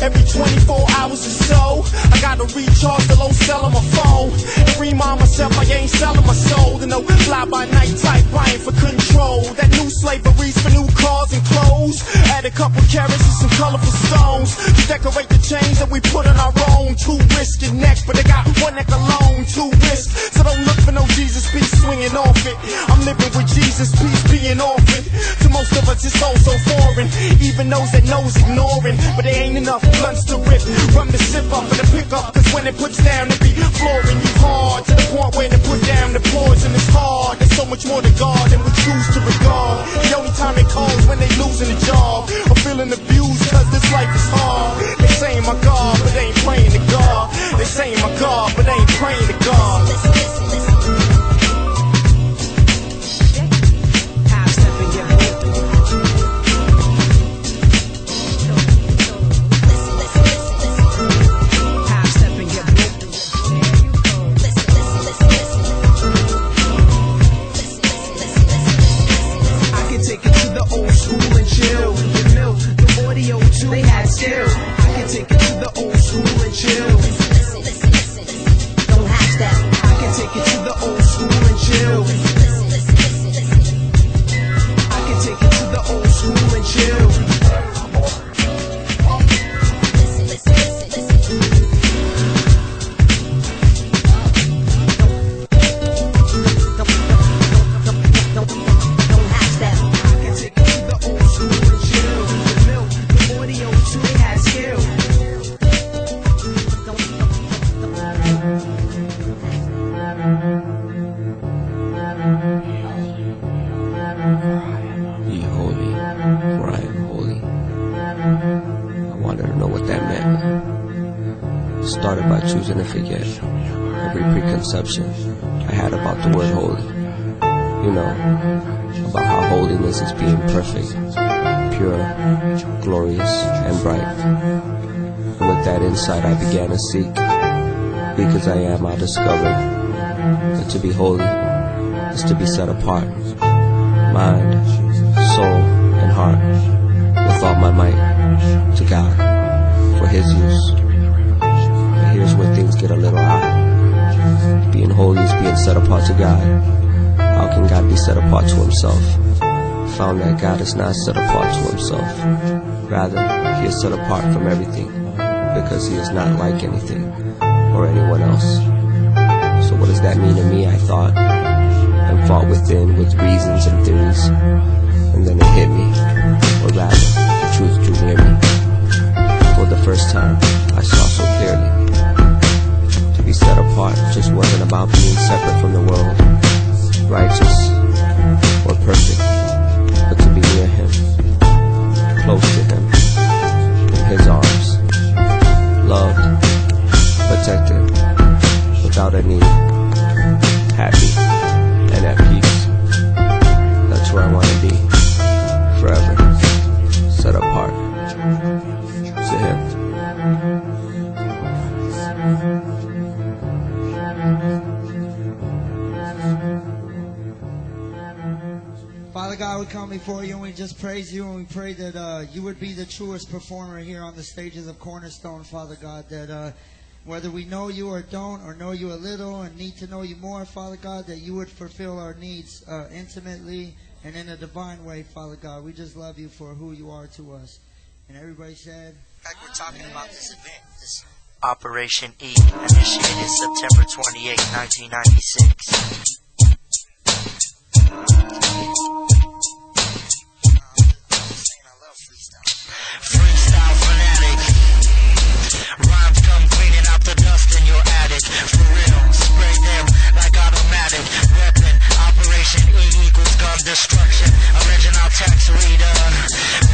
Every 24 hours or so, I gotta recharge the low cell on my phone and remind myself I ain't selling my soul to no fly-by-night type buying for control. That new slavery's for new cars and clothes. Add a couple carrots and some colorful stones to decorate the chains that we put on our own. Two wrists and neck, but they got one neck alone. Two wrists, so don't look for no Jesus peace swinging off it. I'm living with Jesus peace being offered. To most of us, it's all so foreign. Even those that knows ignoring, but there ain't enough blunts to rip, rum to sip up and to pick up. Cause when it puts down, it be flooring you hard to the point where they put down the poison. It's hard. There's so much more to God than we choose to regard. The only time they call is when they losing a job or feeling abused. Cause this life is hard. They saying my God, but they ain't praying to God. They saying my God, but they ain't praying to God. Listen, listen, listen. Half step and get broke. They had skill. I can take it to the old school and chill. Listen, listen, listen, listen. Don't hash that. I can take it to the old school and chill. Listen, listen, listen, listen. I can take it to the old school and chill. Listen, listen, listen, listen. Don't hash that. I can take it to the old school and chill. They had skill. Ye holy, for I am holy. I wanted to know what that meant. Started by choosing to forget every preconception I had about the word holy. You know, about how holiness is being perfect, pure, glorious, and bright. And with that insight I began to seek. Weak as I am, I discovered that to be holy is to be set apart. Mind, soul, and heart, with all my might, to God, for His use. But here's where things get a little odd. Being holy is being set apart to God. How can God be set apart to Himself? Found that God is not set apart to Himself. Rather, He is set apart from everything, because He is not like anything or anyone else. So what does that mean to me, I thought, and fought within with reasons and theories. And then it hit me, or rather, the truth drew near me. For the first time, I saw so clearly. To be set apart just wasn't about being separate from the world, righteous or perfect, but to be near Him, close to Him, in His arms, loved, protected, without a need, happy, and at peace. That's where I want to be. forever. Set apart. Sit here. Father God, we come before you and we just praise you, and we pray that you would be the truest performer here on the stages of Cornerstone, Father God, that whether we know you or don't, or know you a little and need to know you more, Father God, that you would fulfill our needs intimately and in a divine way, Father God. We just love you for who you are to us. And everybody said... In fact, we're talking about this event, this Operation E, initiated September 28, 1996. Freestyle fanatic. Rhymes come cleaning out the dust in your attic. For real, spray them like automatic weapon. Operation E equals gun destruction. Original tax leader.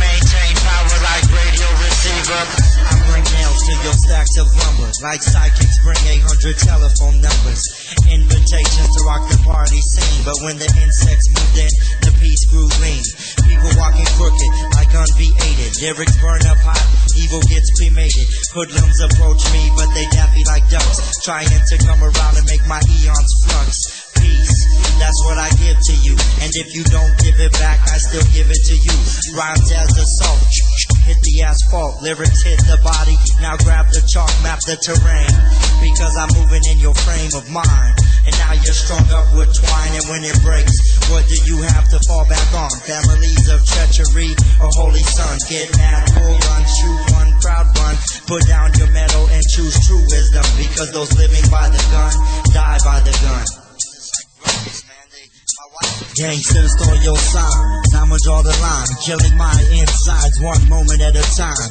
Maintain power like radio receiver. I bring nails to your stacks of lumber, like psychics bring 800 telephone numbers. Invitations to rock the party scene, but when the insects moved in, the peace grew lean. People walking crooked, like unv-aided. Lyrics burn up hot, evil gets cremated. Hoodlums approach me, but they daffy like ducks, trying to come around and make my eons flux. Peace, that's what I give to you, and if you don't give it back, I still give it to you. Rhymes as assault, hit the asphalt, lyrics hit the body. Now grab the chalk, map the terrain, because I'm moving in your frame of mind. And now you're strung up with twine, and when it breaks, what do you have to fall back on? Families of treachery, a holy son. Get mad, pull, run, shoot one, crowd run. Put down your metal and choose true wisdom, because those living by the gun die by the gun. Gangsters throw your signs, I'ma draw the line, killing my insides one moment at a time.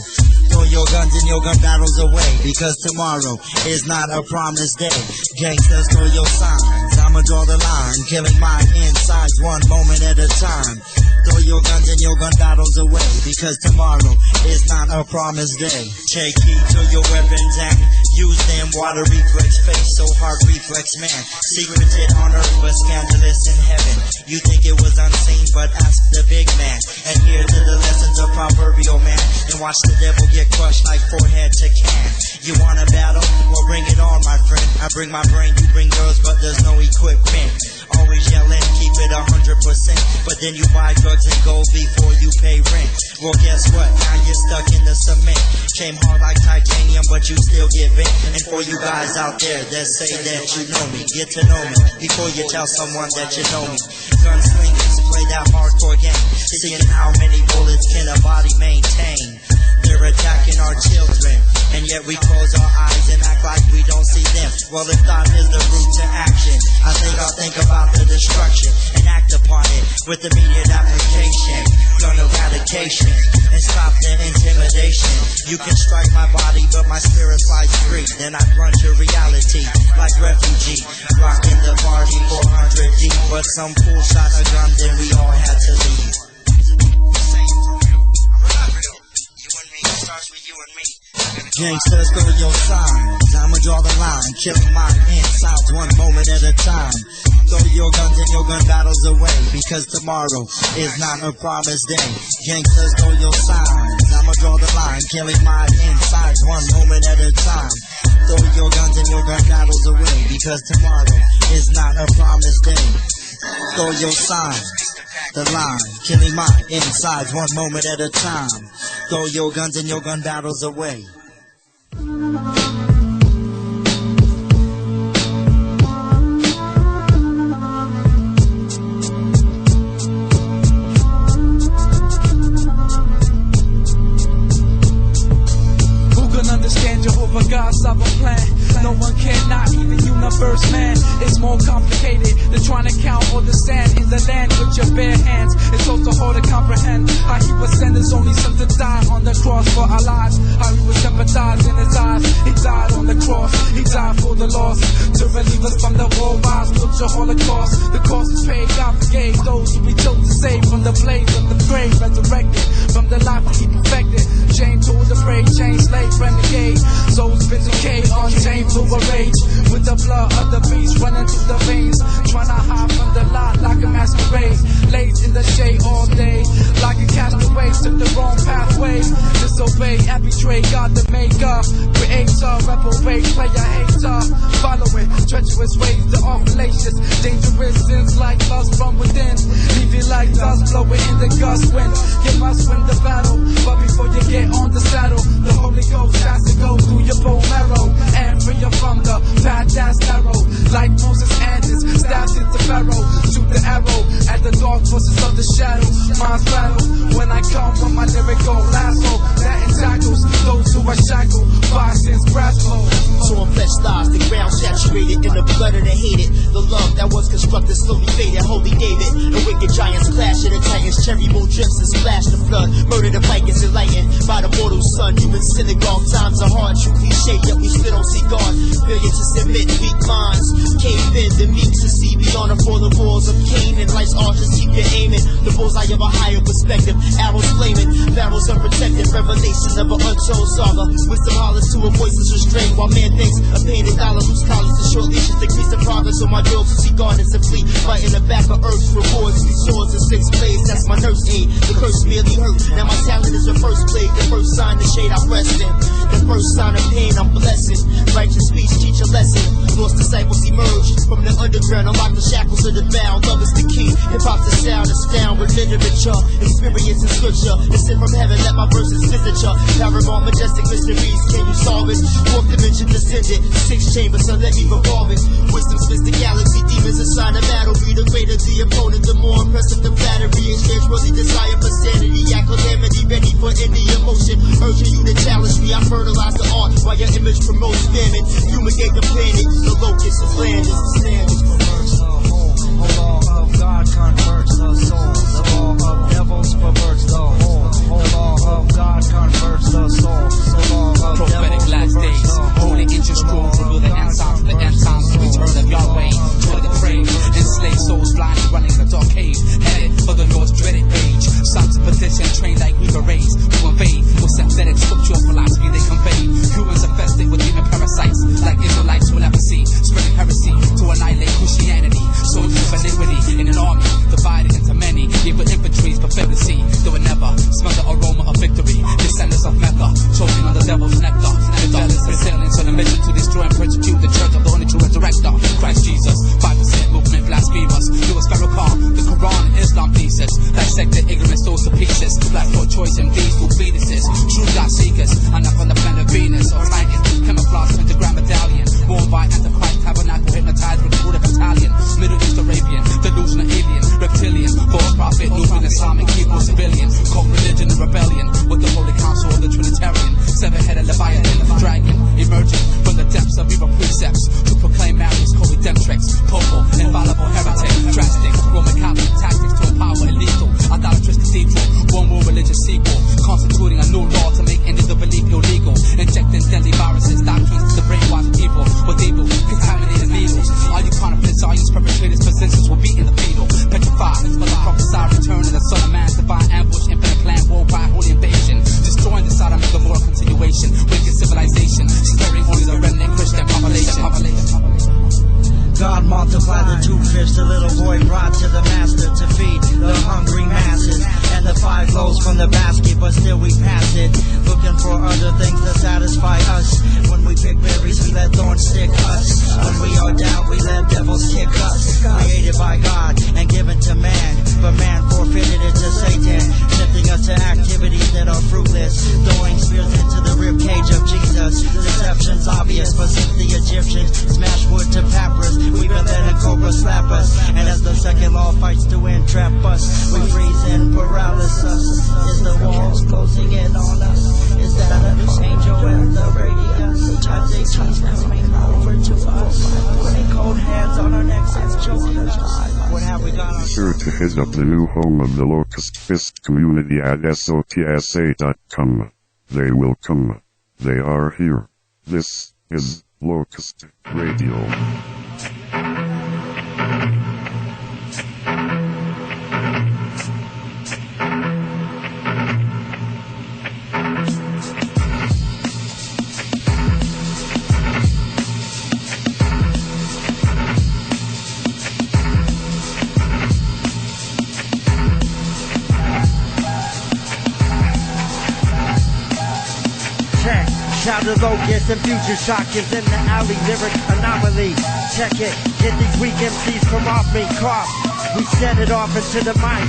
Throw your guns and your gun battles away, because tomorrow is not a promised day. Gangsters throw your signs, I'ma draw the line, killing my insides one moment at a time. Throw your guns and your gun battles away, because tomorrow is not a promised day. Take heed to your weapons and use them. Water reflex, face so hard reflex, man. Secreted on earth but scandalous in heaven. You think it was unseen, but ask the big man. Adhere to the lessons of proverbial man, and watch the devil get crushed like forehead to can. You want a battle? Well, bring it on, my friend. I bring my brain, you bring yours, but there's no equipment. Always yelling, keep it 100%, but then you buy drugs and gold before you pay rent. Well, guess what? Now you're stuck in the cement. Came hard like titanium, but you still get bent. And for you guys out there that say that you know me, get to know me before you tell someone that you know me. Gunslingers play that hardcore game, seeing how many bullets can a body maintain. They're attacking our children, and yet we close our eyes and act like we don't see them. Well, if thought is the route to action, I think I'll think about the destruction and act upon it with immediate application. Gun eradication and stop the intimidation. You can strike my body, but my spirit flies free. Then I plunge your reality like refugee, rocking the party 400 deep. But some fool shot a gun, then we all had to leave. Gangsters throw your signs, I'ma draw the line, killing my insides one moment at a time. Throw your guns and your gun battles away, because tomorrow is not a promised day. Gangsters throw your signs, I'ma draw the line, killing my insides one moment at a time. Throw your guns and your gun battles away, because tomorrow is not a promised day. Throw your signs, the line, killing my insides one moment at a time. Throw your guns and your gun battles away. Understand Jehovah God's sovereign plan. No one can, not even universe man. It's more complicated than trying to count all the sand in the land with your bare hands. It's also hard to comprehend how he would send his only son to die on the cross for our lives. How he would sympathize in his eyes. He died on the cross, he died for the lost, to relieve us from the worldwide spiritual holocaust. The cost is paid, God forgave those who we chose to save from the blaze of the grave, resurrected from the life that he perfected. Chained to the brave, chained slave, renegade. Souls vindicate, untamed to a rage. With the blood of the beast running through the veins, trying to hide from the light like a masquerade. Laid in the shade all day, like a cash disobey and betray God the maker, creator, rebel, rage, player, hater, following treacherous ways that are fallacious, dangerous sins like lust from within, leave you like dust blowing in the gust wind. You must win the battle, but before you get on the saddle, the Holy Ghost has to go through your bone marrow and free you from the path that's narrow, like Moses and his stabbed into Pharaoh. Shoot the arrow at the dark forces of the shadow. Minds battle when I come with my lyrical lasso that entangles those who are shackled by sin's breath. Torn flesh lies, the ground saturated in the blood of the hated. The love that was constructed slowly faded. Holy David, the wicked giants clash, and the titans cherry moon drips and splash the flood. Murder the Vikings enlightened by the mortal sun. Human synagogue times are hard, true cliche, yet we still don't see God. Failure to submit, weak minds cave in, the meek to see beyond the four walls of Canaan. Life's arches keep you aiming, the bullseye of a higher perspective. Arrows flaming, barrels unprotected, revelation of an untold saga. Wisdom hollers to a voiceless restraint, while man thinks a painted dollar loose collars to short leashes decrease the progress of my dogs who see gardens and flee. Fighting the back of earth's rewards, these swords and six blades, that's my nurse aid. The curse merely hurt, now my talent is the first plague. The first sign of shade I rest in, the first sign of pain I'm blessing. Righteous speech teach a lesson, lost disciples emerge from the underground, unlock the shackles of the bound. Love is the key, hip-hop's the sound, astound with literature, experience and scripture. Descend from heaven, let my verses visit ya. Paramount majestic mysteries, can you solve it? Fourth dimension descended, six chambers, so let me revolve it. Wisdom spins the galaxy, demons a sign of battle. Be the greater the opponent, the more impressive the flattery. Exchange worthy desire for sanity, at calamity, ready for any emotion. Urging you to challenge me, I fertilize the art while your image promotes famine. Fumigate the planet, the locust of land is the standard. The law of God converts the soul. The law of devils perverts the whole. The law of God converts the soul. The law of prophetic devils last perverts days. the whole. Holy angels strove to reveal the end times, the end times, the return of Yahweh to the depraved. Enslaved souls blindly running in a dark cave, headed for the Lord's dreaded page. Sons of petition trained like we were raised to invade. With synthetic scriptural philosophy they convey. Humans infested with demon parasites, like Israelites will ever see. Spreading heresy to annihilate Christianity. Soldiers of iniquity in an army divided into many. Evil infantries prefer to see. They will never smell the aroma of victory. Descendants of Mecca, choking on the devil's nectar. The fellas and sailings on a mission to destroy and persecute the church of the only true resurrector, Christ Jesus. 5% movement blasphemers. Louis Farrakhan, the Quran, Islam thesis. Dissect the ignorant souls to pieces. Black pro-choice MDs through fetuses. True God seekers, and up on the planet Venus. Orion, camouflage pentagram medallion. Born by Antichrist, tabernacle hypnotized with Buddha battalion. Middle East Arabian, delusional alien, reptilian, false prophet, Nubian Islamic, Hebrew civilian, cult religion and rebellion, with the holy council of the Trinitarian, seven-headed Leviathan, dragon, emerging from the depths of evil precepts, to proclaim marriage, co-redemptrix, popo, infallible heretic, drastic, Roman Catholic tactics to empower illegal, idolatrous cathedral, one world religious sequel, constituting a new law to make any of the belief illegal, injecting deadly viruses, doctrines to brainwash people with evil, contaminated needles. All you counterfeit science perpetrators, positions will be in the fetal, petrified for the prophesied return of the Son of Man's divine ambush, infinite plan, worldwide holy invasion, destroying the Sodom of the moral continuation, wicked civilization, stirring only the remnant Christian population. God multiplied the 2 fish the little boy brought to the master to feed the hungry masses, and the 5 loaves from the basket, but still we pass it, looking for other things to satisfy us. When we pick berries, we let thorns stick us. When we are down, we let devils kick us. Created by God and given to man, but man forfeited it to Satan, shifting us to activities that are fruitless, throwing spears into the ribcage of Jesus. Deception's obvious, but since the Egyptians smashed wood to papyrus, we've been letting Cobra slap us, and as the second law fights to entrap us, we freeze in paralysis. Is the walls closing in on us? Is that an angel in the radius? Are they coming over to us? Putting cold hands on our necks and choking us. What have we got? Be sure to hit up the new home of the Locust Fist community at sotsa.com. They will come. They are here. This is Locust Radio. Child of Locust and Future Shock is in the alley. Lyric anomaly. Check it. Get these weak MCs from off me. Cough. We set it off into the mic.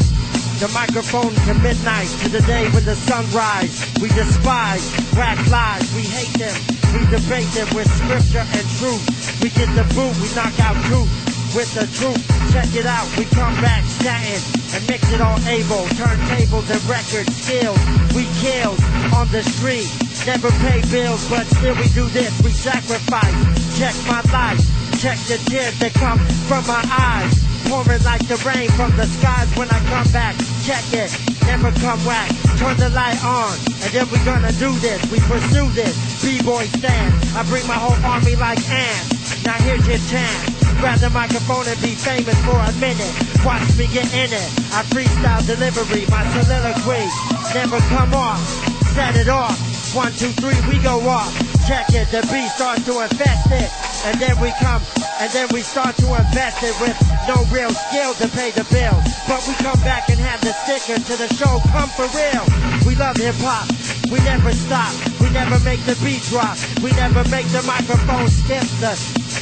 The microphone to midnight, to the day when the sun rise. We despise rap lies, we hate them. We debate them with scripture and truth. We get the boot, we knock out truth with the truth. Check it out, we come back statin' and mix it all able. Turntables and record skills. We killed on the street. Never pay bills, but still we do this. We sacrifice. Check my life. Check the tears that come from my eyes. Pouring like the rain from the skies when I come back. Check it, never come whack. Turn the light on, and then we gonna do this. We pursue this, B-boy stance. I bring my whole army like ants. Now here's your chance. Grab the microphone and be famous for a minute. Watch me get in it. I freestyle delivery, my soliloquy. Never come off, set it off. 1, 2, 3, we go off. Check it, the beat starts to infest it. And then we come, and then we start to invest it with no real skill to pay the bill. But we come back and have the sticker to the show come for real. We love hip hop, we never stop, we never make the beat drop, we never make the microphone skip the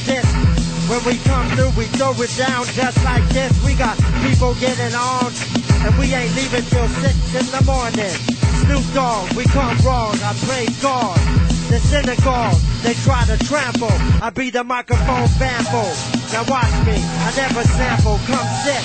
disc. When we come through, we throw it down just like this. We got people getting on, and we ain't leaving till 6 in the morning. Snoop Dogg, we come wrong, I praise God. The synagogue, they try to trample. I be the microphone sample. Now watch me, I never sample, come sit.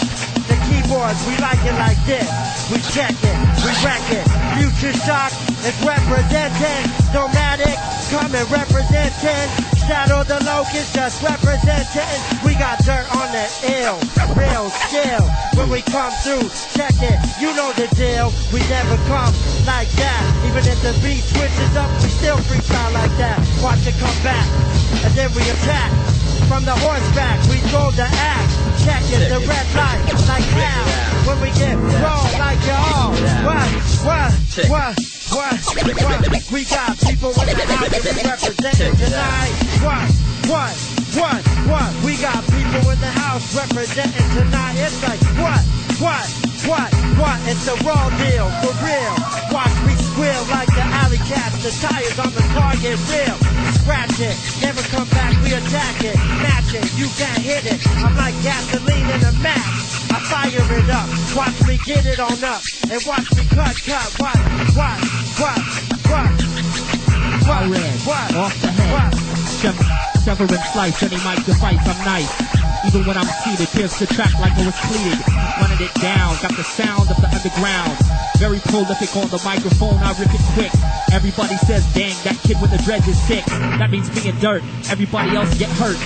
The keyboards, we like it like this. We check it, we wreck it. Future Shock is representing. Nomadic, come and representing. Shadow the Locust, just representing. We got dirt on the ill, real skill. When we come through, check it, you know the deal. We never come like that. Even if the beat switches up, we still freestyle like that. Watch it come back, and then we attack. From the horseback, we throw the axe. Check it, the red light, like now. When we get raw like y'all. What? We got people in the house that we representing tonight. What? We got people in the house representing tonight. It's like, what? It's a raw deal, for real. Watch me squeal like the alley cats. The tires on the car get real. Scratch it, never come back, we attack it. Match it, you can't hit it. I'm like gasoline in a match. I fire it up, watch me get it on up. And watch me cut. What? Off the head. Sever and slice any mic device, I'm nice. Even when I'm seated, pierce the track like I was pleated. Running it down, got the sound of the underground. Very prolific on the microphone, I rip it quick. Everybody says, dang, that kid with the dreads is sick. That means being dirt, everybody else get hurt.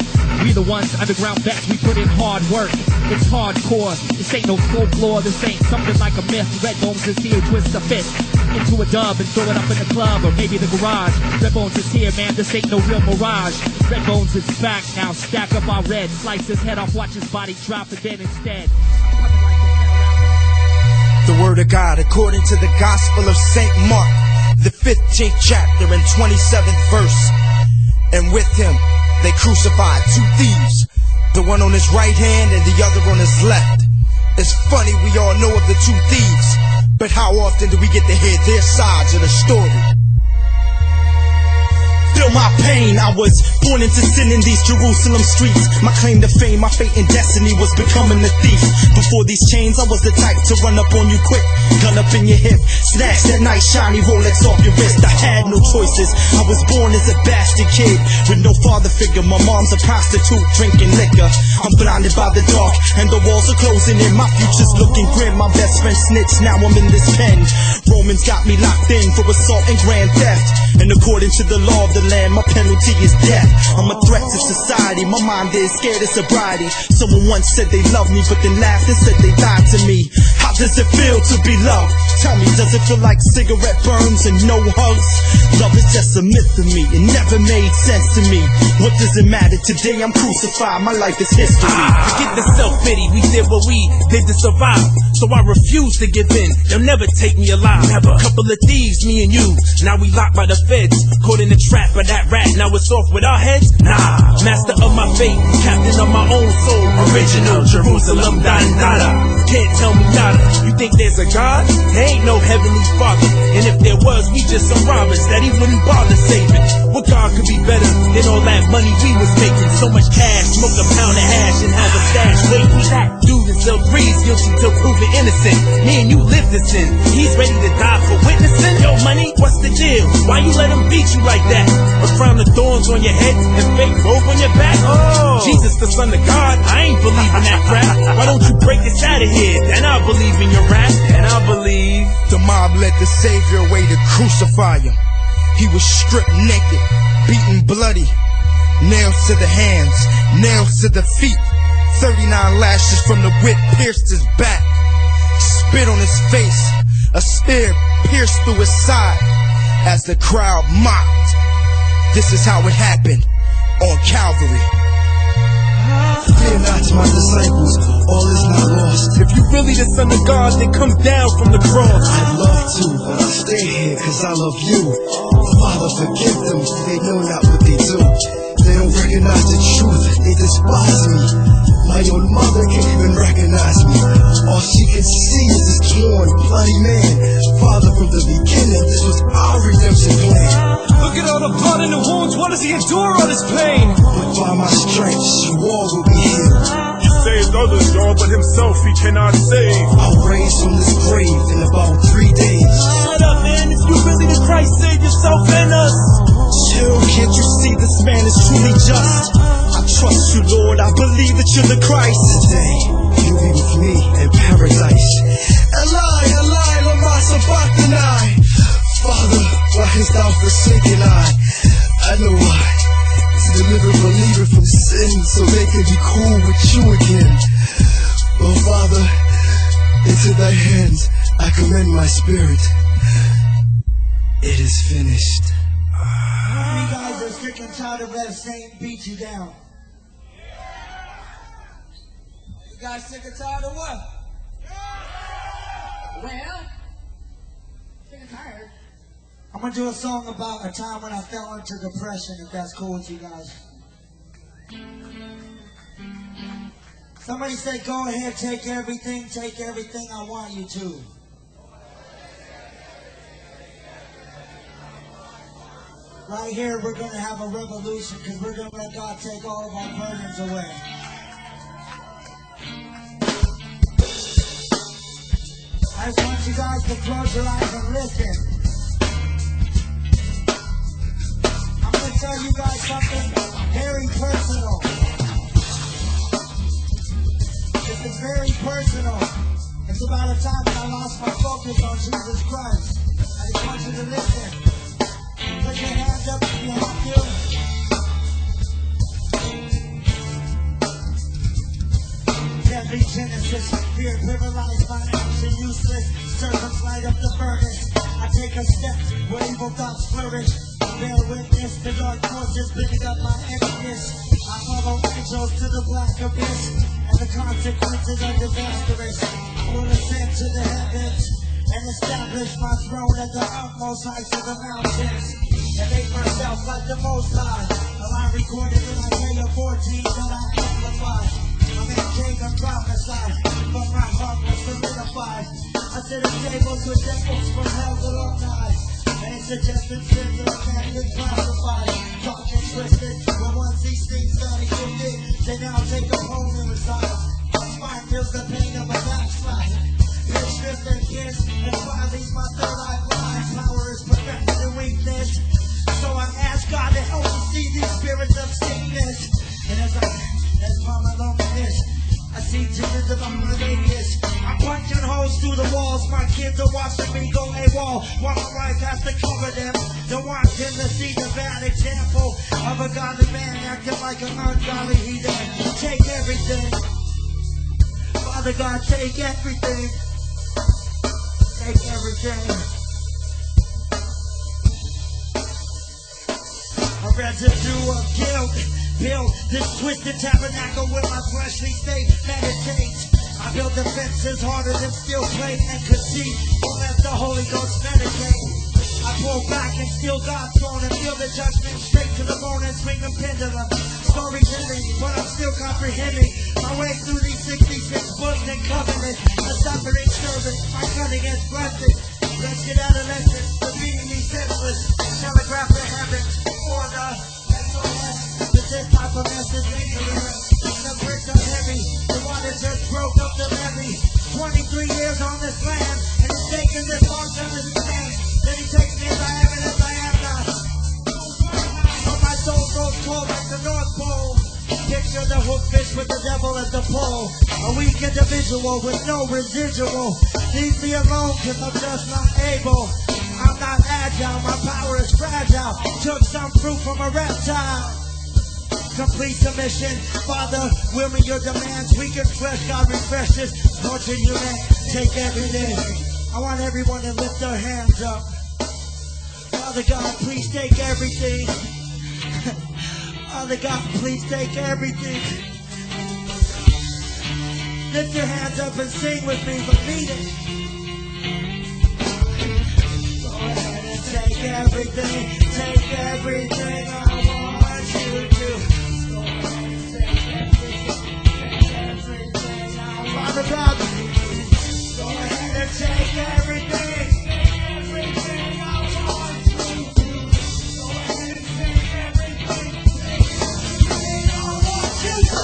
We the ones, underground vets, we put in hard work. It's hardcore, this ain't no folklore, this ain't something like a myth. Red Bones is here, twist a fist into a dub and throw it up in the club or maybe the garage. Red Bones is here, man, this ain't no real mirage. Red Bones is back, now stack up our red. Slice his head off, watch his body drop, and then instead the word of God according to the Gospel of St. Mark, the 15th chapter and 27th verse. And with him they crucified 2 thieves, the one on his right hand and the other on his left. It's funny we all know of the 2 thieves, but how often do we get to hear their sides of the story? Feel my pain, I was born into sin in these Jerusalem streets. My claim to fame, my fate and destiny was becoming a thief. Before these chains, I was the type to run up on you quick. Gun up in your hip, snatch that nice shiny Rolex off your wrist. I had no choices, I was born as a bastard kid with no father figure. My mom's a prostitute, drinking liquor. I'm blinded by the dark, and the walls are closing in. My future's looking grim, my best friend snitched, now I'm in this pen. Romans got me locked in for assault and grand theft. And according to the law of the land, my penalty is death. I'm a threat to society, my mind is scared of sobriety. Someone once said they loved me, but then laughed and said they lied to me. How does it feel to be loved? Tell me, does it feel like cigarette burns and no hugs? Love is just a myth to me, it never made sense to me. What does it matter? Today I'm crucified, my life is history. Forget the self-pity, we did what we did to survive. So I refuse to give in, they'll never take me alive. Never. Couple of thieves, me and you, now we locked by the feds. Caught in the trap of that rat, now it's off with our heads? Nah, master of my fate, captain of my own soul. Original Jerusalem Dandada. can't tell me nada. You think there's a God? There ain't no heavenly father. And if there was, we just some robbers that he wouldn't bother saving. What God could be better than all that money we was making? So much cash, smoke a pound of hash and have a stash waiting. That dude in cell 3 is guilty till proven innocent. Me and you live this in. He's ready to die for witnessing. Yo, money, what's the deal? Why you let him beat you like that? A crown of thorns on your head and fake robe on your back? Oh, Jesus, the son of God, I ain't believing that crap. Why don't you break this out of here? Then I'll believe in your rap, and I believe. The mob led the Savior away to crucify him. He was stripped naked, beaten bloody, nails to the hands, nails to the feet, 39 lashes from the whip pierced his back, spit on his face, a spear pierced through his side as the crowd mocked. This is how it happened on Calvary. Fear not, my disciples, all is not lost. If you really the son of God, then come down from the cross. I'd love to, but I stay here cause I love you. Father, forgive them, for they know not what they do. They don't recognize the truth, they despise me. My own mother can't even recognize me. All she can see is this torn, bloody man. Father, from the beginning, this was our redemption plan. Look at all the blood in the wounds, what does he endure all this pain? But by my stripes, you all will be healed. He saved others, y'all, but himself he cannot save. I'll raise from this grave in about 3 days. Shut up, man, if you really the Christ, save yourself and us. Chill, can't you see this man is truly just? I trust you, Lord, I believe that you're the Christ. Today, you'll be with me in paradise. Eli, Eli, lama sabachthani. Father, why hast thou forsaken I know why. To deliver believers from sin so they can be cool with you again. Oh, Father, into thy hands I commend my spirit. It is finished. You guys are sick and tired of that Satan beat you down. You guys sick and tired of what? Well, sick and tired. I'm gonna do a song about a time when I fell into depression, if that's cool with you guys. Somebody say, go ahead, take everything I want you to. Right here, we're going to have a revolution because we're going to let God take all of our burdens away. I just want you guys to close your eyes and listen. I'm going to tell you guys something very personal. This is very personal. It's about a time when I lost my focus on Jesus Christ. I just want you to listen. Put your hands up if you have to. Deadly Genesis, fear paralyzed by action, useless. Serpents light up the furnace. I take a step where evil thoughts flourish. Bear witness, the dark forces picking up my emptiness. I follow angels to the black abyss, and the consequences are disastrous. I will ascend to the heavens and establish my throne at the utmost heights of the mountains, and make myself like the Most High. A line recorded in Isaiah 14 that I amplify. I'm in kingdom prophesied, but my heart was solidified. I sit at tables with devils from hell that all die. They suggested sins that can't be classified. Talking twisted, but once these things started to fit, they now take a home and reside. My spine feels the pain of a backslide. Bitch, fist and kiss, and finally my third eye blind. Power is perfected in weakness, so I ask God to help me see these spirits of sickness. And as my loneliness, I see Jesus of my radius. I'm punching holes through the walls. My kids are watching me go AWOL, while my wife has to cover them. Don't want them to see the bad example of a godly man acting like an ungodly heathen. Take everything, Father God, take everything. Take everything. A residue of guilt build this twisted tabernacle with my fleshly state. Meditate. I build defenses harder than steel plate and conceit. Won't let the Holy Ghost meditate. I pull back and steal God's throne and feel the judgment straight to the bone and swing the pendulum. Stories ending, but I'm still comprehending. My way through these 66 books and covenants, a suffering servant, my cunning is blessed. Let's get out of lessons, defeating these senseless, telegraph to heaven, for the SOS. With this type of message, the bricks are heavy, the water just broke up the levee. 23 years on this land, and it's taken this long to understand. Then he takes me as I am and as I am not. But my soul goes cold like the North Pole. Picture the hook fish with the devil as the pole. A weak individual with no residual. Leave me alone cause I'm just not able. I'm not agile, my power is fragile. Took some fruit from a reptile. Complete submission, Father, will me your demands. Weakened flesh, God refreshes. Torture you man, take everything. I want everyone to lift their hands up. Father God, please take everything. Father God, please take everything. Lift your hands up and sing with me, but mean it. Go ahead and take everything. Take everything I want you to. Father God, go ahead and take everything. Everything I want you to. Go ahead and take everything. Everything I want you to.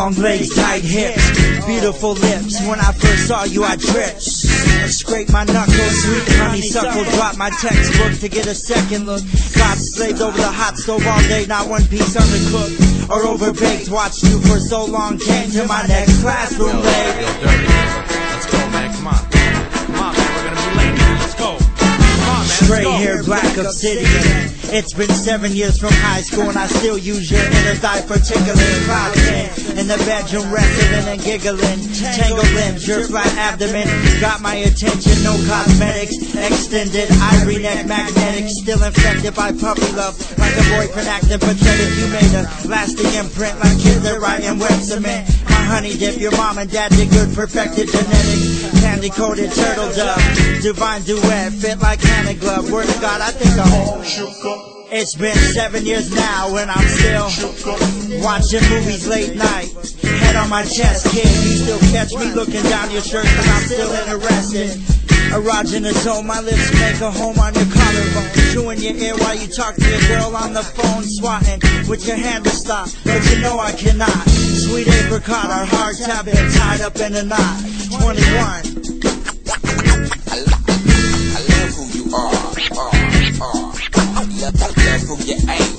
long legs, tight hips, beautiful lips. When I first saw you, I tripped. Scrape my knuckles, sweet honeysuckle. Drop my textbook to get a second look. Got slaved over the hot stove all day, not one piece undercooked or overbaked. Watched you for so long, came to my next classroom late. Yo, Dirty, let's go, man. Come on. Come on, man. We're gonna be late, man. Let's go. Come on, man. Straight hair, black obsidian. It's been 7 years from high school and I still use your inner thigh for tickling. Clocking in the bedroom, wrestling and giggling. Tangled limbs, your flat abdomen got my attention. No cosmetics, extended ivory neck, magnetic. Still infected by puppy love, like a boyfriend acting pathetic. You made a lasting imprint like kids that write in wet cement. My honey dip, your mom and dad did good, perfected genetics. Candy coated turtle dove, divine duet, fit like hand and glove. Word to God, I think I'm shook up. It's been 7 years now and I'm still watching movies late night. Head on my chest, kid, you still catch me looking down your shirt cause I'm still interested. Erogenous zone, my lips make a home on your collarbone. Chewing your ear while you talk to your girl on the phone. Swatting with your hand to stop, but you know I cannot. Sweet apricot, our hearts have been tied up in a knot. 21. I love who you are. Love who you ain't.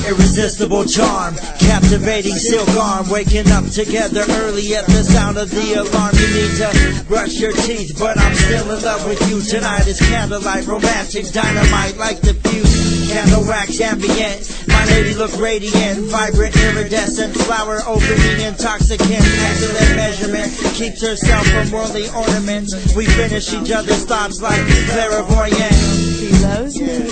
Irresistible charm, captivating silk arm. Waking up together early at the sound of the alarm. You need to brush your teeth, but I'm still in love with you. Tonight is candlelight, romantic, dynamite like the fuse. Candle wax ambient, my lady look radiant. Vibrant, iridescent, flower opening, intoxicant. Excellent measurement, keeps herself from worldly ornaments. We finish each other's thoughts like clairvoyant. He loves me.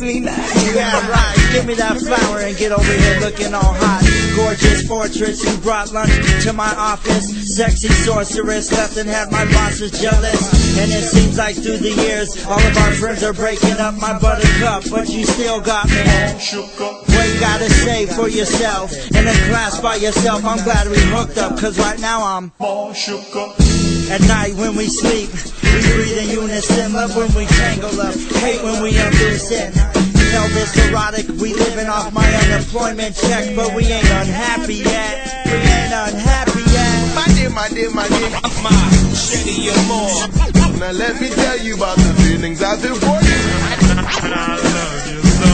Yeah, right. Give me that flower and get over here looking all hot. Gorgeous fortress, you brought lunch to my office. Sexy sorceress, left and had my bosses jealous. And it seems like through the years, all of our friends are breaking up. My buttercup, but you still got me. What you gotta say for yourself? In a class by yourself, I'm glad we hooked up. Cause right now I'm all shook up. At night when we sleep, we breathe in unison. Love when we tangle up, hate when we unloosen. You know this erotic, we living off my unemployment check, but we ain't unhappy yet. We ain't unhappy yet. My dear, my shady and more. Now let me tell you about the feelings I feel for you. I love you so,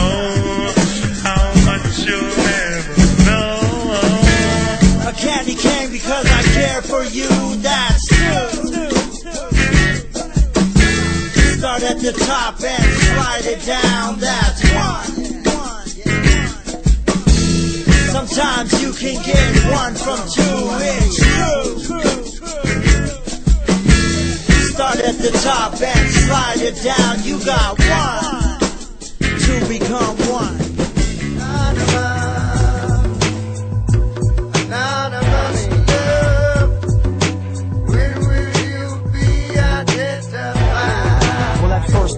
how much you'll never know. A candy cane because I care for you, that's true. Start at the top and slide it down, that's one. Sometimes you can get one from two, it's true. Start at the top and slide it down, you got one. Two become one.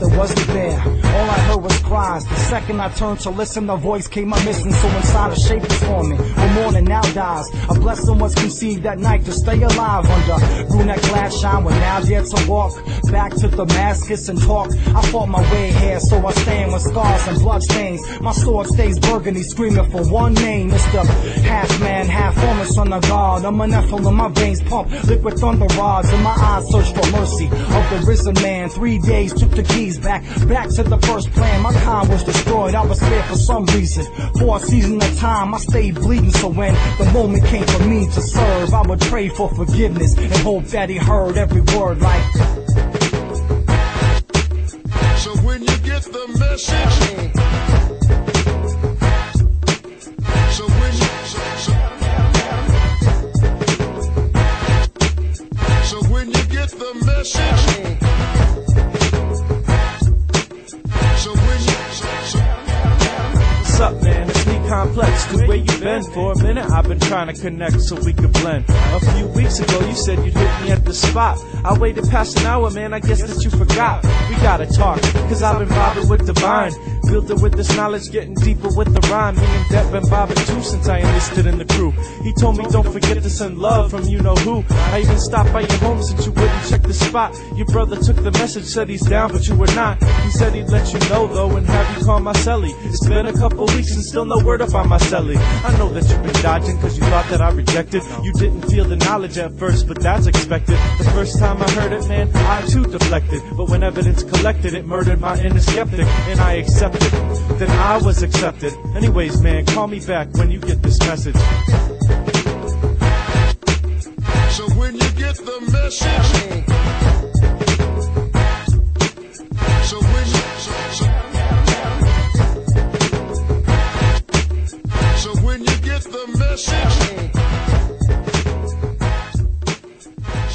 There wasn't there. All I heard was cries. The second I turned to listen, the voice came up missing. So inside a shape was forming. When morning now dies. A blessing was conceived that night to stay alive under brunette glass shine. When now dare to walk back to Damascus and talk. I fought my way here, so I stand with scars and blood stains. My sword stays burgundy, screaming for one name. Mr. Half man, half woman, son of God. I'm a Nephilim, my veins pump liquid thunder rods, and my eyes search for mercy of the risen man. 3 days took the keys back to the first plan. My kind was destroyed, I was scared for some reason. For a season of time, I stayed bleeding. So when the moment came for me to serve, I would pray for forgiveness and hope that he heard every word like. So when you get the message, so when you, so when you get the message. What's up, man? It's me, Complex. perplexed to where you been. For a minute I've been trying to connect so we could blend. A few weeks ago you said you'd hit me at the spot. I waited past an hour, man, I guess that you forgot. We gotta talk, cause I've been bobbing with divine. Building with this knowledge, getting deeper with the rhyme. Me and Depp been bobbing too since I enlisted in the crew. He told me don't forget to send love from you know who. I even stopped by your home since you wouldn't check the spot. Your brother took the message, said he's down but you were not. He said he'd let you know though and have you call my celly. It's been a couple weeks and still no word up on my celly. I know that you've been dodging cause you thought that I rejected. You didn't feel the knowledge at first but that's expected. The first time I heard it, man, I too deflected. But when evidence collected, it murdered my inner skeptic. And I accepted, then I was accepted. Anyways, man, call me back when you get this message. So when you get the message, so when you, so when you get the message,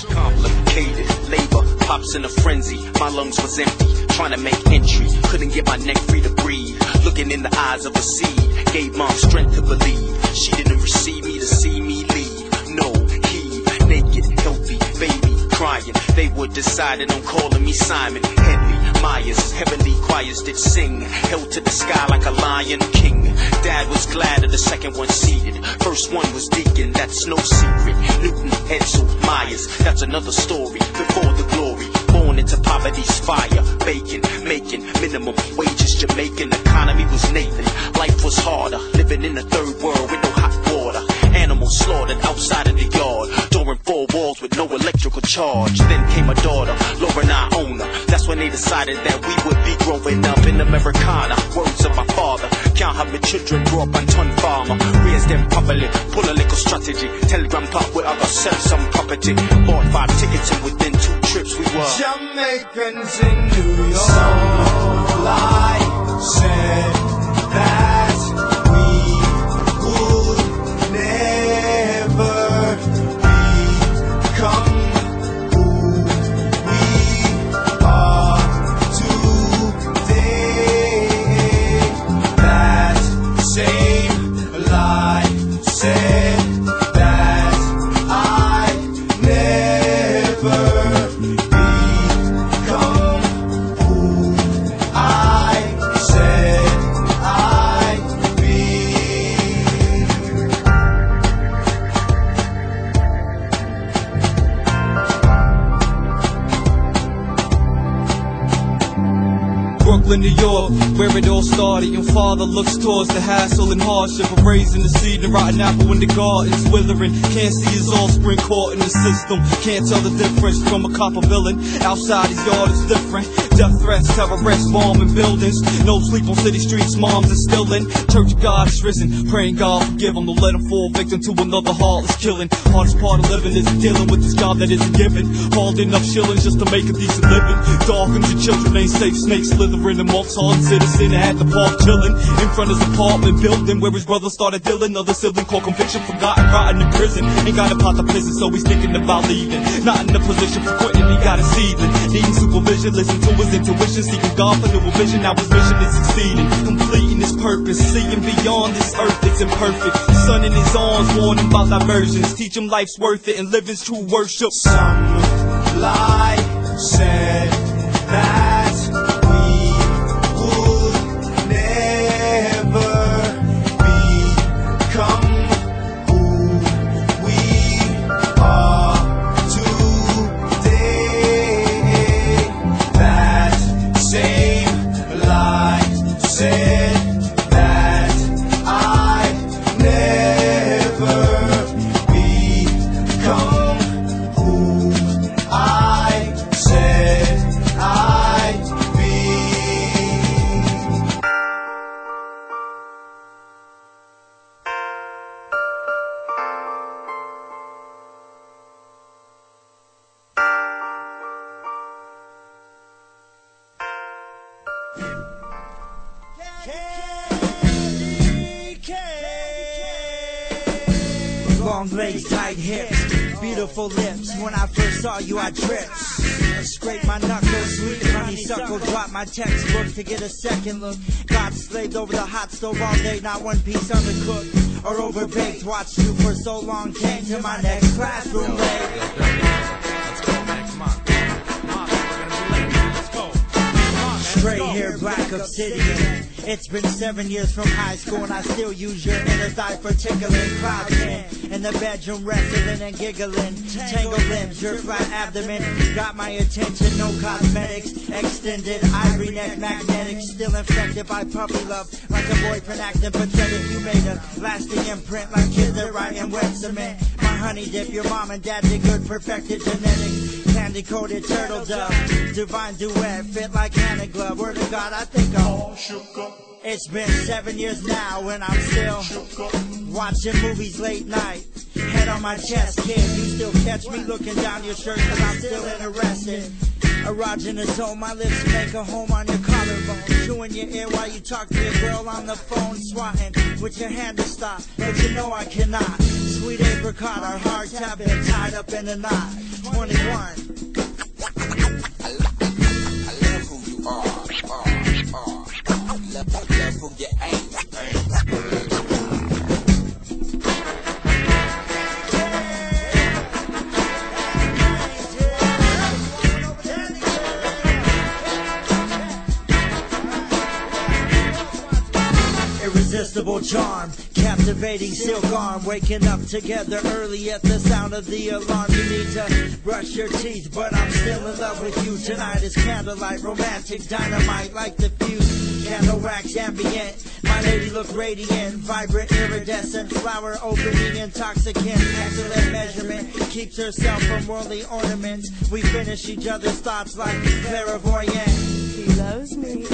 complicated labor pops in a frenzy. My lungs was empty, trying to make entry. Couldn't get my neck free to breathe. Looking in the eyes of a seed, gave mom strength to believe. She didn't receive me to see me leave. No, heave, naked, healthy, baby, crying. They were deciding on calling me Simon. Henry Myers, heavenly choirs did sing. Held to the sky like a lion king. Dad was glad of the second one seated. First one was Deacon, that's no secret. Newton, Edsel, Myers, that's another story. Before the glory, born into poverty's fire. Bacon, making minimum wages. Jamaican economy was Nathan. Life was harder, living in a third world with no hot water. Animals slaughtered outside of the yard. During four walls with no electrical charge. Then came a daughter, Lauren, I own her. That's when they decided that we would be growing up in Americana. Words of my father, count how many children grew up on ton farmer. Raise them properly, pull a little strategy. Tell grandpa where I got sell some property. Bought 5 tickets and within 2 trips we were Jamaicans in New York. Some lie said that we would never become who we are today. That same lie said that I never Brooklyn, New York, where it all started. Your father looks towards the hassle and hardship of raising the seed and rotten apple in the gardens, withering. Can't see his offspring caught in the system. Can't tell the difference from a copper villain. Outside his yard is different. Death threats, terrorists, bombing buildings. No sleep on city streets, moms are still in. Church of God is risen, praying God forgive him. Don't let him fall victim to another heartless killing. Hardest part of living is dealing with this job that isn't given. Hauled enough shillings just to make a decent living. Darkens your children ain't safe, snakes slithering amongst hard citizen at the park chilling. In front of his apartment building where his brother started dealing. Other sibling caught conviction, forgotten, rotting in prison. Ain't got a pot to prison, so he's thinking about leaving. Not in a position for quitting, he got a seedling. Needing supervision, listen to his intuition. Seeking God for new vision, now his mission is succeeding. Completing his purpose, seeing beyond this earth, it's imperfect. Son in his arms, warn him about diversions. Teach him life's worth it and live his true worship. Some lie said that we would never become who we are today. That same lie said that I never become who I said I'd be. Long legs, tight hips. beautiful lips. When I first saw you, I tripped. Scrape my knuckles, sweet honeysuckle. Drop my textbook to get a second look. Got slaved over the hot stove all day, not one piece undercooked or overbaked. Watched you for so long, came to my next classroom late. Let's go, man. Come on. Come on, we're gonna be late. Let's go. Come on, man. Straight hair, black obsidian. It's been 7 years from high school and I still use your inner thigh for tickling. Cloud pen in the bedroom, wrestling and giggling. Tangled limbs, your flat abdomen got my attention. No cosmetics, extended ivory neck, magnetic. Still infected by puppy love, like a boyfriend acting pathetic. You made a lasting imprint like kids that write in wet cement. My honey dip, your mom and dad did good, perfected genetics. Candy coated turtle dove, divine duet, fit like hand and glove. Word of God, I think I'm all shook up. It's been 7 years now and I'm still shook up. Watching movies late night, head on my chest, kid. You still catch me looking down your shirt cause I'm still interested. Erogenous zone, my lips make a home on your collarbone. Chewing your ear while you talk to your girl on the phone. Swatting with your hand to stop, but you know I cannot. Sweet apricot, our hearts have been tied up in a knot. 21. I love who you are. Love who you ain't. Irresistible charm, captivating silk arm. Waking up together early at the sound of the alarm. You need to brush your teeth, but I'm still in love with you. Tonight is candlelight, romantic, dynamite like the fuse. Candle wax ambient, my lady look radiant, vibrant, iridescent, flower opening, intoxicant, excellent measurement, keeps herself from worldly ornaments. We finish each other's thoughts like clairvoyant. He loves me.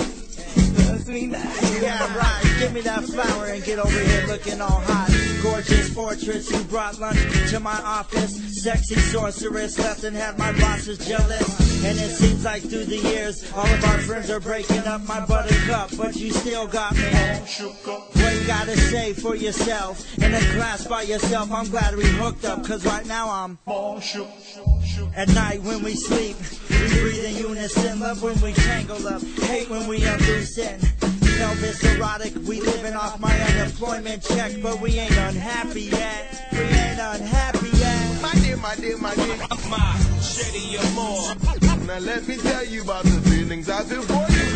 Yeah, right. Give me that flower and get over here looking all hot. Gorgeous fortress, you brought lunch to my office. Sexy sorceress, left and had my bosses jealous. And it seems like through the years, all of our friends are breaking up my buttercup. But you still got me. What you gotta say for yourself? In a class by yourself, I'm glad we hooked up. Cause right now I'm at night when we sleep, we breathe in unison. Love when we tangle up, hate when we unloosen. Elvis erotic, we living off my unemployment check, but we ain't unhappy yet. We ain't unhappy yet. My dear, my dear, my dear, My shady more. now let me tell you about the feelings I feel for you.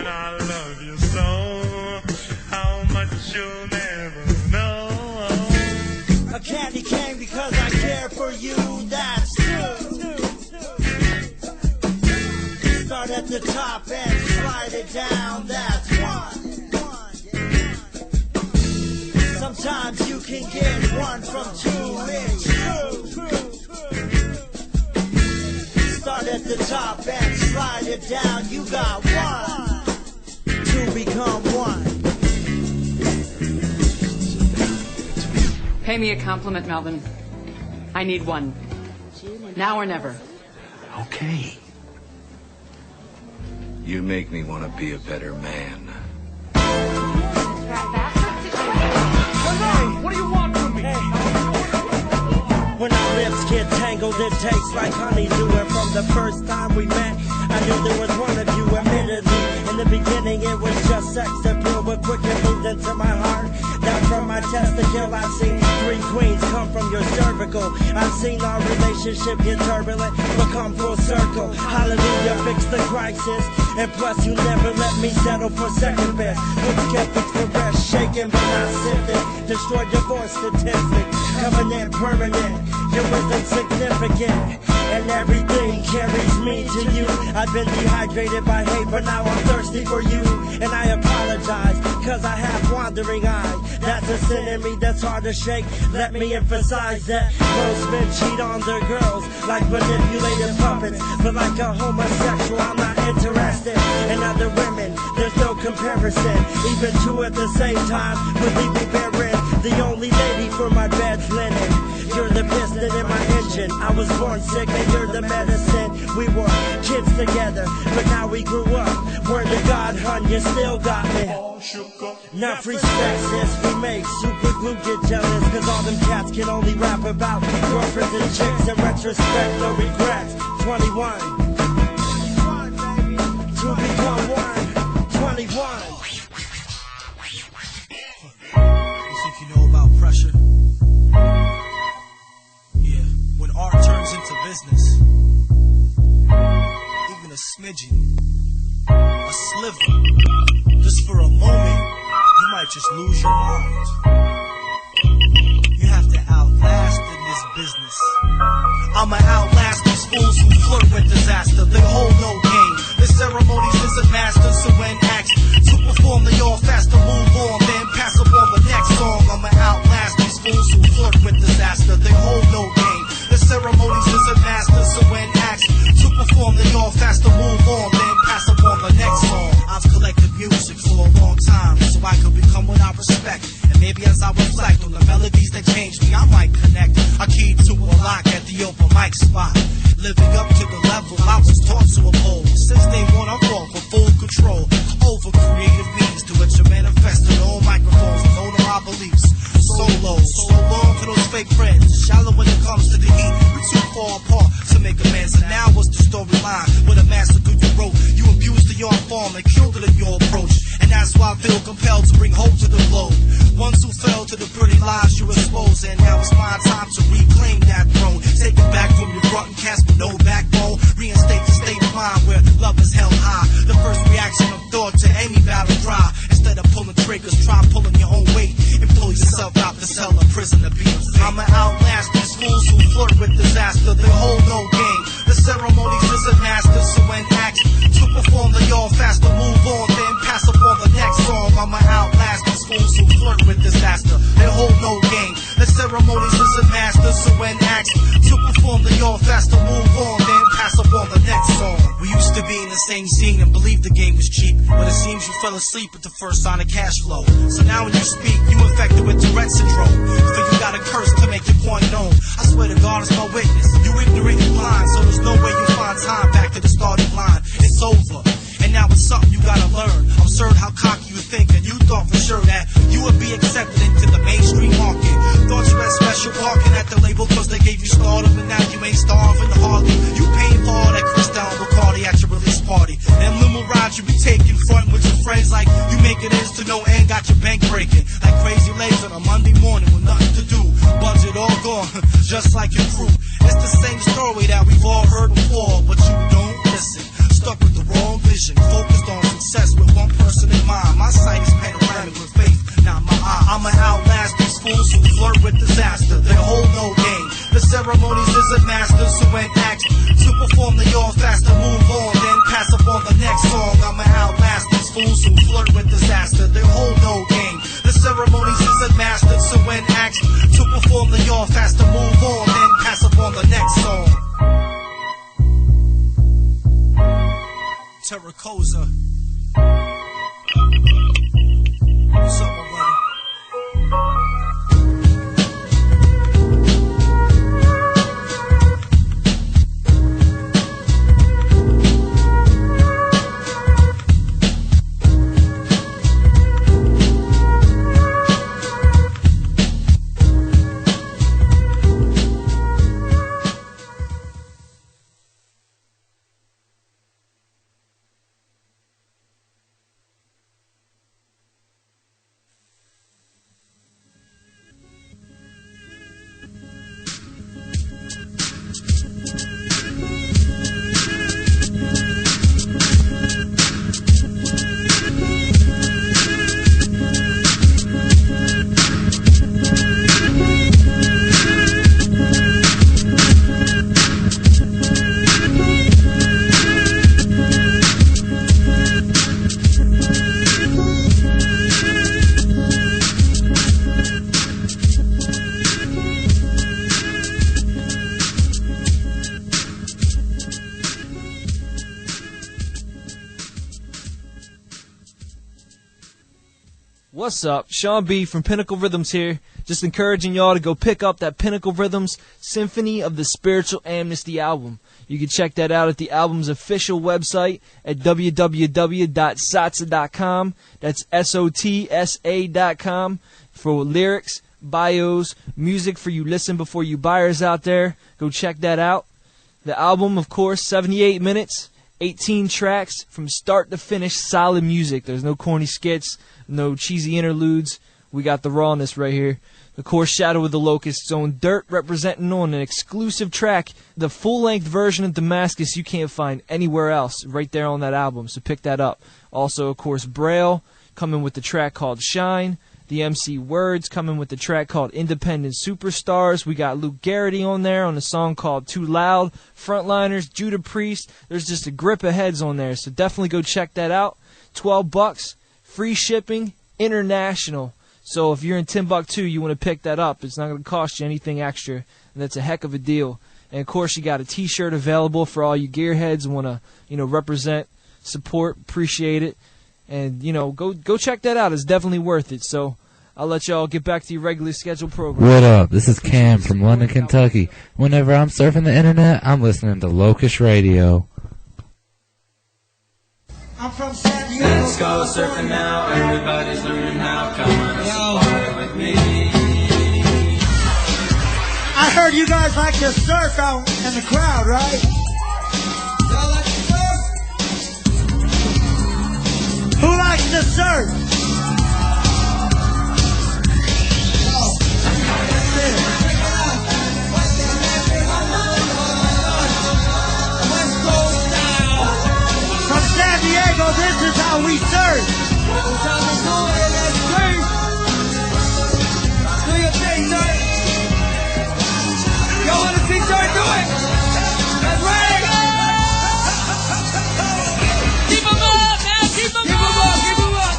I love you so, how much you'll never know. A candy cane because I care for you, that's true. Start at the top and slide it down, that's one. Sometimes you can get one from two, it's true. Start at the top and slide it down, you got one. Two become one. Pay me a compliment, Melvin. I need one. Now or never. Okay. You make me want to be a better man. What do you want from me? When our lips get tangled, it tastes like honeydew. And from the first time we met, I knew there was one of you. Admittedly, in the beginning it was just sex appeal, but quick it moved into my heart. Down from my testicle, I've seen 3 queens come from your cervical. I've seen our relationship get turbulent, but come full circle. Hallelujah, fix the crisis. And plus you never let me settle for second best. Put skeptics to rest, shaking but not sifting. Destroy divorce statistics, covenant permanent. Your wisdom's significant, and everything carries me to you. I've been dehydrated by hate, but now I'm thirsty for you. And I apologize, cause I have wandering eyes. That's a sin in me that's hard to shake. Let me emphasize that most men cheat on their girls like manipulated puppets. But like a homosexual, I'm not interested in other women. There's no comparison, even two at the same time would leave me barren. The only lady for my bed's linen. You're the piston in my engine. I was born sick and you're the medicine. We were kids together, but now we grew up. Word to God, hun, you still got me. Enough respect, sis, we make super glue get jealous, cause all them cats can only rap about girlfriends and chicks. In retrospect, no regrets. 21 to become one. 21. You think you know about pressure? Yeah, when art turns into business, even a smidgen, a sliver, just for a moment, you might just lose your mind. You have to outlast in this business. I'ma outlast these fools who flirt with disaster. They hold no game. The ceremonies isn't masters, so when asked to perform, they all faster move on, then pass up on the next song. I'ma outlast these fools who flirt with disaster. They hold no game. The ceremonies isn't masters, so when asked to perform, they all faster move on, then pass up on the next song. I've collected music for a long time, so I could become what I respect. And maybe as I reflect on the melodies that changed me, I might connect. I keyed to a lock at the open mic spot, living up to the level I was taught to uphold. Since day one, I'm wrong for full control over creative means to which are manifested on microphones and own my beliefs. Solo, so long for those fake friends. Shallow when it comes to the heat, we too far apart to make amends. And now what's the storyline? With a massacre you wrote, you abused the art form and killed it in your approach. And that's why I feel compelled to bring hope to the globe. Ones who fell to the pretty lies you exposed, and now it's my time to reclaim that throne. Take it back from your rotten cast with no backbone. Reinstate the state of mind where love is held high. The first reaction of thought to any battle cry. Instead of pulling triggers, try pulling your own weight and pull yourself out the cell of prison to be a fake. I'ma outlast these fools who flirt with disaster. They hold no game. The ceremonies isn't masters, so when asked to perform, they all faster move on, then pass up on the next song. I'ma outlast these fools who flirt with disaster. They hold no game. The ceremonies isn't masters, so when asked to perform, they all faster move on, then pass up on the next song. We used to be in the same scene and believed the game was cheap, but it seems you fell asleep at the first sign of cash flow. So now when you speak, you infected with Tourette syndrome. So you got a curse to make your point known. I swear to God, it's my witness. You ignorant and blind, so there's no way you find time back to the starting line. It's over. And now it's something you gotta learn. Absurd how cocky you think, and you thought for sure that you would be accepted into the mainstream market. Thought you had special parking at the label cause they gave you stardom, and now you ain't starving hardly. You paying for all that Cristal and Bacardi at your release party. Them limo rides you be taking front with your friends like you make it ends to no end, got your bank breaking. Like crazy legs on a Monday morning with nothing to do. Budget all gone, just like your crew. It's the same story that we've all heard before, but you don't listen. Stuck with the wrong vision, focused on success with one person in mind. My sight is panoramic with faith, not my eye. I'ma outlast these fools who flirt with disaster. They hold no game. The ceremonies isn't masters, so when asked to perform, they all faster move on, then pass up on the next song. I'ma outlast these fools who flirt with disaster. They hold no game. The ceremonies isn't masters, so when asked to perform, they all faster move on, then pass up on the next song. Terracoza. What's up, my brother? What's up? Sean B from Pinnacle Rhythms here. Just encouraging y'all to go pick up that Pinnacle Rhythms Symphony of the Spiritual Amnesty album. You can check that out at the album's official website at www.sotsa.com. That's SOTSA.com for lyrics, bios, music for you listen before you buyers out there. Go check that out. The album, of course, 78 minutes, 18 tracks from start to finish, solid music. There's no corny skits, no cheesy interludes. We got the rawness right here. Of course, Shadow of the Locust's own Dirt representing on an exclusive track, the full-length version of Damascus you can't find anywhere else, right there on that album, so pick that up. Also, of course, Braille coming with the track called Shine. The MC Words coming with the track called Independent Superstars. We got Luke Garrity on there on a song called Too Loud. Frontliners, Judah Priest. There's just a grip of heads on there, so definitely go check that out. $12, free shipping, international. So if you're in Timbuktu, you want to pick that up. It's not going to cost you anything extra, and that's a heck of a deal. And of course, you got a T-shirt available for all you gearheads who want to, represent, support, appreciate it. And, go check that out. It's definitely worth it. So I'll let y'all get back to your regularly scheduled program. What up? This is Cam from London, Kentucky. Whenever I'm surfing the internet, I'm listening to Locust Radio. I'm from San Diego. Let's go surfing now. Everybody's learning how. Come on, surf with me. I heard you guys like to surf out in the crowd, right? Y'all like to surf? Who likes to surf? From San Diego, this is how we surf. Do your thing, Dirt. Y'all want to see Dirt do it? That's right. Keep him up, man. Keep him up. Keep him up.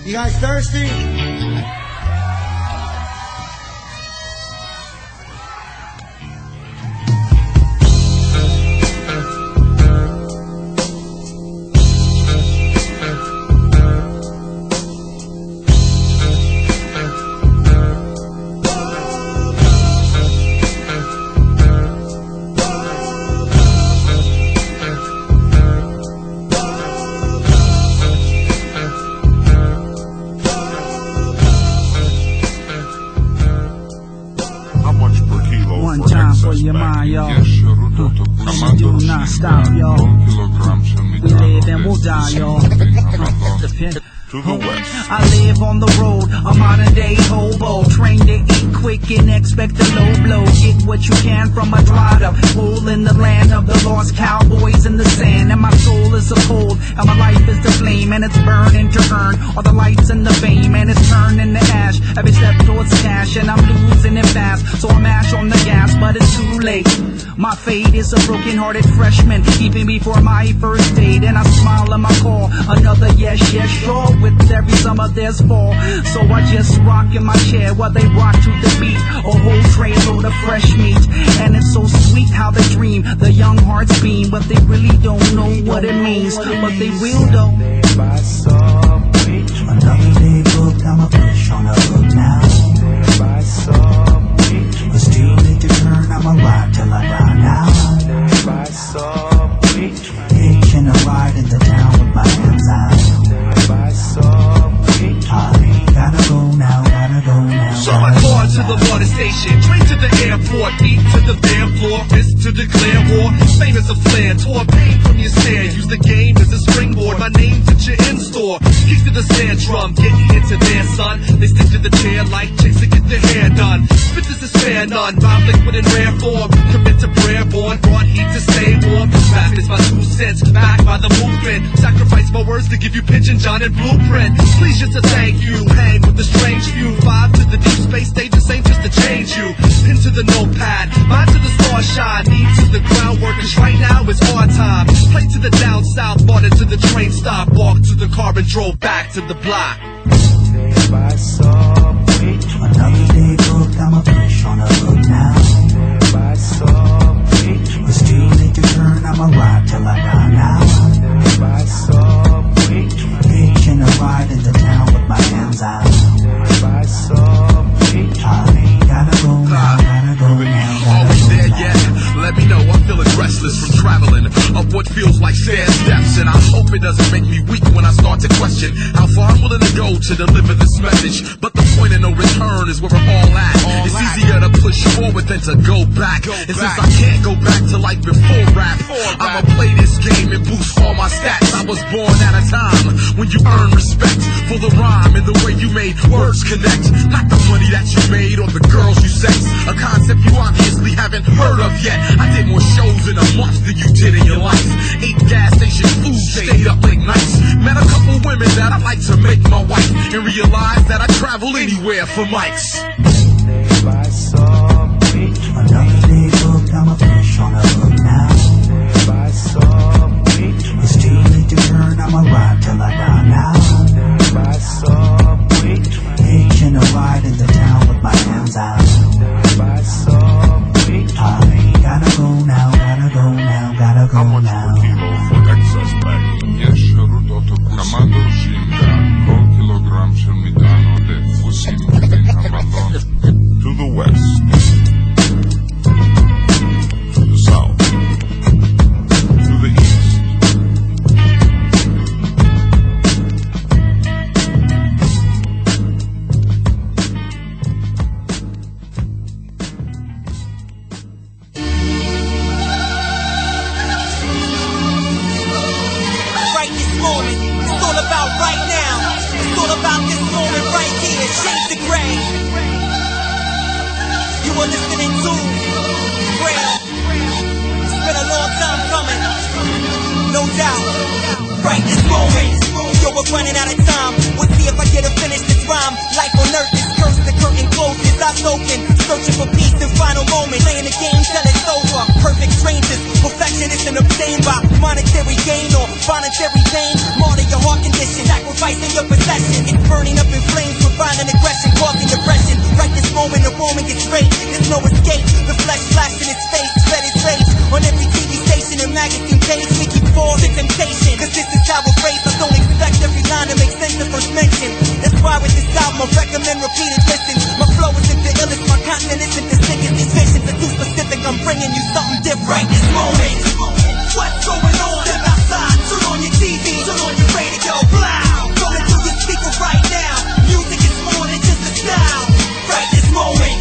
You guys thirsty? Your mind, y'all. Do not stop, y'all. We live and we'll die, y'all. To the west. I live on the road, a modern day hobo, trained to eat quick and expect a low blow. Get what you can from a dried up hole in the land of the lost cowboys in the sand. And my soul is a cold, and my life is the flame, and it's burning to earn all the lights and the fame, and it's turning to ash every step towards cash, and I'm losing it fast. So I mash on the gas, but it's too late. My fate is a broken-hearted freshman, even before my first date, and I smile and I call another yes, yes, sure. With every summer there's fall, so I just rock in my chair while they rock to the beat. A whole tray load of fresh meat, and it's so sweet how they dream. The young hearts beam, but they really don't know what it means. But they will though. Another day booked, I'm a push on a hook now. But still need to turn, I'ma ride till I ride out. station, train to the airport, eat to the bare floor, fist to declare war. Fame is a flare, tore pain from your stare. Use the game as a springboard. My name's at your in-store. Kick to the snare drum, getting into their son. They stick to the chair like chicks that get their hair done. Spit this is fair none, rhyme liquid in rare form. Commit to prayer born, brought heat to stay warm. Rap is my 2 cents, backed by the movement. Sacrifice my words to give you Pigeon John and Blueprint. Please just to thank you, hang with the strange few. 5 to the deep space stages ain't just to change you. Pin to the notepad, mind to the star shine. Need to the groundwork, cause right now is our time. Play to the down south, bought into the train stop. Walked to the car and drove back to the block. Day by subway, another day booked, I'm a fish on a hook now. Day by subway, it's too late to turn, I'm a ride till I die now. Day by subway, hitching a ride into town with my hands out. Day by subway, I gotta go now, gotta go now. Are we there yet? Let me know, I'm feeling restless from traveling up what feels like stair steps, and I hope it doesn't make me weak when I start to question how far I'm willing to go to deliver this message. But the point of no return is where we're all at. It's easier to push forward than to go back. And since I can't go back to life before rap, I'ma play this game and boost all my stats. I was born at a time when you earn respect for the rhyme and the way you made words connect. Not the money that you made or the girls you sex, a concept you obviously haven't heard of yet. I did more shows in a month than you did in your life. 8 gas station food, stayed up late nights. Met a couple women that I'd like to make my wife, and realized that I travel anywhere for mics. Day by subway, another day booked, I'm a fish on a hook now. Day by subway, it's too late to turn, I'm a ride till I die now. Day by subway, hitching a ride into town with my hands out. Day by subway, I gotta go now, gotta go now, gotta go now. For excess packing, יש שירות אוטובוסים כמה דורשים כל קילוגרם של מטען עודף עושים בין המלון to the west, to the south, to the east. Right this moment, it's all about right now. It's all about this moment right here. Shades of gray. You are listening to Grail. It's been a long time coming, no doubt. Right this moment, yo, we're running out of time. We'll see if I get to finish this rhyme. Life on earth is cursed, the curtain closes. I'm soaking, searching for peace and final moment. Playing the game till it's over. Perfect strangers, perfectionists and obtained by monetary gain or voluntary pain. Martyr your heart condition, sacrificing your possession. It's burning up in flames with violent aggression, causing depression. Right this moment, the woman gets straight. There's no escape. The flesh flashing its face, fed its rage. On every TV station and magazine page, we keep falling to temptation. Cause this is how we raise. I don't expect every line to make sense the first mention. That's why with this album I recommend repeated listens. My flow isn't the illest, my content isn't the sickest. These visions are too specific, I'm bringing you something different. Right this moment, what's going on? Step outside, turn on your TV, turn on your radio, loud. Going through your speaker right now. Music is more than just a style. Right this moment,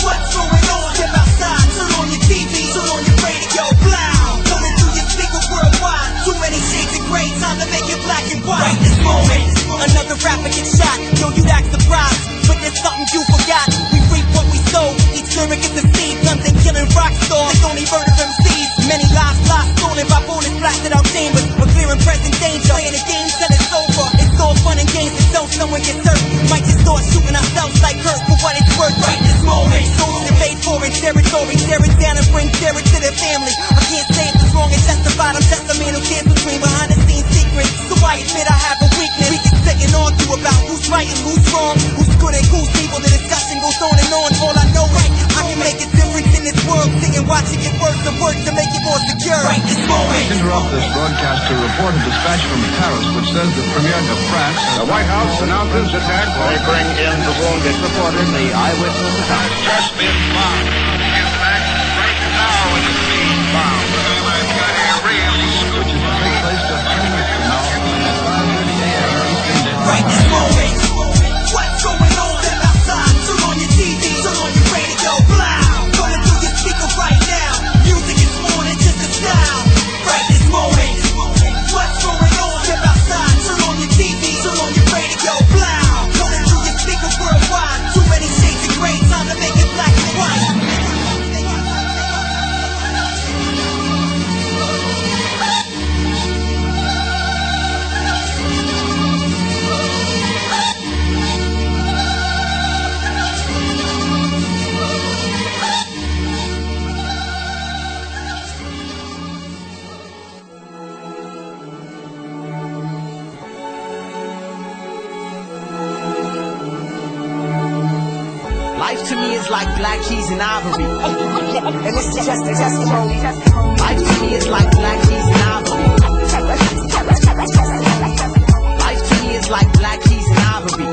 what's going on? Step outside, turn on your TV, turn on your radio, loud. Going through your speaker worldwide. Too many shades of gray, time to make it black and white. Right this moment, another rapper gets shot. Yo, you'd act surprised, but there's something you forgot. We reap what we sow. Each lyric is a seed. Guns and killing rock stars. They only murder MCs. Many lives lost, stolen by bullets blasted out chambers. A clear and present danger. Playing the game till it's over. It's all fun and games until someone gets hurt. Might just start shooting ourselves like Kurt for what it's worth. Right this moment, souls invade foreign territory. Tear it down and bring terror to their family. I can't say it's wrong and justified. I'm just a man who can't between behind the scenes secrets. So I admit I have a weakness. We can sit and argue about who's right and who's wrong, who's good and who's evil. The discussion goes on and on. All I know is I can make a difference in this world. Sit and watch it get worse and worse to make it more secure. Right this moment. Interrupt this broadcast to report a dispatch from Paris which says the Premier of France. The White House announces attack. They bring in the wounded reporters, the eyewitness account. Just been bombed. In fact, right now it is being bombed. I've got a real scoop. Which is to take place just 10 minutes from now at 5:30 a.m. Eastern Daylight. Right this moment, what's going on? Step outside, turn on your TV, turn on your radio. Life to me is like black keys and ivory. And this is just a testimony. Life to me is like black keys and ivory. Life to me is like black keys and ivory.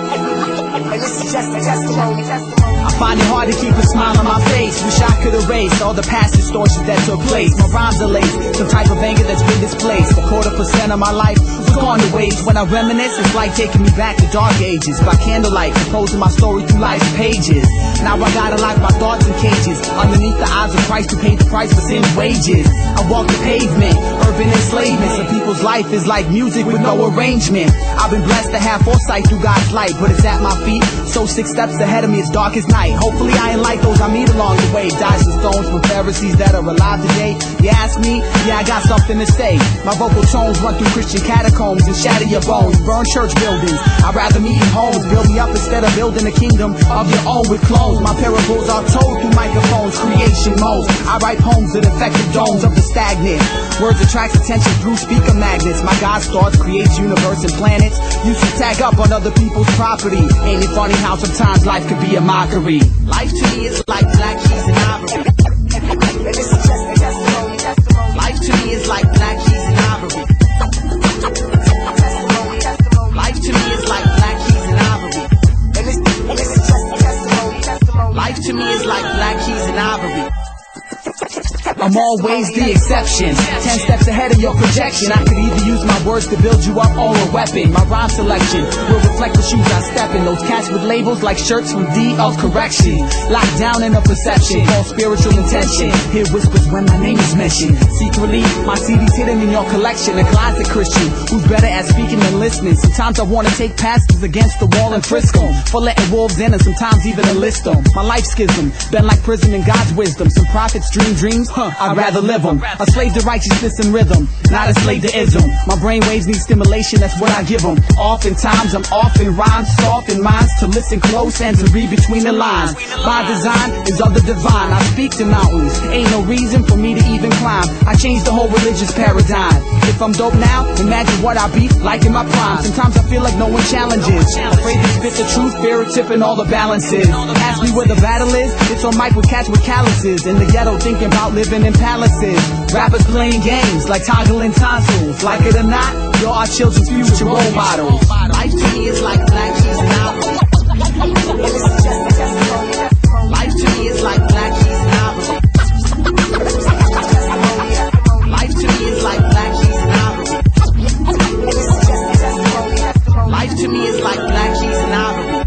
And this is just a testimony. I find it hard to keep a smile on my face. Wish I could erase all the past distortions that took place. My rhymes are laced, some type of anger that's been displaced. A 1/4% of my life was gone to waste. When I reminisce, it's like taking me back to dark ages. By candlelight, composing my story through life's pages. Now I gotta lock my thoughts in cages, underneath the eyes of Christ who paid the price for sin's wages. I walk the pavement, urban enslavement. Some people's life is like music with no arrangement. I've been blessed to have foresight through God's light, but it's at my feet, so 6 steps ahead of me, it's dark as night. Hopefully I ain't like those I meet along the way. Dice and stones from Pharisees that are alive today. You ask me, yeah, I got something to say. My vocal tones run through Christian catacombs and shatter your bones. Burn church buildings, I'd rather meet in homes. Build me up instead of building a kingdom of your own with clones. My parables are told through microphones, creation modes. I write poems that affect the domes of the stagnant. Words attract attention through speaker magnets. My God's thoughts creates universe and planets. Used to tag up on other people's property. Ain't it funny how sometimes life could be a mockery? Life to me is like black keys and ivory. And this is just a testimony. Life to me is like black keys and ivory. Life to me is like black keys and ivory. And this is just a testimony. Life to me is like black keys and ivory. I'm always the exception, 10 steps ahead of your projection. I could either use my words to build you up or a weapon. My rhyme selection will reflect the shoes I step in. Those cats with labels like shirts from D of correction, locked down in a perception called spiritual intention. Hear whispers when my name is mentioned. Secretly, my CD's hidden in your collection. A closet Christian who's better at speaking than listening. Sometimes I wanna take pastors against the wall and frisk them for letting wolves in, and sometimes even enlist them. My life schism, been like prison in God's wisdom. Some prophets dream dreams, I'd rather live them. A slave to righteousness and rhythm, not a slave to ism. My brain waves need stimulation, that's what I give them. Oftentimes I'm off in rhymes, soft in minds, to listen close and to read between the lines. My design is of the divine. I speak to mountains, ain't no reason for me to even climb. I changed the whole religious paradigm. If I'm dope now, imagine what I be like in my prime. Sometimes I feel like no one challenges. Afraid to spit the truth, fear of tipping all the balances. Ask me where the battle is, it's on mic with cats with calluses. In the ghetto thinking about living in palaces. Rappers playing games like toggling tonsils. Like it or not, you're our children's future role models. Life to me is like black keys and ivory. Life to me is like black keys and ivory. Life to me is like black keys and ivory. Life to me is like black keys and ivory.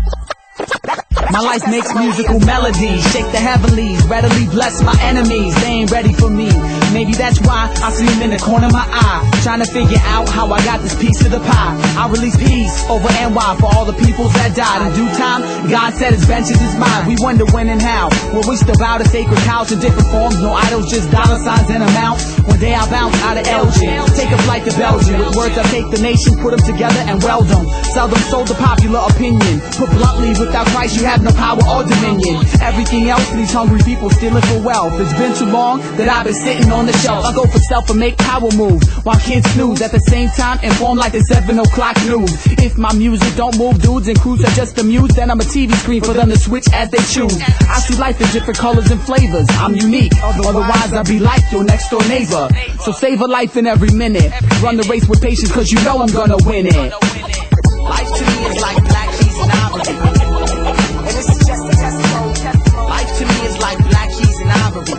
My life makes musical melodies, shake the heavenlies, readily bless my enemies. They ain't ready for me. Maybe that's why I see them in the corner of my eye, trying to figure out how I got this piece of the pie. I release peace over NY for all the peoples that died. In due time, God said his vengeance is mine. We wonder when and how. When we still bow to sacred cows in different forms, no idols, just dollar signs and amounts. One day I'll bounce out of Elgin, take a flight to Belgium. With words I take the nation, put them together and weld them. Seldom sold the popular opinion. Put bluntly, without Christ you have no power or dominion. Everything else these hungry people stealing for wealth. It's been too long that I've been sitting on the shelf. I go for self and make power moves while kids snooze at the same time, informed like the 7 o'clock news. If my music don't move dudes and crews are just amused, then I'm a TV screen for them to switch as they choose. I see life in different colors and flavors. I'm unique, otherwise I'd be like your next door neighbor. So save a life in every minute. Run the race with patience, cause you know I'm gonna win it. Life to me is like black keys and ivory. And this is just a testimony. Life to me is like black keys and ivory.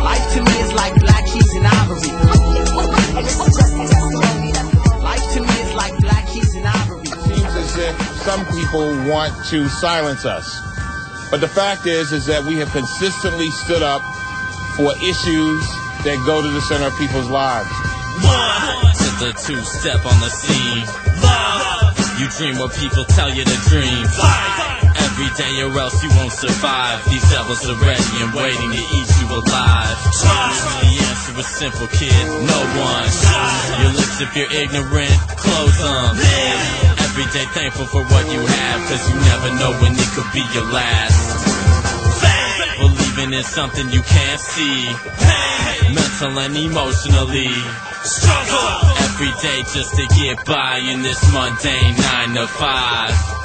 Life to me is like black keys and ivory. And this is just a testimony. Life to me is like black keys and ivory. It seems as if some people want to silence us. But the fact is that we have consistently stood up for issues that go to the center of people's lives. One to the 2-step on the scene. Love. You dream what people tell you to dream. Fight. Every day or else you won't survive. These devils are ready and waiting to eat you alive. The answer is simple, kid. No one. Your lips if you're ignorant. Close them. Every day thankful for what you have, cause you never know when it could be your last. Believing in something you can't see. Mental and emotionally. Struggle every day just to get by in this mundane 9 to 5.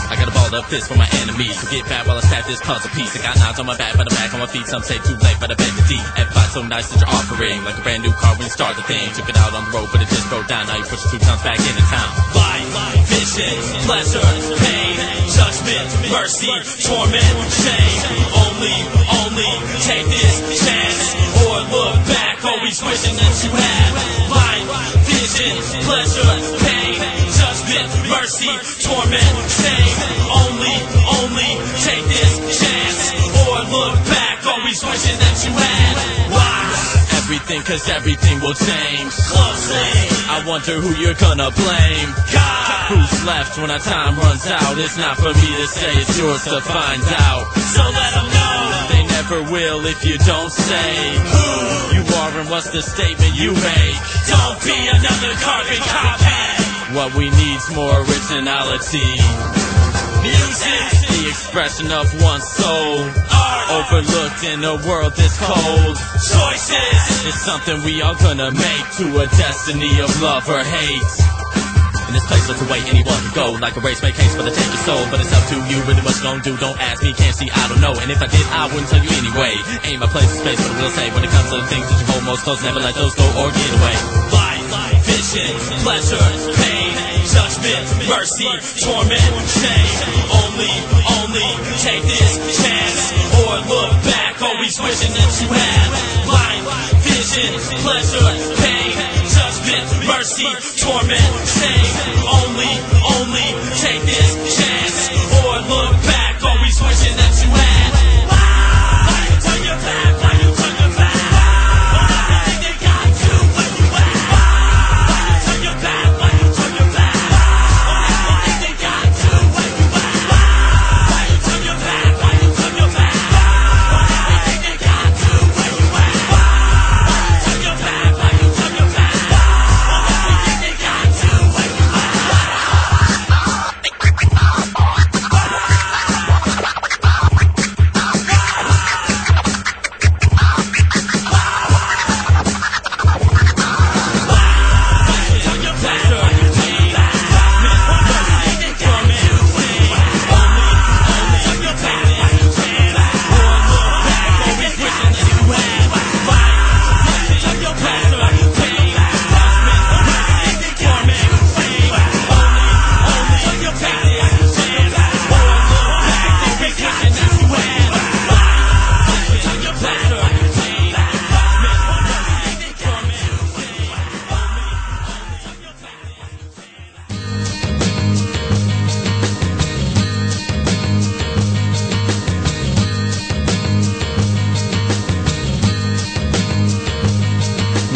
I I got a balled up fist for my enemies. So get back while I stack this puzzle piece. I got knives on my back, but I'm back on my feet. Some say too late, but I beg to deep. F5 so nice that you're offering, like a brand new car when you start the thing. Took it out on the road, but it just broke down. Now you push 2 tons back into town. Life, vision, pleasure, pain, judgment, mercy, torment, shame. Only take this chance or look back, always wishing that you had. Life, vision, pleasure, pain, judgment, mercy, torment, shame. Only take this chance or look back, always wishing that you had. Why? Everything, cause everything will change. Closely, I wonder who you're gonna blame. God. Who's left when our time runs out? It's not for me to say, it's yours to find out. So let them know they never will if you don't say who you are and what's the statement you make. Don't be another carbon copy. What we need's more originality. Music, the expression of one's soul. Art, overlooked in a world this cold. Choices, it's something we all gonna make to a destiny of love or hate. In this place, there's a way anyone can go. Like a race, make case for the take your soul. But it's up to you, really what you gon' do. Don't ask me, can't see, I don't know. And if I did, I wouldn't tell you anyway. Ain't my place in space, but I will say when it comes to the things that you hold most close, never let those go or get away. Life, vision, pleasure, pain, judgment, mercy, torment, shame. Only take this chance or look back, always wishing that you had. Life, vision, pleasure, pain, judgment, mercy, torment, shame. Only take this chance or look back, always wishing that you had. Why you turn your back? Why you turn your back? Why you think they got you when you at? Why you turn your back? Why you turn your back? Why you think they got you when you at? Why you turn your back? Why you turn your back? Why you think they got you when you at? Why you turn your back? Why you turn your back? Why you think they got you when you at?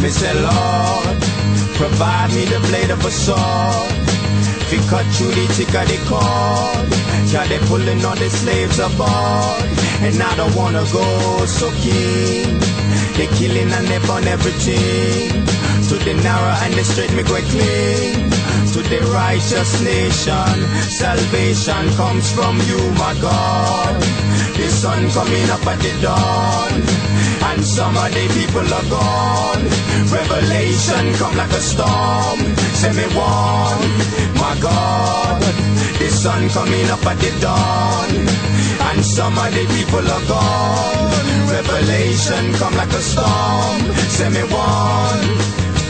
Me say, Lord, provide me the blade of a sword. If you cut through the thick of the cord, cause they pulling all the slaves aboard. And I don't wanna go so keen. They killing and they burn everything. To the narrow and the straight me go clean. To the righteous nation, salvation comes from you, my God. The sun coming up at the dawn, and some of the people are gone. Revelation come like a storm, say me one, my God. The sun coming up at the dawn, and some of the people are gone. Revelation come like a storm, say me one.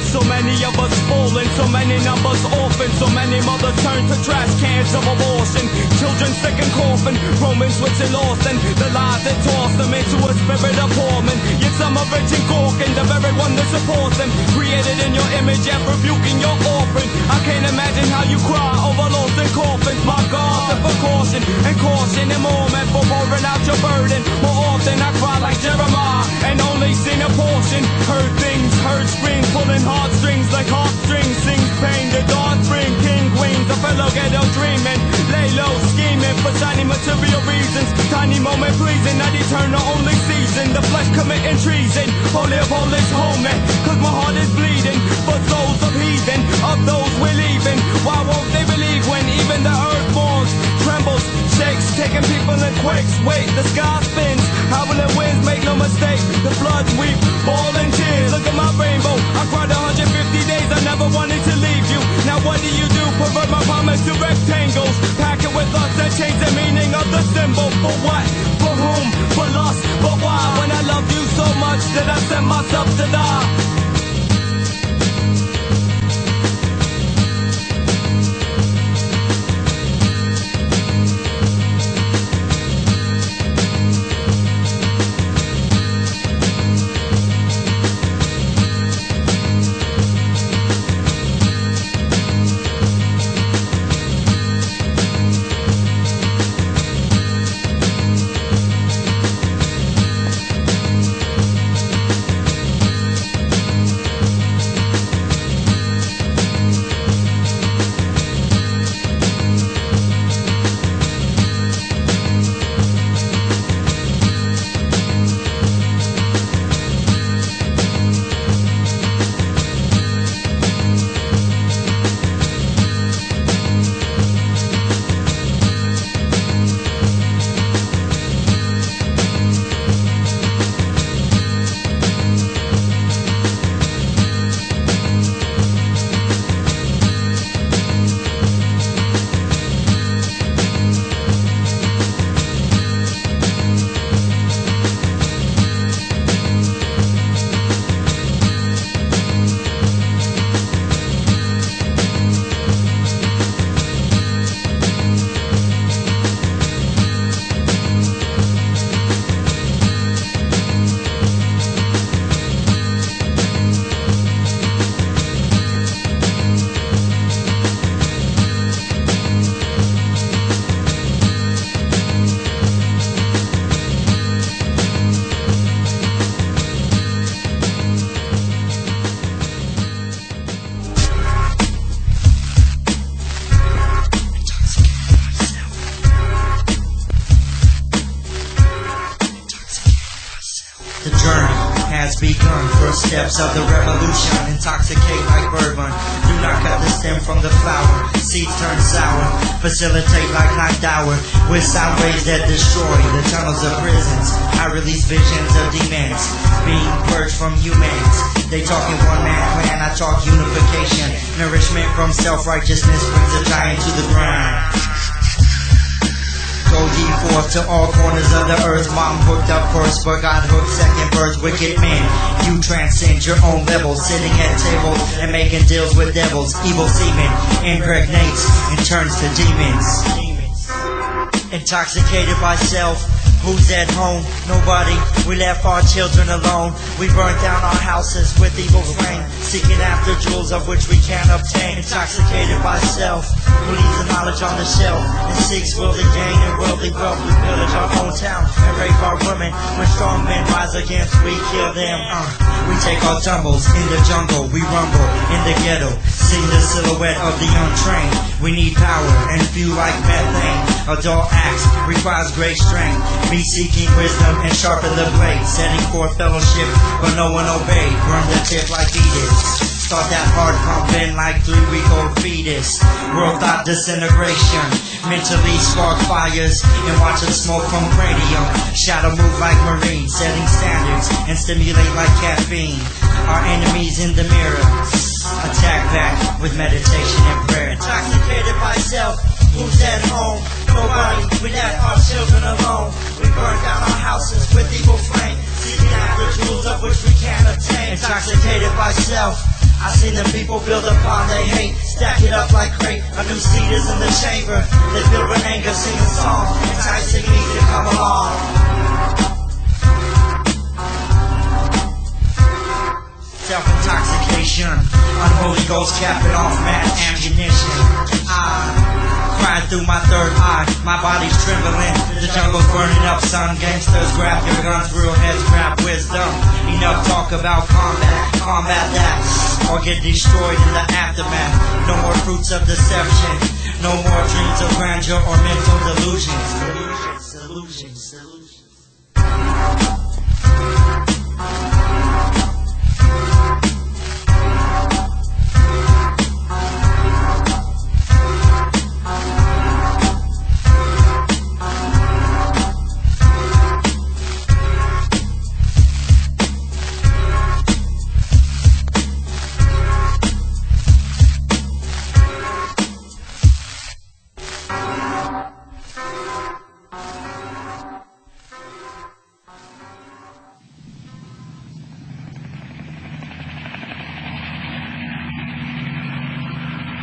So many of us fallen, so many numbers orphaned, so many mothers turn to trash cans of abortion. Children sick and coughing, Romans switching lost, and the lies that toss them into a spirit of torment. Yet some are rich and gawking, the very one that supports them. Created in your image, yet rebuking your offering. I can't imagine how you cry over lost and coffins. My God, the precaution and caution and moment for pouring out your burden. More often I cry like Jeremiah and only seen a portion. Heard things, heard screams, pulling heartstrings like heartstrings. Sings pain, the dark spring, king, queens, a fellow ghetto dreaming. Lay low, scheming for shiny material reasons. Tiny moment pleasing, not eternal, only season. The flesh committing treason, holy of holies, homie. Cause my heart is bleeding for souls of heathen, of those we're leaving. Why won't they believe when even the earth mourns, trembles, shakes, taking people in quakes? Wait, the sky spins, howling winds, make no mistake. The floods weep, falling tears. Look at my rainbow, I cried 150 days, I never wanted to leave you. Now what do? Pervert my promise to rectangles, pack it with thoughts that change just begun. First steps of the revolution, intoxicate like bourbon. Do not cut the stem from the flower, seeds turn sour. Facilitate like night hour, with sound waves that destroy the tunnels of prisons. I release visions of demons, being purged from humans. They talk in one man plan, I talk unification. Nourishment from self-righteousness brings a giant to the ground. Go ye forth to all corners of the earth. Mom hooked up first, but God hooked second birth. Wicked men, you transcend your own level, sitting at tables and making deals with devils. Evil semen impregnates and turns to demons. Intoxicated by self. Who's at home? Nobody. We left our children alone. We burned down our houses with evil flame, seeking after jewels of which we can't obtain. Intoxicated by self. Who leaves the knowledge on the shelf and seeks worldly gain and worldly wealth. We pillage our own town and rape our women. When strong men rise against, we kill them. We take our tumbles in the jungle. We rumble in the ghetto, sing the silhouette of the untrained. We need power and fuel like methane. A dull axe requires great strength. Me seeking wisdom and sharpen the blade, setting forth fellowship, but no one obeyed. Burn the tip like Edith. Start that heart pumping like 3-week-old fetus. World thought disintegration, mentally spark fires and watch the smoke from cranium. Shadow move like marine, setting standards and stimulate like caffeine. Our enemies in the mirror, attack back with meditation and prayer. Intoxicated by self. Who's at home? Nobody. We left our children alone. We burned down our houses with evil flame, seeking after jewels of which we can't obtain. Intoxicated by self. I seen the people build upon they hate, stack it up like crate. A new seed is in the chamber. They build with anger, sing a song, enticing me to come along. Self-intoxication, unholy ghost capping off mad ammunition. Crying through my third eye, my body's trembling. The jungle's burning up, son. Gangsters grab your guns, real heads grab wisdom. Enough talk about combat that, or get destroyed in the aftermath. No more fruits of deception, no more dreams of grandeur or mental delusions. Delusions.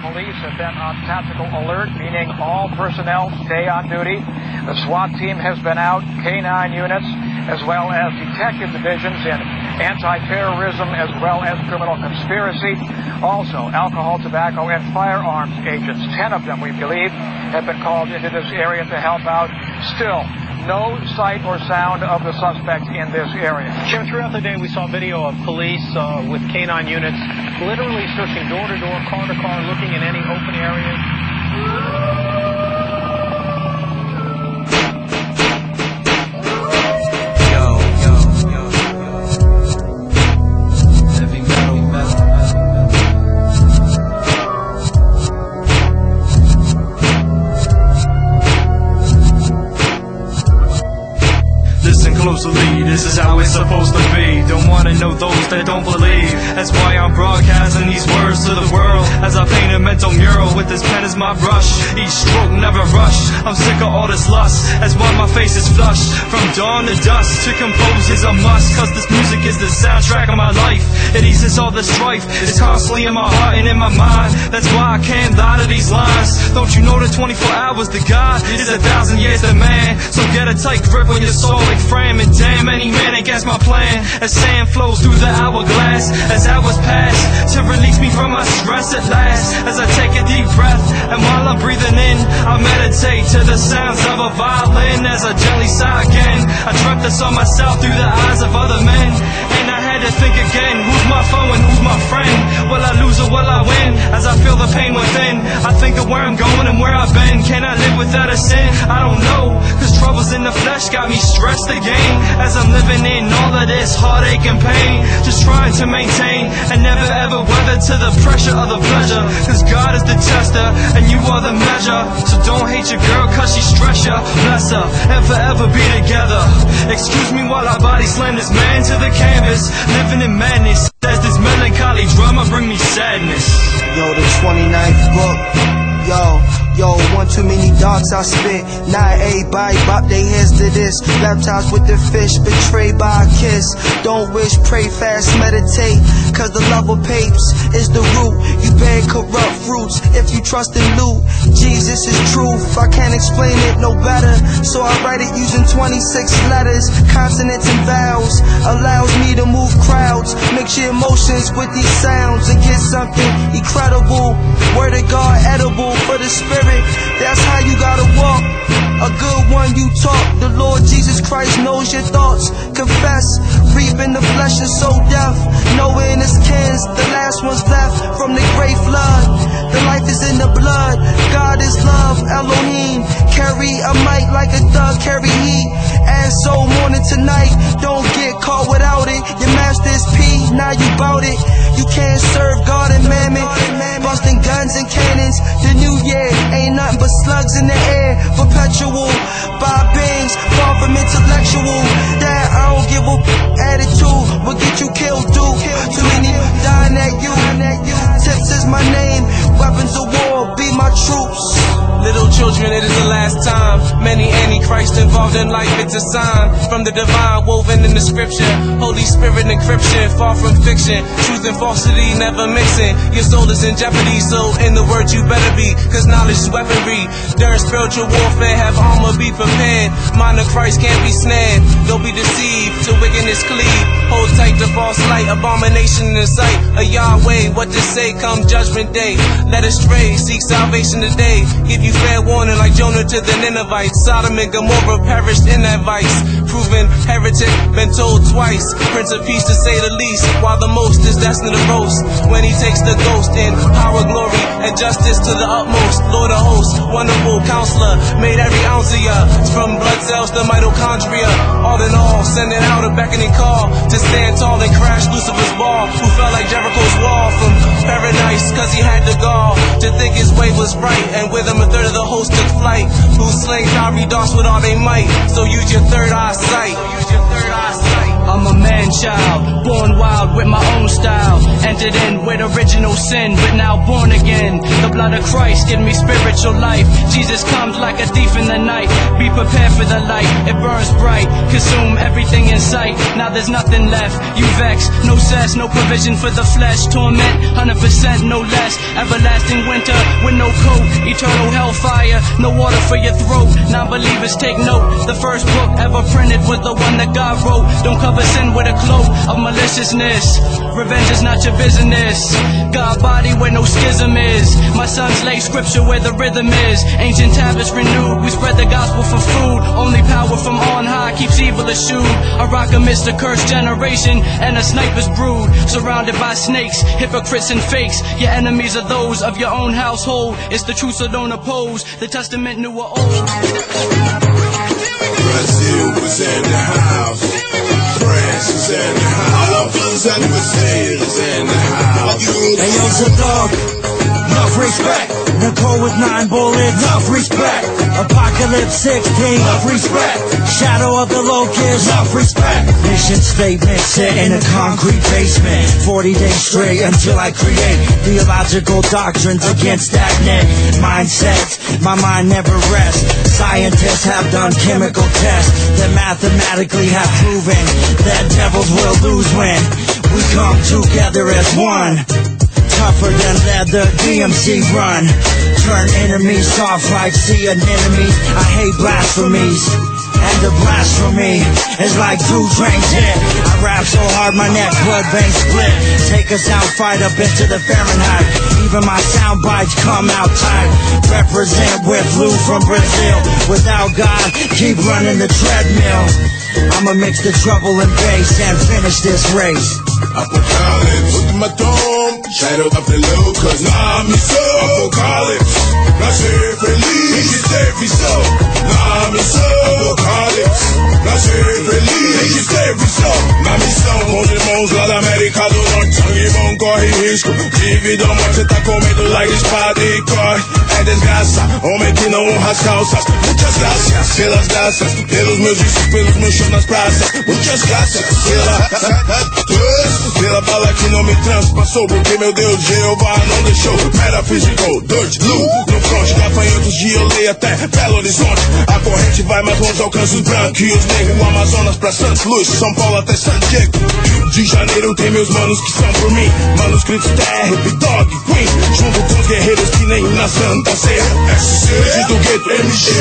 Police have been on tactical alert, meaning all personnel stay on duty. The SWAT team has been out, K-9 units, as well as detective divisions in anti-terrorism, as well as criminal conspiracy. Also, alcohol, tobacco, and firearms agents, 10 of them, we believe, have been called into this area to help out. Still, no sight or sound of the suspect in this area. Jim, throughout the day we saw video of police with K-9 units literally searching door to door, car to car, looking in any open areas. Closely, this is how it's supposed to be. Don't wanna know those that don't believe. That's why I'm broadcasting these words to the world, as I paint a mental mural with this pen as my brush. Each stroke never rush. I'm sick of all this lust. That's why my face is flushed. From dawn to dusk, to compose is a must. Cause this music is the soundtrack of my life. It eases all the strife. It's constantly in my heart and in my mind. That's why I can't lie to these lines. Don't you know that 24 hours to God is 1,000 years to man? So get a tight grip on your soul like frame. And damn, any man against my plan. As sand flows through the hourglass, as hours pass, to release me from my stress at last. As I take a deep breath, and while I'm breathing in, I meditate to the sounds of a violin. As I gently sigh again, I dreamt I saw myself through the eyes of other men, and I had to think again, who's my foe and who's my friend? Will I lose or will I win? As I feel the pain within, I think of where I'm going and where I've been. Can I live without a sin? I don't know, cause troubles in the flesh got me stressed again. As I'm living in all of this heartache and pain, just trying to maintain and never ever weather to the pressure of the pleasure. Cause God is the tester and you are the measure. So don't hate your girl cause she stress ya. Bless her and forever be together. Excuse me while our body slam this man to the canvas. Living in madness, says this melancholy drama bring me sadness. Yo, the 29th book. Yo, one too many dogs I spit. Not everybody bop they heads to this. Baptized with the fish, betrayed by a kiss. Don't wish, pray fast, meditate. Cause the love of papes is the root. You bear corrupt fruits if you trust in loot. Jesus is truth, I can't explain it no better. So I write it using 26 letters. Consonants and vowels allows me to move crowds. Mix your emotions with these sounds and get something incredible. Word of God edible for the spirit. That's how you gotta walk. A good one you talk. The Lord Jesus Christ knows your thoughts. Confess, reaping the flesh and sow death. Knowing his kins, the last one's left from the great flood. The life is in the blood. God is love, Elohim. Carry a mic like a thug, carry heat. And so morning to night, don't get caught without it. Your master is P, now you bout it. You can't serve God and mammon. Busting guns and cannons. The new year ain't nothing but slugs in the air. Perpetual, Bob Bangs, far from intellectual. That I don't give a attitude will get you killed, dude. Too many dying at you. Tips is my name. Weapons of war, be my troops. Little children, it is the last time. Many antichrist involved in life, it's a sign from the divine woven in the scripture. Holy Spirit encryption, far from fiction. Truth and falsity never mixing. Your soul is in jeopardy, so in the word you better be. Cause knowledge is weaponry. During spiritual warfare, have armor, be prepared. Mind of Christ can't be snared. Don't be deceived, to wickedness cleave. Hold tight to false light, abomination in the sight of Yahweh. What to say come judgment day. Let us stray, seek salvation today. Give you fair warning like Jonah to the Ninevites. Sodom and Gomorrah perished in that vice. Proven heretic, been told twice. Prince of peace to say the least. While the most is destined to roast. When he takes the ghost in power, glory, and justice to the utmost. Lord of hosts, wonderful counselor, made every ounce of ya. From blood cells to mitochondria. All in all, sending out a beckoning call to stand tall and crash Lucifer's ball. Who felt like Jericho's wall from paradise, cause he had the gall to think his way was right. And with him a third of the host took flight. Who sling fiery darts with all they might. So use your third eye sight. I'm a man-child, born wild with my own style. Entered in with original sin, but now born again. The blood of Christ give me spiritual life. Jesus comes like a thief in the night. Be prepared for the light, it burns bright. Consume everything in sight, now there's nothing left. You vex, no cess, no provision for the flesh. Torment, 100% no less. Everlasting winter with no coat. Eternal hellfire, no water for your throat. Non-believers take note, the first book ever printed was the one that God wrote. Don't cover sin with a cloak of maliciousness. Revenge is not your business. God body where no schism is. My sons lay scripture where the rhythm is. Ancient tablets renewed. We spread the gospel for food. Only power from on high keeps evil eschewed. I rock amidst a cursed generation and a sniper's brood. Surrounded by snakes, hypocrites and fakes. Your enemies are those of your own household. It's the truth, so don't oppose. The testament new or old. Brazil was in the house. France is in the house. USA is in the house. Hey yo, Zadog, enough respect. Nicole with 9 bullets, enough respect. Apocalypse 16, enough respect. Shadow of the Locust, enough respect. Mission statement set in a concrete basement. 40 days straight until I create theological doctrines against stagnant mindsets. My mind never rests. Scientists have done chemical tests that mathematically have proven that devils will lose when we come together as one. Tougher than leather, DMC run. Turn enemies soft like sea anemones. I hate blasphemies, and the blasphemy is like 2 trains hit. I rap so hard my neck blood veins split. Take us out, fight up into the Fahrenheit. Even my sound bites come out tight. Represent with Lou from Brazil. Without God, keep running the treadmill. I'ma mix the trouble and bass and finish this race. Apocalypse, ultimatum, shadow of the Locust. Apocalypse, nacer feliz. visão, na missão. Apocalipse, nascer feliz, registrei visão. Na missão, com os irmãos lá da América do Norte. Sangue bom, corre risco de vida ou morte. Cê tá com medo, larga espada e corre. É desgraça, homem que não honra as calças. Muitas graças, pelas graças, pelos meus discos, pelos meus shows nas praças. Muitas graças, pela bala que não me transpassou. Porque meu Deus, Jeová não deixou. Metaphysical, dirt, blue, no front. Gafanhotos de eu leio até Belo Horizonte. A corrente vai mais longe, alcança os brancos e os negros. O Amazonas pra Santos Luís, São Paulo até Santiago. Rio de Janeiro tem meus manos que são por mim. Manuscritos TR, Big Dog, Queen. Junto com os guerreiros que nem na Santa Ceia. SC, do gueto, MG,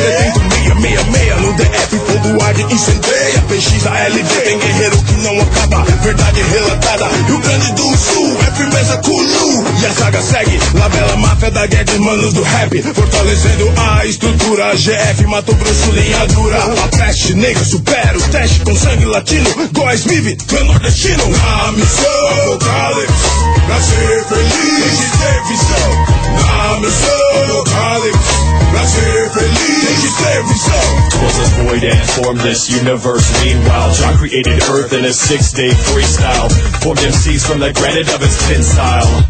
dentro 666. No DF, fogo arde, incendeia. PXALV, tem guerreiro que não acaba. Verdade relatada, Rio Grande do Sul. É firmeza Kulu. E a saga segue, Labela, máfia da Guedes, manos do rap. Fortalecendo a estrutura. A GF, Mato Grosso, linha dura. A peste negra supera o teste com sangue latino. Góis vive, clã nordestino. Na missão, Apocalipse, pra ser feliz, registrei visão. Na missão, Apocalipse, pra ser feliz, registrei visão. 'Twas a void and formed this universe. Meanwhile, Jah created Earth in a 6-day freestyle. Formed MCs from the granite of his tensile.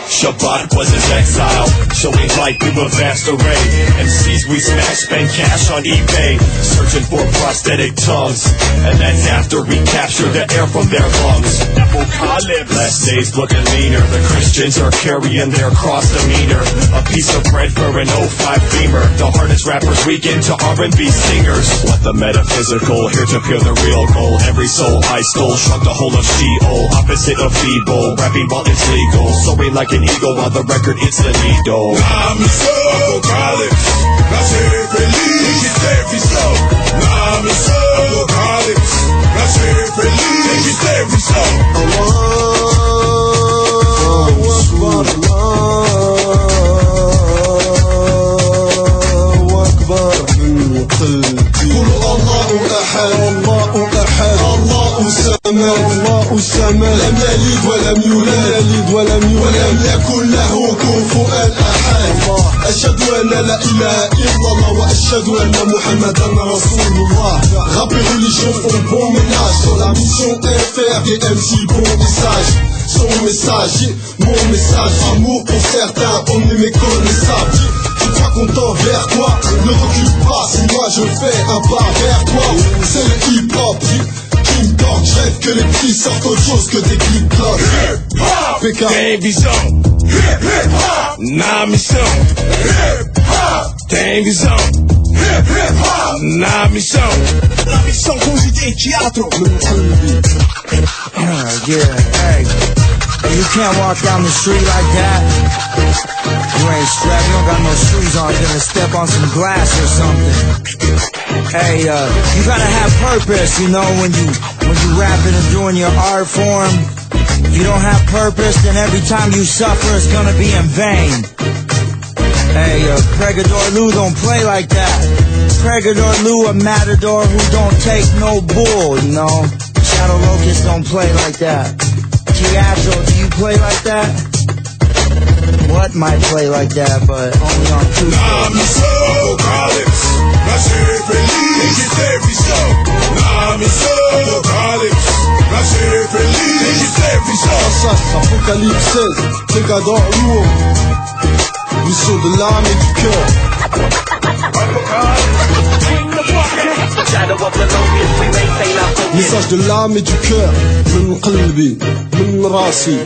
Shabbat was his exile, showing light through a vast array. MCs we smash, spend cash on eBay, searching for prosthetic tongues. And that's after we capture the air from their lungs. Apocalypse. Last days looking leaner, the Christians are carrying their cross demeanor. A piece of bread for an 05 Beamer. The hardest rappers weaken to R&B singers. What the metaphysical, here to pure the real goal. Every soul I stole, shrunk the whole of Sheol. Opposite of feeble, rapping while it's legal. Soaring like an eagle, on the record it's the needle. Na missão, Apocalipse, pra ser feliz, registrei visão. Na missão, Apocalipse, pra ser feliz, registrei visão. الله السماء لم يلد ولم يكن له كفوا أحد أشهد أن لا إله إلا الله وأشهد أن محمدا رسول الله. Rappelez les gens font bon ménage. Sur la mission est faire des MC bon message. Son message, mon message. Amour pour certains, on est méconnaissable. Tu crois qu'on tend vers toi, ne recule pas. Si moi je fais un pas vers toi, c'est le hip-hop qui me porte. Je rêve que les petits sortent autre chose que des clips blocs. Hip-hop, tem visão. Hip-hop, na missão. Hip-hop, tem visão. Hip-hop, na missão. Na missão com os ideias de teatro. Yeah, hey. You can't walk down the street like that. You ain't strapped, you don't got no shoes on. You're gonna step on some glass or something. Hey, you gotta have purpose, you know, when you rapping and doing your art form. If you don't have purpose, then every time you suffer, it's gonna be in vain. Hey, Pregador Lou don't play like that. Pregador Lou, a matador who don't take no bull, you know. Shadow Locust don't play like that. Teatro, do you play like that? What might play like that, but only on two. Na missão, Apocalipse, pra ser feliz, registrei visão. Na missão, Apocalipse, pra ser feliz, registrei visão. Apocalypse 16, Pregador lourd. Mission de l'âme et du cœur. Message de l'âme et du cœur. من قلبي من راسي.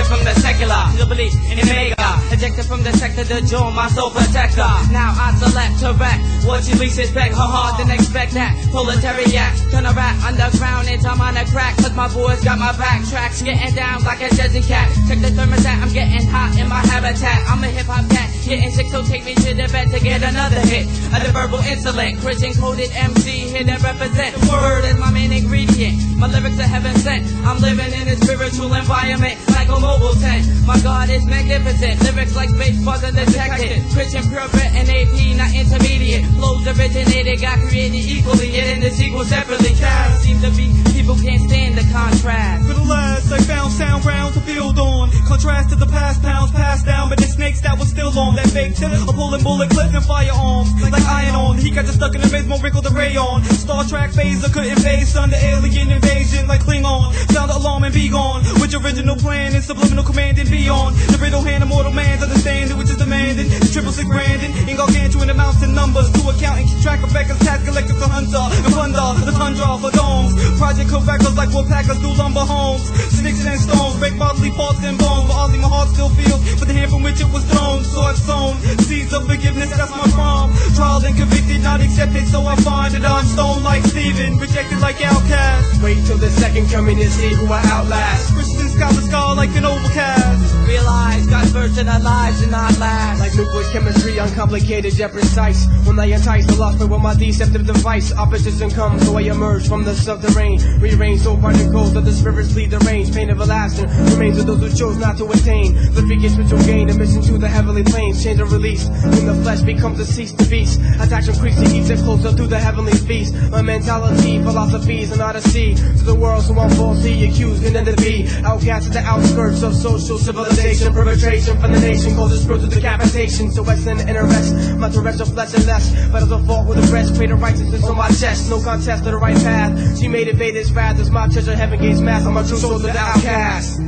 From the secular to the belief in the mega. ejected from the sector to join my soul protector. Now I select to wreck what you least expect. Hard than expect that proletariat turn a rap underground into mine a crack. Cause my boys got my back. Tracks getting down like a Jersey cat. Check the thermostat, I'm getting hot in my habitat. I'm a hip hop cat, getting sick, so take me to the bed to get another hit of the verbal insolent. Christian coded MC here to represent. Word is my main ingredient. My lyrics are heaven sent. I'm living in a spiritual environment like a mobile tent. My God is magnificent. Lyrics like space buzz undetected. Christian purebred and AP, not intermediate. Flows originated, got created equally, yet in the sequel separately. Cast seem to be people can't stand the contrast. For the last, I found sound ground to build on. Contrast to the past pounds passed down, but the snakes that was still on. That fake tip, a pulling bullet clips and firearms. Like iron on, he got just stuck in the maze, more wrinkled the rayon. Star Trek phaser couldn't face under alien invasion like Klingon. Sound the alarm and be gone. Which original plan and subliminal command and beyond. The riddle hand, immortal man's understanding, which is demanding. 666 Brandon, in gargantuan amounts and numbers to account and keep track of records, task collectors to hunter and plunder the tundra for domes. Project correctors like woodpackers do lumber homes. Sticks and stones break bodily parts and bones, but oddly my heart still feels for the hand from which it was thrown. So I've sown seeds of forgiveness, that's my crime. Trial and convicted, not accepted, so I find that I'm stoned like Stephen, rejected like outcast. Wait till the second coming to see who I outlast. Christians got the scar like an overcast. Realize God's first in our lives and not last. Like nuclear chemistry, uncomplicated yet precise. When I entice the lost with my deceptive device, opposition comes, so I emerge from the subterranean. Rearrange so particles of the spirits lead the range. Pain everlasting remains with those who chose not to attain. The freakish spiritual gain, a mission to the heavenly planes. Change and release, when the flesh becomes a cease to beast. Attach increasing heat it closer to the heavenly feast. My mentality, philosophies, and odyssey to the world, so I'm falsely accused and then to be outcast at the outskirts of social civilization. Perpetration from the nation causes spiritual decapitation. So I send and arrest my terrestrial flesh and less. But as a fault with the rest, greater righteousness on my chest. No contest to the right path. She made evade this wrath as my treasure heaven gates mass. I'm a true soul to the outcast.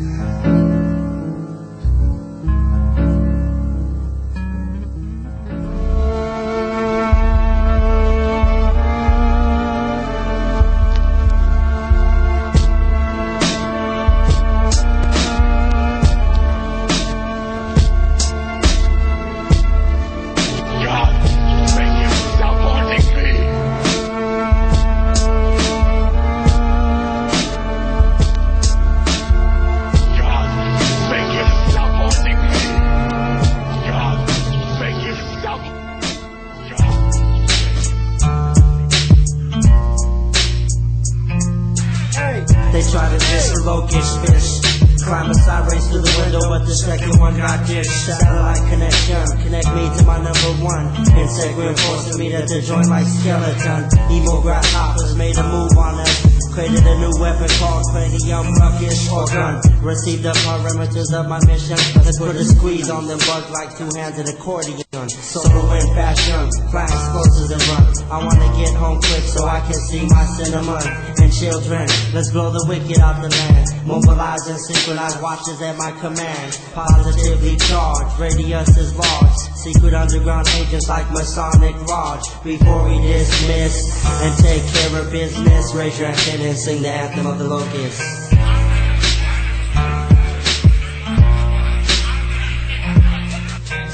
They try to diss the Locust fish. Climb a side race through the window, but the second one got ditched. Satellite connection, connect me to my number one. Insect reinforcing me that the joint like skeleton. Emo grasshoppers made a move on us. Created a new weapon called cranium ruckus or gun. Received the parameters of my mission. Let's put a squeeze on them bugs like two hands in accordion. Solo in fashion, fly explosives and run. I wanna get home quick so I can see my cinnamon and children. Let's blow the wicked out the land. Mobilize and synchronize watches at my command. Positively charged, radius is large. Secret underground agents like Masonic Lodge. Before we dismiss and take care of business, raise your hand and sing the anthem of the Locust.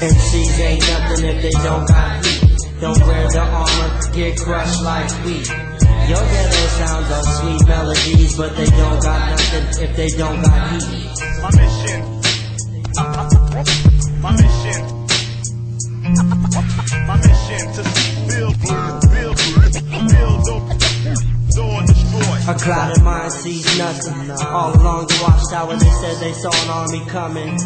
MCs ain't nothing if they don't got heat. Don't wear the armor, get crushed like wheat. Your ghetto sounds are sweet melodies, but they don't got nothing if they don't got heat. My mission, my mission, my mission to build, door destroy. A clouded mind sees nothing. All along the watchtower they said they saw an army coming.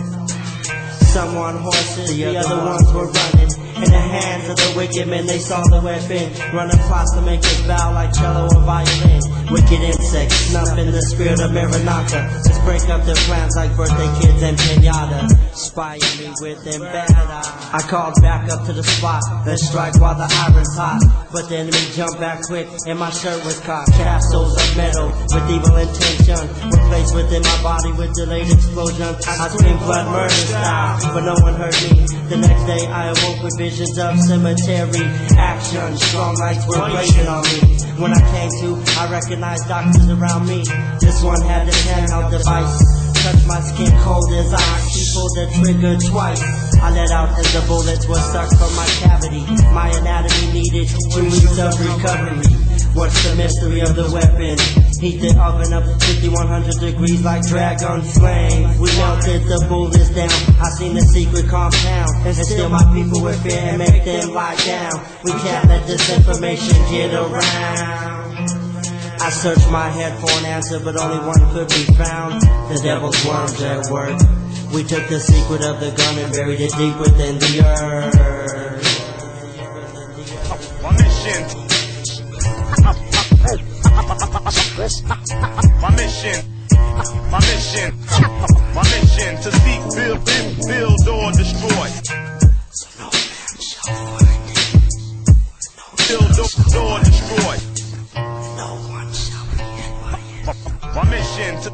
Some on horses, the other ones were running. In the hands of the wicked men, they saw the weapon. Running plots to make us bow like cello or violin. Wicked insects, snuffing the spirit of Maranatha. Let's break up their plans like birthday kids and pinata. Spy me with them bad eyes. I called back up to the spot. Let's strike while the iron's hot. But the enemy jumped back quick and my shirt was caught. Capsules of metal with evil intention. Replaced within my body with delayed explosion. I screamed blood murder style, but no one heard me. The next day I awoke with visions of cemetery action. Strong lights were blazing on me. When I came to, I recognized doctors around me. This one had this handheld device. touch my skin cold as ice. She pulled the trigger twice. I let out as the bullets were sucked from my cavity. My anatomy needed 2 weeks of recovery. What's the mystery of the weapon? Heat the oven up 5100 degrees like dragon flame. We melted the bullets down. I seen the secret compound, and still my people with fear and make them lie down. We can't let this information get around. I searched my head for an answer, but only one could be found. The devil's worms at work. We took the secret of the gun and buried it deep within the earth. My mission. My mission. My mission. My mission to seek, build or destroy. Build or destroy. My mission to.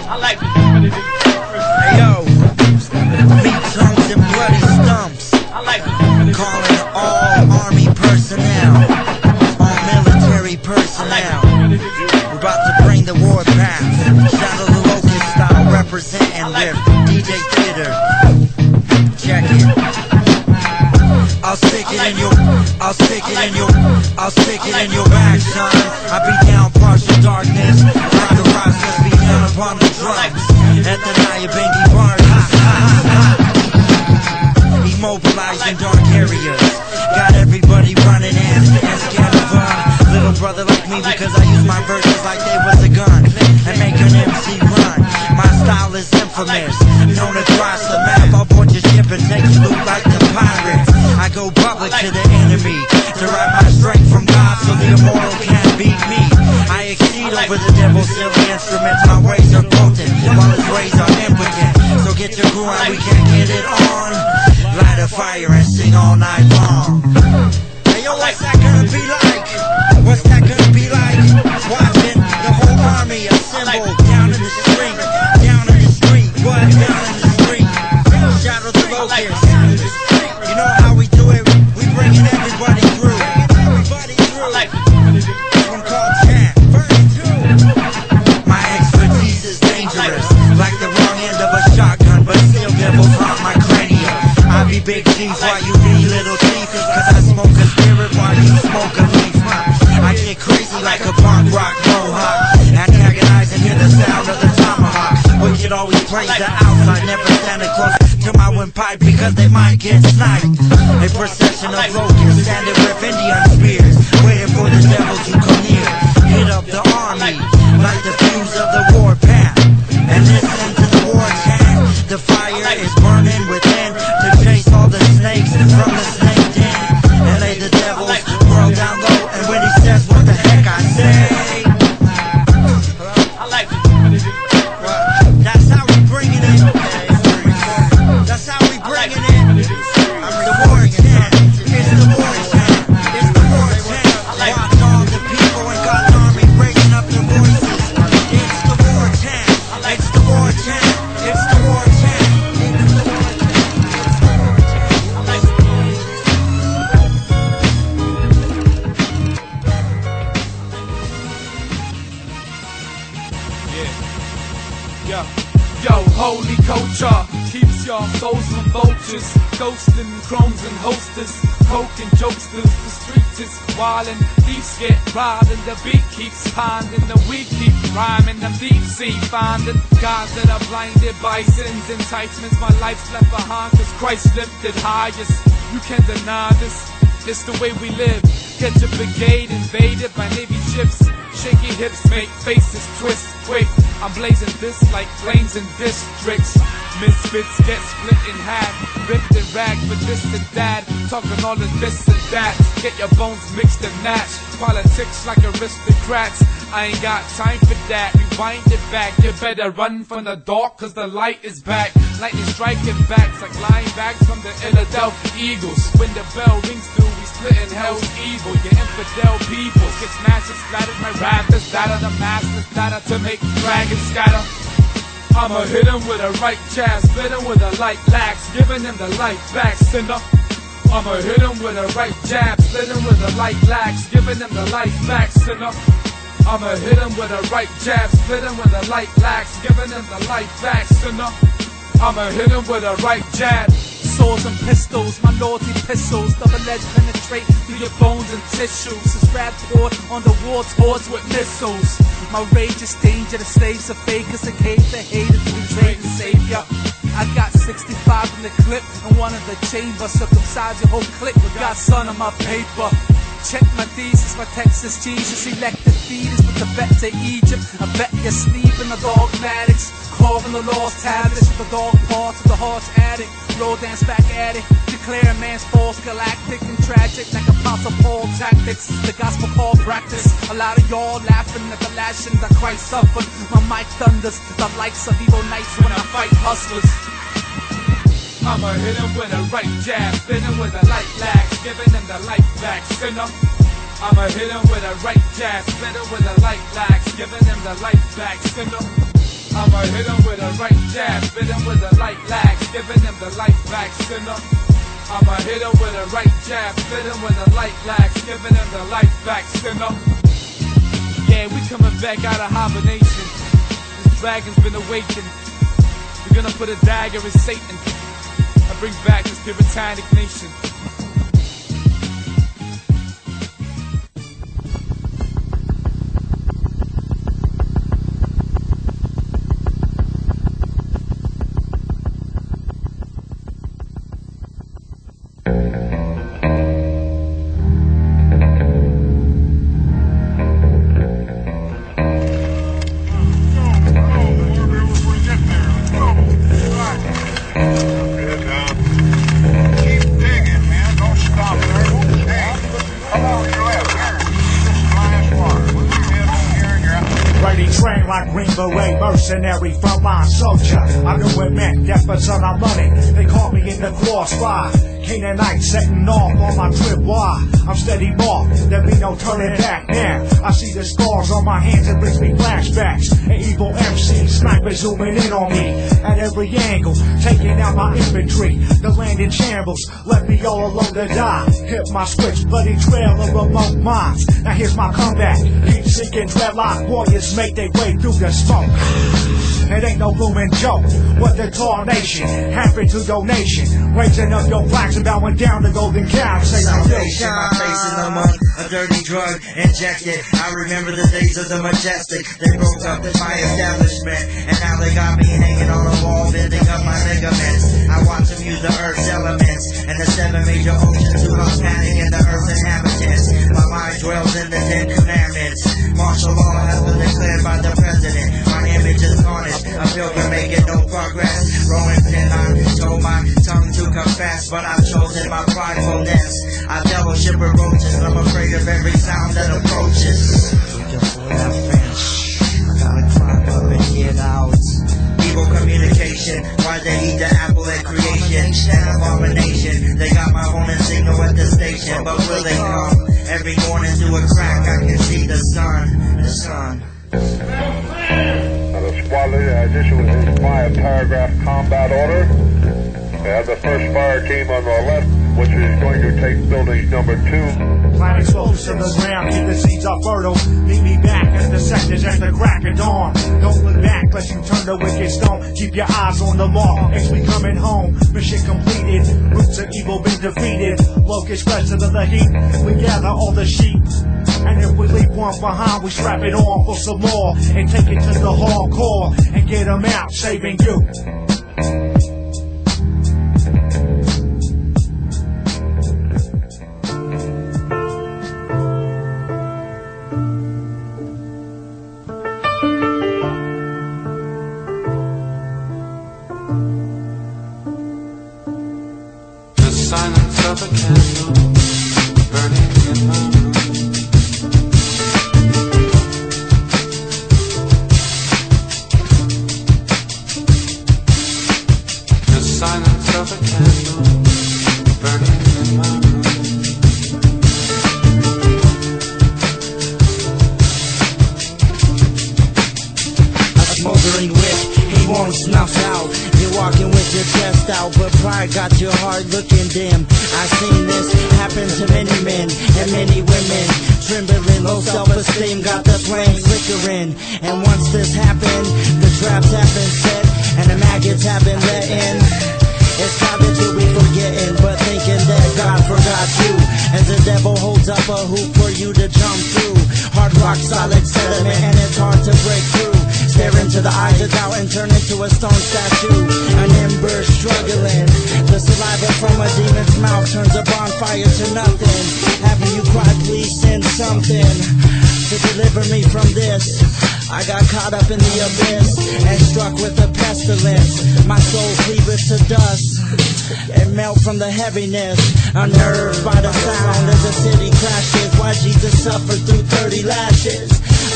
I like it. Hey yo, meat tongues and bloody stumps. I like it. Calling all army personnel, all military personnel. We're about to bring the war back. Shadow the Locust style, representing with DJ Theater. Check it. I'll stick it in your back, son. I be down partial darkness. Rock the process, be down upon the drugs. At the Naya Bengi bar. Immobilizing dark areas. Got everybody running and scared of little brother like me, because I use my verses like they was a gun and make an MC run. My style is infamous, known across the map. I'll board your ship and take you loot like the pirates. I go public to the enemy, derive my strength from God so the immortal can't beat me. I exceed over the devil's silly instruments. My ways are potent while his ways are impotent. So get your crew and we can get it on. Light a fire and sing all night long. Hey yo, what's that gonna be like? What's that gonna be like? Watching the whole army assemble down in the street. Down in the street, what? Down in the street. Shadow the Locust. You know how we do it, we bringing everybody through. This one called Champ. My expertise is dangerous, like the wrong end of a shotgun, but still devils haunt my cranium. I be big chief while you be little chief, cause I smoke a spirit while you smoke a leaf. I get crazy like a punk rock mohawk, antagonize and hear the sound of the tomahawk. Wicked always plays the outside, never standing close to my windpipe because they might get sniped. A procession of locusts standing with Indian spears, waiting for the devil to come near. Hit up the army like the fuse of the war path, and listen to the war chant. The fire is burning within to chase all the snakes from the snake den and lay the devil's world down low. And when he says what the heck I say, I like it. That's how we bringing it. That's how we bringing it. The war chant. It's the war chant. It's the war chant. Watch all the people in God's army raising up their voices. It's the war chant. It's the war chant. It's the war chant. Yo, holy culture keeps y'all souls from vultures, ghosting chromes and hosters, poking jokesters. The streets is wildin', thieves get robbed, and the beat keeps pounding. The weed keep rhyming, the deep sea finding guys that are blinded by sin's enticements. My life's left behind, cause Christ lifted highest. You can't deny this, it's the way we live. Get your brigade invaded by Navy ships. Shaky hips make faces twist. Wait, I'm blazing this like flames in districts. Misfits get split in half, ripped and ragged for this and that. Talking all of this and that. Get your bones mixed and matched. Politics like aristocrats. I ain't got time for that. Rewind it back. You better run from the dark, cause the light is back. Lightning striking backs like linebacks from the Philadelphia Eagles. When the bell rings through, we split in hell's evil. Your infidel people get smashed and splattered. My rap is data, the master's data to make dragons scatter. I'ma hit him with a right jab, split him with a light lax, giving him the light back, sinner. I'ma hit him with a right jab, split him with a light lax, giving him the light back, sinner. I'ma hit him with a right jab, split him with a light lax, giving him the life back, sinner. I'ma hit him with a right jab. Swords and pistols, my loyalty pistols, double-edged penetrate through your bones and tissues. It's rap poured on the warlords with missiles. My rage is danger, the slaves are fakers, the cage, the haters, betrayed the savior. I got 65 in the clip and one in the chamber. Circumcise your whole clique with Godson on my paper. Check my thesis, my Texas Jesus. Elected fetus with the bet to Egypt. I bet you're sleeping the dogmatics. Carving the lost tablets with the dog parts of the heart's addict. Roll dance back at it. Declare man's false, galactic and tragic like Apostle Paul tactics. The gospel call practice. A lot of y'all laughing at the lashing that Christ suffered. My mic thunders the likes of evil nights when I fight hustlers. I'ma hit him with a right jab, spin him with a light lag, giving him the life back, sinner. I'ma hit him with a right jab, spin him with a light lag, giving him the life back, sinner. I'ma hit him with a right jab, spin him with a light lag, giving him the life back, sinner. I'ma hit him with a right jab, spin him with a light lag, giving him the life back, sinner. Yeah, we coming back out of hibernation. This dragon's been awakened. We're gonna put a dagger in Satan. I bring back this puritanic nation. Mercenary frontline soldier. I knew it meant death, but son, I run it. They caught me in the crossfire. Canaanite setting off on my trip. Why? I'm steady marked. There be no turning back now. I see the scars on my hands. It brings me flashbacks. An evil MC sniper zooming in on me at every angle, taking out my infantry. The land in shambles left me all alone to die. Hit my switch, bloody trail of remote mines. Now here's my comeback. Keep seeking dreadlock warriors make their way through the smoke. It ain't no blooming joke. What the tarnation happened to your nation? Raising up your flags and bowing down the golden cow. Say salvation, my face in the mud, a dirty drug injected. I remember the days of the majestic. They broke up my establishment, and now they got me hanging on a wall, bending up my ligaments. I watch them use the earth's elements and the 7 major oceans to cause panic in the earth's inhabitants. My mind dwells in the 10 commandments. Martial law has been declared by the president. My image is tarnished. A pilgrim making no progress. Rolling pin, I told my tongue to confess, but I've chosen my pridefulness. I fellowship with roaches. I'm afraid of every sound that approaches. Before I finish, I gotta climb up and get out. Evil communication, why they eat the apple at creation? An abomination. They got my phone and signal at the station, but will they come? Every morning through a crack, I can see the sun. The sun. The squadron has issued his 5-paragraph combat order. The first fire team on the left, which is going to take buildings number 2. Plant exposed to the ground, keep the seeds up fertile. Meet me back at the sectors at the crack of dawn. Don't look back lest you turn the wicked stone. Keep your eyes on the mark, X we coming home. Mission completed, roots of evil been defeated. Locust fled to the heat, we gather all the sheep. And if we leave one behind, we strap it on for some more. And take it to the hardcore, and get them out, saving you. The silence of a candle burning in my room. The silence of a candle burning in my room. A smoldering wick, he won't snuff out. You walking with your chest out, but pride got your heart looking dim. I've seen this happen to many men and many women. Trembling, low self-esteem got the flame flickering. And once this happened, the traps have been set and the maggots have been let in. It's time that you'll be forgetting, but thinking that God forgot you, as the devil holds up a hoop for you to jump through. Hard rock, solid sediment, and it's hard to break through. Stare into the eyes of doubt and turn into a stone statue. An ember struggling, the saliva from a demon's mouth turns a bonfire to nothing. Having you cry, please send something to deliver me from this. I got caught up in the abyss and struck with a pestilence. My soul cleaveth to dust and melt from the heaviness. Unnerved by the sound as the city crashes, why Jesus suffered through 30 lashes.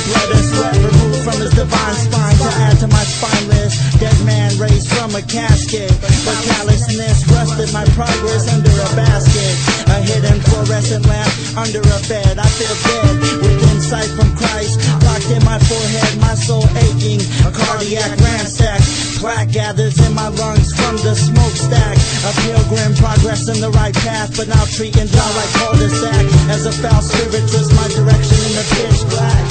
Blood and sweat removed from his divine spine to add to my spineless. Dead man raised from a casket, but callousness rusted my progress under a basket. A hidden fluorescent lamp under a bed. I feel dead with insight from Christ locked in my forehead, my soul aching, a cardiac ransack. Plaque gathers in my lungs from the smokestack. A pilgrim progress in the right path, but now treating down like cul-de-sac. As a foul spirit twists my direction in the pitch black.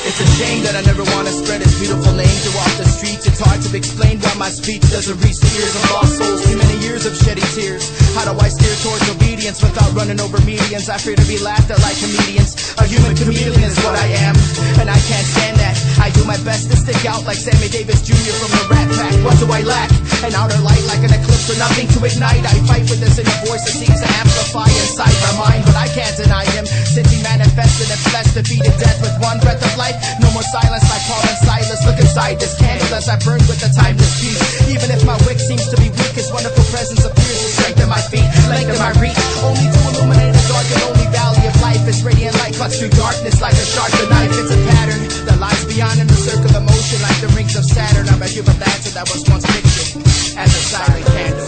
It's a shame that I never want to spread his beautiful name throughout the streets. It's hard to explain why my speech doesn't reach the ears of lost souls. Too many years of shedding tears. How do I steer towards obedience without running over medians? I fear to be laughed at like comedians. A human chameleon is what I am, and I can't stand that. I do my best to stick out like Sammy Davis Jr. from the Rat Pack. What do I lack? An outer light like an eclipse or nothing to ignite. I fight with this inner voice that seems to amplify inside my mind, but I can't deny him, since he manifested in flesh, defeated death with one breath of life. No more silence like Paul and Silas. Look inside this candle as I burn with the timeless peace. Even if my wick seems to be weak, his wonderful presence appears to strengthen my feet, lengthen my reach, only to illuminate a dark and lonely valley of life. Its radiant light cuts through darkness like a sharper knife. It's a pattern that lies beyond in the circle of motion, like the rings of Saturn. I'm a human dancer that was once pictured as a silent candle.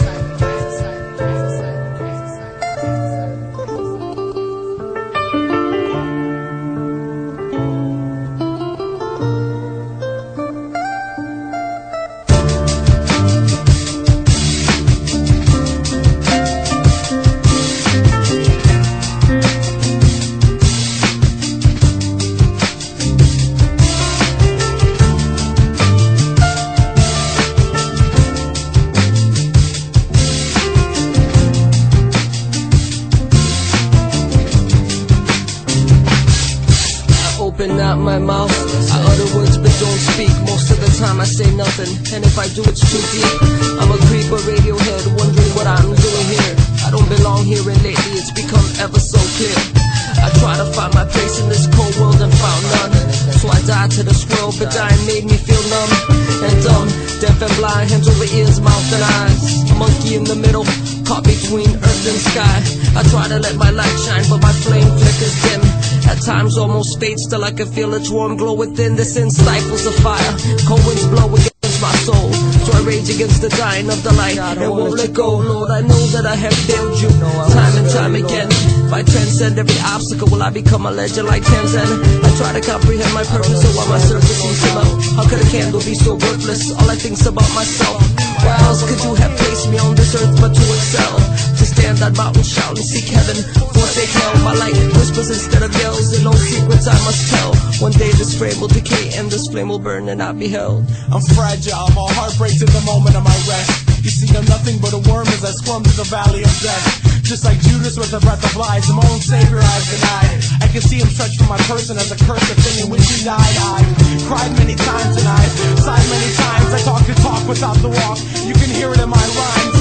Open up my mouth, I utter words but don't speak. Most of the time I say nothing, and if I do it's too deep. I'm a creep, a radiohead, wondering what I'm doing here. I don't belong here, and lately it's become ever so clear. I try to find my place in this cold world and found none. So I died to this world, but dying made me feel numb and dumb, deaf and blind, hands over ears, mouth and eyes. A monkey in the middle, caught between earth and sky. I try to let my light shine, but my flame flickers dim. At times almost fades, still I can feel its warm glow within. The sin stifles the fire, cold winds blow against my soul. So I rage against the dying of the light and won't let go. Lord, I know that I have failed you time and time again. If I transcend every obstacle, will I become a legend like Tanzan? I try to comprehend my purpose, so why my surface seems to melt. How could a candle be so worthless? All I think's about myself. Where else could you have placed me on this earth but to excel? To stand on mountain, shout and seek heaven, forsake hell. My light whispers instead of yells, and no secrets I must tell. One day this frame will decay and this flame will burn and not be held. I'm fragile, my heart breaks at the moment of my rest. You see, I'm nothing but a worm as I squirm through the valley of death. Just like Judas with a breath of lies, my own savior I've denied. I can see him stretch from my person as a curse, the thing in which he died. I cried many times and I sighed many times. I talk the talk without the walk, you can hear it in my rhymes.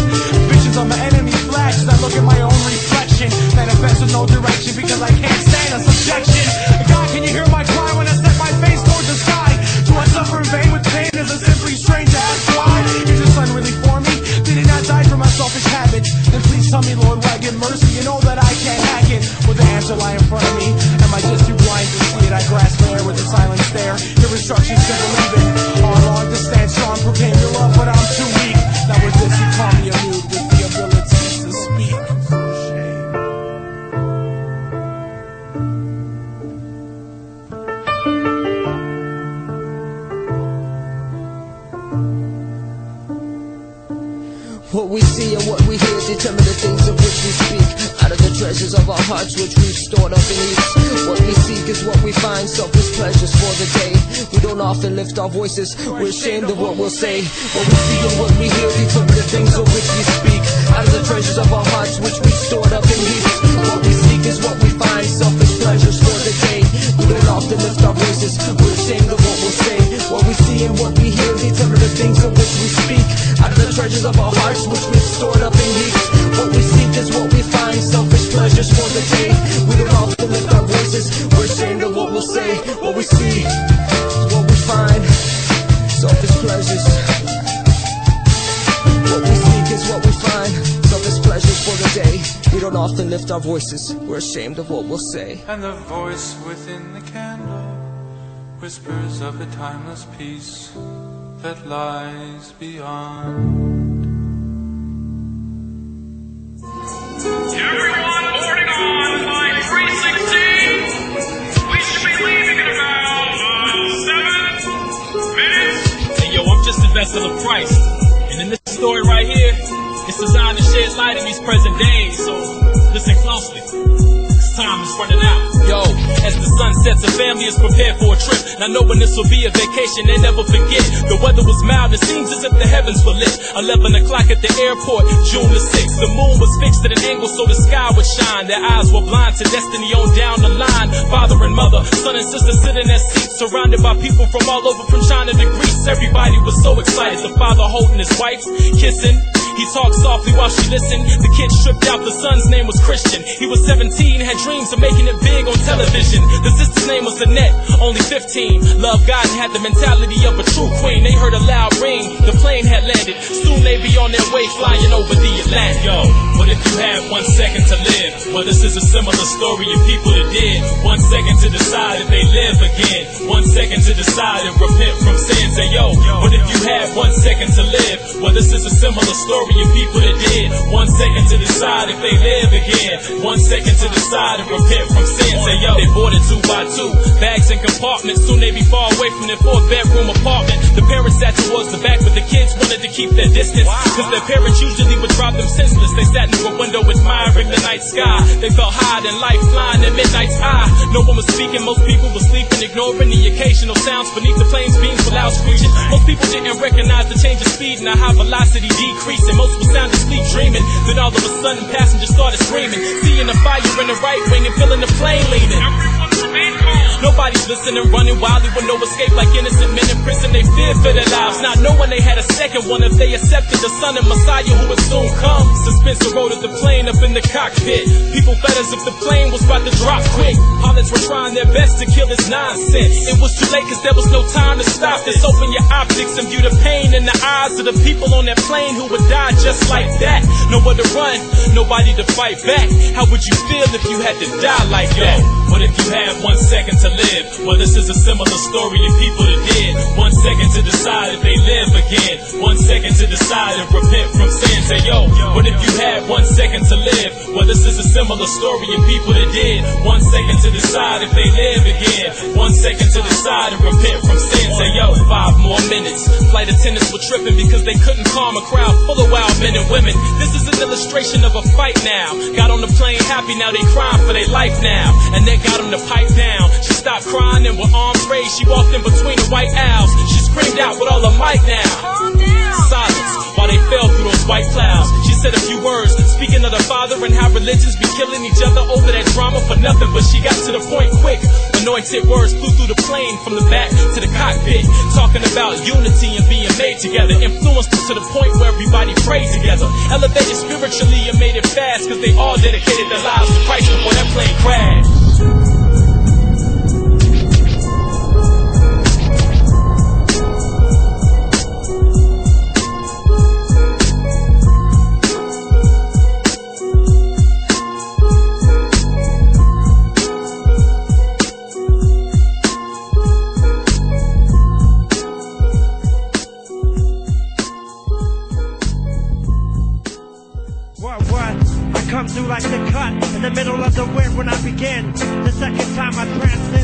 Visions of my enemy flash as I look at my own reflection. Manifest with no direction because I can't stand a subjection. God, can you hear my cry when I set my face towards the sky? Do I suffer in vain with pain? Is it simply strange to ask why? Is your son really for me? Did he not die for my selfish habits? Then please tell me, Lord, why I get mercy? You know that I can't hack it. With the answer lie in front of me, am I just too blind to see it? I grasp air with a silent stare. Your instructions to believe in. All I long to stand strong, proclaim your love, but I'm too weak. Now with this you call me a nude with the ability to speak. determine the things of which we speak. Out of the treasures of our hearts which we've stored up in heaps. What we seek is what we find, selfish pleasures for the day. We don't often lift our voices, we're ashamed of what we'll say. What we see and what we hear determine the things of which we speak. Out of the treasures of our hearts which we've stored up in heaps. What we seek is what we find, selfish pleasures for the day. We don't often lift our voices, we're ashamed of what we'll say. What we see and what we hear determine the things of which we speak. Out of the treasures of our hearts which we've stored up in heaps. What we seek is what we find, selfish pleasures for the day. We don't often lift our voices, we're ashamed of what we'll say. What we see is what we find, selfish pleasures. What we seek is what we find, selfish pleasures for the day. We don't often lift our voices, we're ashamed of what we'll say. And the voice within the candle whispers of a timeless peace that lies beyond. Everyone boarding on flight 316. We should be leaving in about 7 minutes. Hey yo, I'm just a vessel of Christ. And in this story right here, it's designed to shed light in these present days. So listen closely. Time is running out. Yo, as the sun sets, a family is prepared for a trip. Now knowing this will be a vacation, they never forget. The weather was mild, it seems as if the heavens were lit. 11 o'clock at the airport, June the 6th. The moon was fixed at an angle so the sky would shine. Their eyes were blind to destiny on down the line. Father and mother, son and sister sitting in their seats, surrounded by people from all over, from China to Greece. Everybody was so excited. The father holding his wife, kissing. He talked softly while she listened. The kid stripped out, the son's name was Christian. He was 17, had dreams of making it big on television. The sister's name was Annette, only 15. Loved God and had the mentality of a true queen. They heard a loud ring, the plane had landed. Soon they be on their way, flying over the Atlantic. Yo, what if you had 1 second to live? Well, this is a similar story of people that did. 1 second to decide if they live again. 1 second to decide and repent from sin. Say, yo, what if you had 1 second to live? Well, this is a similar story of people that did. 1 second to decide if they live again. 1 second to decide and repent from sin. Say, yo, they boarded 2 by 2, bags in compartments. Soon they be far away from their 4-bedroom apartment. The parents sat towards the back, but the kids wanted to keep their distance. Cause their parents usually would drop them senseless. They sat in a window admiring the night sky. They felt high in life, flying in midnight's eye. No one was speaking, most people were sleeping, ignoring the occasional sounds beneath the plane's beams were loud screeching. Most people didn't recognize the change of speed and the high velocity decreasing. Most were sound asleep dreaming. Then all of a sudden passengers started screaming, seeing the fire in the right wing and feeling the plane leaning. Nobody's listening, running wildly with no escape, like innocent men in prison. They feared for their lives, not knowing they had a second one if they accepted the son and Messiah who would soon come. Suspense eroded the plane up in the cockpit. People felt as if the plane was about to drop quick. Pilots were trying their best to kill this nonsense. It was too late cause there was no time to stop this. Open your optics and view the pain in the eyes of the people on that plane who would die just like that. Nowhere to run, nobody to fight back. How would you feel if you had to die like that? What if you had 1 second to live? Well, this is a similar story of people that did. 1 second to decide if they live again. 1 second to decide and repent from sin. Say, yo, what if you had 1 second to live? Well, this is a similar story of people that did. 1 second to decide if they live again. 1 second to decide and repent from sin. Say, yo, 5 more minutes. Flight attendants were tripping because they couldn't calm a crowd full of wild men and women. This is an illustration of a fight now. Got on the plane happy, now they crying for their life now. And they got them to pipe down. She stopped crying and with arms raised, she walked in between the white owls. She screamed out with all her might now. Silence while they fell through those white clouds. She said a few words, speaking of the Father and how religions be killing each other over that drama for nothing. But she got to the point quick. Anointed words flew through the plane from the back to the cockpit, talking about unity and being made together. Influenced us to the point where everybody prayed together. Elevated spiritually and made it fast, cause they all dedicated their lives to Christ before that plane crashed. What? I come through like the cut in the middle of the wind when I begin.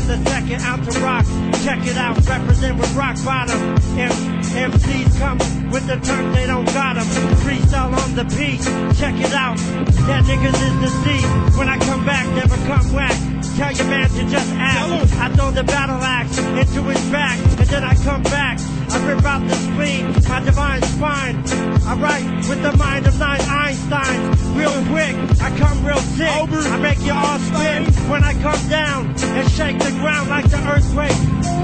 the second out to rock. Check it out, represent with rock bottom. MCs come with the terms, they don't got them. Freestyle on the beat, check it out. That niggas is deceived. When I come back, never come back. Tell your man to just ask. I throw the battle axe into his back, and then I come back. I rip out the spleen, my divine spine. I write with the mind of 9 Einsteins. Real quick, I come real sick. I make you all spin when I come down and shake the ground like the earthquake.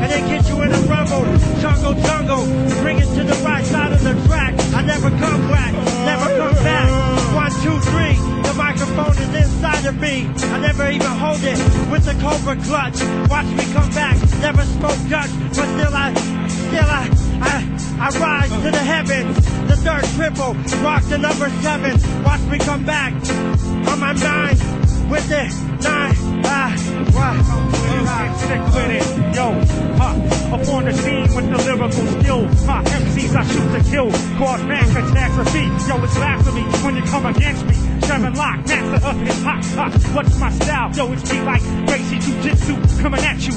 And then get you in a rumble, jungle, jungle. Bring it to the right side of the track. I never come back, never come back. 1, 2, 3, the microphone is inside of me. I never even hold it with the cobra clutch. Watch me come back, never smoke Dutch, but still I rise to the heavens. The third triple, rock the number 7. Watch me come back on my mind with it. 9, Stick with it, yo, up on the scene with the lyrical skill, MCs I shoot to kill, cause man catastrophe, yo, it's blasphemy when you come against me. 7 Lock, master of hip hop, what's my style? Yo, it's me like crazy jujitsu coming at you,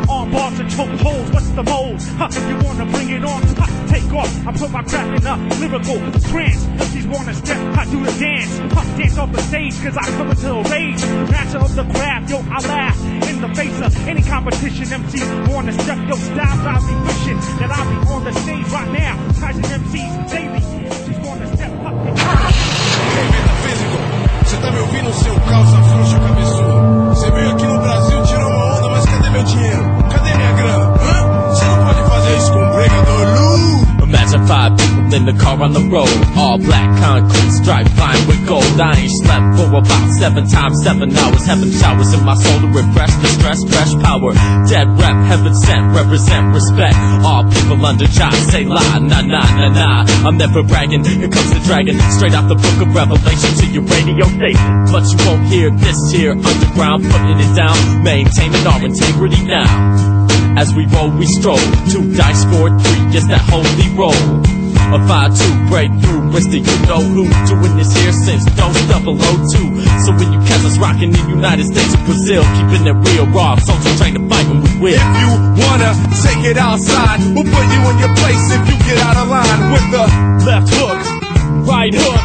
arm bars and choke holes, what's the mold? You wanna bring it on, take off, I put my crap in a lyrical trance. MCs wanna step, I do the dance, dance off the stage, cause I come into a rage, master of the craft, yo, I laugh in the face of any competition. MCs wanna step, yo, styles, I'll be wishing that I'll be on the stage right now, touching MCs daily. MCs wanna step up and Metafísico, você tá me ouvindo, seu calça frouxa cabeçudo? Você veio aqui no Brasil tirar uma onda, mas cadê meu dinheiro? Cadê minha grana? Hã? Você não pode fazer isso com um breakador, Lu! Imagine 5 people in the car on the road, all black concrete stripe lined with gold. I ain't slept for about 7 times 7 hours, having showers in my soul to refresh the stress, fresh power. Dead rep, heaven sent, represent respect. All people under Jah say la, nah, nah, nah, nah. I'm never bragging, here comes the dragon, straight out the book of Revelation to your radio station. But you won't hear this here underground, putting it down, maintaining our integrity now. As we roll, we stroll. 2 dice scored, 3 is that holy roll. A 5-2 breakthrough, Mr. You know who. Doing this here since Dose 002. So when you catch us rocking in United States or Brazil, keeping it real raw, soldiers trained to fight when we will. If you wanna take it outside, we'll put you in your place if you get out of line with the left hook, right hook,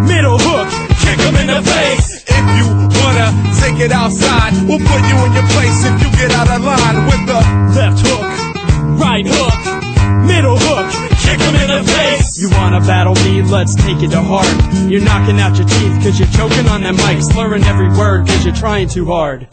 middle hook, kick 'em in the face. If you wanna take it outside, we'll put you in your place if you get out of line with the left hook, right hook, middle hook, kick 'em in the face. You wanna battle me? Let's take it to heart. You're knocking out your teeth cause you're choking on that mic, slurring every word cause you're trying too hard.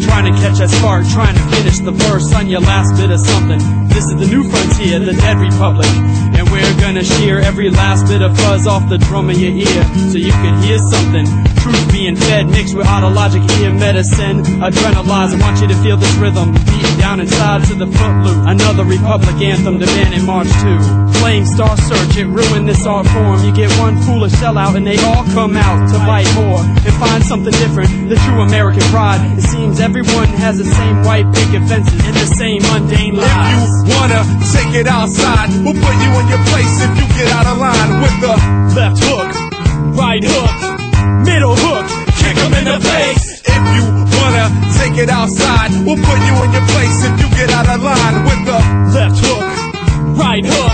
Trying to catch that spark, trying to finish the verse on your last bit of something. This is the new frontier, the Dead Republic. And we're gonna shear every last bit of fuzz off the drum of your ear so you can hear something. Truth being fed, mixed with autologic ear medicine. Adrenalize, I want you to feel this rhythm deep down inside to the footloop. Another Republic anthem demanding March 2. Flame Star Search, it ruined this art form. You get one foolish sellout and they all come out to bite more and find something different. The true American pride. It seems everyone has the same white picket fences and the same mundane lives. If you wanna take it outside, we'll put you in your place if you get out of line with the left hook, right hook, middle hook, kick 'em in the face. If you wanna take it outside, we'll put you in your place if you get out of line with the left hook, right hook,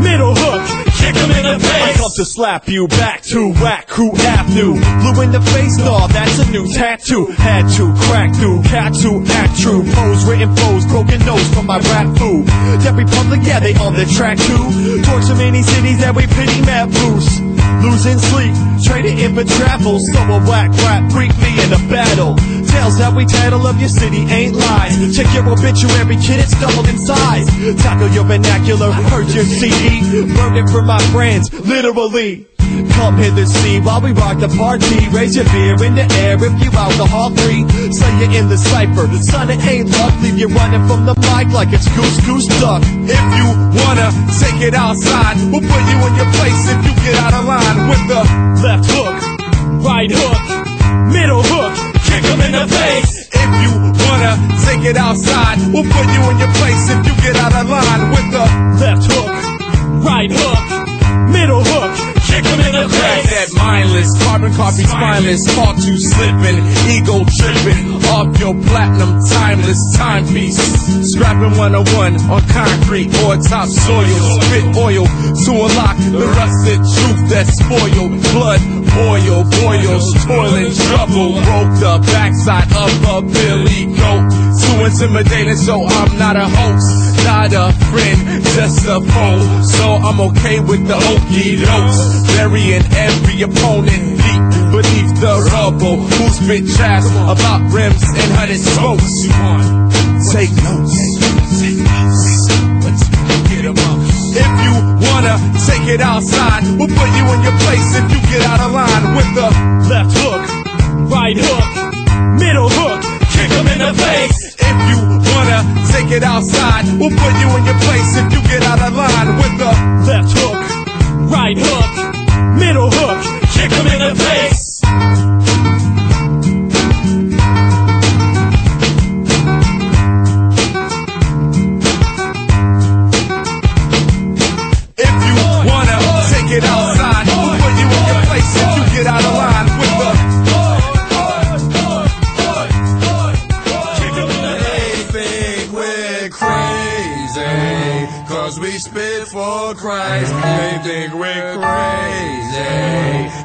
middle hook, kick 'em in the face. I come to slap you back to whack who have new. Blue in the face, no, that's a new tattoo. Had to crack through, cat to act true. Pose written foes, broken nose from my rap food. Dead Republic, yeah, they on the track too. Torture many cities that we pity map loose. Losing sleep, traded in for travel. So a whack rap freak me in a battle. Tales that we tattle of your city ain't lies. Check your obituary, kid, it's doubled in size. Tackle your vernacular, heard your CD. Burned it for my friends, literally. Come hither, see, while we rock the party. Raise your beer in the air if you alcohol free. Say you're in the cypher, son, it ain't luck. Leave you running from the mic like it's goose, goose, duck. If you wanna take it outside, we'll put you in your place if you get out of line with the left hook, right hook, middle hook, kick 'em in the face. If you wanna take it outside, we'll put you in your place if you get out of line with the left hook, right hook, middle hook, kick kick him in the face. That mindless, carbon copy spineless, caught you slipping, ego tripping, off your platinum timeless timepiece. Scrapping 101 on concrete or topsoil, spit oil to unlock the rusted truth that spoiled. Blood boils, toiling trouble, broke the backside of a billy goat. Too intimidating, so I'm not a host, not a friend, just a foe. So I'm okay with the okey dokes, burying every opponent deep beneath the rubble. Who spit trash about rims and hunted smokes? Take notes. If you wanna take it outside, we'll put you in your place if you get out of line with the left hook, right hook, middle hook, kick him in the face. If you wanna take it outside, we'll put you in your place if you get out of line with the left hook, right hook, middle hook, kick him in the face. Get outside, we'll put you in your place if you get out of line with the They think we're crazy, cause we spit for Christ. They think we're crazy,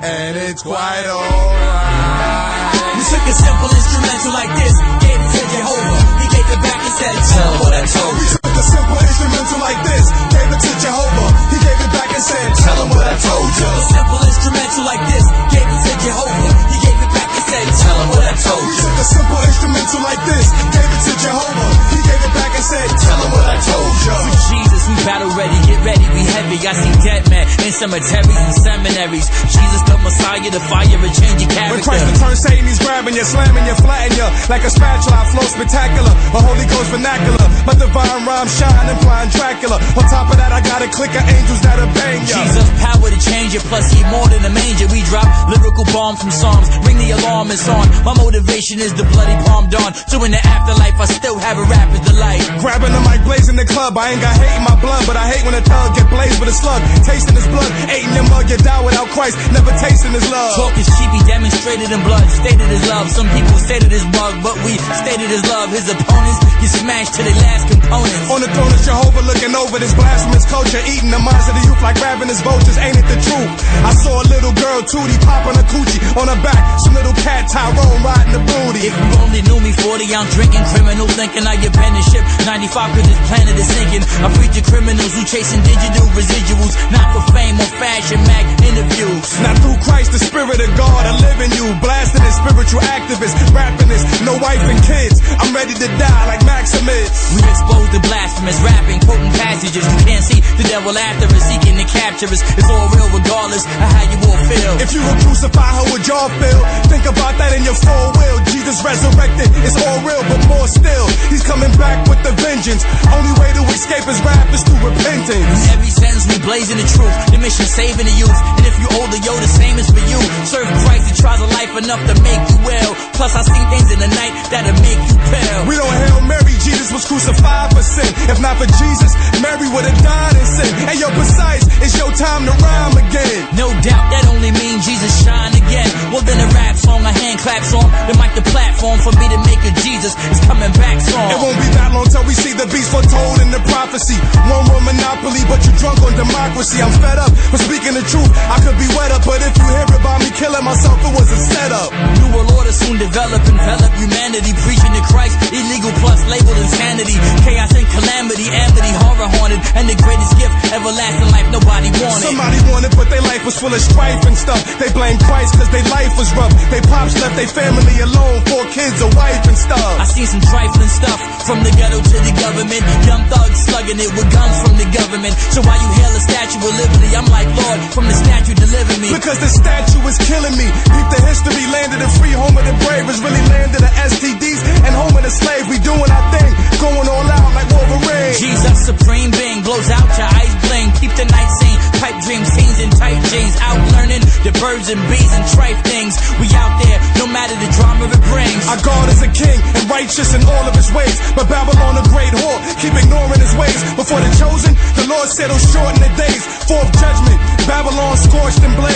and it's quite alright. We took a simple instrumental like this, gave it to Jehovah. He gave it back and said, tell him what I told you. We took a simple instrumental like this, gave it to Jehovah. He gave it back and said, tell him what I told you. A simple instrumental like this, gave it to Jehovah. He gave it back and said, tell him what I told you. We took a simple instrumental like this, gave it to Jehovah. He gave it back and said, tell him what I told you. For Jesus, we battle ready, get ready, we heavy. I see dead men in cemeteries and seminaries. Jesus the Messiah, the fire will change your character. When Christ returns, Satan, he's grabbing you, slamming you, flattening you like a spatula. I flow spectacular, a Holy Ghost vernacular. My divine rhyme shine, implying Dracula. On top of that, I got a clique of angels that'll bang ya. Jesus, power to change it, plus he more than a manger. We drop lyrical bombs from Psalms, ring the alarm, it's on. My motivation is the bloody palm dawn. So in the afterlife, I still have a rapper's delight. Grabbing the mic, blazing the club. I ain't got hate in my blood, but I hate when a thug get blazed with a slug. Tasting his blood, ate in your mug, you die without Christ, never tasting his love. Talk is cheap, he demonstrated in blood, stated his love. Some people stated his mug, but we stated his love. His opponents get smashed to their last components. On the throne of Jehovah, looking over this blasphemous culture, eating the minds of the youth like ravenous vultures. Ain't it the truth? I saw a little girl, Tootie, popping a coochie. On her back, some little cat, Tyrone, riding the booty. If you only knew me 40, I'm drinking criminal, thinking I get penmanship 95 cause this planet is sinking. I preach to criminals who chasing digital residuals, not for fame or fashion mag interviews. Now through Christ, the Spirit of God, I live in you. Blasting this spiritual activist, rapping this, no wife and kids. I'm ready to die like Maximus. We expose the blasphemous, rapping, quoting passages. You can't see the devil after us, seeking to capture us. It's all real regardless of how you all feel. If you were crucified, how would y'all feel? Think about that in your full will. Jesus resurrected, it's all real, but more still. He's coming back with the vengeance. Only way to escape his wrath is through repentance. In every sentence we blazing the truth. The mission saving the youth. And if you older, yo, the same is for you. Serve Christ, the trials of life enough to make you well. Plus I see things in the night that'll make you pale. We don't Hail Mary, Jesus was crucified for sin. If not for Jesus, Mary would have died in sin. Hey yo, precise, it's your time to rhyme again. No doubt, that only means Jesus shine again. Well then a rap song, a hand clap song, the mic, the platform for me to make a Jesus is coming back song. It won't be that long till we see the beast foretold in the prophecy. One world monopoly, but you drunk on democracy. I'm fed up for speaking the truth. I could be wet up, but if you hear about me killing myself, it was a setup. New world order soon develop, envelop humanity, preaching to Christ, illegal plus labeled insanity. Chaos and calamity, amity, horror haunted, and the greatest gift, everlasting life nobody wanted. Somebody wanted, but their life was full of strife and stuff. They blame Christ cause their life was rough. They pops left their family alone, 4 kids, a wife and stuff. I seen some trifling stuff, from the ghetto to the government. Young thugs slugging it with guns from the government. So why you hail a Statue of Liberty? I'm like, Lord, from the statue deliver me. Because the statue is killing me. Keep the history, landed a free, home of the brave is really landed the STDs and home of the slave. We doing our thing, going all out like Wolverine. Jesus, supreme being, blows out your eyes bling. Keep the night scene, pipe dream scenes in tight jeans. Out learning the birds and bees and trife things. We out there, no matter the drama it brings. Our God is a king and righteous in all of his ways. But Babylon a great whore, keep ignoring his ways. Before the chosen, the Lord settled short in the days. Fourth judgment, Babylon scorched and blazed.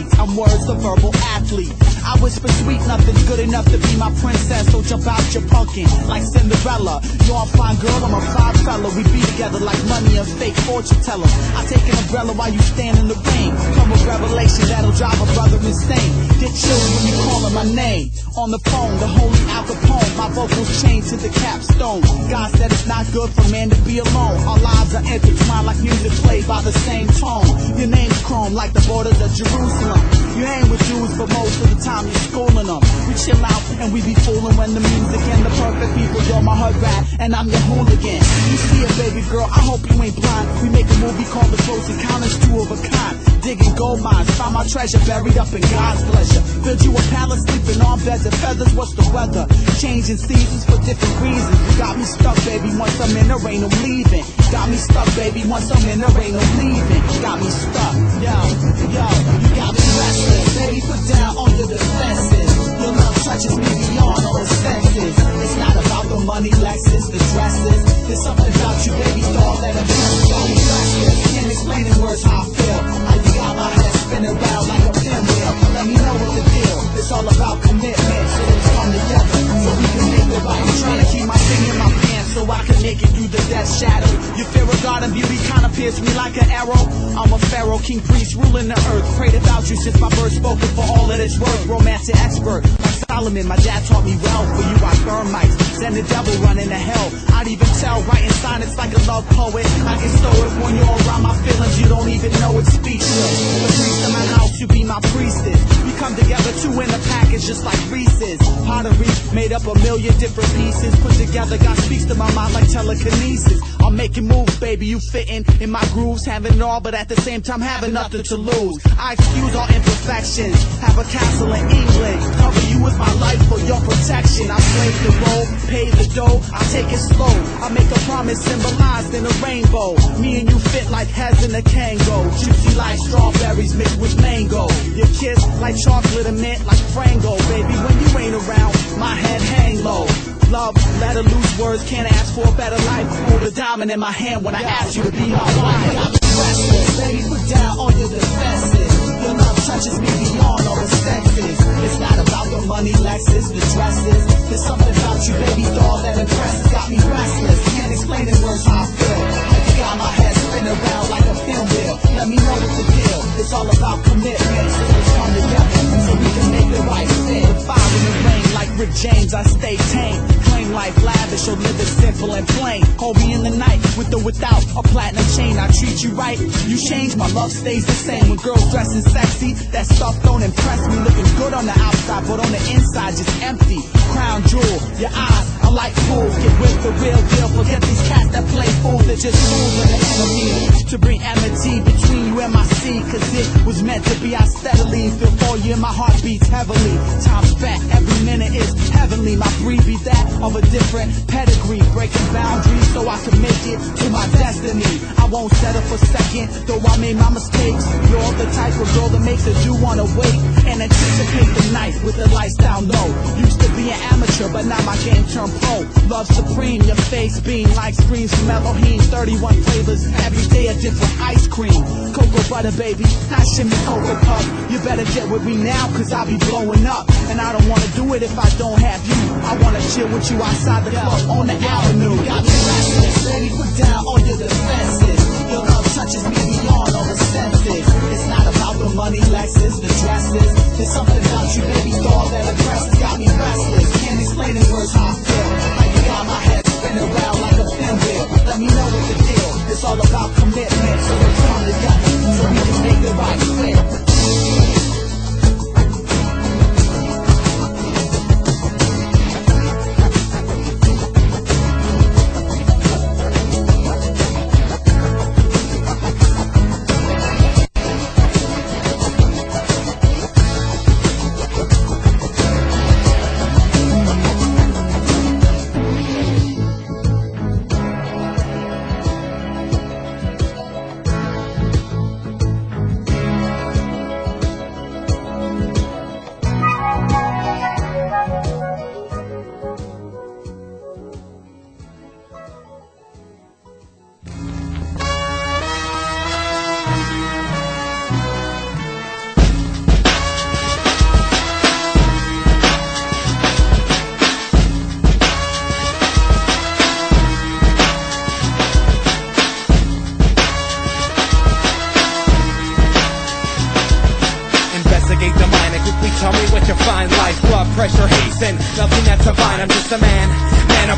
athletes. I'm words, the verbal athlete. I whisper sweet, nothing's good enough to be my princess, so jump out your pumpkin like Cinderella. You're a fine girl, I'm a fine fella. We be together like money and fake fortune tellers. I take an umbrella while you stand in the rain. Come with revelation that'll drive a brother insane. Get chills when you calling my name. On the phone, the holy Al Capone. My vocals chained to the capstone. God said it's not good for man to be alone. Our lives are intertwined like music played by the same tone. Your name's chrome like the borders of Jerusalem. You hang with Jews, but most of the time you're schooling them. We chill out and we be fooling when the music and the perfect people. You're my hood rat and I'm your hooligan. You see it, baby girl, I hope you ain't blind. We make a movie called The Close Encounters, two of a kind. Digging gold mines, found my treasure buried up in God's pleasure. Build you a palace, sleeping on beds of feathers. What's the weather? Changing seasons for different reasons. You got me stuck, baby. Once I'm in, there ain't no leaving. Got me stuck, baby. Once I'm in, there ain't no leaving. Got me stuck, yo, you got me restless. Baby, put down on your defenses. Your love touches me beyond all the senses. It's not about the money, Lexus, the dresses. There's something about you, baby doll, that impresses. Got me restless. Can't explain in words how I feel. You got my head spinning around like a pinwheel. Let me know what the deal. It's all about commitment, so let's come together so we can make it right. I'm trying to keep my thing in my pants so I can make it through the death shadow. Your fear of God and beauty kinda pierced me like an arrow. I'm a pharaoh, king priest, ruling the earth. Prayed about you since my birth, spoken for all that it's worth. Romantic expert like Solomon, my dad taught me well. For you I burn mics, send the devil running to hell. I'd even tell, writing sonnets like a love poet. I can stow it when you're around my feelings, you don't even know it's speechless. The priest in my house, you be my priestess. We come together two in a package just like Reese's. Pottery made up a million different pieces. Put together, God speaks to my mind like telekinesis. I'm making moves, baby, you fitting in my grooves. Having it all, but at the same time having nothing to lose. I excuse all imperfections. Have a castle in England. Cover you with my life for your protection. I slave the role, pay the dough. I take it slow. I make a promise symbolized in a rainbow. Me and you fit like heads in a Kango. Juicy like strawberries mixed with mango. Your kiss like chocolate and mint like Frango. Baby, when you ain't around, my head hang low. Love, let her loose words, can't ask for a better life. Hold a diamond in my hand when I ask you to be my wife. I'm restless, baby, put down all your defenses. Your love touches me beyond all the senses. It's not about the money, Lexus, the dresses. There's something about you, baby doll, that impresses. Got me restless, can't explain in words how I feel. Like you got my head spinning around like a pinwheel. Let me know what the deal. It's all about commitment, so let's come together so we can make the right fit. Fire in the rain like Rick James, I stay tame. Claim life lavish or live it simple and plain. Hold me in the night with or without a platinum chain. I treat you right, you change, my love stays the same. When girls dressing sexy, that stuff don't impress me. Looking good on the outside, but on the inside just empty. Crown jewel, your eyes are like fools. Get with the real deal, forget these cats that play fools. They're just fools and the enemy. To bring enmity between you and my seed, cause it was meant to be. I steadily feel for you and my heart beats heavily. Time spent, every minute is heavenly. My breed be that of a different pedigree. Breaking boundaries so I can make it to my destiny. I won't settle for second, though I made my mistakes. You're the type of girl that makes a do wanna wait and anticipate the night with the lights down low. Used to be an amateur, but now my game turned pro. Love supreme, your face beam like screams from Elohim. 31 flavors, every day a different ice cream. Cocoa butter, baby, not shimmy cocoa puff. You better get with me now, cause I'll be blowing up. And I don't wanna do it if I don't have you. I wanna chill with you outside the club on the avenue. Got me restless, baby, put down all your defenses. Your love touches me beyond all the senses. It's not about the money, Lexus, the dresses. There's something about you, baby doll, that impresses. Got me restless, can't explain in words how I feel. Like you got my head spinning around like a pinwheel. Let me know what the deal. It's all about commitment, so let's come together so we can make the right fit. a man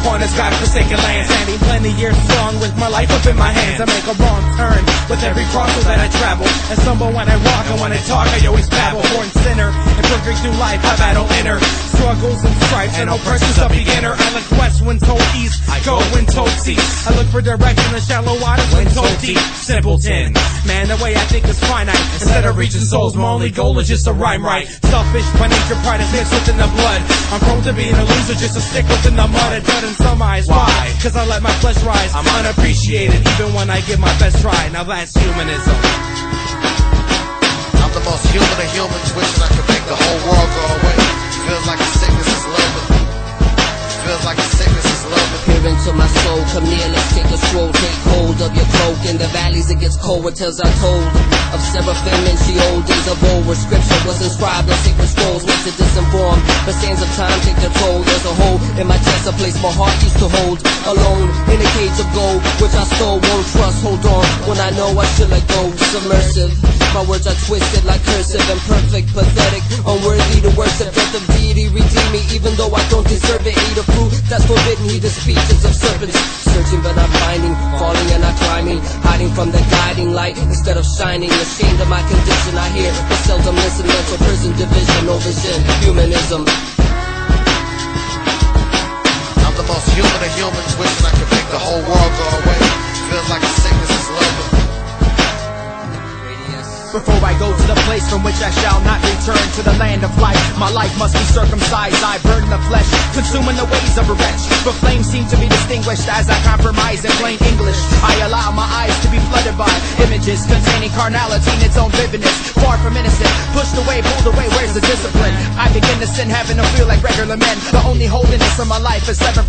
upon this God-forsaken land, standing plenty years strong with my life up in my hands. I make a wrong turn with every crossroad that I travel, and stumble when I walk, and when I talk I always babble. Born sinner and perfect through life, I battle inner struggles and stripes and oppressions of beginner. I look west when told east, I go when told cease. I look for direction in shallow waters when told deep. Simpleton, man, the way I think is finite. Instead of reaching souls, my only goal is just to rhyme right. Selfish by nature, pride is mixed within the blood. I'm prone to being a loser just to stick within the mud. In some eyes, why? Cause I let my flesh rise. I'm unappreciated even when I give my best try. Now that's humanism. I'm the most human of humans, wishing I could make the whole world go away. Feels like a sickness is looming. Feels like a sickness is looming. Peer into my soul, come near, let's take a stroll. Take hold of your cloak. In the valleys it gets cold, what tales are told of seraphim in she old days of old, where scripture was inscribed on sacred scrolls. Makes it disinformed, but sands of time take their toll. There's a hole in my chest, a place my heart used to hold. Alone in a cage of gold, which I stole, won't trust, hold on when I know I should let go. Submersive, my words are twisted like cursive, imperfect, pathetic, unworthy to worship. Death of deity, redeem me, even though I don't deserve it. Eat a fruit that's forbidden, heed the speeches of serpents. Searching but not finding, falling and not climbing, hiding from the guiding light instead of shining. Ashamed of my condition, I hear but seldom listen. Mental prison, division, no vision, humanism. I'm the most human of humans, wishing I could make the whole world go away. Feels like a sickness is looming. Before I go to the place from which I shall not return, to the land of life, my life must be circumcised. I burn the flesh, consuming the ways of a wretch, but flames seem to be distinguished as I compromise in plain English. I allow my eyes to be flooded by images containing carnality in its own vividness. Far from innocent, pushed away, pulled away, where's the discipline? I begin to sin, having to feel like regular men. The only holiness of my life is 7%,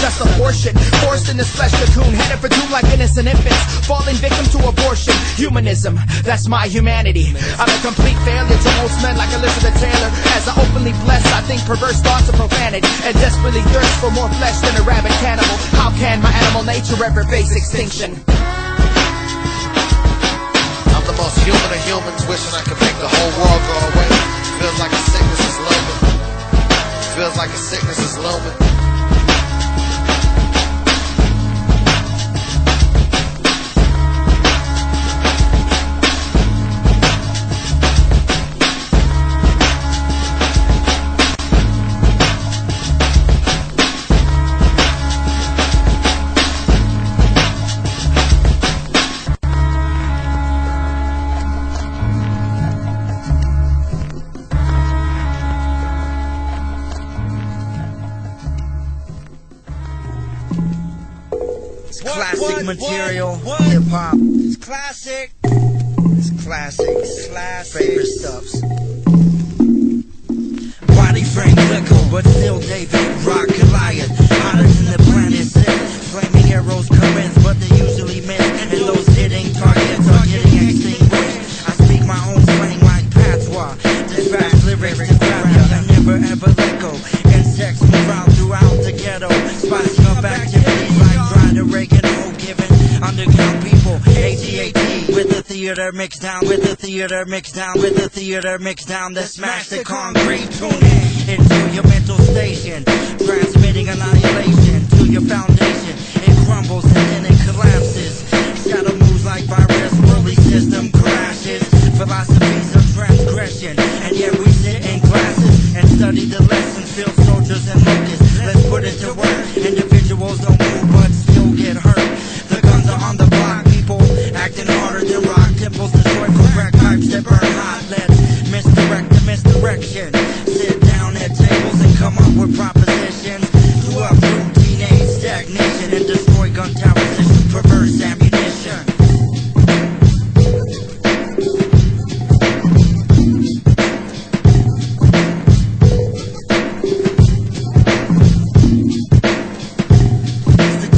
just a portion. Forced in this flesh cocoon, headed for doom like innocent infants, falling victim to abortion. Humanism, that's my humanity. I'm a complete failure to most men like Elizabeth Taylor. As I openly bless, I think perverse thoughts of profanity, and desperately thirst for more flesh than a rabid cannibal. How can my animal nature ever face extinction? I'm the most human of humans, wishing I could make the whole world go away. Feels like a sickness is looming. Feels like a sickness is looming. Classic material, hip hop. It's classic. It's classic. Favorite stuffs. Body frame Glickle, but still David, Rock Goliath. Hotter than the planet six. Flaming arrows commence, but they usually miss. And those hitting targets are getting extinguished. I speak my own slang like patois. Dispatch lyrics to grab ya and never ever let go. Insects move out throughout the ghetto. Spicing up activities like trying to rake it all given. Underground people, AT-AT with the theater mixed down, with the theater mixed down, with the theater mixed down. That smash the concrete, tune in into your mental station, transmitting annihilation to your foundation. It crumbles and then it collapses. Shadow moves like virus, worldly system crashes. Philosophies of transgression, and yet we sit in classes and study the lessons. Feel soldiers and locusts, let's put it to work. Individuals don't move but still get hurt. The guns are on the block, people acting harder than rock. Temples destroyed for crack pipes that burn hot. Let's misdirect the misdirection. Sit down at tables and come up with propositions to uproot teenage stagnation and destroy gun towers and shoot perverse ammunition. It's the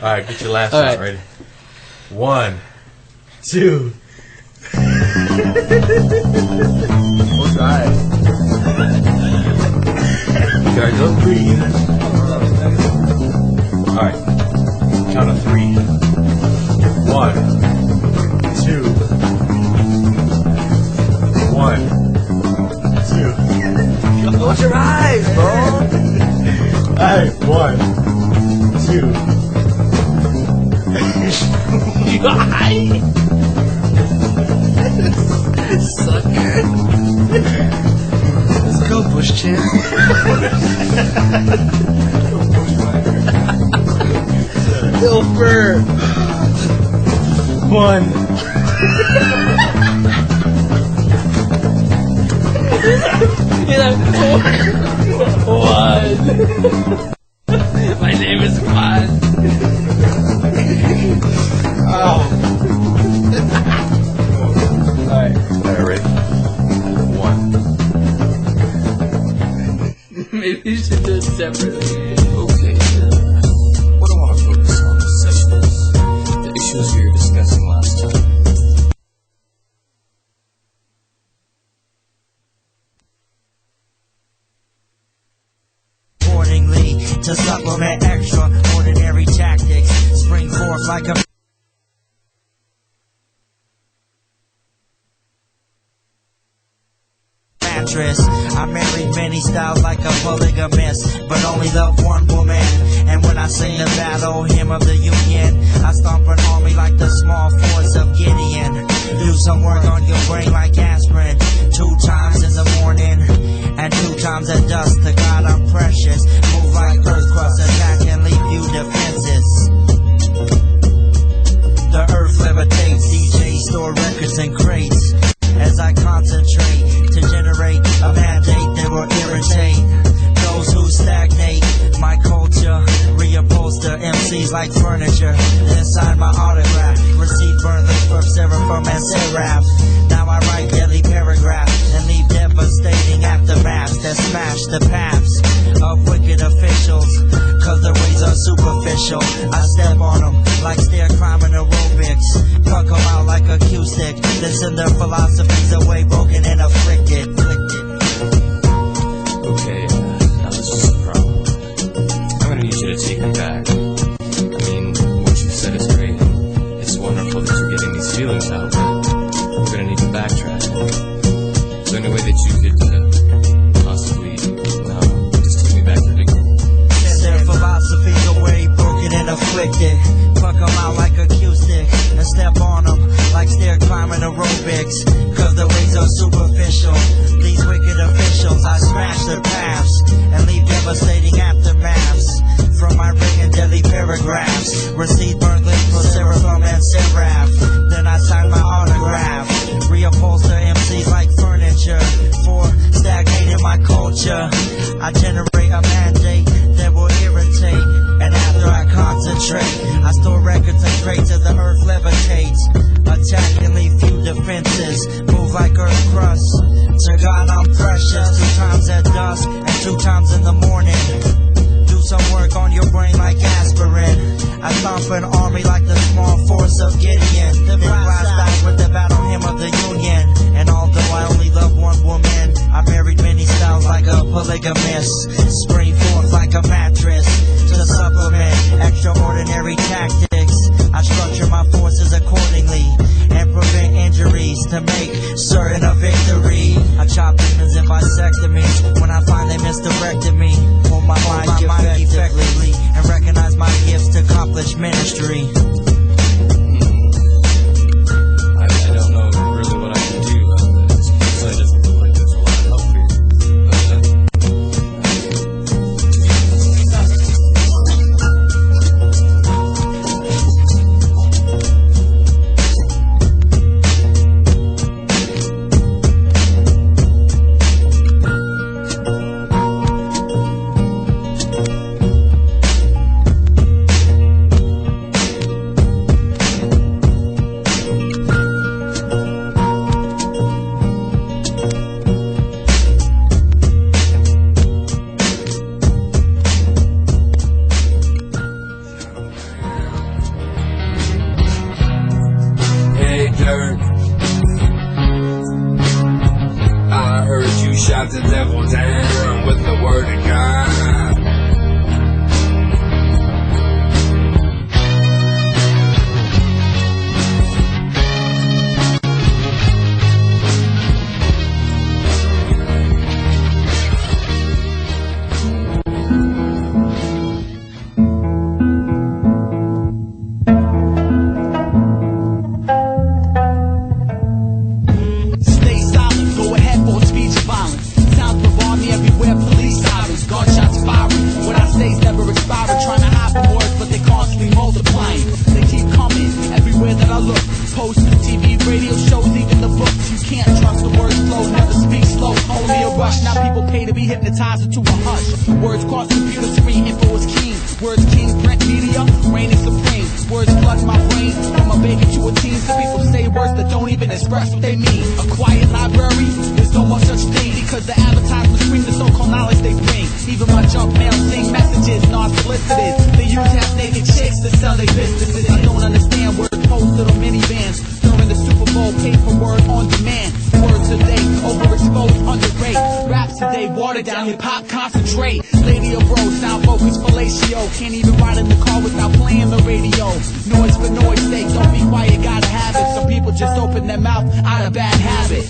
Alright, get your last All shot right. ready. 1, 2. Close your eyes. You gotta go breathe. Alright. Count of 3. 1, 2. 1, 2. Close your eyes, bro. Alright, 1, 2. You high? Sucker. Let's go, Bush Champ. Silver. 1. One. My name is Juan. Oh. Alright, ready? 1. Maybe you should do it separately. Okay. What I want to focus on this session is the issues we were discussing last time. Accordingly, to supplement extraordinary tactics, spring forth like a mattress. I married many styles like a polygamist, but only love one woman. And when I sing the battle hymn of the Union, I stomp an army like the small force of Gideon. Do some work on your brain like aspirin, 2 times in the morning and 2 times at dusk. To God I'm precious, move like earth crust, attack and leave you defenses. The earth levitates, DJs store records in crates. As I concentrate to generate a mandate that will irritate those who stagnate. My culture reupholster MCs like furniture. Then sign my autograph, receive burn lips from seraphim and seraph. Now I write deadly paragraphs and leave devastating aftermaths that smash the paths of wicked officials, cause their ways are superficial. I step on them like stair climbing aerobics, pluck them out like a cue stick, then send their philosophies away broken and afflicted. Okay, now this is the problem. I'm gonna need you to take me back. I mean, what you said is great. It's wonderful that you're getting these feelings out, but I'm gonna need to backtrack. Is there any way that you could possibly, just take me back to the beginning? Send their philosophies away broken and afflicted, pluck them out like a cue stick and step on them like stair climbing aerobics, cause their ways are superficial. These wicked officials, I smash their paths and leave devastating aftermaths from my written deadly paragraphs. Receive burn lips for seraphim and seraph. Then I sign my autograph, reupholster MCs like furniture. For stagnating my culture, I generate a mandate that will irritate. And after I concentrate, I store records and crates as the earth levitates. Attack and leave few defenses, move like earth crust. To God I'm precious, 2 times at dusk and 2 times in the morning. Do some work on your brain like aspirin. I stomp an army like the small force of Gideon. Then blast out with the battle hymn of the Union. And although I only love one woman, I married many styles like a polygamist. Spring forth like a mattress to supplement extraordinary tactics. I structure my forces accordingly and prevent injuries to make certain a victory. I chop demons in vasectomies when I find they misdirected me. Hold my mind effectively and recognize my gifts to accomplish ministry. I don't know really what I can do. This website doesn't look like there's a lot of help here. Words cross computer screen, info is keen. Words king, print media, reigning supreme. Words flood my brain, from a baby to a teen. Some people say words that don't even express what they mean. A quiet library, there's no more such thing, because the advertisements scream the so-called knowledge they bring. Even my junk mail sing messages, non-solicited. They use half-naked chicks to sell their businesses. I don't understand words posted on minivans during the Super Bowl, paid for word on demand. Words today, overexposed, underrated. Raps today, watered down, hip-hop concentrate. Lady or bro, sound focus, fellatio. Can't even ride in the car without playing the radio. Noise for noise sake, don't be quiet, gotta have it. Some people just open their mouth out of bad habit.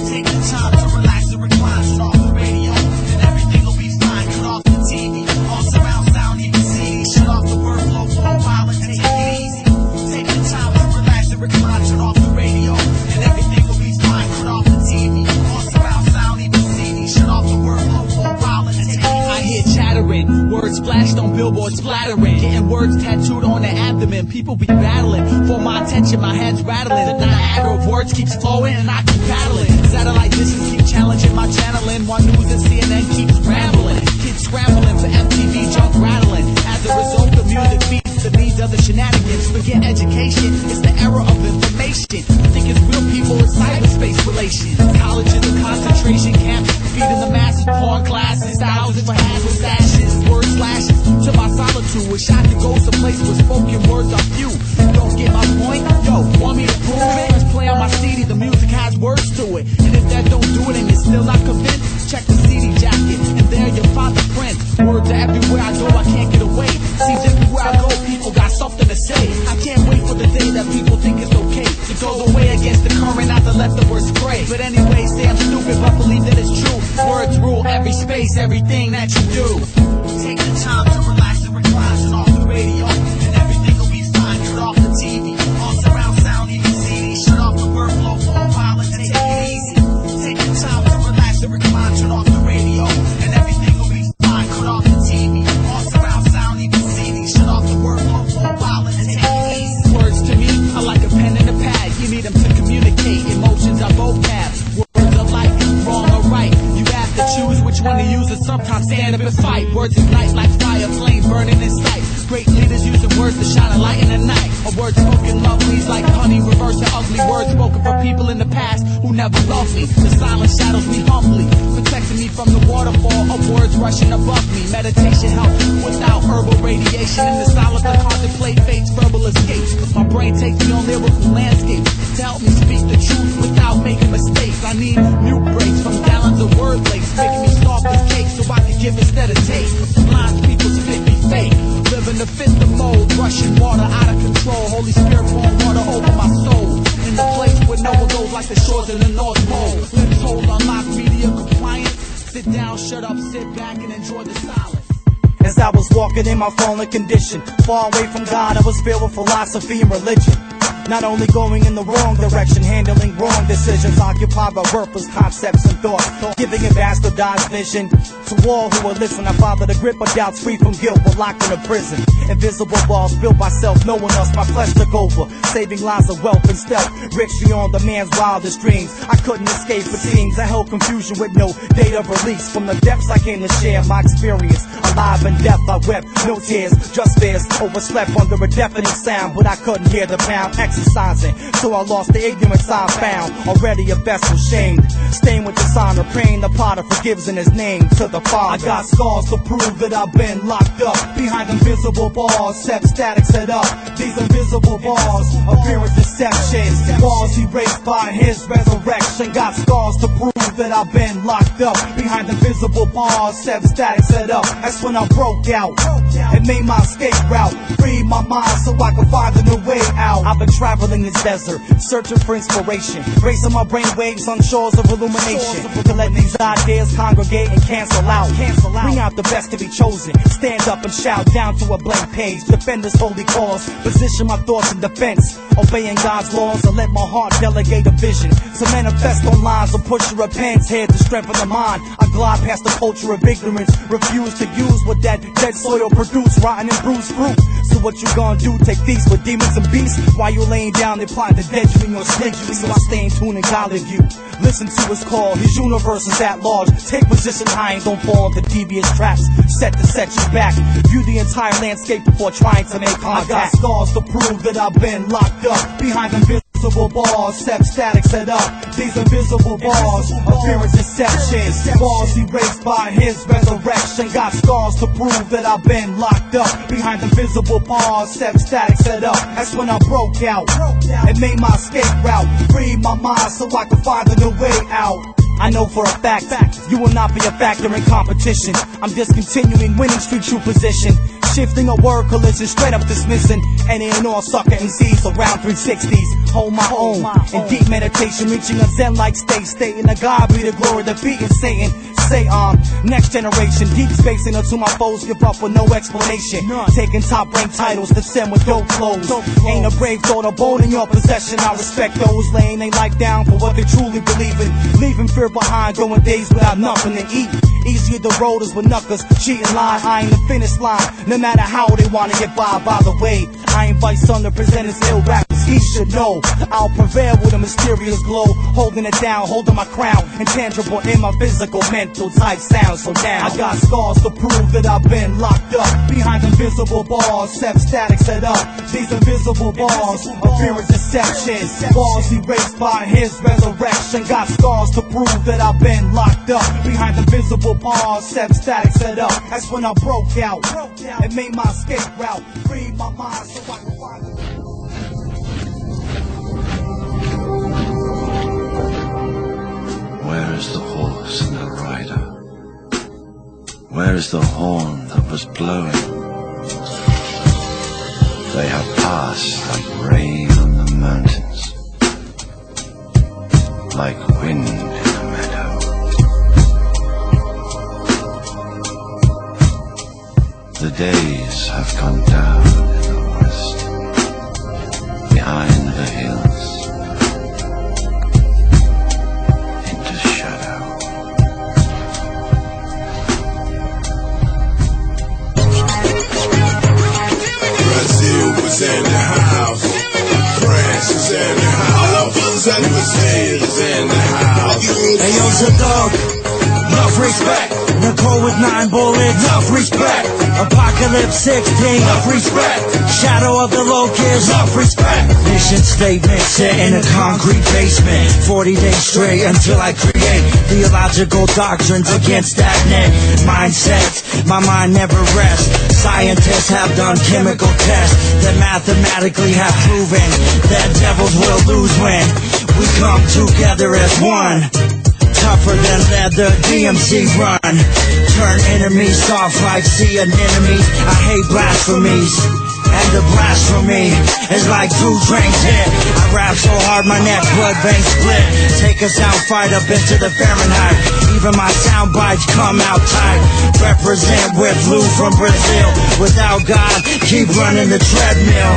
Take the time to relax and recline, shut off the radio, and everything will be fine. Cut off the TV, all surround sound, even CD. Shut off the word flow for a while and take it easy. Take the time to relax and recline, shut off the radio, and everything will be fine. Cut off the TV, all surround sound, even CD. Shut off the word flow for a while and take it easy. I hear chattering, words flashed on billboards splattering, getting words tattooed on their abdomen. People be battling for my attention, my head's rattling. The Niagara of words keeps flowing and I keep battling. Satellite dishes keep challenging my channeling. One news and CNN keeps rambling. Kids scrambling for MTV junk rattling. As a result, the music beats the needs of the shenanigans. Forget education, it's the era of information. Think it's real people with cyberspace relations. Colleges and concentration camps, feeding the masses, porn classes, thousands for hats with sashes, word slashes to my solitude. Wish I could go someplace where spoken words are few. Don't get my point? Yo, want me to prove it? Let's play on my CD, the music has words to it. And if that don't do it and you're still not convinced, check the CD jacket, and there you'll find the print. Words are everywhere I go, I can't get away. Seems everywhere I go, people got something to say. I can't wait for the day that people think it's okay to go away against the current, not to let the word spray. But anyway, say I'm stupid, but believe that it's true. Words rule every space, everything that you do. Take the time to relax and recline, shut off the radio, and everything will be fine. Cut off the TV, all surround sound, even CD. Shut off the word flow for a while and take it easy. Take the time to relax and recline, shut off the radio, and everything will be fine. Cut off the TV, all surround sound, even CD. Shut off the word flow for a while and take it easy. Words to me are like a pen and a pad. You need them to communicate. Emotions are both have. Words are like wrong or right. You have to choose which one to use, and sometimes stand up and fight. Words ignite like fire, flame burning in sight. Great leaders using words to shine a light in the night. A word spoken lovely's like honey, reverse the ugly. Words spoken for people in the past who never loved me. The silent shadows me humbly, protecting me from the waterfall of words rushing above me. Meditation helps without herbal radiation. In the silence I contemplate fate's verbal escapes. My brain takes me on lyrical landscapes to help me speak the truth without making mistakes. I need new breaks from gallons of word lace, making me soft as cake so I can give instead of take. Lines people spit me fake, living to fit the mold, rushing water out of control. Holy Spirit pouring water over my soul, in the place where no one goes like the shores of the North Pole. Lips hold unlock media compliance. Sit down, shut up, sit back and enjoy the silence. As I was walking in my fallen condition, far away from God, I was filled with philosophy and religion. Not only going in the wrong direction, handling wrong decisions, occupied by worthless concepts and thoughts, giving a bastardized vision to all who will listen. I father the grip of doubts, free from guilt, but locked in a prison. Invisible walls built by self, no one else, my flesh took over, saving lives of wealth and stealth, rich beyond the man's wildest dreams. I couldn't escape fatigues, I held confusion with no date of release. From the depths I came to share my experience, alive and death I wept, no tears, just fears, overslept under a deafening sound, but I couldn't hear the pound exercising, so I lost the ignorance I found, already a vessel shamed, stained with dishonor, praying the potter forgives in his name to the Father. I got scars to prove that I've been locked up behind invisible bars, set static set up, these invisible bars, appearance deception, walls erased by his resurrection. Got scars to prove that I've been locked up behind invisible bars, set static set up. That's when I broke out and made my escape route, freed my mind so I could find a new way out. I've been traveling this desert, searching for inspiration, racing my brain waves on shores of illumination, to let these ideas congregate and cancel out. Bring out the best to be chosen, stand up and shout down to a blank page, defend this holy cause, position my thoughts in defense, obeying God's laws, and let my heart delegate a vision to manifest on lines of push your pen's head to strengthen the mind. I glide past the culture of ignorance, refuse to use what that dead soil produce rotten and bruised fruit. So what you gonna do? Take these with demons and beasts? While you laying down, they plotting to dead you in your sleep. So I stay in tune and God of you. Listen to his call, his universe is at large. Take position high and don't fall into devious traps. Set to set you back. View the entire landscape before trying to make contact. I got scars to prove that I've been locked up behind invisible bars. Step static set up. These invisible bars of fear and deception. Bars erased by his resurrection. Got scars to prove that I've been locked up behind invisible bars. Step static set up. That's when I broke out and made my escape route. Freed my mind so I could find a new way out. I know for a fact you will not be a factor in competition. I'm discontinuing winning street true position. Shifting a word collision, straight up dismissing any and all sucker MCs around 360s. Hold my own in deep meditation, reaching a zen-like state, stating that God be the glory, defeating Satan. Say next generation, deep spacing until my foes give up with no explanation. Taking top ranked titles to send with dope flows. Ain't a brave thought or bone in your possession. I respect those laying their life down for what they truly believe in. Leaving fear behind, going days without nothing to eat. Easier the road is with knuckers, cheating line, eyeing the finish line. No matter how they wanna get by the way, I invite some to present his ill rap. He should know I'll prevail with a mysterious glow, holding it down, holding my crown, intangible in my physical, mental type sound. So now I got scars to prove that I've been locked up behind invisible bars. Step static set up. These invisible bars of fear and deception. Bars erased by his resurrection. Got scars to prove that I've been locked up behind invisible bars. Step static set up. That's when I broke out and made my escape route. Freed my mind so I could find it. Where is the horse and the rider? Where is the horn that was blowing? They have passed like rain on the mountains, like wind in a meadow. The days have gone down in the west, behind the hills. In the house, France is in the house, all of us and is in the house. Hey yo, Zadog, enough respect. Nicole with 9 bullets, enough respect. Apocalypse 16, enough respect. Shadow of the Locust, enough respect. Mission statement set in a concrete basement. 40 days straight until I create theological doctrines against stagnant mindsets. My mind never rests. Scientists have done chemical tests that mathematically have proven that devils will lose when we come together as one. Tougher than leather, DMC run. Turn enemies soft like sea anemones. I hate blasphemies, and the blasphemy is like 2 trains hit. I rap so hard my neck blood veins split. Take a sound fight up into the Fahrenheit. Even my sound bites come out tight. Represent with Lou from Brazil. Without God, keep running the treadmill.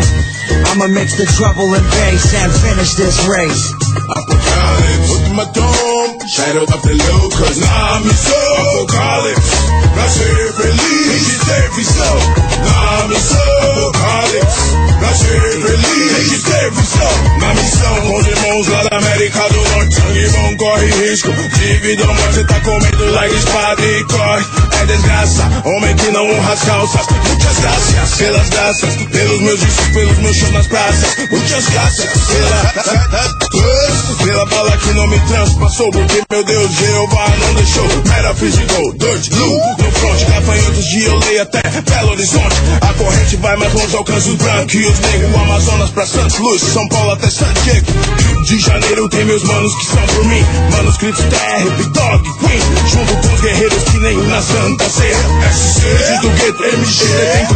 I'ma mix the trouble and bass and finish this race. Apocalypse, ultimatum, shadow of the Locust. Nami so, apocalypse, nascer feliz, que teve sol. Nami so, apocalypse, nascer feliz, que teve sol. Na missão com os irmãos lá da América do Norte, sangue bom corre risco. Divido a morte, tá comendo like espada e corre. É desgraça, homem que não honra as calças. Muitas graças pelas graças, pelos meus discos, pelos meus shows nas praças. Muitas graças pela bala que não me transpassou, porque meu Deus, Jeová não deixou. Metaphysical, dirt, blue, no front, gafanhotos de Olei até Belo Horizonte. A corrente vai mais longe, alcança os brancos e os negros. Amazonas pra Santos Luz, São Paulo até San Diego. Rio de Janeiro tem meus manos que são por mim. Manuscritos TR, Big Dog, Queen. Junto com os guerreiros que nem na Santa Ceia. SC, do gueto, MG,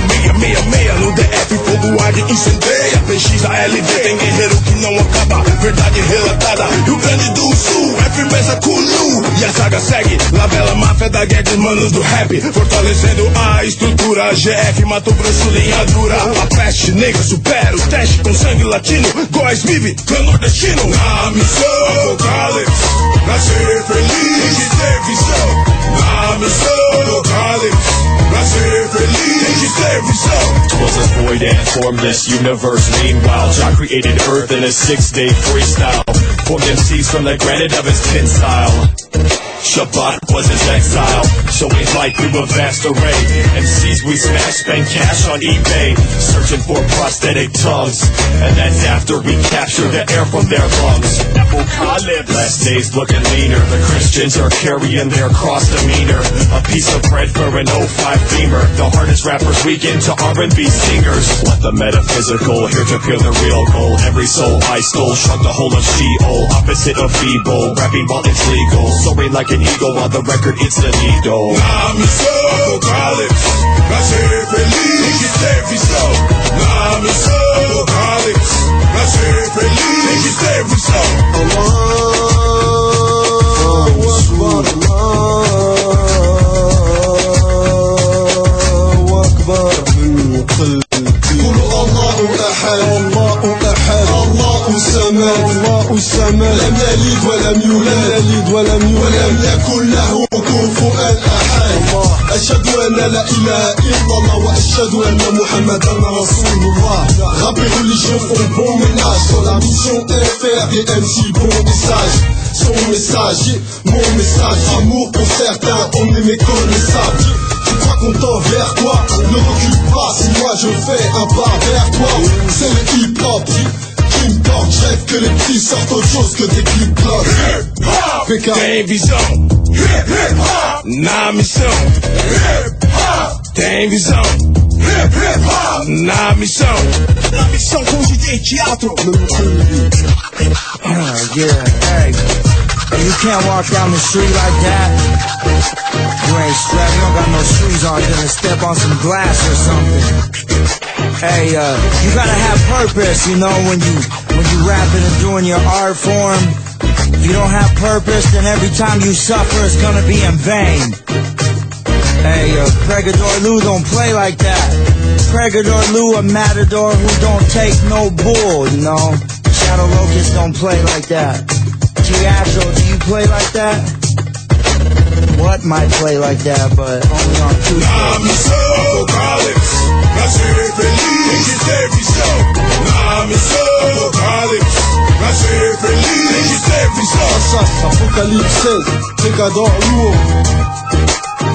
dentro 666. No DF, fogo arde, incendeia. PXALV, tem guerreiro que não acaba. Verdade relatada, Rio Grande do Sul é firmeza Kulu. E a saga segue, Labela, máfia da Guedes, manos do rap. Fortalecendo a estrutura, GF, Mato Grosso, linha dura. A peste negra supera os testes com sangue latino. Góis vive, clã nordestino. Na missão, Apocalipse, nascer feliz e ter visão. Na missão, Apocalipse, nascer feliz e ter destroyed and formed this universe. Meanwhile, Jah created Earth in a 6-day freestyle. Formed MCs from the granite of his pen style. Shabbat was his exile, showing light through a vast array. MCs we smash, spend cash on eBay, searching for prosthetic tongues, and that's after we capture the air from their lungs. Apocalypse. Last days looking leaner, the Christians are carrying their cross demeanor. A piece of bread for an 05 Beamer. The hardest rappers weekend to R&B singers. What the metaphysical, here to pure the real goal. Every soul I stole, shrunk the whole of Sheol. Opposite of feeble, rapping while it's legal. Soaring like an eagle on the record, it's the needle. Apocalypse, pra ser feliz, tem que ter visão. Na missão, Apocalypse, pra ser feliz, tem que ter visão. Allahu Akbar min qalbi. Qulu Allahu ahad, Allahu ahad, Allahu samad, Allahu samad. Lam yalid wa lam yulad, wa lam yakun lahu kufuwan ahad. أشهد أن لا إله إلا الله وأشهد أن محمدا رسول الله. Rappez religion au bon ménage. Sur la mission faire des MC bon message. Son message, mon message. Amour pour certains, on est méconnaissable. Tu crois qu'on tend vers toi? Ne recule pas si moi je fais un pas vers toi. C'est le hip-hop qui me porte. Je rêve que les petits sortent autre chose que des clips blocs. Hip-hop, tem visão. Hip-hop, na missão. Hip-hop, tem visão. Hip-hop, na missão. Na missão com DJ Teatro. Yeah, hey. You can't walk down the street like that. You ain't strapped, you don't got no shoes on, you're gonna step on some glass or something. Hey, you gotta have purpose, you know, when you rapping and doing your art form. If you don't have purpose, then every time you suffer, it's gonna be in vain. Hey, Pregador Lou don't play like that. Pregador Lou, a matador who don't take no bull, you know. Shadow Locust don't play like that. Teatro, do you play like that? What might play like that, but only on Tuesday. Na missão, Apocalypse, pra ser feliz, tem que ter visão. Na missão, Apocalypse, pra ser feliz, tem que ter visão. Apocalypse, Pregador Lou.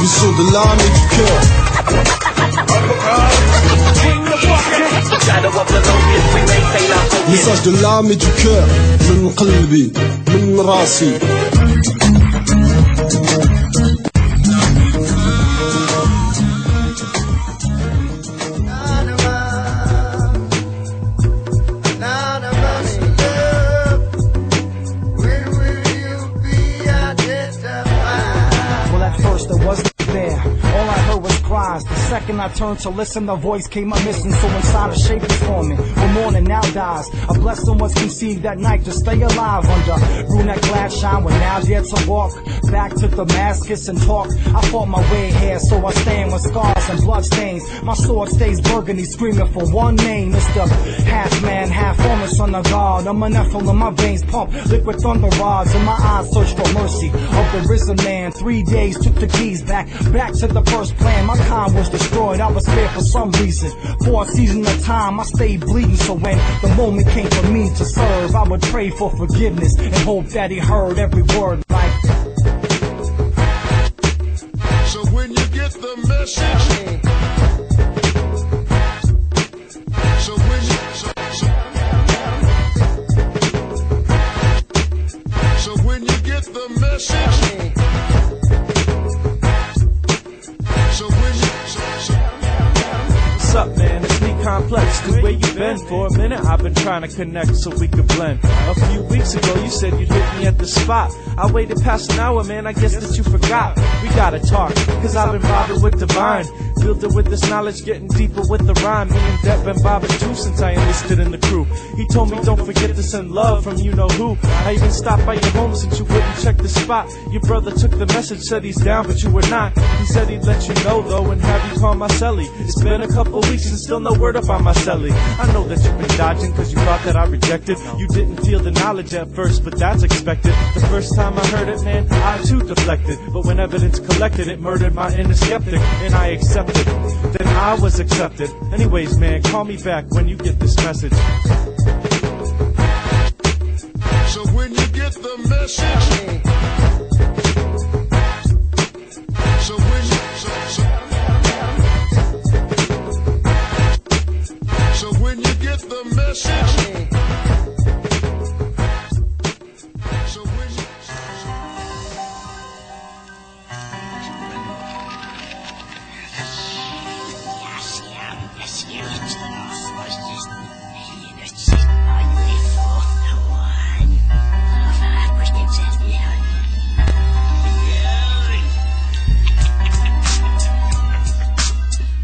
Mission de l'âme et du cœur. Message de l'âme et du cœur. Min qalbi, min rasi. The second I turned to listen, the voice came up missing, so inside a shape was forming. One morning now dies. A blessing was conceived that night to stay alive under brunette glass shine when now yet to walk back to Damascus and talk. I fought my way here, so I stand with scars and blood stains. My sword stays burgundy, screaming for one name. It's the half man, half woman, son of God. I'm a Nephilim in my veins pump liquid thunder rods, and my eyes search for mercy of the risen man. 3 days took the keys back to the first plan. My kind was destroyed, I was spared for some reason. For a season of time, I stayed bleeding. So when the moment came for me to serve, I would pray for forgiveness and hope that he heard every word like. So when you get the message, so when you so when you get the message, so when you What's up, man? It's me, Complex. The way you been for a minute, I've been trying to connect so we could blend. A few weeks ago, you said you'd hit me at the spot. I waited past an hour, man. I guess that you forgot. We gotta talk, cause I've been bothered with divine. Building with this knowledge, getting deeper with the rhyme. Me and Depp been bothered too since I enlisted in the crew. He told me don't forget to send love from you know who. I even stopped by your home since you wouldn't check the spot. Your brother took the message, said he's down, but you were not. He said he'd let you know though and have you call my celly. It's been a couple weeks and still no word up on my celly. I know that you've been dodging cause you thought that I rejected. You didn't feel the knowledge at first, but that's expected. The first time I heard it, man, I too deflected. But when evidence collected, it murdered my inner skeptic. And I accepted rejected, then I was accepted. Anyways, man, call me back when you get this message. So when you get the message, so when you, so when you get the message, so when you.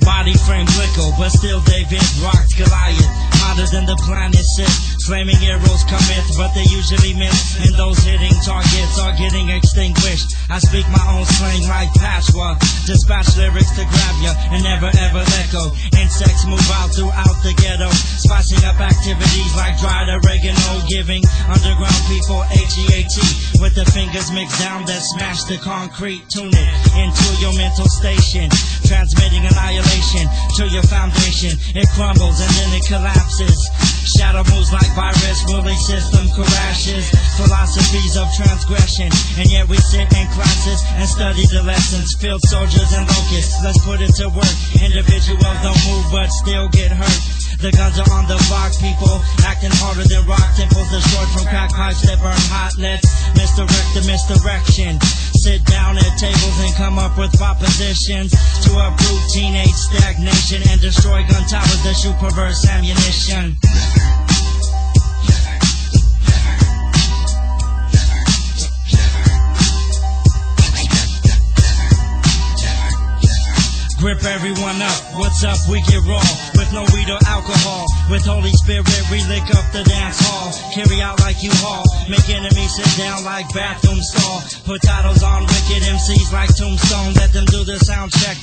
Body frame Glico, but still David rocked Goliath. Hotter than the planet shit. Flaming arrows commit, but they usually miss. And those hitting targets are getting extinguished. I speak my own slang like patois. Dispatch lyrics to grab ya and never ever let go. Insects move out throughout the ghetto, spicing up activities like dried oregano, giving underground people HEAT with the fingers mixed down that smash the concrete. Tune it into your mental station, transmitting annihilation to your foundation. It crumbles and then it collapses. Shadow moves like virus, ruling system crashes. Philosophies of transgression, and yet we sit in classes and study the lessons. Field soldiers and locusts, let's put it to work. Individuals don't move but still get hurt. The guns are on the block, people acting harder than rock. Temples destroyed from crack pipes that burn hot. Let's misdirect the misdirection. Sit down at tables and come up with propositions to uproot teenage stagnation and destroy gun towers that shoot perverse ammunition. Grip everyone up, what's up, we get raw. With no weed or alcohol, with Holy Spirit we lick up the dance hall. Carry out like you haul, make enemies sit down like bathroom stall. Put titles on wicked MCs like Tombstone, let them do the sound check.